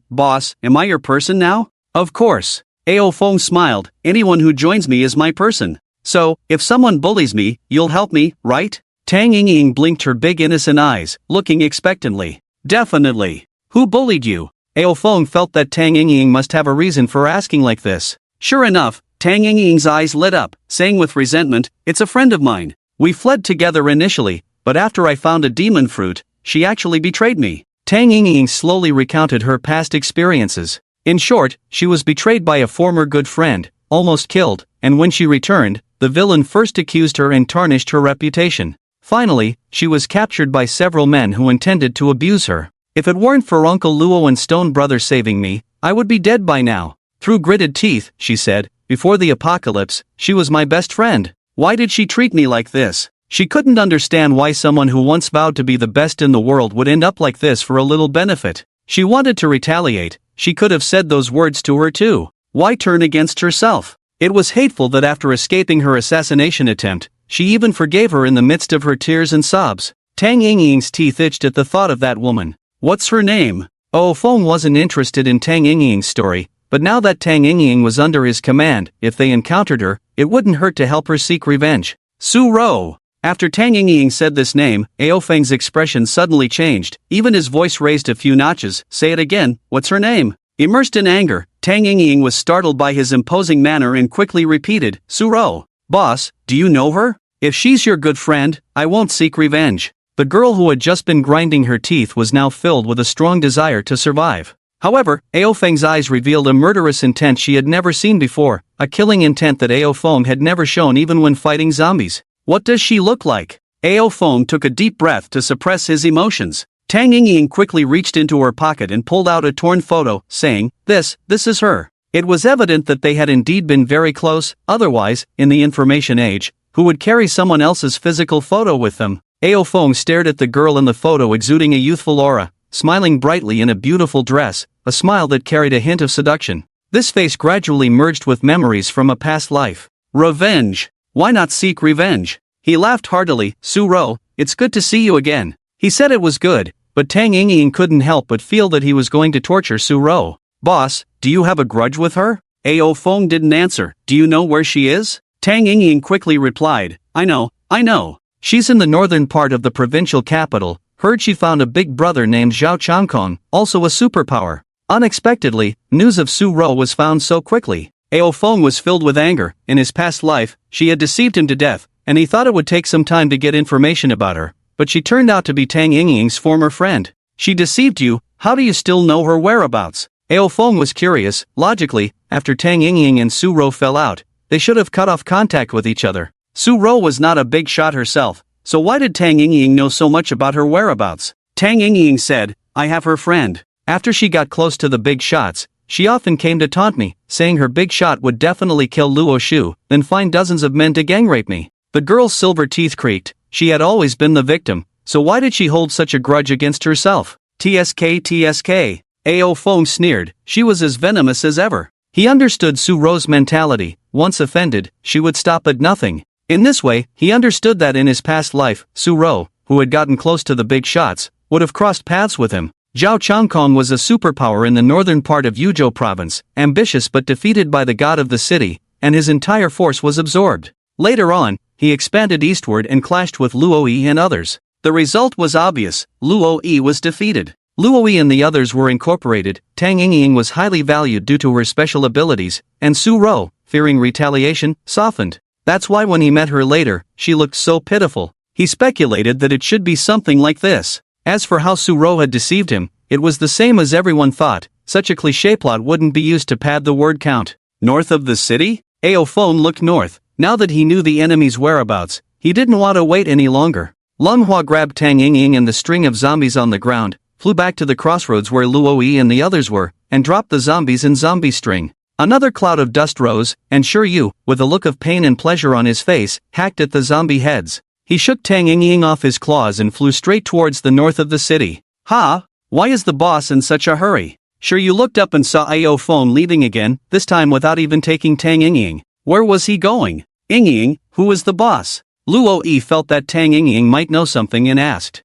B: Boss, am I your person now? Of course. Ao Feng smiled, anyone who joins me is my person. So, if someone bullies me, you'll help me, right? Tang Yingying blinked her big innocent eyes, looking expectantly. Definitely. Who bullied you? Ao Feng felt that Tang Yingying must have a reason for asking like this. Sure enough, Tang Yingying's eyes lit up, saying with resentment, it's a friend of mine. We fled together initially, but after I found a demon fruit, she actually betrayed me. Tang Yingying slowly recounted her past experiences. In short, she was betrayed by a former good friend, almost killed, and when she returned, the villain first accused her and tarnished her reputation. Finally, she was captured by several men who intended to abuse her. If it weren't for Uncle Luo and Stone Brother saving me, I would be dead by now. Through gritted teeth, she said, before the apocalypse, she was my best friend. Why did she treat me like this? She couldn't understand why someone who once vowed to be the best in the world would end up like this for a little benefit. She wanted to retaliate. She could have said those words to her too. Why turn against herself? It was hateful that after escaping her assassination attempt, she even forgave her in the midst of her tears and sobs. Tang Yingying's teeth itched at the thought of that woman. What's her name? Ao Feng wasn't interested in Tang Yingying's story, but now that Tang Yingying was under his command, if they encountered her, it wouldn't hurt to help her seek revenge. Su Rou. After Tang Yingying said this name, Ao Feng's expression suddenly changed, even his voice raised a few notches. Say it again, what's her name? Immersed in anger, Tang Yingying was startled by his imposing manner and quickly repeated, Su Rou. Boss, do you know her? If she's your good friend, I won't seek revenge. The girl who had just been grinding her teeth was now filled with a strong desire to survive. However, Ao Feng's eyes revealed a murderous intent she had never seen before, a killing intent that Ao Feng had never shown even when fighting zombies. What does she look like? Ao Feng took a deep breath to suppress his emotions. Tang Yingying quickly reached into her pocket and pulled out a torn photo, saying, this is her. It was evident that they had indeed been very close, otherwise, in the information age, who would carry someone else's physical photo with them? Ao Feng stared at the girl in the photo exuding a youthful aura, smiling brightly in a beautiful dress, a smile that carried a hint of seduction. This face gradually merged with memories from a past life. Revenge. Why not seek revenge? He laughed heartily. Su Rou, it's good to see you again. He said it was good, but Tang Yingying couldn't help but feel that he was going to torture Su Rou. Boss, do you have a grudge with her? Ao Feng didn't answer. Do you know where she is? Tang Yingying quickly replied, I know. She's in the northern part of the provincial capital. Heard she found a big brother named Zhao Changkong, also a superpower. Unexpectedly, news of Su Rou was found so quickly. Ao Feng was filled with anger. In his past life, she had deceived him to death, and he thought it would take some time to get information about her, but she turned out to be Tang Yingying's former friend. She deceived you. How do you still know her whereabouts? Ao Feng was curious. Logically, after Tang Yingying and Su Rou fell out, they should have cut off contact with each other. Su Rou was not a big shot herself, so why did Tang Yingying know so much about her whereabouts? Tang Yingying said, I have her friend. After she got close to the big shots, she often came to taunt me, saying her big shot would definitely kill Luo Shu, then find dozens of men to gang rape me. The girl's silver teeth creaked. She had always been the victim, so why did she hold such a grudge against herself? TSK. Ao Feng sneered. She was as venomous as ever. He understood Su Rou's mentality. Once offended, she would stop at nothing. In this way, he understood that in his past life, Su Rou, who had gotten close to the big shots, would have crossed paths with him. Zhao Changkong was a superpower in the northern part of Yuzhou province, ambitious but defeated by the god of the city, and his entire force was absorbed. Later on, he expanded eastward and clashed with Luo Yi and others. The result was obvious. Luo Yi was defeated. Luo Yi and the others were incorporated. Tang Yingying was highly valued due to her special abilities, and Su Rou, fearing retaliation, softened. That's why when he met her later, she looked so pitiful. He speculated that it should be something like this. As for how Suro had deceived him, it was the same as everyone thought. Such a cliché plot wouldn't be used to pad the word count. North of the city? Aophone looked north. Now that he knew the enemy's whereabouts, he didn't want to wait any longer. Manhwa grabbed Tang Ying and the string of zombies on the ground, flew back to the crossroads where Luoyi and the others were, and dropped the zombies in zombie string. Another cloud of dust rose, and Sure Yu, with a look of pain and pleasure on his face, hacked at the zombie heads. He shook Tang Ying off his claws and flew straight towards the north of the city. Ha! Why is the boss in such a hurry? Sure Yu looked up and saw Aophone leaving again, this time without even taking Tang Ying. Where was he going? Ying, who was the boss? Luoyi felt that Tang Ying might know something and asked.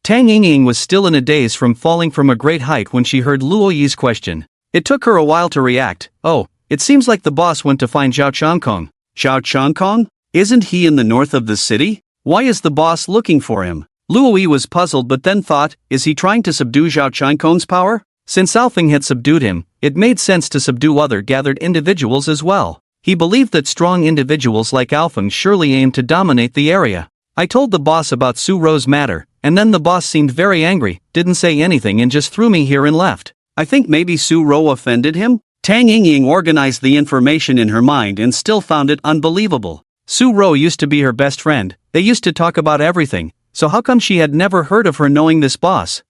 B: Tang Ying was still in a daze from falling from a great height when she heard Luoyi's question. It took her a while to react. Oh, it seems like the boss went to find Zhao Changkong. Zhao Changkong? Isn't he in the north of the city? Why is the boss looking for him? Luoyi was puzzled but then thought, is he trying to subdue Zhao Changkong's power? Since Alfing had subdued him, it made sense to subdue other gathered individuals as well. He believed that strong individuals like Alfing surely aimed to dominate the area. I told the boss about Suro's matter, and then the boss seemed very angry, didn't say anything and just threw me here and left. I think maybe Suro offended him? Tang Ying organized the information in her mind and still found it unbelievable. Suro used to be her best friend, they used to talk about everything, so how come she had never heard of her knowing this boss?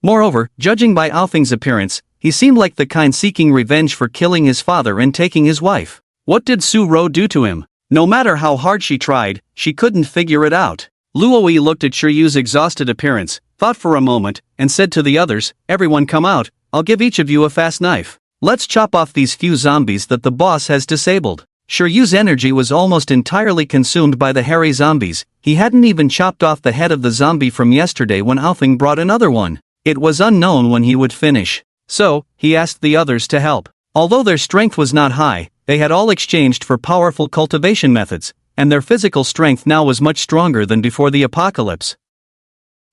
B: Moreover, judging by Alfing's appearance, he seemed like the kind seeking revenge for killing his father and taking his wife. What did Suro do to him? No matter how hard she tried, she couldn't figure it out. Luoyi looked at Shiryu's exhausted appearance, thought for a moment, and said to the others, everyone come out, I'll give each of you a fast knife. Let's chop off these few zombies that the boss has disabled. Shiryu's energy was almost entirely consumed by the hairy zombies. He hadn't even chopped off the head of the zombie from yesterday when Alfing brought another one. It was unknown when he would finish. So, he asked the others to help. Although their strength was not high, they had all exchanged for powerful cultivation methods, and their physical strength now was much stronger than before the apocalypse.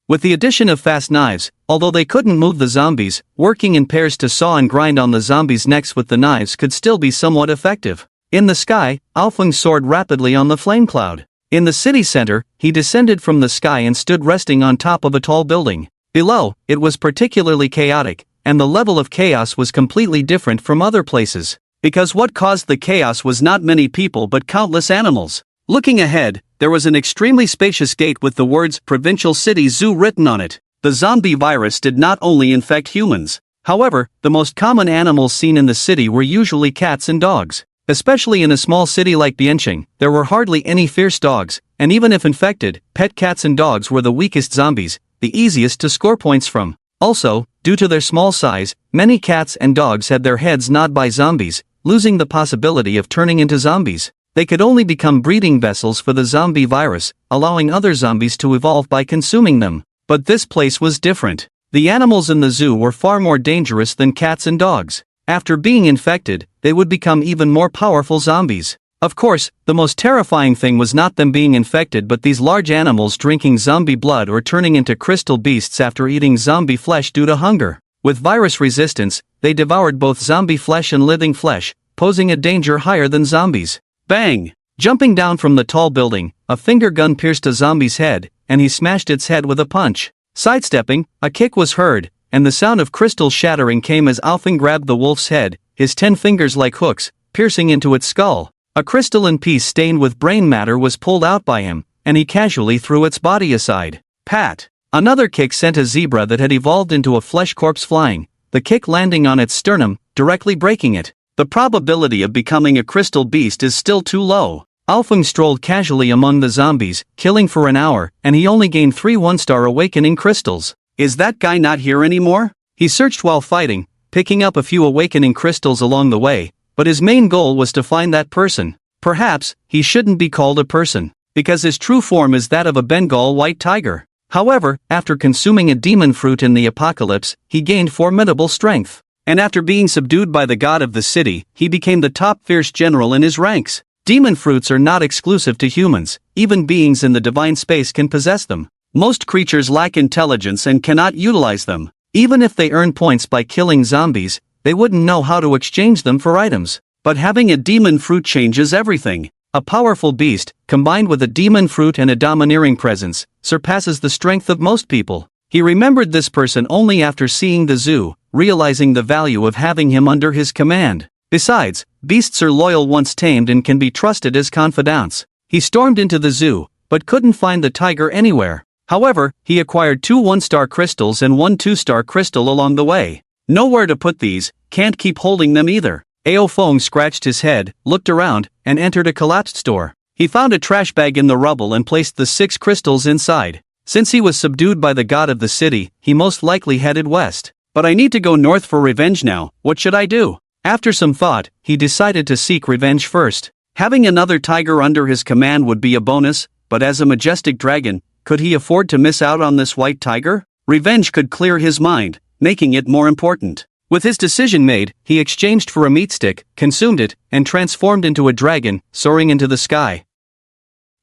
B: With the addition of fast knives, although they couldn't move the zombies, working in pairs to saw and grind on the zombies' necks with the knives could still be somewhat effective. In the sky, Alfing soared rapidly on the flame cloud. In the city center, he descended from the sky and stood resting on top of a tall building. Below, it was particularly chaotic, and the level of chaos was completely different from other places. Because what caused the chaos was not many people but countless animals. Looking ahead, there was an extremely spacious gate with the words Provincial City Zoo written on it. The zombie virus did not only infect humans. However, the most common animals seen in the city were usually cats and dogs. Especially in a small city like Bianqing, there were hardly any fierce dogs, and even if infected, pet cats and dogs were the weakest zombies, the easiest to score points from. Also, due to their small size, many cats and dogs had their heads gnawed by zombies, losing the possibility of turning into zombies. They could only become breeding vessels for the zombie virus, allowing other zombies to evolve by consuming them. But this place was different. The animals in the zoo were far more dangerous than cats and dogs. After being infected, they would become even more powerful zombies. Of course, the most terrifying thing was not them being infected but these large animals drinking zombie blood or turning into crystal beasts after eating zombie flesh due to hunger. With virus resistance, they devoured both zombie flesh and living flesh, posing a danger higher than zombies. Bang! Jumping down from the tall building, a finger gun pierced a zombie's head, and he smashed its head with a punch. Sidestepping, a kick was heard, and the sound of crystals shattering came as Alfing grabbed the wolf's head, his 10 fingers like hooks, piercing into its skull. A crystalline piece stained with brain matter was pulled out by him, and he casually threw its body aside. Pat! Another kick sent a zebra that had evolved into a flesh corpse flying, the kick landing on its sternum, directly breaking it. The probability of becoming a crystal beast is still too low. Alfing strolled casually among the zombies, killing for an hour, and he only gained 3 one-star awakening crystals. Is that guy not here anymore? He searched while fighting, picking up a few awakening crystals along the way, but his main goal was to find that person. Perhaps, he shouldn't be called a person, because his true form is that of a Bengal white tiger. However, after consuming a demon fruit in the apocalypse, he gained formidable strength. And after being subdued by the god of the city, he became the top fierce general in his ranks. Demon fruits are not exclusive to humans, even beings in the divine space can possess them. Most creatures lack intelligence and cannot utilize them. Even if they earn points by killing zombies, they wouldn't know how to exchange them for items. But having a demon fruit changes everything.
A: A powerful beast, combined with a demon fruit and a domineering presence, surpasses the strength of most people. He remembered this person only after seeing the zoo, realizing the value of having him under his command. Besides, beasts are loyal once tamed and can be trusted as confidants. He stormed into the zoo, but couldn't find the tiger anywhere. However, he acquired 2 1-star crystals and 1 2-star crystal along the way. Nowhere to put these, can't keep holding them either. Ao Feng scratched his head, looked around, and entered a collapsed store. He found a trash bag in the rubble and placed the 6 crystals inside. Since he was subdued by the god of the city, he most likely headed west. But I need to go north for revenge now, what should I do? After some thought, he decided to seek revenge first. Having another tiger under his command would be a bonus, but as a majestic dragon, could he afford to miss out on this white tiger? Revenge could clear his mind, making it more important. With his decision made, he exchanged for a meat stick, consumed it, and transformed into a dragon, soaring into the sky.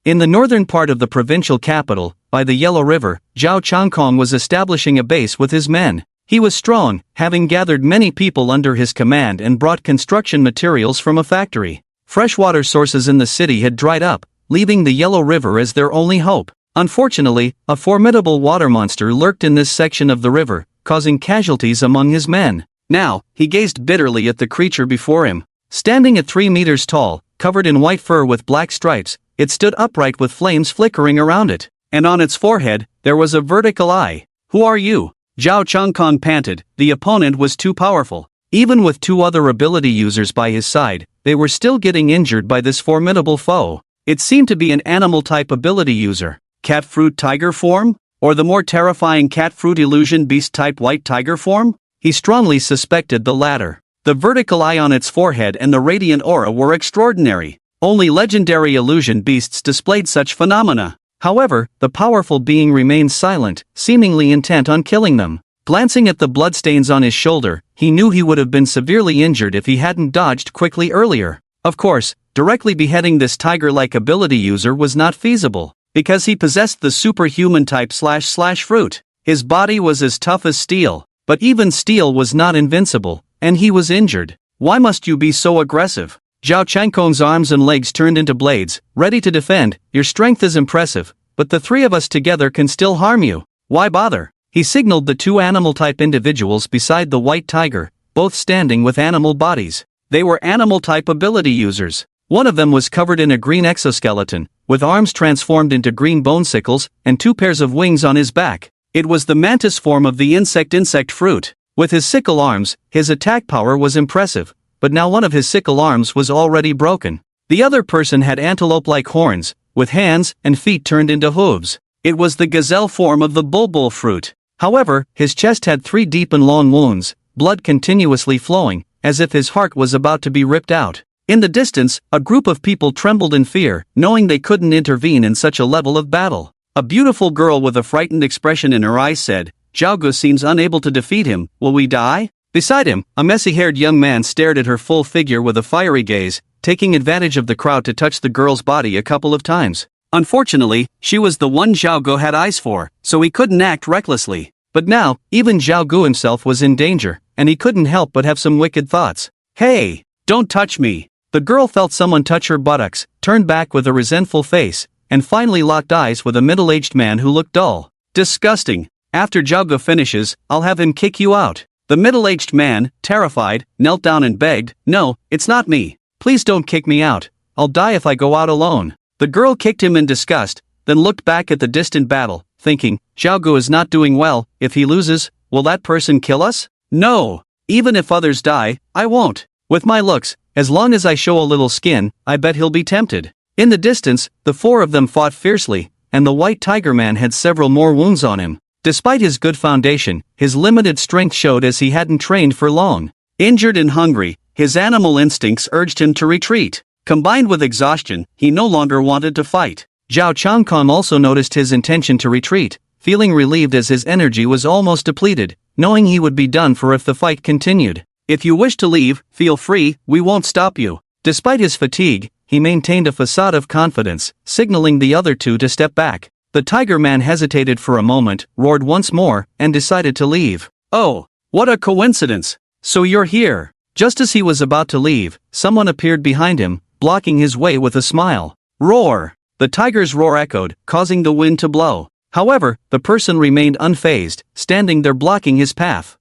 A: In the northern part of the provincial capital, by the Yellow River, Zhao Changkong was establishing a base with his men. He was strong, having gathered many people under his command and brought construction materials from a factory. Freshwater sources in the city had dried up, leaving the Yellow River as their only hope. Unfortunately, a formidable water monster lurked in this section of the river, causing casualties among his men. Now, he gazed bitterly at the creature before him. Standing at 3 meters tall, covered in white fur with black stripes, it stood upright with flames flickering around it. And on its forehead, there was a vertical eye. "Who are you?" Zhao Changkong panted. The opponent was too powerful. Even with 2 other ability users by his side, they were still getting injured by this formidable foe. It seemed to be an animal-type ability user. Cat fruit tiger form? Or the more terrifying cat fruit illusion beast-type white tiger form? He strongly suspected the latter. The vertical eye on its forehead and the radiant aura were extraordinary. Only legendary illusion beasts displayed such phenomena. However, the powerful being remained silent, seemingly intent on killing them. Glancing at the bloodstains on his shoulder, he knew he would have been severely injured if he hadn't dodged quickly earlier. Of course, directly beheading this tiger-like ability user was not feasible, because he possessed the superhuman type / fruit. His body was as tough as steel, but even steel was not invincible, and he was injured. "Why must you be so aggressive?" Zhao Changkong's arms and legs turned into blades, ready to defend. "Your strength is impressive, but the 3 of us together can still harm you. Why bother?" He signaled the 2 animal-type individuals beside the white tiger, both standing with animal bodies. They were animal-type ability users. One of them was covered in a green exoskeleton, with arms transformed into green bone sickles, and 2 pairs of wings on his back. It was the mantis form of the insect fruit. With his sickle arms, his attack power was impressive, but now one of his sickle arms was already broken. The other person had antelope-like horns, with hands and feet turned into hooves. It was the gazelle form of the bulbul fruit. However, his chest had 3 deep and long wounds, blood continuously flowing, as if his heart was about to be ripped out. In the distance, a group of people trembled in fear, knowing they couldn't intervene in such a level of battle. A beautiful girl with a frightened expression in her eyes said, "Zhao Gu seems unable to defeat him, will we die?" Beside him, a messy-haired young man stared at her full figure with a fiery gaze, taking advantage of the crowd to touch the girl's body a couple of times. Unfortunately, she was the one Zhao Gu had eyes for, so he couldn't act recklessly. But now, even Zhao Gu himself was in danger, and he couldn't help but have some wicked thoughts. "Hey, don't touch me!" The girl felt someone touch her buttocks, turned back with a resentful face, and finally locked eyes with a middle-aged man who looked dull. "Disgusting. After Zhao Gu finishes, I'll have him kick you out." The middle-aged man, terrified, knelt down and begged, "No, it's not me. Please don't kick me out. I'll die if I go out alone." The girl kicked him in disgust, then looked back at the distant battle, thinking, "Zhao Gu is not doing well. If he loses, will that person kill us? No. Even if others die, I won't. With my looks, as long as I show a little skin, I bet he'll be tempted." In the distance, the 4 of them fought fiercely, and the white tiger man had several more wounds on him. Despite his good foundation, his limited strength showed as he hadn't trained for long. Injured and hungry, his animal instincts urged him to retreat. Combined with exhaustion, he no longer wanted to fight. Zhao Changkong also noticed his intention to retreat, feeling relieved as his energy was almost depleted, knowing he would be done for if the fight continued. "If you wish to leave, feel free, we won't stop you." Despite his fatigue, he maintained a facade of confidence, signaling the other 2 to step back. The tiger man hesitated for a moment, roared once more, and decided to leave. "Oh, what a coincidence! So you're here." Just as he was about to leave, someone appeared behind him,
B: blocking his way with a smile. Roar! The tiger's roar echoed, causing the wind to blow. However, the person remained unfazed, standing there blocking his path.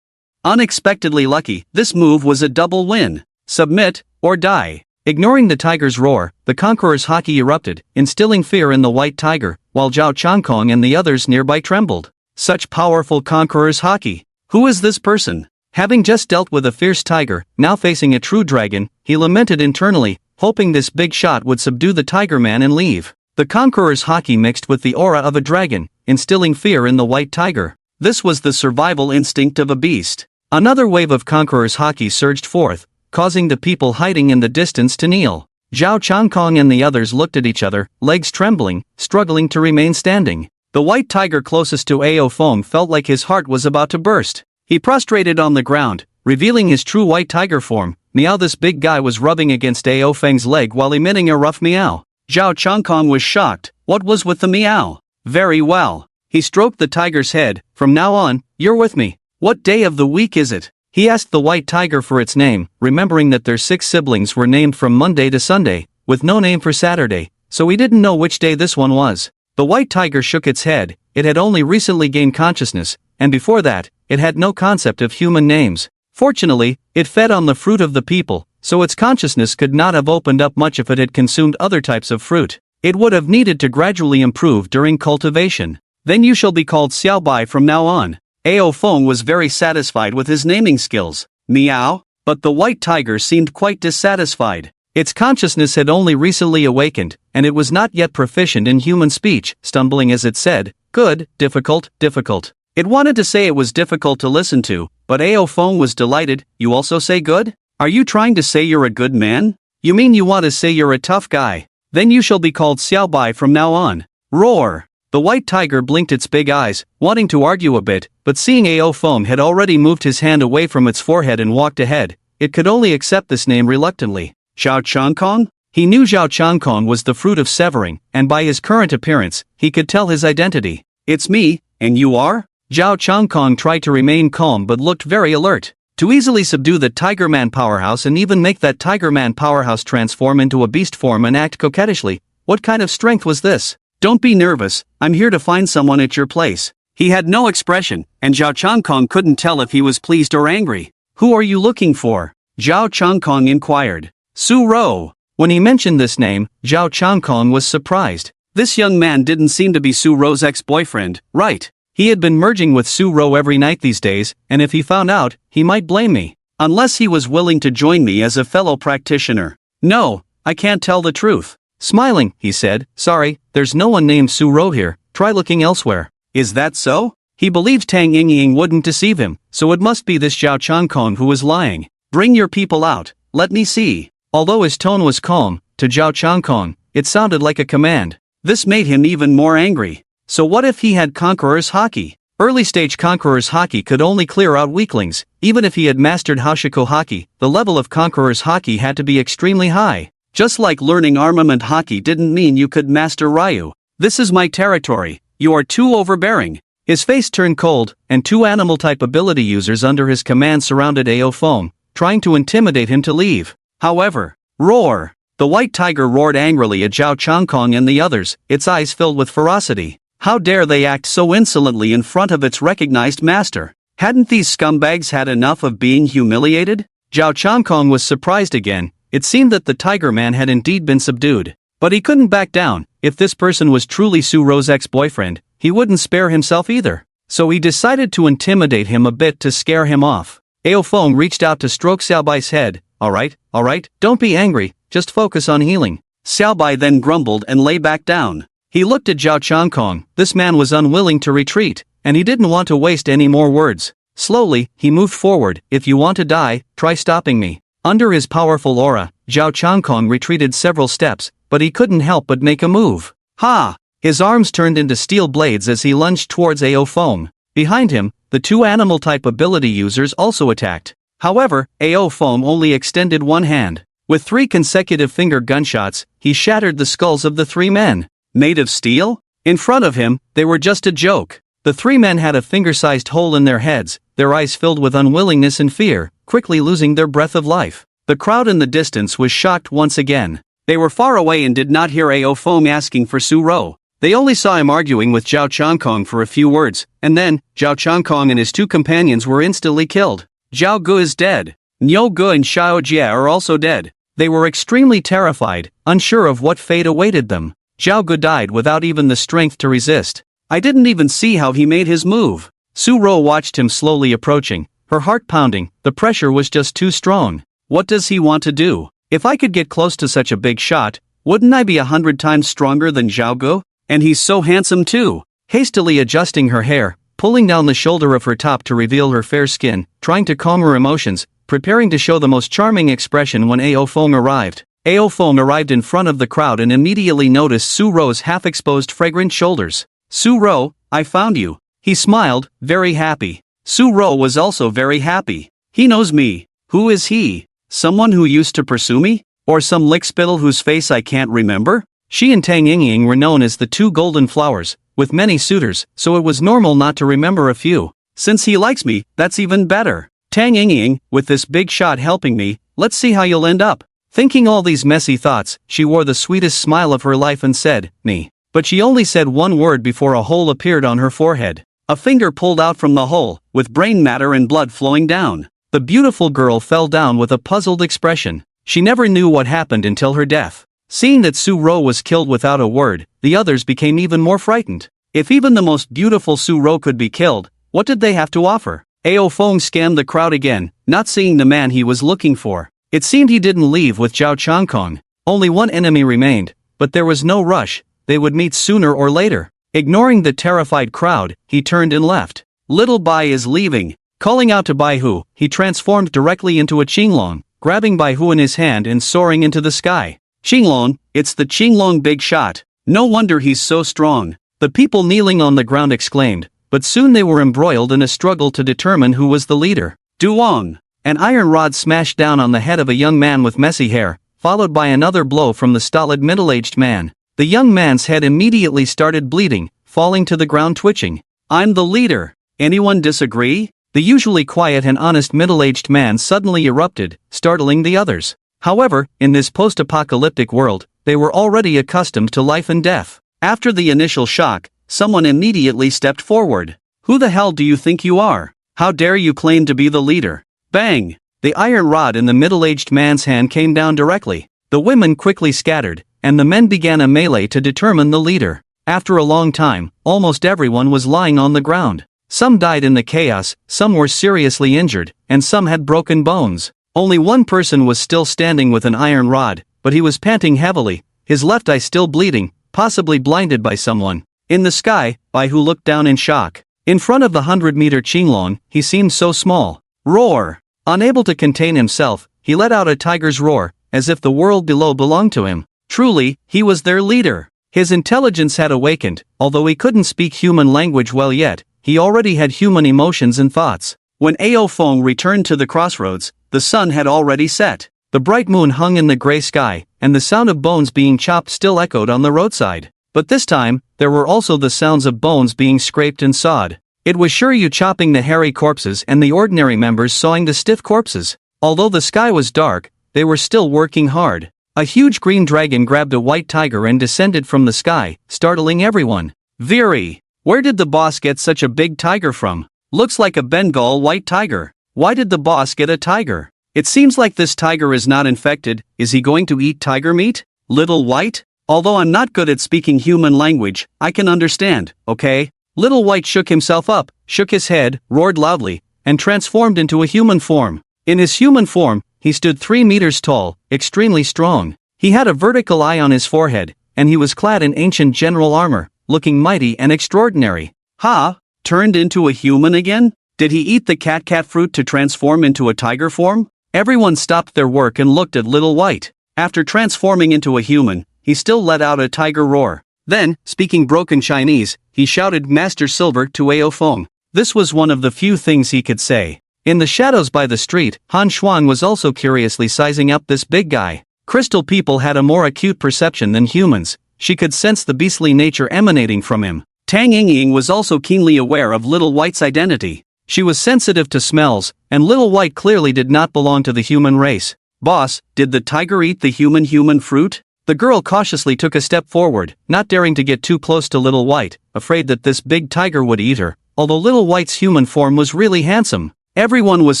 B: Unexpectedly lucky, this move was a double win. Submit, or die. Ignoring the tiger's roar, the conqueror's haki erupted, instilling fear in the white tiger, while Zhao Changkong and the others nearby trembled. Such powerful conqueror's haki. Who is this person? Having just dealt with a fierce tiger, now facing a true dragon, he lamented internally, hoping this big shot would subdue the tiger man and leave. The conqueror's haki mixed with the aura of a dragon, instilling fear in the white tiger. This was the survival instinct of a beast. Another wave of conqueror's haki surged forth, causing the people hiding in the distance to kneel. Zhao Changkong and the others looked at each other, legs trembling, struggling to remain standing. The white tiger closest to Ao Feng felt like his heart was about to burst. He prostrated on the ground, revealing his true white tiger form. Meow! This big guy was rubbing against Ao Feng's leg while emitting a rough meow. Zhao Changkong was shocked. What was with the meow? Very well. He stroked the tiger's head. From now on, you're with me. What day of the week is it? He asked the white tiger for its name, remembering that their 6 siblings were named from Monday to Sunday, with no name for Saturday, so he didn't know which day this one was. The white tiger shook its head. It had only recently gained consciousness, and before that, it had no concept of human names. Fortunately, it fed on the fruit of the people, so its consciousness could not have opened up much if it had consumed other types of fruit. It would have needed to gradually improve during cultivation. Then you shall be called Xiaobai from now on. Ao Feng was very satisfied with his naming skills. Meow? But the white tiger seemed quite dissatisfied. Its consciousness had only recently awakened, and it was not yet proficient in human speech, stumbling as it said, good, difficult, difficult. It wanted to say it was difficult to listen to, but Ao Feng was delighted. You also say good? Are you trying to say you're a good man? You mean you want to say you're a tough guy? Then you shall be called Xiaobai from now on. Roar! The white tiger blinked its big eyes, wanting to argue a bit, but seeing Ao Feng had already moved his hand away from its forehead and walked ahead, it could only accept this name reluctantly. Zhao Changkong? He knew Zhao Changkong was the fruit of severing, and by his current appearance, he could tell his identity. It's me, and you are? Zhao Changkong tried to remain calm but looked very alert. To easily subdue the Tiger Man powerhouse and even make that Tiger Man powerhouse transform into a beast form and act coquettishly, what kind of strength was this? Don't be nervous, I'm here to find someone at your place. He had no expression, and Zhao Changkong couldn't tell if he was pleased or angry. Who are you looking for? Zhao Changkong inquired. Su Ro. When he mentioned this name, Zhao Changkong was surprised. This young man didn't seem to be Su Ro's ex-boyfriend, right? He had been merging with Su Ro every night these days, and if he found out, he might blame me. Unless he was willing to join me as a fellow practitioner. No, I can't tell the truth. Smiling, he said, sorry, there's no one named Su Ro here, try looking elsewhere. Is that so? He believed Tang Yingying wouldn't deceive him, so it must be this Zhao Changkong who was lying. Bring your people out, let me see. Although his tone was calm, to Zhao Changkong, it sounded like a command. This made him even more angry. So what if he had Conqueror's Haki? Early-stage Conqueror's Haki could only clear out weaklings. Even if he had mastered Hashiko Haki, the level of Conqueror's Haki had to be extremely high. Just like learning armament Haki didn't mean you could master Ryu. This is my territory, you are too overbearing. His face turned cold, and 2 animal-type ability users under his command surrounded Ao Feng, trying to intimidate him to leave. However, roar! The white tiger roared angrily at Zhao Changkong and the others, its eyes filled with ferocity. How dare they act so insolently in front of its recognized master? Hadn't these scumbags had enough of being humiliated? Zhao Changkong was surprised again. It seemed that the Tiger Man had indeed been subdued. But he couldn't back down. If this person was truly Su Ro's ex-boyfriend, he wouldn't spare himself either. So he decided to intimidate him a bit to scare him off. Ao Feng reached out to stroke Xiaobai's head. Alright, don't be angry, just focus on healing. Xiaobai then grumbled and lay back down. He looked at Zhao Changkong. This man was unwilling to retreat, and he didn't want to waste any more words. Slowly, he moved forward. If you want to die, try stopping me. Under his powerful aura, Zhao Changkong retreated several steps, but he couldn't help but make a move. Ha! His arms turned into steel blades as he lunged towards Ao Feng. Behind him, the 2 animal-type ability users also attacked. However, Ao Feng only extended one hand. With 3 consecutive finger gunshots, he shattered the skulls of the 3 men. Made of steel? In front of him, they were just a joke. The 3 men had a finger-sized hole in their heads, their eyes filled with unwillingness and fear, quickly losing their breath of life. The crowd in the distance was shocked once again. They were far away and did not hear Ao Feng asking for Su Ro. They only saw him arguing with Zhao Changkong for a few words, and then, Zhao Changkong and his two companions were instantly killed. Zhao Gu is dead. Niu Gu and Xiao Jia are also dead. They were extremely terrified, unsure of what fate awaited them. Zhao Gu died without even the strength to resist. I didn't even see how he made his move. Su Ro watched him slowly approaching, her heart pounding. The pressure was just too strong. What does he want to do? If I could get close to such a big shot, wouldn't I be 100 times stronger than Zhao Gu? And he's so handsome too. Hastily adjusting her hair, pulling down the shoulder of her top to reveal her fair skin, trying to calm her emotions, preparing to show the most charming expression when Ao Feng arrived. Ao Feng arrived in front of the crowd and immediately noticed Su Ro's half-exposed fragrant shoulders. Su Ro, I found you. He smiled, very happy. Su Ro was also very happy. He knows me. Who is he? Someone who used to pursue me? Or some lickspittle whose face I can't remember? She and Tang Yingying were known as the two golden flowers, with many suitors, so it was normal not to remember a few. Since he likes me, that's even better. Tang Yingying, with this big shot helping me, let's see how you'll end up. Thinking all these messy thoughts, she wore the sweetest smile of her life and said, "Me." But she only said one word before a hole appeared on her forehead. A finger pulled out from the hole, with brain matter and blood flowing down. The beautiful girl fell down with a puzzled expression. She never knew what happened until her death. Seeing that Su Ro was killed without a word, the others became even more frightened. If even the most beautiful Su Ro could be killed, what did they have to offer? Ao Feng scanned the crowd again, not seeing the man he was looking for. It seemed he didn't leave with Zhao Changkong. Only one enemy remained, but there was no rush. They would meet sooner or later. Ignoring the terrified crowd, he turned and left. Little Bai is leaving. Calling out to Bai Hu, he transformed directly into a Qinglong, grabbing Bai Hu in his hand and soaring into the sky. Qinglong, it's the Qinglong big shot. No wonder he's so strong. The people kneeling on the ground exclaimed, but soon they were embroiled in a struggle to determine who was the leader. Duong. An iron rod smashed down on the head of a young man with messy hair, followed by another blow from the stolid middle-aged man. The young man's head immediately started bleeding, falling to the ground twitching. I'm the leader. Anyone disagree? The usually quiet and honest middle-aged man suddenly erupted, startling the others. However, in this post-apocalyptic world, they were already accustomed to life and death. After the initial shock, someone immediately stepped forward. Who the hell do you think you are? How dare you claim to be the leader? Bang! The iron rod in the middle-aged man's hand came down directly. The women quickly scattered, and the men began a melee to determine the leader. After a long time, almost everyone was lying on the ground. Some died in the chaos, some were seriously injured, and some had broken bones. Only one person was still standing with an iron rod, but he was panting heavily, his left eye still bleeding, possibly blinded by someone. In the sky, Bai Hu looked down in shock. In front of the 100-meter Qinglong, he seemed so small. Roar! Unable to contain himself, he let out a tiger's roar, as if the world below belonged to him. Truly, he was their leader. His intelligence had awakened, although he couldn't speak human language well yet, he already had human emotions and thoughts. When Ao Feng returned to the crossroads, the sun had already set. The bright moon hung in the gray sky, and the sound of bones being chopped still echoed on the roadside. But this time, there were also the sounds of bones being scraped and sawed. It was Shiryu chopping the hairy corpses and the ordinary members sawing the stiff corpses. Although the sky was dark, they were still working hard. A huge green dragon grabbed a white tiger and descended from the sky, startling everyone. Viri! Where did the boss get such a big tiger from? Looks like a Bengal white tiger. Why did the boss get a tiger? It seems like this tiger is not infected. Is he going to eat tiger meat? Little White? Although I'm not good at speaking human language, I can understand, okay? Little White shook himself up, shook his head, roared loudly, and transformed into a human form. In his human form, he stood 3 meters tall, extremely strong. He had a vertical eye on his forehead, and he was clad in ancient general armor, looking mighty and extraordinary. Ha! Turned into a human again? Did he eat the cat fruit to transform into a tiger form? Everyone stopped their work and looked at Little White. After transforming into a human, he still let out a tiger roar. Then, speaking broken Chinese, he shouted Master Silver to Ao Feng. This was one of the few things he could say. In the shadows by the street, Han Xuan was also curiously sizing up this big guy. Crystal people had a more acute perception than humans. She could sense the beastly nature emanating from him. Tang Yingying was also keenly aware of Little White's identity. She was sensitive to smells, and Little White clearly did not belong to the human race. Boss, did the tiger eat the human fruit? The girl cautiously took a step forward, not daring to get too close to Little White, afraid that this big tiger would eat her, although Little White's human form was really handsome. Everyone was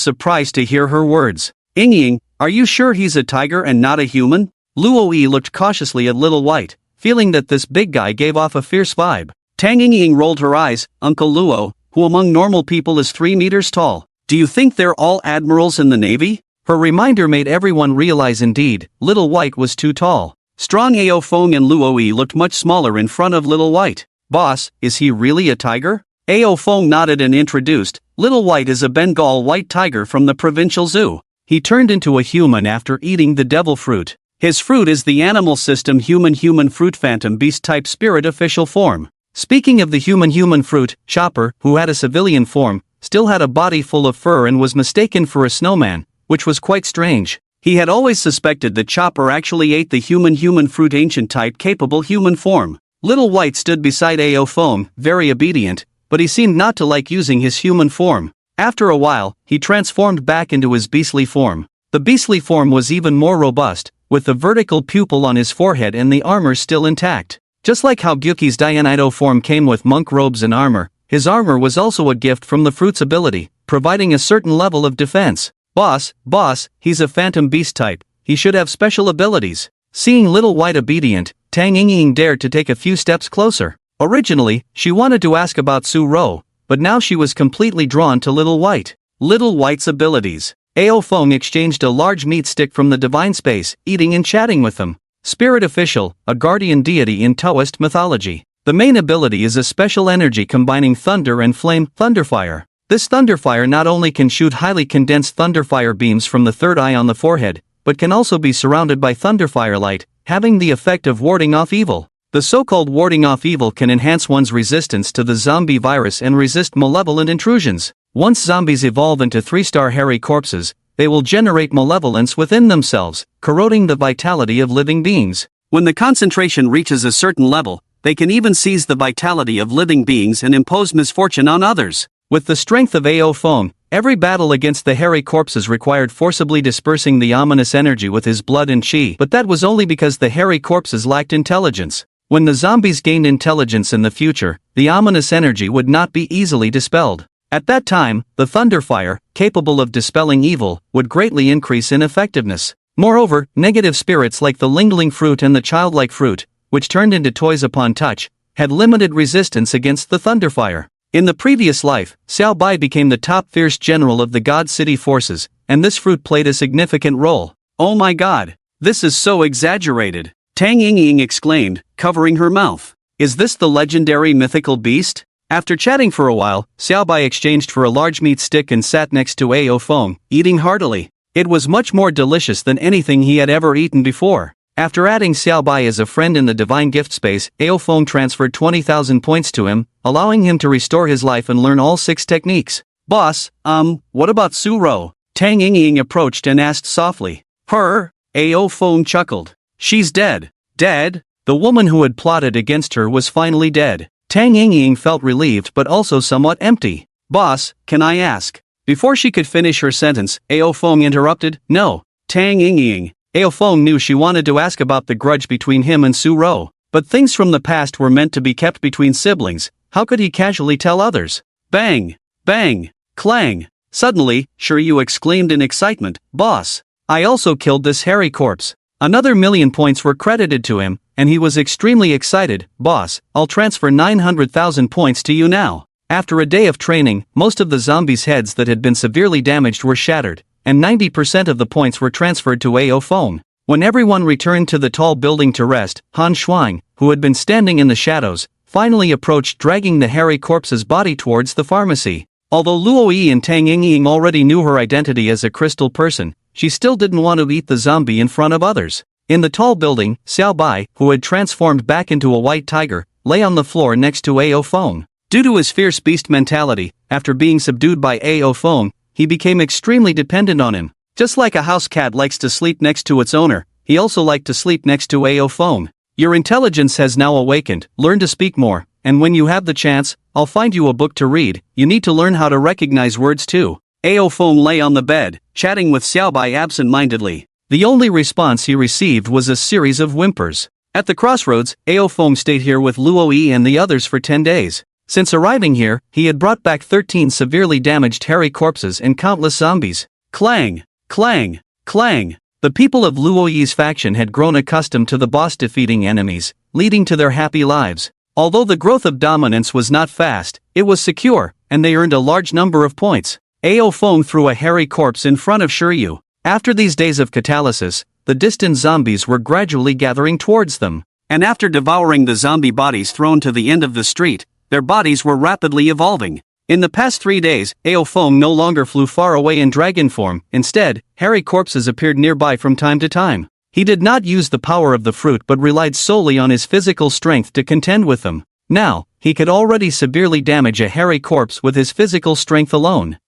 B: surprised to hear her words. Ying, are you sure he's a tiger and not a human? Luo Yi looked cautiously at Little White, feeling that this big guy gave off a fierce vibe. Tang Ying rolled her eyes. Uncle Luo, who among normal people is 3 meters tall, do you think they're all admirals in the Navy? Her reminder made everyone realize indeed, Little White was too tall. Strong Ao Feng and Luo Yi looked much smaller in front of Little White. Boss, is he really a tiger? Ao Feng nodded and introduced, Little White is a Bengal white tiger from the provincial zoo. He turned into a human after eating the devil fruit. His fruit is the animal system human fruit phantom beast type spirit official form. Speaking of the human fruit, Chopper, who had a civilian form, still had a body full of fur and was mistaken for a snowman, which was quite strange. He had always suspected that Chopper actually ate the human fruit ancient type capable human form. Little White stood beside Ao Feng, very obedient, but he seemed not to like using his human form. After a while, he transformed back into his beastly form. The beastly form was even more robust, with the vertical pupil on his forehead and the armor still intact. Just like how Gyuki's Dianido form came with monk robes and armor, his armor was also a gift from the fruit's ability, providing a certain level of defense. Boss, he's a phantom beast type, he should have special abilities. Seeing Little White obedient, Tang Ying dared to take a few steps closer. Originally, she wanted to ask about Su Ro, but now she was completely drawn to Little White. Little White's abilities. Ao Feng exchanged a large meat stick from the divine space, eating and chatting with them. Spirit Official, a guardian deity in toist mythology. The main ability is a special energy combining thunder and flame, Thunderfire. This Thunderfire not only can shoot highly condensed Thunderfire beams from the third eye on the forehead, but can also be surrounded by Thunderfire light, having the effect of warding off evil. The so-called warding off evil can enhance one's resistance to the zombie virus and resist malevolent intrusions. Once zombies evolve into 3-star hairy corpses, they will generate malevolence within themselves, corroding the vitality of living beings. When the concentration reaches a certain level, they can even seize the vitality of living beings and impose misfortune on others. With the strength of Ao Feng, every battle against the hairy corpses required forcibly dispersing the ominous energy with his blood and chi, but that was only because the hairy corpses lacked intelligence. When the zombies gained intelligence in the future, the ominous energy would not be easily dispelled. At that time, the Thunderfire, capable of dispelling evil, would greatly increase in effectiveness. Moreover, negative spirits like the Lingling fruit and the childlike fruit, which turned into toys upon touch, had limited resistance against the Thunderfire. In the previous life, Xiao Bai became the top fierce general of the God City forces, and this fruit played a significant role. Oh my god, this is so exaggerated, Tang Ying exclaimed, covering her mouth. Is this the legendary mythical beast? After chatting for a while, Xiao Bai exchanged for a large meat stick and sat next to Ao Feng, eating heartily. It was much more delicious than anything he had ever eaten before. After adding Xiao Bai as a friend in the divine gift space, Ao Feng transferred 20,000 points to him, allowing him to restore his life and learn all 6 techniques. Boss, what about Su Ro? Tang Ying approached and asked softly. Her? Ao Feng chuckled. She's dead. Dead? The woman who had plotted against her was finally dead. Tang Ying felt relieved but also somewhat empty. Boss, can I ask? Before she could finish her sentence, Ao Feng interrupted. No. Tang Ying. Ao Feng knew she wanted to ask about the grudge between him and Su Ro, but things from the past were meant to be kept between siblings. How could he casually tell others? Bang! Bang! Clang! Suddenly, Shiryu exclaimed in excitement, Boss! I also killed this hairy corpse. Another 1,000,000 points were credited to him, and he was extremely excited. Boss, I'll transfer 900,000 points to you now. After a day of training, most of the zombies' heads that had been severely damaged were shattered, and 90% of the points were transferred to Ao Feng. When everyone returned to the tall building to rest, Han Shuang, who had been standing in the shadows, finally approached dragging the hairy corpse's body towards the pharmacy. Although Luo Yi and Tang Ying already knew her identity as a crystal person, she still didn't want to eat the zombie in front of others. In the tall building, Xiao Bai, who had transformed back into a white tiger, lay on the floor next to Ao Feng. Due to his fierce beast mentality, after being subdued by Ao Feng, he became extremely dependent on him. Just like a house cat likes to sleep next to its owner, he also liked to sleep next to Ao Feng. Your intelligence has now awakened, learn to speak more, and when you have the chance, I'll find you a book to read. You need to learn how to recognize words too. Ao Feng lay on the bed, chatting with Xiao Bai absent-mindedly.
A: The only response he received was a series of whimpers. At the crossroads, Ao Foam stayed here with Luo and the others for 10 days. Since arriving here, he had brought back 13 severely damaged hairy corpses and countless zombies. Clang! Clang! Clang! The people of Luoyi's faction had grown accustomed to the boss defeating enemies, leading to their happy lives. Although the growth of dominance was not fast, it was secure, and they earned a large number of points. Ao Foam threw a hairy corpse in front of Shiryu. After these days of catalysis, the distant zombies were gradually gathering towards them.
B: And after devouring the zombie bodies thrown to the end of the street, their bodies were rapidly evolving. In the past 3 days, Ao Foam no longer flew far away in dragon form. Instead, hairy corpses appeared nearby from time to time. He did not use the power of the fruit but relied solely on his physical strength to contend with them. Now, he could already severely damage a hairy corpse with his physical strength alone.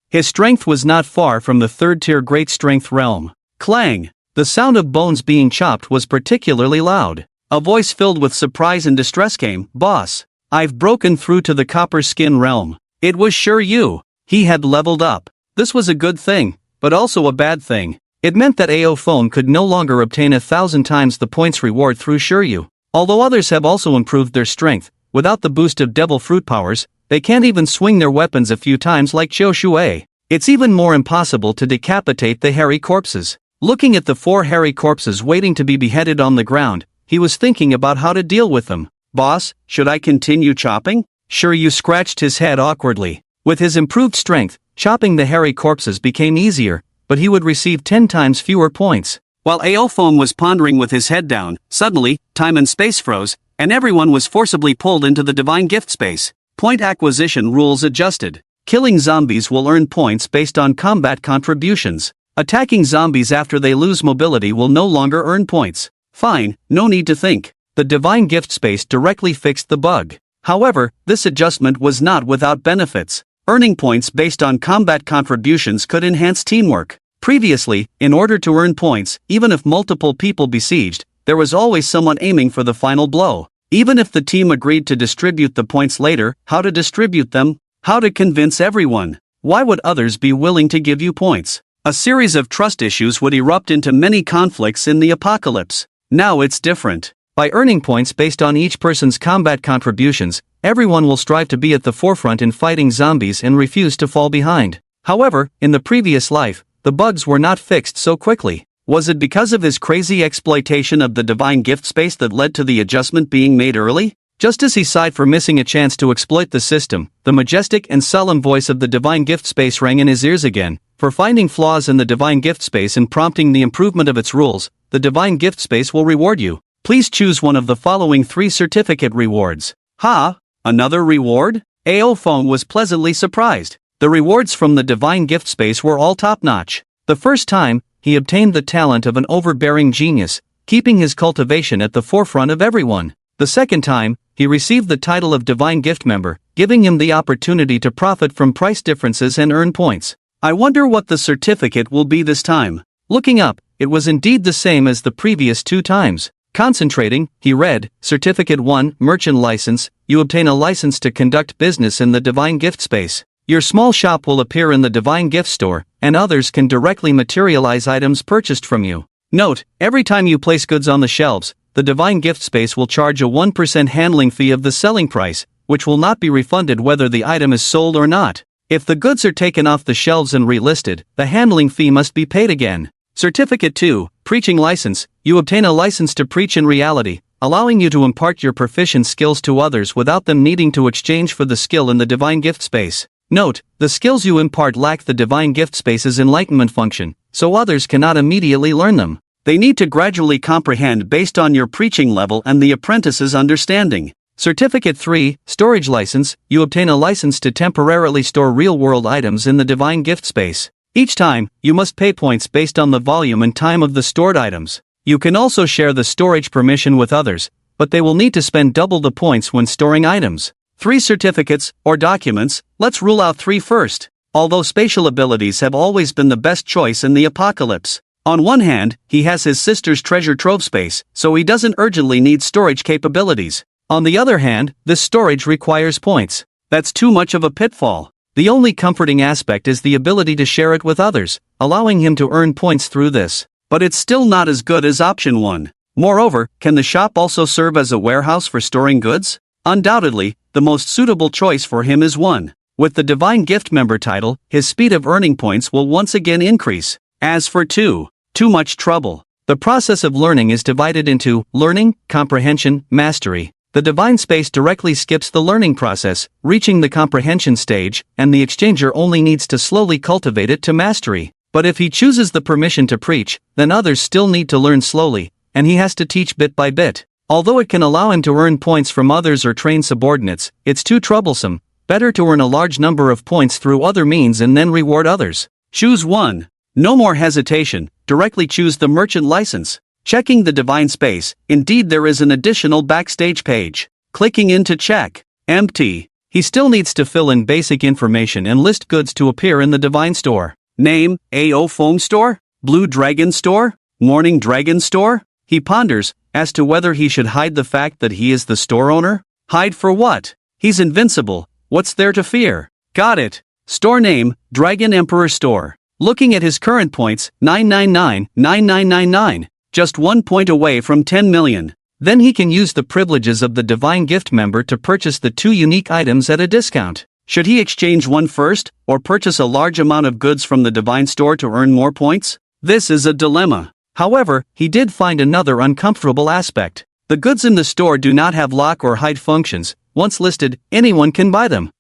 B: His strength was not far from the 3rd-tier great strength realm. Clang! The sound of bones being chopped was particularly loud. A voice filled with surprise and distress came. "Boss, I've broken through to the copper skin realm." It was Shiryu. He had leveled up. This was a good thing, but also a bad thing. It meant that Ao Foam could no longer obtain 1,000 times the points reward through Shiryu. Although others have also improved their strength, without the boost of devil fruit powers, they can't even swing their weapons a few times like Qiu Shui. It's even more impossible to decapitate the hairy corpses. Looking at the 4 hairy corpses waiting to be beheaded on the ground, he was thinking about how to deal with them. "Boss, should I continue chopping?" Shiryu scratched his head awkwardly. With his improved strength, chopping the hairy corpses became easier, but he would receive 10 times fewer points. While Ao Foam was pondering with his head down, suddenly, time and space froze, and everyone was forcibly pulled into the divine gift space. Point acquisition rules adjusted. Killing zombies will earn points based on combat contributions. Attacking zombies after they lose mobility will no longer earn points. Fine, no need to think. The divine gift space directly fixed the bug. However, this adjustment was not without benefits. Earning points based on combat contributions could enhance teamwork. Previously, in order to earn points, even if multiple people besieged, there was always someone aiming for the final blow. Even if the team agreed to distribute the points later, how to distribute them? How to convince everyone? Why would others be willing to give you points? A series of trust issues would erupt into many conflicts in the apocalypse. Now it's different. By earning points based on each person's combat contributions, everyone will strive to be at the forefront in fighting zombies and refuse to fall behind. However, in the previous life, the bugs were not fixed so quickly. Was it because of his crazy exploitation of the divine gift space that led to the adjustment being made early? Just as he sighed for missing a chance to exploit the system, the majestic and solemn voice of the divine gift space rang in his ears again. For finding flaws in the divine gift space and prompting the improvement of its rules, the divine gift space will reward you. Please choose one of the following 3 certificate rewards. Ha! Another reward? Ao Foam was pleasantly surprised. The rewards from the divine gift space were all top-notch. The first time, he obtained the talent of an overbearing genius, keeping his cultivation at the forefront of everyone. The second time, he received the title of Divine Gift Member, giving him the opportunity to profit from price differences and earn points. I wonder what the certificate will be this time. Looking up, it was indeed the same as the previous 2 times. Concentrating, he read, Certificate 1, Merchant License, you obtain a license to conduct business in the Divine Gift Space. Your small shop will appear in the Divine Gift Store, and others can directly materialize items purchased from you. Note, every time you place goods on the shelves, the Divine Gift Space will charge a 1% handling fee of the selling price, which will not be refunded whether the item is sold or not. If the goods are taken off the shelves and relisted, the handling fee must be paid again. Certificate 2, Preaching License, you obtain a license to preach in reality, allowing you to impart your proficient skills to others without them needing to exchange for the skill in the Divine Gift Space. Note, the skills you impart lack the Divine Gift Space's enlightenment function, so others cannot immediately learn them. They need to gradually comprehend based on your preaching level and the apprentice's understanding. Certificate 3, Storage License, you obtain a license to temporarily store real-world items in the Divine Gift Space. Each time, you must pay points based on the volume and time of the stored items. You can also share the storage permission with others, but they will need to spend double the points when storing items. 3 certificates, or documents, let's rule out 3 first. Although spatial abilities have always been the best choice in the apocalypse. On one hand, he has his sister's treasure trove space, so he doesn't urgently need storage capabilities. On the other hand, this storage requires points. That's too much of a pitfall. The only comforting aspect is the ability to share it with others.
A: allowing him to earn points through this.
B: But it's still not as good as option 1. Moreover, can the shop also serve as a warehouse for storing goods? Undoubtedly, the most suitable choice for him is 1. With the Divine Gift Member title, his speed of earning points will once again increase. As for 2, too much trouble. The process of learning is divided into learning, comprehension, mastery. The divine space directly skips the learning process, reaching the comprehension stage, and the exchanger only needs to slowly cultivate it to mastery. But if he chooses the permission to preach, then others still need to learn slowly, and he has to teach bit by bit. Although it can allow him to earn points from others or train subordinates, it's too troublesome. Better to earn a large number of points through other means and then reward others. Choose 1. No more hesitation, directly choose the merchant license. Checking the divine space, indeed there is an additional backstage page. Clicking in to check. Empty.
A: He still needs to fill in basic information and list goods to appear in the divine store.
B: Name, AO Foam Store? Blue Dragon Store? Morning Dragon Store? He ponders, as to whether he should hide the fact that he is the store owner. Hide for what? He's invincible, what's there to fear? Got it. Store name, Dragon Emperor Store. Looking at his current points, 999,9999. Just 1 point away from 10 million.
A: Then he can use the privileges of the Divine Gift Member to purchase the 2 unique items at a discount.
B: Should he exchange one first, or purchase a large amount of goods from the Divine Store to earn more points? This is a dilemma.
A: However, he did find another uncomfortable aspect. The goods in the store do not have lock or hide functions. Once listed, anyone can buy them.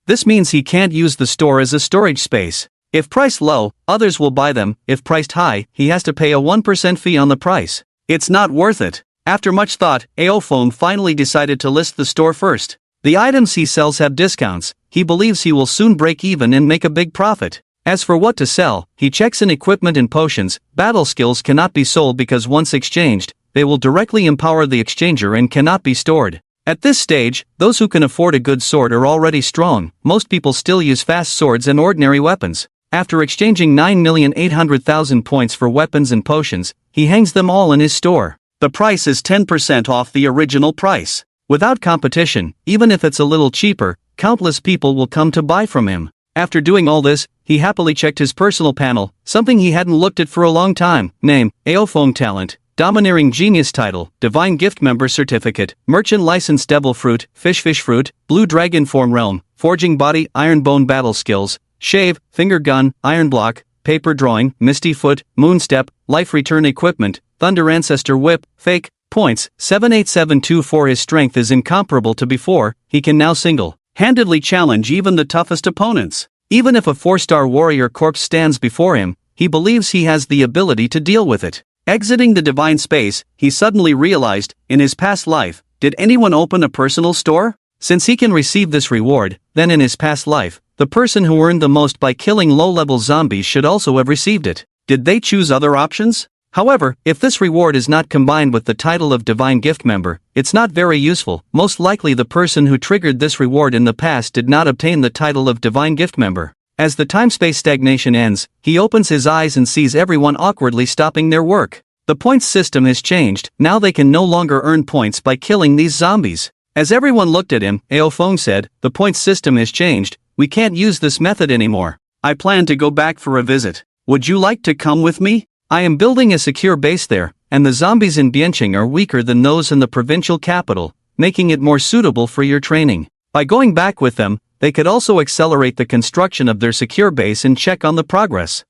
A: This means he can't use the store as a storage space. If priced low, others will buy them. If priced high, he has to pay a 1% fee on the price.
B: It's not worth it. After much thought, Aophone finally decided to list the store first.
A: The items he sells have discounts. He believes he will soon break even and make a big profit. As for what to sell, he checks in equipment and potions. Battle skills cannot be sold because once exchanged, they will directly empower the exchanger and cannot be stored. At this stage, those who can afford a good sword are already strong. Most people still use fast swords and ordinary weapons. After exchanging 9,800,000 points for weapons and potions, he hangs them all in his store.
B: The price is 10% off the original price.
A: Without competition, even if it's a little cheaper, countless people will come to buy from him. After doing all this, he happily checked his personal panel, something he hadn't looked at for a long time. Name, Aophone Talent, Domineering Genius Title, Divine Gift Member Certificate, Merchant License Devil Fruit, Fish Fruit, Blue Dragon Form Realm, Forging Body, Iron Bone Battle Skills, Shave, Finger Gun, Iron Block, Paper Drawing, Misty Foot, Moon Step, Life Return Equipment, Thunder Ancestor Whip, Fake, Points, 78724. His strength is incomparable to before. He can now single-handedly challenge even the toughest opponents. Even if a 4-star warrior corpse stands before him, he believes he has the ability to deal with it. Exiting the divine space, he suddenly realized, in his past life, did anyone open a personal store? Since he can receive this reward, then in his past life, the person who earned the most by killing low-level zombies should also have received it. Did they choose other options? However, if this reward is not combined with the title of Divine Gift Member, it's not very useful. Most likely the person who triggered this reward in the past did not obtain the title of Divine Gift Member. As the time-space stagnation ends, he opens his eyes and sees everyone awkwardly stopping their work. The points system has changed. Now they can no longer earn points by killing these zombies. As everyone looked at him, Aophone said, "The points system has changed. We can't use this method anymore.
B: I plan to go back for a visit. Would you like to come with me?
A: I am building a secure base there, and the zombies in Biancheng are weaker than those in the provincial capital, making it more suitable for your training. By going back with them, they could also accelerate the construction of their secure base and check on the progress.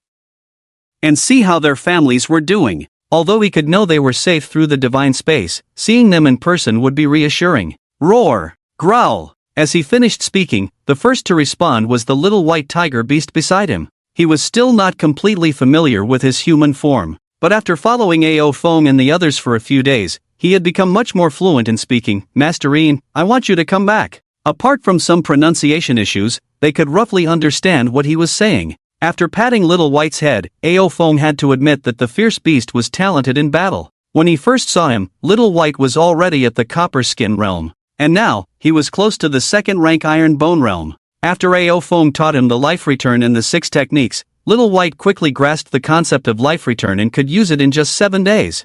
B: And see how their families were doing."
A: Although he could know they were safe through the divine space, seeing them in person would be reassuring.
B: Roar! Growl!
A: As he finished speaking, the first to respond was the little white tiger beast beside him. He was still not completely familiar with his human form, but after following Aophone and the others for a few days, he had become much more fluent in speaking. "Masterine, I want you to come back." Apart from some pronunciation issues, they could roughly understand what he was saying. After patting Little White's head, Aophone had to admit that the fierce beast was talented in battle. When he first saw him, Little White was already at the Copper Skin realm, and now, he was close to the 2nd rank Iron Bone realm. After Aophone taught him the life return and the 6 techniques, Little White quickly grasped the concept of life return and could use it in just 7 days.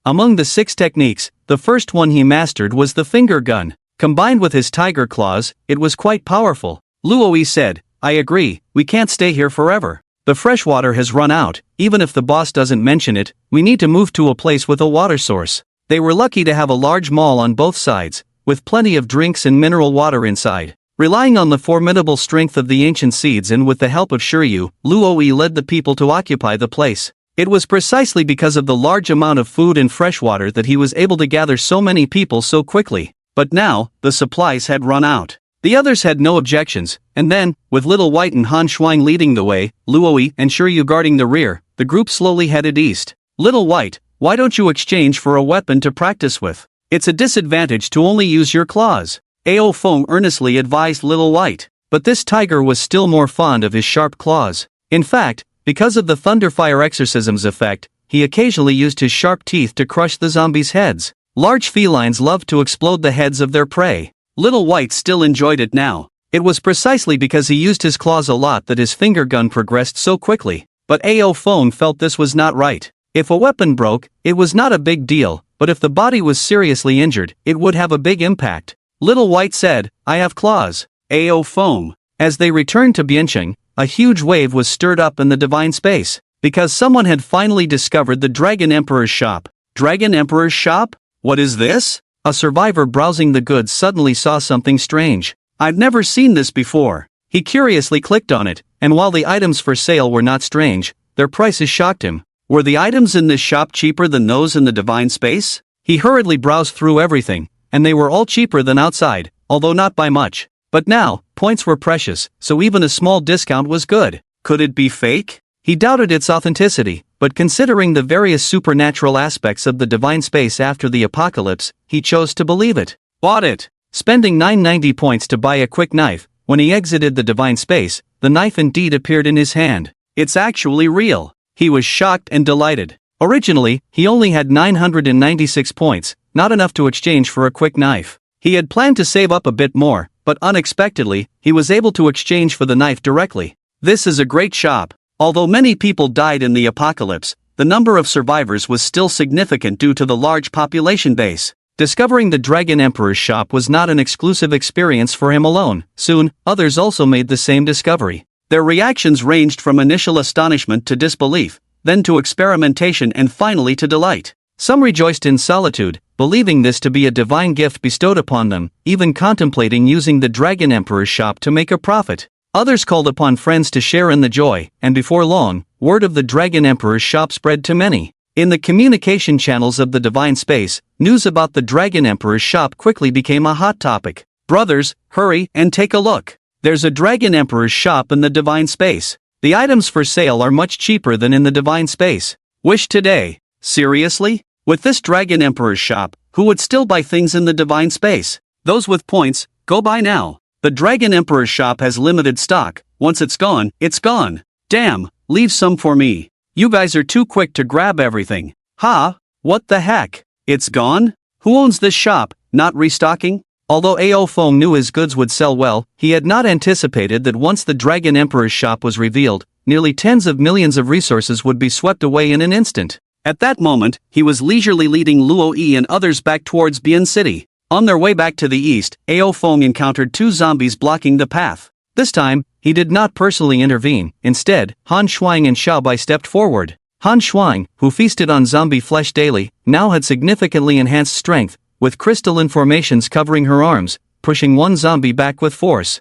A: Among the 6 techniques, the first one he mastered was the finger gun. Combined with his tiger claws, it was quite powerful. Luoi said, "I agree, we can't stay here forever.
B: The fresh water has run out. Even if the boss doesn't mention it, we need to move to a place with a water source. They were lucky to have a large mall on both sides, with plenty of drinks and mineral water inside. Relying on the formidable strength of the ancient seeds and with the help of Shiryu, Luoyi led the people to occupy the place. It was precisely because of the large amount of food and fresh water that he was able to gather so many people so quickly. But now, the supplies had run out. The others had no objections, and then, with Little White and Han Shuang leading the way, Luoyi and Shiryu guarding the rear, the group slowly headed east. Little White, why don't you exchange for a weapon to practice with? It's a disadvantage to only use your claws. Ao Feng earnestly advised Little White. But this tiger was still more fond of his sharp claws. In fact, because of the Thunderfire exorcism's effect, he occasionally used his sharp teeth to crush the zombies' heads. Large felines loved to explode the heads of their prey. Little White still enjoyed it now. It was precisely because he used his claws a lot that his finger gun progressed so quickly. But Ao Feng felt this was not right. If a weapon broke, it was not a big deal, but if the body was seriously injured, it would have a big impact. Little White said, I have claws. Ao Feng. As they returned to Biancheng, a huge wave was stirred up in the divine space, because someone had finally discovered the Dragon Emperor's shop. Dragon Emperor's shop? What is this? A survivor browsing the goods suddenly saw something strange. I've never seen this before. He curiously clicked on it, and while the items for sale were not strange, their prices shocked him. Were the items in this shop cheaper than those in the divine space? He hurriedly browsed through everything, and they were all cheaper than outside, although not by much. But now, points were precious, so even a small discount was good. Could it be fake? He doubted its authenticity, but considering the various supernatural aspects of the divine space after the apocalypse, he chose to believe it. Bought it. Spending 990 points to buy a quick knife, when he exited the divine space, the knife indeed appeared in his hand. It's actually real. He was shocked and delighted. Originally, he only had 996 points, not enough to exchange for a quick knife. He had planned to save up a bit more, but unexpectedly, he was able to exchange for the knife directly. This is a great shop. Although many people died in the apocalypse, the number of survivors was still significant due to the large population base. Discovering the Dragon Emperor's shop was not an exclusive experience for him alone. Soon, others also made the same discovery. Their reactions ranged from initial astonishment to disbelief, then to experimentation and finally to delight. Some rejoiced in solitude, believing this to be a divine gift bestowed upon them, even contemplating using the Dragon Emperor's shop to make a profit. Others called upon friends to share in the joy, and before long, word of the Dragon Emperor's shop spread to many. In the communication channels of the divine space, news about the Dragon Emperor's shop quickly became a hot topic. Brothers, hurry and take a look. There's a Dragon Emperor's shop in the divine space. The items for sale are much cheaper than in the divine space. Wish today. Seriously? With this Dragon Emperor's shop, who would still buy things in the divine space? Those with points, go buy now. The Dragon Emperor's shop has limited stock. Once it's gone, it's gone. Damn, leave some for me. You guys are too quick to grab everything. Ha, what the heck? It's gone? Who owns this shop, not restocking? Although Ao Feng knew his goods would sell well, he had not anticipated that once the Dragon Emperor's shop was revealed, nearly tens of millions of resources would be swept away in an instant. At that moment, he was leisurely leading Luo Yi and others back towards Bian City. On their way back to the east, Ao Feng encountered two zombies blocking the path. This time, he did not personally intervene. Instead, Han Shuang and Xiaobai stepped forward. Han Shuang, who feasted on zombie flesh daily, now had significantly enhanced strength, with crystalline formations covering her arms, pushing one zombie back with force.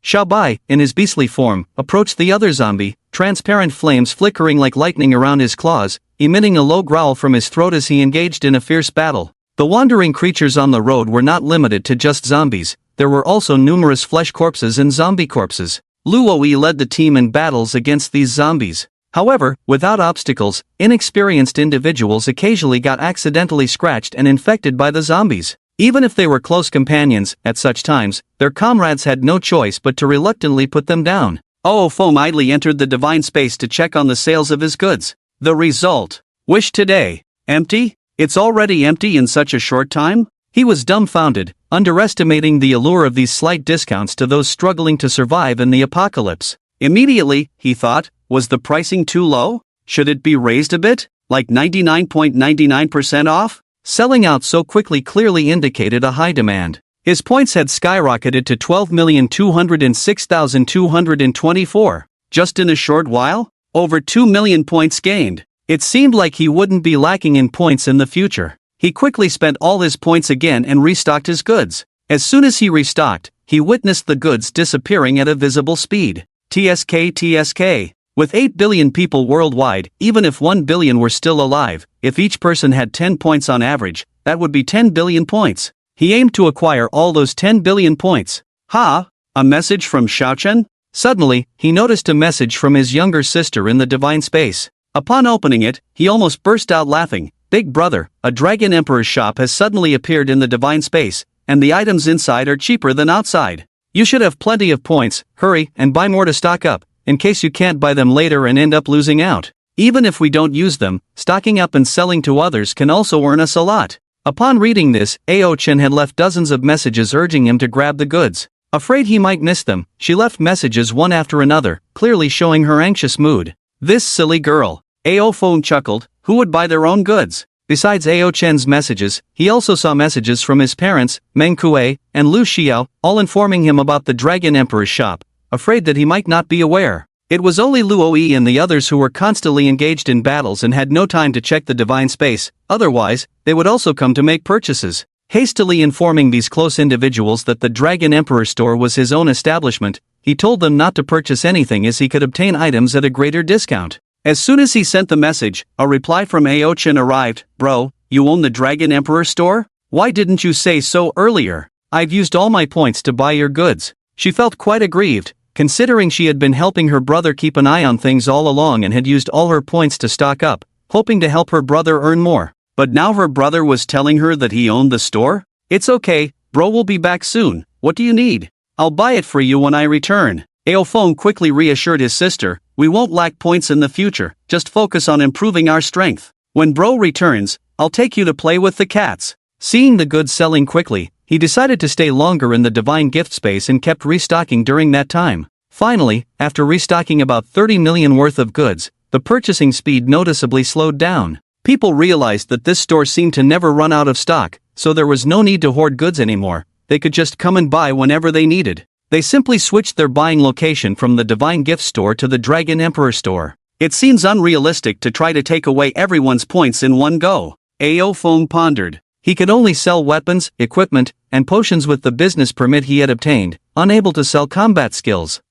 B: Xiaobai, in his beastly form, approached the other zombie, transparent flames flickering like lightning around his claws, emitting a low growl from his throat as he engaged in a fierce battle. The wandering creatures on the road were not limited to just zombies, there were also numerous flesh corpses and zombie corpses. Luo Yi led the team in battles against these zombies. However, without obstacles, inexperienced individuals occasionally got accidentally scratched and infected by the zombies. Even if they were close companions, at such times, their comrades had no choice but to reluctantly put them down. Ao Feng idly entered the divine space to check on the sales of his goods. The result. Wish today. Empty? It's already empty in such a short time? He was dumbfounded, underestimating the allure of these slight discounts to those struggling to survive in the apocalypse. Immediately, he thought, was the pricing too low? Should it be raised a bit? Like 99.99% off? Selling out so quickly clearly indicated a high demand. His points had skyrocketed to 12,206,224. just in a short while? Over 2 million points gained. It seemed like he wouldn't be lacking in points in the future. He quickly spent all his points again and restocked his goods. As soon as he restocked, he witnessed the goods disappearing at a visible speed. TSK. With 8 billion people worldwide, even if 1 billion were still alive, if each person had 10 points on average, that would be 10 billion points. He aimed to acquire all those 10 billion points. A message from Xiaochen? Suddenly, he noticed a message from his younger sister in the divine space. Upon opening it, he almost burst out laughing. Big brother, a Dragon Emperor's shop has suddenly appeared in the divine space, and the items inside are cheaper than outside. You should have plenty of points, hurry and buy more to stock up, in case you can't buy them later and end up losing out. Even if we don't use them, stocking up and selling to others can also earn us a lot. Upon reading this, Ao Chen had left dozens of messages urging him to grab the goods. Afraid he might miss them, she left messages one after another, clearly showing her anxious mood. This silly girl. Ao Feng chuckled, who would buy their own goods? Besides Ao Chen's messages, he also saw messages from his parents, Meng Kuei, and Lu Xiao, all informing him about the Dragon Emperor's shop, afraid that he might not be aware. It was only Luo Yi and the others who were constantly engaged in battles and had no time to check the divine space, otherwise, they would also come to make purchases. Hastily informing these close individuals that the Dragon Emperor store was his own establishment, he told them not to purchase anything as he could obtain items at a greater discount. As soon as he sent the message, a reply from Ao Chen arrived. Bro, you own the Dragon Emperor store? Why didn't you say so earlier? I've used all my points to buy your goods. She felt quite aggrieved, considering she had been helping her brother keep an eye on things all along and had used all her points to stock up, hoping to help her brother earn more. But now her brother was telling her that he owned the store? It's okay, bro will be back soon. What do you need? I'll buy it for you when I return. Ao Feng quickly reassured his sister, we won't lack points in the future, just focus on improving our strength. When bro returns, I'll take you to play with the cats. Seeing the goods selling quickly, he decided to stay longer in the divine gift space and kept restocking during that time. Finally, after restocking about 30 million worth of goods, the purchasing speed noticeably slowed down. People realized that this store seemed to never run out of stock, so there was no need to hoard goods anymore. They could just come and buy whenever they needed. They simply switched their buying location from the Divine Gift Store to the Dragon Emperor Store. It seems unrealistic to try to take away everyone's points in one go. Ao Feng pondered. He could only sell weapons, equipment, and potions with the business permit he had obtained, unable to sell combat skills.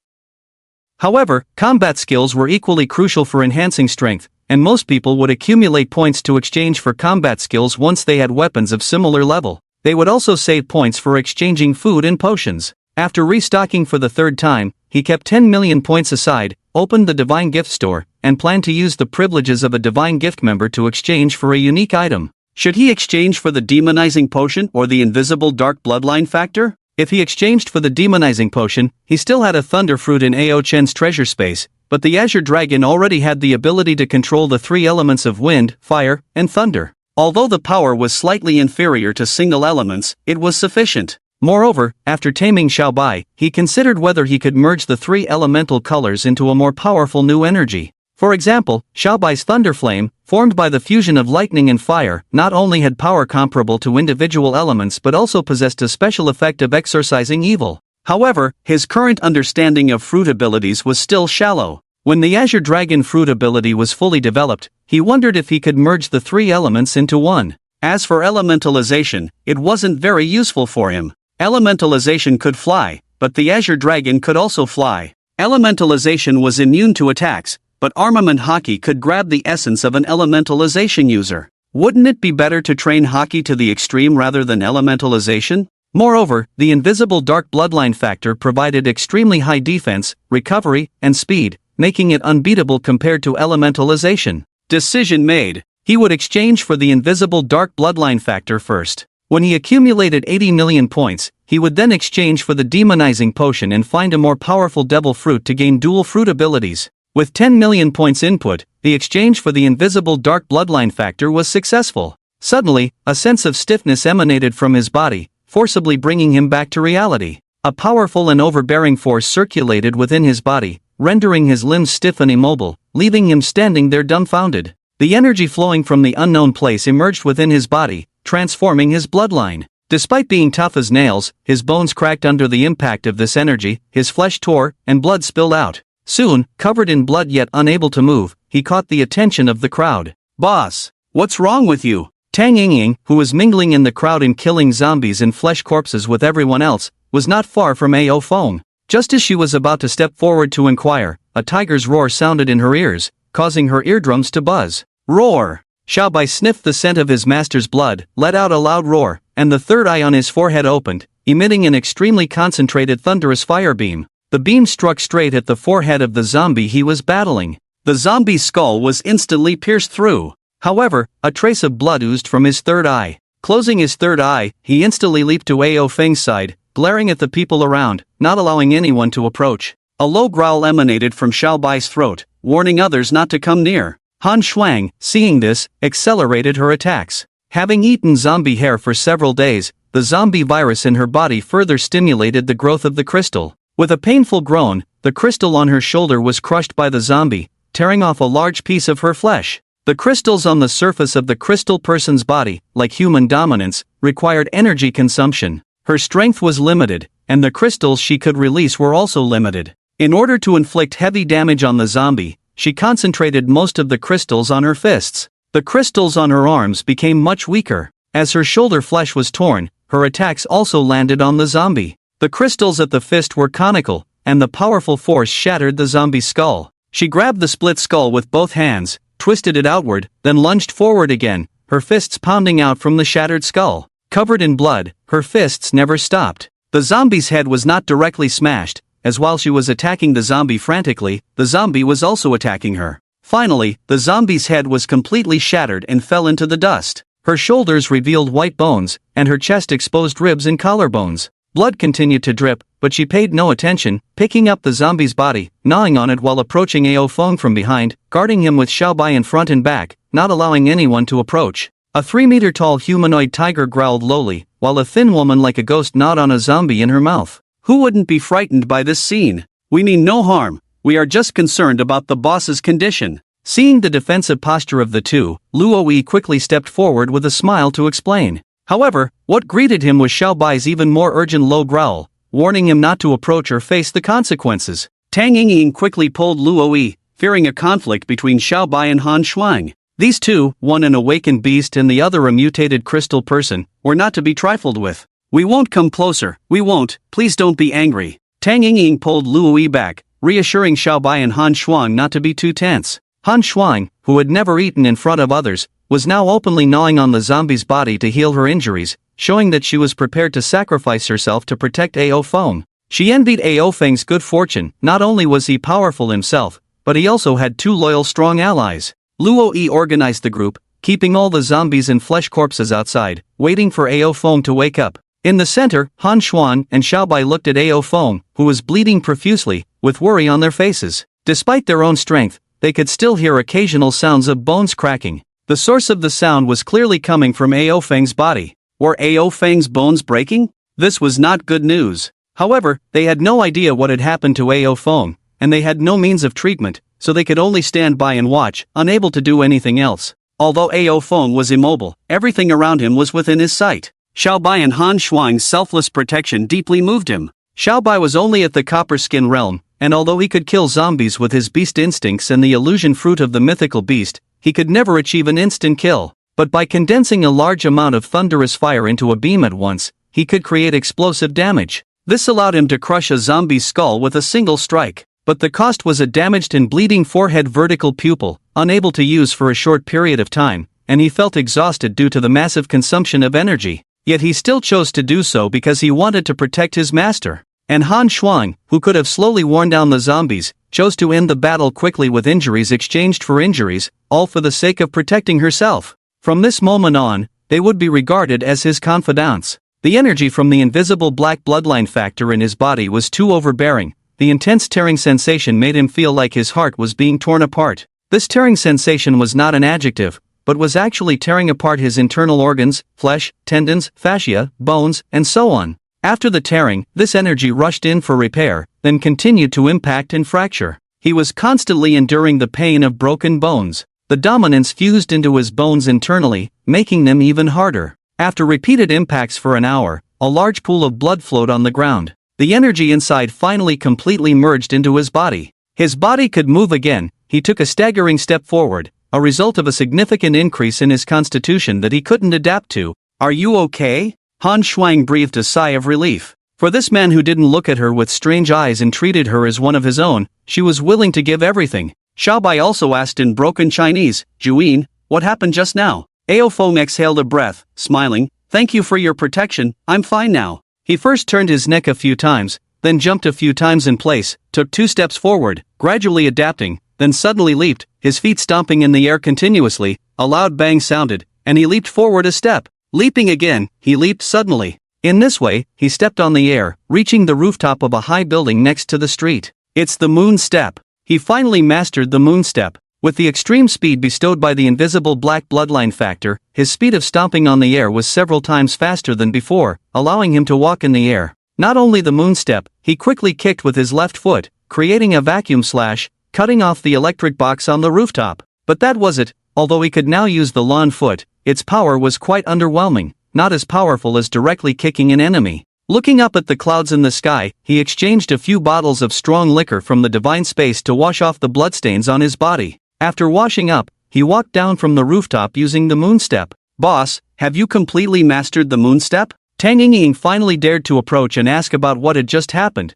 B: However, combat skills were equally crucial for enhancing strength, and most people would accumulate points to exchange for combat skills once they had weapons of similar level. They would also save points for exchanging food and potions. After restocking for the third time, he kept 10 million points aside, opened the Divine Gift Store, and planned to use the privileges of a Divine Gift member to exchange for a unique item. Should he exchange for the demonizing potion or the invisible dark bloodline factor? If he exchanged for the demonizing potion, he still had a thunder fruit in Ao Chen's treasure space, but the Azure Dragon already had the ability to control the three elements of wind, fire, and thunder. Although the power was slightly inferior to single elements, it was sufficient. Moreover, after taming Xiaobai, he considered whether he could merge the three elemental colors into a more powerful new energy. For example, Xiaobai's thunder flame, formed by the fusion of lightning and fire, not only had power comparable to individual elements but also possessed a special effect of exorcising evil. However, his current understanding of fruit abilities was still shallow. When the Azure Dragon fruit ability was fully developed, he wondered if he could merge the three elements into one. As for elementalization, it wasn't very useful for him. Elementalization could fly, but the Azure Dragon could also fly. Elementalization was immune to attacks, but armament Haki could grab the essence of an elementalization user. Wouldn't it be better to train Haki to the extreme rather than elementalization? Moreover, the invisible dark bloodline factor provided extremely high defense, recovery, and speed, making it unbeatable compared to elementalization. Decision made. He would exchange for the invisible dark bloodline factor first. When he accumulated 80 million points, he would then exchange for the demonizing potion and find a more powerful devil fruit to gain dual fruit abilities. With 10 million points input, the exchange for the invisible dark bloodline factor was successful. Suddenly, a sense of stiffness emanated from his body, forcibly bringing him back to reality. A powerful and overbearing force circulated within his body, rendering his limbs stiff and immobile, leaving him standing there dumbfounded. The energy flowing from the unknown place emerged within his body, transforming his bloodline. Despite being tough as nails, his bones cracked under the impact of this energy, his flesh tore, and blood spilled out.
A: Soon, covered in blood yet unable to move, he caught the attention of the crowd.
B: "Boss, what's wrong with you?"
A: Tang Yingying, who was mingling in the crowd and killing zombies and flesh corpses with everyone else, was not far from Ao Feng. Just as she was about to step forward to inquire, a tiger's roar sounded in her ears, causing her eardrums to buzz. Roar! Xiaobai sniffed the scent of his master's blood, let out a loud roar, and the third eye on his forehead opened, emitting an extremely concentrated thunderous fire beam. The beam struck straight at the forehead of the zombie he was battling.
B: The zombie's skull was instantly pierced through.
A: However, a trace of blood oozed from his third eye. Closing his third eye, he instantly leaped to Ao Feng's side, glaring at the people around, not allowing anyone to approach.
B: A low growl emanated from Xiaobai's throat, warning others not to come near.
A: Han Shuang, seeing this, accelerated her attacks. Having eaten zombie hair for several days, the zombie virus in her body further stimulated the growth of the crystal. With a painful groan, the crystal on her shoulder was crushed by the zombie, tearing off a large piece of her flesh. The crystals on the surface of the crystal person's body, like human dominance, required energy consumption. Her strength was limited, and the crystals she could release were also limited. In order to inflict heavy damage on the zombie, she concentrated most of the crystals on her fists. The crystals on her arms became much weaker. As her shoulder flesh was torn, her attacks also landed on the zombie. The crystals at the fist were conical, and the powerful force shattered the zombie's skull. She grabbed the split skull with both hands, twisted it outward, then lunged forward again, her fists pounding out from the shattered skull. Covered in blood, her fists never stopped. The zombie's head was not directly smashed, as while she was attacking the zombie frantically, the zombie was also attacking her. Finally, the zombie's head was completely shattered and fell into the dust. Her shoulders revealed white bones, and her chest exposed ribs and collarbones. Blood continued to drip, but she paid no attention, picking up the zombie's body, gnawing on it while approaching Ao Feng from behind, guarding him with Xiaobai in front and back, not allowing anyone to approach. A 3-meter-tall humanoid tiger growled lowly, while a thin woman like a ghost gnawed on a zombie in her mouth.
B: Who wouldn't be frightened by this scene? We mean no harm, we are just concerned about the boss's condition.
A: Seeing the defensive posture of the two, Luo quickly stepped forward with a smile to explain. However, what greeted him was Xiaobai's even more urgent low growl, warning him not to approach or face the consequences.
B: Tang Yingying quickly pulled Luo, fearing a conflict between Xiaobai and Han Shuang.
A: These two, one an awakened beast and the other a mutated crystal person, were not to be trifled with.
B: We won't come closer, we won't, please don't be angry.
A: Tang Yingying pulled Luo back, reassuring Xiaobai and Han Shuang not to be too tense. Han Shuang, who had never eaten in front of others, was now openly gnawing on the zombie's body to heal her injuries, showing that she was prepared to sacrifice herself to protect Ao Feng. She envied Ao Feng's good fortune. Not only was he powerful himself, but he also had two loyal strong allies. Luo organized the group, keeping all the zombies and flesh corpses outside, waiting for Ao Feng to wake up. In the center, Han Shuang and Xiaobai looked at Ao Feng, who was bleeding profusely, with worry on their faces. Despite their own strength, they could still hear occasional sounds of bones cracking. The source of the sound was clearly coming from Ao Feng's body.
B: Were Ao Feng's bones breaking? This was not good news.
A: However, they had no idea what had happened to Ao Feng, and they had no means of treatment, so they could only stand by and watch, unable to do anything else.
B: Although Ao Feng was immobile, everything around him was within his sight. Xiaobai and Han Shuang's selfless protection deeply moved him.
A: Xiaobai was only at the copper skin realm, and although he could kill zombies with his beast instincts and the illusion fruit of the mythical beast, he could never achieve an instant kill. But by condensing a large amount of thunderous fire into a beam at once, he could create explosive damage. This allowed him to crush a zombie's skull with a single strike. But the cost was a damaged and bleeding forehead vertical pupil, unable to use for a short period of time, and he felt exhausted due to the massive consumption of energy. Yet he still chose to do so because he wanted to protect his master. And Han Shuang, who could have slowly worn down the zombies, chose to end the battle quickly with injuries exchanged for injuries, all for the sake of protecting herself. From this moment on, they would be regarded as his confidants. The energy from the invisible black bloodline factor in his body was too overbearing. The intense tearing sensation made him feel like his heart was being torn apart. This tearing sensation was not an adjective, but was actually tearing apart his internal organs, flesh, tendons, fascia, bones, and so on. After the tearing, this energy rushed in for repair, then continued to impact and fracture. He was constantly enduring the pain of broken bones. The dominance fused into his bones internally, making them even harder. After repeated impacts for an hour, a large pool of blood flowed on the ground. The energy inside finally completely merged into his body. His body could move again. He took a staggering step forward, a result of a significant increase in his constitution that he couldn't adapt to.
B: Are you okay? Han Shuang breathed a sigh of relief.
A: For this man who didn't look at her with strange eyes and treated her as one of his own, she was willing to give everything.
B: Xiaobai also asked in broken Chinese, Juyin, what happened just now? Ao Feng exhaled a breath, smiling, thank you for your protection, I'm fine now.
A: He first turned his neck a few times, then jumped a few times in place, took 2 steps forward, gradually adapting, then suddenly leaped, his feet stomping in the air continuously. A loud bang sounded, and he leaped forward a step. Leaping again, he leaped suddenly. In this way, he stepped on the air, reaching the rooftop of a high building next to the street. It's the moon step. He finally mastered the moon step. With the extreme speed bestowed by the invisible black bloodline factor, his speed of stomping on the air was several times faster than before, allowing him to walk in the air. Not only the moon step, he quickly kicked with his left foot, creating a vacuum slash, cutting off the electric box on the rooftop. But that was it. Although he could now use the lawn foot, its power was quite underwhelming, not as powerful as directly kicking an enemy. Looking up at the clouds in the sky, he exchanged a few bottles of strong liquor from the divine space to wash off the bloodstains on his body. After washing up, he walked down from the rooftop using the moon step.
B: Boss, have you completely mastered the moon step?
A: Tang Yingying finally dared to approach and ask about what had just happened.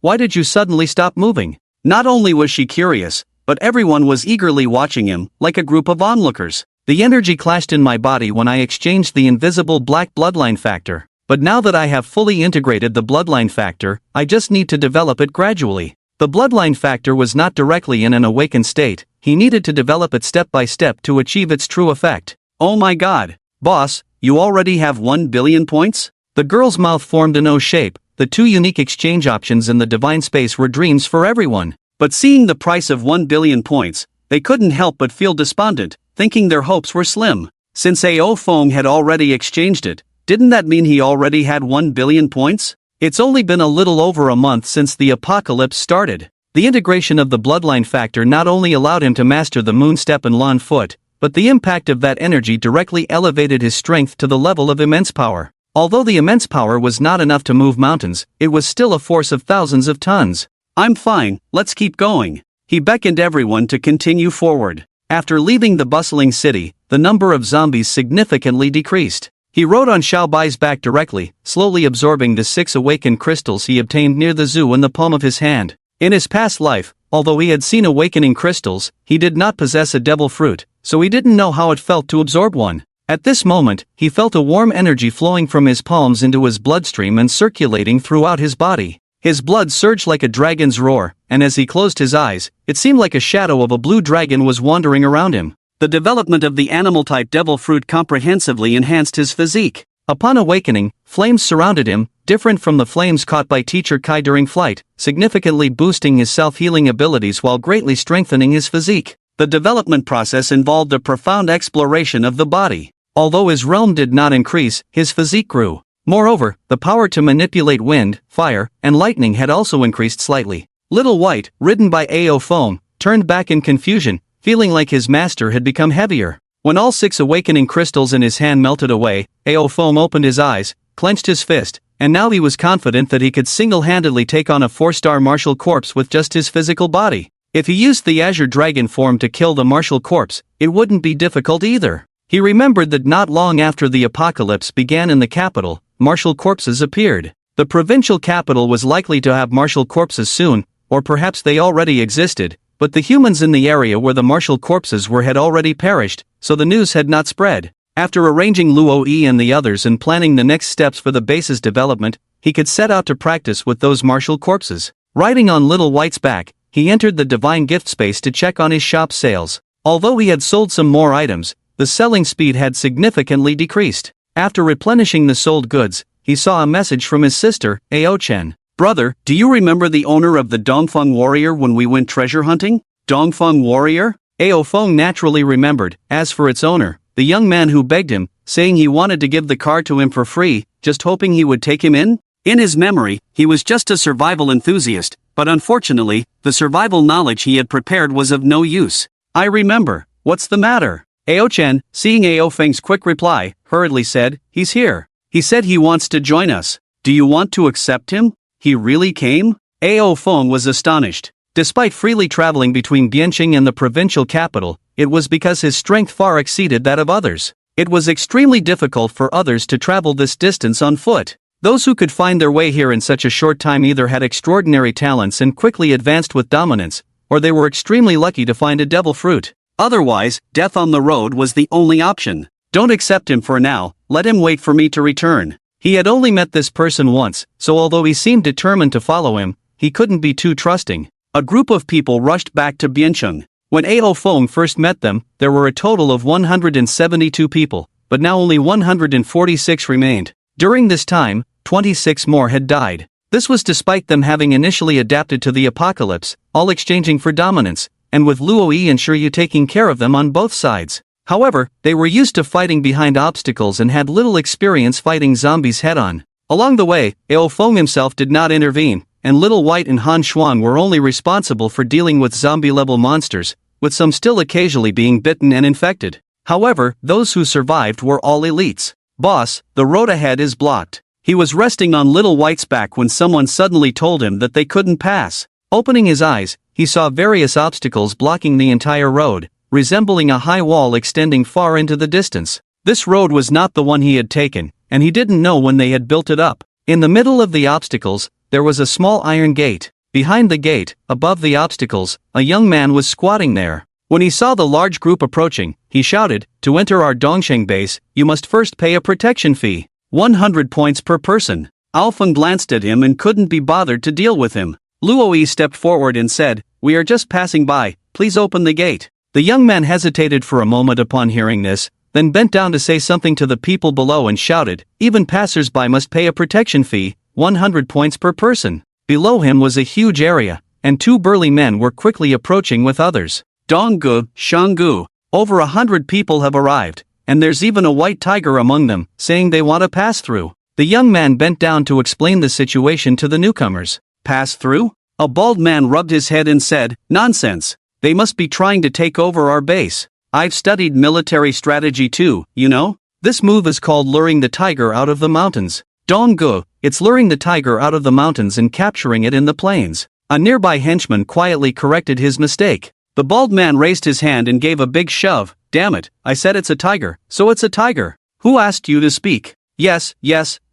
A: Why did you suddenly stop moving?
B: Not only was she curious, but everyone was eagerly watching him, like a group of onlookers.
A: The energy clashed in my body when I exchanged the invisible black bloodline factor. But now that I have fully integrated the bloodline factor, I just need to develop it gradually. The bloodline factor was not directly in an awakened state, he needed to develop it step by step to achieve its true effect.
B: Oh my god, boss, you already have 1 billion points?
A: The girl's mouth formed an O shape. The 2 unique exchange options in the divine space were dreams for everyone.
B: But seeing the price of 1 billion points, they couldn't help but feel despondent, thinking their hopes were slim. Since Ao Feng had already exchanged it, didn't that mean he already had 1 billion points? It's only been a little over a month since the apocalypse started. The integration of the bloodline factor not only allowed him to master the moon step and lawn foot, but the impact of that energy directly elevated his strength to the level of immense power. Although the immense power was not enough to move mountains, it was still a force of thousands of tons. I'm fine, let's keep going. He beckoned everyone to continue forward. After leaving the bustling city, the number of zombies significantly decreased. He rode on Xiaobai's back directly, slowly absorbing the 6 awakened crystals he obtained near the zoo in the palm of his hand. In his past life, although he had seen awakening crystals, he did not possess a devil fruit, so he didn't know how it felt to absorb one. At this moment, he felt a warm energy flowing from his palms into his bloodstream and circulating throughout his body. His blood surged like a dragon's roar, and as he closed his eyes, it seemed like a shadow of a blue dragon was wandering around him. The development of the animal-type devil fruit comprehensively enhanced his physique.
A: Upon awakening, flames surrounded him, different from the flames caught by Teacher Kai during flight, significantly boosting his self-healing abilities while greatly strengthening his physique. The development process involved a profound exploration of the body. Although his realm did not increase, his physique grew. Moreover, the power to manipulate wind, fire, and lightning had also increased slightly. Little White, ridden by Ao Feng, turned back in confusion, feeling like his master had become heavier. When all 6 awakening crystals in his hand melted away, Ao Feng opened his eyes, clenched his fist, and now he was confident that he could single-handedly take on a 4-star martial corpse with just his physical body. If he used the Azure Dragon form to kill the martial corpse, it wouldn't be difficult either. He remembered that not long after the apocalypse began in the capital, martial corpses appeared. The provincial capital was likely to have martial corpses soon, or perhaps they already existed, but the humans in the area where the martial corpses were had already perished, so the news had not spread. After arranging Luo Yi and the others and planning the next steps for the base's development, he could set out to practice with those martial corpses. Riding on Little White's back, he entered the divine gift space to check on his shop sales. Although he had sold some more items, the selling speed had significantly decreased. After replenishing the sold goods, he saw a message from his sister, Ao Chen.
B: Brother, do you remember the owner of the Dongfeng warrior when we went treasure hunting? Dongfeng warrior?
A: Ao Feng naturally remembered. As for its owner, the young man who begged him, saying he wanted to give the car to him for free, just hoping he would take him in?
B: In his memory, he was just a survival enthusiast, but unfortunately, the survival knowledge he had prepared was of no use.
A: I remember. What's the matter? Ao Chen, seeing Ao Feng's quick reply, hurriedly said, he's here.
B: He said he wants to join us. Do you want to accept him? He really came? Ao Feng was astonished. Despite freely traveling between Bianqing and the provincial capital, it was because his strength far exceeded that of others. It was extremely difficult for others to travel this distance on foot. Those who could find their way here in such a short time either had extraordinary talents and quickly advanced with dominance, or they were extremely lucky to find a devil fruit. Otherwise, death on the road was the only option. Don't accept him for now, let him wait for me to return. He had only met this person once, so although he seemed determined to follow him, he couldn't be too trusting. A group of people rushed back to Bianqing. When Ao Feng first met them, there were a total of 172 people, but now only 146 remained. During this time, 26 more had died. This was despite them having initially adapted to the apocalypse, all exchanging for dominance, and with Luoyi and Shiryu taking care of them on both sides. However, they were used to fighting behind obstacles and had little experience fighting zombies head-on. Along the way, Ao Feng himself did not intervene, and Little White and Han Xuan were only responsible for dealing with zombie-level monsters, with some still occasionally being bitten and infected. However, those who survived were all elites. Boss, the road ahead is blocked. He was resting on Little White's back when someone suddenly told him that they couldn't pass. Opening his eyes, he saw various obstacles blocking the entire road, resembling a high wall extending far into the distance. This road was not the one he had taken, and he didn't know when they had built it up. In the middle of the obstacles, there was a small iron gate. Behind the gate, above the obstacles, a young man was squatting there. When he saw the large group approaching, he shouted, "To enter our Dongsheng base, you must first pay a protection fee. 100 points per person." Alfeng glanced at him and couldn't be bothered to deal with him. Luoyi stepped forward and said, "We are just passing by, please open the gate." The young man hesitated for a moment upon hearing this, then bent down to say something to the people below and shouted, "Even passers-by must pay a protection fee, 100 points per person." Below him was a huge area, and two burly men were quickly approaching with others. "Donggu, Shanggu, over 100 people have arrived, and there's even a white tiger among them, saying they want to pass through." The young man bent down to explain the situation to the newcomers. "Pass through?" A bald man rubbed his head and said, "Nonsense. They must be trying to take over our base. I've studied military strategy too, you know? This move is called luring the tiger out of the mountains. Donggu, it's luring the tiger out of the mountains and capturing it in the plains." A nearby henchman quietly corrected his mistake. The bald man raised his hand and gave a big shove. "Damn it, I said it's a tiger, so it's a tiger. Who asked you to speak?" Yes,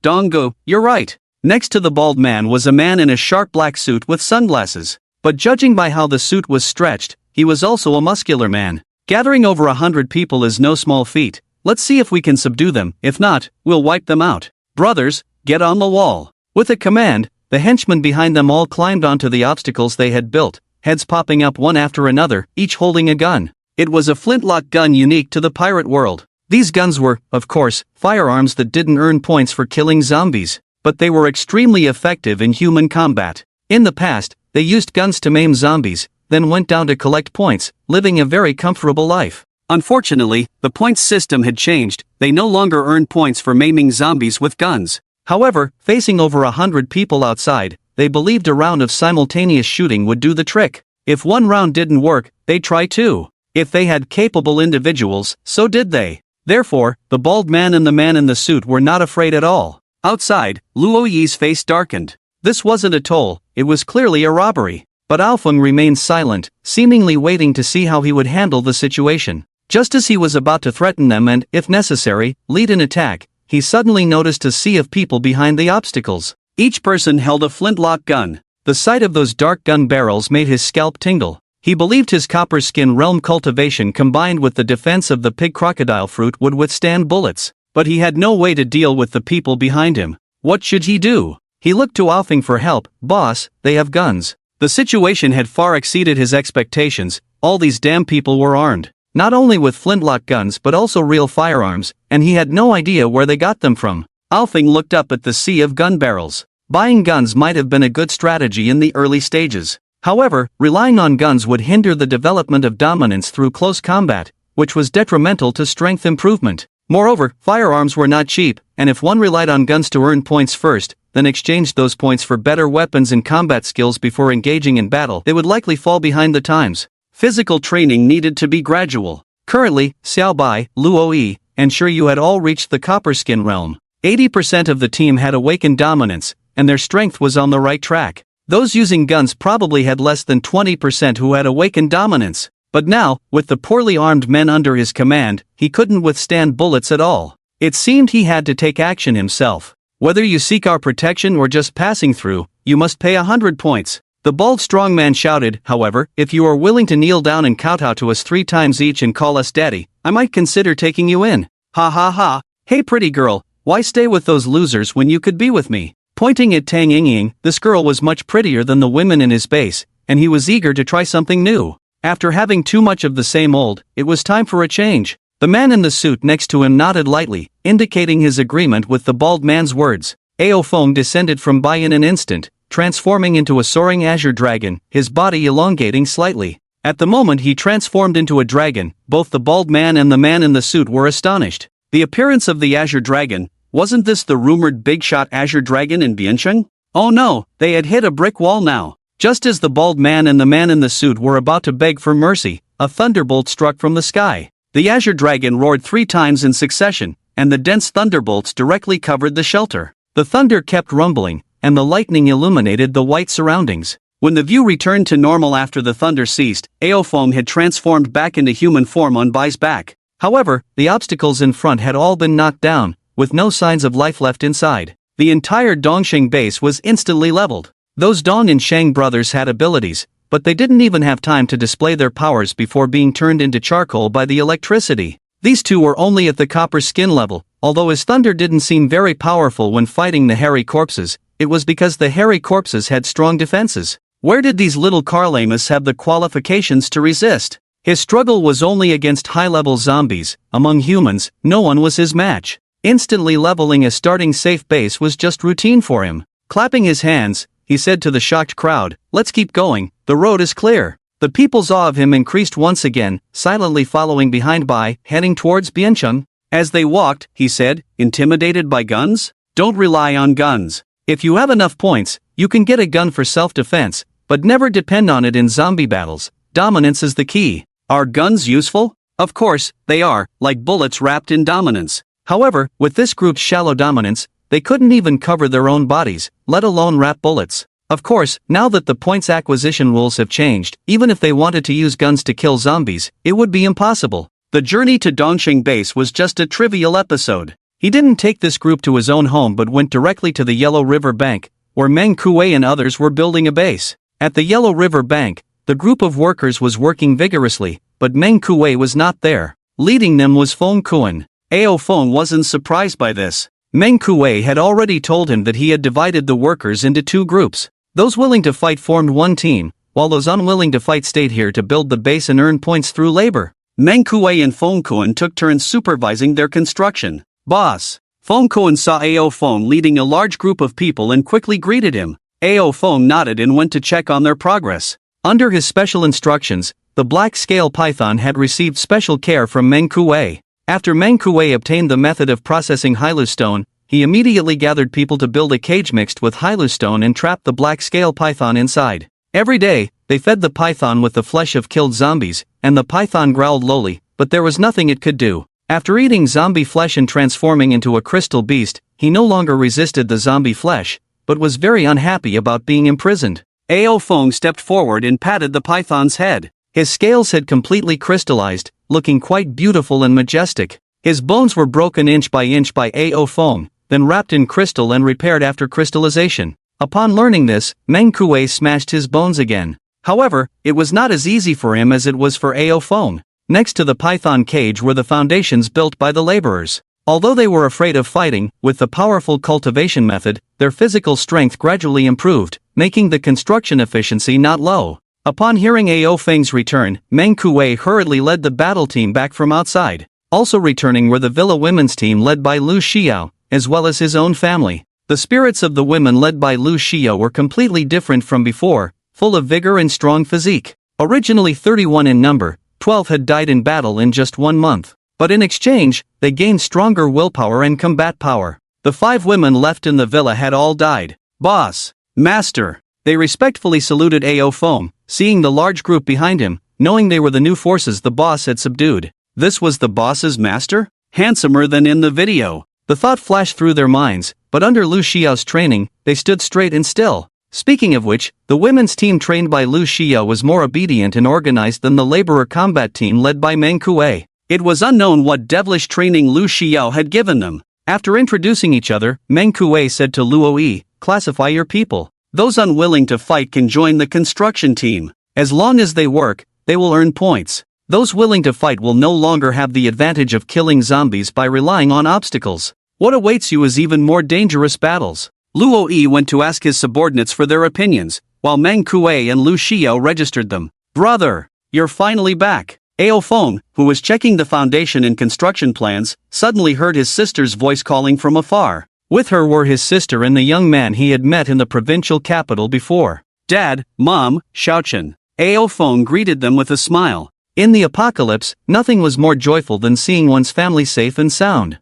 B: Donggu, you're right." Next to the bald man was a man in a sharp black suit with sunglasses. But judging by how the suit was stretched, he was also a muscular man. "Gathering over 100 people is no small feat. Let's see if we can subdue them, if not, we'll wipe them out. Brothers, get on the wall." With a command, the henchmen behind them all climbed onto the obstacles they had built, heads popping up one after another, each holding a gun. It was a flintlock gun unique to the pirate world. These guns were, of course, firearms that didn't earn points for killing zombies, but they were extremely effective in human combat. In the past, they used guns to maim zombies, then went down to collect points, living a very comfortable life. Unfortunately, the points system had changed. They no longer earned points for maiming zombies with guns. However, facing over 100 people outside, they believed a round of simultaneous shooting would do the trick. If one round didn't work, they'd try two. If they had capable individuals, so did they. Therefore, the bald man and the man in the suit were not afraid at all. Outside, Luo Yi's face darkened. This wasn't a toll, it was clearly a robbery. But Alfeng remained silent, seemingly waiting to see how he would handle the situation. Just as he was about to threaten them and, if necessary, lead an attack, he suddenly noticed a sea of people behind the obstacles. Each person held a flintlock gun. The sight of those dark gun barrels made his scalp tingle. He believed his copper skin realm cultivation combined with the defense of the pig crocodile fruit would withstand bullets. But he had no way to deal with the people behind him. What should he do? He looked to Alfeng for help. "Boss, they have guns." The situation had far exceeded his expectations. All these damn people were armed. Not only with flintlock guns but also real firearms, and he had no idea where they got them from. Alfeng looked up at the sea of gun barrels. Buying guns might have been a good strategy in the early stages. However, relying on guns would hinder the development of dominance through close combat, which was detrimental to strength improvement. Moreover, firearms were not cheap, and if one relied on guns to earn points first, then exchanged those points for better weapons and combat skills before engaging in battle, they would likely fall behind the times. Physical training needed to be gradual. Currently, Xiaobai, Luo Yi, and Shiryu had all reached the copperskin realm. 80% of the team had awakened dominance, and their strength was on the right track. Those using guns probably had less than 20% who had awakened dominance. But now, with the poorly armed men under his command, he couldn't withstand bullets at all. It seemed he had to take action himself. Whether you seek our protection or just passing through, you must pay 100 points. The bald strongman shouted, however, if you are willing to kneel down and kowtow to us 3 times each and call us daddy, I might consider taking you in. Ha ha ha, hey pretty girl, why stay with those losers when you could be with me? Pointing at Tang Yingying, this girl was much prettier than the women in his base, and he was eager to try something new. After having too much of the same old, it was time for a change. The man in the suit next to him nodded lightly, indicating his agreement with the bald man's words. Ao Feng descended from by in an instant, transforming into a soaring azure dragon, his body elongating slightly. At the moment he transformed into a dragon, both the bald man and the man in the suit were astonished. The appearance of the azure dragon, wasn't this the rumored big-shot azure dragon in Biancheng? Oh no, they had hit a brick wall now. Just as the bald man and the man in the suit were about to beg for mercy, a thunderbolt struck from the sky. The azure dragon roared 3 times in succession, and the dense thunderbolts directly covered the shelter. The thunder kept rumbling, and the lightning illuminated the white surroundings. When the view returned to normal after the thunder ceased, Ao Feng had transformed back into human form on Bai's back. However, the obstacles in front had all been knocked down, with no signs of life left inside. The entire Dongsheng base was instantly leveled. Those Dong and Shang brothers had abilities, but they didn't even have time to display their powers before being turned into charcoal by the electricity. These two were only at the copper skin level. Although his thunder didn't seem very powerful when fighting the hairy corpses, it was because the hairy corpses had strong defenses. Where did these little Karlamas have the qualifications to resist? His struggle was only against high-level zombies. Among humans, no one was his match. Instantly leveling a starting safe base was just routine for him. Clapping his hands, he said to the shocked crowd, let's keep going, the road is clear. The people's awe of him increased once again, silently following behind Bai, heading towards Biancheng. As they walked, he said, intimidated by guns? Don't rely on guns. If you have enough points, you can get a gun for self-defense, but never depend on it in zombie battles. Dominance is the key. Are guns useful? Of course, they are, like bullets wrapped in dominance. However, with this group's shallow dominance, they couldn't even cover their own bodies, let alone wrap bullets. Of course, now that the points acquisition rules have changed, even if they wanted to use guns to kill zombies, it would be impossible. The journey to Dongsheng base was just a trivial episode. He didn't take this group to his own home but went directly to the Yellow River bank, where Meng Kuei and others were building a base. At the Yellow River bank, the group of workers was working vigorously, but Meng Kuei was not there. Leading them was Feng Kuan. Ao Feng wasn't surprised by this. Meng Kuei had already told him that he had divided the workers into 2 groups. Those willing to fight formed one team, while those unwilling to fight stayed here to build the base and earn points through labor. Meng Kuei and Feng Kuan took turns supervising their construction. Boss. Feng Kuan saw Ao Feng leading a large group of people and quickly greeted him. Ao Feng nodded and went to check on their progress. Under his special instructions, the black scale python had received special care from Meng Kuei. After Meng Kuei obtained the method of processing Hylu stone, he immediately gathered people to build a cage mixed with Hylu stone and trap the black scale python inside. Every day, they fed the python with the flesh of killed zombies, and the python growled lowly, but there was nothing it could do. After eating zombie flesh and transforming into a crystal beast, he no longer resisted the zombie flesh, but was very unhappy about being imprisoned. Ao Feng stepped forward and patted the python's head. His scales had completely crystallized, looking quite beautiful and majestic. His bones were broken inch by Ao Feng, then wrapped in crystal and repaired after crystallization. Upon learning this, Meng Kuei smashed his bones again. However, it was not as easy for him as it was for Ao Feng. Next to the python cage were the foundations built by the laborers. Although they were afraid of fighting, with the powerful cultivation method, their physical strength gradually improved, making the construction efficiency not low. Upon hearing Ao Feng's return, Meng Kuei hurriedly led the battle team back from outside. Also returning were the Villa women's team led by Lu Xiao, as well as his own family. The spirits of the women led by Lu Xiao were completely different from before, full of vigor and strong physique. Originally 31 in number, 12 had died in battle in just 1 month. But in exchange, they gained stronger willpower and combat power. The 5 women left in the villa had all died. Boss. Master. They respectfully saluted Ao Feng, seeing the large group behind him, knowing they were the new forces the boss had subdued. This was the boss's master? Handsomer than in the video. The thought flashed through their minds, but under Lu Xiao's training, they stood straight and still.
A: Speaking of which, the women's team trained by Lu Xia was more obedient and organized than the laborer combat team led by Meng Kuei.
B: It was unknown what devilish training Lu Xiao had given them.
A: After introducing each other, Meng Kuei said to Luo Yi, "Classify your people.
B: Those unwilling to fight can join the construction team.
A: As long as they work, they will earn points. Those willing to fight will no longer have the advantage of killing zombies by relying on obstacles. What awaits you is even more dangerous battles."
B: Luo Yi went to ask his subordinates for their opinions, while Meng Kuei and Lu Xiao registered them.
A: "Brother, you're finally back."
B: Ao Feng, who was checking the foundation and construction plans, suddenly heard his sister's voice calling from afar.
A: With her were his sister and the young man he had met in the provincial capital before.
B: "Dad, Mom, Xiaochen." Ao Feng greeted them with a smile.
A: In the apocalypse, nothing was more joyful than seeing one's family safe and sound.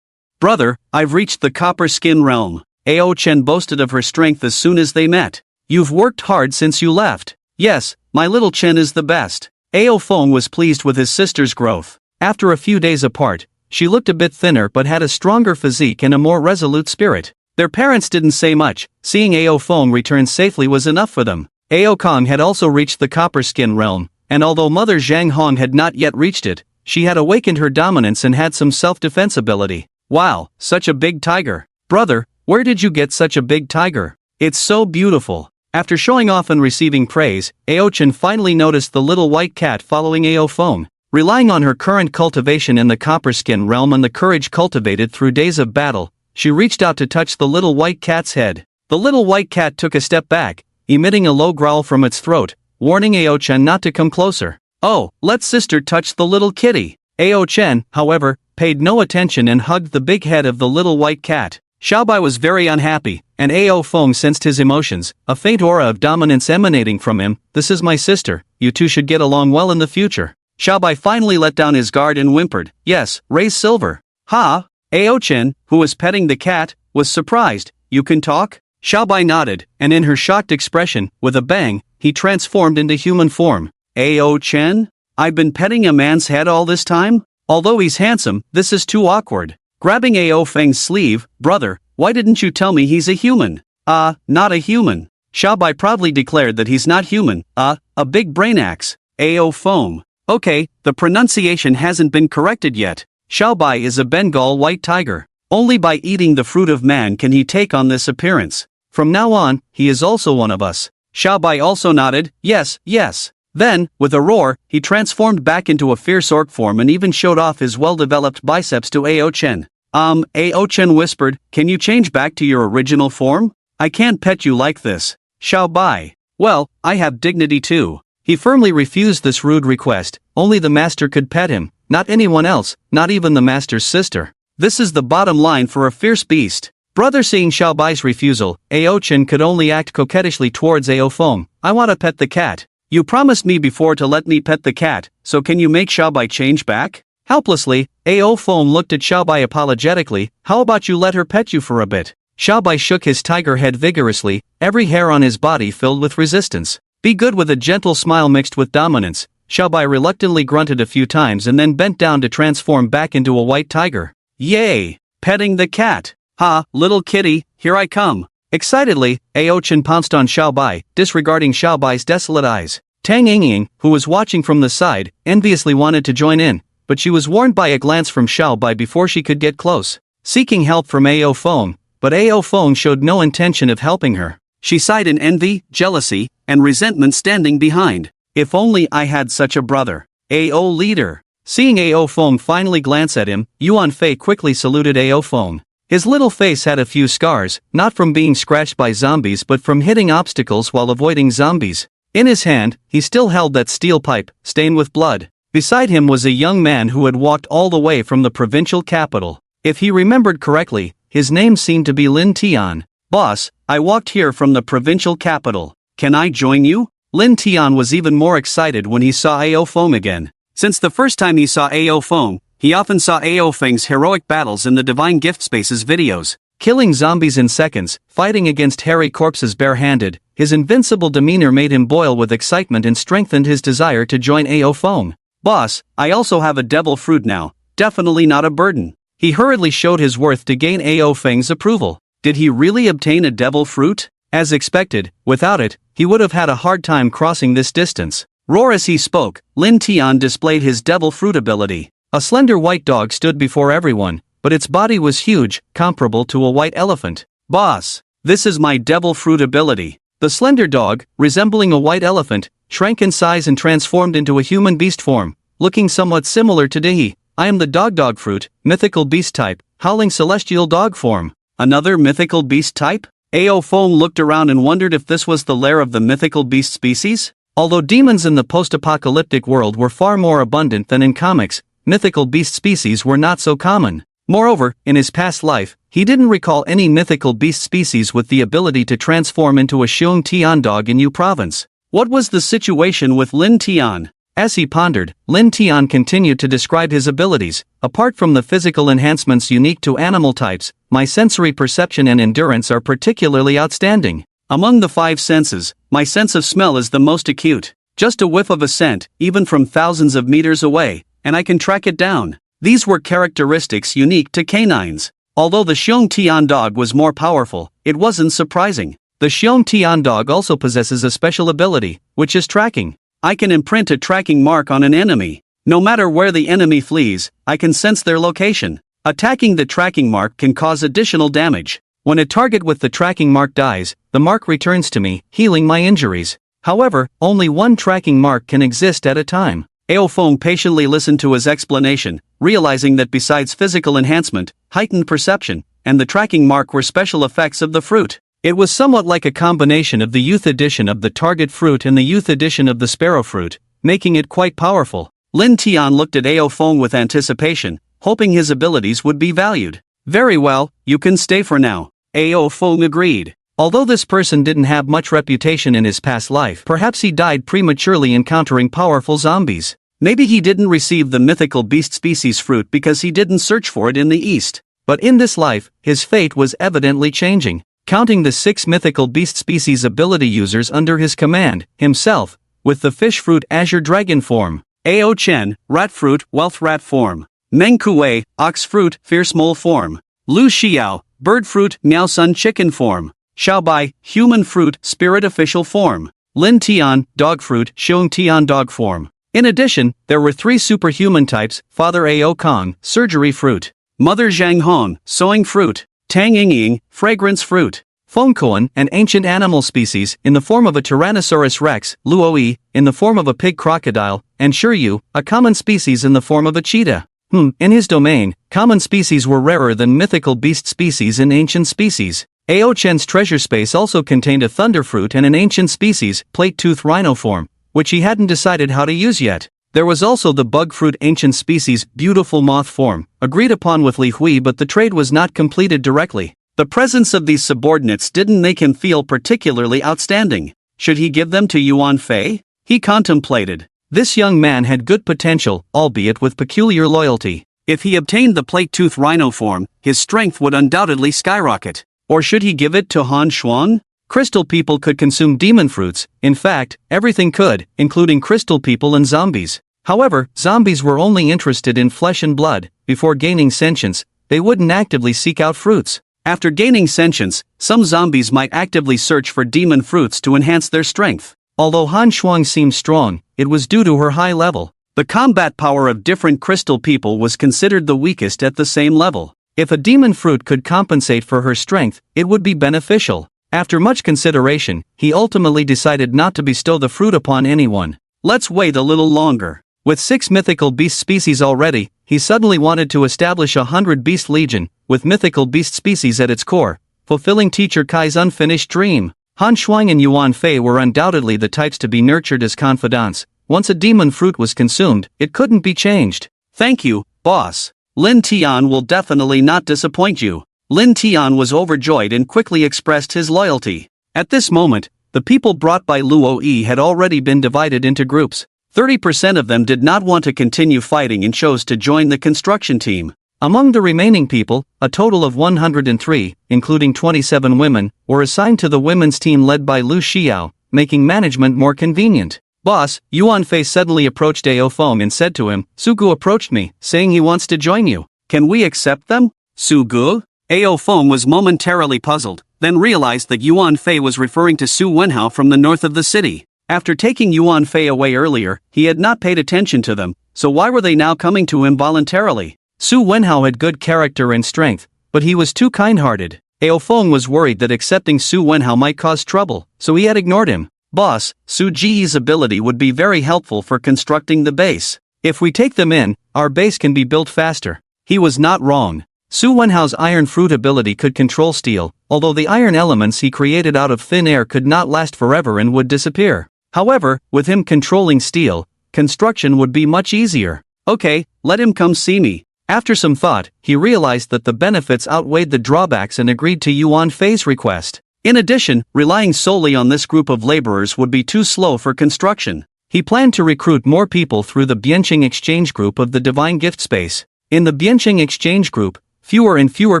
B: "Brother, I've reached the copper skin realm." Ao Chen boasted of her strength as soon as they met.
A: "You've worked hard since you left."
B: "Yes, my little Chen is the best."
A: Ao Feng was pleased with his sister's growth. After a few days apart, she looked a bit thinner but had a stronger physique and a more resolute spirit. Their parents didn't say much, seeing Ao Feng return safely was enough for them. Ao Kong had also reached the copper skin realm, and although Mother Zhang Hong had not yet reached it, she had awakened her dominance and had some self-defense ability.
B: "Wow, such a big tiger."
A: "Brother, where did you get such a big tiger? It's so beautiful." After showing off and receiving praise, Ao Chen finally noticed the little white cat following Ao Feng. Relying on her current cultivation in the copper skin realm and the courage cultivated through days of battle, she reached out to touch the little white cat's head. The little white cat took a step back, emitting a low growl from its throat, warning Ao Chen not to come closer.
B: "Oh, let sister touch the little kitty."
A: Ao Chen, however, paid no attention and hugged the big head of the little white cat. Xiaobai was very unhappy, and Ao Feng sensed his emotions, a faint aura of dominance emanating from him. "This is my sister, you two should get along well in the future."
B: Xiaobai finally let down his guard and whimpered, "Yes, raise silver."
A: "Ha!"
B: Ao Chen, who was petting the cat, was surprised. "You can talk?"
A: Xiaobai nodded, and in her shocked expression, with a bang, he transformed into human form.
B: "Ao Chen? I've been petting a man's head all this time?
A: Although he's handsome, this is too awkward."
B: Grabbing Ao Feng's sleeve, "Brother, why didn't you tell me he's a human?"
A: Not a human."
B: Xiaobai proudly declared that he's not human, a big brain axe. Ao Feng. "Okay, the pronunciation hasn't been corrected yet.
A: Xiaobai is a Bengal white tiger.
B: Only by eating the fruit of man can he take on this appearance.
A: From now on, he is also one of us."
B: Xiaobai also nodded, "Yes, yes."
A: Then, with a roar, he transformed back into a fierce orc form and even showed off his well-developed biceps to Ao Chen.
B: Ao Chen whispered, "Can you change back to your original form? I can't pet you like this."
A: Xiaobai.
B: "Well, I have dignity too."
A: He firmly refused this rude request. Only the master could pet him, not anyone else, not even the master's sister. This is the bottom line for a fierce beast. Brother, seeing Xiaobai's refusal, Ao Chen could only act coquettishly towards Ao Feng.
B: "I want to pet the cat. You promised me before to let me pet the cat, so can you make Xiaobai change back?"
A: Helplessly, Ao Feng looked at Xiaobai apologetically. "How about you let her pet you for a bit?" Xiaobai shook his tiger head vigorously, every hair on his body filled with resistance. "Be good," with a gentle smile mixed with dominance. Xiaobai reluctantly grunted a few times and then bent down to transform back into a white tiger.
B: "Yay! Petting the cat. Ha, little kitty, here I come."
A: Excitedly, Ao Chen pounced on Xiaobai, disregarding Xiaobai's desolate eyes. Tang Yingying, who was watching from the side, enviously wanted to join in, but she was warned by a glance from Xiaobai before she could get close. Seeking help from Ao Feng, but Ao Feng showed no intention of helping her.
B: She sighed in envy, jealousy, and resentment standing behind. "If only I had such a brother."
A: Ao leader. Seeing Ao Feng finally glance at him, Yuan Fei quickly saluted Ao Feng. His little face had a few scars, not from being scratched by zombies but from hitting obstacles while avoiding zombies. In his hand, he still held that steel pipe, stained with blood. Beside him was a young man who had walked all the way from the provincial capital. If he remembered correctly, his name seemed to be Lin Tian.
B: "Boss, I walked here from the provincial capital. Can I join you?"
A: Lin Tian was even more excited when he saw Ao Feng again.
B: Since the first time he saw Ao Feng, he often saw Ao Feng's heroic battles in the Divine Gift Spaces videos.
A: Killing zombies in seconds, fighting against hairy corpses barehanded, his invincible demeanor made him boil with excitement and strengthened his desire to join Ao Feng.
B: "Boss, I also have a devil fruit now, definitely not a burden."
A: He hurriedly showed his worth to gain Ao Feng's approval.
B: Did he really obtain a devil fruit? As expected, without it, he would have had a hard time crossing this distance. Roar as he spoke, Lin Tian displayed his devil fruit ability. A slender white dog stood before everyone, but its body was huge, comparable to a white elephant. Boss, this is my devil fruit ability. The slender dog, resembling a white elephant, shrank in size and transformed into a human beast form, looking somewhat similar to Dihi. I am the dog fruit, mythical beast type, howling celestial dog form. Another mythical beast type? Ao Fong looked around and wondered if this was the lair of the mythical beast species? Although demons in the post-apocalyptic world were far more abundant than in comics, mythical beast species were not so common. Moreover, in his past life, he didn't recall any mythical beast species with the ability to transform into a Xiong Tian dog in Yu province. What was the situation with Lin Tian? As he pondered, Lin Tian continued to describe his abilities. Apart from the physical enhancements unique to animal types, my sensory perception and endurance are particularly outstanding. Among the 5 senses, my sense of smell is the most acute. Just a whiff of a scent, even from thousands of meters away, and I can track it down. These were characteristics unique to canines. Although the Xiong Tian dog was more powerful, it wasn't surprising. The Xiong Tian dog also possesses a special ability, which is tracking. I can imprint a tracking mark on an enemy. No matter where the enemy flees, I can sense their location. Attacking the tracking mark can cause additional damage. When a target with the tracking mark dies, the mark returns to me, healing my injuries. However, only one tracking mark can exist at a time. Ao Fong patiently listened to his explanation, realizing that besides physical enhancement, heightened perception, and the tracking mark were special effects of the fruit. It was somewhat like a combination of the youth edition of the target fruit and the youth edition of the sparrow fruit, making it quite powerful. Lin Tian looked at Ao Fong with anticipation, hoping his abilities would be valued. Very well, you can stay for now. Ao Fong agreed. Although this person didn't have much reputation in his past life, perhaps he died prematurely encountering powerful zombies. Maybe he didn't receive the mythical beast species fruit because he didn't search for it in the East. But in this life, his fate was evidently changing. Counting the 6 mythical beast species ability users under his command, himself, with the fish fruit Azure dragon form, Ao Chen, rat fruit wealth rat form, Meng Kuei, ox fruit fierce mole form, Lu Xiao, bird fruit Miao Sun chicken form, Xiaobai, human fruit spirit official form, Lin Tian, dog fruit Xiong Tian dog form. In addition, there were 3 superhuman types: Father Ao Kong, surgery fruit, Mother Zhang Hong, sowing fruit, Tang Yingying, fragrance fruit, Fengkuan, an ancient animal species, in the form of a Tyrannosaurus rex, Luoi, in the form of a pig crocodile, and Shiryu, a common species in the form of a cheetah. In his domain, common species were rarer than mythical beast species in ancient species. Ao Chen's treasure space also contained a thunder fruit and an ancient species, plate-tooth rhino form, which he hadn't decided how to use yet. There was also the bug fruit ancient species, beautiful moth form, agreed upon with Li Hui, but the trade was not completed directly. The presence of these subordinates didn't make him feel particularly outstanding. Should he give them to Yuan Fei? He contemplated. This young man had good potential, albeit with peculiar loyalty. If he obtained the plate-tooth rhino form, his strength would undoubtedly skyrocket. Or should he give it to Han Xuan? Crystal people could consume demon fruits. In fact, everything could, including crystal people and zombies. However, zombies were only interested in flesh and blood. Before gaining sentience, they wouldn't actively seek out fruits. After gaining sentience, some zombies might actively search for demon fruits to enhance their strength. Although Han Shuang seemed strong, it was due to her high level. The combat power of different crystal people was considered the weakest at the same level. If a demon fruit could compensate for her strength, it would be beneficial. After much consideration, he ultimately decided not to bestow the fruit upon anyone. Let's wait a little longer. With 6 mythical beast species already, he suddenly wanted to establish 100 beast legion, with mythical beast species at its core, fulfilling Teacher Kai's unfinished dream. Han Shuang and Yuan Fei were undoubtedly the types to be nurtured as confidants. Once a demon fruit was consumed, it couldn't be changed. Thank you, boss. Lin Tian will definitely not disappoint you. Lin Tian was overjoyed and quickly expressed his loyalty. At this moment, the people brought by Luo had already been divided into groups. 30% of them did not want to continue fighting and chose to join the construction team. Among the remaining people, a total of 103, including 27 women, were assigned to the women's team led by Lu Xiao, making management more convenient. Boss, Yuan Fei suddenly approached Ao Fong and said to him, Sugu approached me, saying he wants to join you. Can we accept them? Sugu? Ao Fong was momentarily puzzled. then realized that Yuan Fei was referring to Su Wenhao from the north of the city. After taking Yuan Fei away earlier, he had not paid attention to them, so why were they now coming to him voluntarily?
A: Su Wenhao had good character and strength, but he was too kind-hearted. Ao Feng was worried that accepting Su Wenhao might cause trouble, so he had ignored him.
B: Boss, Su Ji's ability would be very helpful for constructing the base.
A: If we take them in, our base can be built faster.
B: He was not wrong.
A: Su Wenhao's iron fruit ability could control steel, although the iron elements he created out of thin air could not last forever and would disappear. However, with him controlling steel, construction would be much easier.
B: Okay, let him come see me.
A: After some thought, he realized that the benefits outweighed the drawbacks and agreed to Yuan Fei's request.
B: In addition, relying solely on this group of laborers would be too slow for construction.
A: He planned to recruit more people through the Bianqing exchange group of the Divine Gift Space. In the Bianqing exchange group, fewer and fewer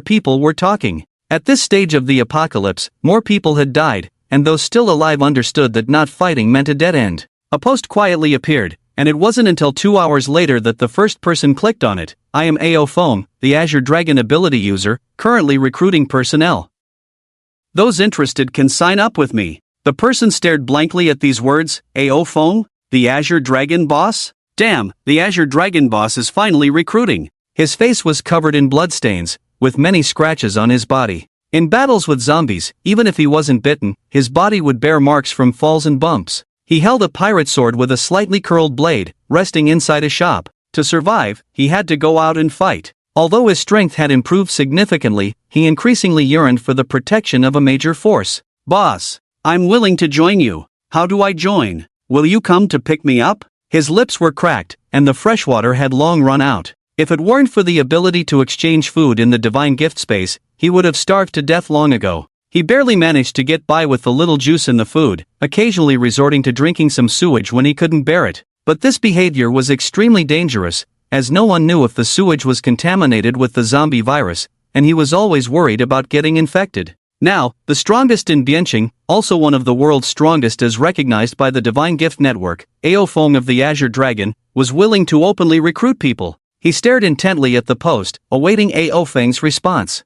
A: people were talking. At this stage of the apocalypse, more people had died, and those still alive understood that not fighting meant a dead end. A post quietly appeared, and it wasn't until 2 hours later that the first person clicked on it. I am Ao Feng, the Azure Dragon ability user, currently recruiting personnel.
B: Those interested can sign up with me. The person stared blankly at these words. Ao Feng, the Azure Dragon boss? Damn, the Azure Dragon boss is finally recruiting.
A: His face was covered in bloodstains, with many scratches on his body. In battles with zombies, even if he wasn't bitten, his body would bear marks from falls and bumps. He held a pirate sword with a slightly curled blade, resting inside a shop. To survive, he had to go out and fight. Although his strength had improved significantly, he increasingly yearned for the protection of a major force.
B: Boss, I'm willing to join you. How do I join? Will you come to pick me up?
A: His lips were cracked, and the freshwater had long run out. If it weren't for the ability to exchange food in the Divine Gift Space, he would have starved to death long ago. He barely managed to get by with the little juice in the food, occasionally resorting to drinking some sewage when he couldn't bear it. But this behavior was extremely dangerous, as no one knew if the sewage was contaminated with the zombie virus, and he was always worried about getting infected. Now, the strongest in Bianqing, also one of the world's strongest as recognized by the Divine Gift Network, Ao Feng of the Azure Dragon, was willing to openly recruit people. He stared intently at the post, awaiting Ao Feng's response.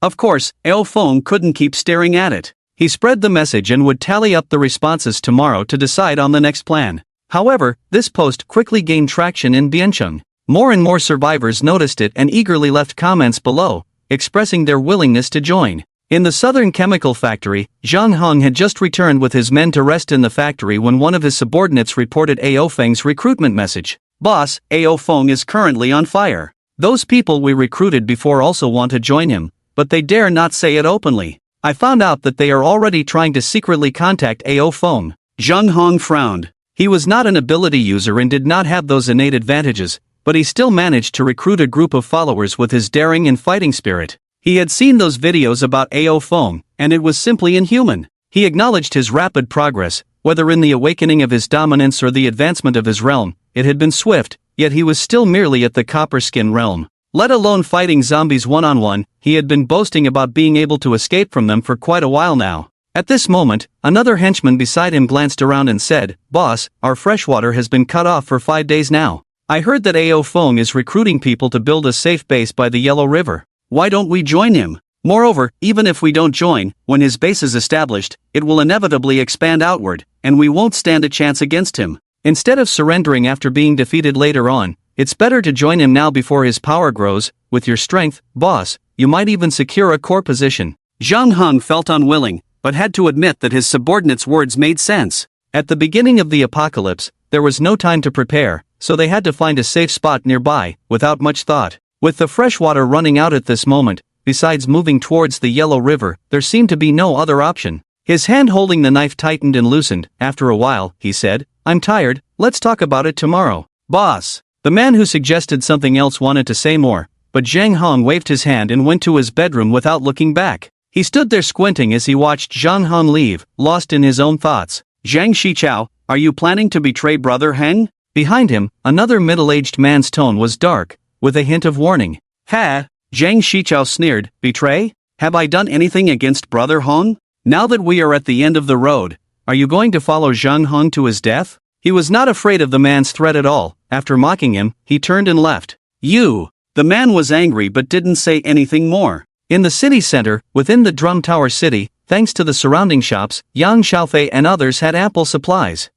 B: Of course, Ao Feng couldn't keep staring at it.
A: He spread the message and would tally up the responses tomorrow to decide on the next plan. However, this post quickly gained traction in Bianqing. More and more survivors noticed it and eagerly left comments below, expressing their willingness to join. In the southern chemical factory, Zhang Hong had just returned with his men to rest in the factory when one of his subordinates reported Ao Feng's recruitment message.
B: Boss, Ao Feng is currently on fire.
A: Those people we recruited before also want to join him, but they dare not say it openly. I found out that they are already trying to secretly contact Ao Feng.
B: Zhang Hong frowned.
A: He was not an ability user and did not have those innate advantages, but he still managed to recruit a group of followers with his daring and fighting spirit. He had seen those videos about Ao Feng, and it was simply inhuman. He acknowledged his rapid progress, whether in the awakening of his dominance or the advancement of his realm. It had been swift, yet he was still merely at the copper skin realm. Let alone fighting zombies one-on-one, he had been boasting about being able to escape from them for quite a while now. At this moment, another henchman beside him glanced around and said, "Boss, our freshwater has been cut off for 5 days now. I heard that Ao Feng is recruiting people to build a safe base by the Yellow River.
B: Why don't we join him? Moreover, even if we don't join, when his base is established, it will inevitably expand outward, and we won't stand a chance against him.
A: Instead of surrendering after being defeated later on, it's better to join him now before his power grows. With your strength, boss, you might even secure a core position."
B: Zhang Hong felt unwilling, but had to admit that his subordinate's words made sense.
A: At the beginning of the apocalypse, there was no time to prepare, so they had to find a safe spot nearby, without much thought. With the freshwater running out at this moment, besides moving towards the Yellow River, there seemed to be no other option. His hand holding the knife tightened and loosened. After a while, he said, "I'm tired, let's talk about it tomorrow."
B: "Boss."
A: The man who suggested something else wanted to say more, but Zhang Hong waved his hand and went to his bedroom without looking back. He stood there squinting as he watched Zhang Hong leave, lost in his own thoughts.
B: "Zhang Shichao, are you planning to betray Brother Heng?"
A: Behind him, another middle-aged man's tone was dark, with a hint of warning.
B: "Ha!" Zhang Shichao sneered. "Betray? Have I done anything against Brother Hong? Now that we are at the end of the road,
A: are you going to follow Zhang Hong to his death?" He was not afraid of the man's threat at all. After mocking him, he turned and left.
B: "You!" The man was angry but didn't say anything more.
A: In the city center, within the Drum Tower City, thanks to the surrounding shops, Yang Xiaofei and others had ample supplies.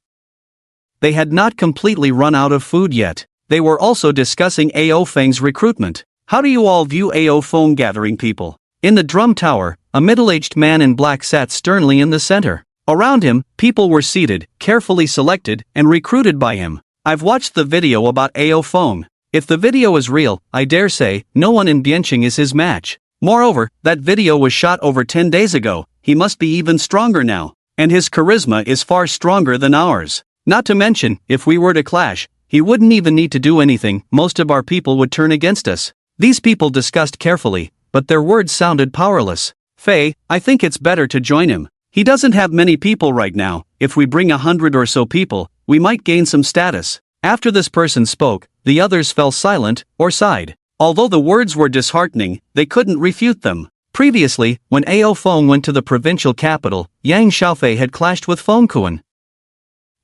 A: They had not completely run out of food yet. They were also discussing Ao Feng's recruitment. How do you all view Ao Feng gathering people? In the Drum Tower, a middle-aged man in black sat sternly in the center. Around him, people were seated, carefully selected, and recruited by him. I've watched the video about Ao Feng. If the video is real, I dare say, no one in Bianqing is his match. Moreover, that video was shot over 10 days ago, he must be even stronger now. And his charisma is far stronger than ours. Not to mention, if we were to clash, he wouldn't even need to do anything, most of our people would turn against us. These people discussed carefully, but their words sounded powerless. Fei, I think it's better to join him. He doesn't have many people right now. If we bring 100 or so people, we might gain some status. After this person spoke, the others fell silent, or sighed. Although the words were disheartening, they couldn't refute them. Previously, when Ao Feng went to the provincial capital, Yang Xiaofei had clashed with Feng Kuan.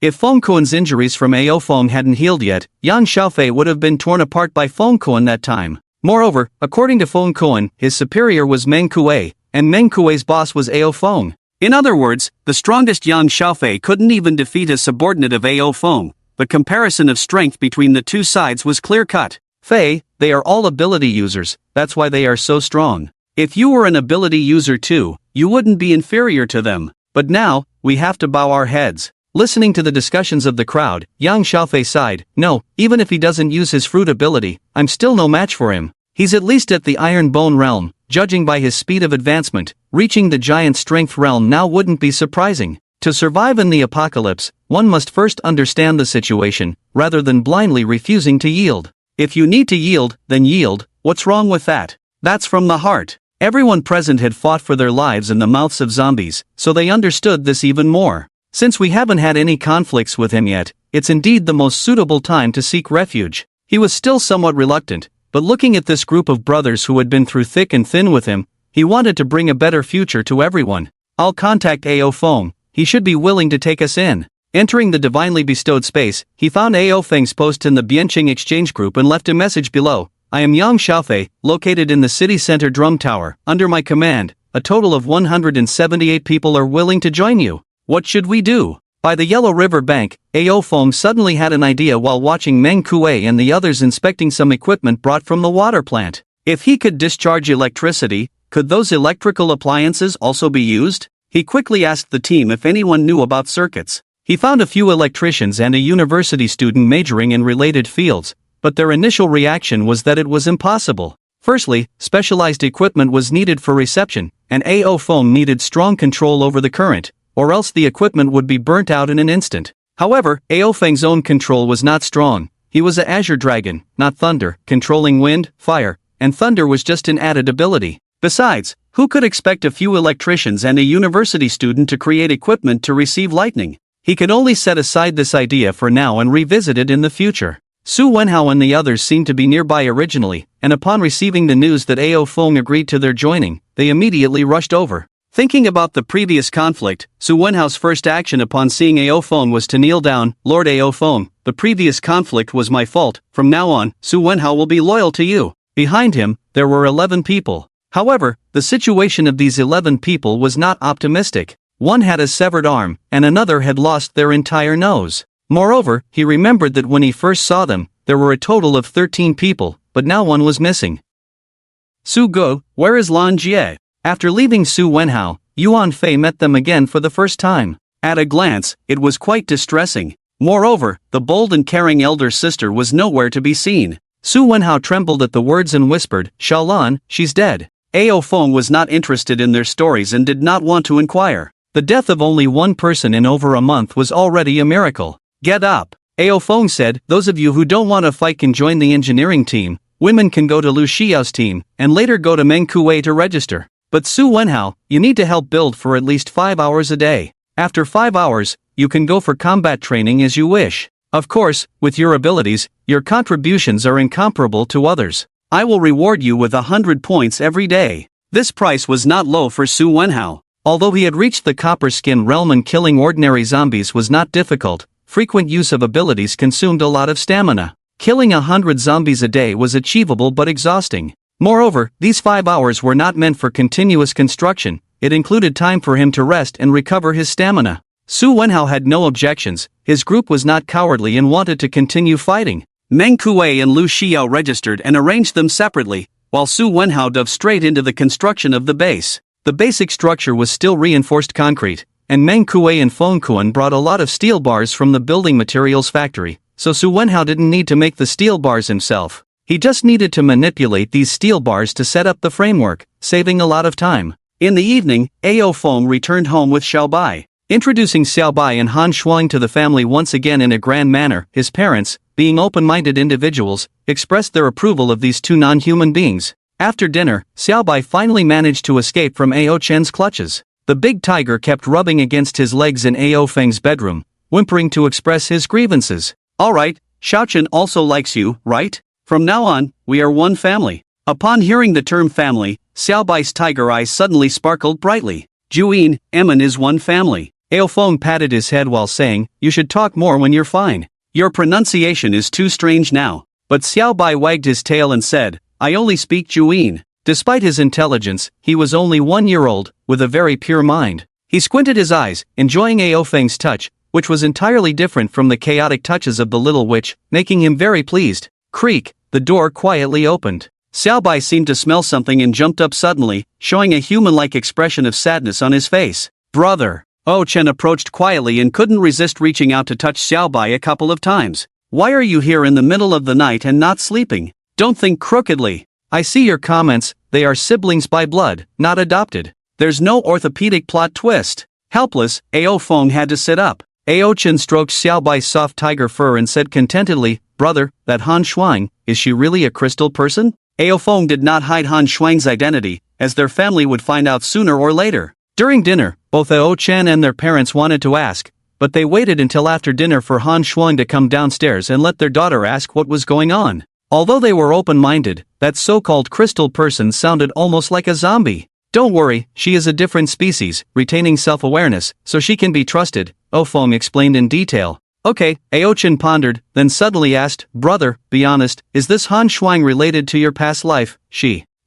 A: If Feng Kuan's injuries from Ao Feng hadn't healed yet, Yang Xiaofei would have been torn apart by Feng Kuan that time. Moreover, according to Feng Kuan, his superior was Meng Kuei, and Meng Kuei's boss was Ao Feng. In other words, the strongest Yang Xiaofei couldn't even defeat a subordinate of Ao Feng. The comparison of strength between the two sides was clear-cut. Fei, they are all ability users, that's why they are so strong. If you were an ability user too, you wouldn't be inferior to them. But now, we have to bow our heads. Listening to the discussions of the crowd, Yang Xiaofei sighed. No, even if he doesn't use his fruit ability, I'm still no match for him. He's at least at the Iron Bone realm, judging by his speed of advancement, reaching the giant strength realm now wouldn't be surprising. To survive in the apocalypse, one must first understand the situation, rather than blindly refusing to yield. If you need to yield, then yield. What's wrong with that? That's from the heart. Everyone present had fought for their lives in the mouths of zombies, so they understood this even more. Since we haven't had any conflicts with him yet, it's indeed the most suitable time to seek refuge. He was still somewhat reluctant, but looking at this group of brothers who had been through thick and thin with him, he wanted to bring a better future to everyone. I'll contact Ao Feng, he should be willing to take us in. Entering the divinely bestowed space, he found Ao Feng's post in the Bianqing exchange group and left a message below. I am Yang Xiaofei, located in the city center Drum Tower. Under my command, a total of 178 people are willing to join you. What should we do? By the Yellow River bank, Ao Feng suddenly had an idea while watching Meng Kuei and the others inspecting some equipment brought from the water plant. If he could discharge electricity, could those electrical appliances also be used? He quickly asked the team if anyone knew about circuits. He found a few electricians and a university student majoring in related fields, but their initial reaction was that it was impossible. Firstly, specialized equipment was needed for reception, and Ao Feng needed strong control over the current, or else the equipment would be burnt out in an instant. However, Ao Feng's own control was not strong. He was a Azure dragon, not thunder, controlling wind, fire, and thunder was just an added ability. Besides, who could expect a few electricians and a university student to create equipment to receive lightning? He could only set aside this idea for now and revisit it in the future. Su Wenhao and the others seemed to be nearby originally, and upon receiving the news that Ao Feng agreed to their joining, they immediately rushed over. Thinking about the previous conflict, Su Wenhao's first action upon seeing Ao Feng was to kneel down. Lord Ao Feng, the previous conflict was my fault. From now on, Su Wenhao will be loyal to you. Behind him, there were 11 people. However, the situation of these 11 people was not optimistic. One had a severed arm, and another had lost their entire nose. Moreover, he remembered that when he first saw them, there were a total of 13 people, but now one was missing. Su Go, where is Lan Jie? After leaving Su Wenhao, Yuan Fei met them again for the first time. At a glance, it was quite distressing. Moreover, the bold and caring elder sister was nowhere to be seen. Su Wenhao trembled at the words and whispered, Xiaolan, she's dead. Ao Feng was not interested in their stories and did not want to inquire. The death of only one person in over a month was already a miracle. Get up. Ao Feng said, those of you who don't want to fight can join the engineering team. Women can go to Lu Xiao's team, and later go to Meng Kuei to register. But Su Wenhao, you need to help build for at least 5 hours a day. After 5 hours, you can go for combat training as you wish. Of course, with your abilities, your contributions are incomparable to others. I will reward you with 100 points every day. This price was not low for Su Wenhao. Although he had reached the copper skin realm and killing ordinary zombies was not difficult, frequent use of abilities consumed a lot of stamina. Killing 100 zombies a day was achievable but exhausting. Moreover, these 5 hours were not meant for continuous construction, it included time for him to rest and recover his stamina. Su Wenhao had no objections, his group was not cowardly and wanted to continue fighting.
B: Meng Kuei and Lu Xiao registered and arranged them separately, while Su Wenhao dove straight into the construction of the base.
A: The basic structure was still reinforced concrete, and Meng Kuei and Feng Kuan brought a lot of steel bars from the building materials factory, so Su Wenhao didn't need to make the steel bars himself. He just needed to manipulate these steel bars to set up the framework, saving a lot of time.
B: In the evening, Ao Feng returned home with Xiaobai.
A: Introducing Xiaobai and Han Shuang to the family once again in a grand manner, his parents, being open-minded individuals, expressed their approval of these two non-human beings. After dinner, Xiaobai finally managed to escape from Ao Chen's clutches. The big tiger kept rubbing against his legs in Ao Feng's bedroom, whimpering to express his grievances.
B: Alright, Xiaochen also likes you, right? From now on, we are one family. Upon hearing the term family, Xiaobai's tiger eyes suddenly sparkled brightly. Juyin, Emin is one family.
A: Ao Feng patted his head while saying, "You should talk more when you're fine.
B: Your pronunciation is too strange now."
A: But Xiaobai wagged his tail and said, "I only speak Juyin." Despite his intelligence, he was only 1 year old, with a very pure mind. He squinted his eyes, enjoying Ao Feng's touch, which was entirely different from the chaotic touches of the little witch, making him very pleased. Creak, the door quietly opened.
B: Xiaobai seemed to smell something and jumped up suddenly, showing a human-like expression of sadness on his face.
A: "Brother."
B: Ao Chen approached quietly and couldn't resist reaching out to touch Xiaobai a couple of times. "Why are you here in the middle of the night and not sleeping? Don't think crookedly."
A: "I see your comments, they are siblings by blood, not adopted."
B: There's no orthopedic plot twist. Helpless, Ao Feng had to sit up.
A: Ao Chen stroked Xiaobai's soft tiger fur and said contentedly, "Brother, that Han Shuang, is she really a crystal person?"
B: Ao Feng did not hide Han Shuang's identity, as their family would find out sooner or later.
A: During dinner, both Ao Chen and their parents wanted to ask, but they waited until after dinner for Han Shuang to come downstairs and let their daughter ask what was going on. Although they were open-minded, that so-called crystal person sounded almost like a zombie. "Don't worry, she is a different species, retaining self-awareness, so she can be trusted," Ao Feng explained in detail. "Okay," Ao Chen pondered, then suddenly asked, "Brother, be honest, is this Han Shuang related to your past life?"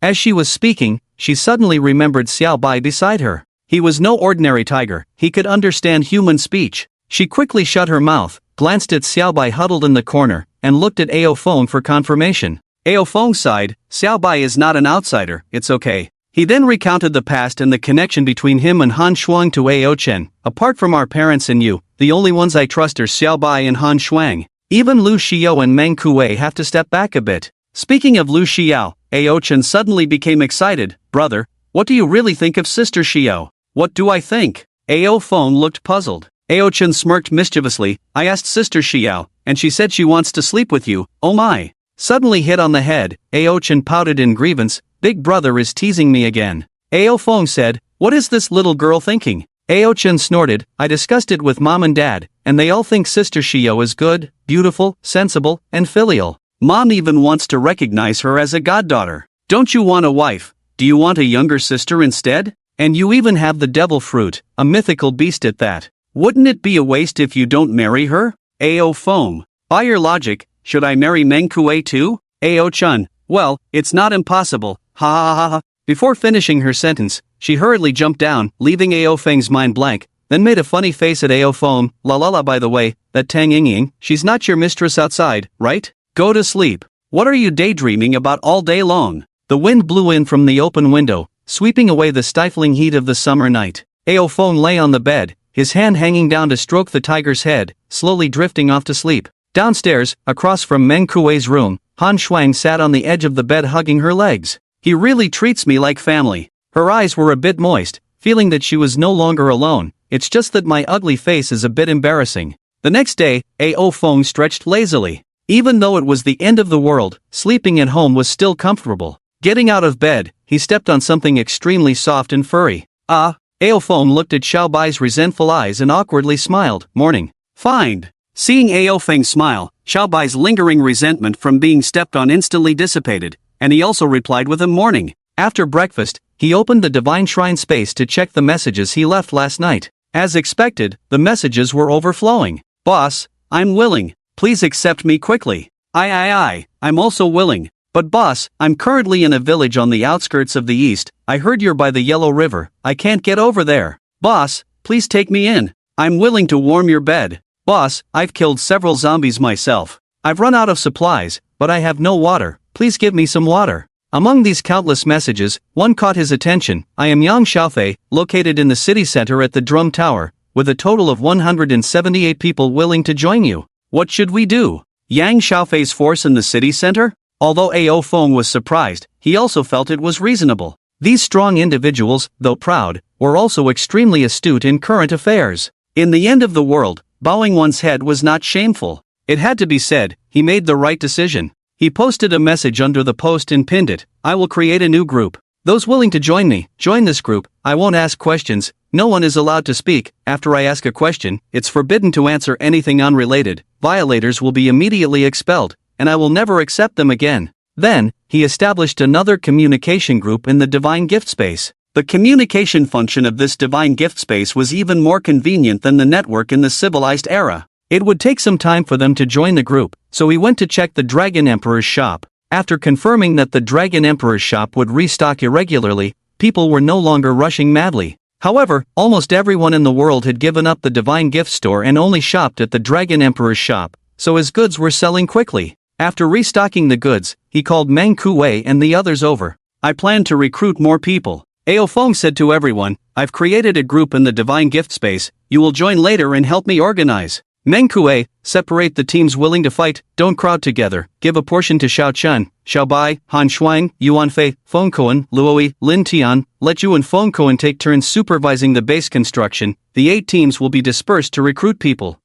A: As she was speaking, she suddenly remembered Xiaobai beside her. He was no ordinary tiger, he could understand human speech. She quickly shut her mouth, glanced at Xiaobai huddled in the corner, and looked at Ao Feng for confirmation.
B: Ao Feng sighed, "Xiaobai is not an outsider, it's okay." He then recounted the past and the connection between him and Han Shuang to Ao Chen. "Apart from our parents and you, the only ones I trust are Xiaobai and Han Shuang. Even Lu Xiao and Meng Kuei have to step back a bit." Speaking of Lu Xiao, Ao Chen suddenly became excited. "Brother, what do you really think of Sister Xiao?" "What do I think?" Ao Feng looked puzzled. Ao Chen smirked mischievously. "I asked Sister Xiao, and she said she wants to sleep with you, oh my." Suddenly hit on the head, Ao Chen pouted in grievance, "Big brother is teasing me again." Ao Feng said, "What is this little girl thinking?" Ao Chen snorted, "I discussed it with mom and dad, and they all think Sister Xiao is good, beautiful, sensible, and filial. Mom even wants to recognize her as a goddaughter. Don't you want a wife? Do you want a younger sister instead? And you even have the devil fruit, a mythical beast at that. Wouldn't it be a waste if you don't marry her?" Ao Feng, "By your logic, should I marry Meng Kuei too?" Ao Chen, "Well, it's not impossible, ha ha ha ha." Before finishing her sentence, she hurriedly jumped down, leaving Ao Feng's mind blank, then made a funny face at Ao Feng. "La la la, by the way, that Tang Yingying, she's not your mistress outside, right? Go to sleep. What are you daydreaming about all day long?" The wind blew in from the open window, sweeping away the stifling heat of the summer night. Ao Feng lay on the bed, his hand hanging down to stroke the tiger's head, slowly drifting off to sleep. Downstairs, across from Meng Kuei's room, Han Shuang sat on the edge of the bed hugging her legs. "He really treats me like family." Her eyes were a bit moist, feeling that she was no longer alone. "It's just that my ugly face is a bit embarrassing." The next day, Ao Feng stretched lazily. Even though it was the end of the world, sleeping at home was still comfortable. Getting out of bed, he stepped on something extremely soft and furry. "Ah." Ao Feng looked at Xiaobai's resentful eyes and awkwardly smiled. "Morning." "Fine." Seeing Ao Feng smile, Xiaobai's lingering resentment from being stepped on instantly dissipated, and he also replied with a morning. After breakfast, he opened the Divine Shrine space to check the messages he left last night. As expected, the messages were overflowing. "Boss, I'm willing. Please accept me quickly." "Aye, I'm also willing. But boss, I'm currently in a village on the outskirts of the east. I heard you're by the Yellow River. I can't get over there. Boss, please take me in. I'm willing to warm your bed. Boss, I've killed several zombies myself. I've run out of supplies, but I have no water. Please give me some water. Among these countless messages, one caught his attention. I am Yang Xiaofei, located in the city center at the Drum Tower, with a total of 178 people willing to join you. What should we do? Yang Xiaofei's force in the city center? Although Ao Feng was surprised, he also felt it was reasonable. These strong individuals, though proud, were also extremely astute in current affairs. In the end of the world, bowing one's head was not shameful. It had to be said, he made the right decision. He posted a message under the post and pinned it. I will create a new group. Those willing to join me, join this group. I won't ask questions. No one is allowed to speak. After I ask a question, it's forbidden to answer anything unrelated. Violators will be immediately expelled, and I will never accept them again. Then, he established another communication group in the Divine Gift Space. The communication function of this Divine Gift Space was even more convenient than the network in the civilized era. It would take some time for them to join the group, so he went to check the Dragon Emperor's shop. After confirming that the Dragon Emperor's shop would restock irregularly, people were no longer rushing madly. However, almost everyone in the world had given up the Divine Gift Store and only shopped at the Dragon Emperor's shop, so his goods were selling quickly. After restocking the goods, he called Meng Kuwei and the others over. I plan to recruit more people. Ao Feng said to everyone, I've created a group in the Divine Gift Space. You will join later and help me organize. Meng Kuei, separate the teams willing to fight, don't crowd together, give a portion to Xiao Chun, Xiao Bai, Han Shuang, Yuan Fei, Feng Koan, Luoi, Lin Tian, let you and Feng Koan take turns supervising the base construction. The 8 teams will be dispersed to recruit people.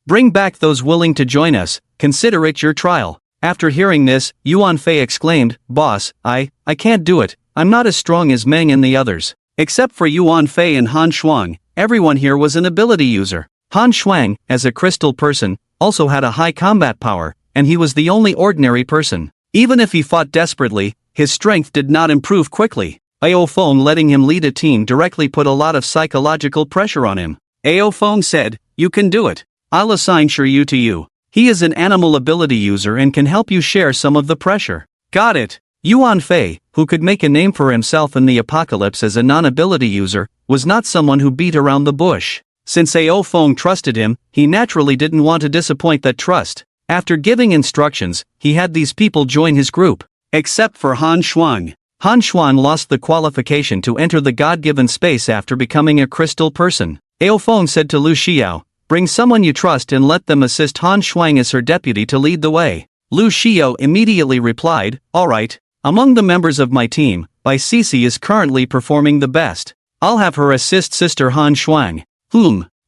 B: Bring back those willing to join us, consider it your trial. After hearing this, Yuan Fei exclaimed, Boss, I can't do it, I'm not as strong as Meng and the others. Except for Yuan Fei and Han Shuang, everyone here was an ability user. Han Shuang, as a crystal person, also had a high combat power, and he was the only ordinary person. Even if he fought desperately, his strength did not improve quickly. Ao Feng letting him lead a team directly put a lot of psychological pressure on him. Ao Feng said, You can do it. I'll assign Shiryu to you. He is an animal ability user and can help you share some of the pressure. Got it. Yuan Fei, who could make a name for himself in the apocalypse as a non-ability user, was not someone who beat around the bush. Since Ao Feng trusted him, he naturally didn't want to disappoint that trust. After giving instructions, he had these people join his group. Except for Han Shuang. Han Shuang lost the qualification to enter the God-given space after becoming a crystal person. Ao Feng said to Lu Xiao, Bring someone you trust and let them assist Han Shuang as her deputy to lead the way. Lu Xiao immediately replied, Alright. Among the members of my team, Bai Sisi is currently performing the best. I'll have her assist Sister Han Shuang.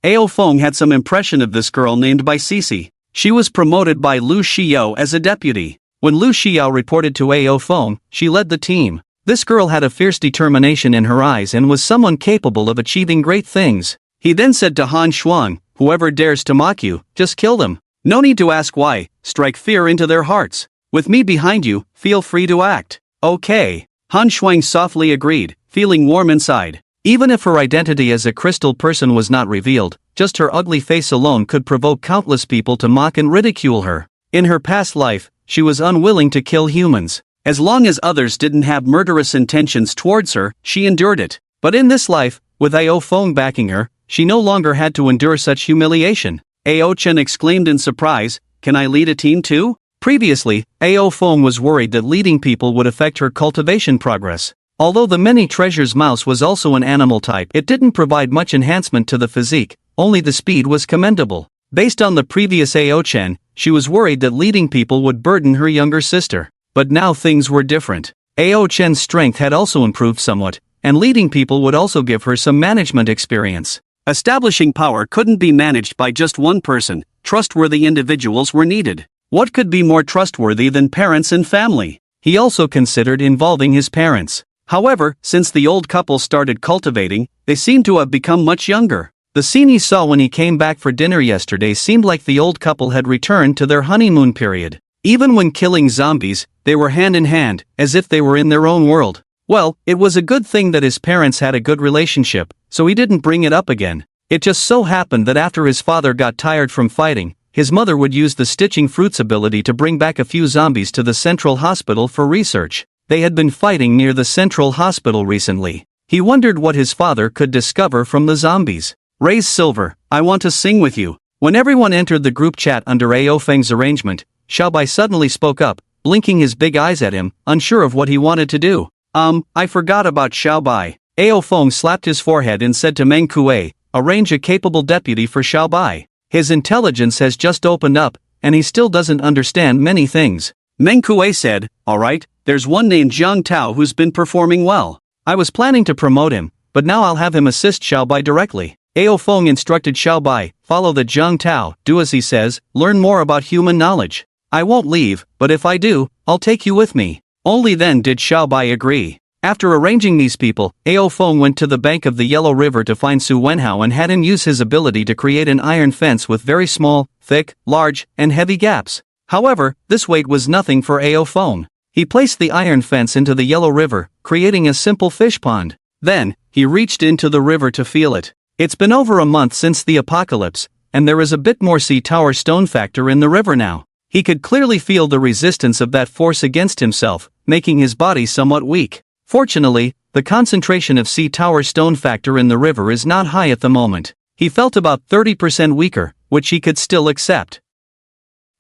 B: Ao Feng had some impression of this girl named Bai Sisi. She was promoted by Lu Xiao as a deputy. When Lu Xiao reported to Ao Feng, she led the team. This girl had a fierce determination in her eyes and was someone capable of achieving great things. He then said to Han Shuang, Whoever dares to mock you, just kill them. No need to ask why, strike fear into their hearts. With me behind you, feel free to act. Okay. Han Shuang softly agreed, feeling warm inside. Even if her identity as a crystal person was not revealed, just her ugly face alone could provoke countless people to mock and ridicule her. In her past life, she was unwilling to kill humans. As long as others didn't have murderous intentions towards her, she endured it. But in this life, with Ao Feng backing her, she no longer had to endure such humiliation. Ao Chen exclaimed in surprise, Can I lead a team too? Previously, Ao Feng was worried that leading people would affect her cultivation progress. Although the many treasures mouse was also an animal type, it didn't provide much enhancement to the physique, only the speed was commendable. Based on the previous Ao Chen, she was worried that leading people would burden her younger sister. But now things were different. Ao Chen's strength had also improved somewhat, and leading people would also give her some management experience. Establishing power couldn't be managed by just one person, trustworthy individuals were needed. What could be more trustworthy than parents and family? He also considered involving his parents. However, since the old couple started cultivating, they seemed to have become much younger. The scene he saw when he came back for dinner yesterday seemed like the old couple had returned to their honeymoon period. Even when killing zombies, they were hand in hand, as if they were in their own world. Well, it was a good thing that his parents had a good relationship, so he didn't bring it up again. It just so happened that after his father got tired from fighting,
A: his mother would use the stitching fruit's ability to bring back a few zombies to the central hospital for research. They had been fighting near the central hospital recently. He wondered what his father could discover from the zombies. Raise Silver, I want to sing with you. When everyone entered the group chat under Ao Feng's arrangement, Xiaobai suddenly spoke up, blinking his big eyes at him, unsure of what he wanted to do.
B: I forgot about Xiaobai.
A: Ao Feng slapped his forehead and said to Meng Kuei, arrange a capable deputy for Xiaobai. His intelligence has just opened up, and he still doesn't understand many things.
B: Meng Kuei said, alright, there's one named Jiang Tao who's been performing well.
A: I was planning to promote him, but now I'll have him assist Xiaobai directly. Ao Feng instructed Xiaobai, follow the Jiang Tao, do as he says, learn more about human knowledge. I won't leave, but if I do, I'll take you with me. Only then did Xiaobai agree. After arranging these people, Ao Feng went to the bank of the Yellow River to find Su Wenhao and had him use his ability to create an iron fence with very small, thick, large, and heavy gaps. However, this weight was nothing for Ao Feng. He placed the iron fence into the Yellow River, creating a simple fish pond. Then, he reached into the river to feel it. It's been over a month since the apocalypse, and there is a bit more sea tower stone factor in the river now. He could clearly feel the resistance of that force against himself, making his body somewhat weak. Fortunately, the concentration of sea tower stone factor in the river is not high at the moment. He felt about 30% weaker, which he could still accept.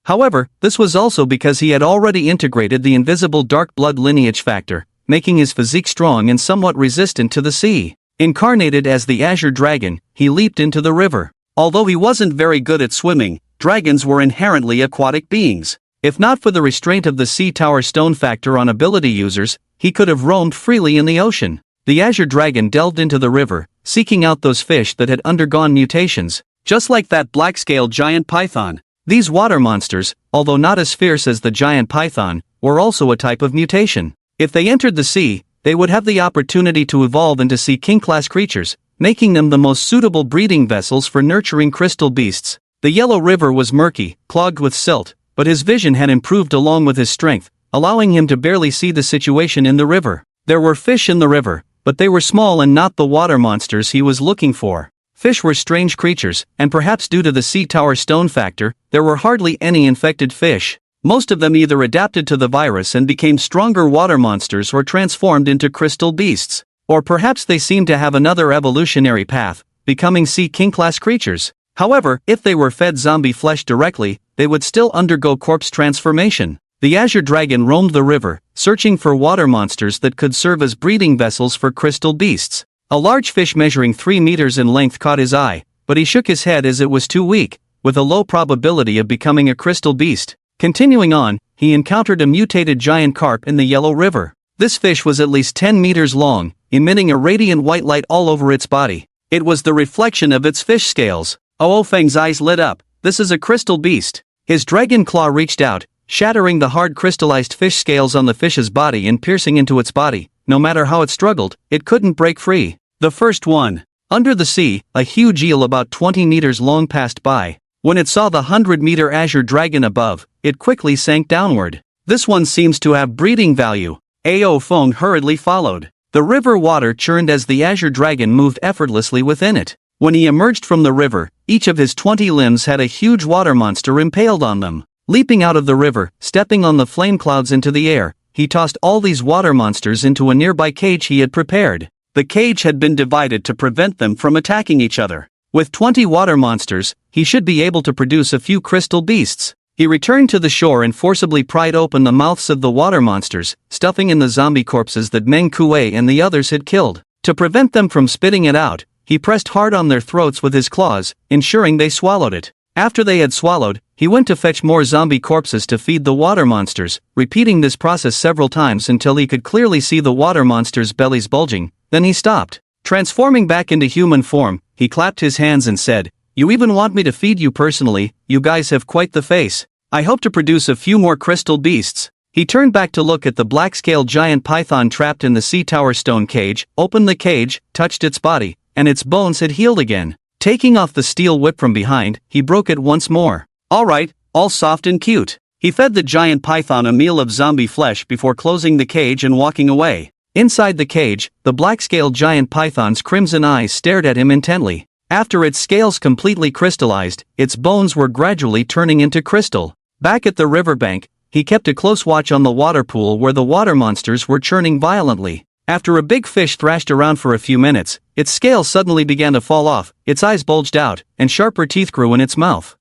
A: However, this was also because he had already integrated the invisible dark blood lineage factor, making his physique strong and somewhat resistant to the sea. Incarnated as the Azure Dragon, he leaped into the river.
B: Although he wasn't very good at swimming, dragons were inherently aquatic beings.
A: If not for the restraint of the sea tower stone factor on ability users, he could have roamed freely in the ocean. The Azure Dragon delved into the river, seeking out those fish that had undergone mutations,
B: just like that black-scaled giant python.
A: These water monsters, although not as fierce as the giant python, were also a type of mutation. If they entered the sea, they would have the opportunity to evolve into sea king-class creatures, making them the most suitable breeding vessels for nurturing crystal beasts. The Yellow River was murky, clogged with silt, but his vision had improved along with his strength, allowing him to barely see the situation in the river. There were fish in the river, but they were small and not the water monsters he was looking for. Fish were strange creatures, and perhaps due to the sea tower stone factor, there were hardly any infected fish. Most of them either adapted to the virus and became stronger water monsters or transformed into crystal beasts. Or perhaps they seemed to have another evolutionary path, becoming sea king-class creatures. However, if they were fed zombie flesh directly, they would still undergo corpse transformation. The Azure Dragon roamed the river, searching for water monsters that could serve as breeding vessels for crystal beasts. A large fish measuring 3 meters in length caught his eye, but he shook his head as it was too weak, with a low probability of becoming a crystal beast. Continuing on, he encountered a mutated giant carp in the Yellow River. This fish was at least 10 meters long, emitting a radiant white light all over its body. It was the reflection of its fish scales. Ao Feng's eyes lit up. This is a crystal beast. His dragon claw reached out, shattering the hard crystallized fish scales on the fish's body and piercing into its body. No matter how it struggled, it couldn't break free. The first one. Under the sea, a huge eel about 20 meters long passed by. When it saw the 100-meter Azure Dragon above, it quickly sank downward. This one seems to have breeding value. Ao Feng hurriedly followed. The river water churned as the Azure Dragon moved effortlessly within it. When he emerged from the river, each of his 20 limbs had a huge water monster impaled on them. Leaping out of the river, stepping on the flame clouds into the air, he tossed all these water monsters into a nearby cage he had prepared. The cage had been divided to prevent them from attacking each other. With 20 water monsters, he should be able to produce a few crystal beasts. He returned to the shore and forcibly pried open the mouths of the water monsters, stuffing in the zombie corpses that Meng Kuei and the others had killed. To prevent them from spitting it out, he pressed hard on their throats with his claws, ensuring they swallowed it. After they had swallowed, he went to fetch more zombie corpses to feed the water monsters, repeating this process several times until he could clearly see the water monsters' bellies bulging. Then he stopped. Transforming back into human form, he clapped his hands and said, "You even want me to feed you personally? You guys have quite the face. I hope to produce a few more crystal beasts." He turned back to look at the black-scaled giant python trapped in the sea tower stone cage, opened the cage, touched its body, and its bones had healed again. Taking off the steel whip from behind, he broke it once more. Alright, all soft and cute. He fed the giant python a meal of zombie flesh before closing the cage and walking away. Inside the cage, the black-scaled giant python's crimson eyes stared at him intently. After its scales completely crystallized, its bones were gradually turning into crystal. Back at the riverbank, he kept a close watch on the water pool where the water monsters were churning violently. After a big fish thrashed around for a few minutes, its scales suddenly began to fall off, its eyes bulged out, and sharper teeth grew in its mouth.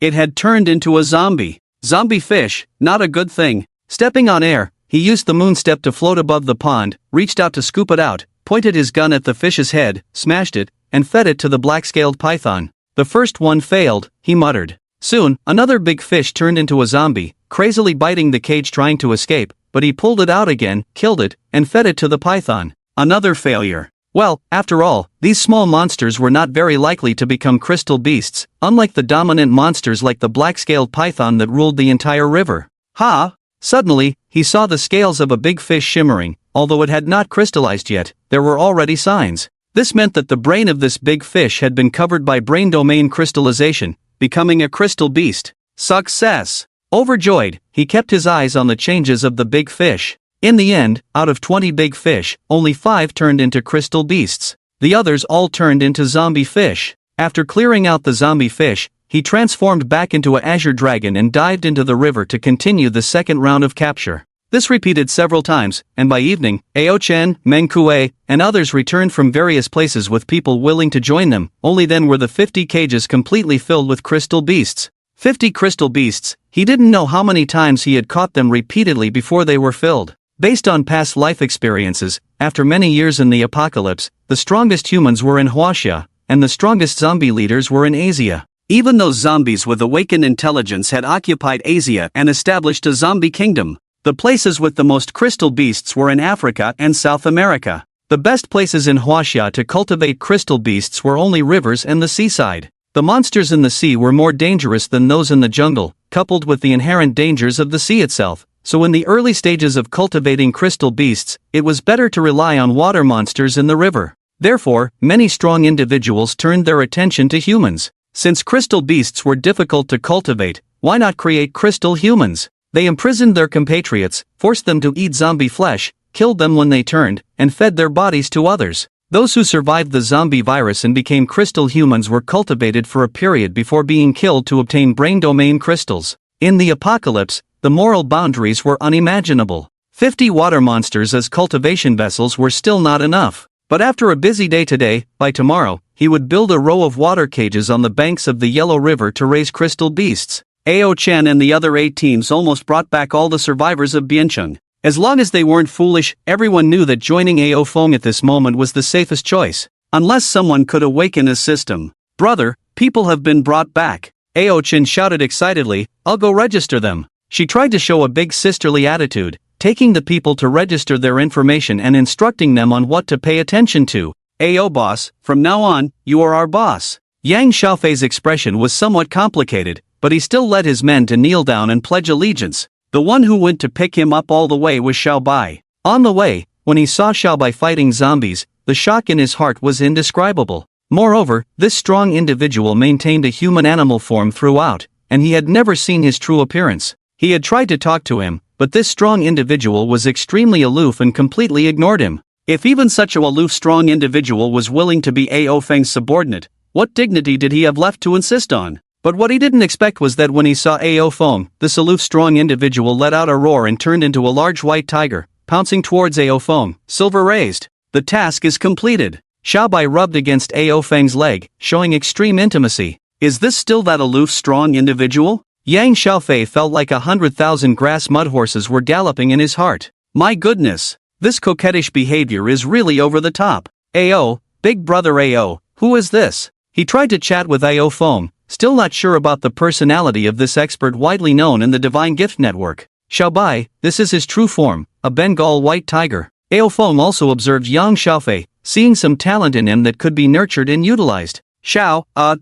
A: It had turned into a zombie. Zombie fish, not a good thing. Stepping on air, he used the moonstep to float above the pond, reached out to scoop it out, pointed his gun at the fish's head, smashed it, and fed it to the black-scaled python. The first one failed, he muttered. Soon, another big fish turned into a zombie, crazily biting the cage trying to escape, but he pulled it out again, killed it, and fed it to the python. Another failure. Well, after all, these small monsters were not very likely to become crystal beasts, unlike the dominant monsters like the black-scaled python that ruled the entire river. Ha! Suddenly, he saw the scales of a big fish shimmering. Although it had not crystallized yet, there were already signs. This meant that the brain of this big fish had been covered by brain domain crystallization, becoming a crystal beast. Success! Overjoyed, he kept his eyes on the changes of the big fish. In the end, out of 20 big fish, only 5 turned into crystal beasts. The others all turned into zombie fish. After clearing out the zombie fish, he transformed back into an Azure dragon and dived into the river to continue the second round of capture. This repeated several times, and by evening, Ao-chen, Meng Kuei, and others returned from various places with people willing to join them. Only then were the 50 cages completely filled with crystal beasts. 50 crystal beasts. He didn't know how many times he had caught them repeatedly before they were filled. Based on past life experiences, after many years in the apocalypse, the strongest humans were in Huaxia, and the strongest zombie leaders were in Asia. Even those zombies with awakened intelligence had occupied Asia and established a zombie kingdom. The places with the most crystal beasts were in Africa and South America. The best places in Huaxia to cultivate crystal beasts were only rivers and the seaside. The monsters in the sea were more dangerous than those in the jungle, coupled with the inherent dangers of the sea itself. So in the early stages of cultivating crystal beasts, it was better to rely on water monsters in the river. Therefore, many strong individuals turned their attention to humans. Since crystal beasts were difficult to cultivate, why not create crystal humans? They imprisoned their compatriots, forced them to eat zombie flesh, killed them when they turned, and fed their bodies to others. Those who survived the zombie virus and became crystal humans were cultivated for a period before being killed to obtain brain domain crystals. In the apocalypse, the moral boundaries were unimaginable. 50 water monsters as cultivation vessels were still not enough. But after a busy day today, by tomorrow, he would build a row of water cages on the banks of the Yellow River to raise crystal beasts. Ao-chen and the other 8 teams almost brought back all the survivors of Biancheng. As long as they weren't foolish, everyone knew that joining Ao Feng at this moment was the safest choice. Unless someone could awaken his system. Brother, people have been brought back. Ao-chen shouted excitedly, I'll go register them. She tried to show a big sisterly attitude, taking the people to register their information and instructing them on what to pay attention to. Ao boss, from now on, you are our boss. Yang Xiaofei's expression was somewhat complicated, but he still led his men to kneel down and pledge allegiance. The one who went to pick him up all the way was Xiaobai. On the way, when he saw Xiaobai fighting zombies, the shock in his heart was indescribable. Moreover, this strong individual maintained a human-animal form throughout, and he had never seen his true appearance. He had tried to talk to him, but this strong individual was extremely aloof and completely ignored him. If even such a aloof strong individual was willing to be Ao Feng's subordinate, what dignity did he have left to insist on? But what he didn't expect was that when he saw Ao Feng, this aloof strong individual let out a roar and turned into a large white tiger, pouncing towards Ao Feng, silver raised. The task is completed. Xiaobai rubbed against Ao Feng's leg, showing extreme intimacy. Is this still that aloof strong individual? Yang Xiaofei felt like 100,000 grass mud horses were galloping in his heart. My goodness, this coquettish behavior is really over the top. Ao, big brother Ao, who is this? He tried to chat with Ao Feng, still not sure about the personality of this expert widely known in the Divine Gift Network. Xiaobai, this is his true form, a Bengal white tiger. Ao Feng also observed Yang Xiaofei, seeing some talent in him that could be nurtured and utilized.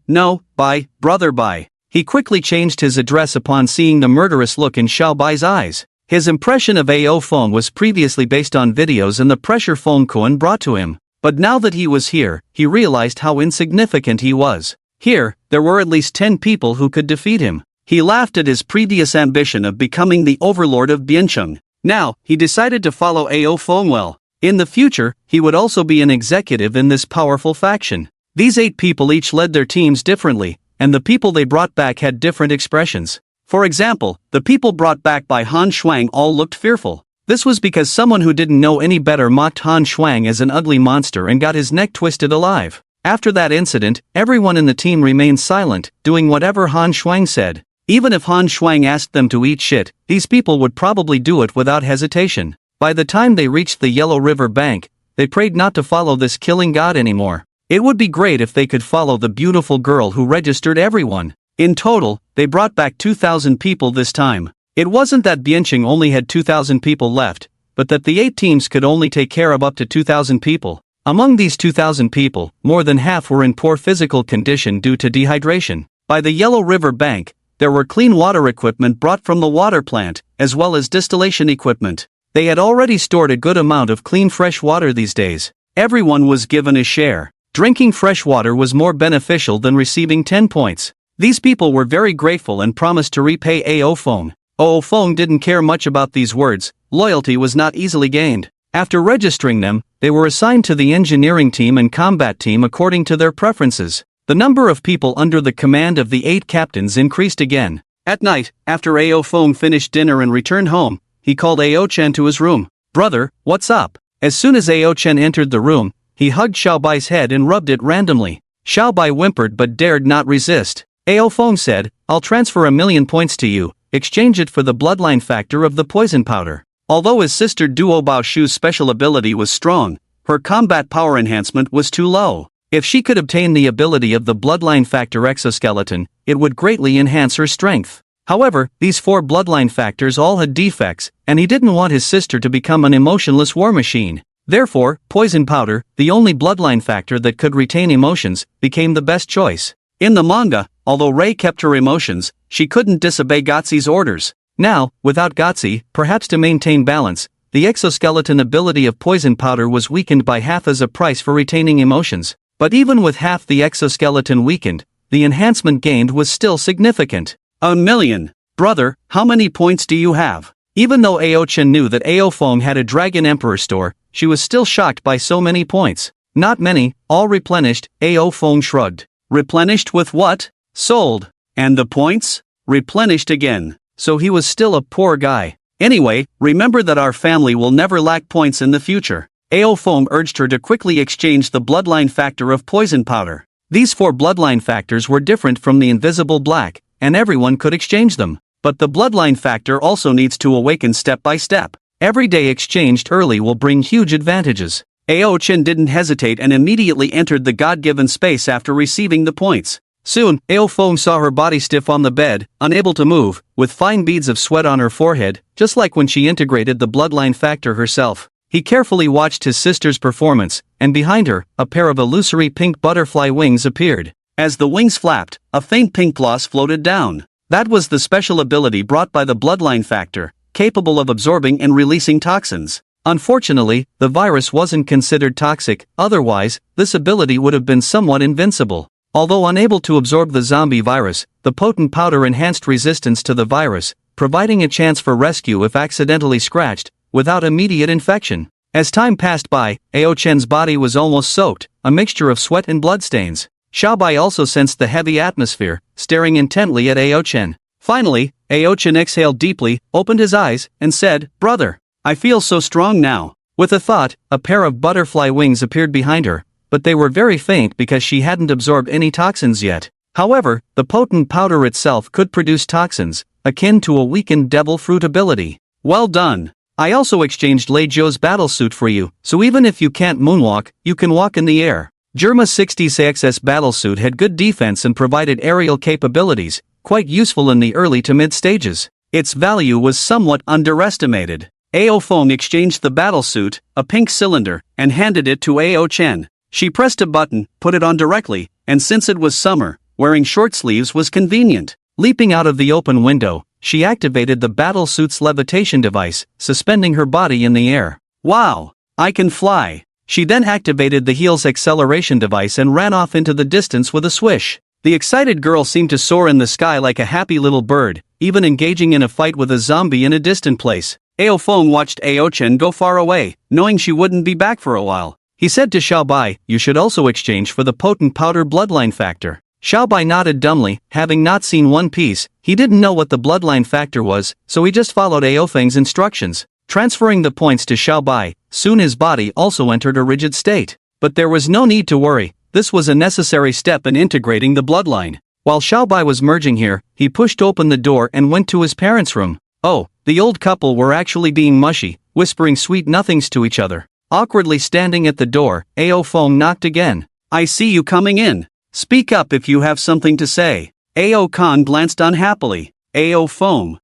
A: No, brother Bai. He quickly changed his address upon seeing the murderous look in Xiaobai's eyes. His impression of Ao Feng was previously based on videos and the pressure Feng Kuan brought to him. But now that he was here, he realized how insignificant he was. Here, there were at least 10 people who could defeat him. He laughed at his previous ambition of becoming the overlord of Biancheng. Now, he decided to follow Ao Feng well. In the future, he would also be an executive in this powerful faction.
B: These 8 people each led their teams differently, and the people they brought back had different expressions. For example, the people brought back by Han Shuang all looked fearful. This was because someone who didn't know any better mocked Han Shuang as an ugly monster and got his neck twisted alive. After that incident, everyone in the team remained silent, doing whatever Han Shuang said. Even if Han Shuang asked them to eat shit, these people would probably do it without hesitation. By the time they reached the Yellow River bank, they prayed not to follow this killing god anymore. It would be great if they could follow the beautiful girl who registered everyone. In total, they brought back 2,000 people this time. It wasn't that Bianqing only had 2,000 people left, but that the 8 teams could only take care of up to 2,000 people. Among these 2,000 people, more than half were in poor physical condition due to dehydration. By the Yellow River bank, there were clean water equipment brought from the water plant, as well as distillation equipment. They had already stored a good amount of clean fresh water these days. Everyone was given a share. Drinking fresh water was more beneficial than receiving 10 points. These people were very grateful and promised to repay Ao Feng. Ao Feng didn't care much about these words. Loyalty was not easily gained. After registering them, they were assigned to the engineering team and combat team according to their preferences. The number of people under the command of the 8 captains increased again. At night, after Ao Feng finished dinner and returned home, he called Ao Chen to his room. "Brother, what's up?" As soon as Ao Chen entered the room, he hugged Xiaobai's head and rubbed it randomly. Xiaobai whimpered but dared not resist. Ao Feng said, "I'll transfer 1,000,000 points to you, exchange it for the bloodline factor of the poison powder." Although his sister Duo Baoshu's special ability was strong, her combat power enhancement was too low. If she could obtain the ability of the bloodline factor exoskeleton, it would greatly enhance her strength. However, these 4 bloodline factors all had defects, and he didn't want his sister to become an emotionless war machine. Therefore, poison powder, the only bloodline factor that could retain emotions, became the best choice. In the manga, although Rei kept her emotions, she couldn't disobey Gotzi's orders. Now, without Gotzi, perhaps to maintain balance, the exoskeleton ability of poison powder was weakened by half as a price for retaining emotions. But even with half the exoskeleton weakened, the enhancement gained was still significant. 1,000,000. Brother, how many points do you have? Even though Ao Chen knew that Ao Feng had a Dragon Emperor store, she was still shocked by so many points. Not many, all replenished. Ao Feng shrugged. Replenished with what? Sold. And the points? Replenished again. So he was still a poor guy. Anyway, remember that our family will never lack points in the future. Ao Feng urged her to quickly exchange the bloodline factor of poison powder. These 4 bloodline factors were different from the invisible black, and everyone could exchange them. But the bloodline factor also needs to awaken step by step. Every day exchanged early will bring huge advantages. Ao Chen didn't hesitate and immediately entered the God-given space after receiving the points. Soon, Ao Feng saw her body stiff on the bed, unable to move, with fine beads of sweat on her forehead, just like when she integrated the bloodline factor herself. He carefully watched his sister's performance, and behind her, a pair of illusory pink butterfly wings appeared. As the wings flapped, a faint pink gloss floated down. That was the special ability brought by the bloodline factor, capable of absorbing and releasing toxins. Unfortunately, the virus wasn't considered toxic, otherwise, this ability would have been somewhat invincible. Although unable to absorb the zombie virus, the potent powder enhanced resistance to the virus, providing a chance for rescue if accidentally scratched, without immediate infection. As time passed by, Ao Chen's body was almost soaked, a mixture of sweat and bloodstains. Xiaobai also sensed the heavy atmosphere, staring intently at Ao Chen. Finally, Ao Chen exhaled deeply, opened his eyes, and said, "Brother, I feel so strong now." With a thought, a pair of butterfly wings appeared behind her, but they were very faint because she hadn't absorbed any toxins yet. However, the potent powder itself could produce toxins, akin to a weakened devil fruit ability. Well done. I also exchanged Lei Zhou's battlesuit for you, so even if you can't moonwalk, you can walk in the air. Germa 60CXS battlesuit had good defense and provided aerial capabilities, quite useful in the early to mid stages. Its value was somewhat underestimated. Ao Feng exchanged the battlesuit, a pink cylinder, and handed it to Ao Chen. She pressed a button, put it on directly, and since it was summer, wearing short sleeves was convenient. Leaping out of the open window, she activated the battlesuit's levitation device, suspending her body in the air. Wow! I can fly! She then activated the heel's acceleration device and ran off into the distance with a swish. The excited girl seemed to soar in the sky like a happy little bird, even engaging in a fight with a zombie in a distant place. Ao Feng watched Ao Chen go far away, knowing she wouldn't be back for a while.
A: He said to Xiaobai, you should also exchange for the potent powder bloodline factor. Xiaobai nodded dumbly, having not seen One Piece. He didn't know what the bloodline factor was, so he just followed Aofeng's instructions, transferring the points to Xiaobai. Soon his body also entered a rigid state. But there was no need to worry, this was a necessary step in integrating the bloodline. While Xiaobai was merging here, he pushed open the door and went to his parents' room. Oh, the old couple were actually being mushy, whispering sweet nothings to each other. Awkwardly standing at the door, Aofeng knocked again.
B: I see you coming in. Speak up if you have something to say. Ao Khan glanced unhappily. Aofeng.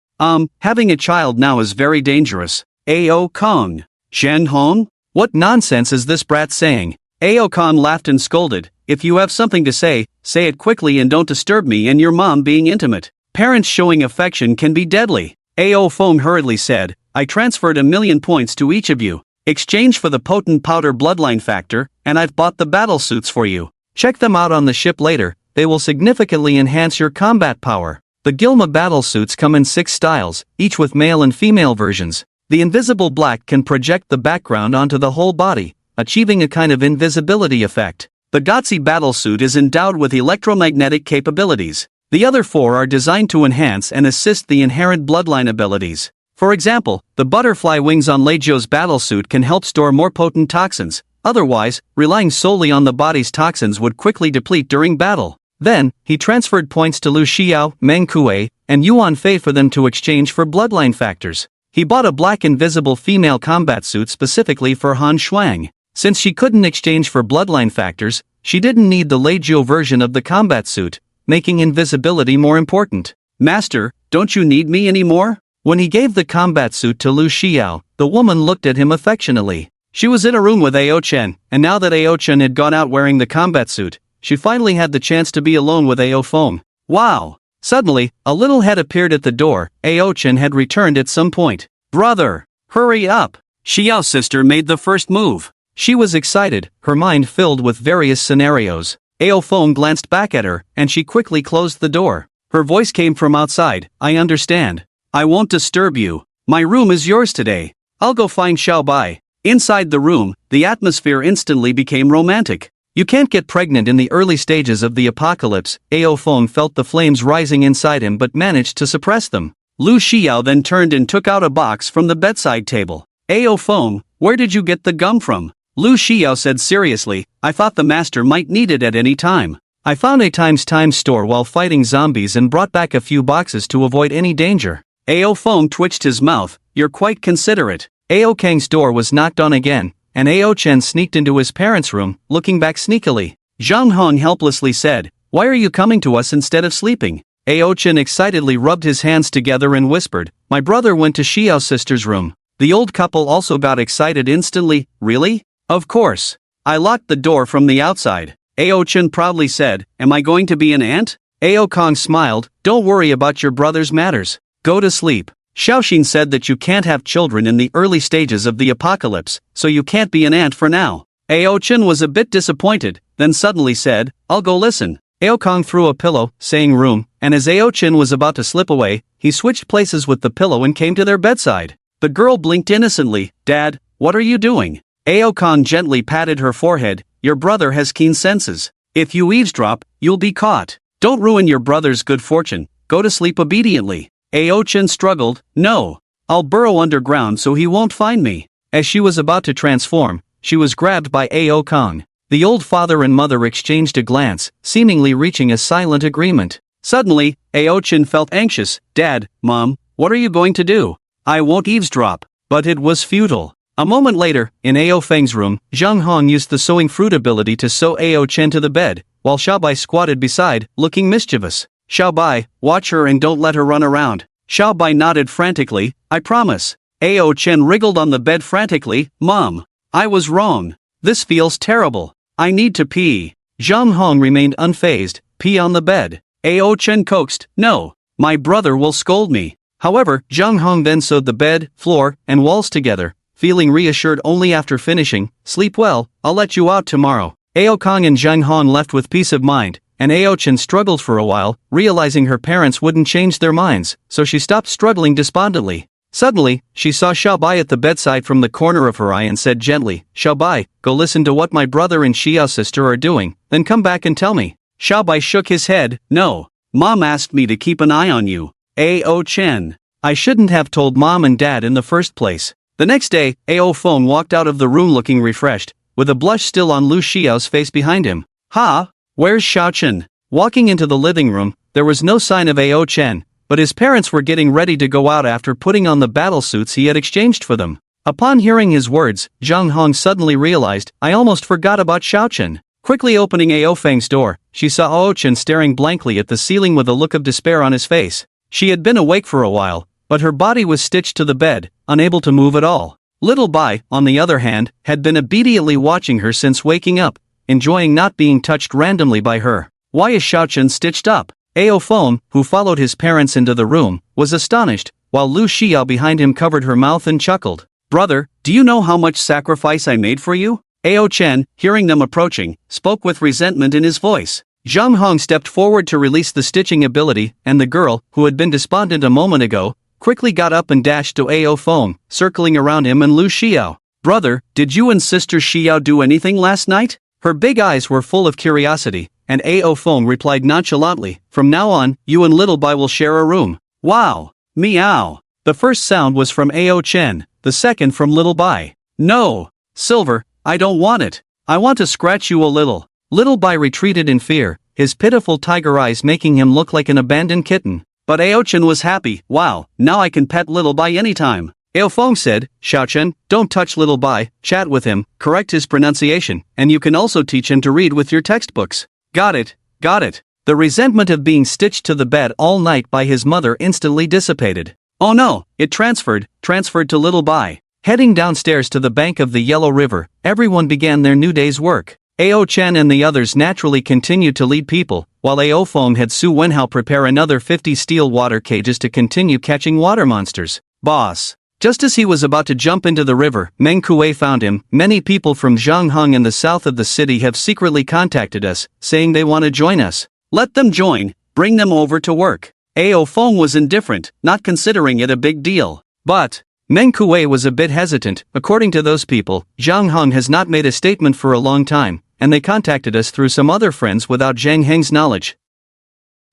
B: Having a child now is very dangerous. Ao Kong. Shen Hong?
A: What nonsense is this brat saying?
B: Ao Khan laughed and scolded. If you have something to say it quickly and don't disturb me and your mom being intimate. Parents showing affection can be deadly. Aofeng hurriedly said, I transferred 1,000,000 points to each of you. Exchange for the potent powder bloodline factor, and I've bought the battle suits for you.
A: Check them out on the ship later, they will significantly enhance your combat power. The Gilma battle suits come in 6 styles, each with male and female versions. The invisible black can project the background onto the whole body, achieving a kind of invisibility effect. The Gotzi battle suit is endowed with electromagnetic capabilities. The other 4 are designed to enhance and assist the inherent bloodline abilities. For example, the butterfly wings on Leijio's battlesuit can help store more potent toxins, otherwise, relying solely on the body's toxins would quickly deplete during battle. Then, he transferred points to Lu Xiao, Meng Kuei, and Yuan Fei for them to exchange for bloodline factors. He bought a black invisible female combat suit specifically for Han Shuang. Since she couldn't exchange for bloodline factors, she didn't need the Leijio version of the combat suit, making invisibility more important.
B: Master, don't you need me anymore?
A: When he gave the combat suit to Lu Xiao, the woman looked at him affectionately. She was in a room with Ao Chen, and now that Ao Chen had gone out wearing the combat suit, she finally had the chance to be alone with Aofeng. Wow! Suddenly, a little head appeared at the door. Ao Chen had returned at some point. Brother! Hurry up!
B: Xiao's sister made the first move.
A: She was excited, her mind filled with various scenarios. Aofeng glanced back at her, and she quickly closed the door. Her voice came from outside, I understand.
B: I won't disturb you. My room is yours today. I'll go find Xiaobai. Inside the room, the atmosphere instantly became romantic.
A: You can't get pregnant in the early stages of the apocalypse. Aofeng felt the flames rising inside him but managed to suppress them.
B: Lu Xiao then turned and took out a box from the bedside table. Aofeng, where did you get the gum from? Lu Xiao said seriously, I thought the master might need it at any time.
A: I found a Time store while fighting zombies and brought back a few boxes to avoid any danger.
B: Aofeng twitched his mouth, you're quite considerate.
A: Ao Kang's door was knocked on again, and Ao Chen sneaked into his parents' room, looking back sneakily.
B: Zhang Hong helplessly said, why are you coming to us instead of sleeping?
A: Ao Chen excitedly rubbed his hands together and whispered, my brother went to Xiao's sister's room. The old couple also got excited instantly. Really?
B: Of course. I locked the door from the outside. Ao Chen proudly said, am I going to be an ant?
A: Ao Kong smiled, don't worry about your brother's matters. Go to sleep.
B: Xiaoxin said that you can't have children in the early stages of the apocalypse, so you can't be an ant for now. Ao Chen was a bit disappointed, then suddenly said, I'll go listen.
A: Ao Kong threw a pillow, saying room, and as Ao Chen was about to slip away, he switched places with the pillow and came to their bedside.
B: The girl blinked innocently. Dad, what are you doing? Ao Kong gently patted her forehead. Your brother has keen senses. If you eavesdrop, you'll be caught. Don't ruin your brother's good fortune. Go to sleep obediently. Ao Chen struggled. No. I'll burrow underground so he won't find me.
A: As she was about to transform, she was grabbed by Ao Kong. The old father and mother exchanged a glance, seemingly reaching a silent agreement.
B: Suddenly, Ao Chen felt anxious. Dad, Mom, what are you going to do? I won't eavesdrop.
A: But it was futile. A moment later, in Ao Feng's room, Zhang Hong used the sewing fruit ability to sew Ao Chen to the bed, while Xiaobai squatted beside, looking mischievous.
B: Xiaobai, watch her and don't let her run around. Xiaobai nodded frantically, I promise. Ao Chen wriggled on the bed frantically, Mom, I was wrong. This feels terrible. I need to pee.
A: Zhang Hong remained unfazed, pee on the bed.
B: Ao Chen coaxed, no, my brother will scold me.
A: However, Zhang Hong then sewed the bed, floor, and walls together, feeling reassured only after finishing, sleep well, I'll let you out tomorrow. Ao Kong and Zhang Hong left with peace of mind, and Ao Chen struggled for a while, realizing her parents wouldn't change their minds, so she stopped struggling despondently. Suddenly, she saw Xiaobai at the bedside from the corner of her eye and said gently, Xiaobai, go listen to what my brother and Xiao's sister are doing, then come back and tell me.
B: Xiaobai shook his head. No. Mom asked me to keep an eye on you. A.O. Chen.
A: I shouldn't have told Mom and Dad in the first place. The next day, A.O. Feng walked out of the room looking refreshed, with a blush still on Lu Xiao's face behind him.
B: Ha! Where's Xiao Chen?
A: Walking into the living room, there was no sign of A.O. Chen, but his parents were getting ready to go out after putting on the battle suits he had exchanged for them. Upon hearing his words, Zhang Hong suddenly realized, I almost forgot about Xiao Chen. Quickly opening A.O. Feng's door, she saw A.O. Chen staring blankly at the ceiling with a look of despair on his face. She had been awake for a while, but her body was stitched to the bed, unable to move at all. Little Bai, on the other hand, had been obediently watching her since waking up, enjoying not being touched randomly by her. Why is Xiao Chen stitched up? A.O. Feng, who followed his parents into the room, was astonished, while Lu Xiao behind him covered her mouth and chuckled.
B: Brother, do you know how much sacrifice I made for you? A.O. Chen, hearing them approaching, spoke with resentment in his voice.
A: Zhang Hong stepped forward to release the stitching ability, and the girl, who had been despondent a moment ago, quickly got up and dashed to A.O. Feng, circling around him and Lu Xiao.
B: Brother, did you and Sister Xiao do anything last night?
A: Her big eyes were full of curiosity, and A.O. Feng replied nonchalantly, from now on, you and Little Bai will share a room.
B: Wow! Meow!
A: The first sound was from A.O. Chen, the second from Little Bai.
B: No! Silver, I don't want it. I want to scratch you a little.
A: Little Bai retreated in fear, his pitiful tiger eyes making him look like an abandoned kitten.
B: But A.O. Chen was happy. Wow, now I can pet Little Bai anytime.
A: A.O. Feng said, Xiao Chen, don't touch Little Bai, chat with him, correct his pronunciation, and you can also teach him to read with your textbooks.
B: Got it, got it.
A: The resentment of being stitched to the bed all night by his mother instantly dissipated.
B: Oh no, it transferred to Little Bai.
A: Heading downstairs to the bank of the Yellow River, everyone began their new day's work. A.O. Chen and the others naturally continued to lead people, while A.O. Feng had Su Wenhao prepare another 50 steel water cages to continue catching water monsters.
B: Boss.
A: Just as he was about to jump into the river, Meng Kuei found him. Many people from Zhangheng in the south of the city have secretly contacted us, saying they want to join us.
B: Let them join, bring them over to work. A.O. Feng was indifferent, not considering it a big deal.
A: But Meng Kuei was a bit hesitant. According to those people, Zhangheng has not made a statement for a long time, and they contacted us through some other friends without Zhang Heng's knowledge.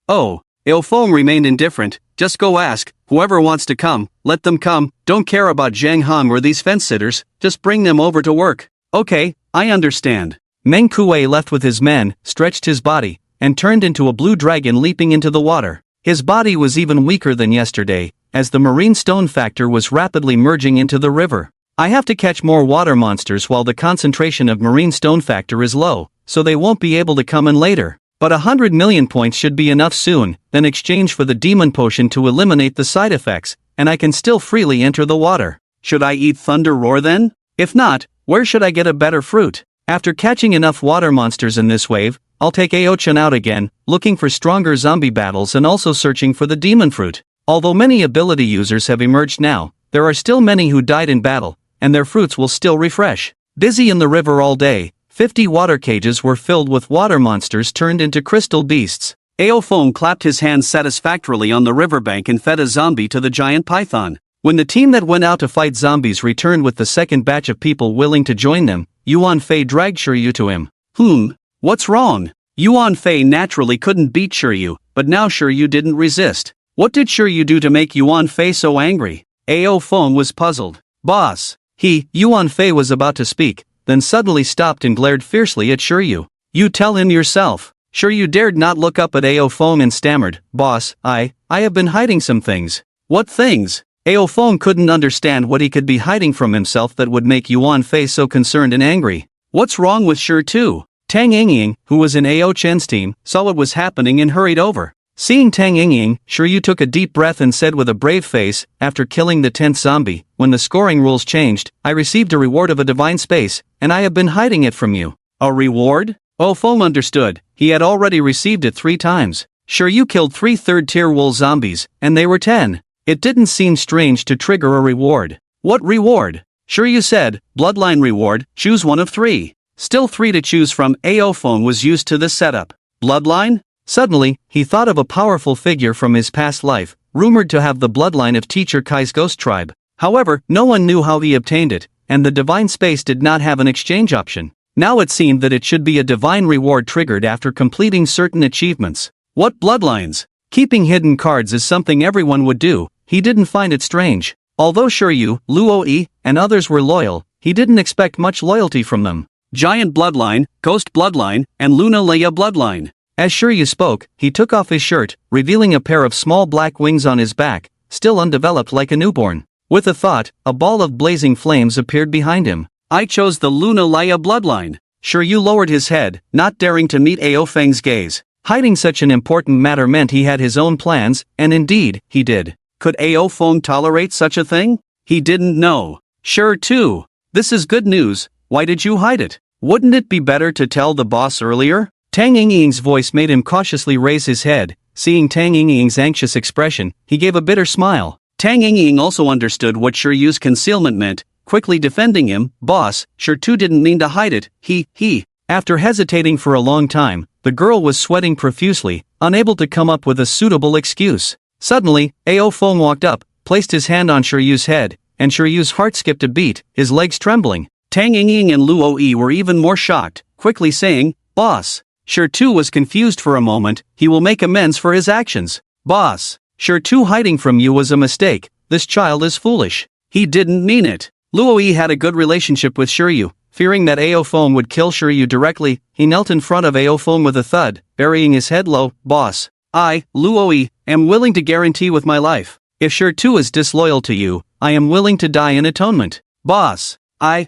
B: Oh, A.O. Feng remained indifferent. Just go ask, whoever wants to come, let them come, don't care about Zhang Heng or these fence-sitters, just bring them over to work.
A: Okay, I understand. Meng Kuei left with his men, stretched his body, and turned into a blue dragon leaping into the water. His body was even weaker than yesterday, as the marine stone factor was rapidly merging into the river. I have to catch more water monsters while the concentration of marine stone factor is low, so they won't be able to come in later. But 100 million points should be enough soon, then exchange for the demon potion to eliminate the side effects, and I can still freely enter the water.
B: Should I eat Thunder Roar then?
A: If not, where should I get a better fruit? After catching enough water monsters in this wave, I'll take A.O. Chen out again, looking for stronger zombie battles and also searching for the demon fruit. Although many ability users have emerged now, there are still many who died in battle, and their fruits will still refresh. Busy in the river all day, 50 water cages were filled with water monsters turned into crystal beasts.
B: A.O. Feng clapped his hands satisfactorily on the riverbank and fed a zombie to the giant python.
A: When the team that went out to fight zombies returned with the second batch of people willing to join them, Yuan Fei dragged Shiryu to him.
B: What's wrong? Yuan Fei naturally couldn't beat Shiryu, but now Shiryu didn't resist. What did Shiryu do to make Yuan Fei so angry?
A: A.O. Feng was puzzled.
B: Boss.
A: Yuan Fei was about to speak, then suddenly stopped and glared fiercely at Shiryu.
B: You tell him yourself.
A: Shiryu dared not look up at A.O. Feng and stammered, Boss, I have been hiding some things.
B: What things?
A: A.O. Feng couldn't understand what he could be hiding from himself that would make Yuan Fei so concerned and angry.
B: What's wrong with Shi too?
A: Tang Yingying, who was in A.O. Chen's team, saw what was happening and hurried over. Seeing Tang Yingying, Shiryu took a deep breath and said with a brave face, after killing the 10th zombie, when the scoring rules changed, I received a reward of a divine space, and I have been hiding it from you.
B: A reward?
A: A.O. Feng understood, he had already received it 3 times. Shiryu killed 3 third-tier wool zombies, and they were 10. It didn't seem strange to trigger a reward.
B: What reward? Shiryu said, bloodline reward, choose one of 3. Still 3 to choose from. A.O. Feng was used to this setup. Bloodline?
A: Suddenly, he thought of a powerful figure from his past life, rumored to have the bloodline of Teacher Kai's ghost tribe. However, no one knew how he obtained it, and the divine space did not have an exchange option. Now it seemed that it should be a divine reward triggered after completing certain achievements. What bloodlines? Keeping hidden cards is something everyone would do. He didn't find it strange. Although Shiryu, Luo-Yi, and others were loyal, he didn't expect much loyalty from them.
B: Giant bloodline, ghost bloodline, and Luna Leia bloodline.
A: As Shiryu spoke, he took off his shirt, revealing a pair of small black wings on his back, still undeveloped like a newborn. With a thought, a ball of blazing flames appeared behind him.
B: I chose the Luna Leia bloodline.
A: Shiryu lowered his head, not daring to meet Ao Feng's gaze. Hiding such an important matter meant he had his own plans, and indeed, he did.
B: Could Ao Feng tolerate such a thing? He didn't know. Sure too. This is good news. Why did you hide it? Wouldn't it be better to tell the boss earlier?
A: Tang Yingying's voice made him cautiously raise his head. Seeing Tang Yingying's anxious expression, he gave a bitter smile.
B: Tang Yingying also understood what Shiryu's concealment meant, quickly defending him. Boss, Shiryu didn't mean to hide it. He.
A: After hesitating for a long time, the girl was sweating profusely, unable to come up with a suitable excuse. Suddenly, Ao Feng walked up, placed his hand on Shiryu's head, and Shiryu's heart skipped a beat, his legs trembling.
B: Tang Yingying and Luo-Yi were even more shocked, quickly saying, Boss. Shiryu was confused for a moment. He will make amends for his actions.
A: Boss. Shiryu hiding from you was a mistake. This child is foolish.
B: He didn't mean it.
A: Luo-Yi had a good relationship with Shiryu. Fearing that Ao Feng would kill Shiryu directly, he knelt in front of Ao Feng with a thud, burying his head low. Boss. I, Luo-Yi, am willing to guarantee with my life. If Shiryu is disloyal to you, I am willing to die in atonement.
B: Boss. I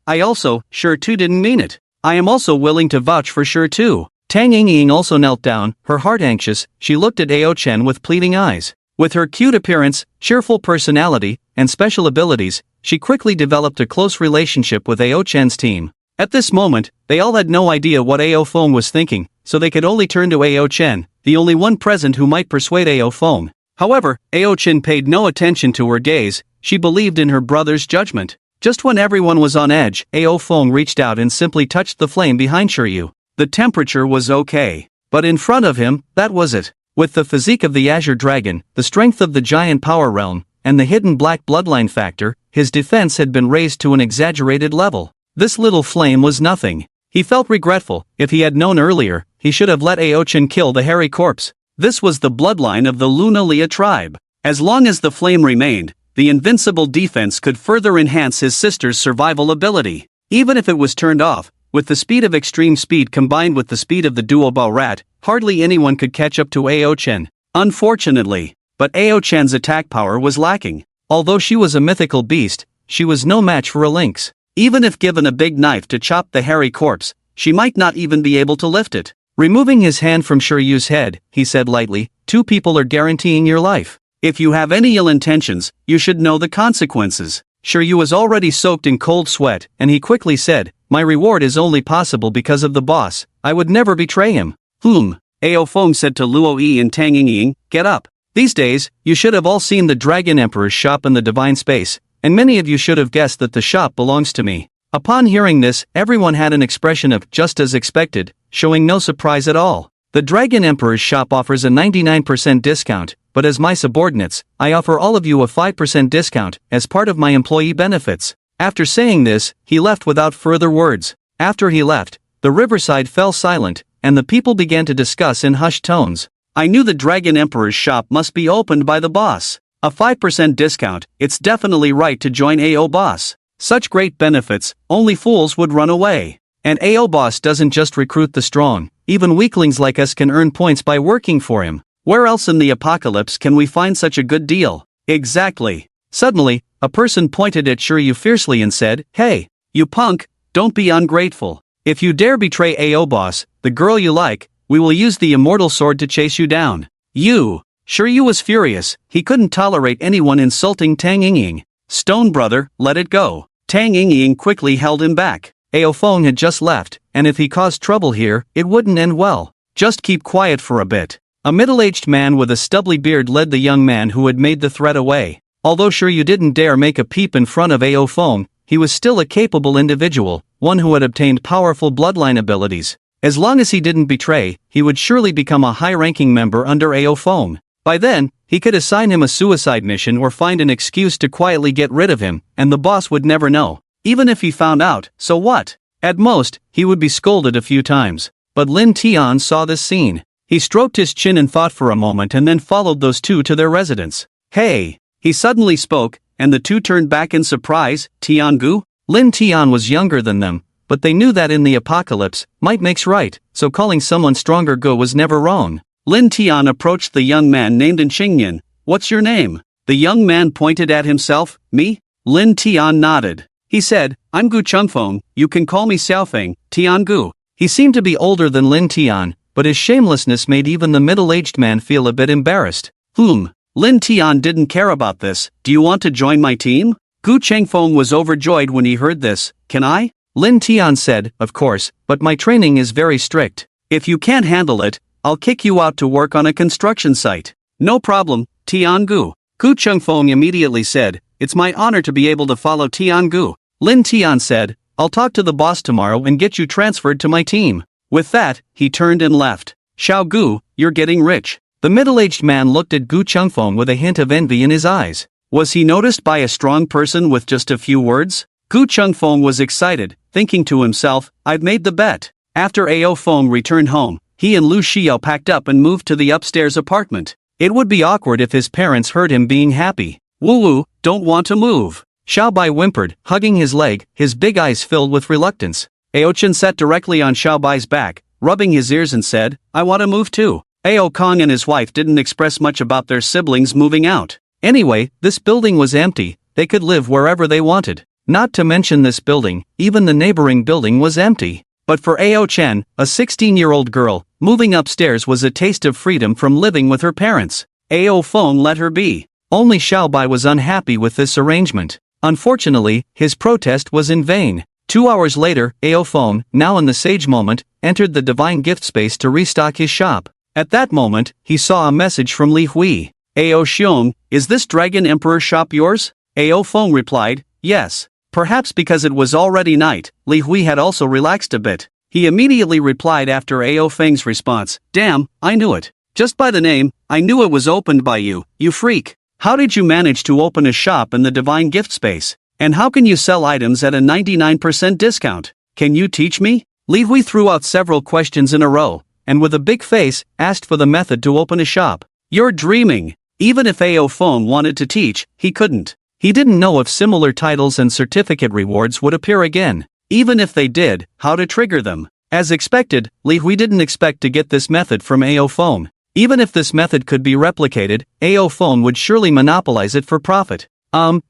B: also, Shiryu didn't mean it. I am also willing to vouch for Shiryu.
A: Tang Yingying also knelt down, her heart anxious. She looked at Ao Chen with pleading eyes. With her cute appearance, cheerful personality, and special abilities, she quickly developed a close relationship with Ao Chen's team. At this moment, they all had no idea what Ao Feng was thinking, so they could only turn to Ao Chen, the only one present who might persuade Ao Feng. However, Ao Chen paid no attention to her gaze. She believed in her brother's judgment. Just when everyone was on edge, Ao Feng reached out and simply touched the flame behind Shiryu. The temperature was okay. But in front of him, that was it. With the physique of the Azure Dragon, the strength of the giant power realm, and the hidden black bloodline factor, his defense had been raised to an exaggerated level. This little flame was nothing. He felt regretful. If he had known earlier, he should have let Ao Chen kill the hairy corpse. This was the bloodline of the Luna Leia tribe. As long as the flame remained, the invincible defense could further enhance his sister's survival ability. Even if it was turned off, with the speed of extreme speed combined with the speed of the duo-bow rat, hardly anyone could catch up to Ao Chen. Unfortunately. But Ao Chen's attack power was lacking. Although she was a mythical beast, she was no match for a lynx. Even if given a big knife to chop the hairy corpse, she might not even be able to lift it. Removing his hand from Shiryu's head, he said lightly, 2 people are guaranteeing your life.
B: If you have any ill intentions, you should know the consequences.
A: Shiryu was already soaked in cold sweat, and he quickly said, my reward is only possible because of the boss. I would never betray him.
B: Ao Feng said to Luo-Yi and Tang Yingying, get up.
A: These days, you should have all seen the Dragon Emperor's shop in the divine space, and many of you should have guessed that the shop belongs to me. Upon hearing this, everyone had an expression of just as expected, showing no surprise at all. The Dragon Emperor's shop offers a 99% discount, but as my subordinates, I offer all of you a 5% discount as part of my employee benefits. After saying this, he left without further words. After he left, the riverside fell silent, and the people began to discuss in hushed tones.
B: I knew the Dragon Emperor's shop must be opened by the boss. A 5% discount, it's definitely right to join AO boss. Such great benefits, only fools would run away. And AO boss doesn't just recruit the strong, even weaklings like us can earn points by working for him. Where else in the apocalypse can we find such a good deal? Exactly. Suddenly, a person pointed at Shiryu fiercely and said, hey, you punk, don't be ungrateful. If you dare betray AO boss, the girl you like, we will use the immortal sword to chase you down. You. Shiryu was furious. He couldn't tolerate anyone insulting Tang Yingying. Stone brother, let it go. Tang Yingying quickly held him back. Ao Feng had just left, and if he caused trouble here, it wouldn't end well. Just keep quiet for a bit. A middle-aged man with a stubbly beard led the young man who had made the threat away. Although Shiryu didn't dare make a peep in front of Ao Feng, he was still a capable individual, one who had obtained powerful bloodline abilities. As long as he didn't betray, he would surely become a high-ranking member under Ao Feng.
A: By then, he could assign him a suicide mission or find an excuse to quietly get rid of him, and the boss would never know. Even if he found out, so what? At most, he would be scolded a few times. But Lin Tian saw this scene. He stroked his chin and thought for a moment and then followed those two to their residence. "Hey!" he suddenly spoke, and the two turned back in surprise. "Tiangu?" Lin Tian was younger than them, but they knew that in the apocalypse, might makes right, so calling someone stronger Gu was never wrong. Lin Tian approached the young man named Qingyan. "What's your name?" The young man pointed at himself. "Me?" Lin Tian nodded. He said, "I'm Gu Chengfeng, you can call me Xiaofeng, Tiangu." He seemed to be older than Lin Tian, but his shamelessness made even the middle-aged man feel a bit embarrassed. Lin Tian didn't care about this. "Do you want to join my team?" Gu Chengfeng was overjoyed when he heard this. "Can I?" Lin Tian said, "Of course, but my training is very strict. If you can't handle it, I'll kick you out to work on a construction site." "No problem, Tiangu." Gu Chengfeng immediately said, "It's my honor to be able to follow Tiangu." Lin Tian said, "I'll talk to the boss tomorrow and get you transferred to my team." With that, he turned and left. "Xiao Gu, you're getting rich." The middle-aged man looked at Gu Chengfeng with a hint of envy in his eyes. Was he noticed by a strong person with just a few words? Gu Chengfeng was excited, thinking to himself, "I've made the bet." After Ao Feng returned home, he and Lu Xiao packed up and moved to the upstairs apartment. It would be awkward if his parents heard him being happy. "Wu, don't want to move." Xiaobai whimpered, hugging his leg, his big eyes filled with reluctance. Ao Chen sat directly on Xiaobai's back, rubbing his ears and said, "I want to move too." Ao Kong and his wife didn't express much about their siblings moving out. Anyway, this building was empty, they could live wherever they wanted. Not to mention this building, even the neighboring building was empty. But for Ao Chen, a 16-year-old girl, moving upstairs was a taste of freedom from living with her parents. Ao Feng let her be. Only Xiaobai was unhappy with this arrangement. Unfortunately, his protest was in vain. 2 hours later, Ao Feng, now in the sage moment, entered the divine gift space to restock his shop. At that moment, he saw a message from Li Hui. "Ao Xiong, is this Dragon Emperor shop yours?" Ao Feng replied, "Yes." Perhaps because it was already night, Li Hui had also relaxed a bit. He immediately replied after Ao Feng's response, "Damn, I knew it. Just by the name, I knew it was opened by you, you freak. How did you manage to open a shop in the divine gift space? And how can you sell items at a 99% discount? Can you teach me?" Li Hui threw out several questions in a row, and with a big face, asked for the method to open a shop. "You're dreaming." Even if Ao Feng wanted to teach, he couldn't. He didn't know if similar titles and certificate rewards would appear again. Even if they did, how to trigger them. As expected, Li Hui didn't expect to get this method from Ao Feng. Even if this method could be replicated, Ao Feng would surely monopolize it for profit.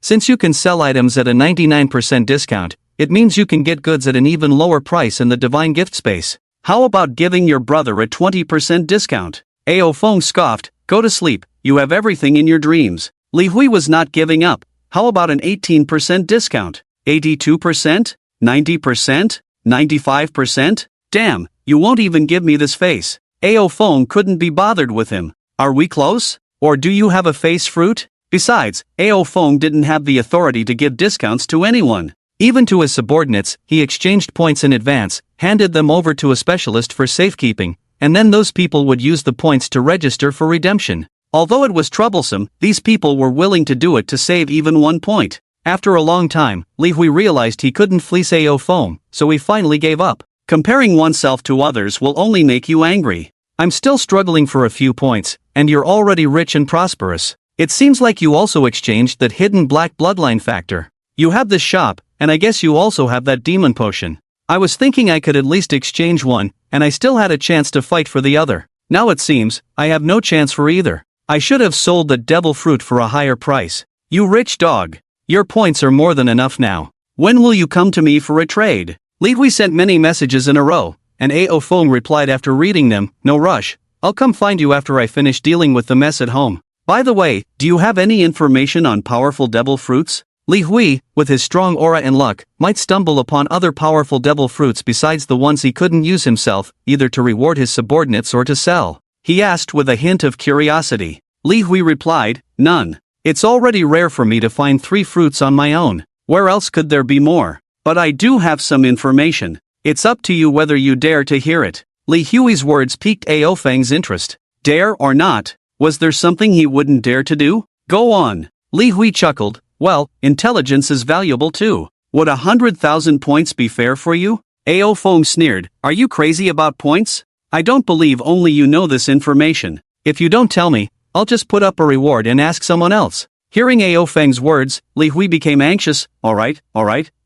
A: Since you can sell items at a 99% discount, it means you can get goods at an even lower price in the divine gift space. How about giving your brother a 20% discount? Ao Feng scoffed, "Go to sleep, you have everything in your dreams." Li Hui was not giving up. How about an 18% discount? 82%? 90%? 95%? Damn, you won't even give me this face. Ao Feng couldn't be bothered with him. Are we close? Or do you have a face fruit? Besides, Ao Feng didn't have the authority to give discounts to anyone. Even to his subordinates, he exchanged points in advance, handed them over to a specialist for safekeeping, and then those people would use the points to register for redemption. Although it was troublesome, these people were willing to do it to save even 1 point. After a long time, Li Hui realized he couldn't fleece Ao Feng, so he finally gave up. Comparing oneself to others will only make you angry. I'm still struggling for a few points, and you're already rich and prosperous. It seems like you also exchanged that hidden black bloodline factor. You have this shop, and I guess you also have that demon potion. I was thinking I could at least exchange one, and I still had a chance to fight for the other. Now it seems, I have no chance for either. I should have sold the devil fruit for a higher price. You rich dog. Your points are more than enough now. When will you come to me for a trade? Li Hui sent many messages in a row, and Ao Feng replied after reading them, "No rush. I'll come find you after I finish dealing with the mess at home. By the way, do you have any information on powerful devil fruits?" Li Hui, with his strong aura and luck, might stumble upon other powerful devil fruits besides the ones he couldn't use himself, either to reward his subordinates or to sell. He asked with a hint of curiosity. Li Hui replied, "None. It's already rare for me to find 3 fruits on my own. Where else could there be more? But I do have some information. It's up to you whether you dare to hear it." Li Hui's words piqued Ao Feng's interest. Dare or not,
B: Was there something he wouldn't dare to do? Go on. Li Hui chuckled. Well, intelligence is valuable too. Would 100,000 points be fair for you? Ao Feng sneered. Are you crazy about points? I don't believe only you know this information. If you don't tell me, I'll just put up a reward and ask someone else. Hearing Ao Feng's words, Li Hui became anxious. Alright,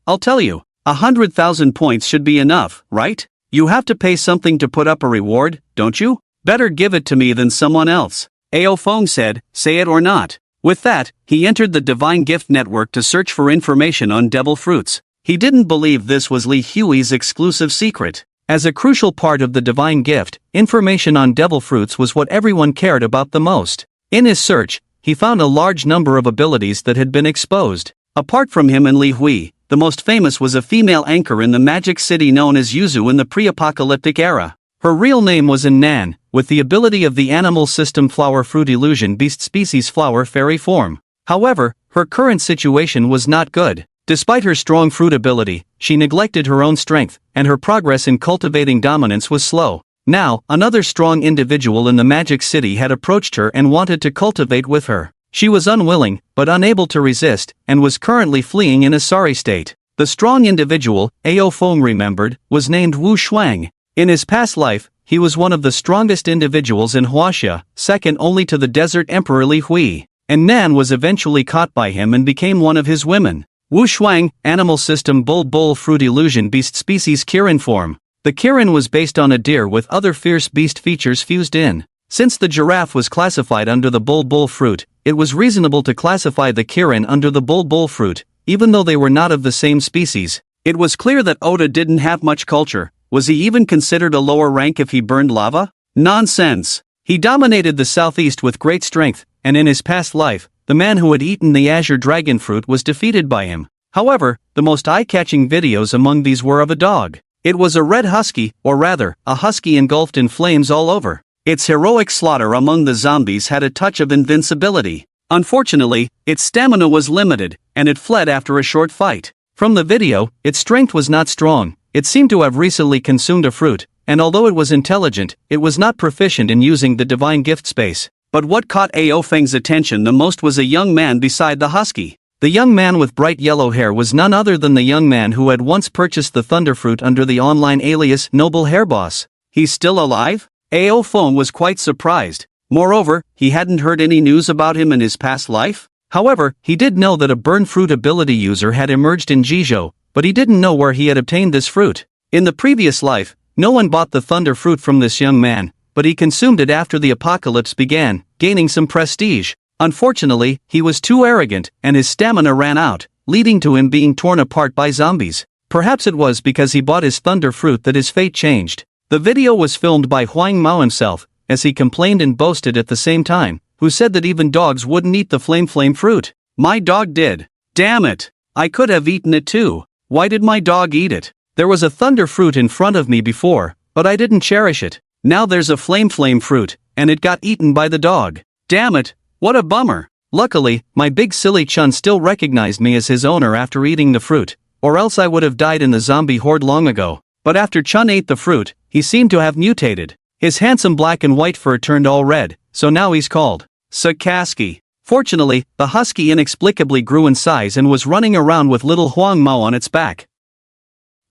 B: I'll tell you. 100,000 points should be enough, right? You have to pay something to put up a reward, don't you? Better give it to me than someone else. Ao Feng said, say it or not. With that, he entered the Divine Gift Network to search for information on devil fruits. He didn't believe this was Li Hui's exclusive secret. As a crucial part of the Divine Gift, information on devil fruits was what everyone cared about the most. In his search, he found a large number of abilities that had been exposed. Apart from him and Li Hui, the most famous was a female anchor in the magic city known as Yuzu in the pre-apocalyptic era. Her real name was Nan, with the ability of the animal system flower fruit illusion beast species flower fairy form. However, her current situation was not good. Despite her strong fruit ability, she neglected her own strength, and her progress in cultivating dominance was slow. Now, another strong individual in the magic city had approached her and wanted to cultivate with her. She was unwilling, but unable to resist, and was currently fleeing in a sorry state. The strong individual, Ao Feng remembered, was named Wu Shuang. In his past life, he was one of the strongest individuals in Huaxia, second only to the Desert Emperor Li Hui. And Nan was eventually caught by him and became one of his women. Wu Shuang, animal system bull fruit illusion beast species Kirin form. The Kirin was based on a deer with other fierce beast features fused in. Since the giraffe was classified under the bull fruit, it was reasonable to classify the Kirin under the bull fruit, even though they were not of the same species. It was clear that Oda didn't have much culture. Was he even considered a lower rank if he burned lava? Nonsense. He dominated the southeast with great strength, and in his past life, the man who had eaten the Azure dragon fruit was defeated by him. However, the most eye-catching videos among these were of a dog. It was a red husky, or rather, a husky engulfed in flames all over. Its heroic slaughter among the zombies had a touch of invincibility. Unfortunately, its stamina was limited, and it fled after a short fight. From the video, its strength was not strong. It seemed to have recently consumed a fruit, and although it was intelligent, it was not proficient in using the divine gift space. But what caught Ao Feng's attention the most was a young man beside the husky. The young man with bright yellow hair was none other than the young man who had once purchased the thunder fruit under the online alias Noble Hair Boss. He's still alive? Ao Feng was quite surprised. Moreover, he hadn't heard any news about him in his past life. However, he did know that a burn fruit ability user had emerged in Jizhou, but he didn't know where he had obtained this fruit. In the previous life, no one bought the thunder fruit from this young man, but he consumed it after the apocalypse began, gaining some prestige. Unfortunately, he was too arrogant, and his stamina ran out, leading to him being torn apart by zombies. Perhaps it was because he bought his thunder fruit that his fate changed. The video was filmed by Huang Mao himself, as he complained and boasted at the same time, who said that even dogs wouldn't eat the flame fruit. My dog did. Damn it! I could have eaten it too. Why did my dog eat it? There was a thunder fruit in front of me before, but I didn't cherish it. Now there's a flame fruit, and it got eaten by the dog. Damn it! What a bummer. Luckily, my big silly Chun still recognized me as his owner after eating the fruit, or else I would have died in the zombie horde long ago. But after Chun ate the fruit, he seemed to have mutated. His handsome black and white fur turned all red, so now he's called Sakaski. Fortunately, the husky inexplicably grew in size and was running around with little Huang Mao on its back.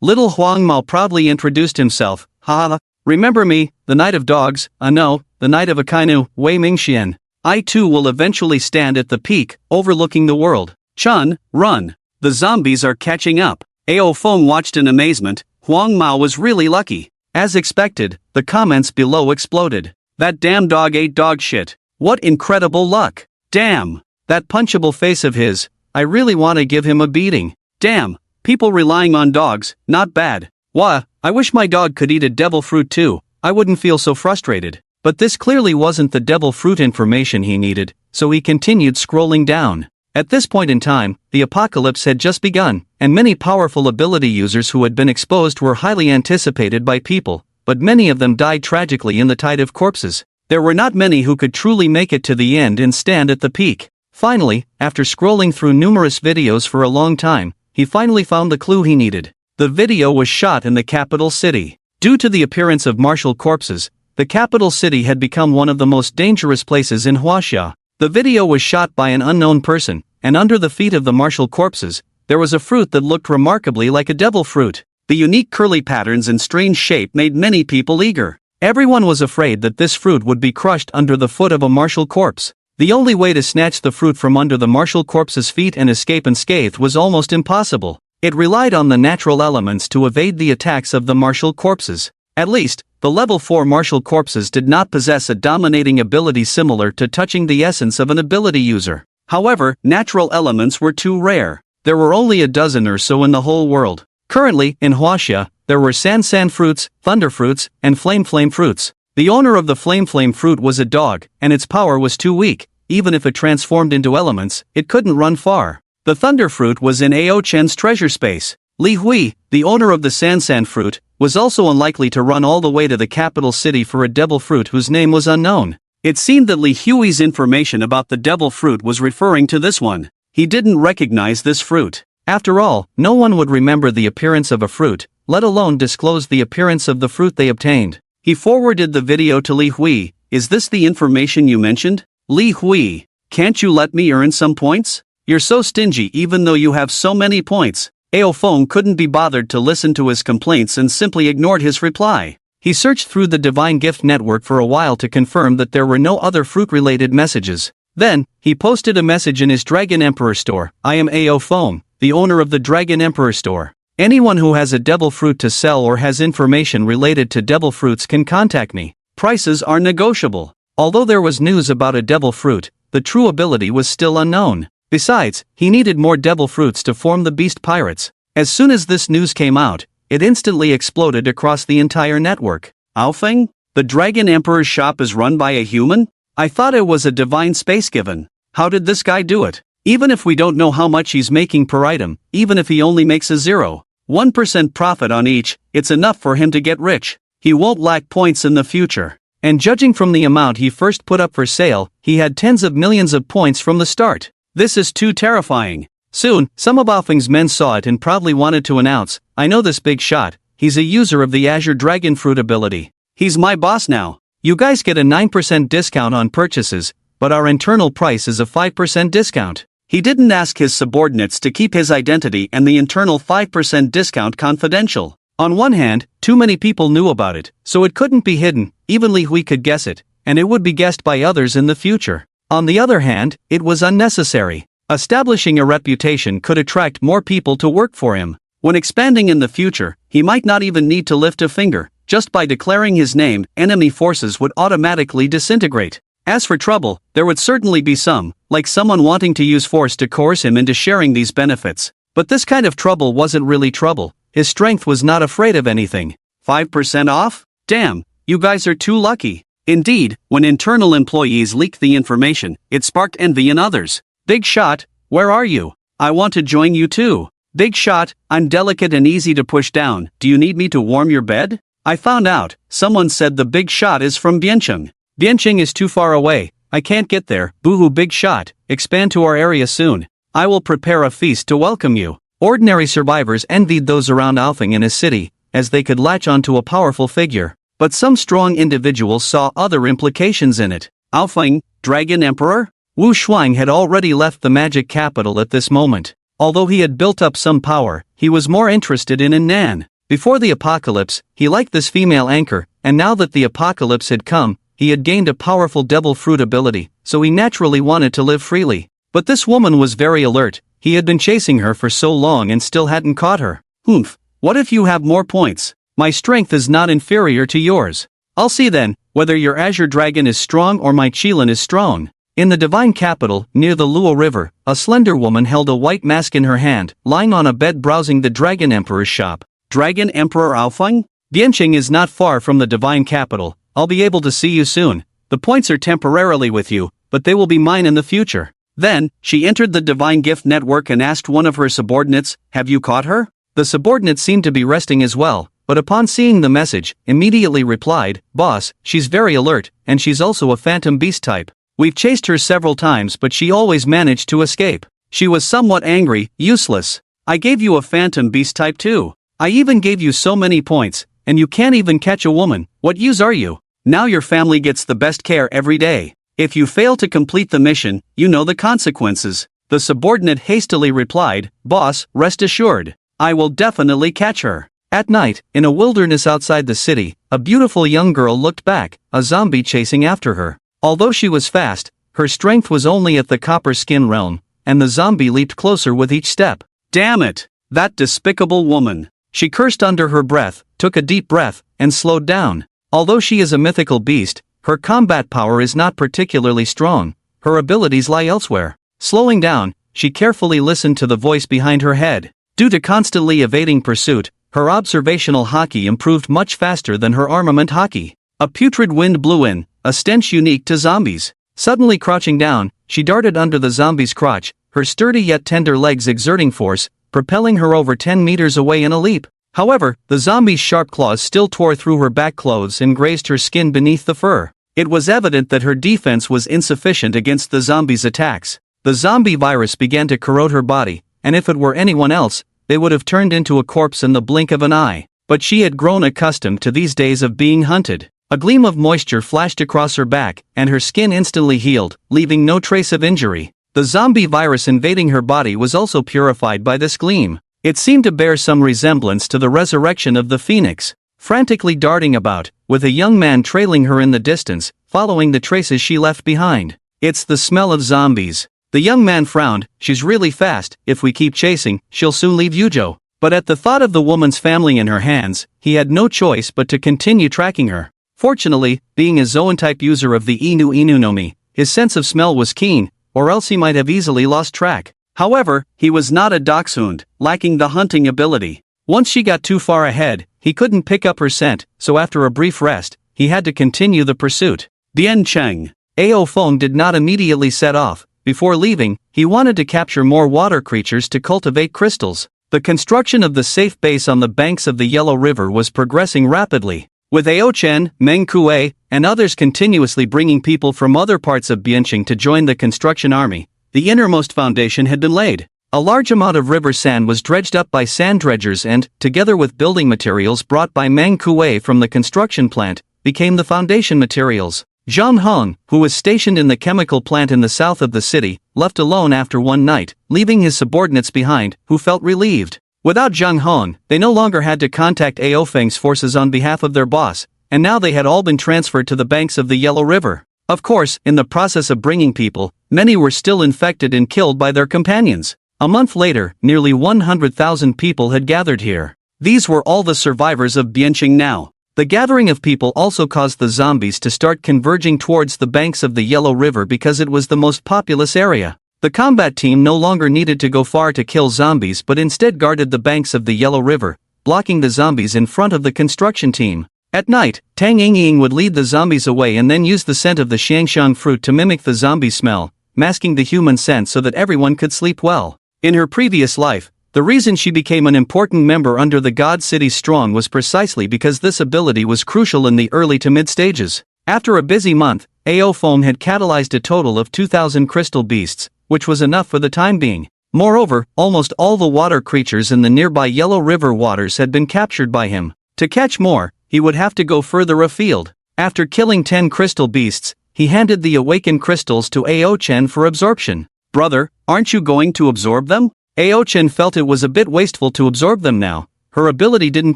B: Little Huang Mao proudly introduced himself. Ha! Remember me, the Knight of Dogs? No, the Knight of Akainu, Wei Mingxian. I too will eventually stand at the peak, overlooking the world. Chun, run! The zombies are catching up. Ao Feng watched in amazement. Huang Mao was really lucky. As expected, the comments below exploded. That damn dog ate dog shit. What incredible luck. Damn. That punchable face of his. I really want to give him a beating. Damn. People relying on dogs, not bad. Wah, I wish my dog could eat a devil fruit too. I wouldn't feel so frustrated. But this clearly wasn't the devil fruit information he needed, so he continued scrolling down. At this point in time, the apocalypse had just begun, and many powerful ability users who had been exposed were highly anticipated by people, but many of them died tragically in the tide of corpses. There were not many who could truly make it to the end and stand at the peak. Finally, after scrolling through numerous videos for a long time, he finally found the clue he needed. The video was shot in the capital city. Due to the appearance of martial corpses,
A: the capital city had become one of the most dangerous places in Huaxia. The video was shot by an unknown person, and under the feet of the martial corpses, there was a fruit that looked remarkably like a devil fruit. The unique curly patterns and strange shape made many people eager. Everyone was afraid that this fruit would be crushed under the foot of a martial corpse. The only way to snatch the fruit from under the martial corpse's feet and escape unscathed was almost impossible. It relied on the natural elements to evade the attacks of the martial corpses. At least, the level 4 martial corpses did not possess a dominating ability similar to touching the essence of an ability user. However, natural elements were too rare. There were only a dozen or so in the whole world. Currently, in Huaxia, there were San fruits, thunder fruits, and flame fruits. The owner of the flame fruit was a dog, and its power was too weak. Even if it transformed into elements, it couldn't run far. The thunder fruit was in Ao Chen's treasure space. Li Hui, the owner of the San fruit, was also unlikely to run all the way to the capital city for a devil fruit whose name was unknown. It seemed that Li Hui's information about the devil fruit was referring to this one. He didn't recognize this fruit. After all, no one would remember the appearance of a fruit, let alone disclose the appearance of the fruit they obtained. He forwarded the video to Li Hui. Is this the information you mentioned? Li Hui, can't you let me earn some points? You're so stingy even though you have so many points. Ao Feng couldn't be bothered to listen to his complaints and simply ignored his reply. He searched through the Divine Gift Network for a while to confirm that there were no other fruit-related messages. Then, he posted a message in his Dragon Emperor store. I am Ao Feng, the owner of the Dragon Emperor store. Anyone who has a devil fruit to sell or has information related to devil fruits can contact me. Prices are negotiable. Although there was news about a devil fruit, the true ability was still unknown. Besides, he needed more devil fruits to form the beast pirates. As soon as this news came out, it instantly exploded across the entire network. Aofeng? The Dragon Emperor's shop is run by a human? I thought it was a divine space given. How did this guy do it? Even if we don't know how much he's making per item, even if he only makes a 0.1% profit on each, it's enough for him to get rich. He won't lack points in the future. And judging from the amount he first put up for sale, he had tens of millions of points from the start. This is too terrifying. Soon, some of Aofeng's men saw it and proudly wanted to announce, I know this big shot, he's a user of the Azure Dragon Fruit ability. He's my boss now. You guys get a 9% discount on purchases, but our internal price is a 5% discount. He didn't ask his subordinates to keep his identity and the internal 5% discount confidential. On one hand, too many people knew about it, so it couldn't be hidden, even Li Hui could guess it, and it would be guessed by others in the future. On the other hand, it was unnecessary. Establishing a reputation could attract more people to work for him. When expanding in the future, he might not even need to lift a finger. Just by declaring his name, enemy forces would automatically disintegrate. As for trouble, there would certainly be some, like someone wanting to use force to coerce him into sharing these benefits. But this kind of trouble wasn't really trouble. His strength was not afraid of anything. 5% off? Damn, you guys are too lucky. Indeed, when internal employees leaked the information, it sparked envy in others. Big Shot, where are you? I want to join you too. Big Shot, I'm delicate and easy to push down. Do you need me to warm your bed? I found out, someone said the Big Shot is from Biancheng. Biancheng is too far away, I can't get there. Boohoo Big Shot, expand to our area soon. I will prepare a feast to welcome you. Ordinary survivors envied those around Aofeng in his city, as they could latch onto a powerful figure. But some strong individuals saw other implications in it. Aofeng, Dragon Emperor? Wu Shuang had already left the magic capital at this moment. Although he had built up some power, he was more interested in Nan. Before the apocalypse, he liked this female anchor, and now that the apocalypse had come, he had gained a powerful devil fruit ability, so he naturally wanted to live freely. But this woman was very alert. He had been chasing her for so long and still hadn't caught her. Humph, what if you have more points? My strength is not inferior to yours. I'll see then, whether your Azure Dragon is strong or my Qilin is strong. In the divine capital, near the Luo River, a slender woman held a white mask in her hand, lying on a bed browsing the Dragon Emperor's shop. Dragon Emperor Aofeng? Biancheng is not far from the divine capital. I'll be able to see you soon. The points are temporarily with you, but they will be mine in the future. Then, she entered the Divine Gift Network and asked one of her subordinates, have you caught her? The subordinate seemed to be resting as well, but upon seeing the message, immediately replied, Boss, she's very alert, and she's also a phantom beast type. We've chased her several times but she always managed to escape. She was somewhat angry, useless. I gave you a phantom beast type too. I even gave you so many points, and you can't even catch a woman. What use are you?
B: Now your family gets the best care every day. If you fail to complete the mission, you know the consequences." The subordinate hastily replied, "Boss, rest assured. I will definitely catch her." At night, in a wilderness outside the city, a beautiful young girl looked back, a zombie chasing after her. Although she was fast, her strength was only at the copper skin realm, and the zombie leaped closer with each step. "Damn it! That despicable woman!" She cursed under her breath, took a deep breath, and slowed down. Although she is a mythical beast, her combat power is not particularly strong. Her abilities lie elsewhere. Slowing down, she carefully listened to the voice behind her head. Due to constantly evading pursuit, her observational haki improved much faster than her armament haki. A putrid wind blew in, a stench unique to zombies. Suddenly crouching down, she darted under the zombie's crotch, her sturdy yet tender legs exerting force, propelling her over 10 meters away in a leap. However, the zombie's sharp claws still tore through her back clothes and grazed her skin beneath the fur. It was evident that her defense was insufficient against the zombie's attacks. The zombie virus began to corrode her body, and if it were anyone else, they would have turned into a corpse in the blink of an eye. But she had grown accustomed to these days of being hunted. A gleam of moisture flashed across her back, and her skin instantly healed, leaving no trace of injury. The zombie virus invading her body was also purified by this gleam. It seemed to bear some resemblance to the resurrection of the phoenix. Frantically darting about, with a young man trailing her in the distance, following the traces she left behind. "It's the smell of zombies." The young man frowned. "She's really fast. If we keep chasing, she'll soon leave Yujo." But at the thought of the woman's family in her hands, he had no choice but to continue tracking her. Fortunately, being a Zoan-type user of the Inu no Mi, his sense of smell was keen, or else he might have easily lost track. However, he was not a dachshund, lacking the hunting ability. Once she got too far ahead, he couldn't pick up her scent, so after a brief rest, he had to continue the pursuit. Dian Cheng. Ao Feng did not immediately set off. Before leaving, he wanted to capture more water creatures to cultivate crystals. The construction of the safe base on the banks of the Yellow River was progressing rapidly. With Ao Chen, Meng Kuei, and others continuously bringing people from other parts of Bianqing to join the construction army, the innermost foundation had been laid. A large amount of river sand was dredged up by sand dredgers and, together with building materials brought by Meng Kuei from the construction plant, became the foundation materials. Zhang Hong, who was stationed in the chemical plant in the south of the city, left alone after one night, leaving his subordinates behind, who felt relieved. Without Zhang Hong, they no longer had to contact Ao Feng's forces on behalf of their boss, and now they had all been transferred to the banks of the Yellow River. Of course, in the process of bringing people, many were still infected and killed by their companions. A month later, nearly 100,000 people had gathered here. These were all the survivors of Bianqing now. The gathering of people also caused the zombies to start converging towards the banks of the Yellow River because it was the most populous area. The combat team no longer needed to go far to kill zombies but instead guarded the banks of the Yellow River, blocking the zombies in front of the construction team. At night, Tang Yingying would lead the zombies away and then use the scent of the Xiangxiang fruit to mimic the zombie smell, masking the human scent so that everyone could sleep well. In her previous life, the reason she became an important member under the God City Strong was precisely because this ability was crucial in the early to mid stages. After a busy month, Ao Feng had catalyzed a total of 2,000 crystal beasts, which was enough for the time being. Moreover, almost all the water creatures in the nearby Yellow River waters had been captured by him. To catch more, he would have to go further afield. After killing 10 crystal beasts, he handed the awakened crystals to Ao Chen for absorption. "Brother, aren't you going to absorb them?" Ao Chen felt it was a bit wasteful to absorb them now. Her ability didn't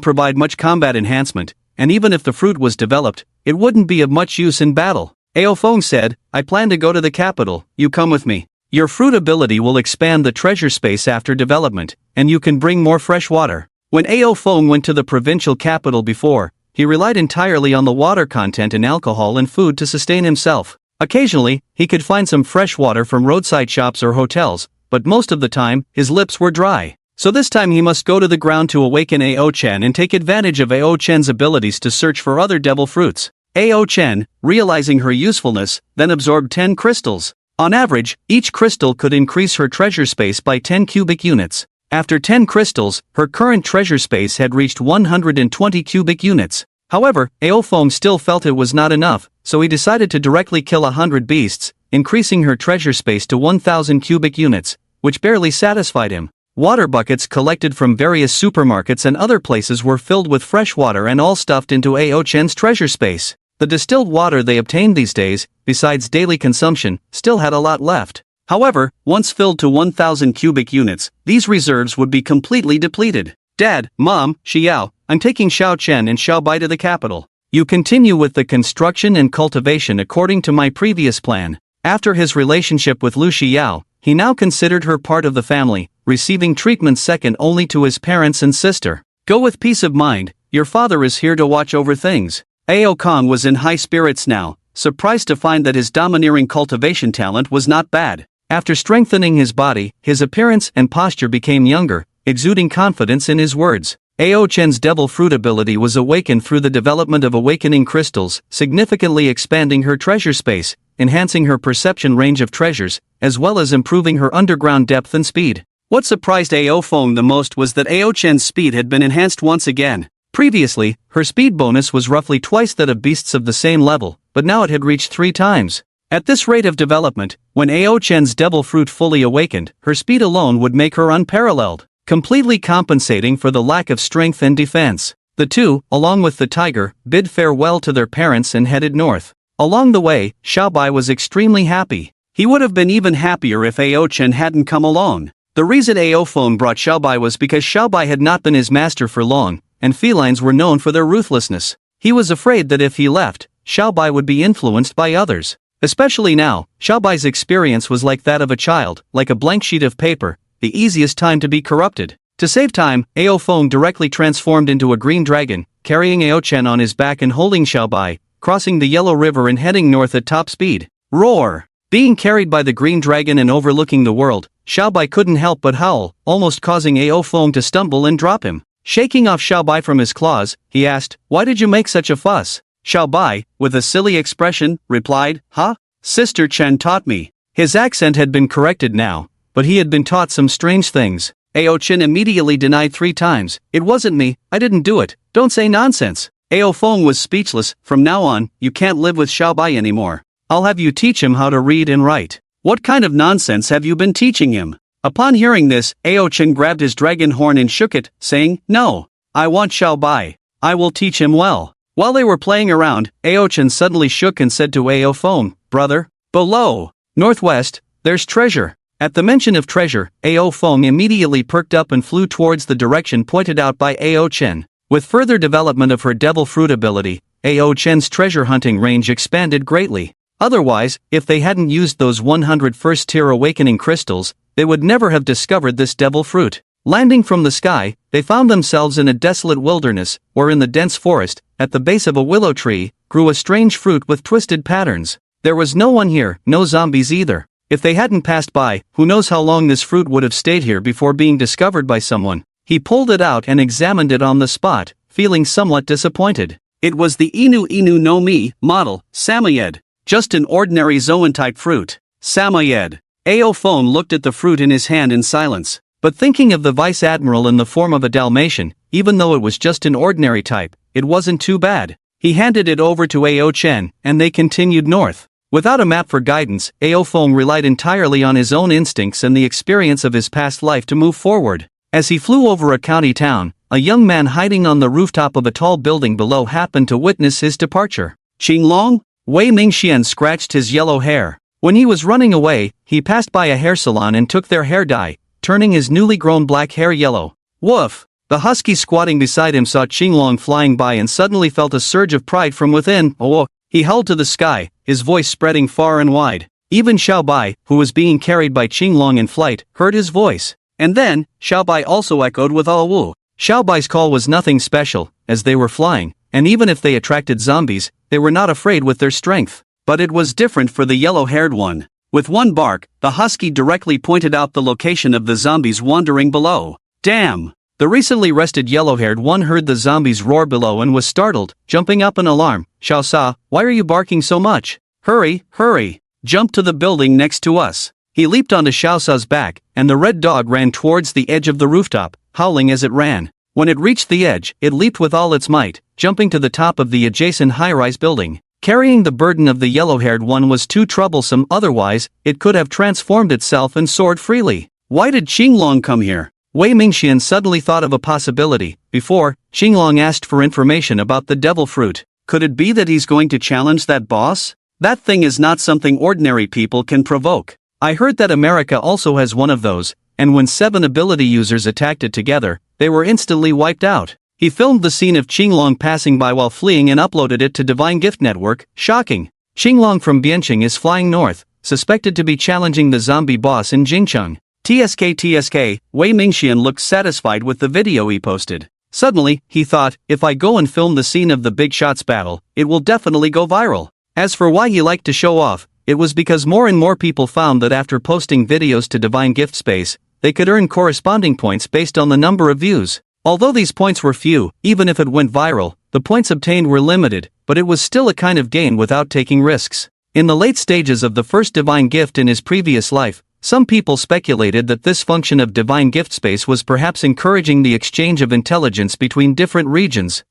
B: provide much combat enhancement, and even if the fruit was developed, it wouldn't be of much use in battle. Ao Feng said, "I plan to go to the capital, you come with me. Your fruit ability will expand the treasure space after development, and you can bring more fresh water." When Ao Feng went to the provincial capital before, he relied entirely on the water content in alcohol and food to sustain himself. Occasionally, he could find some fresh water from roadside shops or hotels, but most of the time, his lips were dry. So this time he must go to the ground to awaken Ao Chen and take advantage of Ao Chen's abilities to search for other devil fruits. Ao Chen, realizing her usefulness, then absorbed 10 crystals. On average, each crystal could increase her treasure space by 10 cubic units. After 10 crystals, her current treasure space had reached 120 cubic units. However, Ao Feng still felt it was not enough, so he decided to directly kill 100 beasts, increasing her treasure space to 1,000 cubic units, which barely satisfied him. Water buckets collected from various supermarkets and other places were filled with fresh water and all stuffed into Ao Chen's treasure space.
A: The distilled water they obtained these days, besides daily consumption, still had a lot left.
B: However, once filled to 1,000 cubic units, these reserves would be completely depleted. Dad, Mom, Xiao, I'm taking Xiao Chen and Xiao Bai to the capital.
A: You continue with the construction and cultivation according to my previous plan. After his relationship with Lu Xiao, he now considered her part of the family, receiving treatment second only to his parents and sister.
B: Go with peace of mind, your father is here to watch over things. Ao Kong was in high spirits now, surprised to find that his domineering cultivation talent was not bad.
A: After strengthening his body, his appearance and posture became younger, exuding confidence in his words. Ao Chen's devil fruit ability was awakened through the development of awakening crystals, significantly expanding her treasure space, enhancing her perception range of treasures, as well as improving her underground depth and speed.
B: What surprised Ao Feng the most was that Ao Chen's speed had been enhanced once again.
A: Previously, her speed bonus was roughly twice that of beasts of the same level, but now it had reached 3 times. At this rate of development, when Ao Chen's devil fruit fully awakened, her speed alone would make her unparalleled, completely compensating for the lack of strength and defense. The two, along with the tiger, bid farewell to their parents and headed north. Along the way, Xiaobai was extremely happy.
B: He would have been even happier if Ao Chen hadn't come along. The reason Ao Feng brought Xiaobai was because Xiaobai had not been his master for long, and felines were known for their ruthlessness. He was afraid that if he left, Xiaobai would be influenced by others. Especially now, Xiaobai's experience was like that of a child, like a blank sheet of paper, the easiest time to be corrupted. To save time, Ao Feng directly transformed into a green dragon, carrying Ao Chen on his back and holding Xiaobai, crossing the Yellow River and heading north at top speed. Roar! Being carried by the green dragon and overlooking the world, Xiaobai couldn't help but howl, almost causing Ao Feng to stumble and drop him. Shaking off Xiaobai from his claws, he asked, "Why did you make such a fuss?" Xiaobai, with a silly expression, replied, "Huh? Sister Chen taught me." His accent had been corrected now, but he had been taught some strange things. Ao Chen immediately denied 3 times, "It wasn't me, I didn't do it, don't say nonsense." Ao Feng was speechless. "From now on, you can't live with Xiaobai anymore. I'll have you teach him how to read and write." "What kind of nonsense have you been teaching him?" Upon hearing this, Ao Chen grabbed his dragon horn and shook it, saying, "No, I want Xiaobai. I will teach him well." While they were playing around, Ao Chen suddenly shook and said to Ao Feng, "Brother, below, northwest, there's treasure." At the mention of treasure, Ao Feng immediately perked up and flew towards the direction pointed out by Ao Chen. With further development of her devil fruit ability, Ao Chen's treasure hunting range expanded greatly. Otherwise, if they hadn't used those 100 first-tier awakening crystals, they would never have discovered this devil fruit. Landing from the sky, they found themselves in a desolate wilderness, where in the dense forest, at the base of a willow tree, grew a strange fruit with twisted patterns. There was no one here, no zombies either. If they hadn't passed by, who knows how long this fruit would have stayed here before being discovered by someone. He pulled it out and examined it on the spot, feeling somewhat disappointed. It was the Inu Inu no Mi model, Samoyed. Just an ordinary zoan-type fruit. Samoyed. Ao Feng looked at the fruit in his hand in silence. But thinking of the vice admiral in the form of a Dalmatian, even though it was just an ordinary type, it wasn't too bad. He handed it over to Ao Chen, and they continued north. Without a map for guidance, Ao Feng relied entirely on his own instincts and the experience of his past life to move forward. As he flew over a county town, a young man hiding on the rooftop of a tall building below happened to witness his departure. "Qinglong?" Wei Mingxian scratched his yellow hair. When he was running away, he passed by a hair salon and took their hair dye, turning his newly grown black hair yellow. Woof! The husky squatting beside him saw Qinglong flying by and suddenly felt a surge of pride from within. Oh! He held to the sky, his voice spreading far and wide. Even Xiaobai, who was being carried by Qinglong in flight, heard his voice. And then, Xiaobai also echoed with "Oh woo." Xiaobai's call was nothing special, as they were flying, and even if they attracted zombies, they were not afraid with their strength. But it was different for the yellow-haired one. With one bark, the husky directly pointed out the location of the zombies wandering below. Damn! The recently rested yellow-haired one heard the zombies roar below and was startled, jumping up in alarm. "Xiao Sa, why are you barking so much? Hurry, hurry! Jump to the building next to us." He leaped onto Xiao Sa's back, and the red dog ran towards the edge of the rooftop, howling as it ran. When it reached the edge, it leaped with all its might, jumping to the top of the adjacent high-rise building. Carrying the burden of the yellow-haired one was too troublesome, otherwise, it could have transformed itself and soared freely. Why did Qinglong come here? Wei Mingxian suddenly thought of a possibility. Before, Qinglong asked for information about the devil fruit. Could it be that he's going to challenge that boss? That thing is not something ordinary people can provoke. I heard that America also has one of those, and when 7 ability users attacked it together, they were instantly wiped out. He filmed the scene of Qinglong passing by while fleeing and uploaded it to Divine Gift Network. Shocking. Qinglong from Bianqing is flying north, suspected to be challenging the zombie boss in Jingcheng. TSK, Wei Mingxian looked satisfied with the video he posted. Suddenly, he thought, if I go and film the scene of the big shots battle, it will definitely go viral. As for why he liked to show off, it was because more and more people found that after posting videos to Divine Gift Space, they could earn corresponding points based on the number of views. Although these points were few, even if it went viral, the points obtained were limited, but it was still a kind of gain without taking risks. In the late stages of the first divine gift in his previous life, some people speculated that this function of Divine Gift Space was perhaps encouraging the exchange of intelligence between different regions.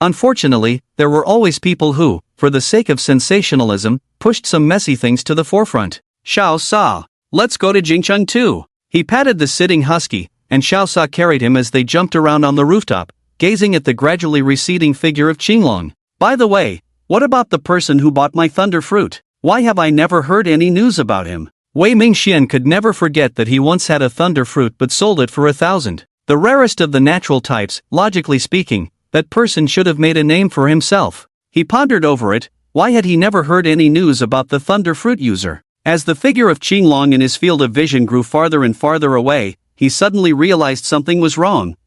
B: Unfortunately, there were always people who, for the sake of sensationalism, pushed some messy things to the forefront. Xiao Sa, let's go to Jingcheng too. He patted the sitting husky, and Xiao Sa carried him as they jumped around on the rooftop, gazing at the gradually receding figure of Qinglong. By the way, what about the person who bought my thunder fruit? Why have I never heard any news about him? Wei Mingxian could never forget that he once had a thunder fruit but sold it for 1,000. The rarest of the natural types, logically speaking, that person should have made a name for himself. He pondered over it. Why had he never heard any news about the thunder fruit user? As the figure of Qinglong in his field of vision grew farther and farther away, he suddenly realized something was wrong.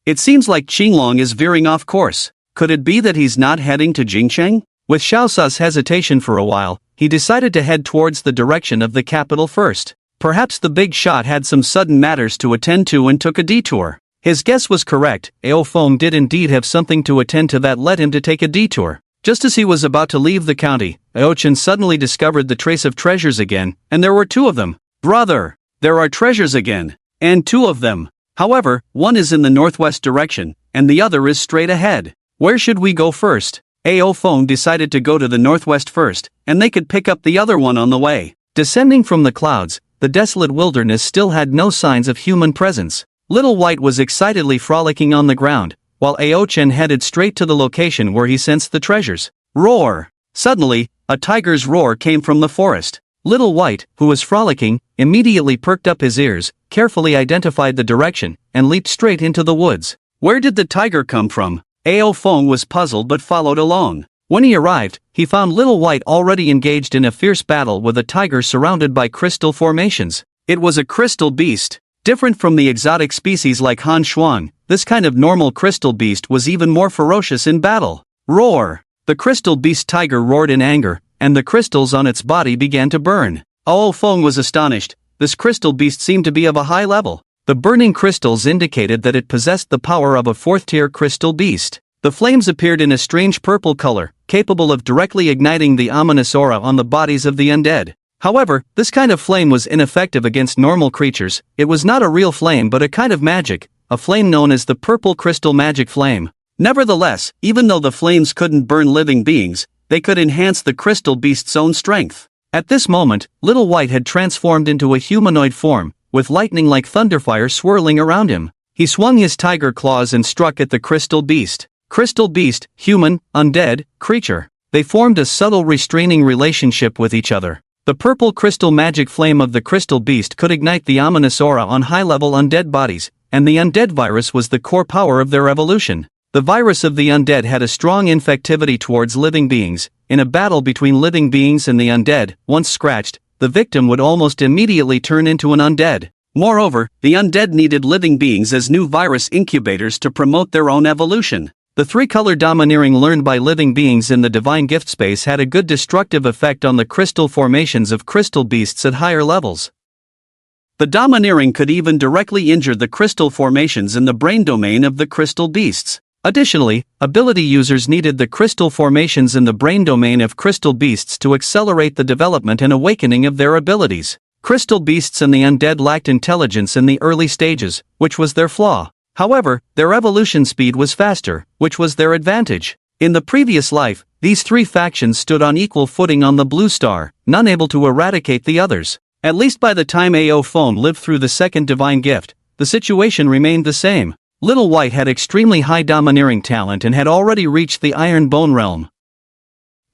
B: It seems like Qinglong is veering off course. Could it be that he's not heading to Jingcheng? With Xiaosa's hesitation for a while, he decided to head towards the direction of the capital first. Perhaps the big shot had some sudden matters to attend to and took a detour. His guess was correct. Ao Feng did indeed have something to attend to that led him to take a detour. Just as he was about to leave the county, Ao Chen suddenly discovered the trace of treasures again, and there were 2 of them. Brother, there are treasures again. And 2 of them. However, one is in the northwest direction, and the other is straight ahead. Where should we go first? Ao Feng decided to go to the northwest first, and they could pick up the other one on the way. Descending from the clouds, the desolate wilderness still had no signs of human presence. Little White was excitedly frolicking on the ground, while Ao Chen headed straight to the location where he sensed the treasures. Roar! Suddenly, a tiger's roar came from the forest. Little White, who was frolicking, immediately perked up his ears, carefully identified the direction, and leaped straight into the woods. Where did the tiger come from? Ao Feng was puzzled but followed along. When he arrived, he found Little White already engaged in a fierce battle with a tiger surrounded by crystal formations. It was a crystal beast. Different from the exotic species like Han Shuang, this kind of normal crystal beast was even more ferocious in battle. Roar! The crystal beast tiger roared in anger, and the crystals on its body began to burn. Ao Feng was astonished. This crystal beast seemed to be of a high level. The burning crystals indicated that it possessed the power of a 4th-tier crystal beast. The flames appeared in a strange purple color, capable of directly igniting the ominous aura on the bodies of the undead. However, this kind of flame was ineffective against normal creatures. It was not a real flame but a kind of magic, a flame known as the purple crystal magic flame. Nevertheless, even though the flames couldn't burn living beings, they could enhance the crystal beast's own strength. At this moment, Little White had transformed into a humanoid form, with lightning-like thunderfire swirling around him. He swung his tiger claws and struck at the crystal beast. Crystal beast, human, undead, creature. They formed a subtle restraining relationship with each other. The purple crystal magic flame of the crystal beast could ignite the ominous aura on high-level undead bodies, and the undead virus was the core power of their evolution. The virus of the undead had a strong infectivity towards living beings. In a battle between living beings and the undead, once scratched, the victim would almost immediately turn into an undead. Moreover, the undead needed living beings as new virus incubators to promote their own evolution. The 3-color domineering learned by living beings in the divine gift space had a good destructive effect on the crystal formations of crystal beasts at higher levels. The domineering could even directly injure the crystal formations in the brain domain of the crystal beasts. Additionally, ability users needed the crystal formations in the brain domain of crystal beasts to accelerate the development and awakening of their abilities. Crystal beasts and the undead lacked intelligence in the early stages, which was their flaw. However, their evolution speed was faster, which was their advantage. In the previous life, these 3 factions stood on equal footing on the Blue Star, none able to eradicate the others. At least by the time Ao Feng lived through the second divine gift, the situation remained the same. Little White had extremely high domineering talent and had already reached the Iron Bone realm.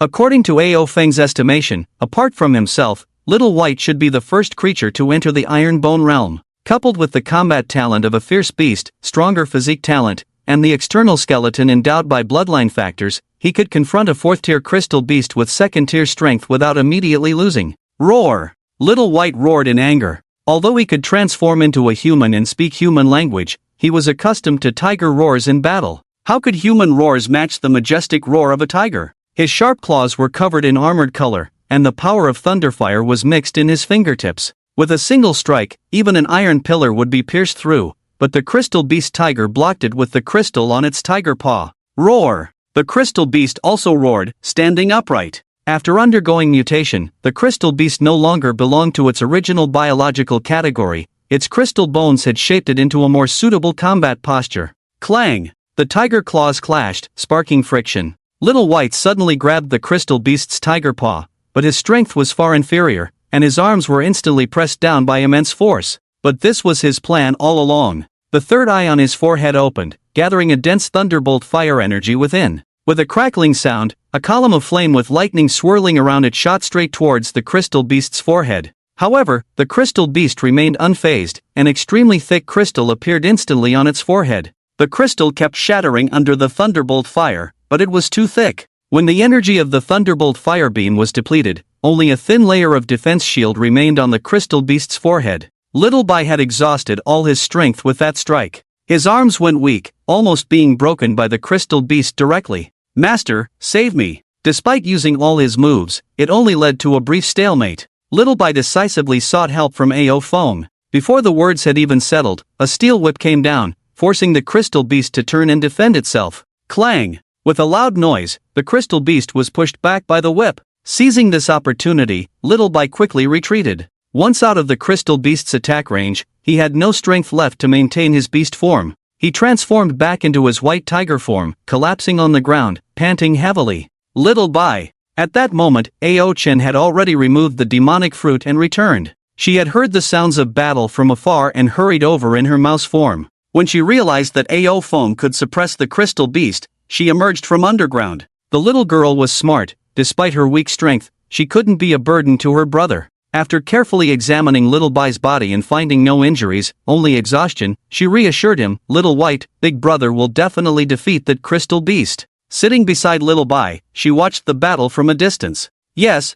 B: According to Ao Feng's estimation, apart from himself, Little White should be the first creature to enter the Iron Bone realm. Coupled with the combat talent of a fierce beast, stronger physique talent, and the external skeleton endowed by bloodline factors, he could confront a 4th-tier crystal beast with 2nd-tier strength without immediately losing. Roar! Little White roared in anger. Although he could transform into a human and speak human language, he was accustomed to tiger roars in battle. How could human roars match the majestic roar of a tiger? His sharp claws were covered in armored color, and the power of thunderfire was mixed in his fingertips. With a single strike, even an iron pillar would be pierced through, but the crystal beast tiger blocked it with the crystal on its tiger paw. Roar! The crystal beast also roared, standing upright. After undergoing mutation, the crystal beast no longer belonged to its original biological category. Its crystal bones had shaped it into a more suitable combat posture. Clang! The tiger claws clashed, sparking friction. Little White suddenly grabbed the crystal beast's tiger paw, but his strength was far inferior, and his arms were instantly pressed down by immense force. But this was his plan all along. The third eye on his forehead opened, gathering a dense thunderbolt fire energy within. With a crackling sound, a column of flame with lightning swirling around it shot straight towards the crystal beast's forehead. However, the crystal beast remained unfazed. An extremely thick crystal appeared instantly on its forehead. The crystal kept shattering under the thunderbolt fire, but it was too thick. When the energy of the thunderbolt fire beam was depleted, only a thin layer of defense shield remained on the crystal beast's forehead. Little Bai had exhausted all his strength with that strike. His arms went weak, almost being broken by the crystal beast directly. "Master, save me." Despite using all his moves, it only led to a brief stalemate. Little Bai decisively sought help from Ao Feng. Before the words had even settled, a steel whip came down, forcing the crystal beast to turn and defend itself. Clang! With a loud noise, the crystal beast was pushed back by the whip. Seizing this opportunity, Little Bai quickly retreated. Once out of the crystal beast's attack range, he had no strength left to maintain his beast form. He transformed back into his white tiger form, collapsing on the ground, panting heavily. Little Bai. At that moment, Ao Chen had already removed the demonic fruit and returned. She had heard the sounds of battle from afar and hurried over in her mouse form. When she realized that Ao Feng could suppress the crystal beast, she emerged from underground. The little girl was smart. Despite her weak strength, she couldn't be a burden to her brother. After carefully examining Little Bai's body and finding no injuries, only exhaustion, she reassured him, "Little White, Big Brother will definitely defeat that crystal beast." Sitting beside Little Bai, she watched the battle from a distance. Yes,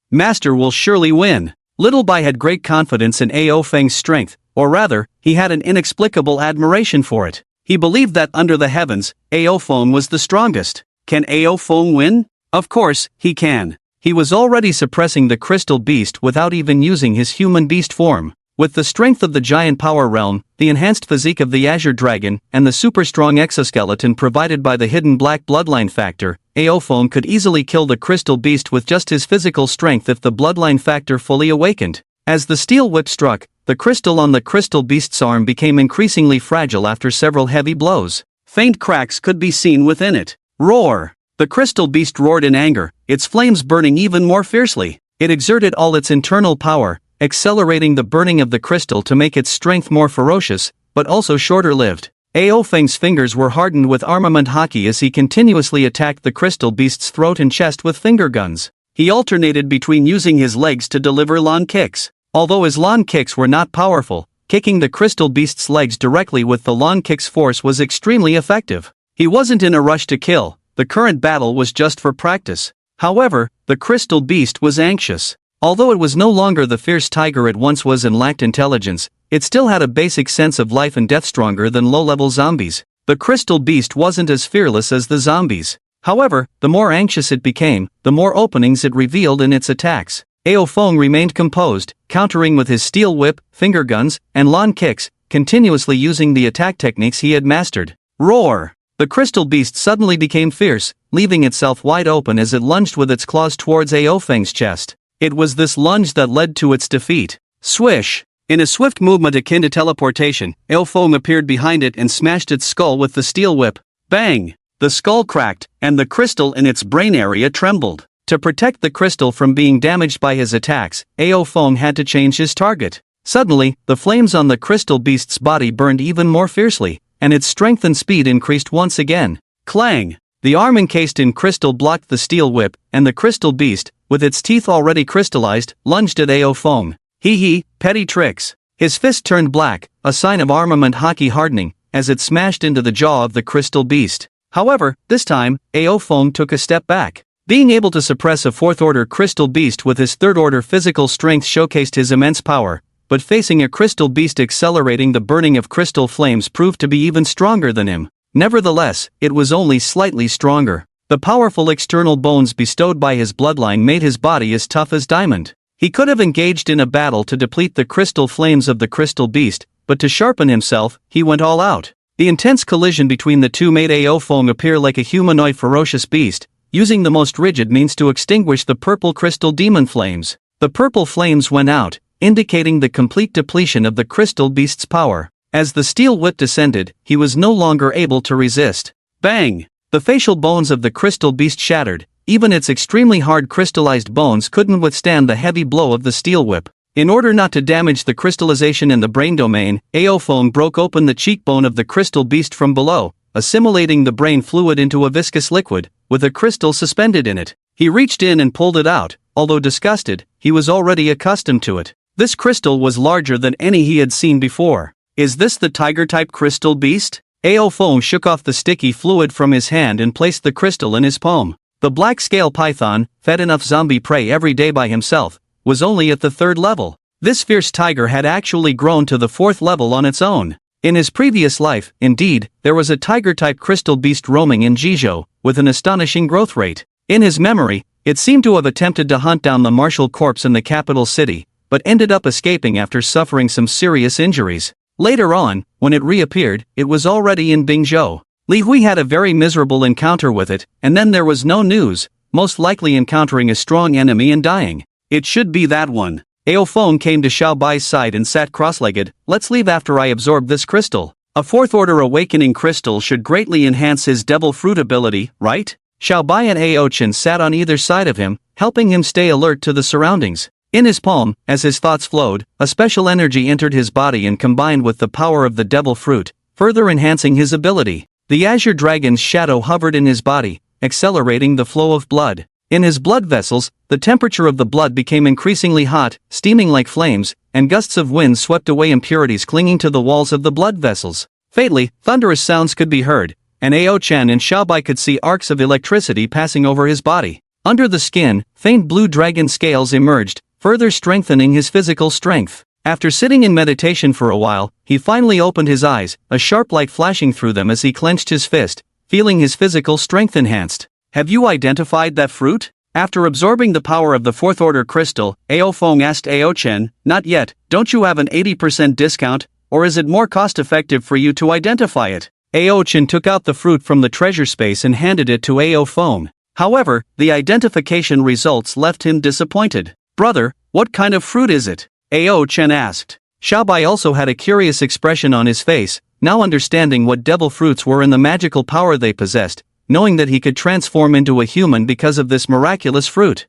B: Master will surely win. Little Bai had great confidence in Ao Feng's strength, or rather, he had an inexplicable admiration for it. He believed that under the heavens, Ao Feng was the strongest. Can Ao Feng win? Of course, he can. He was already suppressing the crystal beast without even using his human beast form. With the strength of the giant power realm, the enhanced physique of the Azure dragon, and the super-strong exoskeleton provided by the hidden black bloodline factor, Ao Feng could easily kill the crystal beast with just his physical strength if the bloodline factor fully awakened. As the steel whip struck, the crystal on the crystal beast's arm became increasingly fragile after several heavy blows. Faint cracks could be seen within it. Roar! The crystal beast roared in anger, its flames burning even more fiercely. It exerted all its internal power, accelerating the burning of the crystal to make its strength more ferocious, but also shorter-lived. Ao Feng's fingers were hardened with armament hockey as he continuously attacked the crystal beast's throat and chest with finger guns. He alternated between using his legs to deliver lawn kicks. Although his lawn kicks were not powerful, kicking the crystal beast's legs directly with the lawn kick's force was extremely effective. He wasn't in a rush to kill. The current battle was just for practice. However, the crystal beast was anxious. Although it was no longer the fierce tiger it once was and lacked intelligence, it still had a basic sense of life and death stronger than low-level zombies. The crystal beast wasn't as fearless as the zombies. However, the more anxious it became, the more openings it revealed in its attacks. Ao Feng remained composed, countering with his steel whip, finger guns, and lawn kicks, continuously using the attack techniques he had mastered. Roar! The crystal beast suddenly became fierce, leaving itself wide open as it lunged with its claws towards Ao Feng's chest. It was this lunge that led to its defeat. Swish! In a swift movement akin to teleportation, Ao Feng appeared behind it and smashed its skull with the steel whip. Bang! The skull cracked, and the crystal in its brain area trembled. To protect the crystal from being damaged by his attacks, Ao Feng had to change his target. Suddenly, the flames on the crystal beast's body burned even more fiercely,
A: and its strength and speed increased once again. Clang! The arm encased in crystal blocked the steel whip, and the crystal beast, with its teeth already crystallized, lunged at Ao Feng. Hee, petty tricks. His fist turned black, a sign of armament hockey hardening, as it smashed into the jaw of the crystal beast. However, this time, Ao Feng took a step back. Being able to suppress a fourth-order crystal beast with his third-order physical strength showcased his immense power, but facing a crystal beast accelerating the burning of crystal flames proved to be even stronger than him. Nevertheless, it was only slightly stronger. The powerful external bones bestowed by his bloodline made his body as tough as diamond. He could have engaged in a battle to deplete the crystal flames of the crystal beast, but to sharpen himself, he went all out. The intense collision between the two made Ao Feng appear like a humanoid ferocious beast, using the most rigid means to extinguish the purple crystal demon flames. The purple flames went out, indicating the complete depletion of the crystal beast's power. As the steel whip descended, he was no longer able to resist. Bang! The facial bones of the crystal beast shattered. Even its extremely hard crystallized bones couldn't withstand the heavy blow of the steel whip. In order not to damage the crystallization in the brain domain, Ao Feng broke open the cheekbone of the crystal beast from below, assimilating the brain fluid into a viscous liquid, with a crystal suspended in it. He reached in and pulled it out. Although disgusted, he was already accustomed to it. This crystal was larger than any he had seen before. Is this the tiger-type crystal beast? Ao Feng shook off the sticky fluid from his hand and placed the crystal in his palm. The black scale python, fed enough zombie prey every day by himself, was only at the 3rd level. This fierce tiger had actually grown to the 4th level on its own. In his previous life, indeed, there was a tiger-type crystal beast roaming in Jizhou, with an astonishing growth rate. In his memory, it seemed to have attempted to hunt down the martial corpse in the capital city, but ended up escaping after suffering some serious injuries. Later on, when it reappeared, it was already in Bingzhou. Li Hui had a very miserable encounter with it, and then there was no news, most likely encountering a strong enemy and dying. It should be that one. Ao Feng came to Xiao Bai's side and sat cross-legged. Let's leave after I absorb this crystal. A 4th-order awakening crystal should greatly enhance his devil fruit ability, right? Xiao Bai and Ao Chen sat on either side of him, helping him stay alert to the surroundings. In his palm, as his thoughts flowed, a special energy entered his body and combined with the power of the devil fruit, further enhancing his ability. The Azure Dragon's shadow hovered in his body, accelerating the flow of blood. In his blood vessels, the temperature of the blood became increasingly hot, steaming like flames, and gusts of wind swept away impurities clinging to the walls of the blood vessels. Faintly, thunderous sounds could be heard, and Ao Chen and Xiao Bai could see arcs of electricity passing over his body. Under the skin, faint blue dragon scales emerged, further strengthening his physical strength. After sitting in meditation for a while, he finally opened his eyes, a sharp light flashing through them as he clenched his fist, feeling his physical strength enhanced. Have you identified that fruit? After absorbing the power of the 4th-order crystal, Ao Feng asked Ao Chen, not yet, don't you have an 80% discount, or is it more cost-effective for you to identify it? Ao Chen took out the fruit from the treasure space and handed it to Ao Feng. However, the identification results left him disappointed. Brother, what kind of fruit is it? Ao Chen asked. Xiao Bai also had a curious expression on his face, now understanding what devil fruits were and the magical power they possessed, knowing that he could transform into a human because of this miraculous fruit.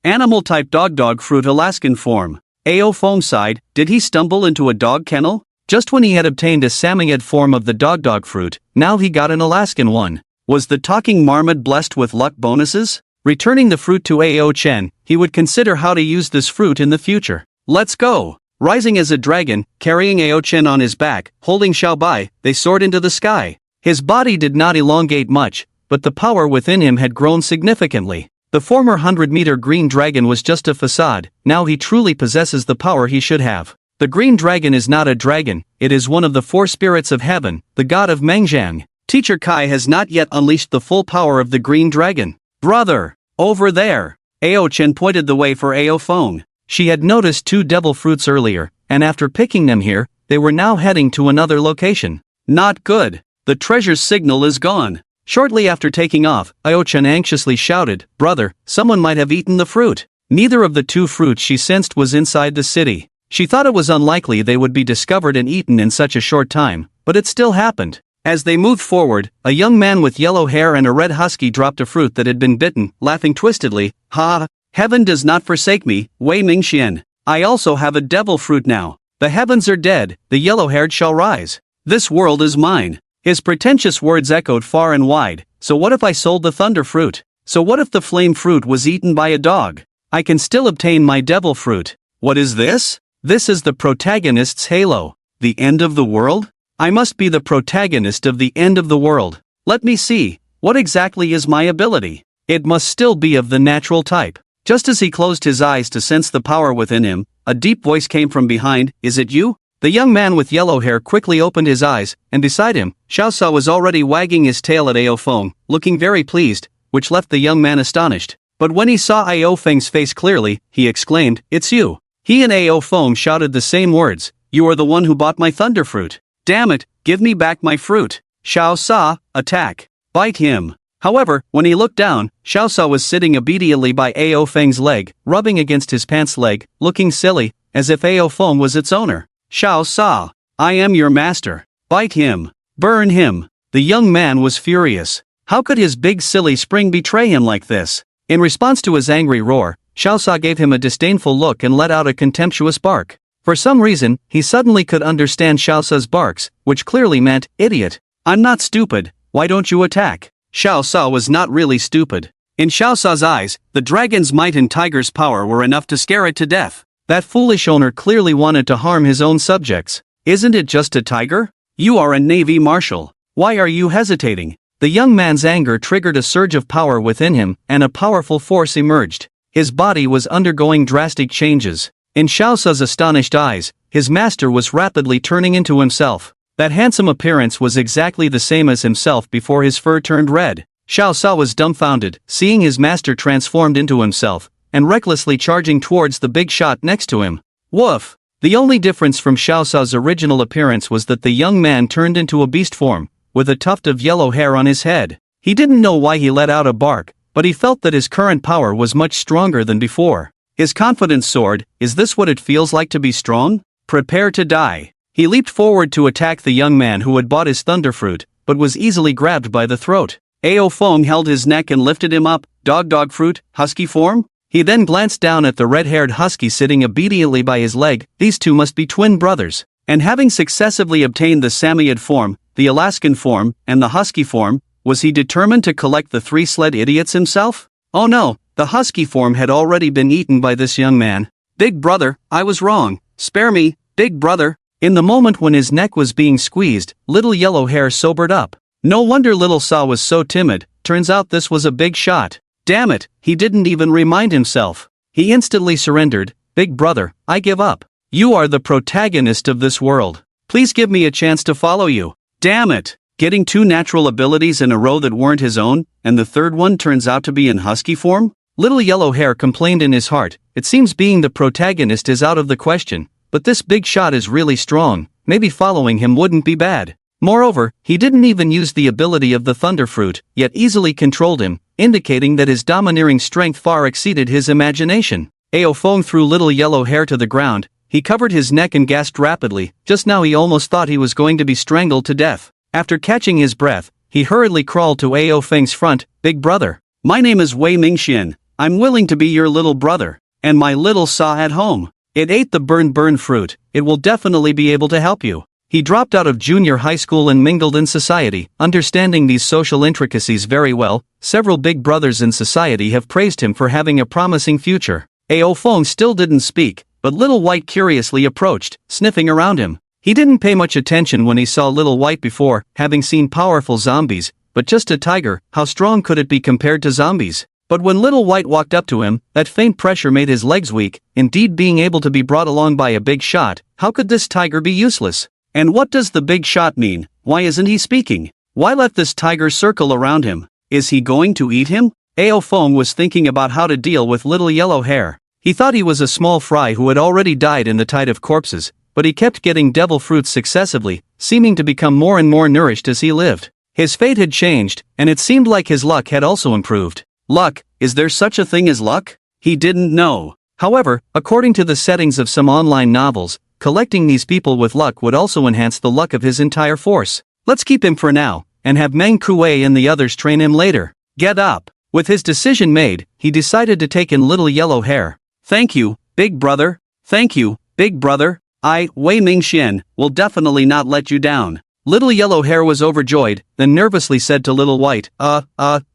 A: Animal-type dog fruit Alaskan form. Ao Feng sighed. Did he stumble into a dog kennel? Just when he had obtained a Samoyed form of the dog fruit, now he got an Alaskan one. Was the talking marmot blessed with luck bonuses? Returning the fruit to Ao Chen, he would consider how to use this fruit in the future. Let's go! Rising as a dragon, carrying Ao Chen on his back, holding Xiao Bai, they soared into the sky. His body did not elongate much, but the power within him had grown significantly. The former 100-meter green dragon was just a facade, now he truly possesses the power he should have. The green dragon is not a dragon, it is one of the 4 spirits of heaven, the god of Mengjiang. Teacher Kai has not yet unleashed the full power of the green dragon. Brother! Over there! Ao Chen pointed the way for Ao Feng. She had noticed 2 devil fruits earlier, and after picking them here, they were now heading to another location. Not good. The treasure's signal is gone. Shortly after taking off, Ao Chen anxiously shouted, Brother, someone might have eaten the fruit. Neither of the 2 fruits she sensed was inside the city. She thought it was unlikely they would be discovered and eaten in such a short time, but it still happened. As they moved forward, a young man with yellow hair and a red husky dropped a fruit that had been bitten, laughing twistedly. Ha! Heaven does not forsake me, Wei Mingxian. I also have a devil fruit now. The heavens are dead, the yellow-haired shall rise.
B: This world is mine. His pretentious words echoed far and wide. So what if I sold the thunder fruit? So what if the flame fruit was eaten by a dog? I can still obtain my devil fruit. What is this? This is the protagonist's halo. The end of the world? I must be the protagonist of the end of the world. Let me see. What exactly is my ability? It must still be of the natural type. Just as he closed his eyes to sense the power within him, a deep voice came from behind. Is it you? The young man with yellow hair quickly opened his eyes, and beside him, Xiaosao was already wagging his tail at Ao Feng, looking very pleased, which left the young man astonished. But when he saw Ao Feng's face clearly, he exclaimed, "It's you." He and Ao Feng shouted the same words. "You are the one who bought my thunder fruit. Damn it, give me back my fruit." Xiaosao, attack. Bite him. However, when he looked down, Xiaosao was sitting obediently by Ao Feng's leg, rubbing against his pants leg, looking silly, as if Ao Feng was its owner. Xiaosao, I am your master. Bite him. Burn him. The young man was furious. How could his big silly spring betray him like this? In response to his angry roar, Xiaosao gave him a disdainful look and let out a contemptuous bark. For some reason, he suddenly could understand Xiaosao's barks, which clearly meant, idiot. I'm not stupid, why don't you attack? Xiaosao was not really stupid. In Xiaosao's eyes, the dragon's might and tiger's power were enough to scare it to death. That foolish owner clearly wanted to harm his own subjects. Isn't it just a tiger? You are a navy marshal. Why are you hesitating? The young man's anger triggered a surge of power within him, and a powerful force emerged. His body was undergoing drastic changes. In Xiaosao's astonished eyes, his master was rapidly turning into himself. That handsome appearance was exactly the same as himself before his fur turned red. Xiaosao was dumbfounded, seeing his master transformed into himself, and recklessly charging towards the big shot next to him. Woof! The only difference from Xiaosao's original appearance was that the young man turned into a beast form, with a tuft of yellow hair on his head. He didn't know why he let out a bark, but he felt that his current power was much stronger than before. His confidence soared. Is this what it feels like to be strong? Prepare to die. He leaped forward to attack the young man who had bought his thunder fruit, but was easily grabbed by the throat. Ao Feng held his neck and lifted him up. Dog fruit, husky form? He then glanced down at the red-haired husky sitting obediently by his leg. These two must be twin brothers. And having successively obtained the Samoyed form, the Alaskan form, and the husky form, was he determined to collect the three-sled idiots himself? Oh no, the husky form had already been eaten by this young man. Big brother, I was wrong. Spare me, big brother. In the moment when his neck was being squeezed, little yellow hair sobered up. No wonder little Sa was so timid. Turns out this was a big shot. Damn it, he didn't even remind himself. He instantly surrendered. Big brother, I give up. You are the protagonist of this world. Please give me a chance to follow you. Damn it! Getting two natural abilities in a row that weren't his own, and the third one turns out to be in husky form? Little yellow hair complained in his heart. It seems being the protagonist is out of the question, but this big shot is really strong. Maybe following him wouldn't be bad. Moreover, he didn't even use the ability of the thunder fruit, yet easily controlled him, indicating that his domineering strength far exceeded his imagination. Ao Feng threw little yellow hair to the ground. He covered his neck and gasped rapidly. Just now he almost thought he was going to be strangled to death. After catching his breath, he hurriedly crawled to Ao Feng's front. Big brother, my name is Wei Mingxian. I'm willing to be your little brother, and my little Sa at home. It ate the burn fruit. It will definitely be able to help you. He dropped out of junior high school and mingled in society, understanding these social intricacies very well. Several big brothers in society have praised him for having a promising future. Ao Feng still didn't speak, but Little White curiously approached, sniffing around him. He didn't pay much attention when he saw Little White before, having seen powerful zombies, but just a tiger, how strong could it be compared to zombies? But when Little White walked up to him, that faint pressure made his legs weak. Indeed, being able to be brought along by a big shot, how could this tiger be useless? And what does the big shot mean? Why isn't he speaking? Why let this tiger circle around him? Is he going to eat him? Ao Feng was thinking about how to deal with little yellow hair. He thought he was a small fry who had already died in the tide of corpses, but he kept getting devil fruits successively, seeming to become more and more nourished as he lived. His fate had changed, and it seemed like his luck had also improved. Luck? Is there such a thing as luck? He didn't know. However, according to the settings of some online novels, collecting these people with luck would also enhance the luck of his entire force. Let's keep him for now, and have Meng Kuei and the others train him later. Get up! With his decision made, he decided to take in little yellow hair. Thank you, big brother. Thank you, big brother. I, Wei Mingxian, will definitely not let you down. Little Yellow Hair was overjoyed, then nervously said to Little White,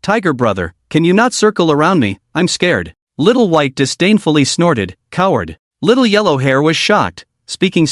B: Tiger brother, can you not circle around me, I'm scared. Little White disdainfully snorted, coward. Little Yellow Hair was shocked. Speaking.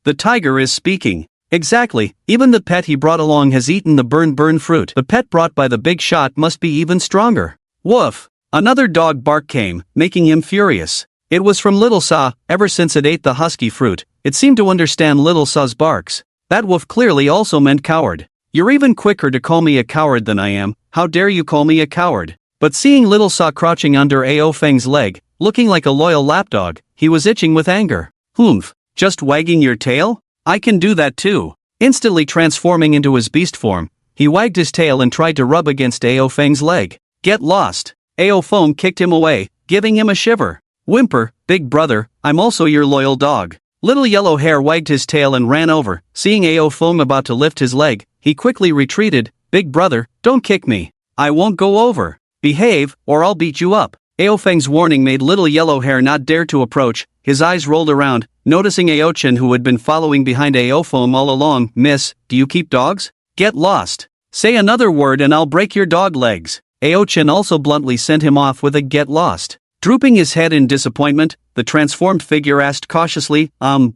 B: The tiger is speaking. Exactly, even the pet he brought along has eaten the burn fruit. The pet brought by the big shot must be even stronger. Woof! Another dog bark came, making him furious. It was from Little Saw. Ever since it ate the husky fruit, it seemed to understand Little Saw's barks. That woof clearly also meant coward. You're even quicker to call me a coward than I am, how dare you call me a coward? But seeing Little Saw crouching under Ao Feng's leg, looking like a loyal lapdog, he was itching with anger. Humph, just wagging your tail? I can do that too. Instantly transforming into his beast form, he wagged his tail and tried to rub against Ao Feng's leg. Get lost! Ao Feng kicked him away, giving him a shiver. Whimper, big brother, I'm also your loyal dog. Little Yellow Hair wagged his tail and ran over. Seeing Ao Feng about to lift his leg, he quickly retreated. Big brother, don't kick me. I won't go over. Behave, or I'll beat you up. Ao Feng's warning made Little Yellow Hair not dare to approach. His eyes rolled around, noticing Ao Chen, who had been following behind Ao Feng all along. Miss, do you keep dogs? Get lost. Say another word and I'll break your dog legs. Ao Chen also bluntly sent him off with a get lost. Drooping his head in disappointment, the transformed figure asked cautiously,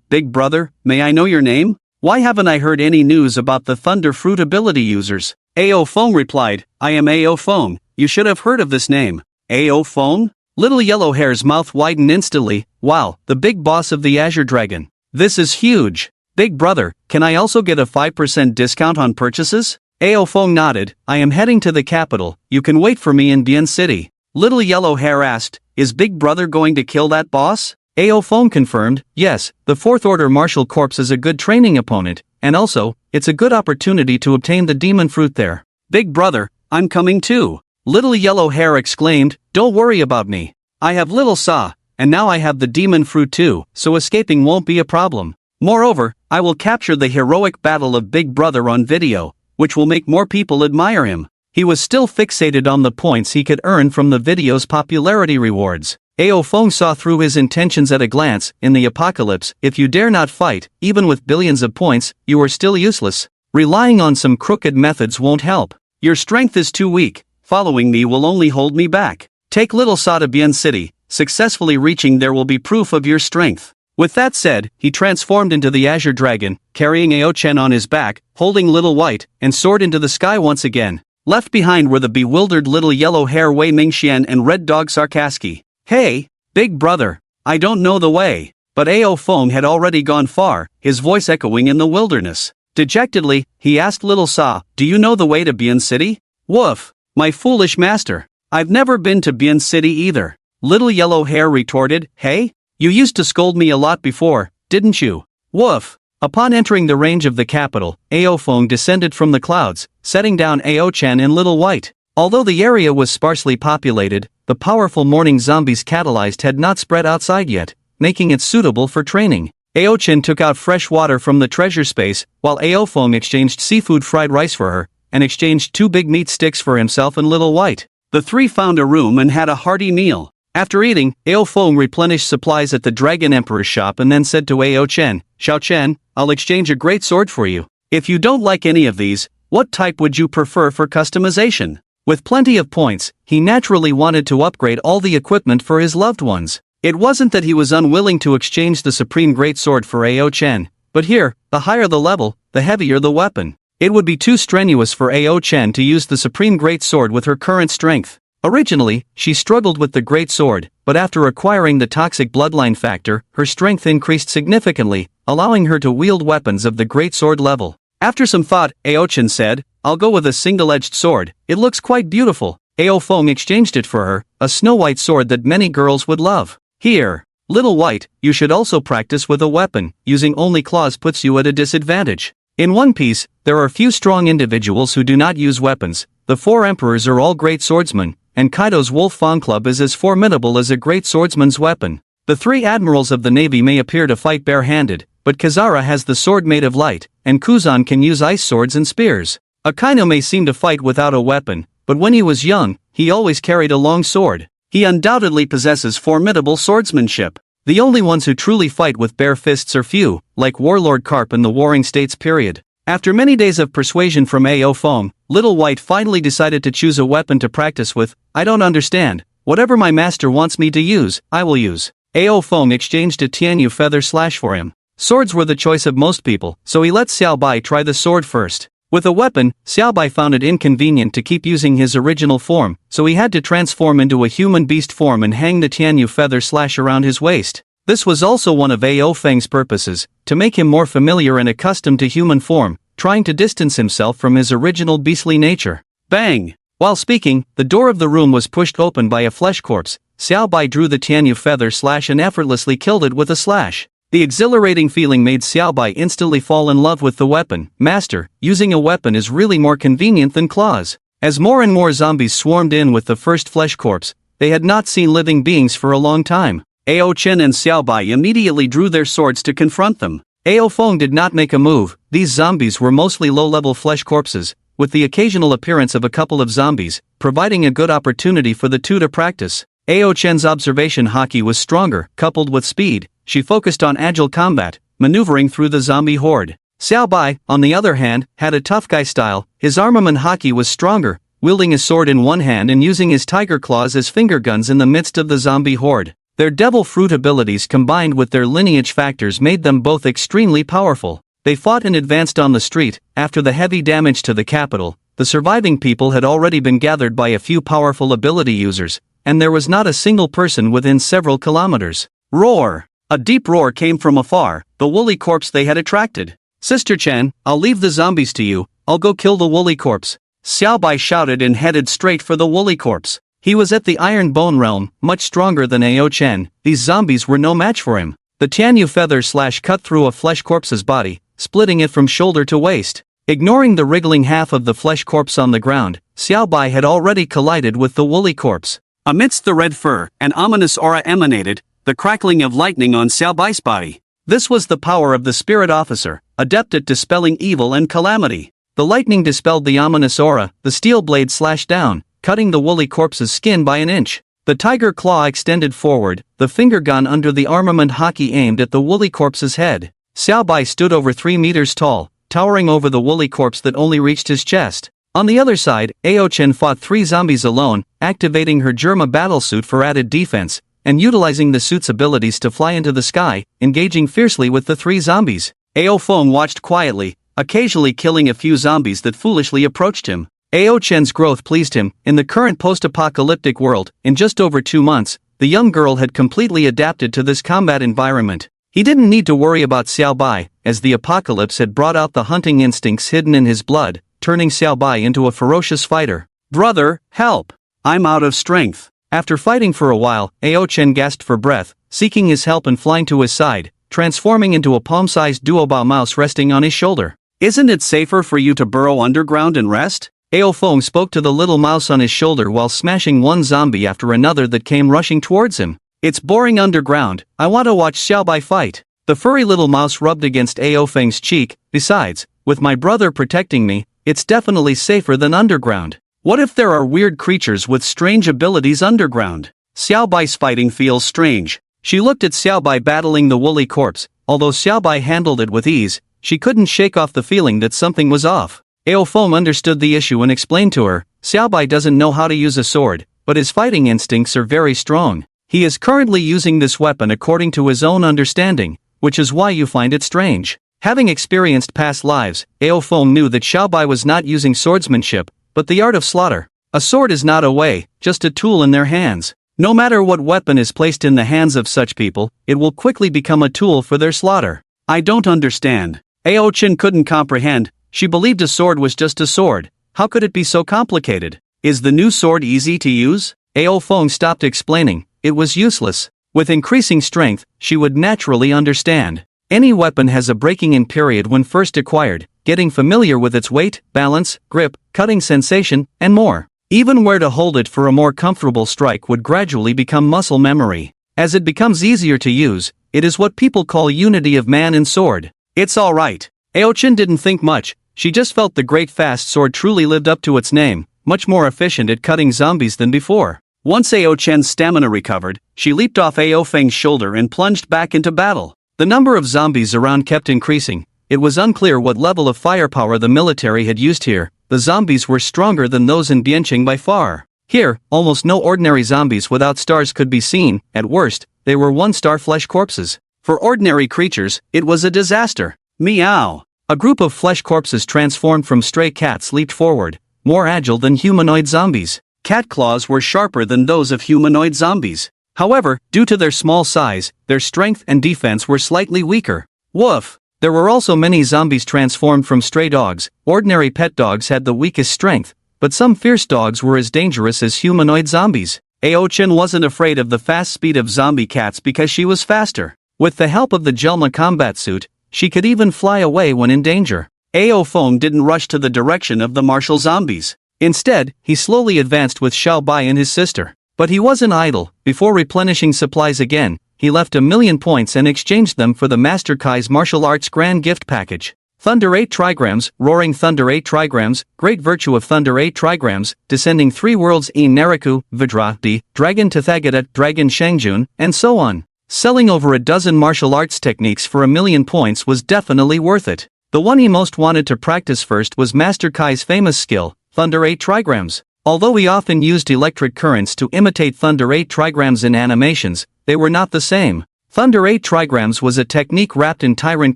B: big brother, may I know your name? Why haven't I heard any news about the Thunder Fruit ability users? Ao Feng replied, I am Ao Feng, you should have heard of this name. Ao Feng? Little Yellow Hair's mouth widened instantly. Wow, the big boss of the Azure Dragon. This is huge. Big brother, can I also get a 5% discount on purchases? Ao Feng nodded, I am heading to the capital, you can wait for me in Bien City. Little Yellow Hair asked, is Big Brother going to kill that boss? Ao Feng confirmed, yes, the 4th Order Martial Corps is a good training opponent, and also, it's a good opportunity to obtain the demon fruit there. Big brother, I'm coming too. Little Yellow Hair exclaimed, don't worry about me. I have Little Saw, and now I have the demon fruit too, so escaping won't be a problem. Moreover, I will capture the heroic battle of Big Brother on video, which will make more people admire him. He was still fixated on the points he could earn from the video's popularity rewards. Ao Feng saw through his intentions at a glance. In the apocalypse, if you dare not fight, even with billions of points, you are still useless. Relying on some crooked methods won't help. Your strength is too weak. Following me will only hold me back. Take Little Saw to Bien City. Successfully reaching there will be proof of your strength. With that said, he transformed into the Azure Dragon, carrying Ao Chen on his back, holding Little White, and soared into the sky once again. Left behind were the bewildered Little Yellow Hair Wei Mingxian and Red Dog Sarkaski. Hey, big brother, I don't know the way. But Ao Feng had already gone far, his voice echoing in the wilderness. Dejectedly, he asked Little Saw, do you know the way to Bien City? Woof, my foolish master. I've never been to Bien City either. Little Yellow Hair retorted, hey? You used to scold me a lot before, didn't you? Woof. Upon entering the range of the capital, Ao Feng descended from the clouds, setting down Ao Chen and Little White. Although the area was sparsely populated, the powerful morning zombies catalyzed had not spread outside yet, making it suitable for training. Ao Chen took out fresh water from the treasure space, while Ao Feng exchanged seafood fried rice for her, and exchanged 2 big meat sticks for himself and Little White. The three found a room and had a hearty meal. After eating, Ao Feng replenished supplies at the Dragon Emperor's shop and then said to Ao Chen, Xiao Chen, I'll exchange a great sword for you. If you don't like any of these, what type would you prefer for customization? With plenty of points, he naturally wanted to upgrade all the equipment for his loved ones. It wasn't that he was unwilling to exchange the Supreme Great Sword for Ao Chen, but here, the higher the level, the heavier the weapon. It would be too strenuous for Ao Chen to use the Supreme Great Sword with her current strength. Originally, she struggled with the Great Sword, but after acquiring the toxic bloodline factor, her strength increased significantly, allowing her to wield weapons of the Great Sword level. After some thought, Ao Chen said, I'll go with a single-edged sword, it looks quite beautiful. Ao Feng exchanged it for her, a snow-white sword that many girls would love. Here, Little White, you should also practice with a weapon. Using only claws puts you at a disadvantage. In One Piece, there are few strong individuals who do not use weapons. The 4 emperors are all great swordsmen, and Kaido's Wolf Fang Club is as formidable as a great swordsman's weapon. The 3 admirals of the navy may appear to fight bare-handed, but Kazara has the sword made of light, and Kuzan can use ice swords and spears. Akainu may seem to fight without a weapon, but when he was young, he always carried a long sword. He undoubtedly possesses formidable swordsmanship. The only ones who truly fight with bare fists are few, like Warlord Carp in the Warring States period. After many days of persuasion from Ao Feng, Little White finally decided to choose a weapon to practice with. I don't understand. Whatever my master wants me to use, I will use. Ao Feng exchanged a Tianyu feather slash for him. Swords were the choice of most people, so he let Xiao Bai try the sword first. With a weapon, Xiao Bai found it inconvenient to keep using his original form, so he had to transform into a human beast form and hang the Tianyu feather slash around his waist. This was also one of Ao Feng's purposes, to make him more familiar and accustomed to human form, trying to distance himself from his original beastly nature. Bang! While speaking, the door of the room was pushed open by a flesh corpse. Xiao Bai drew the Tianyu feather slash and effortlessly killed it with a slash. The exhilarating feeling made Xiao Bai instantly fall in love with the weapon. Master, using a weapon is really more convenient than claws. As more and more zombies swarmed in with the first flesh corpse, they had not seen living beings for a long time. Ao Chen and Xiao Bai immediately drew their swords to confront them. Ao Feng did not make a move. These zombies were mostly low-level flesh corpses, with the occasional appearance of a couple of zombies, providing a good opportunity for the two to practice. Ao Chen's observation haki was stronger, coupled with speed. She focused on agile combat, maneuvering through the zombie horde. Xiao Bai, on the other hand, had a tough guy style. His armament haki was stronger, wielding a sword in one hand and using his tiger claws as finger guns in the midst of the zombie horde. Their devil fruit abilities combined with their lineage factors made them both extremely powerful. They fought and advanced on the street. After the heavy damage to the capital, the surviving people had already been gathered by a few powerful ability users, and there was not a single person within several kilometers. Roar! A deep roar came from afar, the woolly corpse they had attracted. Sister Chen, I'll leave the zombies to you, I'll go kill the woolly corpse. Xiao Bai shouted and headed straight for the woolly corpse. He was at the Iron Bone realm, much stronger than Ao Chen. These zombies were no match for him. The Tianyu feather slash cut through a flesh corpse's body, splitting it from shoulder to waist. Ignoring the wriggling half of the flesh corpse on the ground, Xiao Bai had already collided with the woolly corpse. Amidst the red fur, an ominous aura emanated, the crackling of lightning on Xiao Bai's body. This was the power of the spirit officer, adept at dispelling evil and calamity. The lightning dispelled the ominous aura, the steel blade slashed down, cutting the woolly corpse's skin by an inch. The tiger claw extended forward, the finger gun under the armament haki aimed at the woolly corpse's head. Xiao Bai stood over 3 meters tall, towering over the woolly corpse that only reached his chest. On the other side, Ao Chen fought 3 zombies alone, activating her Germa battlesuit for added defense, and utilizing the suit's abilities to fly into the sky, engaging fiercely with the 3 zombies. Ao Feng watched quietly, occasionally killing a few zombies that foolishly approached him. Ao Chen's growth pleased him. In the current post-apocalyptic world, in just over 2 months, the young girl had completely adapted to this combat environment. He didn't need to worry about Xiao Bai, as the apocalypse had brought out the hunting instincts hidden in his blood, turning Xiao Bai into a ferocious fighter. Brother, help! I'm out of strength. After fighting for a while, Ao Chen gasped for breath, seeking his help and flying to his side, transforming into a palm-sized duobao mouse resting on his shoulder. Isn't it safer for you to burrow underground and rest? Ao Feng spoke to the little mouse on his shoulder while smashing one zombie after another that came rushing towards him. It's boring underground, I want to watch Xiao Bai fight. The furry little mouse rubbed against Ao Feng's cheek. Besides, with my brother protecting me, it's definitely safer than underground. What if there are weird creatures with strange abilities underground? Xiao Bai's fighting feels strange. She looked at Xiao Bai battling the woolly corpse. Although Xiao Bai handled it with ease, she couldn't shake off the feeling that something was off. Ao Feng understood the issue and explained to her, Xiao Bai doesn't know how to use a sword, but his fighting instincts are very strong. He is currently using this weapon according to his own understanding, which is why you find it strange. Having experienced past lives, Ao Feng knew that Xiao Bai was not using swordsmanship, but the art of slaughter. A sword is not a way, just a tool in their hands. No matter what weapon is placed in the hands of such people, it will quickly become a tool for their slaughter. I don't understand. Ao Chen couldn't comprehend. She believed a sword was just a sword. How could it be so complicated? Is the new sword easy to use? Ao Feng stopped explaining. It was useless. With increasing strength, she would naturally understand. Any weapon has a breaking-in period when first acquired, getting familiar with its weight, balance, grip, cutting sensation, and more. Even where to hold it for a more comfortable strike would gradually become muscle memory. As it becomes easier to use, it is what people call unity of man and sword. It's alright. Ao Chen didn't think much. She just felt the great fast sword truly lived up to its name, much more efficient at cutting zombies than before. Once Ao Chen's stamina recovered, she leaped off Ao Feng's shoulder and plunged back into battle. The number of zombies around kept increasing, it was unclear what level of firepower the military had used here. The zombies were stronger than those in Bianqing by far. Here, almost no ordinary zombies without stars could be seen. At worst, they were one-star flesh corpses. For ordinary creatures, it was a disaster. Meow. A group of flesh corpses transformed from stray cats leaped forward, more agile than humanoid zombies. Cat claws were sharper than those of humanoid zombies. However, due to their small size, their strength and defense were slightly weaker. Woof! There were also many zombies transformed from stray dogs. Ordinary pet dogs had the weakest strength, but some fierce dogs were as dangerous as humanoid zombies. Ao-chan wasn't afraid of the fast speed of zombie cats because she was faster. With the help of the Jelma combat suit, she could even fly away when in danger. Ao Feng didn't rush to the direction of the martial zombies. Instead, he slowly advanced with Xiao Bai and his sister. But he wasn't idle. Before replenishing supplies again, he left 1,000,000 points and exchanged them for the Master Kai's martial arts grand gift package. Thunder 8 trigrams, Roaring Thunder 8 trigrams, Great Virtue of Thunder 8 trigrams, Descending 3 Worlds in Naraku, Vidradi, Dragon Tathagata, Dragon Shangjun, and so on. Selling over a dozen martial arts techniques for 1,000,000 points was definitely worth it. The one he most wanted to practice first was Master Kai's famous skill, Thunder 8 trigrams. Although he often used electric currents to imitate Thunder 8 trigrams in animations, they were not the same. Thunder 8 trigrams was a technique wrapped in tyrant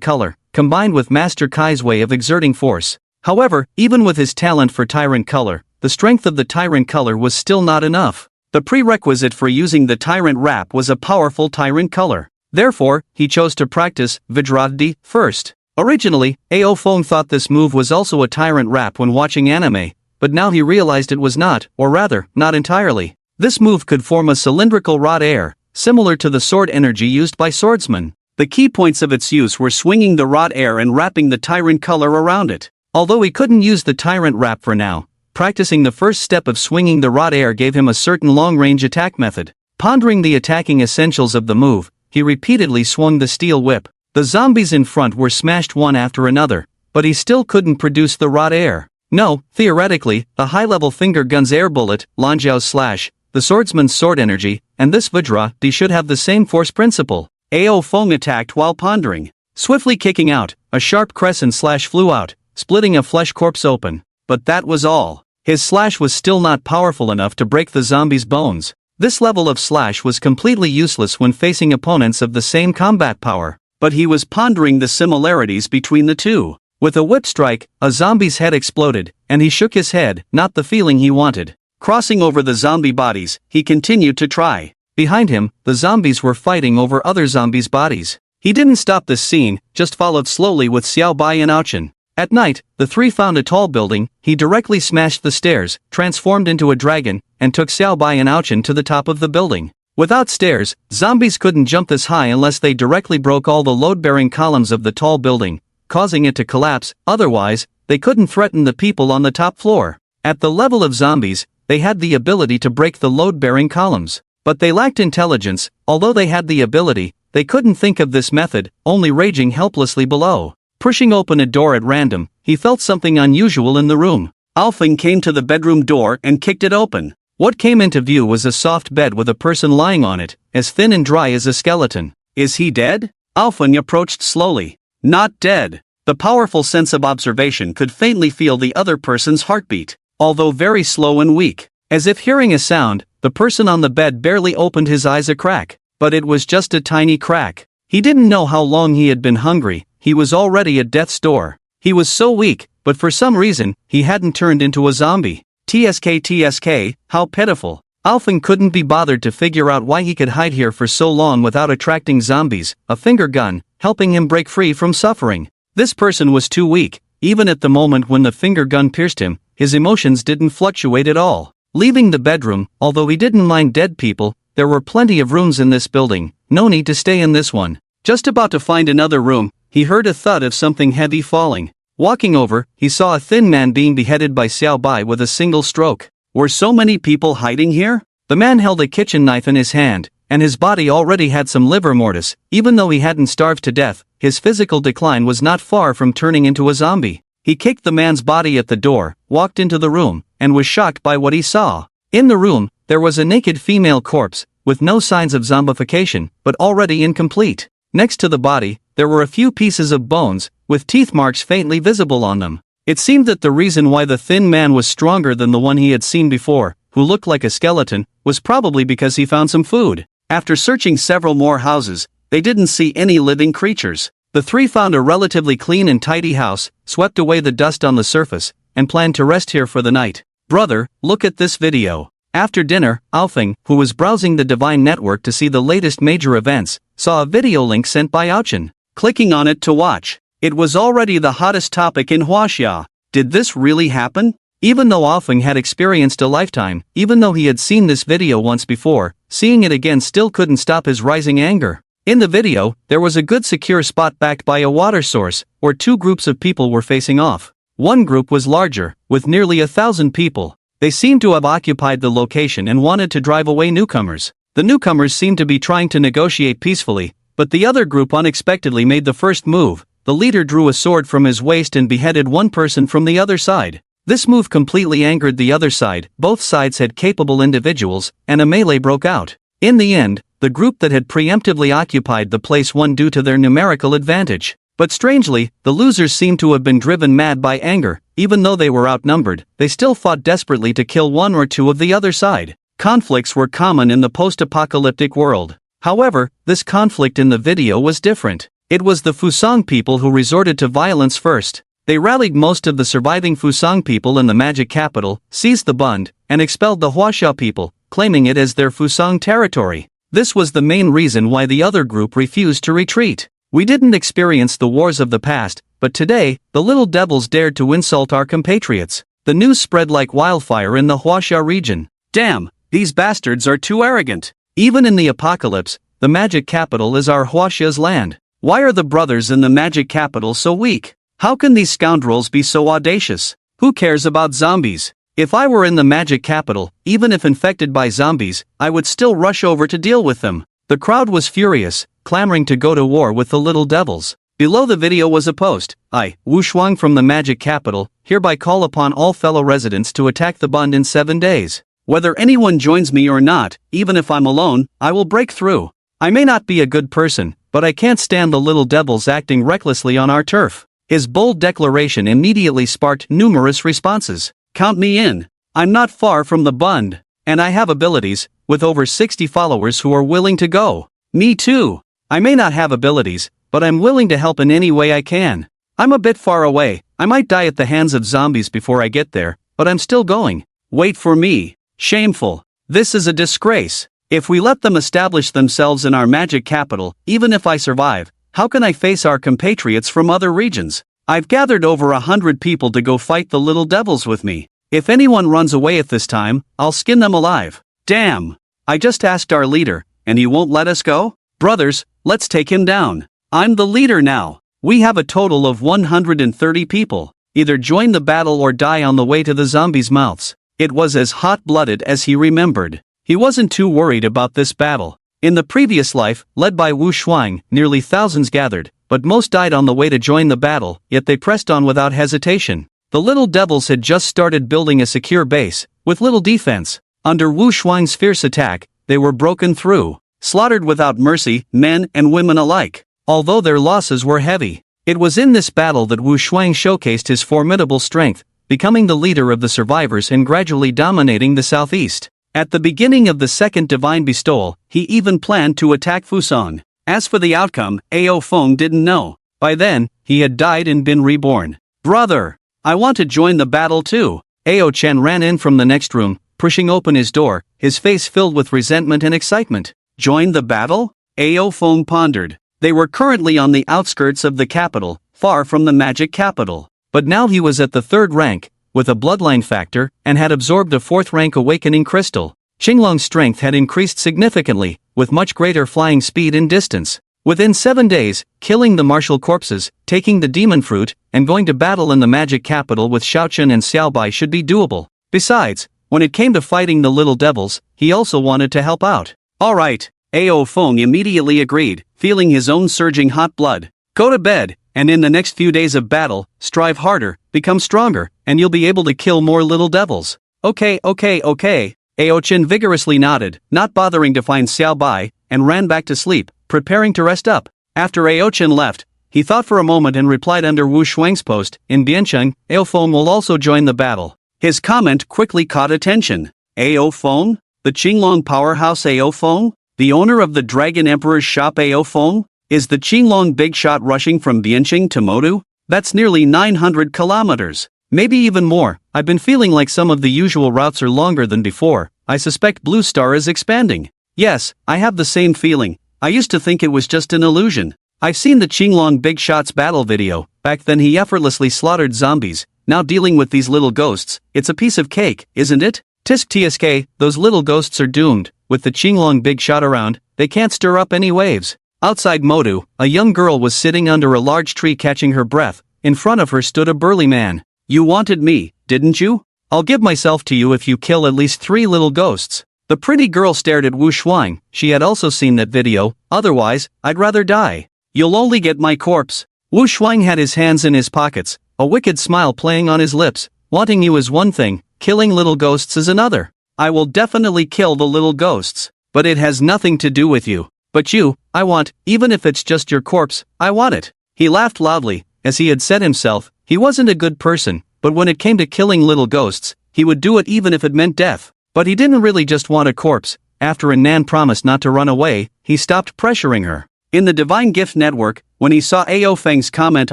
B: color, combined with Master Kai's way of exerting force. However, even with his talent for tyrant color, the strength of the tyrant color was still not enough. The prerequisite for using the tyrant wrap was a powerful tyrant color. Therefore, he chose to practice Vidradi first. Originally, Ao Feng thought this move was also a tyrant wrap when watching anime, but now he realized it was not, or rather, not entirely. This move could form a cylindrical rod air, similar to the sword energy used by swordsmen. The key points of its use were swinging the rod air and wrapping the tyrant color around it. Although he couldn't use the tyrant wrap for now, practicing the first step of swinging the rod air gave him a certain long-range attack method. Pondering the attacking essentials of the move, he repeatedly swung the steel whip. The zombies in front were smashed one after another, but he still couldn't produce the rod air. No, theoretically, the high-level finger gun's air bullet, Lanjiao's slash, the swordsman's sword energy, and this Vidradi should have the same force principle. Ao Feng attacked while pondering. Swiftly kicking out, a sharp crescent slash flew out, splitting a flesh corpse open. But that was all. His slash was still not powerful enough to break the zombie's bones. This level of slash was completely useless when facing opponents of the same combat power. But he was pondering the similarities between the two. With a whip strike, a zombie's head exploded, and he shook his head, not the feeling he wanted. Crossing over the zombie bodies, he continued to try. Behind him, the zombies were fighting over other zombies' bodies. He didn't stop this scene, just followed slowly with Xiao Bai and Ao-chan. At night, the three found a tall building. He directly smashed the stairs, transformed into a dragon, and took Xiao Bai and Ao-chan to the top of the building. Without stairs, zombies couldn't jump this high unless they directly broke all the load-bearing columns of the tall building, causing it to collapse. Otherwise, they couldn't threaten the people on the top floor. At the level of zombies, they had the ability to break the load-bearing columns. But they lacked intelligence. Although they had the ability, they couldn't think of this method, only raging helplessly below. Pushing open a door at random, he felt something unusual in the room. Ao Feng came to the bedroom door and kicked it open. What came into view was a soft bed with a person lying on it, as thin and dry as a skeleton. Is he dead? Ao Feng approached slowly. Not dead. The powerful sense of observation could faintly feel the other person's heartbeat, although very slow and weak. As if hearing a sound, the person on the bed barely opened his eyes a crack. But it was just a tiny crack. He didn't know how long he had been hungry. He was already at death's door. He was so weak, but for some reason, he hadn't turned into a zombie. TSK, how pitiful. Ao Feng couldn't be bothered to figure out why he could hide here for so long without attracting zombies, a finger gun, helping him break free from suffering. This person was too weak. Even at the moment when the finger gun pierced him, his emotions didn't fluctuate at all. Leaving the bedroom, although he didn't mind dead people, there were plenty of rooms in this building. No need to stay in this one. Just about to find another room, he heard a thud of something heavy falling. Walking over, he saw a thin man being beheaded by Xiao Bai with a single stroke. Were so many people hiding here? The man held a kitchen knife in his hand, and his body already had some livor mortis. Even though he hadn't starved to death, his physical decline was not far from turning into a zombie. He kicked the man's body at the door, walked into the room, and was shocked by what he saw. In the room, there was a naked female corpse, with no signs of zombification, but already incomplete.
A: Next to the body, there were a few pieces of bones, with teeth marks faintly visible on them. It seemed that the reason why the thin man was stronger than the one he had seen before, who looked like a skeleton, was probably because he found some food. After searching several more houses, they didn't see any living creatures. The three found a relatively clean and tidy house, swept away the dust on the surface, and planned to rest here for the night. Brother, look at this video. After dinner, Alfing, who was browsing the Divine Network to see the latest major events, saw a video link sent by Aochin. Clicking on it to watch, it was already the hottest topic in Huaxia. Did this really happen? Even though Alfing had experienced a lifetime, even though he had seen this video once before, seeing it again still couldn't stop his rising anger. In the video, there was a good secure spot backed by a water source, where two groups of people were facing off. One group was larger, with nearly 1,000 people. They seemed to have occupied the location and wanted to drive away newcomers. The newcomers seemed to be trying to negotiate peacefully, but the other group unexpectedly made the first move. The leader drew a sword from his waist and beheaded one person from the other side. This move completely angered the other side. Both sides had capable individuals, and a melee broke out. In the end, the group that had preemptively occupied the place won due to their numerical advantage. But strangely, the losers seemed to have been driven mad by anger. Even though they were outnumbered, they still fought desperately to kill one or two of the other side. Conflicts were common in the post-apocalyptic world. However, this conflict in the video was different. It was the Fusang people who resorted to violence first. They rallied most of the surviving Fusang people in the magic capital, seized the Bund, and expelled the Huaxia people, claiming it as their Fusang territory. This was the main reason why the other group refused to retreat. We didn't experience the wars of the past, but today, the little devils dared to insult our compatriots. The news spread like wildfire in the Huaxia region. Damn, these bastards are too arrogant. Even in the apocalypse, the magic capital is our Huaxia's land. Why are the brothers in the magic capital so weak? How can these scoundrels be so audacious? Who cares about zombies? If I were in the magic capital, even if infected by zombies, I would still rush over to deal with them. The crowd was furious, clamoring to go to war with the little devils. Below the video was a post. I, Wu Shuang from the magic capital, hereby call upon all fellow residents to attack the Bund in 7 days. Whether anyone joins me or not, even if I'm alone, I will break through. I may not be a good person, but I can't stand the little devils acting recklessly on our turf. His bold declaration immediately sparked numerous responses. Count me in. I'm not far from the Bund, and I have abilities, with over 60 followers who are willing to go. Me too. I may not have abilities, but I'm willing to help in any way I can. I'm a bit far away. I might die at the hands of zombies before I get there, but I'm still going. Wait for me. Shameful. This is a disgrace. If we let them establish themselves in our magic capital, even if I survive, how can I face our compatriots from other regions? I've gathered over 100 people to go fight the little devils with me. If anyone runs away at this time, I'll skin them alive. Damn. I just asked our leader, and he won't let us go? Brothers, let's take him down. I'm the leader now. We have a total of 130 people. Either join the battle or die on the way to the zombies' mouths. It was as hot-blooded as he remembered. He wasn't too worried about this battle. In the previous life, led by Wu Shuang, nearly thousands gathered, but most died on the way to join the battle, yet they pressed on without hesitation. The little devils had just started building a secure base, with little defense. Under Wu Shuang's fierce attack, they were broken through, slaughtered without mercy, men and women alike. Although their losses were heavy, it was in this battle that Wu Shuang showcased his formidable strength, becoming the leader of the survivors and gradually dominating the southeast. At the beginning of the second divine bestowal, he even planned to attack Fusang. As for the outcome, Ao Feng didn't know. By then, he had died and been reborn. Brother, I want to join the battle too. Ao Chen ran in from the next room, pushing open his door, his face filled with resentment and excitement. Join the battle? Ao Feng pondered. They were currently on the outskirts of the capital, far from the magic capital. But now he was at the 3rd rank, with a bloodline factor, and had absorbed a 4th rank awakening crystal. Qinglong's strength had increased significantly, with much greater flying speed and distance. Within 7 days, killing the martial corpses, taking the demon fruit, and going to battle in the magic capital with Xiaochen and Xiaobai should be doable. Besides, when it came to fighting the little devils, he also wanted to help out. Alright, Ao Feng immediately agreed, feeling his own surging hot blood. Go to bed, and in the next few days of battle, strive harder, become stronger, and you'll be able to kill more little devils. Okay. Ao Chen vigorously nodded, not bothering to find Xiao Bai, and ran back to sleep, preparing to rest up.
B: After Ao Chen left, he thought for a moment and replied under Wu Shuang's post, in Biancheng, Ao Feng will also join the battle. His comment quickly caught attention. Ao Feng? The Qinglong powerhouse Ao Feng? The owner of the Dragon Emperor's shop Ao Feng? Is the Qinglong big shot rushing from Biancheng to Modu? That's nearly 900 kilometers. Maybe even more. I've been feeling like some of the usual routes are longer than before. I suspect Blue Star is expanding. Yes, I have the same feeling. I used to think it was just an illusion. I've seen the Qinglong Big Shots battle video. Back then he effortlessly slaughtered zombies. Now dealing with these little ghosts, it's a piece of cake, isn't it? Tisk tsk, those little ghosts are doomed. With the Qinglong Big Shot around, they can't stir up any waves. Outside Modu, a young girl was sitting under a large tree catching her breath. In front of her stood a burly man. You wanted me, didn't you? I'll give myself to you if you kill at least 3 little ghosts. The pretty girl stared at Wu Shuang. She had also seen that video. Otherwise, I'd rather die. You'll only get my corpse. Wu Shuang had his hands in his pockets, a wicked smile playing on his lips. Wanting you is one thing, killing little ghosts is another. I will definitely kill the little ghosts. But it has nothing to do with you. But you, I want, even if it's just your corpse, I want it. He laughed loudly. As he had said himself, he wasn't a good person, but when it came to killing little ghosts, he would do it even if it meant death. But he didn't really just want a corpse. After Nan promised not to run away, he stopped pressuring her. In the Divine Gift Network, when he saw Ao Feng's comment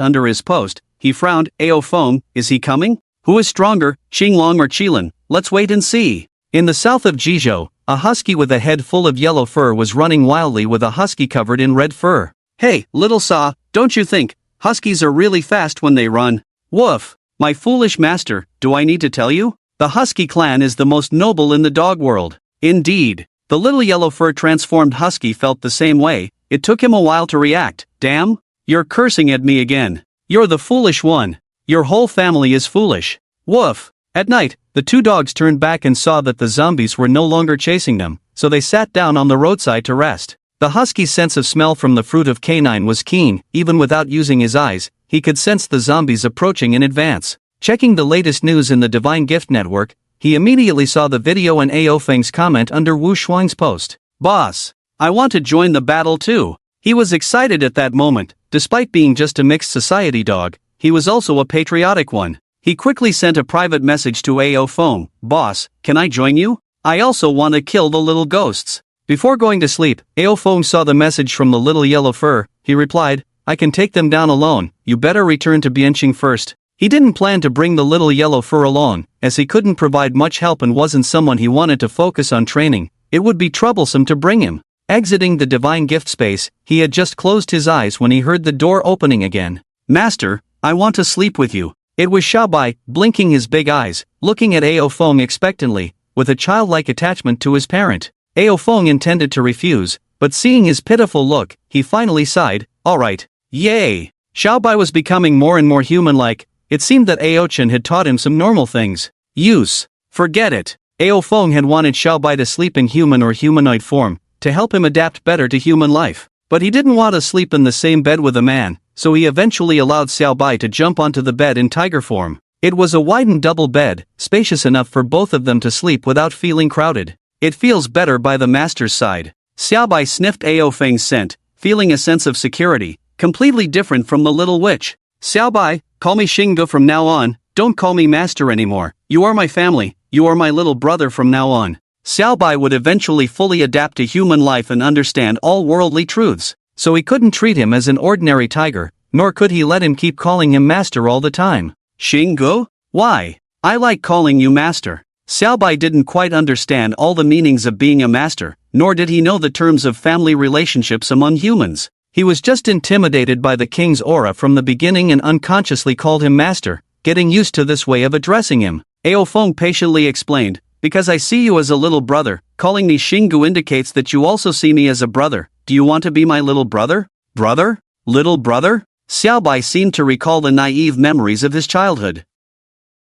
B: under his post, he frowned. Ao Feng, is he coming? Who is stronger, Qinglong or Qilin? Let's wait and see. In the south of Jizhou, a husky with a head full of yellow fur was running wildly with a husky covered in red fur. Hey, little Saw, don't you think huskies are really fast when they run? Woof. My foolish master, do I need to tell you? The husky clan is the most noble in the dog world. Indeed. The little yellow fur transformed husky felt the same way. It took him a while to react. Damn. You're cursing at me again. You're the foolish one. Your whole family is foolish. Woof. At night, the 2 dogs turned back and saw that the zombies were no longer chasing them, so they sat down on the roadside to rest. The husky's sense of smell from the fruit of canine was keen. Even without using his eyes, he could sense the zombies approaching in advance. Checking the latest news in the Divine Gift Network, he immediately saw the video and Ao Feng's comment under Wu Shuang's post. Boss, I want to join the battle too. He was excited at that moment. Despite being just a mixed society dog, he was also a patriotic one. He quickly sent a private message to Ao Feng. Boss, can I join you? I also want to kill the little ghosts. Before going to sleep, Ao Feng saw the message from the little yellow fur. He replied, I can take them down alone. You better return to Biancheng first. He didn't plan to bring the little yellow fur along, as he couldn't provide much help and wasn't someone he wanted to focus on training. It would be troublesome to bring him. Exiting the divine gift space, he had just closed his eyes when he heard the door opening again. Master, I want to sleep with you. It was Xiaobai, blinking his big eyes, looking at Ao Feng expectantly, with a childlike attachment to his parent. Ao Feng intended to refuse, but seeing his pitiful look, he finally sighed. Alright. Yay! Xiaobai was becoming more and more human-like. It seemed that Ao Chen had taught him some normal things. Use. Forget it. Ao Feng had wanted Xiaobai to sleep in human or humanoid form, to help him adapt better to human life. But he didn't want to sleep in the same bed with a man, so he eventually allowed Xiaobai to jump onto the bed in tiger form. It was a widened double bed, spacious enough for both of them to sleep without feeling crowded. It feels better by the master's side. Xiaobai sniffed Ao Feng's scent, feeling a sense of security, completely different from the little witch. Xiaobai, call me Xingge from now on, don't call me master anymore. You are my family, you are my little brother from now on. Xiaobai would eventually fully adapt to human life and understand all worldly truths, so he couldn't treat him as an ordinary tiger, nor could he let him keep calling him master all the time. Xingge? Why? I like calling you master. Xiaobai didn't quite understand all the meanings of being a master, nor did he know the terms of family relationships among humans. He was just intimidated by the king's aura from the beginning and unconsciously called him master, getting used to this way of addressing him. Ao Feng patiently explained, because I see you as a little brother, calling me Xingge indicates that you also see me as a brother. Do you want to be my little brother? Brother? Little brother? Xiaobai seemed to recall the naive memories of his childhood.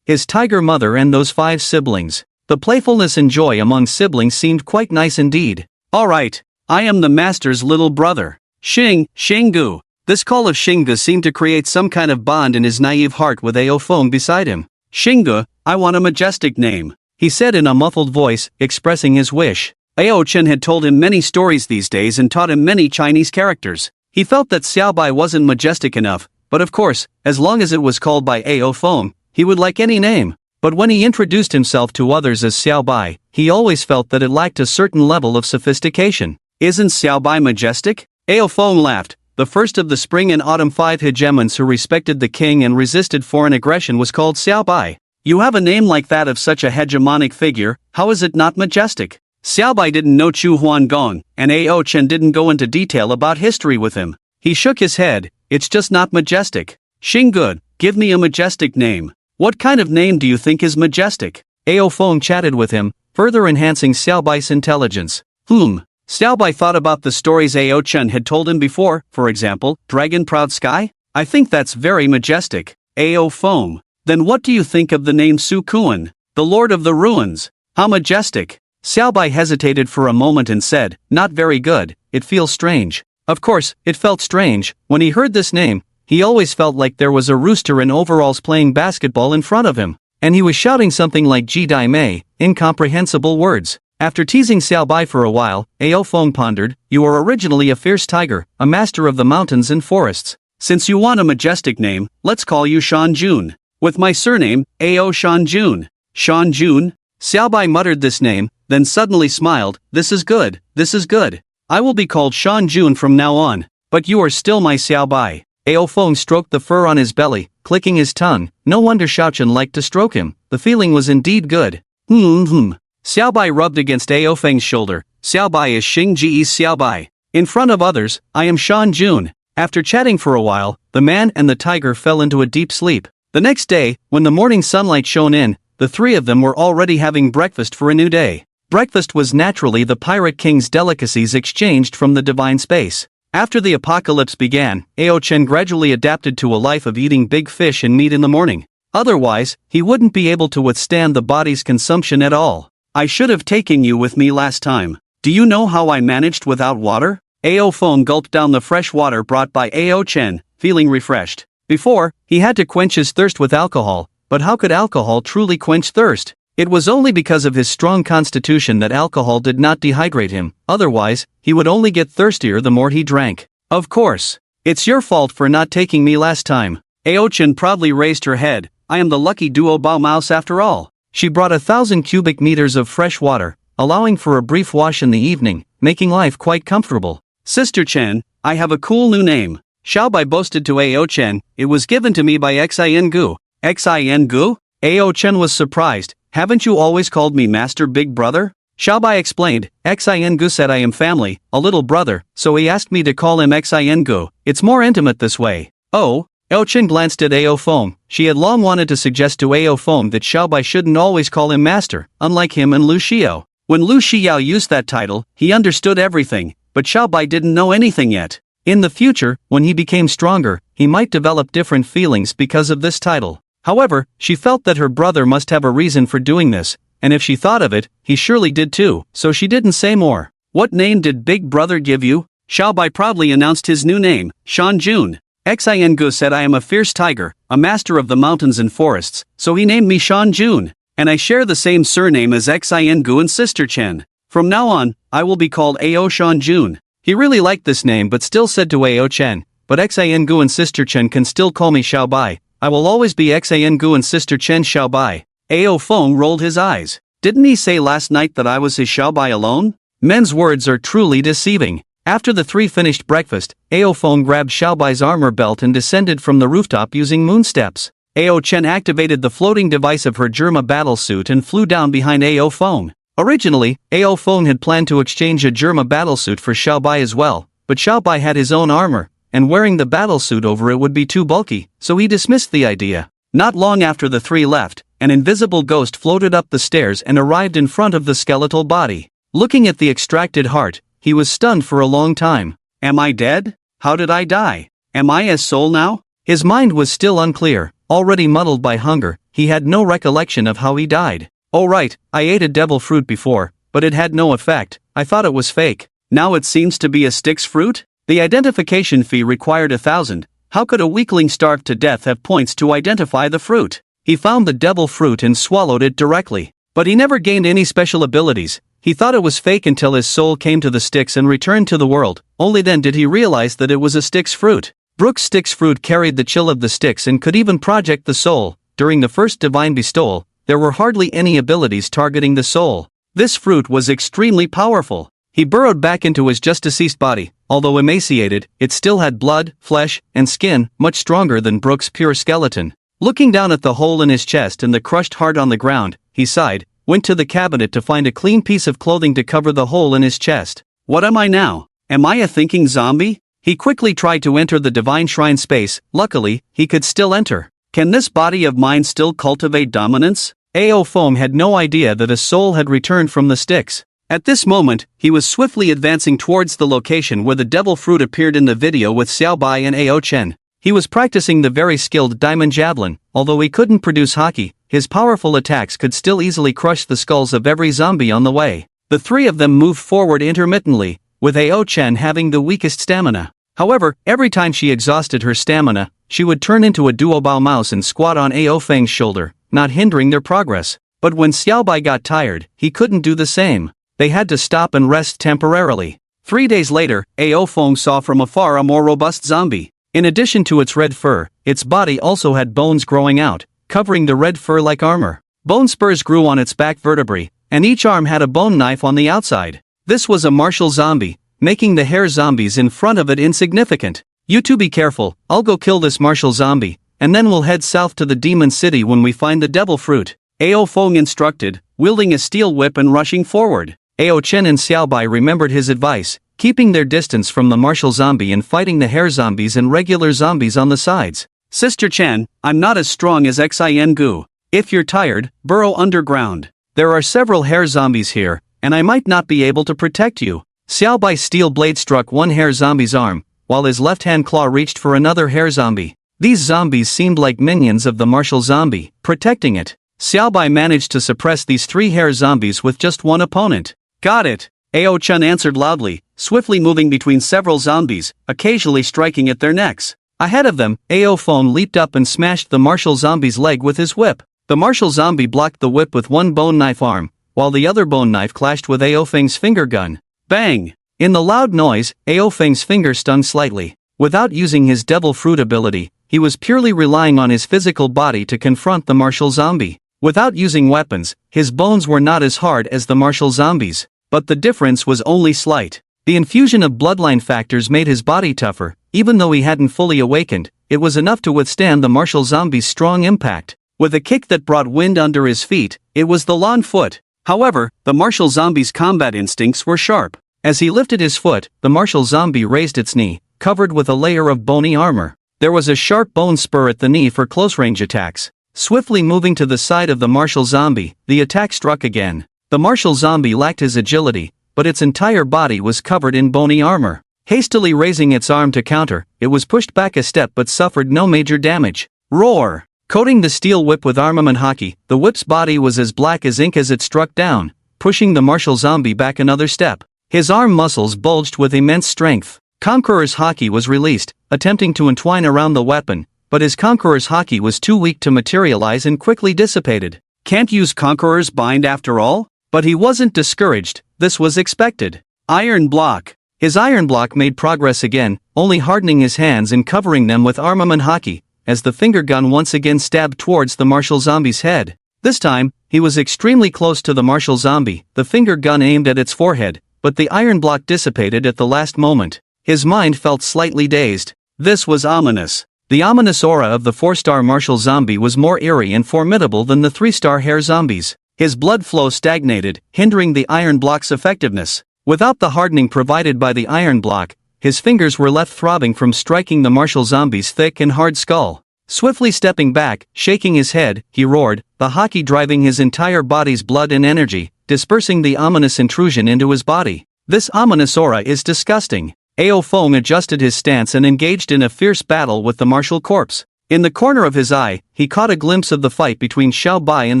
B: His tiger mother and those 5 siblings. The playfulness and joy among siblings seemed quite nice indeed. Alright, I am the master's little brother. Xingge. This call of Xingge seemed to create some kind of bond in his naive heart with Ao Feng beside him. Xingge, I want a majestic name, he said in a muffled voice, expressing his wish. Ao Chen had told him many stories these days and taught him many Chinese characters. He felt that Xiaobai wasn't majestic enough, but of course, as long as it was called by Ao Feng, he would like any name. But when he introduced himself to others as Xiaobai, he always felt that it lacked a certain level of sophistication. Isn't Xiaobai majestic? Ao Feng laughed. The first of the spring and autumn 5 hegemons who respected the king and resisted foreign aggression was called Xiaobai. You have a name like that of such a hegemonic figure, how is it not majestic? Xiaobai didn't know Chu Huangong, and Ao Chen didn't go into detail about history with him. He shook his head. It's just not majestic. Xinggood, give me a majestic name. What kind of name do you think is majestic? Ao Feng chatted with him, further enhancing Xiaobai's intelligence. Xiaobai thought about the stories Ao Chen had told him before, for example, Dragon Proud Sky? I think that's very majestic. Ao Feng. Then what do you think of the name Su Kuan, the Lord of the Ruins? How majestic. Xiaobai hesitated for a moment and said, not very good, it feels strange. Of course, it felt strange. When he heard this name, he always felt like there was a rooster in overalls playing basketball in front of him, and he was shouting something like Ji Dai Mei, incomprehensible words. After teasing Xiaobai for a while, Ao Feng pondered, you are originally a fierce tiger, a master of the mountains and forests. Since you want a majestic name, let's call you Shan Jun. With my surname, Ao Shan Jun. Shan Jun? Xiaobai muttered this name, then suddenly smiled, this is good, this is good. I will be called Shan Jun from now on, but you are still my Xiaobai. Ao Feng stroked the fur on his belly, clicking his tongue. No wonder Xiaochen liked to stroke him, the feeling was indeed good. Xiaobai rubbed against Ao Feng's shoulder. Xiaobai is Xing Ji's Xiaobai. In front of others, I am Shan Jun. After chatting for a while, the man and the tiger fell into a deep sleep. The next day, when the morning sunlight shone in, the three of them were already having breakfast for a new day. Breakfast was naturally the Pirate King's delicacies exchanged from the divine space. After the apocalypse began, Ao Chen gradually adapted to a life of eating big fish and meat in the morning. Otherwise, he wouldn't be able to withstand the body's consumption at all. I should have taken you with me last time. Do you know how I managed without water? Ao Feng gulped down the fresh water brought by Ao Chen, feeling refreshed. Before, he had to quench his thirst with alcohol, but how could alcohol truly quench thirst? It was only because of his strong constitution that alcohol did not dehydrate him, otherwise, he would only get thirstier the more he drank. Of course. It's your fault for not taking me last time. Ao Chen proudly raised her head. I am the lucky duo Bao Mouse after all. She brought 1,000 cubic meters of fresh water, allowing for a brief wash in the evening, making life quite comfortable. Sister Chen, I have a cool new name. Xiaobai boasted to Ao Chen, it was given to me by Xin Gu. Xin Gu? Ao Chen was surprised. Haven't you always called me Master Big Brother? Xiaobai explained, Xin Gu said I am family, a little brother, so he asked me to call him Xin Gu. It's more intimate this way. Oh? Ao Chen glanced at Ao Feng. She had long wanted to suggest to Ao Feng that Xiaobai shouldn't always call him master, unlike him and Lu Xiao. When Lu Xiao used that title, he understood everything, but Xiaobai didn't know anything yet. In the future, when he became stronger, he might develop different feelings because of this title. However, she felt that her brother must have a reason for doing this, and if she thought of it, he surely did too, so she didn't say more. What name did Big Brother give you? Xiaobai proudly announced his new name, Shan Jun. Xin Gu said I am a fierce tiger, a master of the mountains and forests, so he named me Shan Jun, and I share the same surname as Xin Gu and Sister Chen. From now on, I will be called Ao Shan Jun. He really liked this name but still said to Ao Chen, but Xin Gu and Sister Chen can still call me Xiaobai. I will always be Xin Gu and Sister Chen Xiaobai. Ao Feng rolled his eyes. Didn't he say last night that I was his Xiaobai alone? Men's words are truly deceiving. After the three finished breakfast, Ao Feng grabbed Xiaobai's armor belt and descended from the rooftop using moon steps. Ao Chen activated the floating device of her Germa battlesuit and flew down behind Ao Feng. Originally, Ao Feng had planned to exchange a Germa battlesuit for Xiaobai as well, but Xiaobai had his own armor, and wearing the battlesuit over it would be too bulky, so he dismissed the idea. Not long after the three left, an invisible ghost floated up the stairs and arrived in front of the skeletal body. Looking at the extracted heart, he was stunned for a long time. Am I dead? How did I die? Am I a soul now? His mind was still unclear, already muddled by hunger, he had no recollection of how he died. Oh right, I ate a devil fruit before, but it had no effect, I thought it was fake. Now it seems to be a Styx fruit? The identification fee required 1,000, how could a weakling starved to death have points to identify the fruit? He found the devil fruit and swallowed it directly. But he never gained any special abilities, He thought it was fake until his soul came to the sticks and returned to the world, only then did he realize that it was a Styx fruit. Brook's Styx fruit carried the chill of the sticks and could even project the soul. During the first divine bestowal, there were hardly any abilities targeting the soul. This fruit was extremely powerful. He burrowed back into his just-deceased body. Although emaciated, it still had blood, flesh, and skin, much stronger than Brook's pure skeleton. Looking down at the hole in his chest and the crushed heart on the ground, he sighed, went to the cabinet to find a clean piece of clothing to cover the hole in his chest. What am I now? Am I a thinking zombie? He quickly tried to enter the divine shrine space. Luckily, he could still enter. Can this body of mine still cultivate dominance? Ao Foam had no idea that a soul had returned from the sticks. At this moment, he was swiftly advancing towards the location where the devil fruit appeared in the video with Xiaobai and Ao Chen. He was practicing the very skilled diamond javelin. Although he couldn't produce haki, his powerful attacks could still easily crush the skulls of every zombie on the way. The three of them moved forward intermittently, with Ao Chen having the weakest stamina. However, every time she exhausted her stamina, she would turn into a duobao mouse and squat on Ao Feng's shoulder, not hindering their progress. But when Xiaobai got tired, he couldn't do the same. They had to stop and rest temporarily. 3 days later, Ao Feng saw from afar a more robust zombie. In addition to its red fur, its body also had bones growing out, covering the red fur like armor. Bone spurs grew on its back vertebrae, and each arm had a bone knife on the outside. This was a martial zombie, making the hair zombies in front of it insignificant. You two be careful, I'll go kill this martial zombie, and then we'll head south to the demon city when we find the devil fruit. Ao Feng instructed, wielding a steel whip and rushing forward. Ao Chen and Xiaobai remembered his advice, keeping their distance from the martial zombie and fighting the hair zombies and regular zombies on the sides. Sister Chen, I'm not as strong as Xin Gu. If you're tired, burrow underground. There are several hair zombies here, and I might not be able to protect you. Xiaobai's steel blade struck one hair zombie's arm, while his left-hand claw reached for another hair zombie. These zombies seemed like minions of the martial zombie, protecting it. Xiaobai managed to suppress these 3 hair zombies with just one opponent. Got it, Ao Chen answered loudly, swiftly moving between several zombies, occasionally striking at their necks. Ahead of them, Ao Feng leaped up and smashed the martial zombie's leg with his whip. The martial zombie blocked the whip with one bone knife arm, while the other bone knife clashed with Ao Feng's finger gun. Bang! In the loud noise, Ao Feng's finger stung slightly. Without using his devil fruit ability, he was purely relying on his physical body to confront the martial zombie. Without using weapons, his bones were not as hard as the martial zombies, but the difference was only slight. The infusion of bloodline factors made his body tougher. Even though he hadn't fully awakened, it was enough to withstand the martial zombie's strong impact. With a kick that brought wind under his feet, it was the lawn foot. However, the martial zombie's combat instincts were sharp. As he lifted his foot, the martial zombie raised its knee, covered with a layer of bony armor. There was a sharp bone spur at the knee for close-range attacks. Swiftly moving to the side of the martial zombie, the attack struck again. The martial zombie lacked his agility, but its entire body was covered in bony armor. Hastily raising its arm to counter, it was pushed back a step but suffered no major damage. Roar! Coating the steel whip with armament haki, the whip's body was as black as ink as it struck down, pushing the martial zombie back another step. His arm muscles bulged with immense strength. Conqueror's haki was released, attempting to entwine around the weapon, but his Conqueror's haki was too weak to materialize and quickly dissipated. Can't use Conqueror's bind after all? But he wasn't discouraged, this was expected. Iron block. His iron block made progress again, only hardening his hands and covering them with armament haki, as the finger gun once again stabbed towards the martial zombie's head. This time, he was extremely close to the martial zombie, the finger gun aimed at its forehead, but the iron block dissipated at the last moment. His mind felt slightly dazed. This was ominous. The ominous aura of the 4-star martial zombie was more eerie and formidable than the 3-star hair zombies. His blood flow stagnated, hindering the iron block's effectiveness. Without the hardening provided by the iron block, his fingers were left throbbing from striking the martial zombie's thick and hard skull. Swiftly stepping back, shaking his head, he roared, the haki driving his entire body's blood and energy, dispersing the ominous intrusion into his body. This ominous aura is disgusting. Ao Feng adjusted his stance and engaged in a fierce battle with the martial corpse. In the corner of his eye, he caught a glimpse of the fight between Xiao Bai and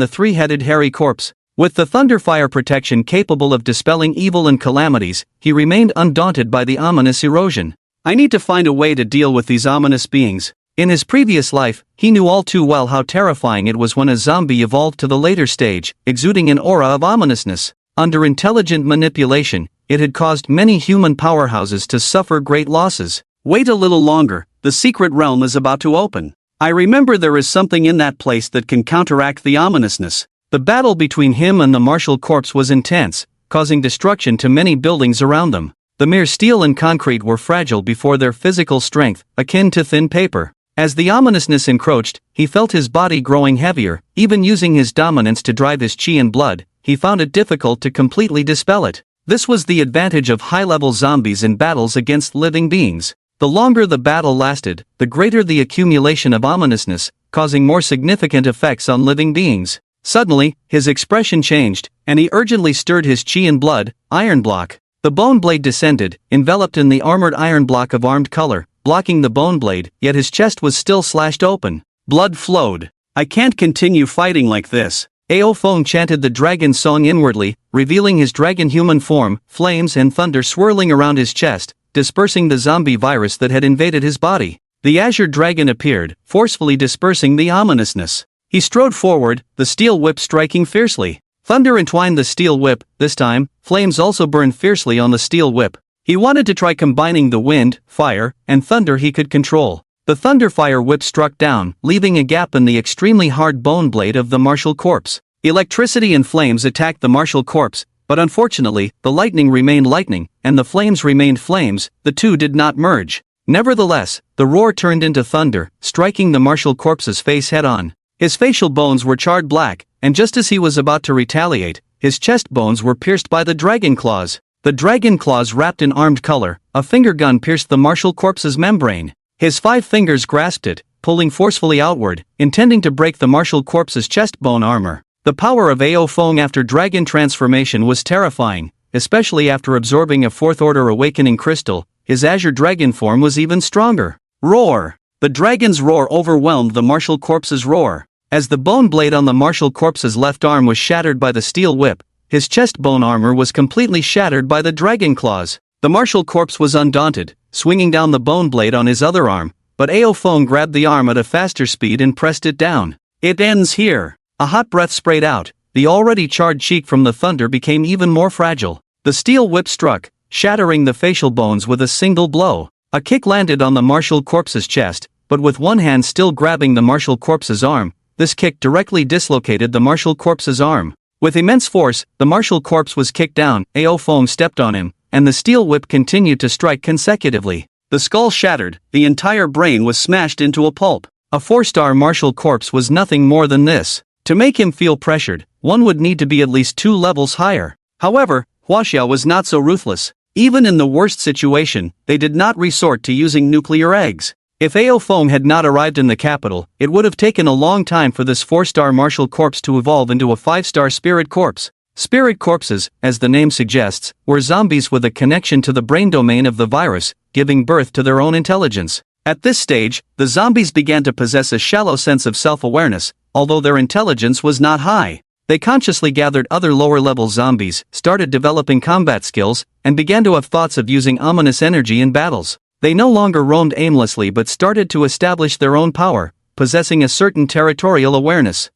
B: the 3-headed hairy corpse. With the thunderfire protection capable of dispelling evil and calamities, he remained undaunted by the ominous erosion. I need to find a way to deal with these ominous beings. In his previous life, he knew all too well how terrifying it was when a zombie evolved to the later stage, exuding an aura of ominousness.
A: Under intelligent manipulation, it had caused many human powerhouses to suffer great losses.
B: Wait a little longer, the secret realm is about to open. I remember there is something in that place that can counteract the ominousness.
A: The battle between him and the martial corpse was intense, causing destruction to many buildings around them. The mere steel and concrete were fragile before their physical strength, akin to thin paper. As the ominousness encroached, he felt his body growing heavier. Even using his dominance to drive his chi and blood, he found it difficult to completely dispel it. This was the advantage of high-level zombies in battles against living beings. The longer the battle lasted, the greater the accumulation of ominousness, causing more significant effects on living beings. Suddenly, his expression changed, and he urgently stirred his chi and blood. Iron block. The bone blade descended, enveloped in the armored iron block of armed color, blocking the bone blade, yet his chest was still slashed open.
B: Blood flowed. I can't continue fighting like this.
A: Ao Feng chanted the dragon song inwardly, revealing his dragon human form, flames and thunder swirling around his chest, dispersing the zombie virus that had invaded his body. The Azure dragon appeared, forcefully dispersing the ominousness. He strode forward, the steel whip striking fiercely. Thunder entwined the steel whip. This time, flames also burned fiercely on the steel whip. He wanted to try combining the wind, fire, and thunder he could control. The thunderfire whip struck down, leaving a gap in the extremely hard bone blade of the martial corpse. Electricity and flames attacked the martial corpse, but unfortunately, the lightning remained lightning, and the flames remained flames. The two did not merge. Nevertheless, the roar turned into thunder, striking the martial corpse's face head-on. His facial bones were charred black, and just as he was about to retaliate, his chest bones were pierced by the dragon claws. The dragon claws wrapped in armed color, a finger gun pierced the martial corpse's membrane. His 5 fingers grasped it, pulling forcefully outward, intending to break the martial corpse's chest bone armor. The power of Ao Feng after dragon transformation was terrifying, especially after absorbing a 4th order awakening crystal. His Azure dragon form was even stronger. Roar! The dragon's roar overwhelmed the martial corpse's roar. As the bone blade on the martial corpse's left arm was shattered by the steel whip, his chest bone armor was completely shattered by the dragon claws. The martial corpse was undaunted, swinging down the bone blade on his other arm, but Ao Feng grabbed the arm at a faster speed and pressed it down. It ends here. A hot breath sprayed out. The already charred cheek from the thunder became even more fragile. The steel whip struck, shattering the facial bones with a single blow. A kick landed on the martial corpse's chest, but with one hand still grabbing the martial corpse's arm, this kick directly dislocated the martial corpse's arm. With immense force, the martial corpse was kicked down. Ao Feng stepped on him, and the steel whip continued to strike consecutively. The skull shattered, the entire brain was smashed into a pulp. A 4-star martial corpse was nothing more than this. To make him feel pressured, one would need to be at least 2 levels higher. However, Huaxia was not so ruthless. Even in the worst situation, they did not resort to using nuclear eggs. If Ao Feng had not arrived in the capital, it would have taken a long time for this 4-star martial corpse to evolve into a 5-star spirit corpse. Spirit corpses, as the name suggests, were zombies with a connection to the brain domain of the virus, giving birth to their own intelligence. At this stage, the zombies began to possess a shallow sense of self-awareness, although their intelligence was not high. They consciously gathered other lower-level zombies, started developing combat skills, and began to have thoughts of using ominous energy in battles. They no longer roamed aimlessly but started to establish their own power, possessing a certain territorial awareness.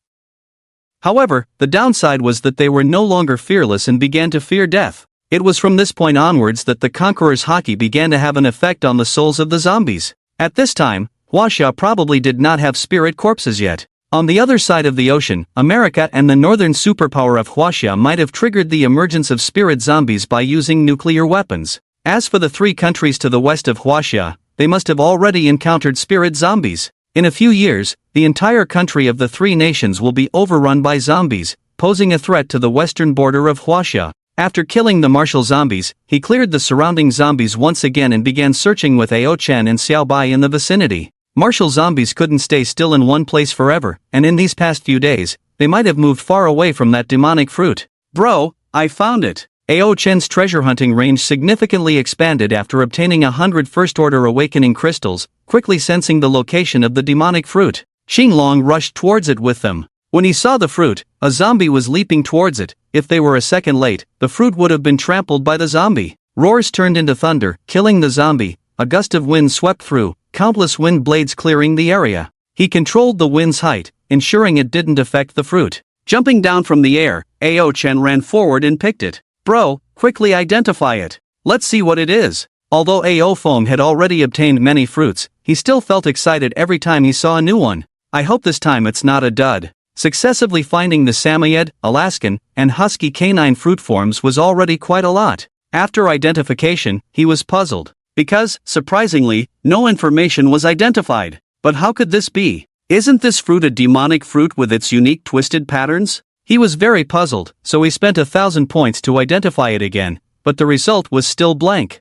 A: However, the downside was that they were no longer fearless and began to fear death. It was from this point onwards that the Conqueror's Haki began to have an effect on the souls of the zombies. At this time, Huaxia probably did not have spirit corpses yet. On the other side of the ocean, America and the northern superpower of Huaxia might have triggered the emergence of spirit zombies by using nuclear weapons. As for the 3 countries to the west of Huaxia, they must have already encountered spirit zombies. In a few years, the entire country of the 3 nations will be overrun by zombies, posing a threat to the western border of Huaxia. After killing the martial zombies, he cleared the surrounding zombies once again and began searching with Ao Chen and Xiao Bai in the vicinity. Martial zombies couldn't stay still in one place forever, and in these past few days, they might have moved far away from that demonic fruit. Bro, I found it. Ao Chen's treasure hunting range significantly expanded after obtaining 100 first-order awakening crystals, quickly sensing the location of the demonic fruit. Xinglong rushed towards it with them. When he saw the fruit, a zombie was leaping towards it. If they were a second late, the fruit would have been trampled by the zombie. Roars turned into thunder, killing the zombie. A gust of wind swept through, countless wind blades clearing the area. He controlled the wind's height, ensuring it didn't affect the fruit. Jumping down from the air,
B: Ao Chen ran forward and picked it. Bro, quickly identify it. Let's see what it is. Although Ao Feng had already obtained many fruits, he still felt excited every time he saw a new one. I hope this time it's not a dud. Successively finding the Samoyed, Alaskan, and Husky canine fruit forms was already quite a lot. After identification, he was puzzled. Because, surprisingly, no information was identified. But how could this be? Isn't this fruit a demonic fruit with its unique twisted patterns? He was very puzzled, so he spent 1,000 points to identify it again, but the result was still blank.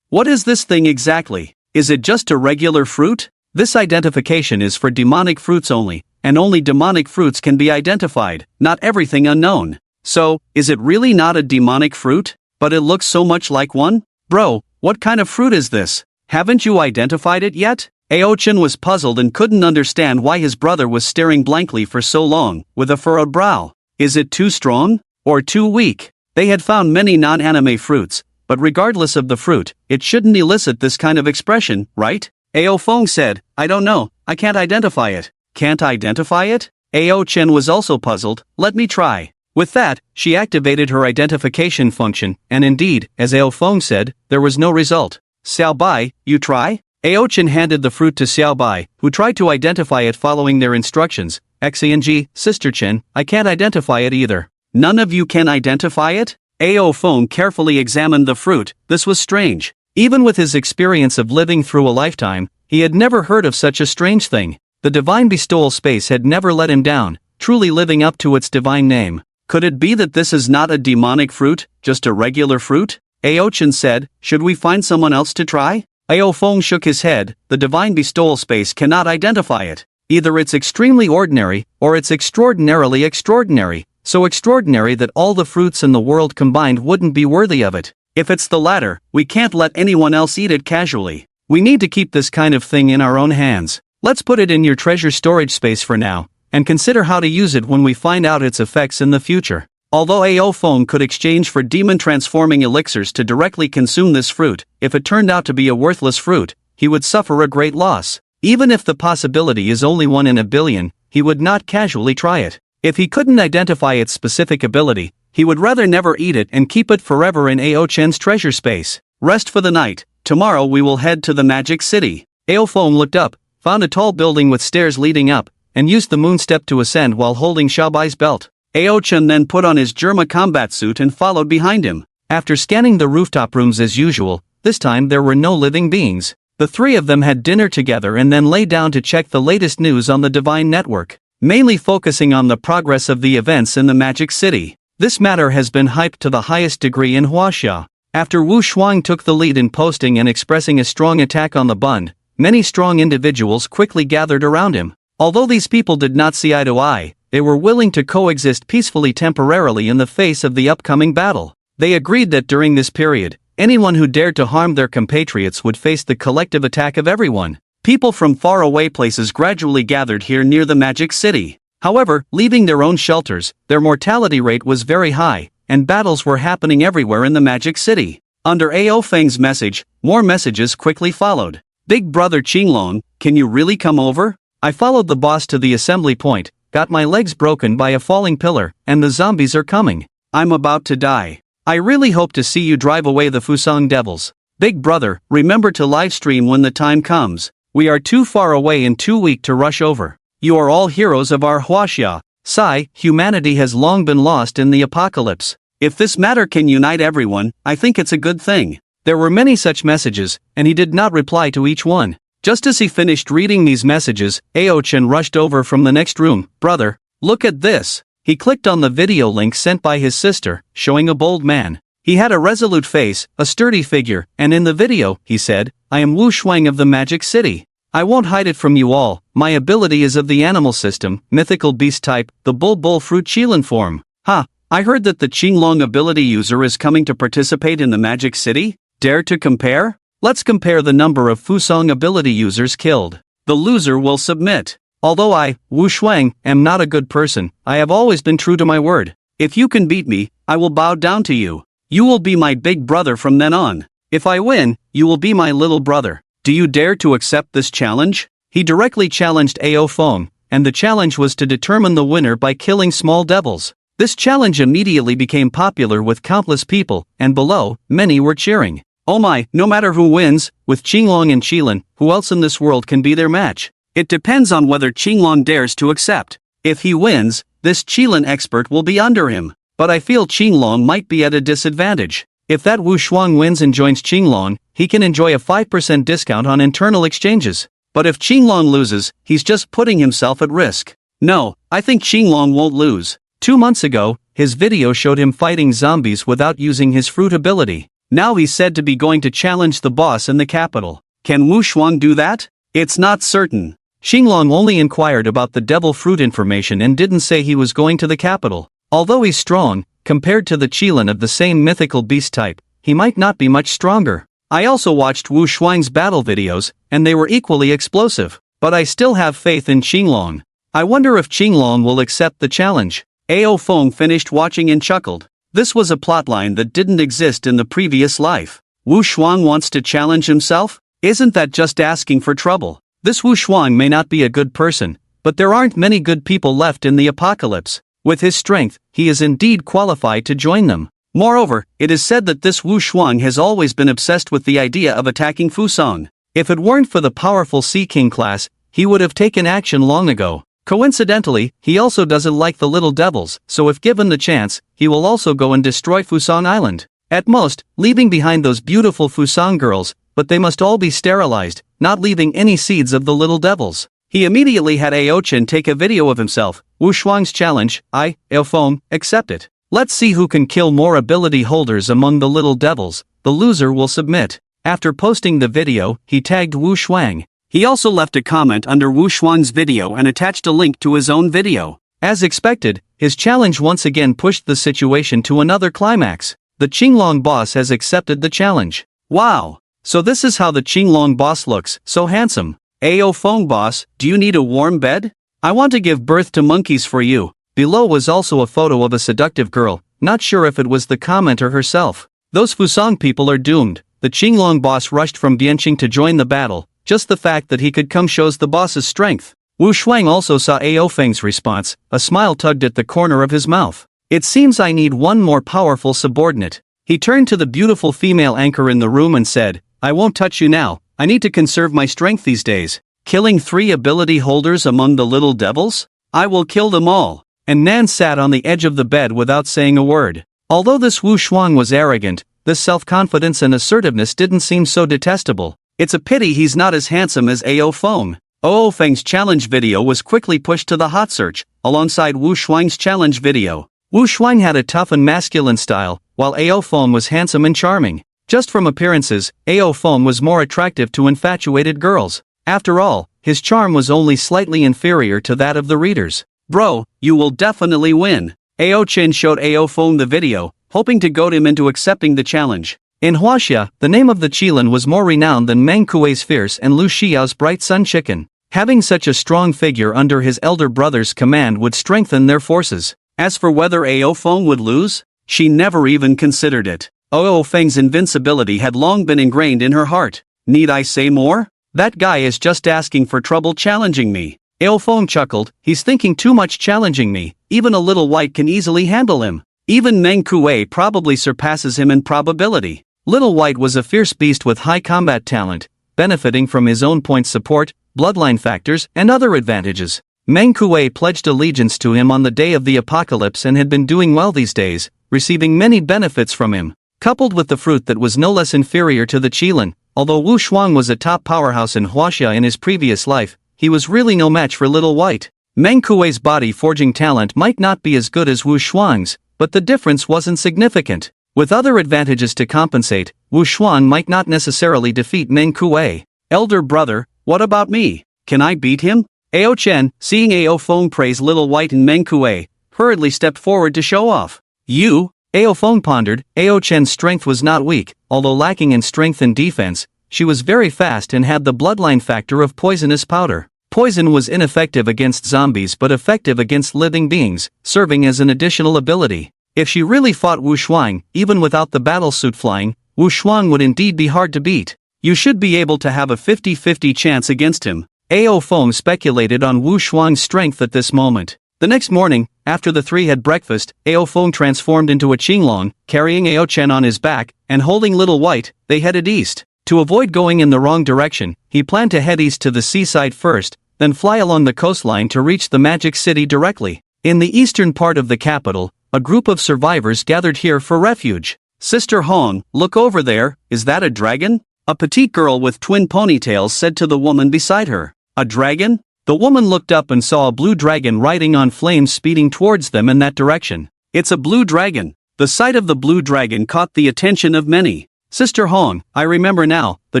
B: What is this thing exactly? Is it just a regular fruit? This identification is for demonic fruits only, and only demonic fruits can be identified, not everything unknown. So, is it really not a demonic fruit? But it looks so much like one? Bro, what kind of fruit is this? Haven't you identified it yet? Ao Chen was puzzled and couldn't understand why his brother was staring blankly for so long, with a furrowed brow. Is it too strong? Or too weak? They had found many non-anime fruits, but regardless of the fruit, it shouldn't elicit this kind of expression, right? Ao Feng said, I don't know, I can't identify it. Can't identify it? Ao Chen was also puzzled. Let me try. With that, she activated her identification function, and indeed, as Ao Feng said, there was no result. Xiao Bai, you try? Ao Chen handed the fruit to Xiao Bai, who tried to identify it following their instructions. Xing, Sister Chen, I can't identify it either. None of you can identify it? Ao Feng carefully examined the fruit. This was strange. Even with his experience of living through a lifetime, he had never heard of such a strange thing. The divine bestowal space had never let him down, truly living up to its divine name. Could it be that this is not a demonic fruit, just a regular fruit? Ao Chen said, should we find someone else to try? Ao Feng shook his head. The divine bestowal space cannot identify it. Either it's extremely ordinary, or it's extraordinarily extraordinary, so extraordinary that all the fruits in the world combined wouldn't be worthy of it. If it's the latter, we can't let anyone else eat it casually. We need to keep this kind of thing in our own hands. Let's put it in your treasure storage space for now, and consider how to use it when we find out its effects in the future. Although Ao Feng could exchange for demon-transforming elixirs to directly consume this fruit, if it turned out to be a worthless fruit, he would suffer a great loss. Even if the possibility is only 1 in a billion, he would not casually try it. If he couldn't identify its specific ability, he would rather never eat it and keep it forever in Ao Chen's treasure space. Rest for the night. Tomorrow we will head to the Magic City. Ao Feng looked up, found a tall building with stairs leading up, and used the moon step to ascend while holding Xiaobai's belt. Ao Chen then put on his Germa combat suit and followed behind him. After scanning the rooftop rooms as usual, this time there were no living beings. The three of them had dinner together and then lay down to check the latest news on the Divine Network, mainly focusing on the progress of the events in the Magic City. This matter has been hyped to the highest degree in Huaxia. After Wu Shuang took the lead in posting and expressing a strong attack on the Bund, many strong individuals quickly gathered around him. Although these people did not see eye to eye, they were willing to coexist peacefully temporarily in the face of the upcoming battle. They agreed that during this period, anyone who dared to harm their compatriots would face the collective attack of everyone. People from faraway places gradually gathered here near the Magic City. However, leaving their own shelters, their mortality rate was very high, and battles were happening everywhere in the Magic City. Under Ao Feng's message, more messages quickly followed. Big brother Qinglong, can you really come over? I followed the boss to the assembly point, got my legs broken by a falling pillar, and the zombies are coming. I'm about to die. I really hope to see you drive away the Fusang devils. Big brother, remember to livestream when the time comes. We are too far away and too weak to rush over. You are all heroes of our Huaxia. Sigh, humanity has long been lost in the apocalypse. If this matter can unite everyone, I think it's a good thing. There were many such messages, and he did not reply to each one. Just as he finished reading these messages, Ao Chen rushed over from the next room. Brother, look at this. He clicked on the video link sent by his sister, showing a bold man. He had a resolute face, a sturdy figure, and in the video, he said, I am Wu Shuang of the Magic City. I won't hide it from you all, my ability is of the animal system, mythical beast type, the bull fruit Qilin form. I heard that the Qinglong ability user is coming to participate in the Magic City? Dare to compare? Let's compare the number of Fusang ability users killed. The loser will submit. Although I, Wu Shuang, am not a good person, I have always been true to my word. If you can beat me, I will bow down to you. You will be my big brother from then on. If I win, you will be my little brother. Do you dare to accept this challenge? He directly challenged Ao Feng, and the challenge was to determine the winner by killing small devils. This challenge immediately became popular with countless people, and below, many were cheering. Oh my, no matter who wins, with Qinglong and Qilin, who else in this world can be their match? It depends on whether Qinglong dares to accept. If he wins, this Qilin expert will be under him. But I feel Qinglong might be at a disadvantage. If that Wu Shuang wins and joins Qinglong, he can enjoy a 5% discount on internal exchanges. But if Qinglong loses, he's just putting himself at risk. No, I think Qinglong won't lose. 2 months ago, his video showed him fighting zombies without using his fruit ability. Now he's said to be going to challenge the boss in the capital. Can Wu Shuang do that? It's not certain. Qinglong only inquired about the devil fruit information and didn't say he was going to the capital. Although he's strong, compared to the Qilin of the same mythical beast type, he might not be much stronger. I also watched Wu Shuang's battle videos, and they were equally explosive. But I still have faith in Qinglong. I wonder if Qinglong will accept the challenge. Ao Feng finished watching and chuckled. This was a plotline that didn't exist in the previous life. Wu Shuang wants to challenge himself? Isn't that just asking for trouble? This Wu Shuang may not be a good person, but there aren't many good people left in the apocalypse. With his strength, he is indeed qualified to join them. Moreover, it is said that this Wu Shuang has always been obsessed with the idea of attacking Fusang. If it weren't for the powerful Sea King class, he would have taken action long ago. Coincidentally, he also doesn't like the little devils, so if given the chance, he will also go and destroy Fusang Island. At most, leaving behind those beautiful Fusang girls, but they must all be sterilized, not leaving any seeds of the little devils. He immediately had Aochin take a video of himself. Wu Shuang's challenge, Ao Feng, accept it. Let's see who can kill more ability holders among the little devils. The loser will submit. After posting the video, he tagged Wu Shuang. He also left a comment under Wu Shuang's video and attached a link to his own video. As expected, his challenge once again pushed the situation to another climax. The Qinglong boss has accepted the challenge. Wow! So this is how the Qinglong boss looks, so handsome. Ao Feng boss, do you need a warm bed? I want to give birth to monkeys for you. Below was also a photo of a seductive girl, not sure if it was the commenter herself. Those Fusang people are doomed. The Qinglong boss rushed from Bianqing to join the battle. Just the fact that he could come shows the boss's strength. Wu Shuang also saw Ao Feng's response. A smile tugged at the corner of his mouth. It seems I need one more powerful subordinate. He turned to the beautiful female anchor in the room and said, I won't touch you now. I need to conserve my strength these days. Killing 3 ability holders among the little devils? I will kill them all. And Nan sat on the edge of the bed without saying a word. Although this Wu Shuang was arrogant, this self-confidence and assertiveness didn't seem so detestable. It's a pity he's not as handsome as Ao Feng. Ao Feng's challenge video was quickly pushed to the hot search, alongside Wu Shuang's challenge video. Wu Shuang had a tough and masculine style, while Ao Feng was handsome and charming. Just from appearances, Ao Feng was more attractive to infatuated girls. After all, his charm was only slightly inferior to that of the readers. Bro, you will definitely win. Ao Chin showed Ao Feng the video, hoping to goad him into accepting the challenge. In Huaxia, the name of the Qilin was more renowned than Meng Kuei's fierce and Lu Xiao's bright sun chicken. Having such a strong figure under his elder brother's command would strengthen their forces. As for whether Ao Feng would lose, she never even considered it. Ao Feng's invincibility had long been ingrained in her heart. Need I say more? That guy is just asking for trouble challenging me. Ao Feng chuckled, he's thinking too much challenging me, even a little white can easily handle him. Even Meng Kuei probably surpasses him in probability. Little White was a fierce beast with high combat talent, benefiting from his own point support, bloodline factors, and other advantages. Meng Kuei pledged allegiance to him on the day of the apocalypse and had been doing well these days, receiving many benefits from him. Coupled with the fruit that was no less inferior to the Qilin, although Wu Shuang was a top powerhouse in Huaxia in his previous life, he was really no match for Little White. Meng Kuei's body forging talent might not be as good as Wu Shuang's, but the difference wasn't significant. With other advantages to compensate, Wu Shuang might not necessarily defeat Meng Kuei. Elder brother, what about me? Can I beat him? Ao Chen, seeing Ao Feng praise Little White and Meng Kuei, hurriedly stepped forward to show off. You? Ao Feng pondered. Ao Chen's strength was not weak, although lacking in strength and defense. She was very fast and had the bloodline factor of poisonous powder. Poison was ineffective against zombies but effective against living beings, serving as an additional ability. If she really fought Wu Shuang, even without the battlesuit flying, Wu Shuang would indeed be hard to beat. You should be able to have a 50-50 chance against him. Ao Feng speculated on Wu Shuang's strength at this moment. The next morning, after the three had breakfast, Ao Feng transformed into a Qinglong, carrying Ao Chen on his back, and holding Little White, they headed east. To avoid going in the wrong direction, he planned to head east to the seaside first, then fly along the coastline to reach the Magic City directly. In the eastern part of the capital, a group of survivors gathered here for refuge. Sister Hong, look over there, is that a dragon? A petite girl with twin ponytails said to the woman beside her. A dragon? The woman looked up and saw a blue dragon riding on flames speeding towards them in that direction. It's a blue dragon. The sight of the blue dragon caught the attention of many. Sister Hong, I remember now, the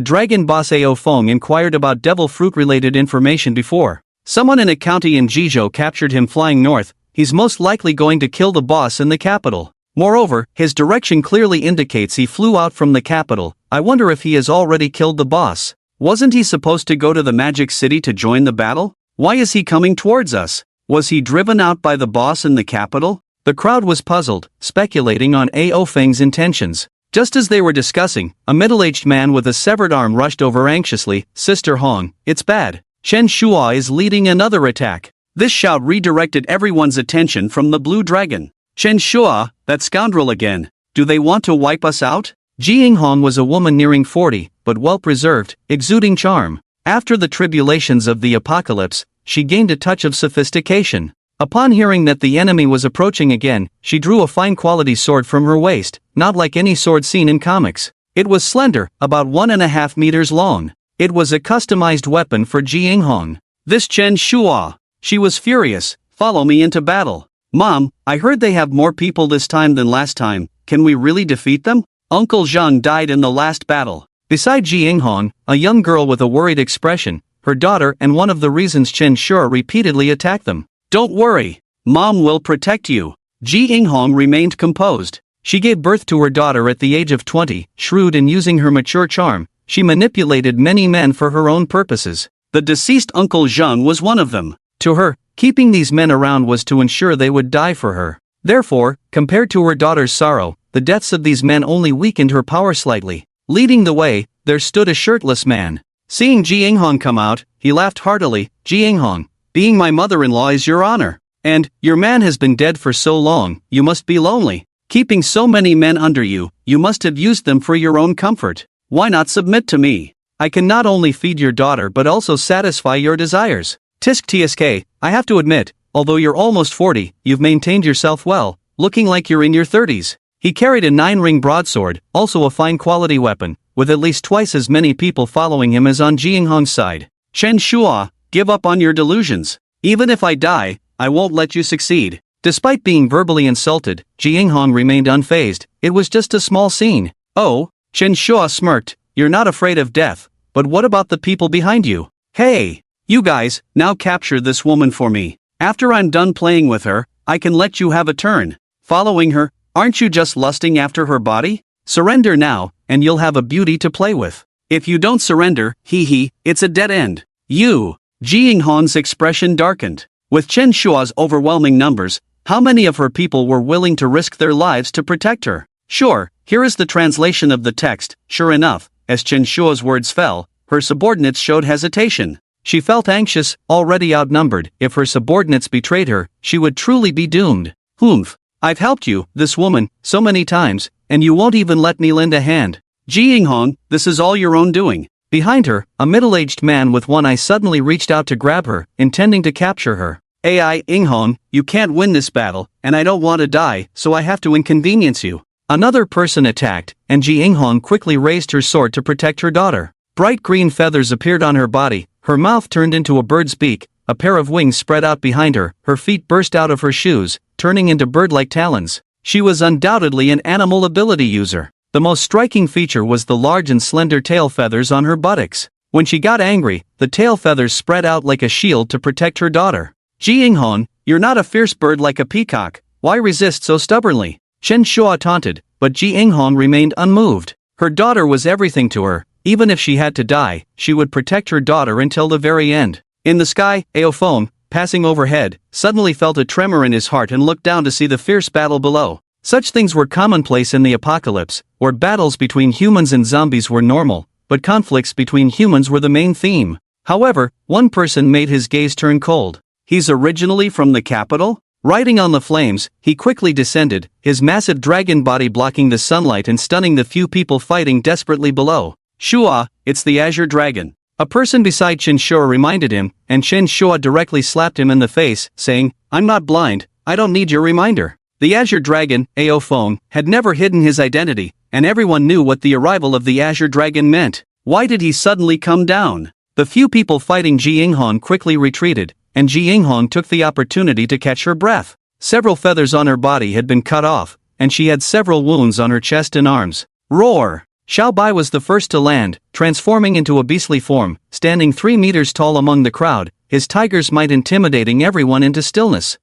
B: dragon boss Ao Feng inquired about devil fruit related information before. Someone in a county in Jizhou captured him flying north. He's most likely going to kill the boss in the capital. Moreover, his direction clearly indicates he flew out from the capital. I wonder if he has already killed the boss. Wasn't he supposed to go to the Magic City to join the battle? Why is he coming towards us? Was he driven out by the boss in the capital? The crowd was puzzled, speculating on Ao Feng's intentions. Just as they were discussing, a middle-aged man with a severed arm rushed over anxiously. Sister Hong, it's bad. Chen Shua is leading another attack. This shout redirected everyone's attention from the blue dragon. Chen Shua, that scoundrel again. Do they want to wipe us out? Ji Hong was a woman nearing 40, but well-preserved, exuding charm. After the tribulations of the apocalypse, she gained a touch of sophistication. Upon hearing that the enemy was approaching again, she drew a fine-quality sword from her waist, not like any sword seen in comics. It was slender, about 1.5 meters long. It was a customized weapon for Ji Hong. This Chen Shua. She was furious. Follow me into battle. Mom, I heard they have more people this time than last time. Can we really defeat them? Uncle Zhang died in the last battle. Beside Ji Hong, a young girl with a worried expression, her daughter and one of the reasons Chen Shua repeatedly attacked them. Don't worry. Mom will protect you. Ji Hong remained composed. She gave birth to her daughter at the age of 20, shrewd and using her mature charm. She manipulated many men for her own purposes. The deceased Uncle Zhang was one of them. To her, keeping these men around was to ensure they would die for her. Therefore, compared to her daughter's sorrow, the deaths of these men only weakened her power slightly. Leading the way, there stood a shirtless man. Seeing Ji Hong come out, he laughed heartily. Ji Hong, being my mother-in-law is your honor. And, your man has been dead for so long, you must be lonely. Keeping so many men under you, you must have used them for your own comfort. Why not submit to me? I can not only feed your daughter but also satisfy your desires. Tisk tsk, I have to admit, although you're almost 40, you've maintained yourself well, looking like you're in your 30s. He carried a 9-ring broadsword, also a fine quality weapon, with at least twice as many people following him as on Ji Hong's side. Chen Shua, give up on your delusions. Even if I die, I won't let you succeed. Despite being verbally insulted, Ji Hong remained unfazed. It was just a small scene. Oh, Chen Shua smirked, you're not afraid of death, but what about the people behind you? Hey, you guys, now capture this woman for me. After I'm done playing with her, I can let you have a turn. Following her, aren't you just lusting after her body? Surrender now, and you'll have a beauty to play with. If you don't surrender, it's a dead end. You. Ji Hong's expression darkened. With Chen Shua's overwhelming numbers, how many of her people were willing to risk their lives to protect her? Sure, here is the translation of the text. Sure enough, as Chen Shua's words fell, her subordinates showed hesitation. She felt anxious, already outnumbered. If her subordinates betrayed her, she would truly be doomed. Humph. I've helped you, this woman, so many times, and you won't even let me lend a hand. Ji Hong, this is all your own doing. Behind her, a middle-aged man with one eye suddenly reached out to grab her, intending to capture her. Ai Hong, you can't win this battle, and I don't want to die, so I have to inconvenience you. Another person attacked, and Ji Hong quickly raised her sword to protect her daughter. Bright green feathers appeared on her body, her mouth turned into a bird's beak, a pair of wings spread out behind her, her feet burst out of her shoes, turning into bird-like talons. She was undoubtedly an animal ability user. The most striking feature was the large and slender tail feathers on her buttocks. When she got angry, the tail feathers spread out like a shield to protect her daughter. Ji Hong, you're not a fierce bird like a peacock, why resist so stubbornly? Chen Shua taunted, but Ji Hong remained unmoved. Her daughter was everything to her. Even if she had to die, she would protect her daughter until the very end. In the sky, Ao Feng, passing overhead, suddenly felt a tremor in his heart and looked down to see the fierce battle below. Such things were commonplace in the apocalypse, where battles between humans and zombies were normal, but conflicts between humans were the main theme. However, one person made his gaze turn cold. He's originally from the capital? Riding on the flames, he quickly descended, his massive dragon body blocking the sunlight and stunning the few people fighting desperately below. Shua, it's the Azure Dragon. A person beside Chen Shua reminded him, and Chen Shua directly slapped him in the face, saying, "I'm not blind, I don't need your reminder." The Azure Dragon, Ao Feng, had never hidden his identity, and everyone knew what the arrival of the Azure Dragon meant. Why did he suddenly come down? The few people fighting Ji Yinghong quickly retreated, and Ji Yinghong took the opportunity to catch her breath. Several feathers on her body had been cut off, and she had several wounds on her chest and arms. Roar! Xiao Bai was the first to land, transforming into a beastly form, standing 3 meters tall among the crowd, his tiger's might intimidating everyone into stillness.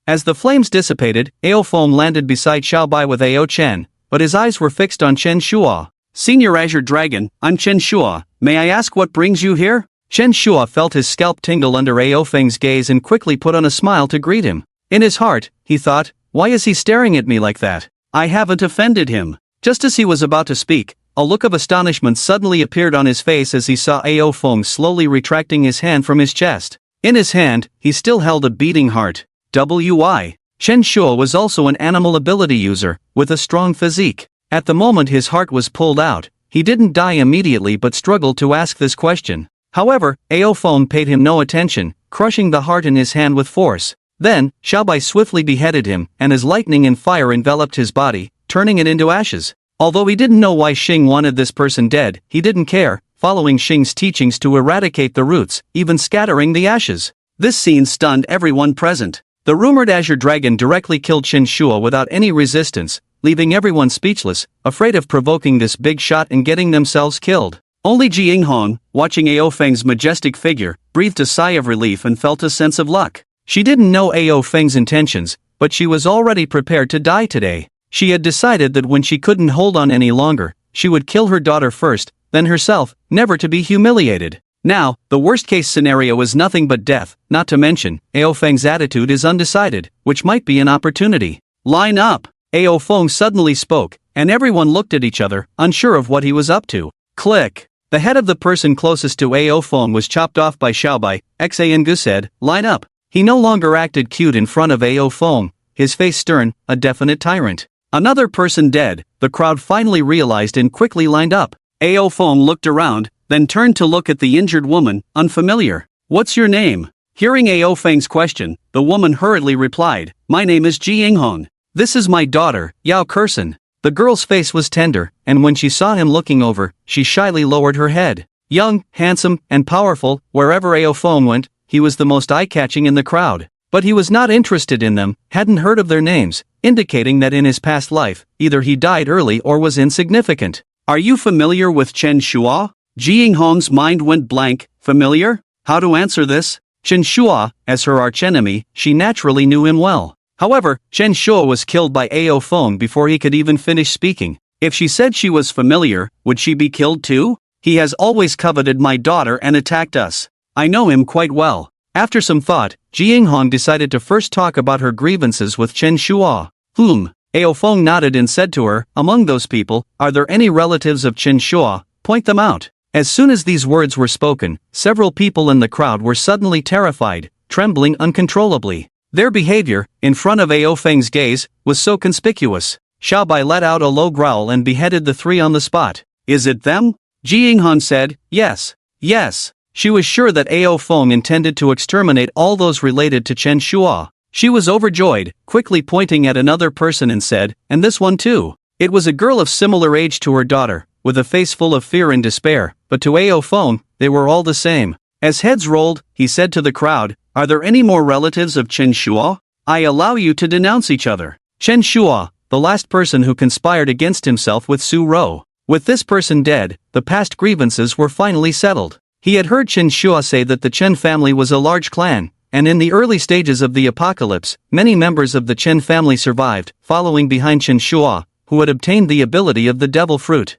B: As the flames dissipated, Ao Feng landed beside Xiao Bai with Ao Chen, but his eyes were fixed on Chen Shua. "Senior Azure Dragon, I'm Chen Shua, may I ask what brings you here?" Chen Shua felt his scalp tingle under Ao Feng's gaze and quickly put on a smile to greet him. In his heart, he thought, why is he staring at me like that? I haven't offended him. Just as he was about to speak, a look of astonishment suddenly appeared on his face as he saw Ao Feng slowly retracting his hand from his chest. In his hand, he still held a beating heart. Why? Chen Shua was also an animal ability user, with a strong physique. At the moment his heart was pulled out, he didn't die immediately but struggled to ask this question. However, Ao Feng paid him no attention, crushing the heart in his hand with force. Then, Xiao Bai swiftly beheaded him, and as lightning and fire enveloped his body, turning it into ashes. Although he didn't know why Xing wanted this person dead, he didn't care, following Xing's teachings to eradicate the roots, even scattering the ashes. This scene stunned everyone present. The rumored Azure Dragon directly killed Chen Shua without any resistance, leaving everyone speechless, afraid of provoking this big shot and getting themselves killed. Only Ji Yinghong, watching Ao Feng's majestic figure, breathed a sigh of relief and felt a sense of luck. She didn't know Ao Feng's intentions, but she was already prepared to die today. She had decided that when she couldn't hold on any longer, she would kill her daughter first, then herself, never to be humiliated. Now, the worst-case scenario is nothing but death, not to mention, Ao Feng's attitude is undecided, which might be an opportunity. "Line up!" Ao Feng suddenly spoke, and everyone looked at each other, unsure of what he was up to. Click! The head of the person closest to Ao Feng was chopped off by Xiao Bai. Xangu said, "Line up." He no longer acted cute in front of Ao Feng, his face stern, a definite tyrant. Another person dead, the crowd finally realized and quickly lined up. Ao Feng looked around, then turned to look at the injured woman, unfamiliar. "What's your name?" Hearing Ao Feng's question, the woman hurriedly replied, "My name is Ji Yinghong. This is my daughter, Yao Kursen." The girl's face was tender, and when she saw him looking over, she shyly lowered her head. Young, handsome, and powerful, wherever Ao Feng went, he was the most eye-catching in the crowd. But he was not interested in them, hadn't heard of their names, indicating that in his past life, either he died early or was insignificant. "Are you familiar with Chen Shua?" Ji Yinghong's mind went blank. Familiar? How to answer this? Chen Shua, as her archenemy, she naturally knew him well. However, Chen Shua was killed by Ao Feng before he could even finish speaking. If she said she was familiar, would she be killed too? "He has always coveted my daughter and attacked us. I know him quite well." After some thought, Ji Yinghong decided to first talk about her grievances with Chen Shua. Ao Feng nodded and said to her, "Among those people, are there any relatives of Chen Shua? Point them out." As soon as these words were spoken, several people in the crowd were suddenly terrified, trembling uncontrollably. Their behavior, in front of Ao Feng's gaze, was so conspicuous. Xiao Bai let out a low growl and beheaded the 3 on the spot. "Is it them?" Ji Yinghong said, "Yes. Yes." She was sure that Ao Feng intended to exterminate all those related to Chen Shua. She was overjoyed, quickly pointing at another person and said, "And this one too." It was a girl of similar age to her daughter, with a face full of fear and despair, but to Ao Feng, they were all the same. As heads rolled, he said to the crowd, "Are there any more relatives of Chen Shua? I allow you to denounce each other." Chen Shua, the last person who conspired against himself with Su Rou. With this person dead, the past grievances were finally settled. He had heard Chen Shua say that the Chen family was a large clan, and in the early stages of the apocalypse, many members of the Chen family survived, following behind Chen Shua, who had obtained the ability of the devil fruit.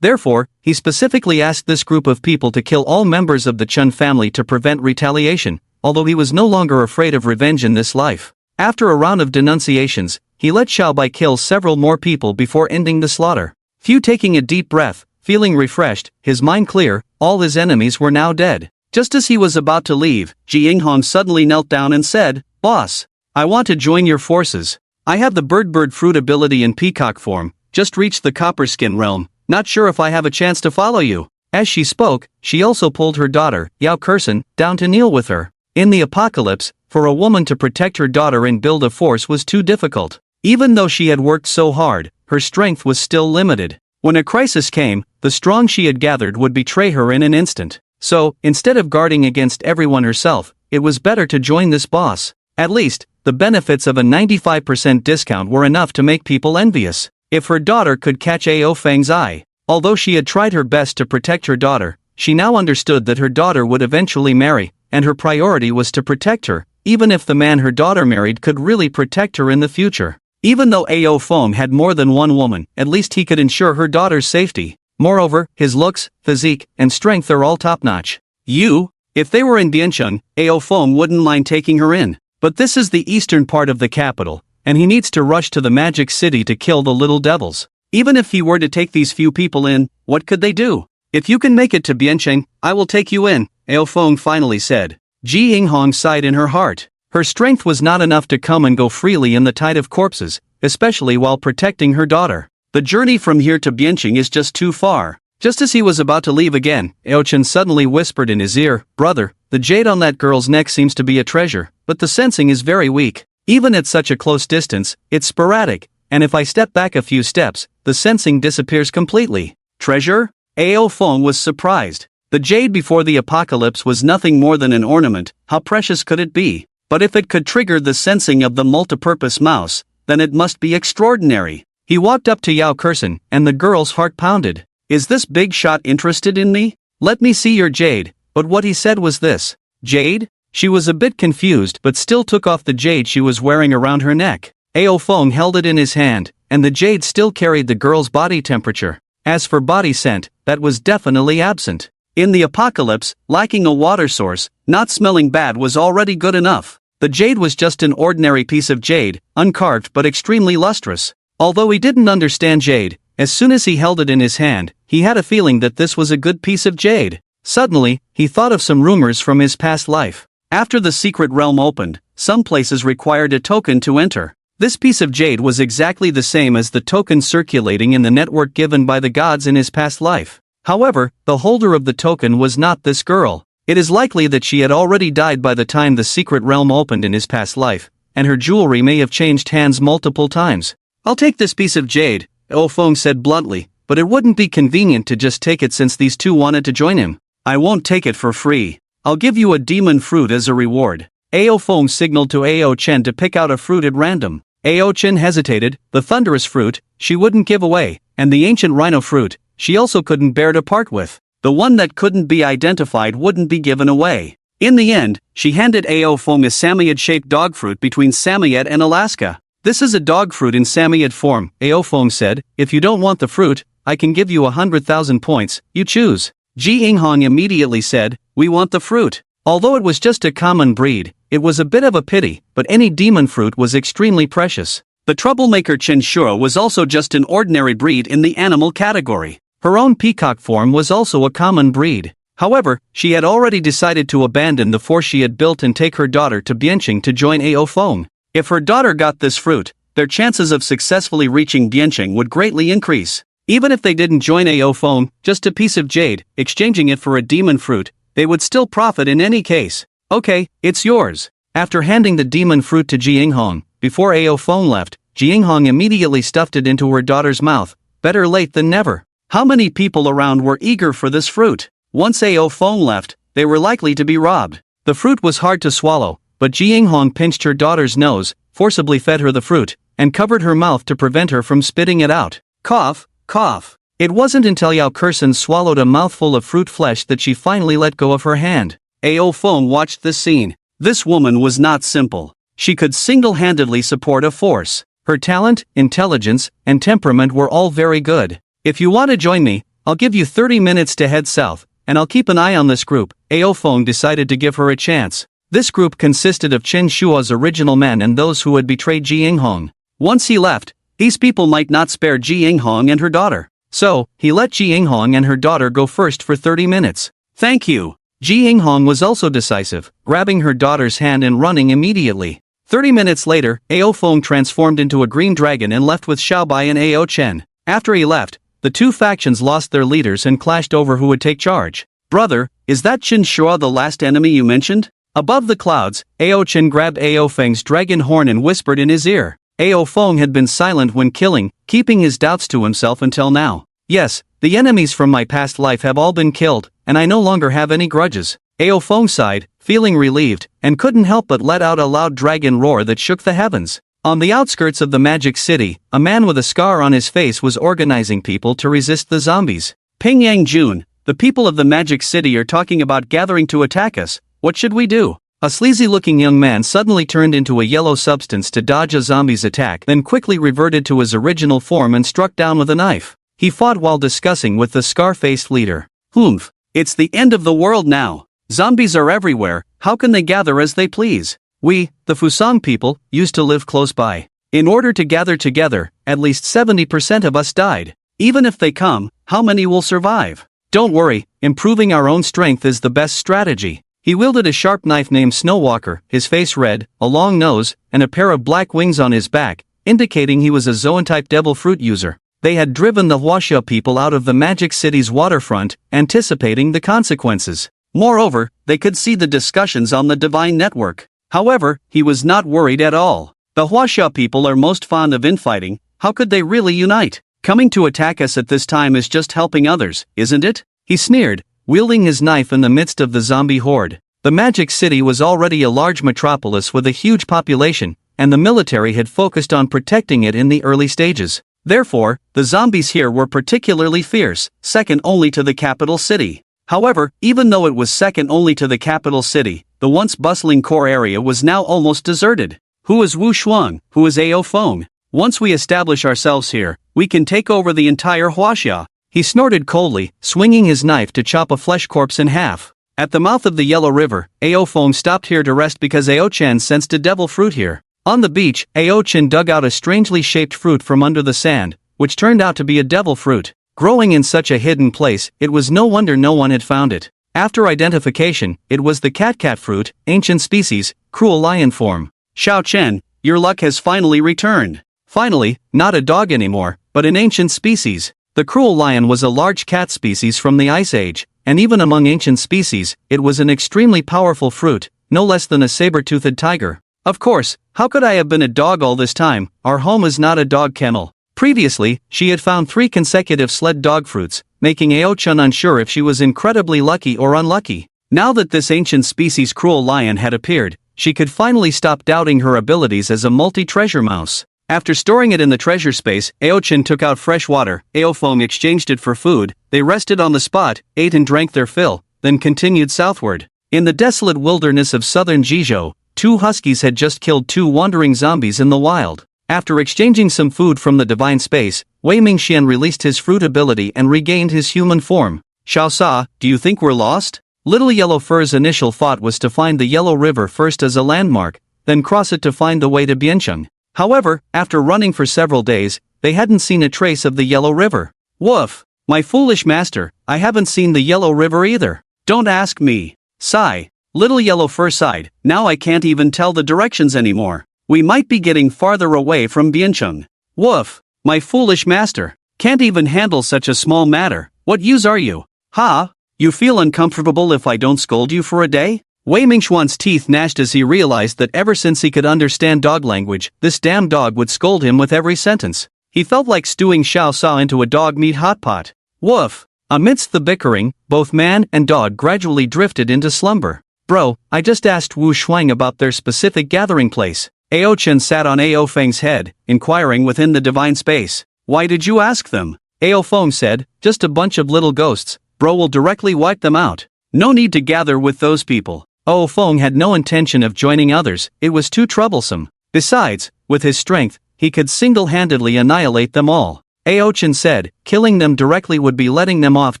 B: Therefore, he specifically asked this group of people to kill all members of the Chen family to prevent retaliation, although he was no longer afraid of revenge in this life. After a round of denunciations, he let Xiao Bai kill several more people before ending the slaughter. Few taking a deep breath, feeling refreshed, his mind clear, all his enemies were now dead. Just as he was about to leave, Ji Yinghong suddenly knelt down and said, "Boss, I want to join your forces. I have the bird fruit ability in peacock form, just reached the copper skin realm, not sure if I have a chance to follow you." As she spoke, she also pulled her daughter, Yao Kursen, down to kneel with her. In the apocalypse, for a woman to protect her daughter and build a force was too difficult. Even though she had worked so hard, her strength was still limited. When a crisis came, the strong she had gathered would betray her in an instant. So, instead of guarding against everyone herself, it was better to join this boss. At least, the benefits of a 95% discount were enough to make people envious. If her daughter could catch Ao Feng's eye. Although she had tried her best to protect her daughter, she now understood that her daughter would eventually marry, and her priority was to protect her, even if the man her daughter married could really protect her in the future. Even though Ao Feng had more than one woman, at least he could ensure her daughter's safety. Moreover, his looks, physique, and strength are all top-notch. If they were in Biancheng, Ao Feng wouldn't mind taking her in. But this is the eastern part of the capital, and he needs to rush to the magic city to kill the little devils. Even if he were to take these few people in, what could they do? "If you can make it to Biancheng, I will take you in," Ao Feng finally said. Ji Yinghong sighed in her heart. Her strength was not enough to come and go freely in the tide of corpses, especially while protecting her daughter. The journey from here to Biancheng is just too far. Just as he was about to leave again, Ao Chen suddenly whispered in his ear, "Brother, the jade on that girl's neck seems to be a treasure, but the sensing is very weak. Even at such a close distance, it's sporadic, and if I step back a few steps, the sensing disappears completely." Treasure? Ao Feng was surprised. The jade before the apocalypse was nothing more than an ornament. How precious could it be? But if it could trigger the sensing of the multipurpose mouse, then it must be extraordinary. He walked up to Yao Kursen, and the girl's heart pounded. "Is this big shot interested in me? Let me see your jade." But what he said was this. Jade? She was a bit confused but still took off the jade she was wearing around her neck. Ao Feng held it in his hand, and the jade still carried the girl's body temperature. As for body scent, that was definitely absent. In the apocalypse, lacking a water source, not smelling bad was already good enough. The jade was just an ordinary piece of jade, uncarved but extremely lustrous. Although he didn't understand jade, as soon as he held it in his hand, he had a feeling that this was a good piece of jade. Suddenly, he thought of some rumors from his past life. After the secret realm opened, some places required a token to enter. This piece of jade was exactly the same as the token circulating in the network given by the gods in his past life. However, the holder of the token was not this girl. It is likely that she had already died by the time the secret realm opened in his past life, and her jewelry may have changed hands multiple times. "I'll take this piece of jade," Ao Feng said bluntly, "but it wouldn't be convenient to just take it since these two wanted to join him. I won't take it for free. I'll give you a demon fruit as a reward." Ao Feng signaled to Ao Chen to pick out a fruit at random. Ao Chen hesitated. The thunderous fruit, she wouldn't give away, and the ancient rhino fruit, she also couldn't bear to part with. The one that couldn't be identified wouldn't be given away. In the end, she handed Ao Feng a Samoyed-shaped dog fruit between Samoyed and Alaska. "This is a dog fruit in Samoyed form," Ao Feng said. "If you don't want the fruit, I can give you 100,000 points, you choose." Ji Yinghong immediately said, "We want the fruit." Although it was just a common breed, it was a bit of a pity, but any demon fruit was extremely precious. The troublemaker Chen Shura was also just an ordinary breed in the animal category. Her own peacock form was also a common breed. However, she had already decided to abandon the force she had built and take her daughter to Biancheng to join Ao Feng. If her daughter got this fruit, their chances of successfully reaching Biancheng would greatly increase. Even if they didn't join Ao Feng, just a piece of jade, exchanging it for a demon fruit, they would still profit in any case. "Okay, it's yours." After handing the demon fruit to Ji Yinghong, before Ao Feng left, Ji Yinghong immediately stuffed it into her daughter's mouth. Better late than never. How many people around were eager for this fruit? Once Ao Feng left, they were likely to be robbed. The fruit was hard to swallow, but Ji Yinghong pinched her daughter's nose, forcibly fed her the fruit, and covered her mouth to prevent her from spitting it out. Cough, cough. It wasn't until Yao Kursen swallowed a mouthful of fruit flesh that she finally let go of her hand. Ao Feng watched this scene. This woman was not simple. She could single-handedly support a force. Her talent, intelligence, and temperament were all very good. "If you want to join me, I'll give you 30 minutes to head south, and I'll keep an eye on this group." Ao Feng decided to give her a chance. This group consisted of Chen Shua's original men and those who had betrayed Ji Yinghong. Once he left, these people might not spare Ji Yinghong and her daughter. So, he let Ji Yinghong and her daughter go first for 30 minutes. "Thank you." Ji Yinghong was also decisive, grabbing her daughter's hand and running immediately. 30 minutes later, Ao Feng transformed into a green dragon and left with Xiaobai and Ao Chen. After he left, the two factions lost their leaders and clashed over who would take charge. Brother, is that Qin Shua the last enemy you mentioned? Above the clouds, Ao Chen grabbed Ao Feng's dragon horn and whispered in his ear. Ao Feng had been silent when killing, keeping his doubts to himself until now. Yes, the enemies from my past life have all been killed, and I no longer have any grudges. Ao Feng sighed, feeling relieved, and couldn't help but let out a loud dragon roar that shook the heavens. On the outskirts of the magic city, a man with a scar on his face was organizing people to resist the zombies. Pingyang Jun, the people of the magic city are talking about gathering to attack us. What should we do? A sleazy-looking young man suddenly turned into a yellow substance to dodge a zombie's attack, then quickly reverted to his original form and struck down with a knife. He fought while discussing with the scar-faced leader. Humph, it's the end of the world now. Zombies are everywhere, how can they gather as they please? We, the Fusang people, used to live close by. In order to gather together, at least 70% of us died. Even if they come, how many will survive? Don't worry, improving our own strength is the best strategy. He wielded a sharp knife named Snowwalker, his face red, a long nose, and a pair of black wings on his back, indicating he was a Zoan-type devil fruit user. They had driven the Huaxia people out of the Magic City's waterfront, anticipating the consequences. Moreover, they could see the discussions on the Divine Network. However, he was not worried at all. The Huaxia people are most fond of infighting, how could they really unite? Coming to attack us at this time is just helping others, isn't it? He sneered, wielding his knife in the midst of the zombie horde. The Magic City was already a large metropolis with a huge population, and the military had focused on protecting it in the early stages. Therefore, the zombies here were particularly fierce, second only to the capital city. However, even though it was second only to the capital city, the once bustling core area was now almost deserted. Who is Wu Shuang? Who is Ao Feng? Once we establish ourselves here, we can take over the entire Huaxia. He snorted coldly, swinging his knife to chop a flesh corpse in half. At the mouth of the Yellow River, Ao Feng stopped here to rest because Ao Chen sensed a devil fruit here. On the beach, Ao Chen dug out a strangely shaped fruit from under the sand, which turned out to be a devil fruit. Growing in such a hidden place, it was no wonder no one had found it. After identification, it was the cat fruit, ancient species, cruel lion form. Xiao Chen, your luck has finally returned. Finally, not a dog anymore, but an ancient species. The cruel lion was a large cat species from the Ice Age, and even among ancient species, it was an extremely powerful fruit, no less than a saber-toothed tiger. Of course, how could I have been a dog all this time? Our home is not a dog kennel. Previously, she had found 3 consecutive sled dog fruits, making Ao Chen unsure if she was incredibly lucky or unlucky. Now that this ancient species cruel lion had appeared, she could finally stop doubting her abilities as a multi-treasure mouse. After storing it in the treasure space, Ao Chen took out fresh water, Ao Feng exchanged it for food, they rested on the spot, ate and drank their fill, then continued southward. In the desolate wilderness of southern Jizhou, 2 huskies had just killed 2 wandering zombies in the wild. After exchanging some food from the divine space, Wei Mingxian released his fruit ability and regained his human form. Xiao Sa, do you think we're lost? Little Yellow Fur's initial thought was to find the Yellow River first as a landmark, then cross it to find the way to Biancheng. However, after running for several days, they hadn't seen a trace of the Yellow River. Woof! My foolish master, I haven't seen the Yellow River either. Don't ask me. Sigh. Little Yellow Fur sighed, now I can't even tell the directions anymore. We might be getting farther away from Biancheng. Woof! My foolish master. Can't even handle such a small matter. What use are you? Ha! You feel uncomfortable if I don't scold you for a day? Wei Mingxuan's teeth gnashed as he realized that ever since he could understand dog language, this damn dog would scold him with every sentence. He felt like stewing Xiao Sa into a dog meat hot pot. Woof! Amidst the bickering, both man and dog gradually drifted into slumber. Bro, I just asked Wu Shuang about their specific gathering place. Ao Chen sat on Ao Feng's head, inquiring within the divine space. Why did you ask them? Ao Feng said, just a bunch of little ghosts, bro will directly wipe them out. No need to gather with those people. Ao Feng had no intention of joining others, it was too troublesome. Besides, with his strength, he could single-handedly annihilate them all. Ao Chen said, killing them directly would be letting them off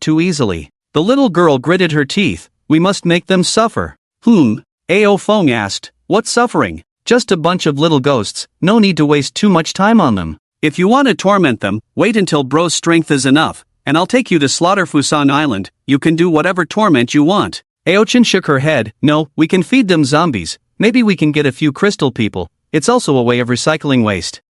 B: too easily. The little girl gritted her teeth, we must make them suffer. Ao Feng asked, what suffering? Just a bunch of little ghosts, no need to waste too much time on them. If you want to torment them, wait until bro's strength is enough, and I'll take you to Slaughter Fusan Island, you can do whatever torment you want. Ao Chen shook her head, no, we can feed them zombies, maybe we can get a few crystal people, it's also a way of recycling waste.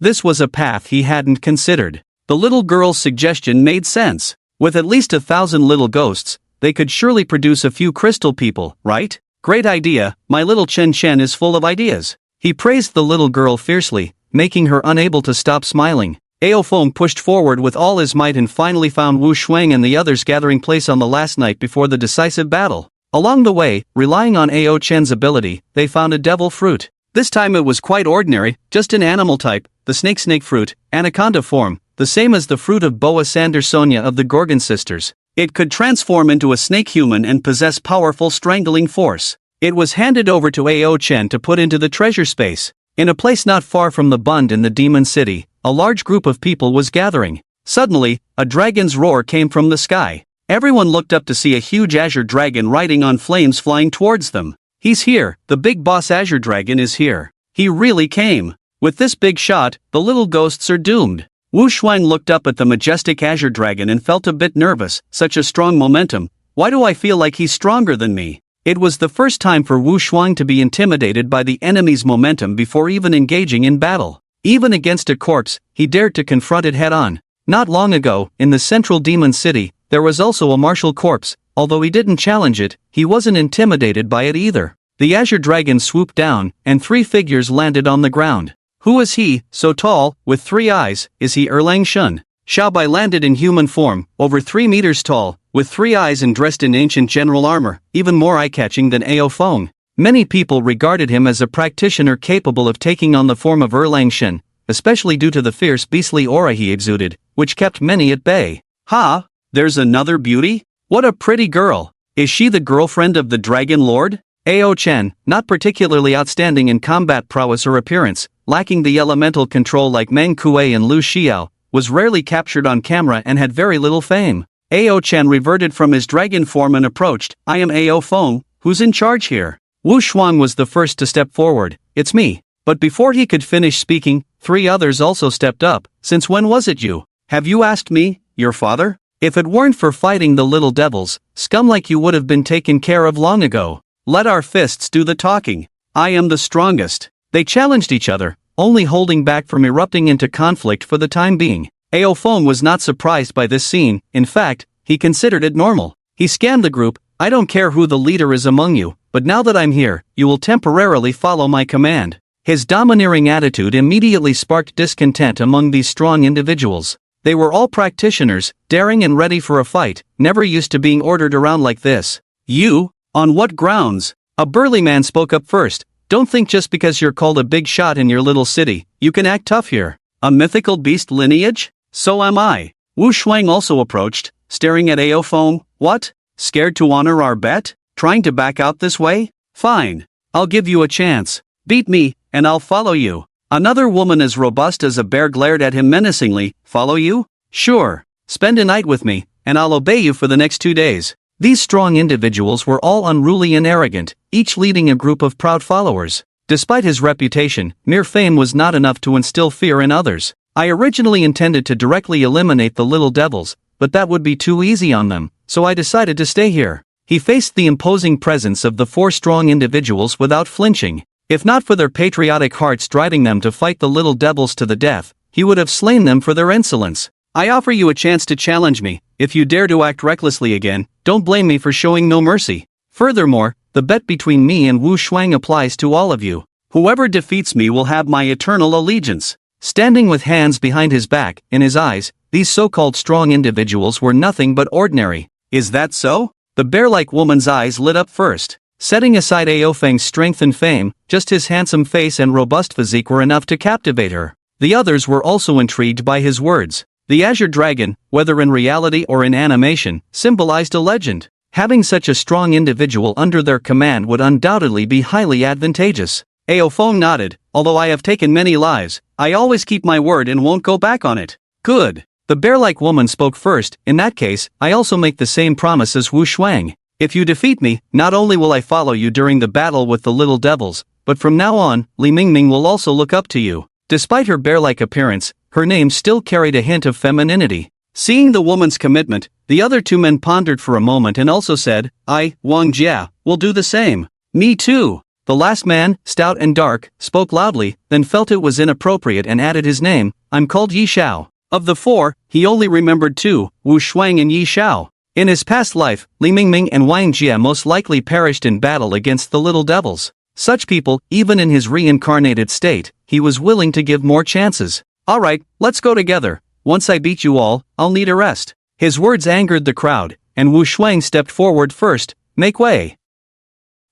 B: This was a path he hadn't considered. The little girl's suggestion made sense. With at least 1,000 little ghosts, they could surely produce a few crystal people, right? Great idea, my little Chen Chen is full of ideas. He praised the little girl fiercely, making her unable to stop smiling. Ao Feng pushed forward with all his might and finally found Wu Shuang and the others gathering place on the last night before the decisive battle. Along the way, relying on Ao Chen's ability, they found a devil fruit. This time it was quite ordinary, just an animal type, the snake fruit, anaconda form, the same as the fruit of Boa Sandersonia of the Gorgon sisters. It could transform into a snake human and possess powerful strangling force. It was handed over to Ao Chen to put into the treasure space. In a place not far from the Bund in the Demon City, a large group of people was gathering. Suddenly, a dragon's roar came from the sky. Everyone looked up to see a huge Azure dragon riding on flames flying towards them. He's here, the big boss Azure dragon is here. He really came. With this big shot, the little ghosts are doomed. Wu Shuang looked up at the majestic Azure dragon and felt a bit nervous, such a strong momentum. Why do I feel like he's stronger than me? It was the first time for Wu Shuang to be intimidated by the enemy's momentum before even engaging in battle. Even against a corpse, he dared to confront it head-on. Not long ago, in the central demon city, there was also a martial corpse. Although he didn't challenge it, he wasn't intimidated by it either. The Azure dragon swooped down, and 3 figures landed on the ground. Who is he, so tall, with 3 eyes? Is he Erlang Shun? Xiaobai landed in human form, over 3 meters tall, with 3 eyes and dressed in ancient general armor, even more eye-catching than Ao Feng. Many people regarded him as a practitioner capable of taking on the form of Erlang Shun, especially due to the fierce beastly aura he exuded, which kept many at bay. Ha! There's another beauty? What a pretty girl! Is she the girlfriend of the Dragon Lord? Ao Chen, not particularly outstanding in combat prowess or appearance, lacking the elemental control like Meng Kuei and Lu Xiao, was rarely captured on camera and had very little fame. Ao Chen reverted from his dragon form and approached. I am Ao Feng, who's in charge here? Wu Shuang was the first to step forward. It's me. But before he could finish speaking, 3 others also stepped up. Since when was it you? Have you asked me, your father? If it weren't for fighting the little devils, scum like you would have been taken care of long ago. Let our fists do the talking. I am the strongest. They challenged each other, only holding back from erupting into conflict for the time being. Ao Feng was not surprised by this scene. In fact, he considered it normal. He scanned the group. I don't care who the leader is among you, but now that I'm here, you will temporarily follow my command. His domineering attitude immediately sparked discontent among these strong individuals. They were all practitioners, daring and ready for a fight, never used to being ordered around like this. You? On what grounds? A burly man spoke up first. Don't think just because you're called a big shot in your little city, you can act tough here. A mythical beast lineage? So am I. Wu Shuang also approached, staring at Ao Feng. What? Scared to honor our bet? Trying to back out this way? Fine. I'll give you a chance. Beat me, and I'll follow you. Another woman as robust as a bear glared at him menacingly. Follow you? Sure. Spend a night with me, and I'll obey you for the next 2 days. These strong individuals were all unruly and arrogant, each leading a group of proud followers. Despite his reputation, mere fame was not enough to instill fear in others. I originally intended to directly eliminate the little devils, but that would be too easy on them, so I decided to stay here. He faced the imposing presence of the 4 strong individuals without flinching. If not for their patriotic hearts driving them to fight the little devils to the death, he would have slain them for their insolence. I offer you a chance to challenge me. If you dare to act recklessly again, don't blame me for showing no mercy. Furthermore, the bet between me and Wu Shuang applies to all of you. Whoever defeats me will have my eternal allegiance. Standing with hands behind his back, in his eyes, these so-called strong individuals were nothing but ordinary. Is that so? The bear-like woman's eyes lit up first. Setting aside Ao Feng's strength and fame, just his handsome face and robust physique were enough to captivate her. The others were also intrigued by his words. The Azure Dragon, whether in reality or in animation, symbolized a legend. Having such a strong individual under their command would undoubtedly be highly advantageous. Ao Feng nodded. Although I have taken many lives, I always keep my word and won't go back on it. Good. The bear-like woman spoke first. In that case, I also make the same promise as Wu Shuang. If you defeat me, not only will I follow you during the battle with the little devils, but from now on, Li Mingming will also look up to you. Despite her bear-like appearance, her name still carried a hint of femininity. Seeing the woman's commitment, the other 2 men pondered for a moment and also said, I, Wang Jia, will do the same. Me too.
A: The last man, stout and dark, spoke loudly, then felt it was inappropriate and added his name, "I'm called Yi Xiao." Of the four, he only remembered two, Wu Shuang and Yi Xiao. In his past life, Li Mingming and Wang Jie most likely perished in battle against the little devils. Such people, even in his reincarnated state, he was willing to give more chances. "Alright, let's go together. Once I beat you all, I'll need a rest." His words angered the crowd, and Wu Shuang stepped forward first. "Make way.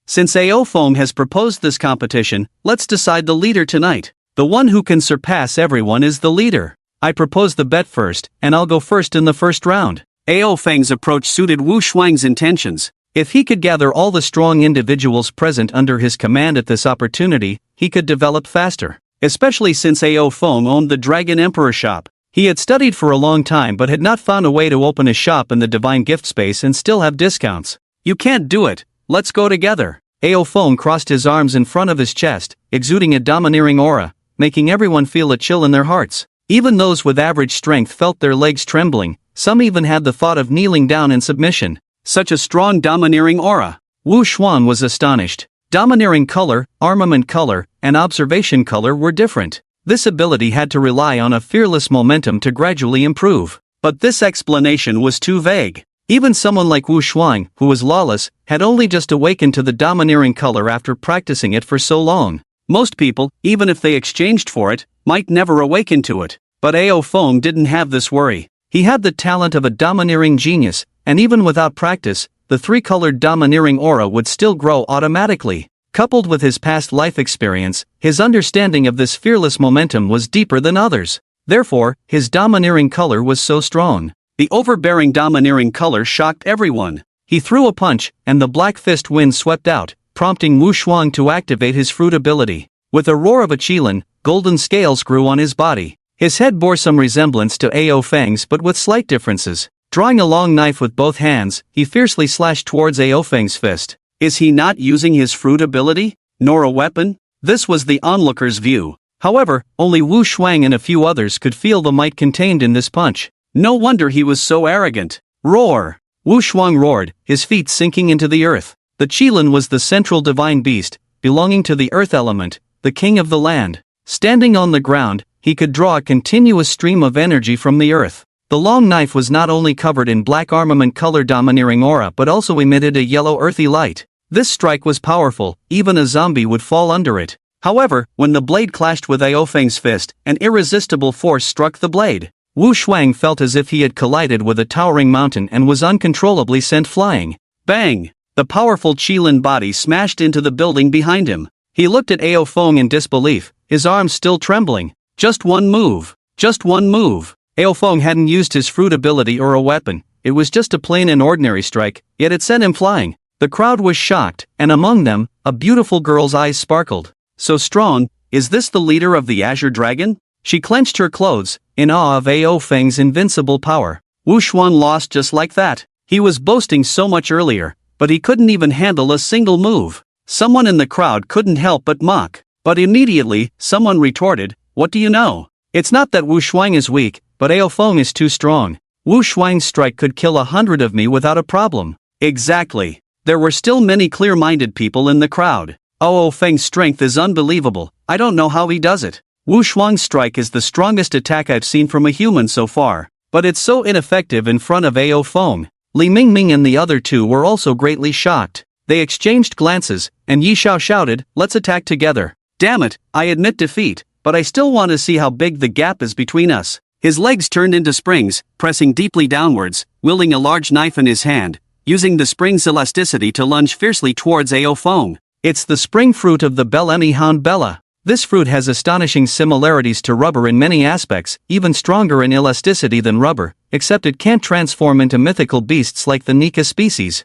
A: Since AO Foam has proposed this competition, let's decide the leader tonight. The one who can surpass everyone is the leader. I propose the bet first, and I'll go first in the first round." AO Feng's approach suited Wu Shuang's intentions. If he could gather all the strong individuals present under his command at this opportunity, he could develop faster. Especially since AO Foam owned the Dragon Emperor shop. He had studied for a long time but had not found a way to open a shop in the Divine Gift Space and still have discounts. "You can't do it. Let's go together." AO Foam crossed his arms in front of his chest, exuding a domineering aura, making everyone feel a chill in their hearts. Even those with average strength felt their legs trembling, some even had the thought of kneeling down in submission. Such a strong domineering aura. Wu Xuan was astonished. Domineering color, armament color, and observation color were different. This ability had to rely on a fearless momentum to gradually improve. But this explanation was too vague. Even someone like Wu Shuang, who was lawless, had only just awakened to the domineering color after practicing it for so long. Most people, even if they exchanged for it, might never awaken to it. But AO Foam didn't have this worry. He had the talent of a domineering genius, and even without practice, the three-colored domineering aura would still grow automatically. Coupled with his past life experience, his understanding of this fearless momentum was deeper than others. Therefore, his domineering color was so strong. The overbearing domineering color shocked everyone. He threw a punch, and the black fist wind swept out, prompting Wu Shuang to activate his fruit ability. With a roar of a qilin, golden scales grew on his body. His head bore some resemblance to AO Feng's but with slight differences. Drawing a long knife with both hands, he fiercely slashed towards AO Feng's fist. Is he not using his fruit ability? Nor a weapon? This was the onlooker's view. However, only Wu Shuang and a few others could feel the might contained in this punch. No wonder he was so arrogant. Roar! Wu Shuang roared, his feet sinking into the earth. The qilin was the central divine beast, belonging to the earth element, the king of the land. Standing on the ground, he could draw a continuous stream of energy from the earth. The long knife was not only covered in black armament color domineering aura but also emitted a yellow earthy light. This strike was powerful, even a zombie would fall under it. However, when the blade clashed with AO Feng's fist, an irresistible force struck the blade. Wu Shuang felt as if he had collided with a towering mountain and was uncontrollably sent flying. Bang! The powerful qilin body smashed into the building behind him. He looked at AO Feng in disbelief, his arms still trembling. Just one move. Just one move. AO Feng hadn't used his fruit ability or a weapon, it was just a plain and ordinary strike, yet it sent him flying. The crowd was shocked, and among them, a beautiful girl's eyes sparkled. So strong, is this the leader of the Azure Dragon? She clenched her clothes, in awe of AO Feng's invincible power. Wu Xuan lost just like that. He was boasting so much earlier, but he couldn't even handle a single move. Someone in the crowd couldn't help but mock. But immediately, someone retorted, "What do you know? It's not that Wu Shuang is weak, but AO Feng is too strong. Wu Shuang's strike could kill 100 of me without a problem." Exactly. There were still many clear-minded people in the crowd. AO Feng's strength is unbelievable, I don't know how he does it. Wu Shuang's strike is the strongest attack I've seen from a human so far, but it's so ineffective in front of AO Feng. Li Mingming and the other two were also greatly shocked. They exchanged glances, and Yi Xiao shouted, "Let's attack together." Damn it, I admit defeat, but I still want to see how big the gap is between us. His legs turned into springs, pressing deeply downwards, wielding a large knife in his hand, using the spring's elasticity to lunge fiercely towards AO Feng. It's the spring fruit of the Bellemi Hound Bella. This fruit has astonishing similarities to rubber in many aspects, even stronger in elasticity than rubber, except it can't transform into mythical beasts like the Nika species.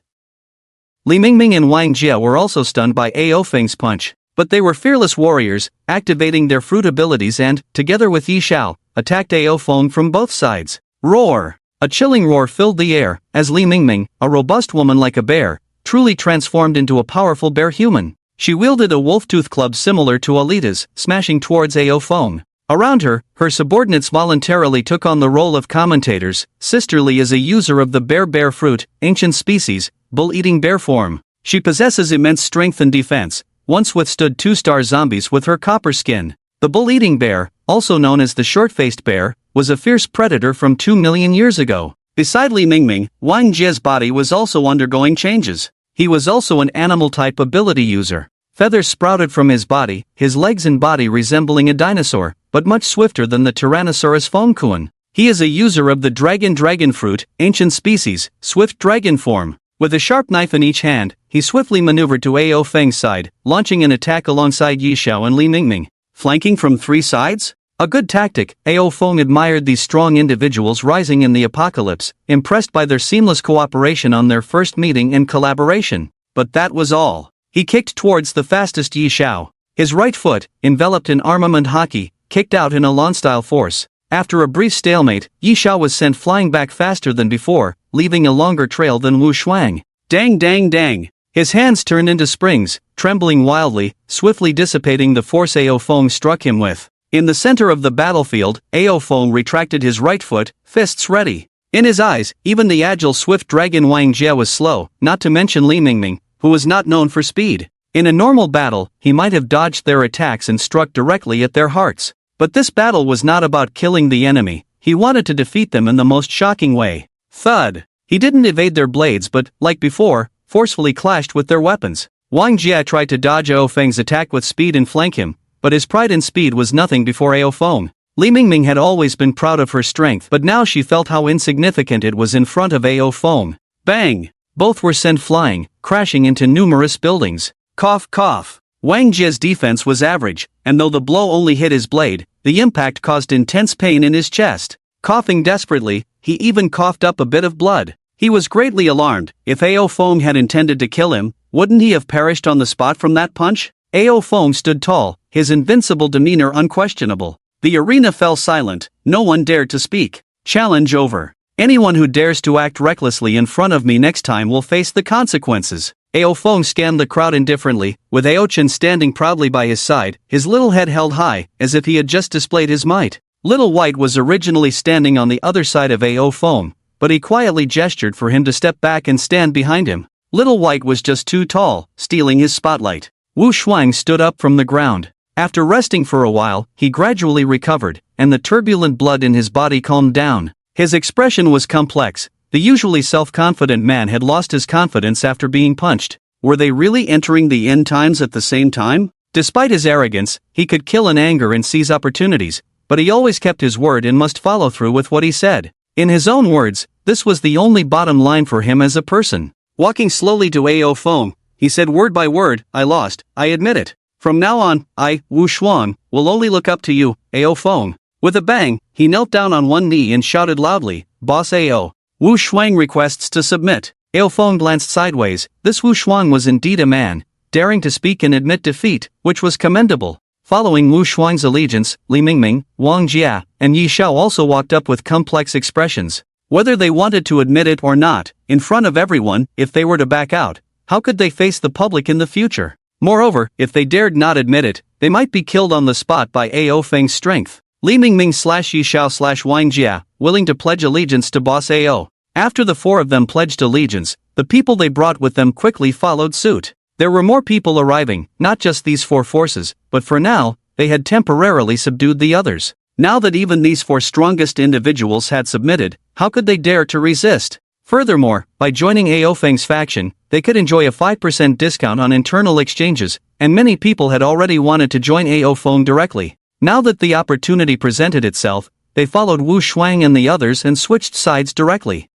A: Li Mingming and Wang Jie were also stunned by AO Feng's punch, but they were fearless warriors, activating their fruit abilities and, together with Yi Xiao, attacked AO Feng from both sides. Roar! A chilling roar filled the air, as Li Mingming, a robust woman like a bear, truly transformed into a powerful bear human. She wielded a wolf-tooth club similar to Alita's, smashing towards AO Feng. Around her, her subordinates voluntarily took on the role of commentators. Sister Li is a user of the bear fruit, ancient species, bull-eating bear form. She possesses immense strength and defense,
B: once withstood 2-star zombies with her copper skin. The bull-eating bear, also known as the short-faced bear, was a fierce predator from 2 million years ago. Beside Li Mingming, Wang Jie's body was also undergoing changes. He was also an animal-type ability user. Feathers sprouted from his body, his legs and body resembling a dinosaur, but much swifter than the Tyrannosaurus Fongkuan. He is a user of the dragon fruit, ancient species, swift dragon form. With a sharp knife in each hand, he swiftly maneuvered to Ao Feng's side, launching an attack alongside Yi Xiao and Li Mingming. Flanking from 3 sides? A good tactic. Ao Feng admired these strong individuals rising in the apocalypse, impressed by their seamless cooperation on their first meeting and collaboration. But that was all. He kicked towards the fastest Yi Xiao. His right foot, enveloped in armament hockey, kicked out in a lawn-style force. After a brief stalemate, Yi Xiao was sent flying back faster than before, leaving a longer trail than Wu Shuang. Dang dang dang! His hands turned into springs, trembling wildly, swiftly dissipating the force Ao Feng struck him with. In the center of the battlefield, Ao Feng retracted his right foot, fists ready. In his eyes, even the agile swift dragon Wang Jie was slow, not to mention Li Mingming, who was not known for speed. In a normal battle, he might have dodged their attacks and struck directly at their hearts. But this battle was not about killing the enemy, he wanted to defeat them in the most shocking way. Thud! He didn't evade their blades but, like before, forcefully clashed with their weapons. Wang Jie tried to dodge Ao Feng's attack with speed and flank him, but his pride in speed was nothing before Ao Feng. Li Mingming had always been proud of her strength, but now she felt how insignificant it was in front of Ao Feng. Bang! Both were sent flying, crashing into numerous buildings. Cough cough. Wang Jie's defense was average, and though the blow only hit his blade, the impact caused intense pain in his chest. Coughing desperately, he even coughed up a bit of blood. He was greatly alarmed. If Ao Feng had intended to kill him, wouldn't he have perished on the spot from that punch? Ao Feng stood tall, his invincible demeanor unquestionable. The arena fell silent, no one dared to speak. Challenge over. Anyone who dares to act recklessly in front of me next time will face the consequences. Ao Feng scanned the crowd indifferently, with Ao Chen standing proudly by his side, his little head held high, as if he had just displayed his might. Little White was originally standing on the other side of Ao Feng, but he quietly gestured for him to step back and stand behind him. Little White was just too tall, stealing his spotlight. Wu Shuang stood up from the ground. After resting for a while, he gradually recovered, and the turbulent blood in his body calmed down. His expression was complex. The usually self-confident man had lost his confidence after being punched. Were they really entering the end times at the same time? Despite his arrogance, he could kill in anger and seize opportunities, but he always kept his word and must follow through with what he said. In his own words, this was the only bottom line for him as a person. Walking slowly to Ao Feng, he said word by word, "I lost, I admit it. From now on, I, Wu Shuang, will only look up to you, Ao Feng." With a bang, he knelt down on one knee and shouted loudly, "Boss Ao." Wu Shuang requests to submit. Ao Feng glanced sideways. This Wu Shuang was indeed a man, daring to speak and admit defeat, which was commendable. Following Wu Shuang's allegiance, Li Mingming, Wang Jie, and Yi Xiao also walked up with complex expressions. Whether they wanted to admit it or not, in front of everyone, if they were to back out, how could they face the public in the future? Moreover, if they dared not admit it, they might be killed on the spot by Ao Feng's strength. Li Mingming / Yi Xiao / Wang Jie, willing to pledge allegiance to Boss Ao. After the 4 of them pledged allegiance, the people they brought with them quickly followed suit. There were more people arriving, not just these 4 forces, but for now, they had temporarily subdued the others. Now that even these 4 strongest individuals had submitted, how could they dare to resist? Furthermore, by joining Ao Feng's faction, they could enjoy a 5% discount on internal exchanges, and many people had already wanted to join Ao Feng directly. Now that the opportunity presented itself, they followed Wu Shuang and the others and switched sides directly.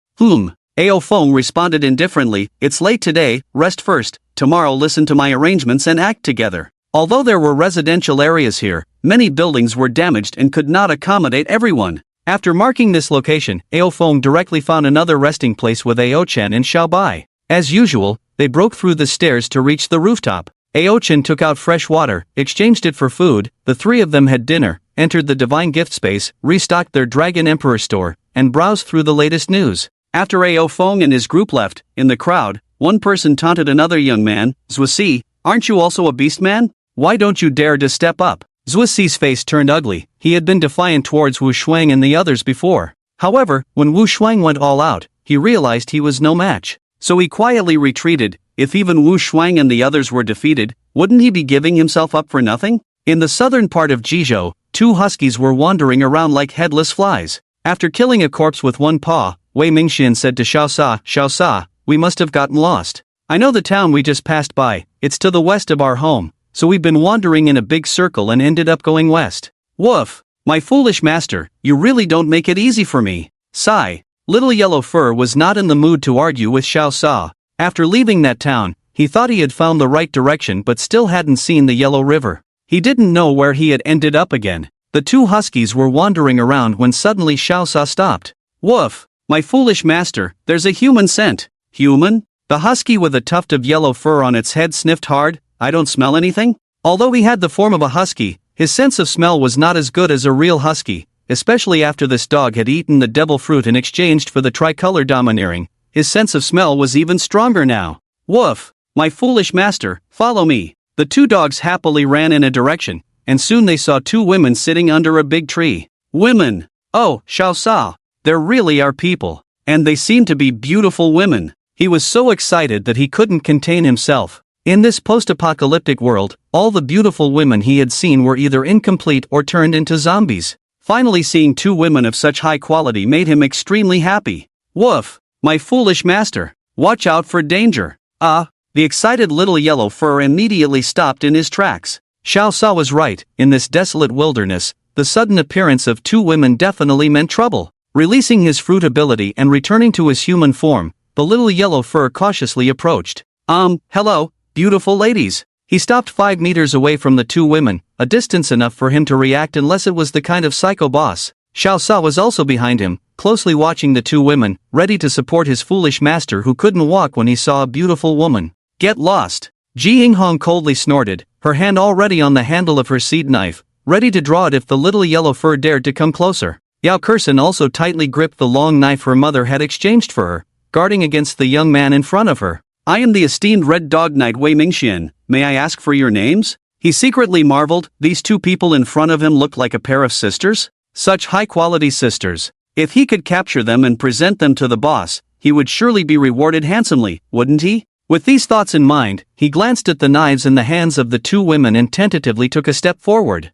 B: Ao Feng responded indifferently, "It's late today, rest first, tomorrow listen to my arrangements and act together." Although there were residential areas here, many buildings were damaged and could not accommodate everyone. After marking this location, Ao Feng directly found another resting place with Ao Chen and Xiao Bai. As usual, they broke through the stairs to reach the rooftop. Ao Chen took out fresh water, exchanged it for food, the 3 of them had dinner, entered the divine gift space, restocked their Dragon Emperor store, and browsed through the latest news. After Ao Feng and his group left, in the crowd, one person taunted another young man, "Zhusi, aren't you also a beast man? Why don't you dare to step up?" Zhusi's face turned ugly. He had been defiant towards Wu Shuang and the others before. However, when Wu Shuang went all out, he realized he was no match. So he quietly retreated, if even Wu Shuang and the others were defeated, wouldn't he be giving himself up for nothing? In the southern part of Jizhou, 2 huskies were wandering around like headless flies. After killing a corpse with one paw, Wei Mingxian said to Xiao Sa, we must have gotten lost. I know the town we just passed by, it's to the west of our home, so we've been wandering in a big circle and ended up going west. Woof! My foolish master, you really don't make it easy for me. Sigh. Little Yellow Fur was not in the mood to argue with Xiao Sa. After leaving that town, he thought he had found the right direction but still hadn't seen the Yellow River. He didn't know where he had ended up again. The 2 huskies were wandering around when suddenly Xiao Sa stopped. Woof! My foolish master, there's a human scent. Human? The husky with a tuft of yellow fur on its head sniffed hard. I don't smell anything? Although he had the form of a husky, his sense of smell was not as good as a real husky, especially after this dog had eaten the devil fruit in exchange for the tricolor domineering. His sense of smell was even stronger now. Woof! My foolish master, follow me. The 2 dogs happily ran in a direction, and soon they saw 2 women sitting under a big tree. Women! Oh, Xiao Sa! There really are people. And they seem to be beautiful women. He was so excited that he couldn't contain himself. In this post-apocalyptic world, all the beautiful women he had seen were either incomplete or turned into zombies. Finally seeing 2 women of such high quality made him extremely happy. Woof! My foolish master! Watch out for danger! The excited little Yellow Fur immediately stopped in his tracks. Xiao Sa was right, in this desolate wilderness, the sudden appearance of 2 women definitely meant trouble. Releasing his fruit ability and returning to his human form, the little Yellow Fur cautiously approached. Hello, beautiful ladies. He stopped 5 meters away from the 2 women, a distance enough for him to react unless it was the kind of psycho boss. Xiao Sa was also behind him, closely watching the 2 women, ready to support his foolish master who couldn't walk when he saw a beautiful woman. Get lost! Ji Yinghong coldly snorted, her hand already on the handle of her seed knife, ready to draw it if the little Yellow Fur dared to come closer. Yao Kursen also tightly gripped the long knife her mother had exchanged for her, guarding against the young man in front of her. I am the esteemed Red Dog Knight Wei Mingxian, may I ask for your names? He secretly marveled, these 2 people in front of him looked like a pair of sisters? Such high-quality sisters. If he could capture them and present them to the boss, he would surely be rewarded handsomely, wouldn't he? With these thoughts in mind, he glanced at the knives in the hands of the 2 women and tentatively took a step forward.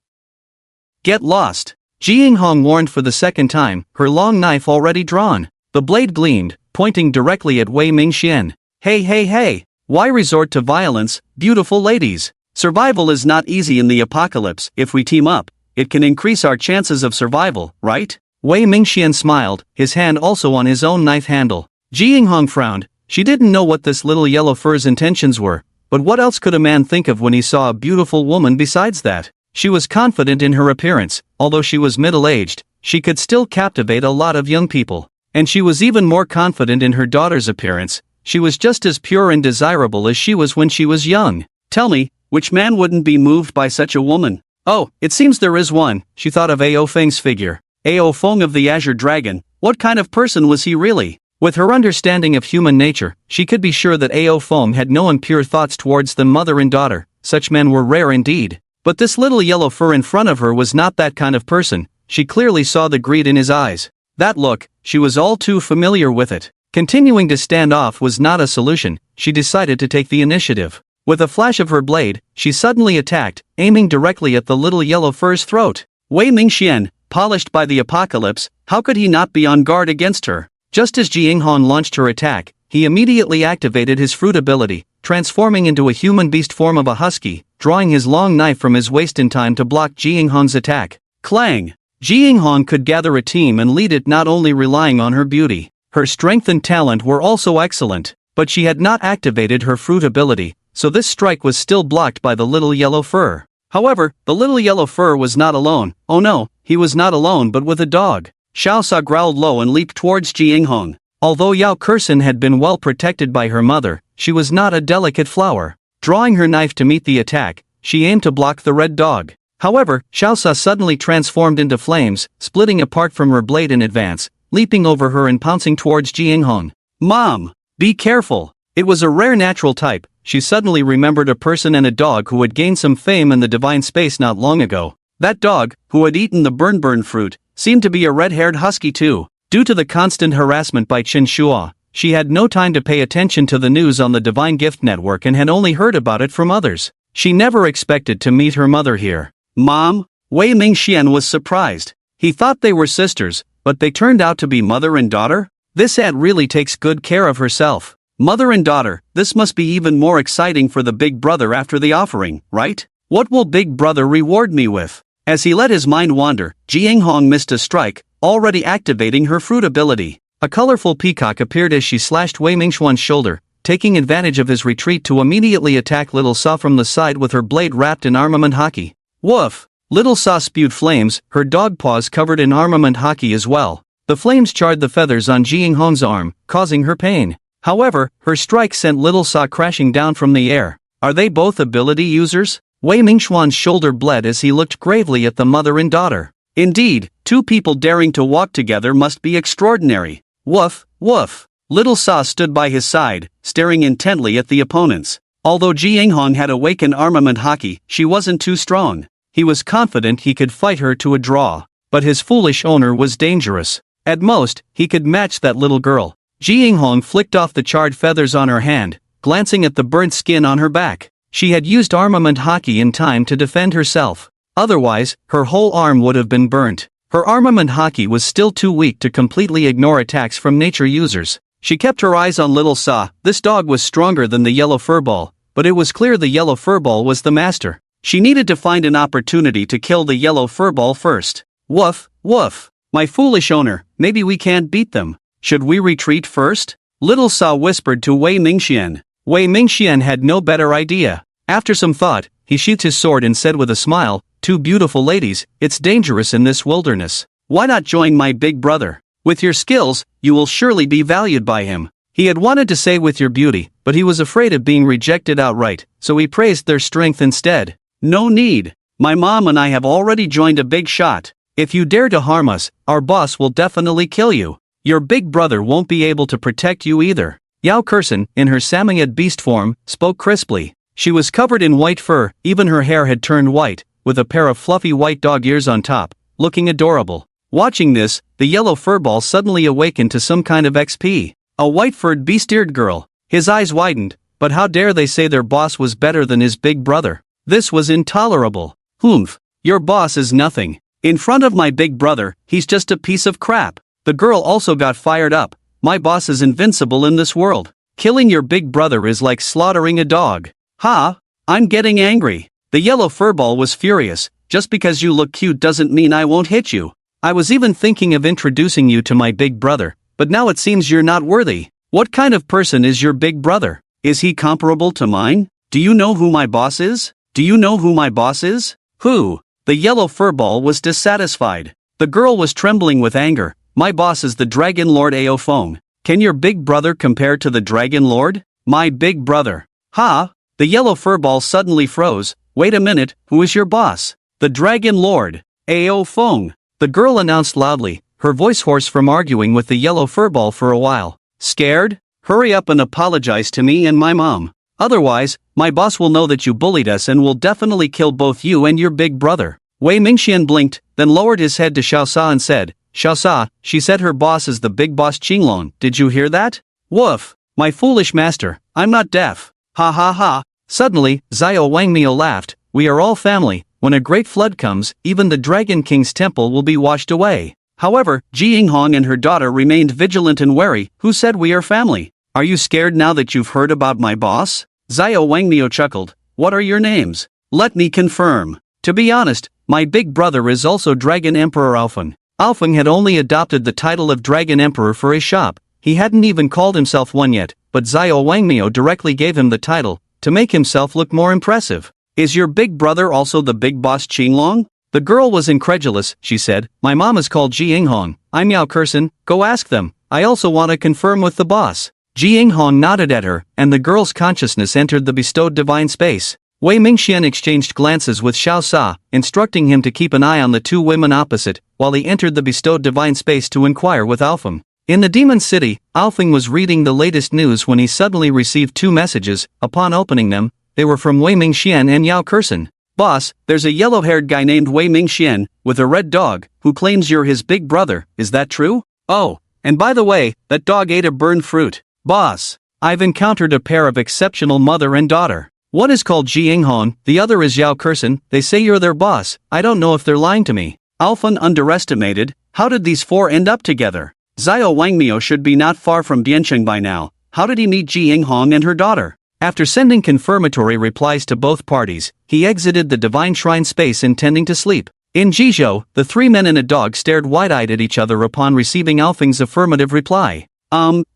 B: Get lost! Ji Yinghong warned for the second time, her long knife already drawn. The blade gleamed, pointing directly at Wei Mingxian. Hey! Why resort to violence, beautiful ladies? Survival is not easy in the apocalypse. If we team up, it can increase our chances of survival, right? Wei Mingxian smiled, his hand also on his own knife handle. Ji Yinghong frowned. She didn't know what this little Yellow Fur's intentions were, but what else could a man think of when he saw a beautiful woman besides that? She was confident in her appearance. Although she was middle-aged, she could still captivate a lot of young people. And she was even more confident in her daughter's appearance. She was just as pure and desirable as she was when she was young. Tell me, which man wouldn't be moved by such a woman? Oh, it seems there is one. She thought of Ao Feng's figure. Ao Feng of the Azure Dragon. What kind of person was he really? With her understanding of human nature, she could be sure that Ao Feng had no impure thoughts towards them mother and daughter. Such men were rare indeed. But this little Yellow Fur in front of her was not that kind of person. She clearly saw the greed in his eyes. That look, she was all too familiar with it. Continuing to stand off was not a solution. She decided to take the initiative. With a flash of her blade, she suddenly attacked, aiming directly at the little Yellow Fur's throat. Wei Mingxian, polished by the apocalypse, how could he not be on guard against her? Just as Ji Yinghong launched her attack, he immediately activated his fruit ability, transforming into a human beast form of a husky, drawing his long knife from his waist in time to block Ji Yinghong's attack. Clang! Ji Yinghong could gather a team and lead it, not only relying on her beauty. Her strength and talent were also excellent, but she had not activated her fruit ability, so this strike was still blocked by the little Yellow Fur. However, the little Yellow Fur was not alone. Oh no, he was not alone but with a dog. Xiao Sa growled low and leaped towards Ji Yinghong. Although Yao Kursen had been well protected by her mother, she was not a delicate flower. Drawing her knife to meet the attack, she aimed to block the red dog. However, Xiao Sa suddenly transformed into flames, splitting apart from her blade in advance, leaping over her and pouncing towards Ji Yinghong. Mom! Be careful! It was a rare natural type. She suddenly remembered a person and a dog who had gained some fame in the divine space not long ago. That dog, who had eaten the burn fruit, seemed to be a red-haired husky too. Due to the constant harassment by Qin Shuo,
A: She had no time to pay attention to the news on the Divine Gift Network and had only heard about it from others. She never expected to meet her mother here.
B: Mom? Wei Mingxian was surprised. He thought they were sisters, but they turned out to be mother and daughter? This aunt really takes good care of herself. Mother and daughter, this must be even more exciting for the big brother after the offering, right? What will big brother reward me with? As he let his mind wander, Jianghong missed a strike, already activating her fruit ability. A colorful peacock appeared as she slashed Wei Mingxuan's shoulder, taking advantage of his retreat to immediately attack Little Saw from the side with her blade wrapped in armament haki. Woof! Little Saw spewed flames, her dog paws covered in armament haki as well. The flames charred the feathers on Jianghong's arm, causing her pain. However, her strike sent Little Saw crashing down from the air. Are they both ability users? Wei Mingxuan's shoulder bled as he looked gravely at the mother and daughter. Indeed, two people daring to walk together must be extraordinary. Woof, woof. Little Saw stood by his side, staring intently at the opponents. Although Jianghong had awakened armament haki, she wasn't too strong. He was confident he could fight her to a draw. But his foolish owner was dangerous. At most, he could match that little girl. Jianghong flicked off the charred feathers on her hand, glancing at the burnt skin on her back. She had used armament haki in time to defend herself. Otherwise, her whole arm would have been burnt. Her armament haki was still too weak to completely ignore attacks from nature users. She kept her eyes on Little Saw. This dog was stronger than the yellow furball, but it was clear the yellow furball was the master. She needed to find an opportunity to kill the yellow furball first. Woof, woof. My foolish owner, maybe we can't beat them. Should we retreat first? Little Saw whispered to Wei Mingxian. Wei Mingxian had no better idea. After some thought, he sheathed his sword and said with a smile, "Two beautiful ladies, it's dangerous in this wilderness. Why not join my big brother? With your skills, you will surely be valued by him." He had wanted to say with your beauty, but he was afraid of being rejected outright, so he praised their strength instead. No need. My mom and I have already joined a big shot. If you dare to harm us, our boss will definitely kill you. Your big brother won't be able to protect you either. Yao Kursen, in her Samoyed beast form, spoke crisply. She was covered in white fur, even her hair had turned white, with a pair of fluffy white dog ears on top, looking adorable. Watching this, the yellow furball suddenly awakened to some kind of XP. A white-furred beast-eared girl. His eyes widened, but how dare they say their boss was better than his big brother? This was intolerable. Humph. Your boss is nothing. In front of my big brother, he's just a piece of crap. The girl also got fired up. My boss is invincible in this world. Killing your big brother is like slaughtering a dog. Ha! I'm getting angry. The yellow furball was furious. Just because you look cute doesn't mean I won't hit you. I was even thinking of introducing you to my big brother, but now it seems you're not worthy. What kind of person is your big brother? Is he comparable to mine? Do you know who my boss is? Do you know who my boss is? Who? The yellow furball was dissatisfied. The girl was trembling with anger. My boss is the Dragon Lord Ao Feng. Can your big brother compare to the Dragon Lord? My big brother. Ha! The yellow furball suddenly froze. Wait a minute, who is your boss? The Dragon Lord, Ao Feng. The girl announced loudly, her voice hoarse from arguing with the yellow furball for a while. Scared? Hurry up and apologize to me and my mom. Otherwise, my boss will know that you bullied us and will definitely kill both you and your big brother. Wei Mingxian blinked, then lowered his head to Xiao Sa and said, Xiao Sa, she said her boss is the big boss Qinglong, did you hear that? Woof, my foolish master, I'm not deaf. Ha ha ha. Suddenly, Xiao Wangmiao laughed, we are all family. When a great flood comes, even the Dragon King's temple will be washed away. However, Jianghong and her daughter remained vigilant and wary. Who said we are family? Are you scared now that you've heard about my boss? Xiao Wangmiao chuckled. What are your names? Let me confirm. To be honest, my big brother is also Dragon Emperor Alfeng. Alfeng had only adopted the title of Dragon Emperor for his shop. He hadn't even called himself one yet, but Xiao Wangmiao directly gave him the title, to make himself look more impressive. Is your big brother also the big boss Qinglong? The girl was incredulous, she said. My mom is called Jianghong. I'm Yao Kursen, go ask them. I also want to confirm with the boss. Jianghong nodded at her, and the girl's consciousness entered the bestowed divine space. Wei Mingxian exchanged glances with Xiao Sa, instructing him to keep an eye on the two women opposite, while he entered the bestowed divine space to inquire with Alfeng. In the demon city, Alfeng was reading the latest news when he suddenly received two messages. Upon opening them, they were from Wei Mingxian and Yao Kursen. Boss, there's a yellow-haired guy named Wei Mingxian, with a red dog, who claims you're his big brother, is that true? Oh, And by the way, that dog ate a burned fruit. Boss, I've encountered a pair of exceptional mother and daughter. One is called Ji Inghon, the other is Yao Kursen. They say you're their boss. I don't know if they're lying to me. Alphen underestimated. How did these four end up together? Xiao Wangmiao should be not far from Diancheng by now. How did he meet Ji Inghong and her daughter? After sending confirmatory replies to both parties, he exited the divine shrine space intending to sleep. In Jizhou, the three men and a dog stared wide-eyed at each other upon receiving Alfeng's affirmative reply.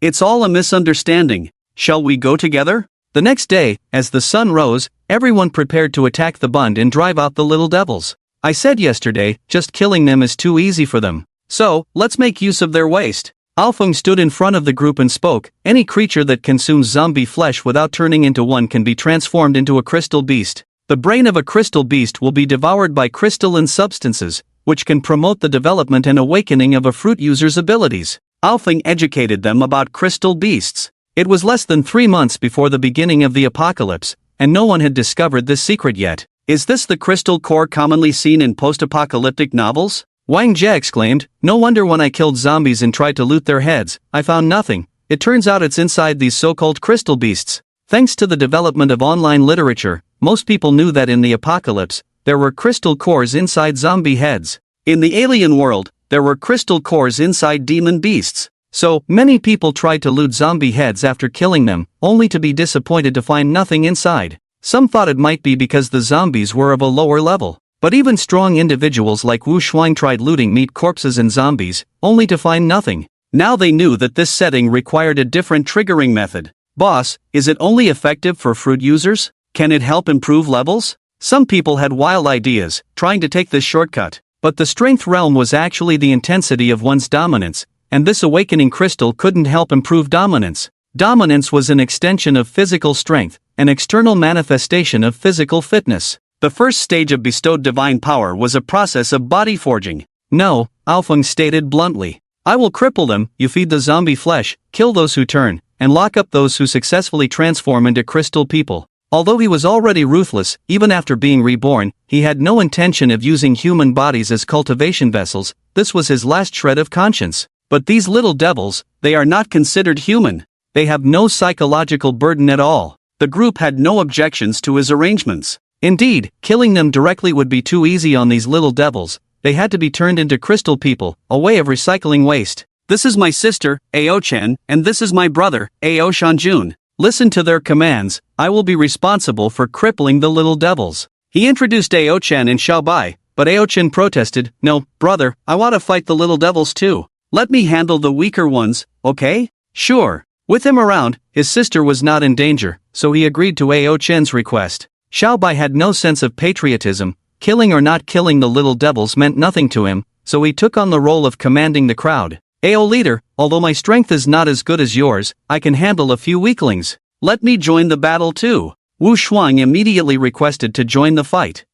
B: It's all a misunderstanding. Shall we go together? The next day, as the sun rose, everyone prepared to attack the Bund and drive out the little devils. I said yesterday, just killing them is too easy for them. So, let's make use of their waste. Alfeng stood in front of the group and spoke. Any creature that consumes zombie flesh without turning into one can be transformed into a crystal beast. The brain of a crystal beast will be devoured by crystalline substances, which can promote the development and awakening of a fruit user's abilities. Alfeng educated them about crystal beasts. It was less than 3 months before the beginning of the apocalypse, and no one had discovered this secret yet. Is this the crystal core commonly seen in post-apocalyptic novels? Wang Jie exclaimed, no wonder when I killed zombies and tried to loot their heads, I found nothing. It turns out it's inside these so-called crystal beasts. Thanks to the development of online literature, most people knew that in the apocalypse, there were crystal cores inside zombie heads. In the alien world, there were crystal cores inside demon beasts. So, many people tried to loot zombie heads after killing them, only to be disappointed to find nothing inside. Some thought it might be because the zombies were of a lower level. But even strong individuals like Wu Shuang tried looting meat corpses and zombies, only to find nothing. Now they knew that this setting required a different triggering method. Boss, is it only effective for fruit users? Can it help improve levels? Some people had wild ideas, trying to take this shortcut. But the strength realm was actually the intensity of one's dominance, and this awakening crystal couldn't help improve dominance. Dominance was an extension of physical strength, an external manifestation of physical fitness. The first stage of bestowed divine power was a process of body forging. No, Alfeng stated bluntly. I will cripple them, you feed the zombie flesh, kill those who turn, and lock up those who successfully transform into crystal people. Although he was already ruthless, even after being reborn, he had no intention of using human bodies as cultivation vessels. This was his last shred of conscience. But these little devils, they are not considered human. They have no psychological burden at all. The group had no objections to his arrangements. Indeed, killing them directly would be too easy on these little devils. They had to be turned into crystal people, a way of recycling waste. This is my sister, Ao Chen, and this is my brother, Ao Shanjun. Listen to their commands. I will be responsible for crippling the little devils. He introduced Ao Chen and Xiao Bai, but Ao Chen protested, no, brother, I want to fight the little devils too. Let me handle the weaker ones, okay? Sure. With him around, his sister was not in danger, so he agreed to Ao Chen's request. Xiao Bai had no sense of patriotism. Killing or not killing the little devils meant nothing to him, so he took on the role of commanding the crowd. Ao leader, although my strength is not as good as yours, I can handle a few weaklings. Let me join the battle too. Wu Shuang immediately requested to join the fight.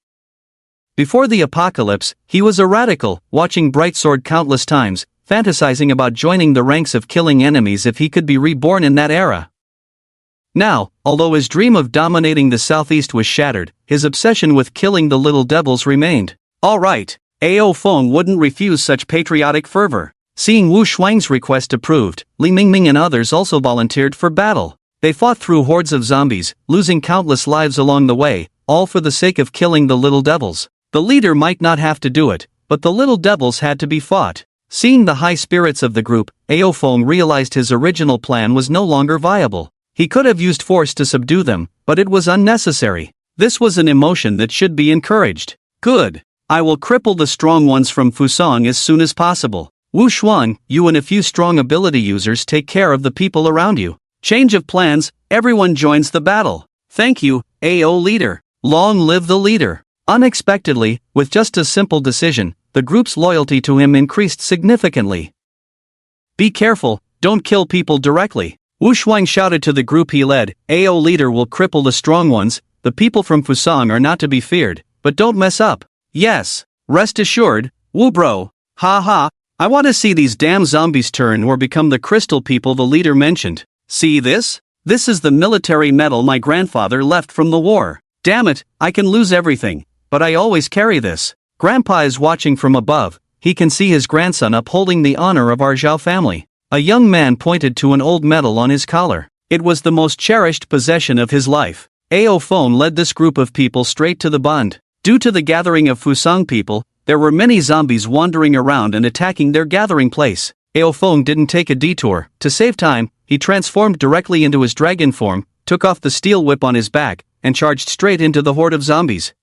B: Before the apocalypse, he was a radical, watching Brightsword countless times, fantasizing about joining the ranks of killing enemies if he could be reborn in that era. Now, although his dream of dominating the southeast was shattered, his obsession with killing the little devils remained. Alright, Ao Feng wouldn't refuse such patriotic fervor. Seeing Wu Shuang's request approved, Li Mingming and others also volunteered for battle. They fought through hordes of zombies, losing countless lives along the way, all for the sake of killing the little devils. The leader might not have to do it, but the little devils had to be fought. Seeing the high spirits of the group, Ao Feng realized his original plan was no longer viable. He could have used force to subdue them, but it was unnecessary. This was an emotion that should be encouraged. Good. I will cripple the strong ones from Fusang as soon as possible. Wu Shuang, you and a few strong ability users take care of the people around you. Change of plans, everyone joins the battle. Thank you, Ao leader. Long live the leader. Unexpectedly, with just a simple decision, the group's loyalty to him increased significantly. Be careful, don't kill people directly. Wu Shuang shouted to the group he led, Ao leader will cripple the strong ones, the people from Fusang are not to be feared, but don't mess up. Yes, rest assured, Wu bro. Ha ha, I want to see these damn zombies turn or become the crystal people the leader mentioned. See this? This is the military medal my grandfather left from the war. Damn it, I can lose everything, but I always carry this. Grandpa is watching from above, he can see his grandson upholding the honor of our Zhao family. A young man pointed to an old medal on his collar. It was the most cherished possession of his life. Ao Feng led this group of people straight to the bund. Due to the gathering of Fusang people, there were many zombies wandering around and attacking their gathering place. Ao Feng didn't take a detour. To save time, he transformed directly into his dragon form, took off the steel whip on his back, and charged straight into the horde of zombies.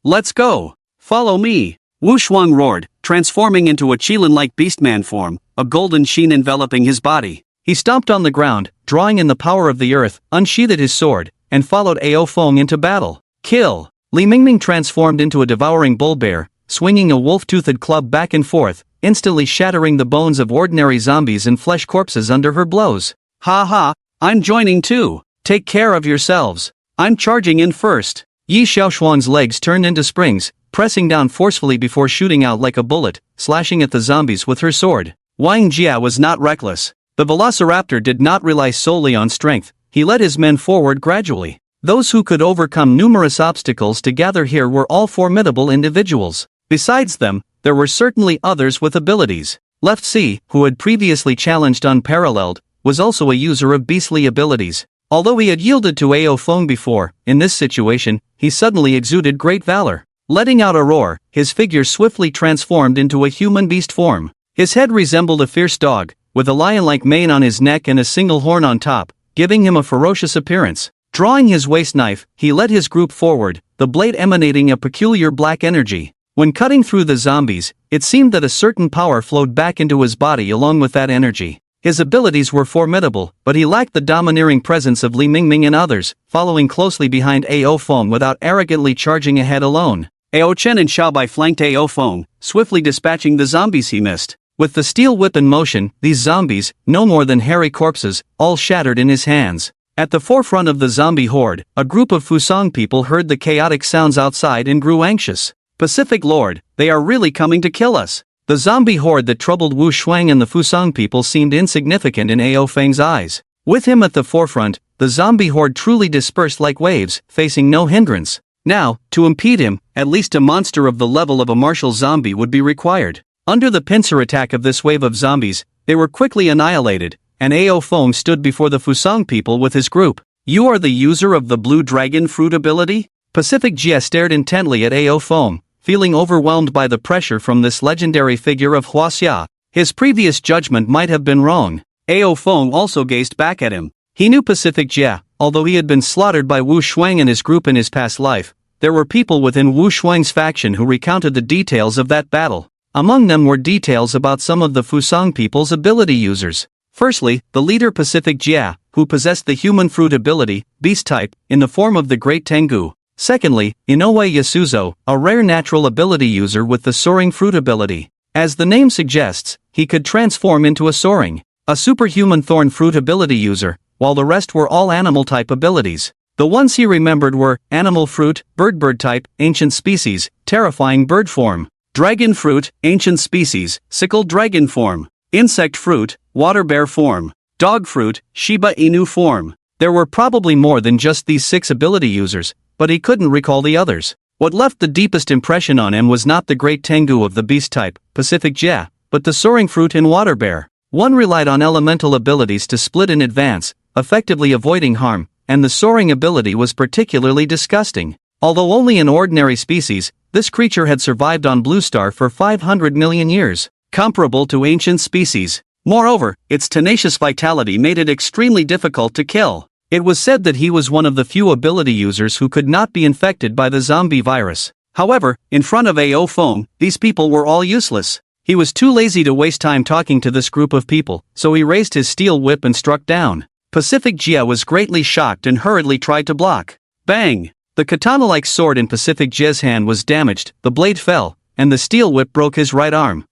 B: "Let's go! Follow me!" Wu Shuang roared, transforming into a Qilin-like beastman form, a golden sheen enveloping his body. He stomped on the ground, drawing in the power of the earth, unsheathed his sword, and followed Ao Feng into battle. Kill! Li Mingming transformed into a devouring bull bear, swinging a wolf-toothed club back and forth, instantly shattering the bones of ordinary zombies and flesh corpses under her blows. "Ha ha, I'm joining too. Take care of yourselves. I'm charging in first." Yi Xiaoshuang's legs turned into springs, pressing down forcefully before shooting out like a bullet, slashing at the zombies with her sword. Wang Jia was not reckless. The Velociraptor did not rely solely on strength, he led his men forward gradually. Those who could overcome numerous obstacles to gather here were all formidable individuals. Besides them, there were certainly others with abilities. Left C, who had previously challenged Unparalleled, was also a user of beastly abilities. Although he had yielded to Ao Feng before, in this situation, he suddenly exuded great valor. Letting out a roar, his figure swiftly transformed into a human beast form. His head resembled a fierce dog, with a lion-like mane on his neck and a single horn on top, giving him a ferocious appearance. Drawing his waist knife, he led his group forward, the blade emanating a peculiar black energy. When cutting through the zombies, it seemed that a certain power flowed back into his body along with that energy. His abilities were formidable, but he lacked the domineering presence of Li Mingming and others, following closely behind Ao Feng without arrogantly charging ahead alone. Ao Chen and Xiaobai flanked Ao Feng, swiftly dispatching the zombies he missed. With the steel whip in motion, these zombies, no more than hairy corpses, all shattered in his hands. At the forefront of the zombie horde, a group of Fusang people heard the chaotic sounds outside and grew anxious. "Pacific Lord, they are really coming to kill us." The zombie horde that troubled Wu Shuang and the Fusang people seemed insignificant in Ao Feng's eyes. With him at the forefront, the zombie horde truly dispersed like waves, facing no hindrance. Now, to impede him, at least a monster of the level of a martial zombie would be required. Under the pincer attack of this wave of zombies, they were quickly annihilated, and Ao Feng stood before the Fusang people with his group. "You are the user of the blue dragon fruit ability?" Pacific Jia stared intently at Ao Feng, feeling overwhelmed by the pressure from this legendary figure of Huaxia. His previous judgment might have been wrong. Ao Feng also gazed back at him. He knew Pacific Jia, although he had been slaughtered by Wu Shuang and his group in his past life. There were people within Wu Shuang's faction who recounted the details of that battle. Among them were details about some of the Fusang people's ability users. Firstly, the leader Pacific Jia, who possessed the human fruit ability, beast type, in the form of the Great Tengu. Secondly, Inoue Yasuzo, a rare natural ability user with the soaring fruit ability. As the name suggests, he could transform into a soaring, a superhuman thorn fruit ability user, while the rest were all animal type abilities. The ones he remembered were animal fruit, bird type, ancient species, terrifying bird form, dragon fruit, ancient species, sickled dragon form, insect fruit, water bear form, dog fruit, Shiba Inu form. There were probably more than just these 6 ability users, but he couldn't recall the others. What left the deepest impression on him was not the great Tengu of the beast type, Pacific Jia, but the soaring fruit and water bear. One relied on elemental abilities to split in advance, effectively avoiding harm, and the soaring ability was particularly disgusting. Although only an ordinary species, this creature had survived on Blue Star for 500 million years, comparable to ancient species. Moreover, its tenacious vitality made it extremely difficult to kill. It was said that he was one of the few ability users who could not be infected by the zombie virus. However, in front of Ao Feng, these people were all useless. He was too lazy to waste time talking to this group of people, so he raised his steel whip and struck down. Pacific Jia was greatly shocked and hurriedly tried to block. Bang! The katana-like sword in Pacific Jia's hand was damaged, the blade fell, and the steel whip broke his right arm.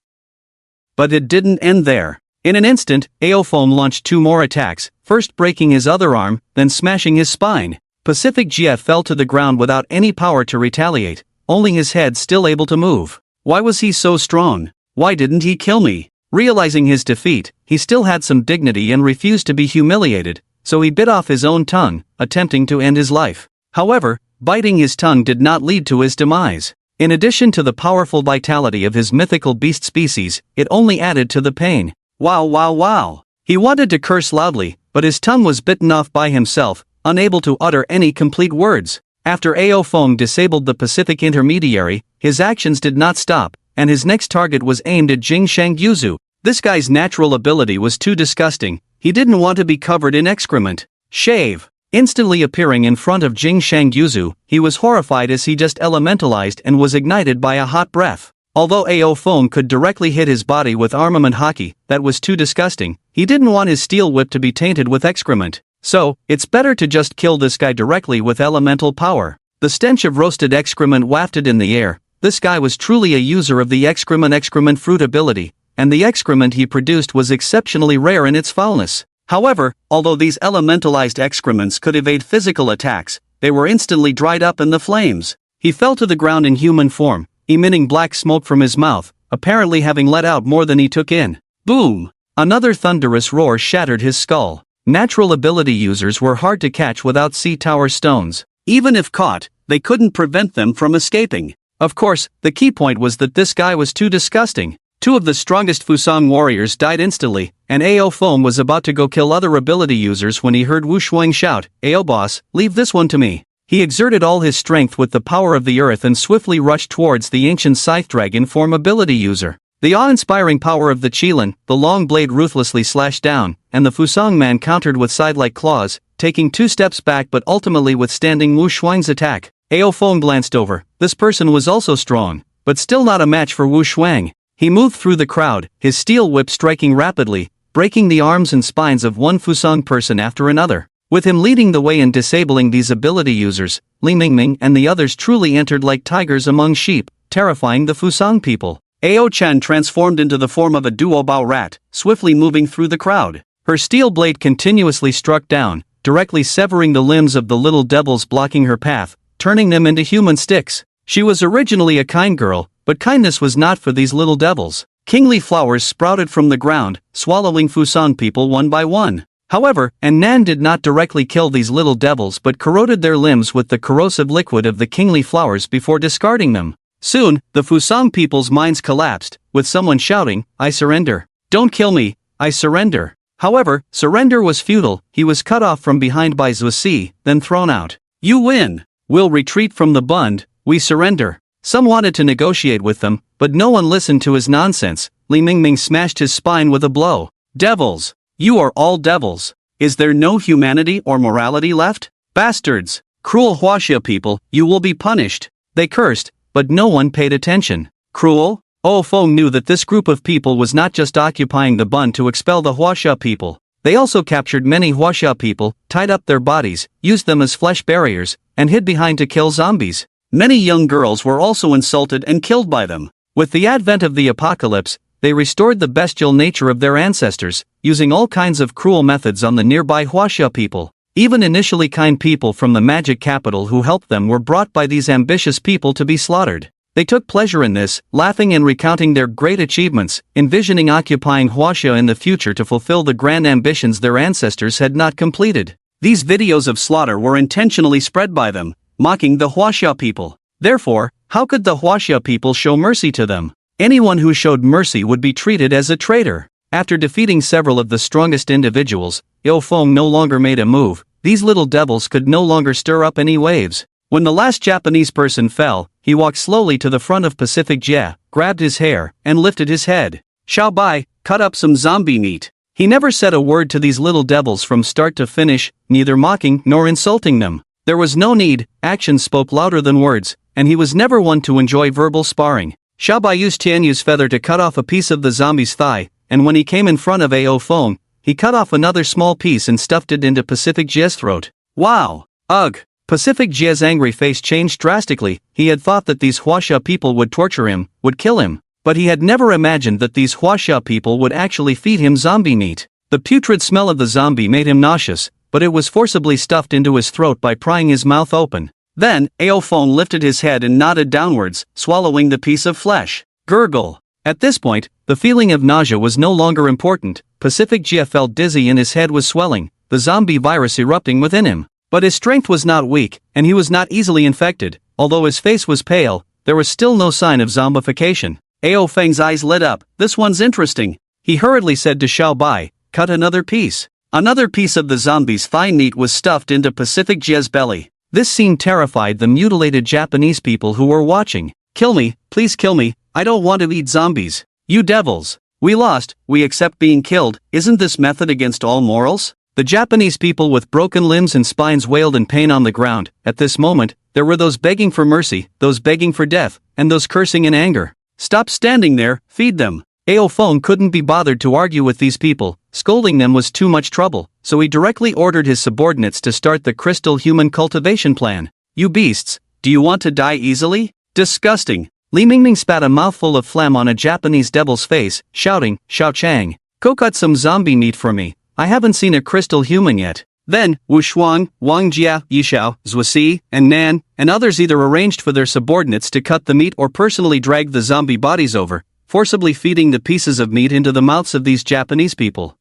B: But it didn't end there. In an instant, Ao Feng launched 2 more attacks, first breaking his other arm, then smashing his spine. Pacific Jia fell to the ground without any power to retaliate, only his head still able to move. Why was he so strong? Why didn't he kill me? Realizing his defeat, he still had some dignity and refused to be humiliated, so he bit off his own tongue, attempting to end his life. However, biting his tongue did not lead to his demise. In addition to the powerful vitality of his mythical beast species, it only added to the pain. Wow wow wow. He wanted to curse loudly, but his tongue was bitten off by himself, unable to utter any complete words. After Ao Feng disabled the Pacific intermediary, his actions did not stop, and his next target was aimed at Jing Shangyuzu. This guy's natural ability was too disgusting, he didn't want to be covered in excrement. Shave! Instantly appearing in front of Jing Shangyuzu, he was horrified as he just elementalized and was ignited by a hot breath. Although Ao Feng could directly hit his body with armament hockey, that was too disgusting, he didn't want his steel whip to be tainted with excrement. So, it's better to just kill this guy directly with elemental power. The stench of roasted excrement wafted in the air. This guy was truly a user of the excrement fruit ability, and the excrement he produced was exceptionally rare in its foulness. However, although these elementalized excrements could evade physical attacks, they were instantly dried up in the flames. He fell to the ground in human form, emitting black smoke from his mouth, apparently having let out more than he took in. Boom! Another thunderous roar shattered his skull. Natural ability users were hard to catch without sea tower stones. Even if caught, they couldn't prevent them from escaping. Of course, the key point was that this guy was too disgusting. Two of the strongest Fusang warriors died instantly, and Ao Feng was about to go kill other ability users when he heard Wu Shuang shout, "Ao boss, leave this one to me." He exerted all his strength with the power of the earth and swiftly rushed towards the ancient Scythe Dragon form ability user. The awe-inspiring power of the Qilin, the long blade ruthlessly slashed down, and the Fusang man countered with side-like claws, taking 2 steps back but ultimately withstanding Wu Shuang's attack. Ao Feng glanced over. This person was also strong, but still not a match for Wu Shuang. He moved through the crowd, his steel whip striking rapidly, breaking the arms and spines of one Fusang person after another. With him leading the way and disabling these ability users, Li Mingming and the others truly entered like tigers among sheep, terrifying the Fusang people. Ao Chen transformed into the form of a duobao rat, swiftly moving through the crowd. Her steel blade continuously struck down, directly severing the limbs of the little devils blocking her path, turning them into human sticks. She was originally a kind girl, but kindness was not for these little devils. Kingly flowers sprouted from the ground, swallowing Fusang people one by one. However, Nan did not directly kill these little devils but corroded their limbs with the corrosive liquid of the kingly flowers before discarding them. Soon, the Fusang people's minds collapsed, with someone shouting, "I surrender. Don't kill me, I surrender." However, surrender was futile. He was cut off from behind by Zusi, then thrown out. "You win. We'll retreat from the Bund, we surrender." Some wanted to negotiate with them, but no one listened to his nonsense. Li Mingming smashed his spine with a blow. "Devils! You are all devils. Is there no humanity or morality left? Bastards! Cruel Huaxia people, you will be punished." They cursed, but no one paid attention. Cruel? Ao Feng knew that this group of people was not just occupying the Bund to expel the Huaxia people. They also captured many Huaxia people, tied up their bodies, used them as flesh barriers, and hid behind to kill zombies. Many young girls were also insulted and killed by them. With the advent of the apocalypse, they restored the bestial nature of their ancestors, using all kinds of cruel methods on the nearby Huaxia people. Even initially kind people from the magic capital who helped them were brought by these ambitious people to be slaughtered. They took pleasure in this, laughing and recounting their great achievements, envisioning occupying Huaxia in the future to fulfill the grand ambitions their ancestors had not completed. These videos of slaughter were intentionally spread by them, mocking the Huaxia people. Therefore, how could the Huaxia people show mercy to them? Anyone who showed mercy would be treated as a traitor. After defeating several of the strongest individuals, Ao Feng no longer made a move. These little devils could no longer stir up any waves. When the last Japanese person fell, he walked slowly to the front of Pacific Jie, grabbed his hair, and lifted his head. "Xiao Bai, cut up some zombie meat." He never said a word to these little devils from start to finish, neither mocking nor insulting them. There was no need, actions spoke louder than words, and he was never one to enjoy verbal sparring. Xiao Bai used Tianyu's feather to cut off a piece of the zombie's thigh, and when he came in front of Ao Feng, he cut off another small piece and stuffed it into Pacific Jie's throat. Wow! Ugh! Pacific Jie's angry face changed drastically. He had thought that these Huaxia people would torture him, would kill him, but he had never imagined that these Huaxia people would actually feed him zombie meat. The putrid smell of the zombie made him nauseous, but it was forcibly stuffed into his throat by prying his mouth open. Then, Ao Feng lifted his head and nodded downwards, swallowing the piece of flesh. Gurgle. At this point, the feeling of nausea was no longer important. Pacific Jie felt dizzy and his head was swelling, the zombie virus erupting within him. But his strength was not weak, and he was not easily infected. Although his face was pale, there was still no sign of zombification. Ao Feng's eyes lit up. "This one's interesting. He hurriedly said to Xiao Bai, cut another piece. Another piece of the zombie's thigh meat was stuffed into Pacific Jie's belly.
A: This scene terrified the mutilated Japanese people who were watching.
B: Kill me, please kill me, I don't want to eat zombies. You devils. We lost, we accept being killed, isn't this method against all morals?
A: The Japanese people with broken limbs and spines wailed in pain on the ground. At this moment, there were those begging for mercy, those begging for death, and those cursing in anger.
B: Stop standing there, feed them.
A: Ao Feng couldn't be bothered to argue with these people. Scolding them was too much trouble, so he directly ordered his subordinates to start the crystal human cultivation plan.
B: You beasts, do you want to die easily? Disgusting.
A: Li Mingming spat a mouthful of phlegm on a Japanese devil's face, shouting, Xiao Chang, go cut some zombie meat for me. I haven't seen a crystal human yet.
B: Then, Wu Shuang, Wang Jia, Yishao, Zhuasi, and Nan, and others either arranged for their subordinates to cut the meat or personally dragged the zombie bodies over, forcibly feeding the pieces of meat into the mouths of these Japanese people.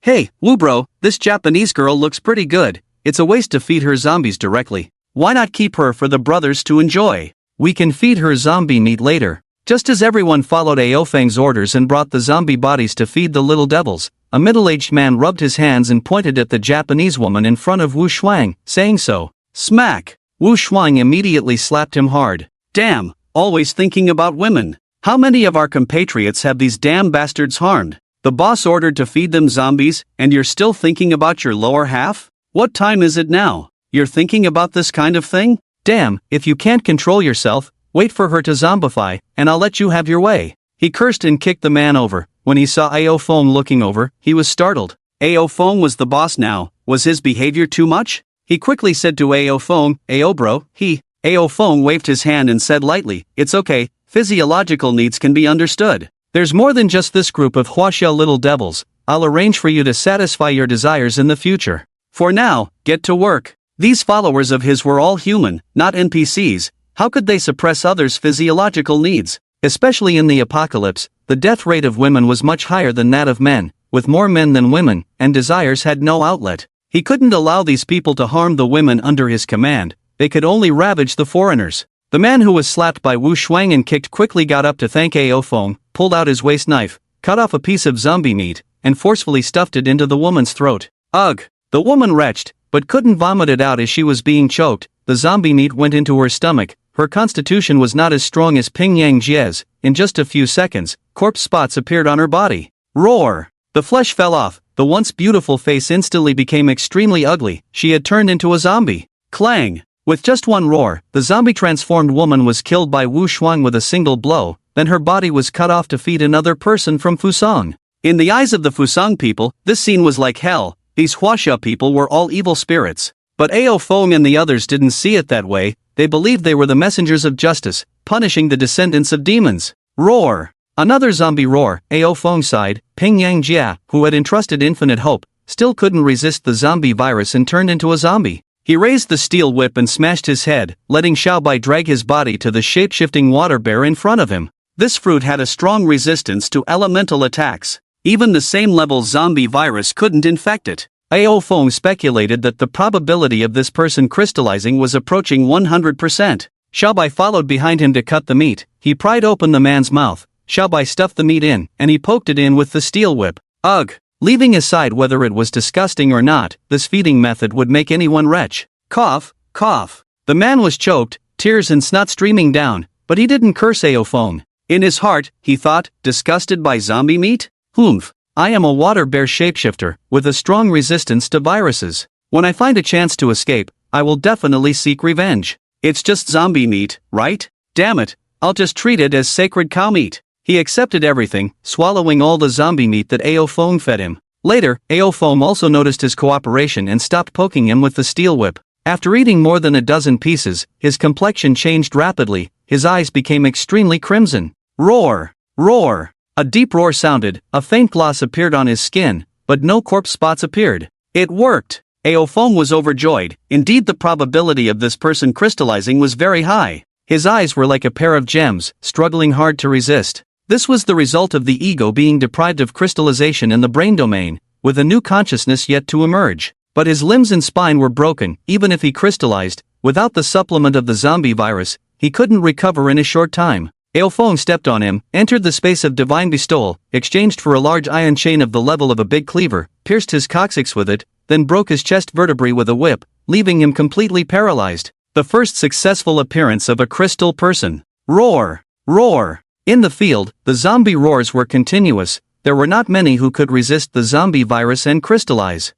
A: Hey, Wu bro, this Japanese girl looks pretty good. It's a waste to feed her zombies directly.
B: Why not keep her for the brothers to enjoy?
A: We can feed her zombie meat later. Just as everyone followed Ao Feng's orders and brought the zombie bodies to feed the little devils, a middle-aged man rubbed his hands and pointed at the Japanese woman in front of Wu Shuang, saying so.
B: Smack!
A: Wu Shuang immediately slapped him hard.
B: Damn, always thinking about women. How many of our compatriots have these damn bastards harmed? The boss ordered to feed them zombies, and you're still thinking about your lower half? What time is it now? You're thinking about this kind of thing?
A: Damn, if you can't control yourself, wait for her to zombify, and I'll let you have your way. He cursed and kicked the man over. When he saw Ao Feng looking over, he was startled.
B: Ao Feng was the boss now. Was his behavior too much? He quickly said to Ao Feng, Ao bro, Ao Feng waved his hand and said lightly, it's okay, physiological needs can be understood.
A: There's more than just this group of Huaxia little devils. I'll arrange for you to satisfy your desires in the future.
B: For now, get to work. These followers of his were all human, not NPCs. How could they suppress others' physiological needs?
A: Especially in the apocalypse, the death rate of women was much higher than that of men, with more men than women, and desires had no outlet. He couldn't allow these people to harm the women under his command, they could only ravage the foreigners. The man who was slapped by Wu Shuang and kicked quickly got up to thank Ao Feng, pulled out his waist knife, cut off a piece of zombie meat, and forcefully stuffed it into the woman's throat.
B: Ugh!
A: The woman retched, but couldn't vomit it out as she was being choked. The zombie meat went into her stomach. Her constitution was not as strong as Ping Yang Jie's. In just a few seconds, corpse spots appeared on her body. Roar! The flesh fell off. The once beautiful face instantly became extremely ugly. She had turned into a zombie. Clang! With just one roar, the zombie-transformed woman was killed by Wu Shuang with a single blow, then her body was cut off to feed another person from Fusang.
B: In the eyes of the Fusang people, this scene was like hell. These Huaxia people were all evil spirits. But Ao Feng and the others didn't see it that way. They believed they were the messengers of justice, punishing the descendants of demons. Roar! Another zombie roar. Ao Feng sighed. Ping Yang Jia, who had entrusted infinite hope, still couldn't resist the zombie virus and turned into a zombie. He raised the steel whip and smashed his head, letting Xiao Bai drag his body to the shape-shifting water bear in front of him. This fruit had a strong resistance to elemental attacks. Even the same level zombie virus couldn't infect it. Ao Feng speculated that the probability of this person crystallizing was approaching 100%. Xiao Bai followed behind him to cut the meat. He pried open the man's mouth. Xiao Bai stuffed the meat in, and he poked it in with the steel whip. Ugh! Leaving aside whether it was disgusting or not, this feeding method would make anyone retch. Cough, cough. The man was choked, tears and snot streaming down, but he didn't curse Ao Feng. In his heart, he thought, disgusted by zombie meat? Humph. I am a water bear shapeshifter, with a strong resistance to viruses. When I find a chance to escape, I will definitely seek revenge. It's just zombie meat, right? Damn it, I'll just treat it as sacred cow meat. He accepted everything, swallowing all the zombie meat that Ao Feng fed him. Later, Ao Feng also noticed his cooperation and stopped poking him with the steel whip. After eating more than a dozen pieces, his complexion changed rapidly, his eyes became extremely crimson. Roar! Roar! A deep roar sounded, a faint gloss appeared on his skin, but no corpse spots appeared. It worked! Ao Feng was overjoyed. Indeed, the probability of this person crystallizing was very high. His eyes were like a pair of gems, struggling hard to resist. This was the result of the ego being deprived of crystallization in the brain domain, with a new consciousness yet to emerge. But his limbs and spine were broken. Even if he crystallized, without the supplement of the zombie virus, he couldn't recover in a short time.
A: Ao Feng stepped on him, entered the space of divine bestowal, exchanged for a large iron chain of the level of a big cleaver, pierced his coccyx with it, then broke his chest vertebrae with a whip, leaving him completely paralyzed. The first successful appearance of a crystal person. Roar! Roar! In the field, the zombie roars were continuous. There were not many who could resist the zombie virus and crystallize.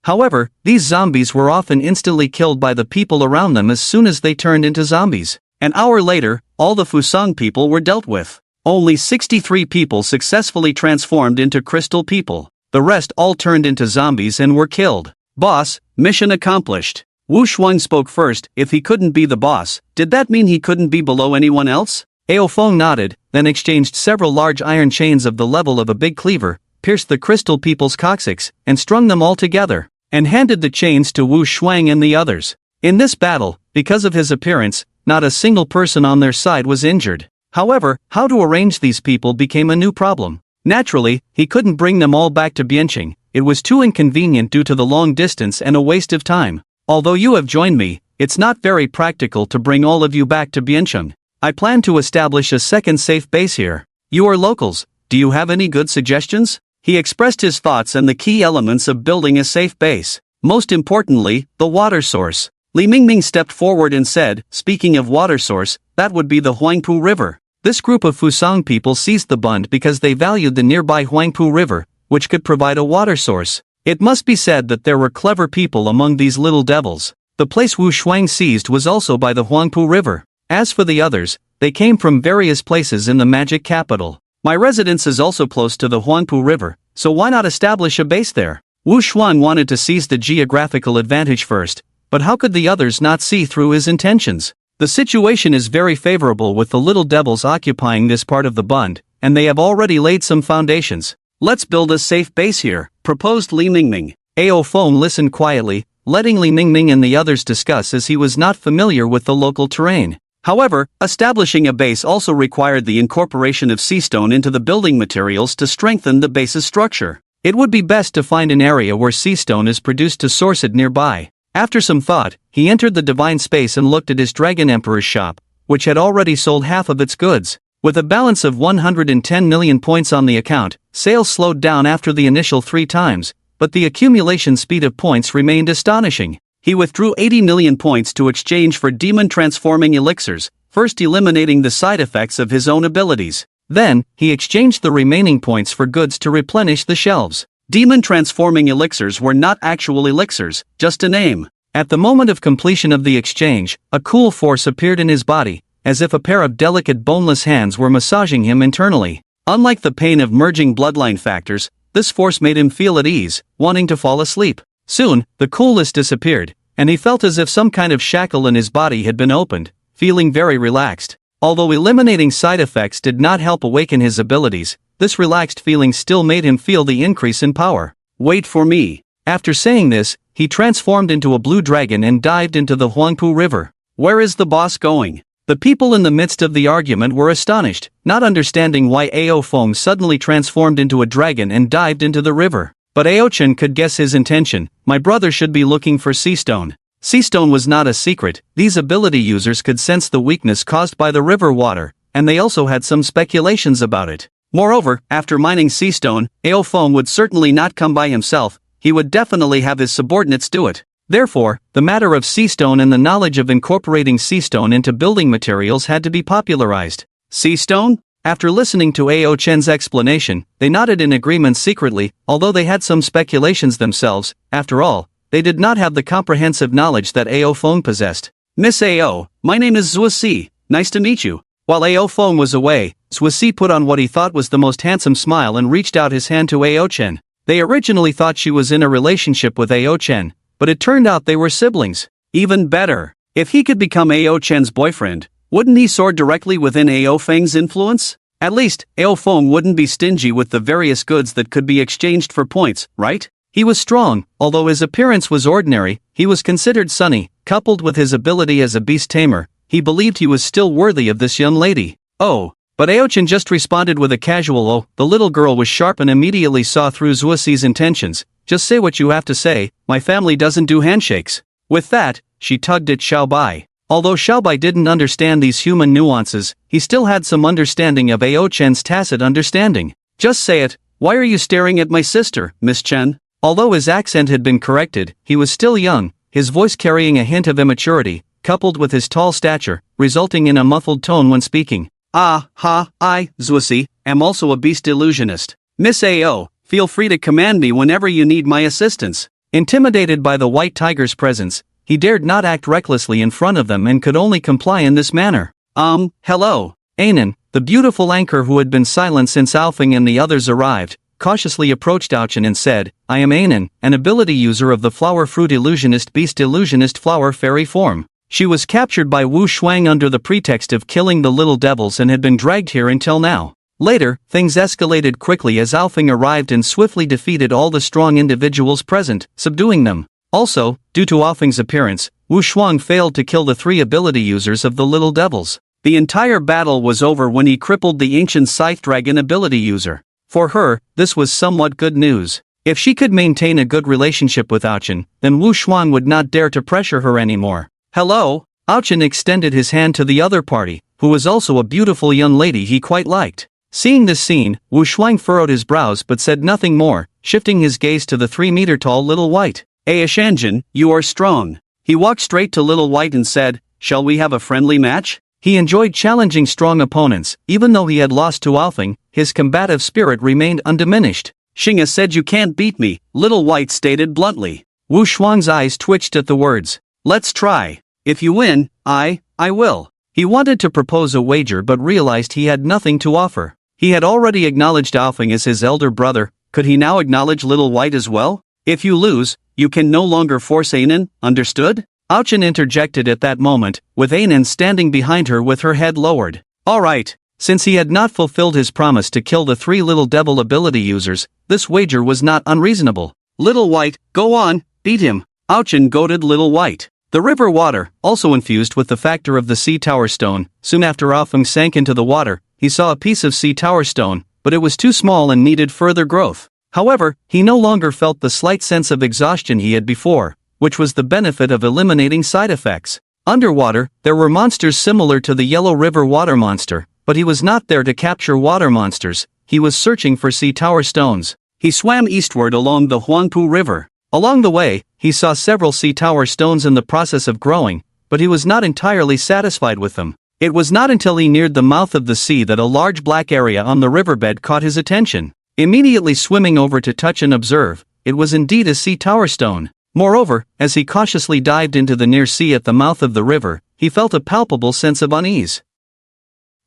A: However, these zombies were often instantly killed by the people around them as soon as they turned into zombies. An hour later, all the Fusang people were dealt with. Only 63 people successfully transformed into crystal people. The rest all turned into zombies and were killed. Boss, mission accomplished. Wu Shuang spoke first. If he couldn't be the boss, did that mean he couldn't be below anyone else? Ao Feng nodded, then exchanged several large iron chains of the level of a big cleaver, pierced the crystal people's coccyx, and strung them all together, and handed the chains to Wu Shuang and the others. In this battle, because of his appearance, not a single person on their side was injured. However, how to arrange these people became a new problem. Naturally, he couldn't bring them all back to Bianqing. It was too inconvenient due to the long distance and a waste of time. Although you have joined me, it's not very practical to bring all of you back to Bianqing. I plan to establish a second safe base here. You are locals. Do you have any good suggestions? He expressed his thoughts and the key elements of building a safe base. Most importantly, the water source. Li Mingming stepped forward and said, speaking of water source, that would be the Huangpu River. This group of Fusang people seized the bund because they valued the nearby Huangpu River, which could provide a water source. It must be said that there were clever people among these little devils. The place Wu Shuang seized was also by the Huangpu River. As for the others, they came from various places in the magic capital. My residence is also close to the Huangpu River, so why not establish a base there? Wu Shuang wanted to seize the geographical advantage first, but how could the others not see through his intentions? The situation is very favorable with the little devils occupying this part of the bund, and they have already laid some foundations. Let's build a safe base here, proposed Li Mingming. Ao Feng listened quietly, letting Li Mingming and the others discuss as he was not familiar with the local terrain. However, establishing a base also required the incorporation of sea stone into the building materials to strengthen the base's structure. It would be best to find an area where sea stone is produced to source it nearby. After some thought, he entered the divine space and looked at his Dragon Emperor's shop, which had already sold half of its goods. With a balance of 110 million points on the account, sales slowed down after the initial 3 times, but the accumulation speed of points remained astonishing. He withdrew 80 million points to exchange for demon-transforming elixirs, first eliminating the side effects of his own abilities. Then, he exchanged the remaining points for goods to replenish the shelves. Demon-transforming elixirs were not actual elixirs, just a name. At the moment of completion of the exchange, a cool force appeared in his body, as if a pair of delicate boneless hands were massaging him internally. Unlike the pain of merging bloodline factors, this force made him feel at ease, wanting to fall asleep. Soon, the coolness disappeared, and he felt as if some kind of shackle in his body had been opened, feeling very relaxed. Although eliminating side effects did not help awaken his abilities, this relaxed feeling still made him feel the increase in power. Wait for me. After saying this, he transformed into a blue dragon and dived into the Huangpu River. Where is the boss going? The people in the midst of the argument were astonished, not understanding why Ao Feng suddenly transformed into a dragon and dived into the river. But Ao Chen could guess his intention. My brother should be looking for sea stone. Sea stone was not a secret. These ability users could sense the weakness caused by the river water, and they also had some speculations about it. Moreover, after mining sea stone, Ao Feng would certainly not come by himself. He would definitely have his subordinates do it. Therefore, the matter of sea stone and the knowledge of incorporating sea stone into building materials had to be popularized. Sea stone? After listening to Ao Chen's explanation, they nodded in agreement secretly, although they had some speculations themselves. After all, they did not have the comprehensive knowledge that Ao Feng possessed. Miss Ao, my name is Zuosi, nice to meet you. While Ao Feng was away, Zuosi put on what he thought was the most handsome smile and reached out his hand to Ao Chen. They originally thought she was in a relationship with Ao Chen, but it turned out they were siblings. Even better, if he could become Ao Chen's boyfriend, wouldn't he soar directly within Ao Feng's influence? At least, Ao Feng wouldn't be stingy with the various goods that could be exchanged for points, right? He was strong, although his appearance was ordinary. He was considered sunny, coupled with his ability as a beast tamer. He believed he was still worthy of this young lady. Oh, but Ao Chen just responded with a casual oh. The little girl was sharp and immediately saw through Zuosi's intentions. Just say what you have to say, my family doesn't do handshakes. With that, she tugged at Xiao Bai.
B: Although Xiaobai didn't understand these human nuances, he still had some understanding of Ao Chen's tacit understanding. Just say it, why are you staring at my sister, Miss Chen? Although his accent had been corrected, he was still young, his voice carrying a hint of immaturity, coupled with his tall stature, resulting in a muffled tone when speaking. I, Zuisi, am also a beast illusionist. Miss Ao, feel free to command me whenever you need my assistance. Intimidated by the white tiger's presence, he dared not act recklessly in front of them and could only comply in this manner. Hello. Anan, the beautiful anchor who had been silent since Alfing and the others arrived, cautiously approached Aochen and said, I am Anan, an ability user of the flower fruit illusionist beast illusionist flower fairy form. She was captured by Wu Shuang under the pretext of killing the little devils and had been dragged here until now. Later, things escalated quickly as Alfing arrived and swiftly defeated all the strong individuals present, subduing them. Also, due to Alfing's appearance, Wu Shuang failed to kill the 3 ability users of the little devils. The entire battle was over when he crippled the ancient scythe dragon ability user. For her, this was somewhat good news. If she could maintain a good relationship with Aochen, then Wu Shuang would not dare to pressure her anymore. Hello? Aochen extended his hand to the other party, who was also a beautiful young lady he quite liked. Seeing this scene, Wu Shuang furrowed his brows but said nothing more, shifting his gaze to the 3-meter-tall little white. Shanjin, you are strong. He walked straight to Little White and said, shall we have a friendly match? He enjoyed challenging strong opponents, even though he had lost to Alfing, his combative spirit remained undiminished. Xing'a said you can't beat me, Little White stated bluntly. Wu Shuang's eyes twitched at the words. Let's try. If you win, I will. He wanted to propose a wager but realized he had nothing to offer. He had already acknowledged Alfing as his elder brother, could he now acknowledge Little White as well? If you lose, you can no longer force Anan, understood? Aochen interjected at that moment, with Anan standing behind her with her head lowered. Alright. Since he had not fulfilled his promise to kill the 3 little devil ability users, this wager was not unreasonable. Little White, go on, beat him. Aochen goaded Little White. The river water, also infused with the factor of the sea tower stone, soon after Alfing sank into the water, he saw a piece of sea tower stone, but it was too small and needed further growth. However, he no longer felt the slight sense of exhaustion he had before, which was the benefit of eliminating side effects. Underwater, there were monsters similar to the Yellow River water monster, but he was not there to capture water monsters, he was searching for sea tower stones. He swam eastward along the Huangpu River. Along the way, he saw several sea tower stones in the process of growing, but he was not entirely satisfied with them. It was not until he neared the mouth of the sea that a large black area on the riverbed caught his attention. Immediately swimming over to touch and observe, it was indeed a sea tower stone. Moreover, as he cautiously dived into the near sea at the mouth of the river, he felt a palpable sense of unease.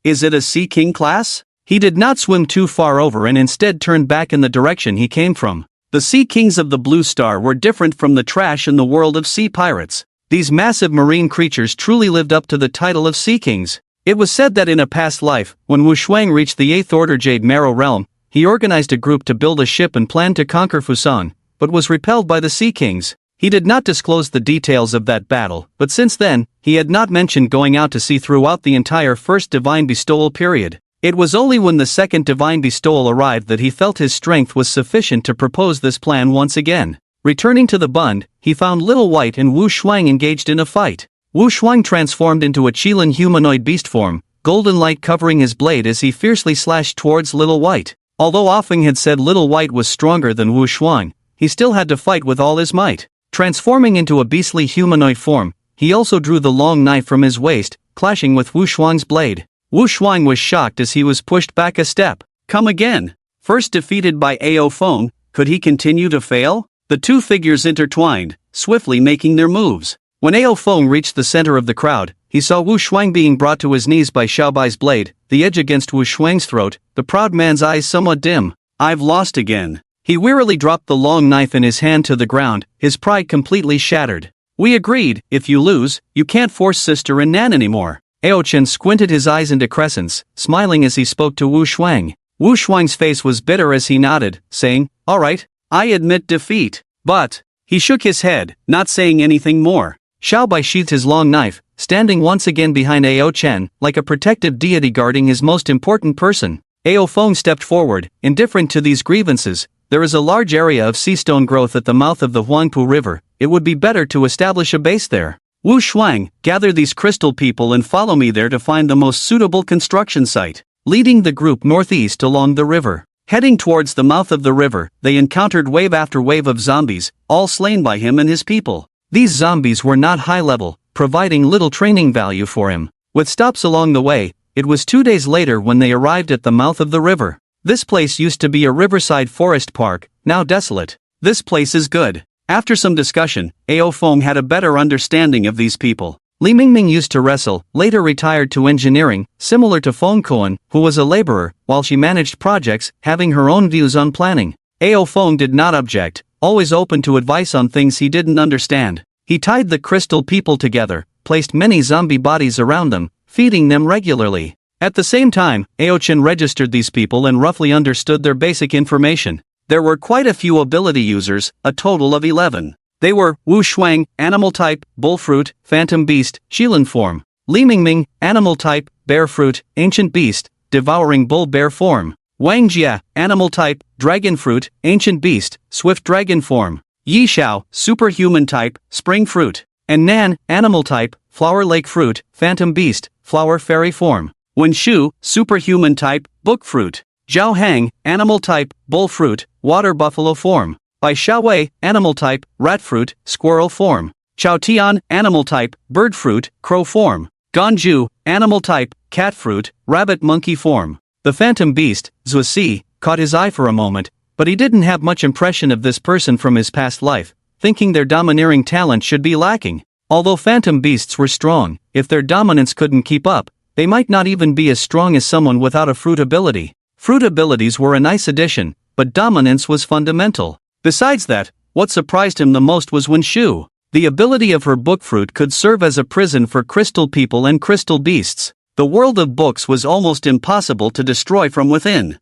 B: Is it a Sea King class? He did not swim too far over and instead turned back in the direction he came from. The Sea Kings of the Blue Star were different from the trash in the world of sea pirates. These massive marine creatures truly lived up to the title of Sea Kings. It was said that in a past life, when Wu Shuang reached the 8th Order Jade Marrow realm, he organized a group to build a ship and planned to conquer Fusan, but was repelled by the Sea Kings. He did not disclose the details of that battle, but since then, he had not mentioned going out to sea throughout the entire first divine bestowal period. It was only when the second divine bestowal arrived that he felt his strength was sufficient to propose this plan once again. Returning to the Bund, he found Little White and Wu Shuang engaged in a fight. Wu Shuang transformed into a Qilin humanoid beast form, golden light covering his blade as he fiercely slashed towards Little White. Although Offing had said Little White was stronger than Wu Shuang, he still had to fight with all his might. Transforming into a beastly humanoid form, he also drew the long knife from his waist, clashing with Wu Shuang's blade. Wu Shuang was shocked as he was pushed back a step. Come again. First defeated by Ao Feng, could he continue to fail? The two figures intertwined, swiftly making their moves. When Ao Feng reached the center of the crowd, he saw Wu Shuang being brought to his knees by Xiaobai's blade, the edge against Wu Shuang's throat, the proud man's eyes somewhat dim. I've lost again. He wearily dropped the long knife in his hand to the ground, his pride completely shattered. We agreed, if you lose, you can't force Sister and Nan anymore. Ao Chen squinted his eyes into crescents, smiling as he spoke to Wu Shuang. Wu Shuang's face was bitter as he nodded, saying, alright, I admit defeat. But, he shook his head, not saying anything more. Xiaobai sheathed his long knife, standing once again behind Ao Chen, like a protective deity guarding his most important person. Ao Feng stepped forward, indifferent to these grievances. There is a large area of sea stone growth at the mouth of the Huangpu River, it would be better to establish a base there. Wu Shuang, gather these crystal people and follow me there to find the most suitable construction site. Leading the group northeast along the river. Heading towards the mouth of the river, they encountered wave after wave of zombies, all slain by him and his people. These zombies were not high level, providing little training value for him. With stops along the way, it was 2 days later when they arrived at the mouth of the river. This place used to be a riverside forest park, now desolate. This place is good. After some discussion, Ao Feng had a better understanding of these people. Li Mingming used to wrestle, later retired to engineering, similar to Feng Kuan, who was a laborer, while she managed projects, having her own views on planning. Ao Feng did not object, always open to advice on things he didn't understand. He tied the crystal people together, placed many zombie bodies around them, feeding them regularly. At the same time, Ao Chen registered these people and roughly understood their basic information. There were quite a few ability users, a total of 11. They were Wu Shuang, animal type, bull fruit, phantom beast, Shilin form. Li Mingming, animal type, bear fruit, ancient beast, devouring bull bear form. Wang Jia, animal type, dragon fruit, ancient beast, swift dragon form. Yi Xiao, superhuman type, spring fruit. And Nan, animal type, flower lake fruit, phantom beast, flower fairy form. Wen Shu, superhuman type, book fruit. Zhao Hang, animal type, bull fruit, water buffalo form. Bai Xiaowei, animal type, rat fruit, squirrel form. Chao Tian, animal type, bird fruit, crow form. Ganju, animal type, cat fruit, rabbit monkey form. The phantom beast, Zuosi, caught his eye for a moment, but he didn't have much impression of this person from his past life, thinking their domineering talent should be lacking. Although phantom beasts were strong, if their dominance couldn't keep up, they might not even be as strong as someone without a fruit ability. Fruit abilities were a nice addition, but dominance was fundamental. Besides that, what surprised him the most was Wen Shu. The ability of her book fruit could serve as a prison for crystal people and crystal beasts. The world of books was almost impossible to destroy from within.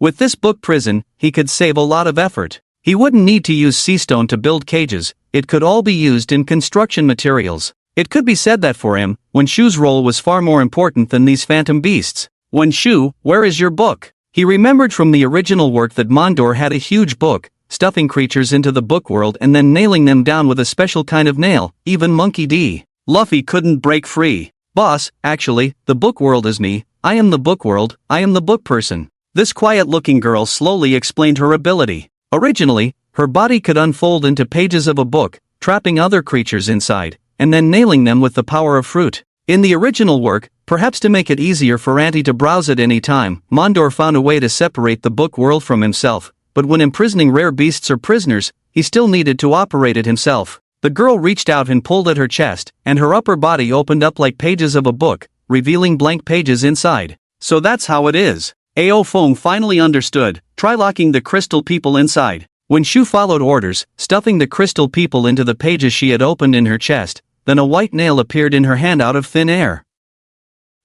B: With this book prison, he could save a lot of effort. He wouldn't need to use sea stone to build cages, it could all be used in construction materials. It could be said that for him, Wen Shu's role was far more important than these phantom beasts. Wen Shu, where is your book? He remembered from the original work that Mondor had a huge book, stuffing creatures into the book world and then nailing them down with a special kind of nail, even Monkey D. Luffy couldn't break free. Boss, actually, the book world is me, I am the book world, I am the book person. This quiet-looking girl slowly explained her ability. Originally, her body could unfold into pages of a book, trapping other creatures inside, and then nailing them with the power of fruit. In the original work, perhaps to make it easier for Auntie to browse at any time, Mondor found a way to separate the book world from himself, but when imprisoning rare beasts or prisoners, he still needed to operate it himself. The girl reached out and pulled at her chest, and her upper body opened up like pages of a book, revealing blank pages inside. So that's how it is. Ao Feng finally understood, try locking the crystal people inside. When Shu followed orders, stuffing the crystal people into the pages she had opened in her chest, then a white nail appeared in her hand out of thin air.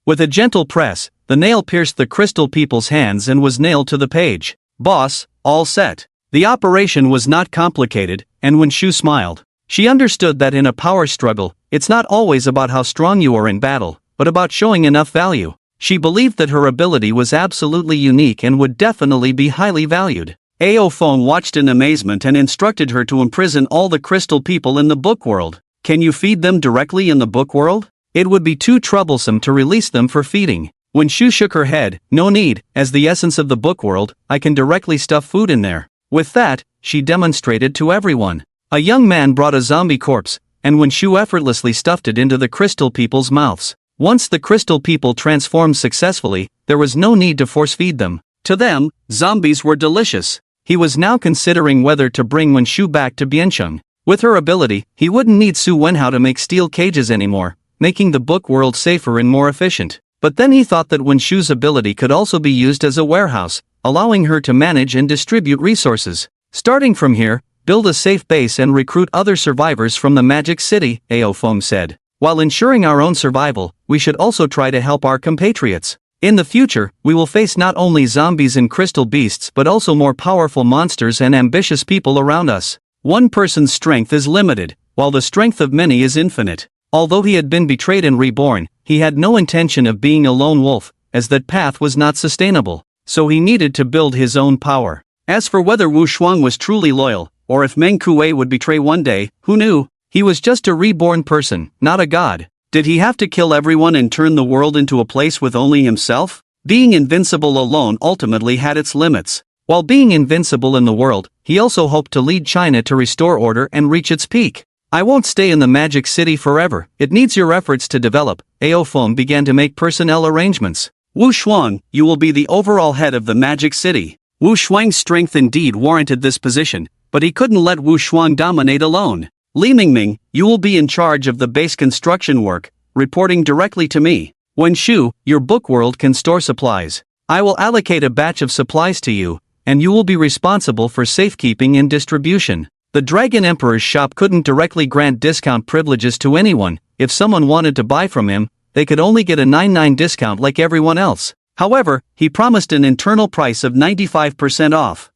B: With a gentle press, the nail pierced the crystal people's hands and was nailed to the page. Boss, all set. The operation was not complicated, and when Shu smiled, she understood that in a power struggle, it's not always about how strong you are in battle, but about showing enough value. She believed that her ability was absolutely unique and would definitely be highly valued. Ao Feng watched in amazement and instructed her to imprison all the crystal people in the book world. Can you feed them directly in the book world? It would be too troublesome to release them for feeding. When Shu shook her head, no need, as the essence of the book world, I can directly stuff food in there. With that, she demonstrated to everyone. A young man brought a zombie corpse, and when Shu effortlessly stuffed it into the crystal people's mouths. Once the crystal people transformed successfully, there was no need to force feed them. To them, zombies were delicious. He was now considering whether to bring Wen Shu back to Biancheng. With her ability, he wouldn't need Su Wenhao to make steel cages anymore, making the book world safer and more efficient. But then he thought that Wen Shu's ability could also be used as a warehouse, allowing her to manage and distribute resources. Starting from here, build a safe base and recruit other survivors from the Magic City, Ao Feng said. While ensuring our own survival, we should also try to help our compatriots. In the future, we will face not only zombies and crystal beasts but also more powerful monsters and ambitious people around us. One person's strength is limited, while the strength of many is infinite. Although he had been betrayed and reborn, he had no intention of being a lone wolf, as that path was not sustainable. So he needed to build his own power. As for whether Wu Shuang was truly loyal, or if Meng Kuei would betray one day, who knew?
A: He was just a reborn person, not a god.
B: Did he have to kill everyone and turn the world into a place with only himself? Being invincible alone ultimately had its limits.
A: While being invincible in the world, he also hoped to lead China to restore order and reach its peak. I won't stay in the Magic City forever, it needs your efforts to develop. Aofeng began to make personnel arrangements.
B: Wu Shuang, you will be the overall head of the Magic City. Wu Shuang's strength indeed warranted this position, but he couldn't let Wu Shuang dominate alone. Li Mingming, you will be in charge of the base construction work, reporting directly to me. Wen Shu, your book world can store supplies. I will allocate a batch of supplies to you, and you will be responsible for safekeeping and distribution. The Dragon Emperor's shop couldn't directly grant discount privileges to anyone. If someone wanted to buy from him, they could only get a 99 discount like everyone else. However, he promised an internal price of 95% off.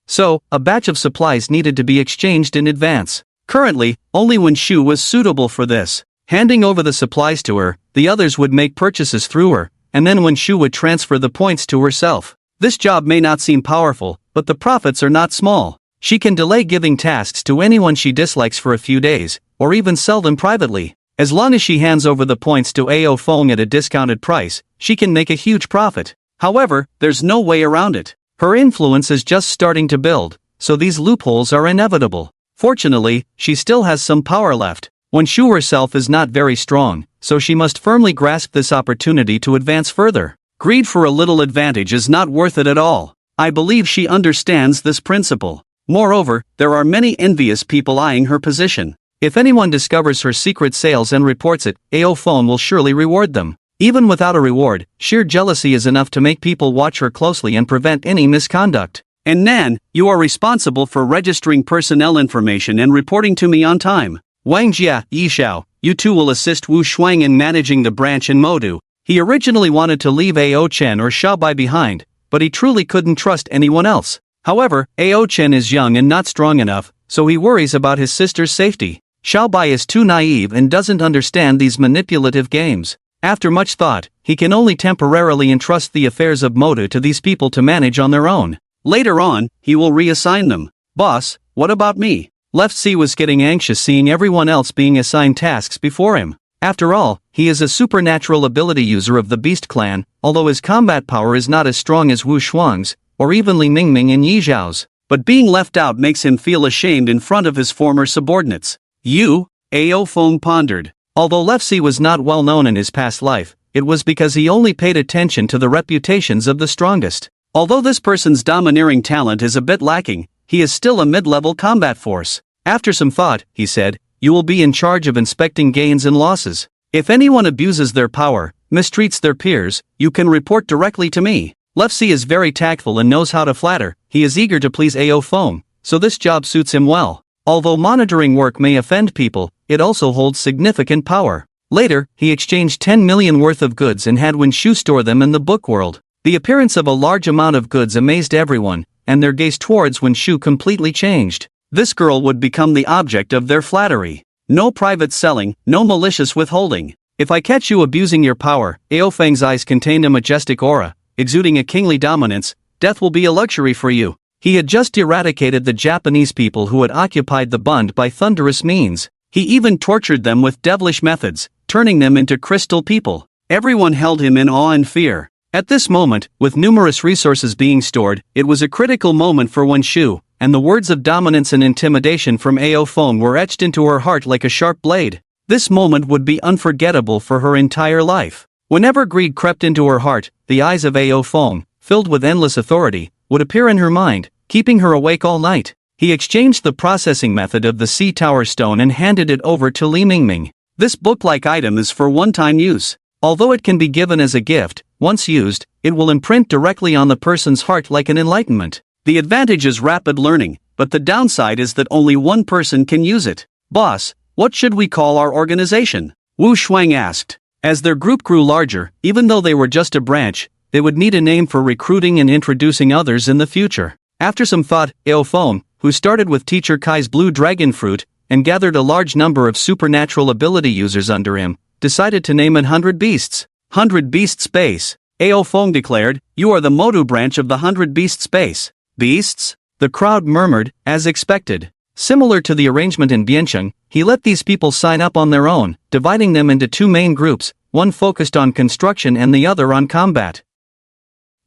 B: So, a batch of supplies needed to be exchanged in advance. Currently, only Wen Shu was suitable for this. Handing over the supplies to her, the others would make purchases through her, and then Wen Shu would transfer the points to herself. This job may not seem powerful, but the profits are not small. She can delay giving tasks to anyone she dislikes for a few days, or even sell them privately. As long as she hands over the points to Aofeng at a discounted price, she can make a huge profit. However, there's no way around it. Her influence is just starting to build, so these loopholes are inevitable. Fortunately, she still has some power left. Wen Shu herself is not very strong, so she must firmly grasp this opportunity to advance further. Greed for a little advantage is not worth it at all. I believe she understands this principle. Moreover, there are many envious people eyeing her position. If anyone discovers her secret sales and reports it, Aofeng will surely reward them. Even without a reward, sheer jealousy is enough to make people watch her closely and prevent any misconduct. And Nan, you are responsible for registering personnel information and reporting to me on time.
A: Wang Jia, Yishao, you two will assist Wu Shuang in managing the branch in Modu. He originally wanted to leave Ao Chen or Xiaobai behind, but he truly couldn't trust anyone else. However, Ao Chen is young and not strong enough, so he worries about his sister's safety. Xiaobai is too naive and doesn't understand these manipulative games. After much thought, he can only temporarily entrust the affairs of Modu to these people to manage on their own.
B: Later on, he will reassign them. Boss, what about me?
A: Left C was getting anxious seeing everyone else being assigned tasks before him. After all, he is a supernatural ability user of the Beast Clan, although his combat power is not as strong as Wu Shuang's, or even Li Mingming and Yi Zhao's.
B: But being left out makes him feel ashamed in front of his former subordinates. You? Aofeng pondered.
A: Although Left C was not well known in his past life, it was because he only paid attention to the reputations of the strongest.
B: Although this person's domineering talent is a bit lacking, he is still a mid-level combat force.
A: After some thought, he said, you will be in charge of inspecting gains and losses. If anyone abuses their power, mistreats their peers, you can report directly to me. Left C is very tactful and knows how to flatter. He is eager to please Aofeng, so this job suits him well. Although monitoring work may offend people, it also holds significant power. Later, he exchanged 10 million worth of goods and had Wen Shu store them in the book world. The appearance of a large amount of goods amazed everyone, and their gaze towards Wen Shu completely changed. This girl would become the object of their flattery. No private selling, no malicious withholding. If I catch you abusing your power, Aofeng's eyes contained a majestic aura, exuding a kingly dominance. Death will be a luxury for you. He had just eradicated the Japanese people who had occupied the Bund by thunderous means. He even tortured them with devilish methods, turning them into crystal people. Everyone held him in awe and fear. At this moment, with numerous resources being stored, it was a critical moment for Wen Shu, and the words of dominance and intimidation from Aofeng were etched into her heart like a sharp blade. This moment would be unforgettable for her entire life. Whenever greed crept into her heart, the eyes of Aofeng, filled with endless authority, would appear in her mind, keeping her awake all night. He exchanged the processing method of the Sea Tower Stone and handed it over to Li Mingming. This book-like item is for one-time use. Although it can be given as a gift, once used, it will imprint directly on the person's heart like an enlightenment. The advantage is rapid learning, but the downside is that only one person can use it. Boss, what should we call our organization? Wu Shuang asked. As their group grew larger, even though they were just a branch, they would need a name for recruiting and introducing others in the future. After some thought, Aofeng, who started with Teacher Kai's blue dragon fruit, and gathered a large number of supernatural ability users under him, decided to name it 100 Beasts. 100 Beasts Base. Aofeng declared, you are the Modu branch of the 100 Beasts Base. Beasts? The crowd murmured, as expected. Similar to the arrangement in Biancheng, he let these people sign up on their own, dividing them into two main groups, one focused on construction and the other on combat.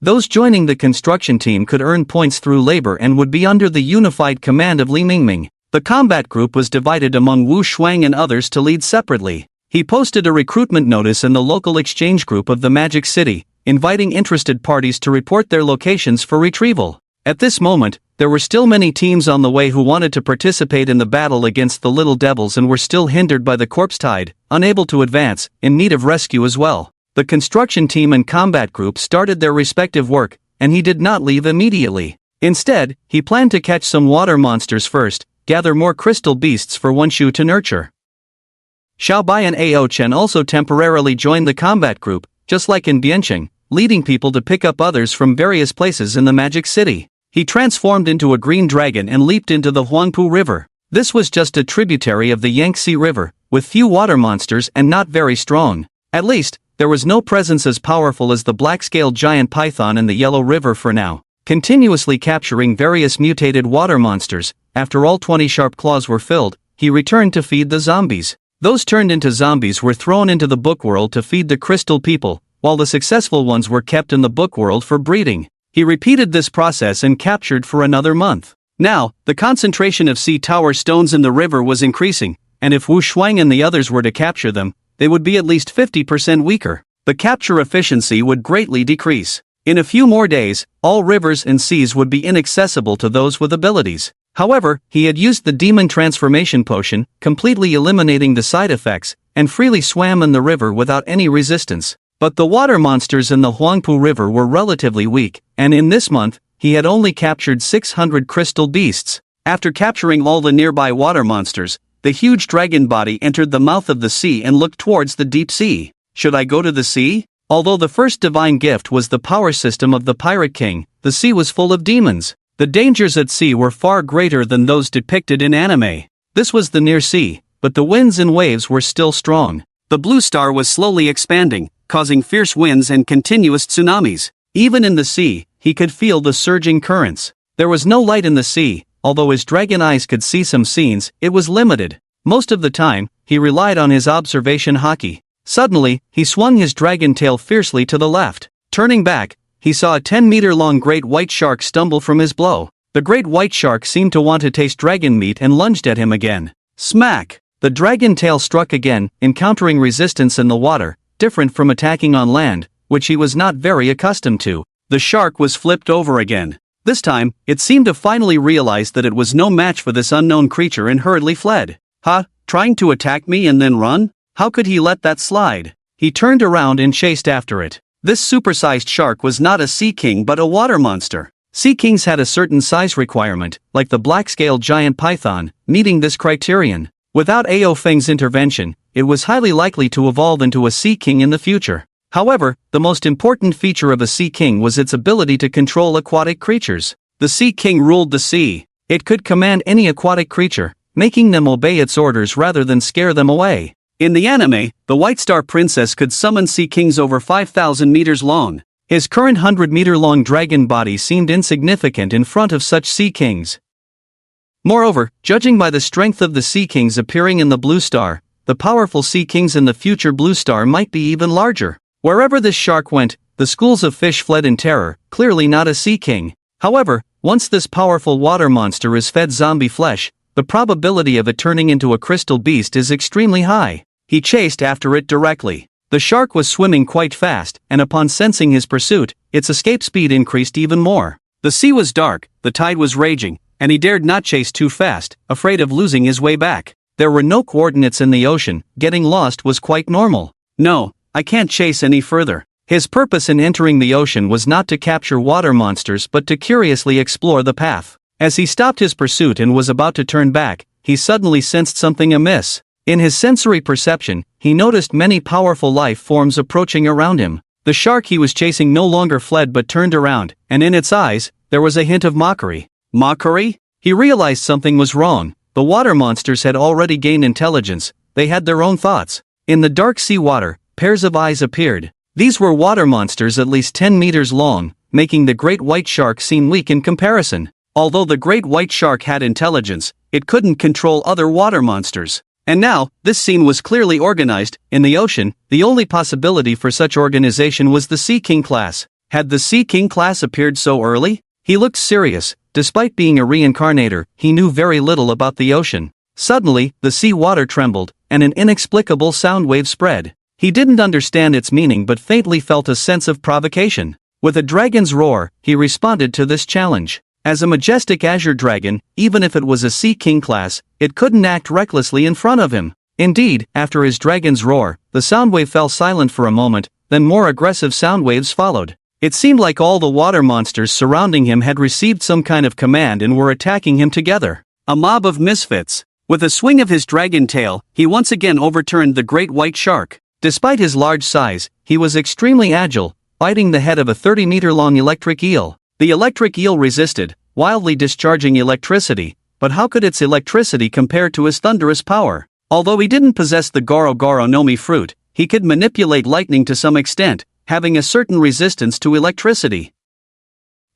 A: Those joining the construction team could earn points through labor and would be under the unified command of Li Mingming. The combat group was divided among Wu Shuang and others to lead separately. He posted a recruitment notice in the local exchange group of the Magic City, inviting interested parties to report their locations for retrieval. At this moment, there were still many teams on the way who wanted to participate in the battle against the Little Devils and were still hindered by the corpse tide, unable to advance, in need of rescue as well. The construction team and combat group started their respective work, and he did not leave immediately. Instead, he planned to catch some water monsters first, gather more crystal beasts for Wenshu to nurture. Xiao Bai and Ao Chen also temporarily joined the combat group, just like in Biancheng, leading people to pick up others from various places in the Magic City. He transformed into a green dragon and leaped into the Huangpu River. This was just a tributary of the Yangtze River, with few water monsters and not very strong. At least, there was no presence as powerful as the black-scaled giant python in the Yellow River for now. Continuously capturing various mutated water monsters, after all 20 sharp claws were filled, he returned to feed the zombies. Those turned into zombies were thrown into the book world to feed the crystal people, while the successful ones were kept in the book world for breeding. He repeated this process and captured for another month. Now, the concentration of sea tower stones in the river was increasing, and if Wu Shuang and the others were to capture them, they would be at least 50% weaker. The capture efficiency would greatly decrease. In a few more days, all rivers and seas would be inaccessible to those with abilities. However, he had used the demon transformation potion, completely eliminating the side effects, and freely swam in the river without any resistance. But the water monsters in the Huangpu River were relatively weak, and in this month, he had only captured 600 crystal beasts. After capturing all the nearby water monsters, the huge dragon body entered the mouth of the sea and looked towards the deep sea. Should I go to the sea? Although the first divine gift was the power system of the Pirate King, the sea was full of demons. The dangers at sea were far greater than those depicted in anime. This was the near sea, but the winds and waves were still strong. The blue star was slowly expanding, causing fierce winds and continuous tsunamis. Even in the sea, he could feel the surging currents. There was no light in the sea, although his dragon eyes could see some scenes, it was limited. Most of the time, he relied on his observation haki. Suddenly, he swung his dragon tail fiercely to the left. Turning back, he saw a 10-meter-long great white shark stumble from his blow. The great white shark seemed to want to taste dragon meat and lunged at him again. Smack! The dragon tail struck again, encountering resistance in the water, different from attacking on land, which he was not very accustomed to. The shark was flipped over again. This time, it seemed to finally realize that it was no match for this unknown creature and hurriedly fled. Trying to attack me and then run? How could he let that slide? He turned around and chased after it. This supersized shark was not a sea king but a water monster. Sea kings had a certain size requirement, like the black-scaled giant python, meeting this criterion. Without Ao Feng's intervention, it was highly likely to evolve into a sea king in the future. However, the most important feature of a sea king was its ability to control aquatic creatures. The sea king ruled the sea. It could command any aquatic creature, making them obey its orders rather than scare them away. In the anime, the White Star Princess could summon sea kings over 5,000 meters long. His current 100-meter-long dragon body seemed insignificant in front of such sea kings. Moreover, judging by the strength of the sea kings appearing in the Blue Star, the powerful sea kings in the future Blue Star might be even larger. Wherever this shark went, the schools of fish fled in terror, clearly not a sea king. However, once this powerful water monster is fed zombie flesh, the probability of it turning into a crystal beast is extremely high. He chased after it directly. The shark was swimming quite fast, and upon sensing his pursuit, its escape speed increased even more. The sea was dark, the tide was raging, and he dared not chase too fast, afraid of losing his way back. There were no coordinates in the ocean, getting lost was quite normal. No, I can't chase any further. His purpose in entering the ocean was not to capture water monsters but to curiously explore the path. As he stopped his pursuit and was about to turn back, he suddenly sensed something amiss. In his sensory perception, he noticed many powerful life forms approaching around him. The shark he was chasing no longer fled but turned around, and in its eyes, there was a hint of mockery. Mockery? He realized something was wrong. The water monsters had already gained intelligence, they had their own thoughts. In the dark sea water, pairs of eyes appeared. These were water monsters at least 10 meters long, making the great white shark seem weak in comparison.
B: Although the great white shark had intelligence, it couldn't control other water monsters. And now, this scene was clearly organized. In the ocean, the only possibility for such organization was the Sea King class. Had the Sea King class appeared so early? He looked serious. Despite being a reincarnator, he knew very little about the ocean. Suddenly, the sea water trembled, and an inexplicable sound wave spread. He didn't understand its meaning but faintly felt a sense of provocation. With a dragon's roar, he responded to this challenge. As a majestic Azure dragon, even if it was a Sea King class, it couldn't act recklessly in front of him. Indeed, after his dragon's roar, the soundwave fell silent for a moment, then more aggressive sound waves followed. It seemed like all the water monsters surrounding him had received some kind of command and were attacking him together. A mob of misfits. With a swing of his dragon tail, he once again overturned the great white shark. Despite his large size, he was extremely agile, biting the head of a 30-meter-long electric eel. The electric eel resisted, wildly discharging electricity, but how could its electricity compare to his thunderous power? Although he didn't possess the Goro Goro no Mi fruit, he could manipulate lightning to some extent, having a certain resistance to electricity.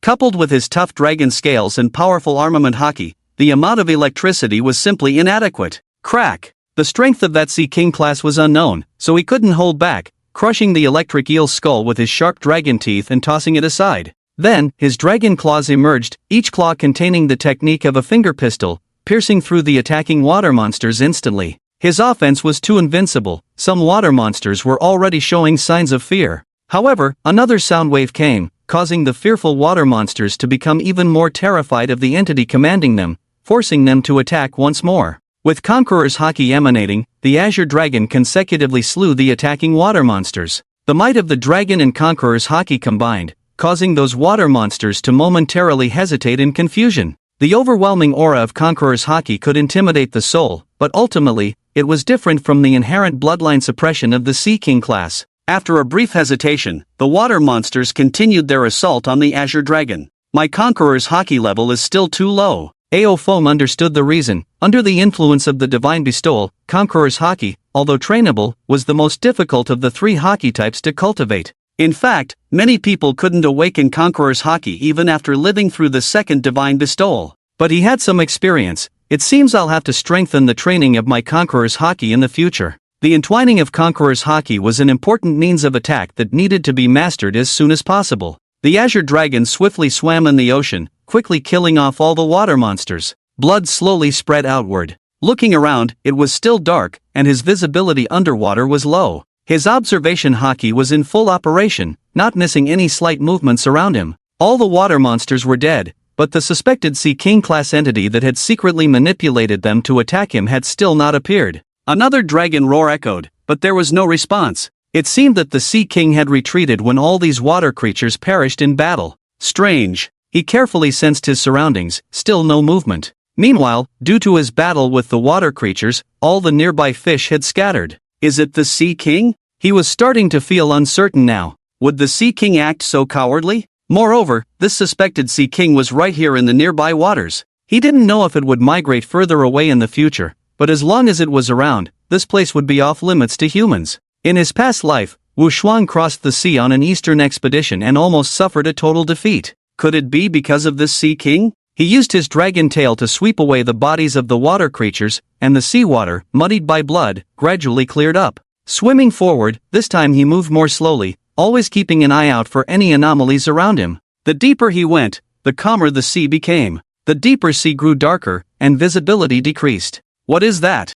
B: Coupled with his tough dragon scales and powerful armament haki, the amount of electricity was simply inadequate. Crack! The strength of that Sea King class was unknown, so he couldn't hold back, crushing the electric eel's skull with his sharp dragon teeth and tossing it aside. Then, his dragon claws emerged, each claw containing the technique of a finger pistol, piercing through the attacking water monsters instantly. His offense was too invincible. Some water monsters were already showing signs of fear. However, another sound wave came, causing the fearful water monsters to become even more terrified of the entity commanding them, forcing them to attack once more. With Conqueror's haki emanating, the Azure Dragon consecutively slew the attacking water monsters. The might of the dragon and Conqueror's haki combined, causing those water monsters to momentarily hesitate in confusion. The overwhelming aura of Conqueror's haki could intimidate the soul, but ultimately, it was different from the inherent bloodline suppression of the Sea King class. After a brief hesitation, the water monsters continued their assault on the Azure Dragon. My Conqueror's haki level is still too low. Ao Foam understood the reason. Under the influence of the divine bestowal, Conqueror's haki, although trainable, was the most difficult of the three haki types to cultivate. In fact, many people couldn't awaken Conqueror's haki even after living through the second divine bestowal. But he had some experience. It seems I'll have to strengthen the training of my Conqueror's haki in the future. The entwining of Conqueror's haki was an important means of attack that needed to be mastered as soon as possible. The Azure Dragon swiftly swam in the ocean, quickly killing off all the water monsters. Blood slowly spread outward. Looking around, it was still dark, and his visibility underwater was low. His observation haki was in full operation, not missing any slight movements around him. All the water monsters were dead, but the suspected Sea King class entity that had secretly manipulated them to attack him had still not appeared. Another dragon roar echoed, but there was no response. It seemed that the Sea King had retreated when all these water creatures perished in battle. Strange. He carefully sensed his surroundings, still no movement. Meanwhile, due to his battle with the water creatures, all the nearby fish had scattered. Is it the Sea King? He was starting to feel uncertain now. Would the Sea King act so cowardly? Moreover, this suspected Sea King was right here in the nearby waters. He didn't know if it would migrate further away in the future, but as long as it was around, this place would be off limits to humans. In his past life, Wu Xuan crossed the sea on an eastern expedition and almost suffered a total defeat. Could it be because of this Sea King? He used his dragon tail to sweep away the bodies of the water creatures, and the seawater, muddied by blood, gradually cleared up. Swimming forward, this time he moved more slowly, always keeping an eye out for any anomalies around him. The deeper he went, the calmer the sea became. The deeper sea grew darker, and visibility decreased. What is that?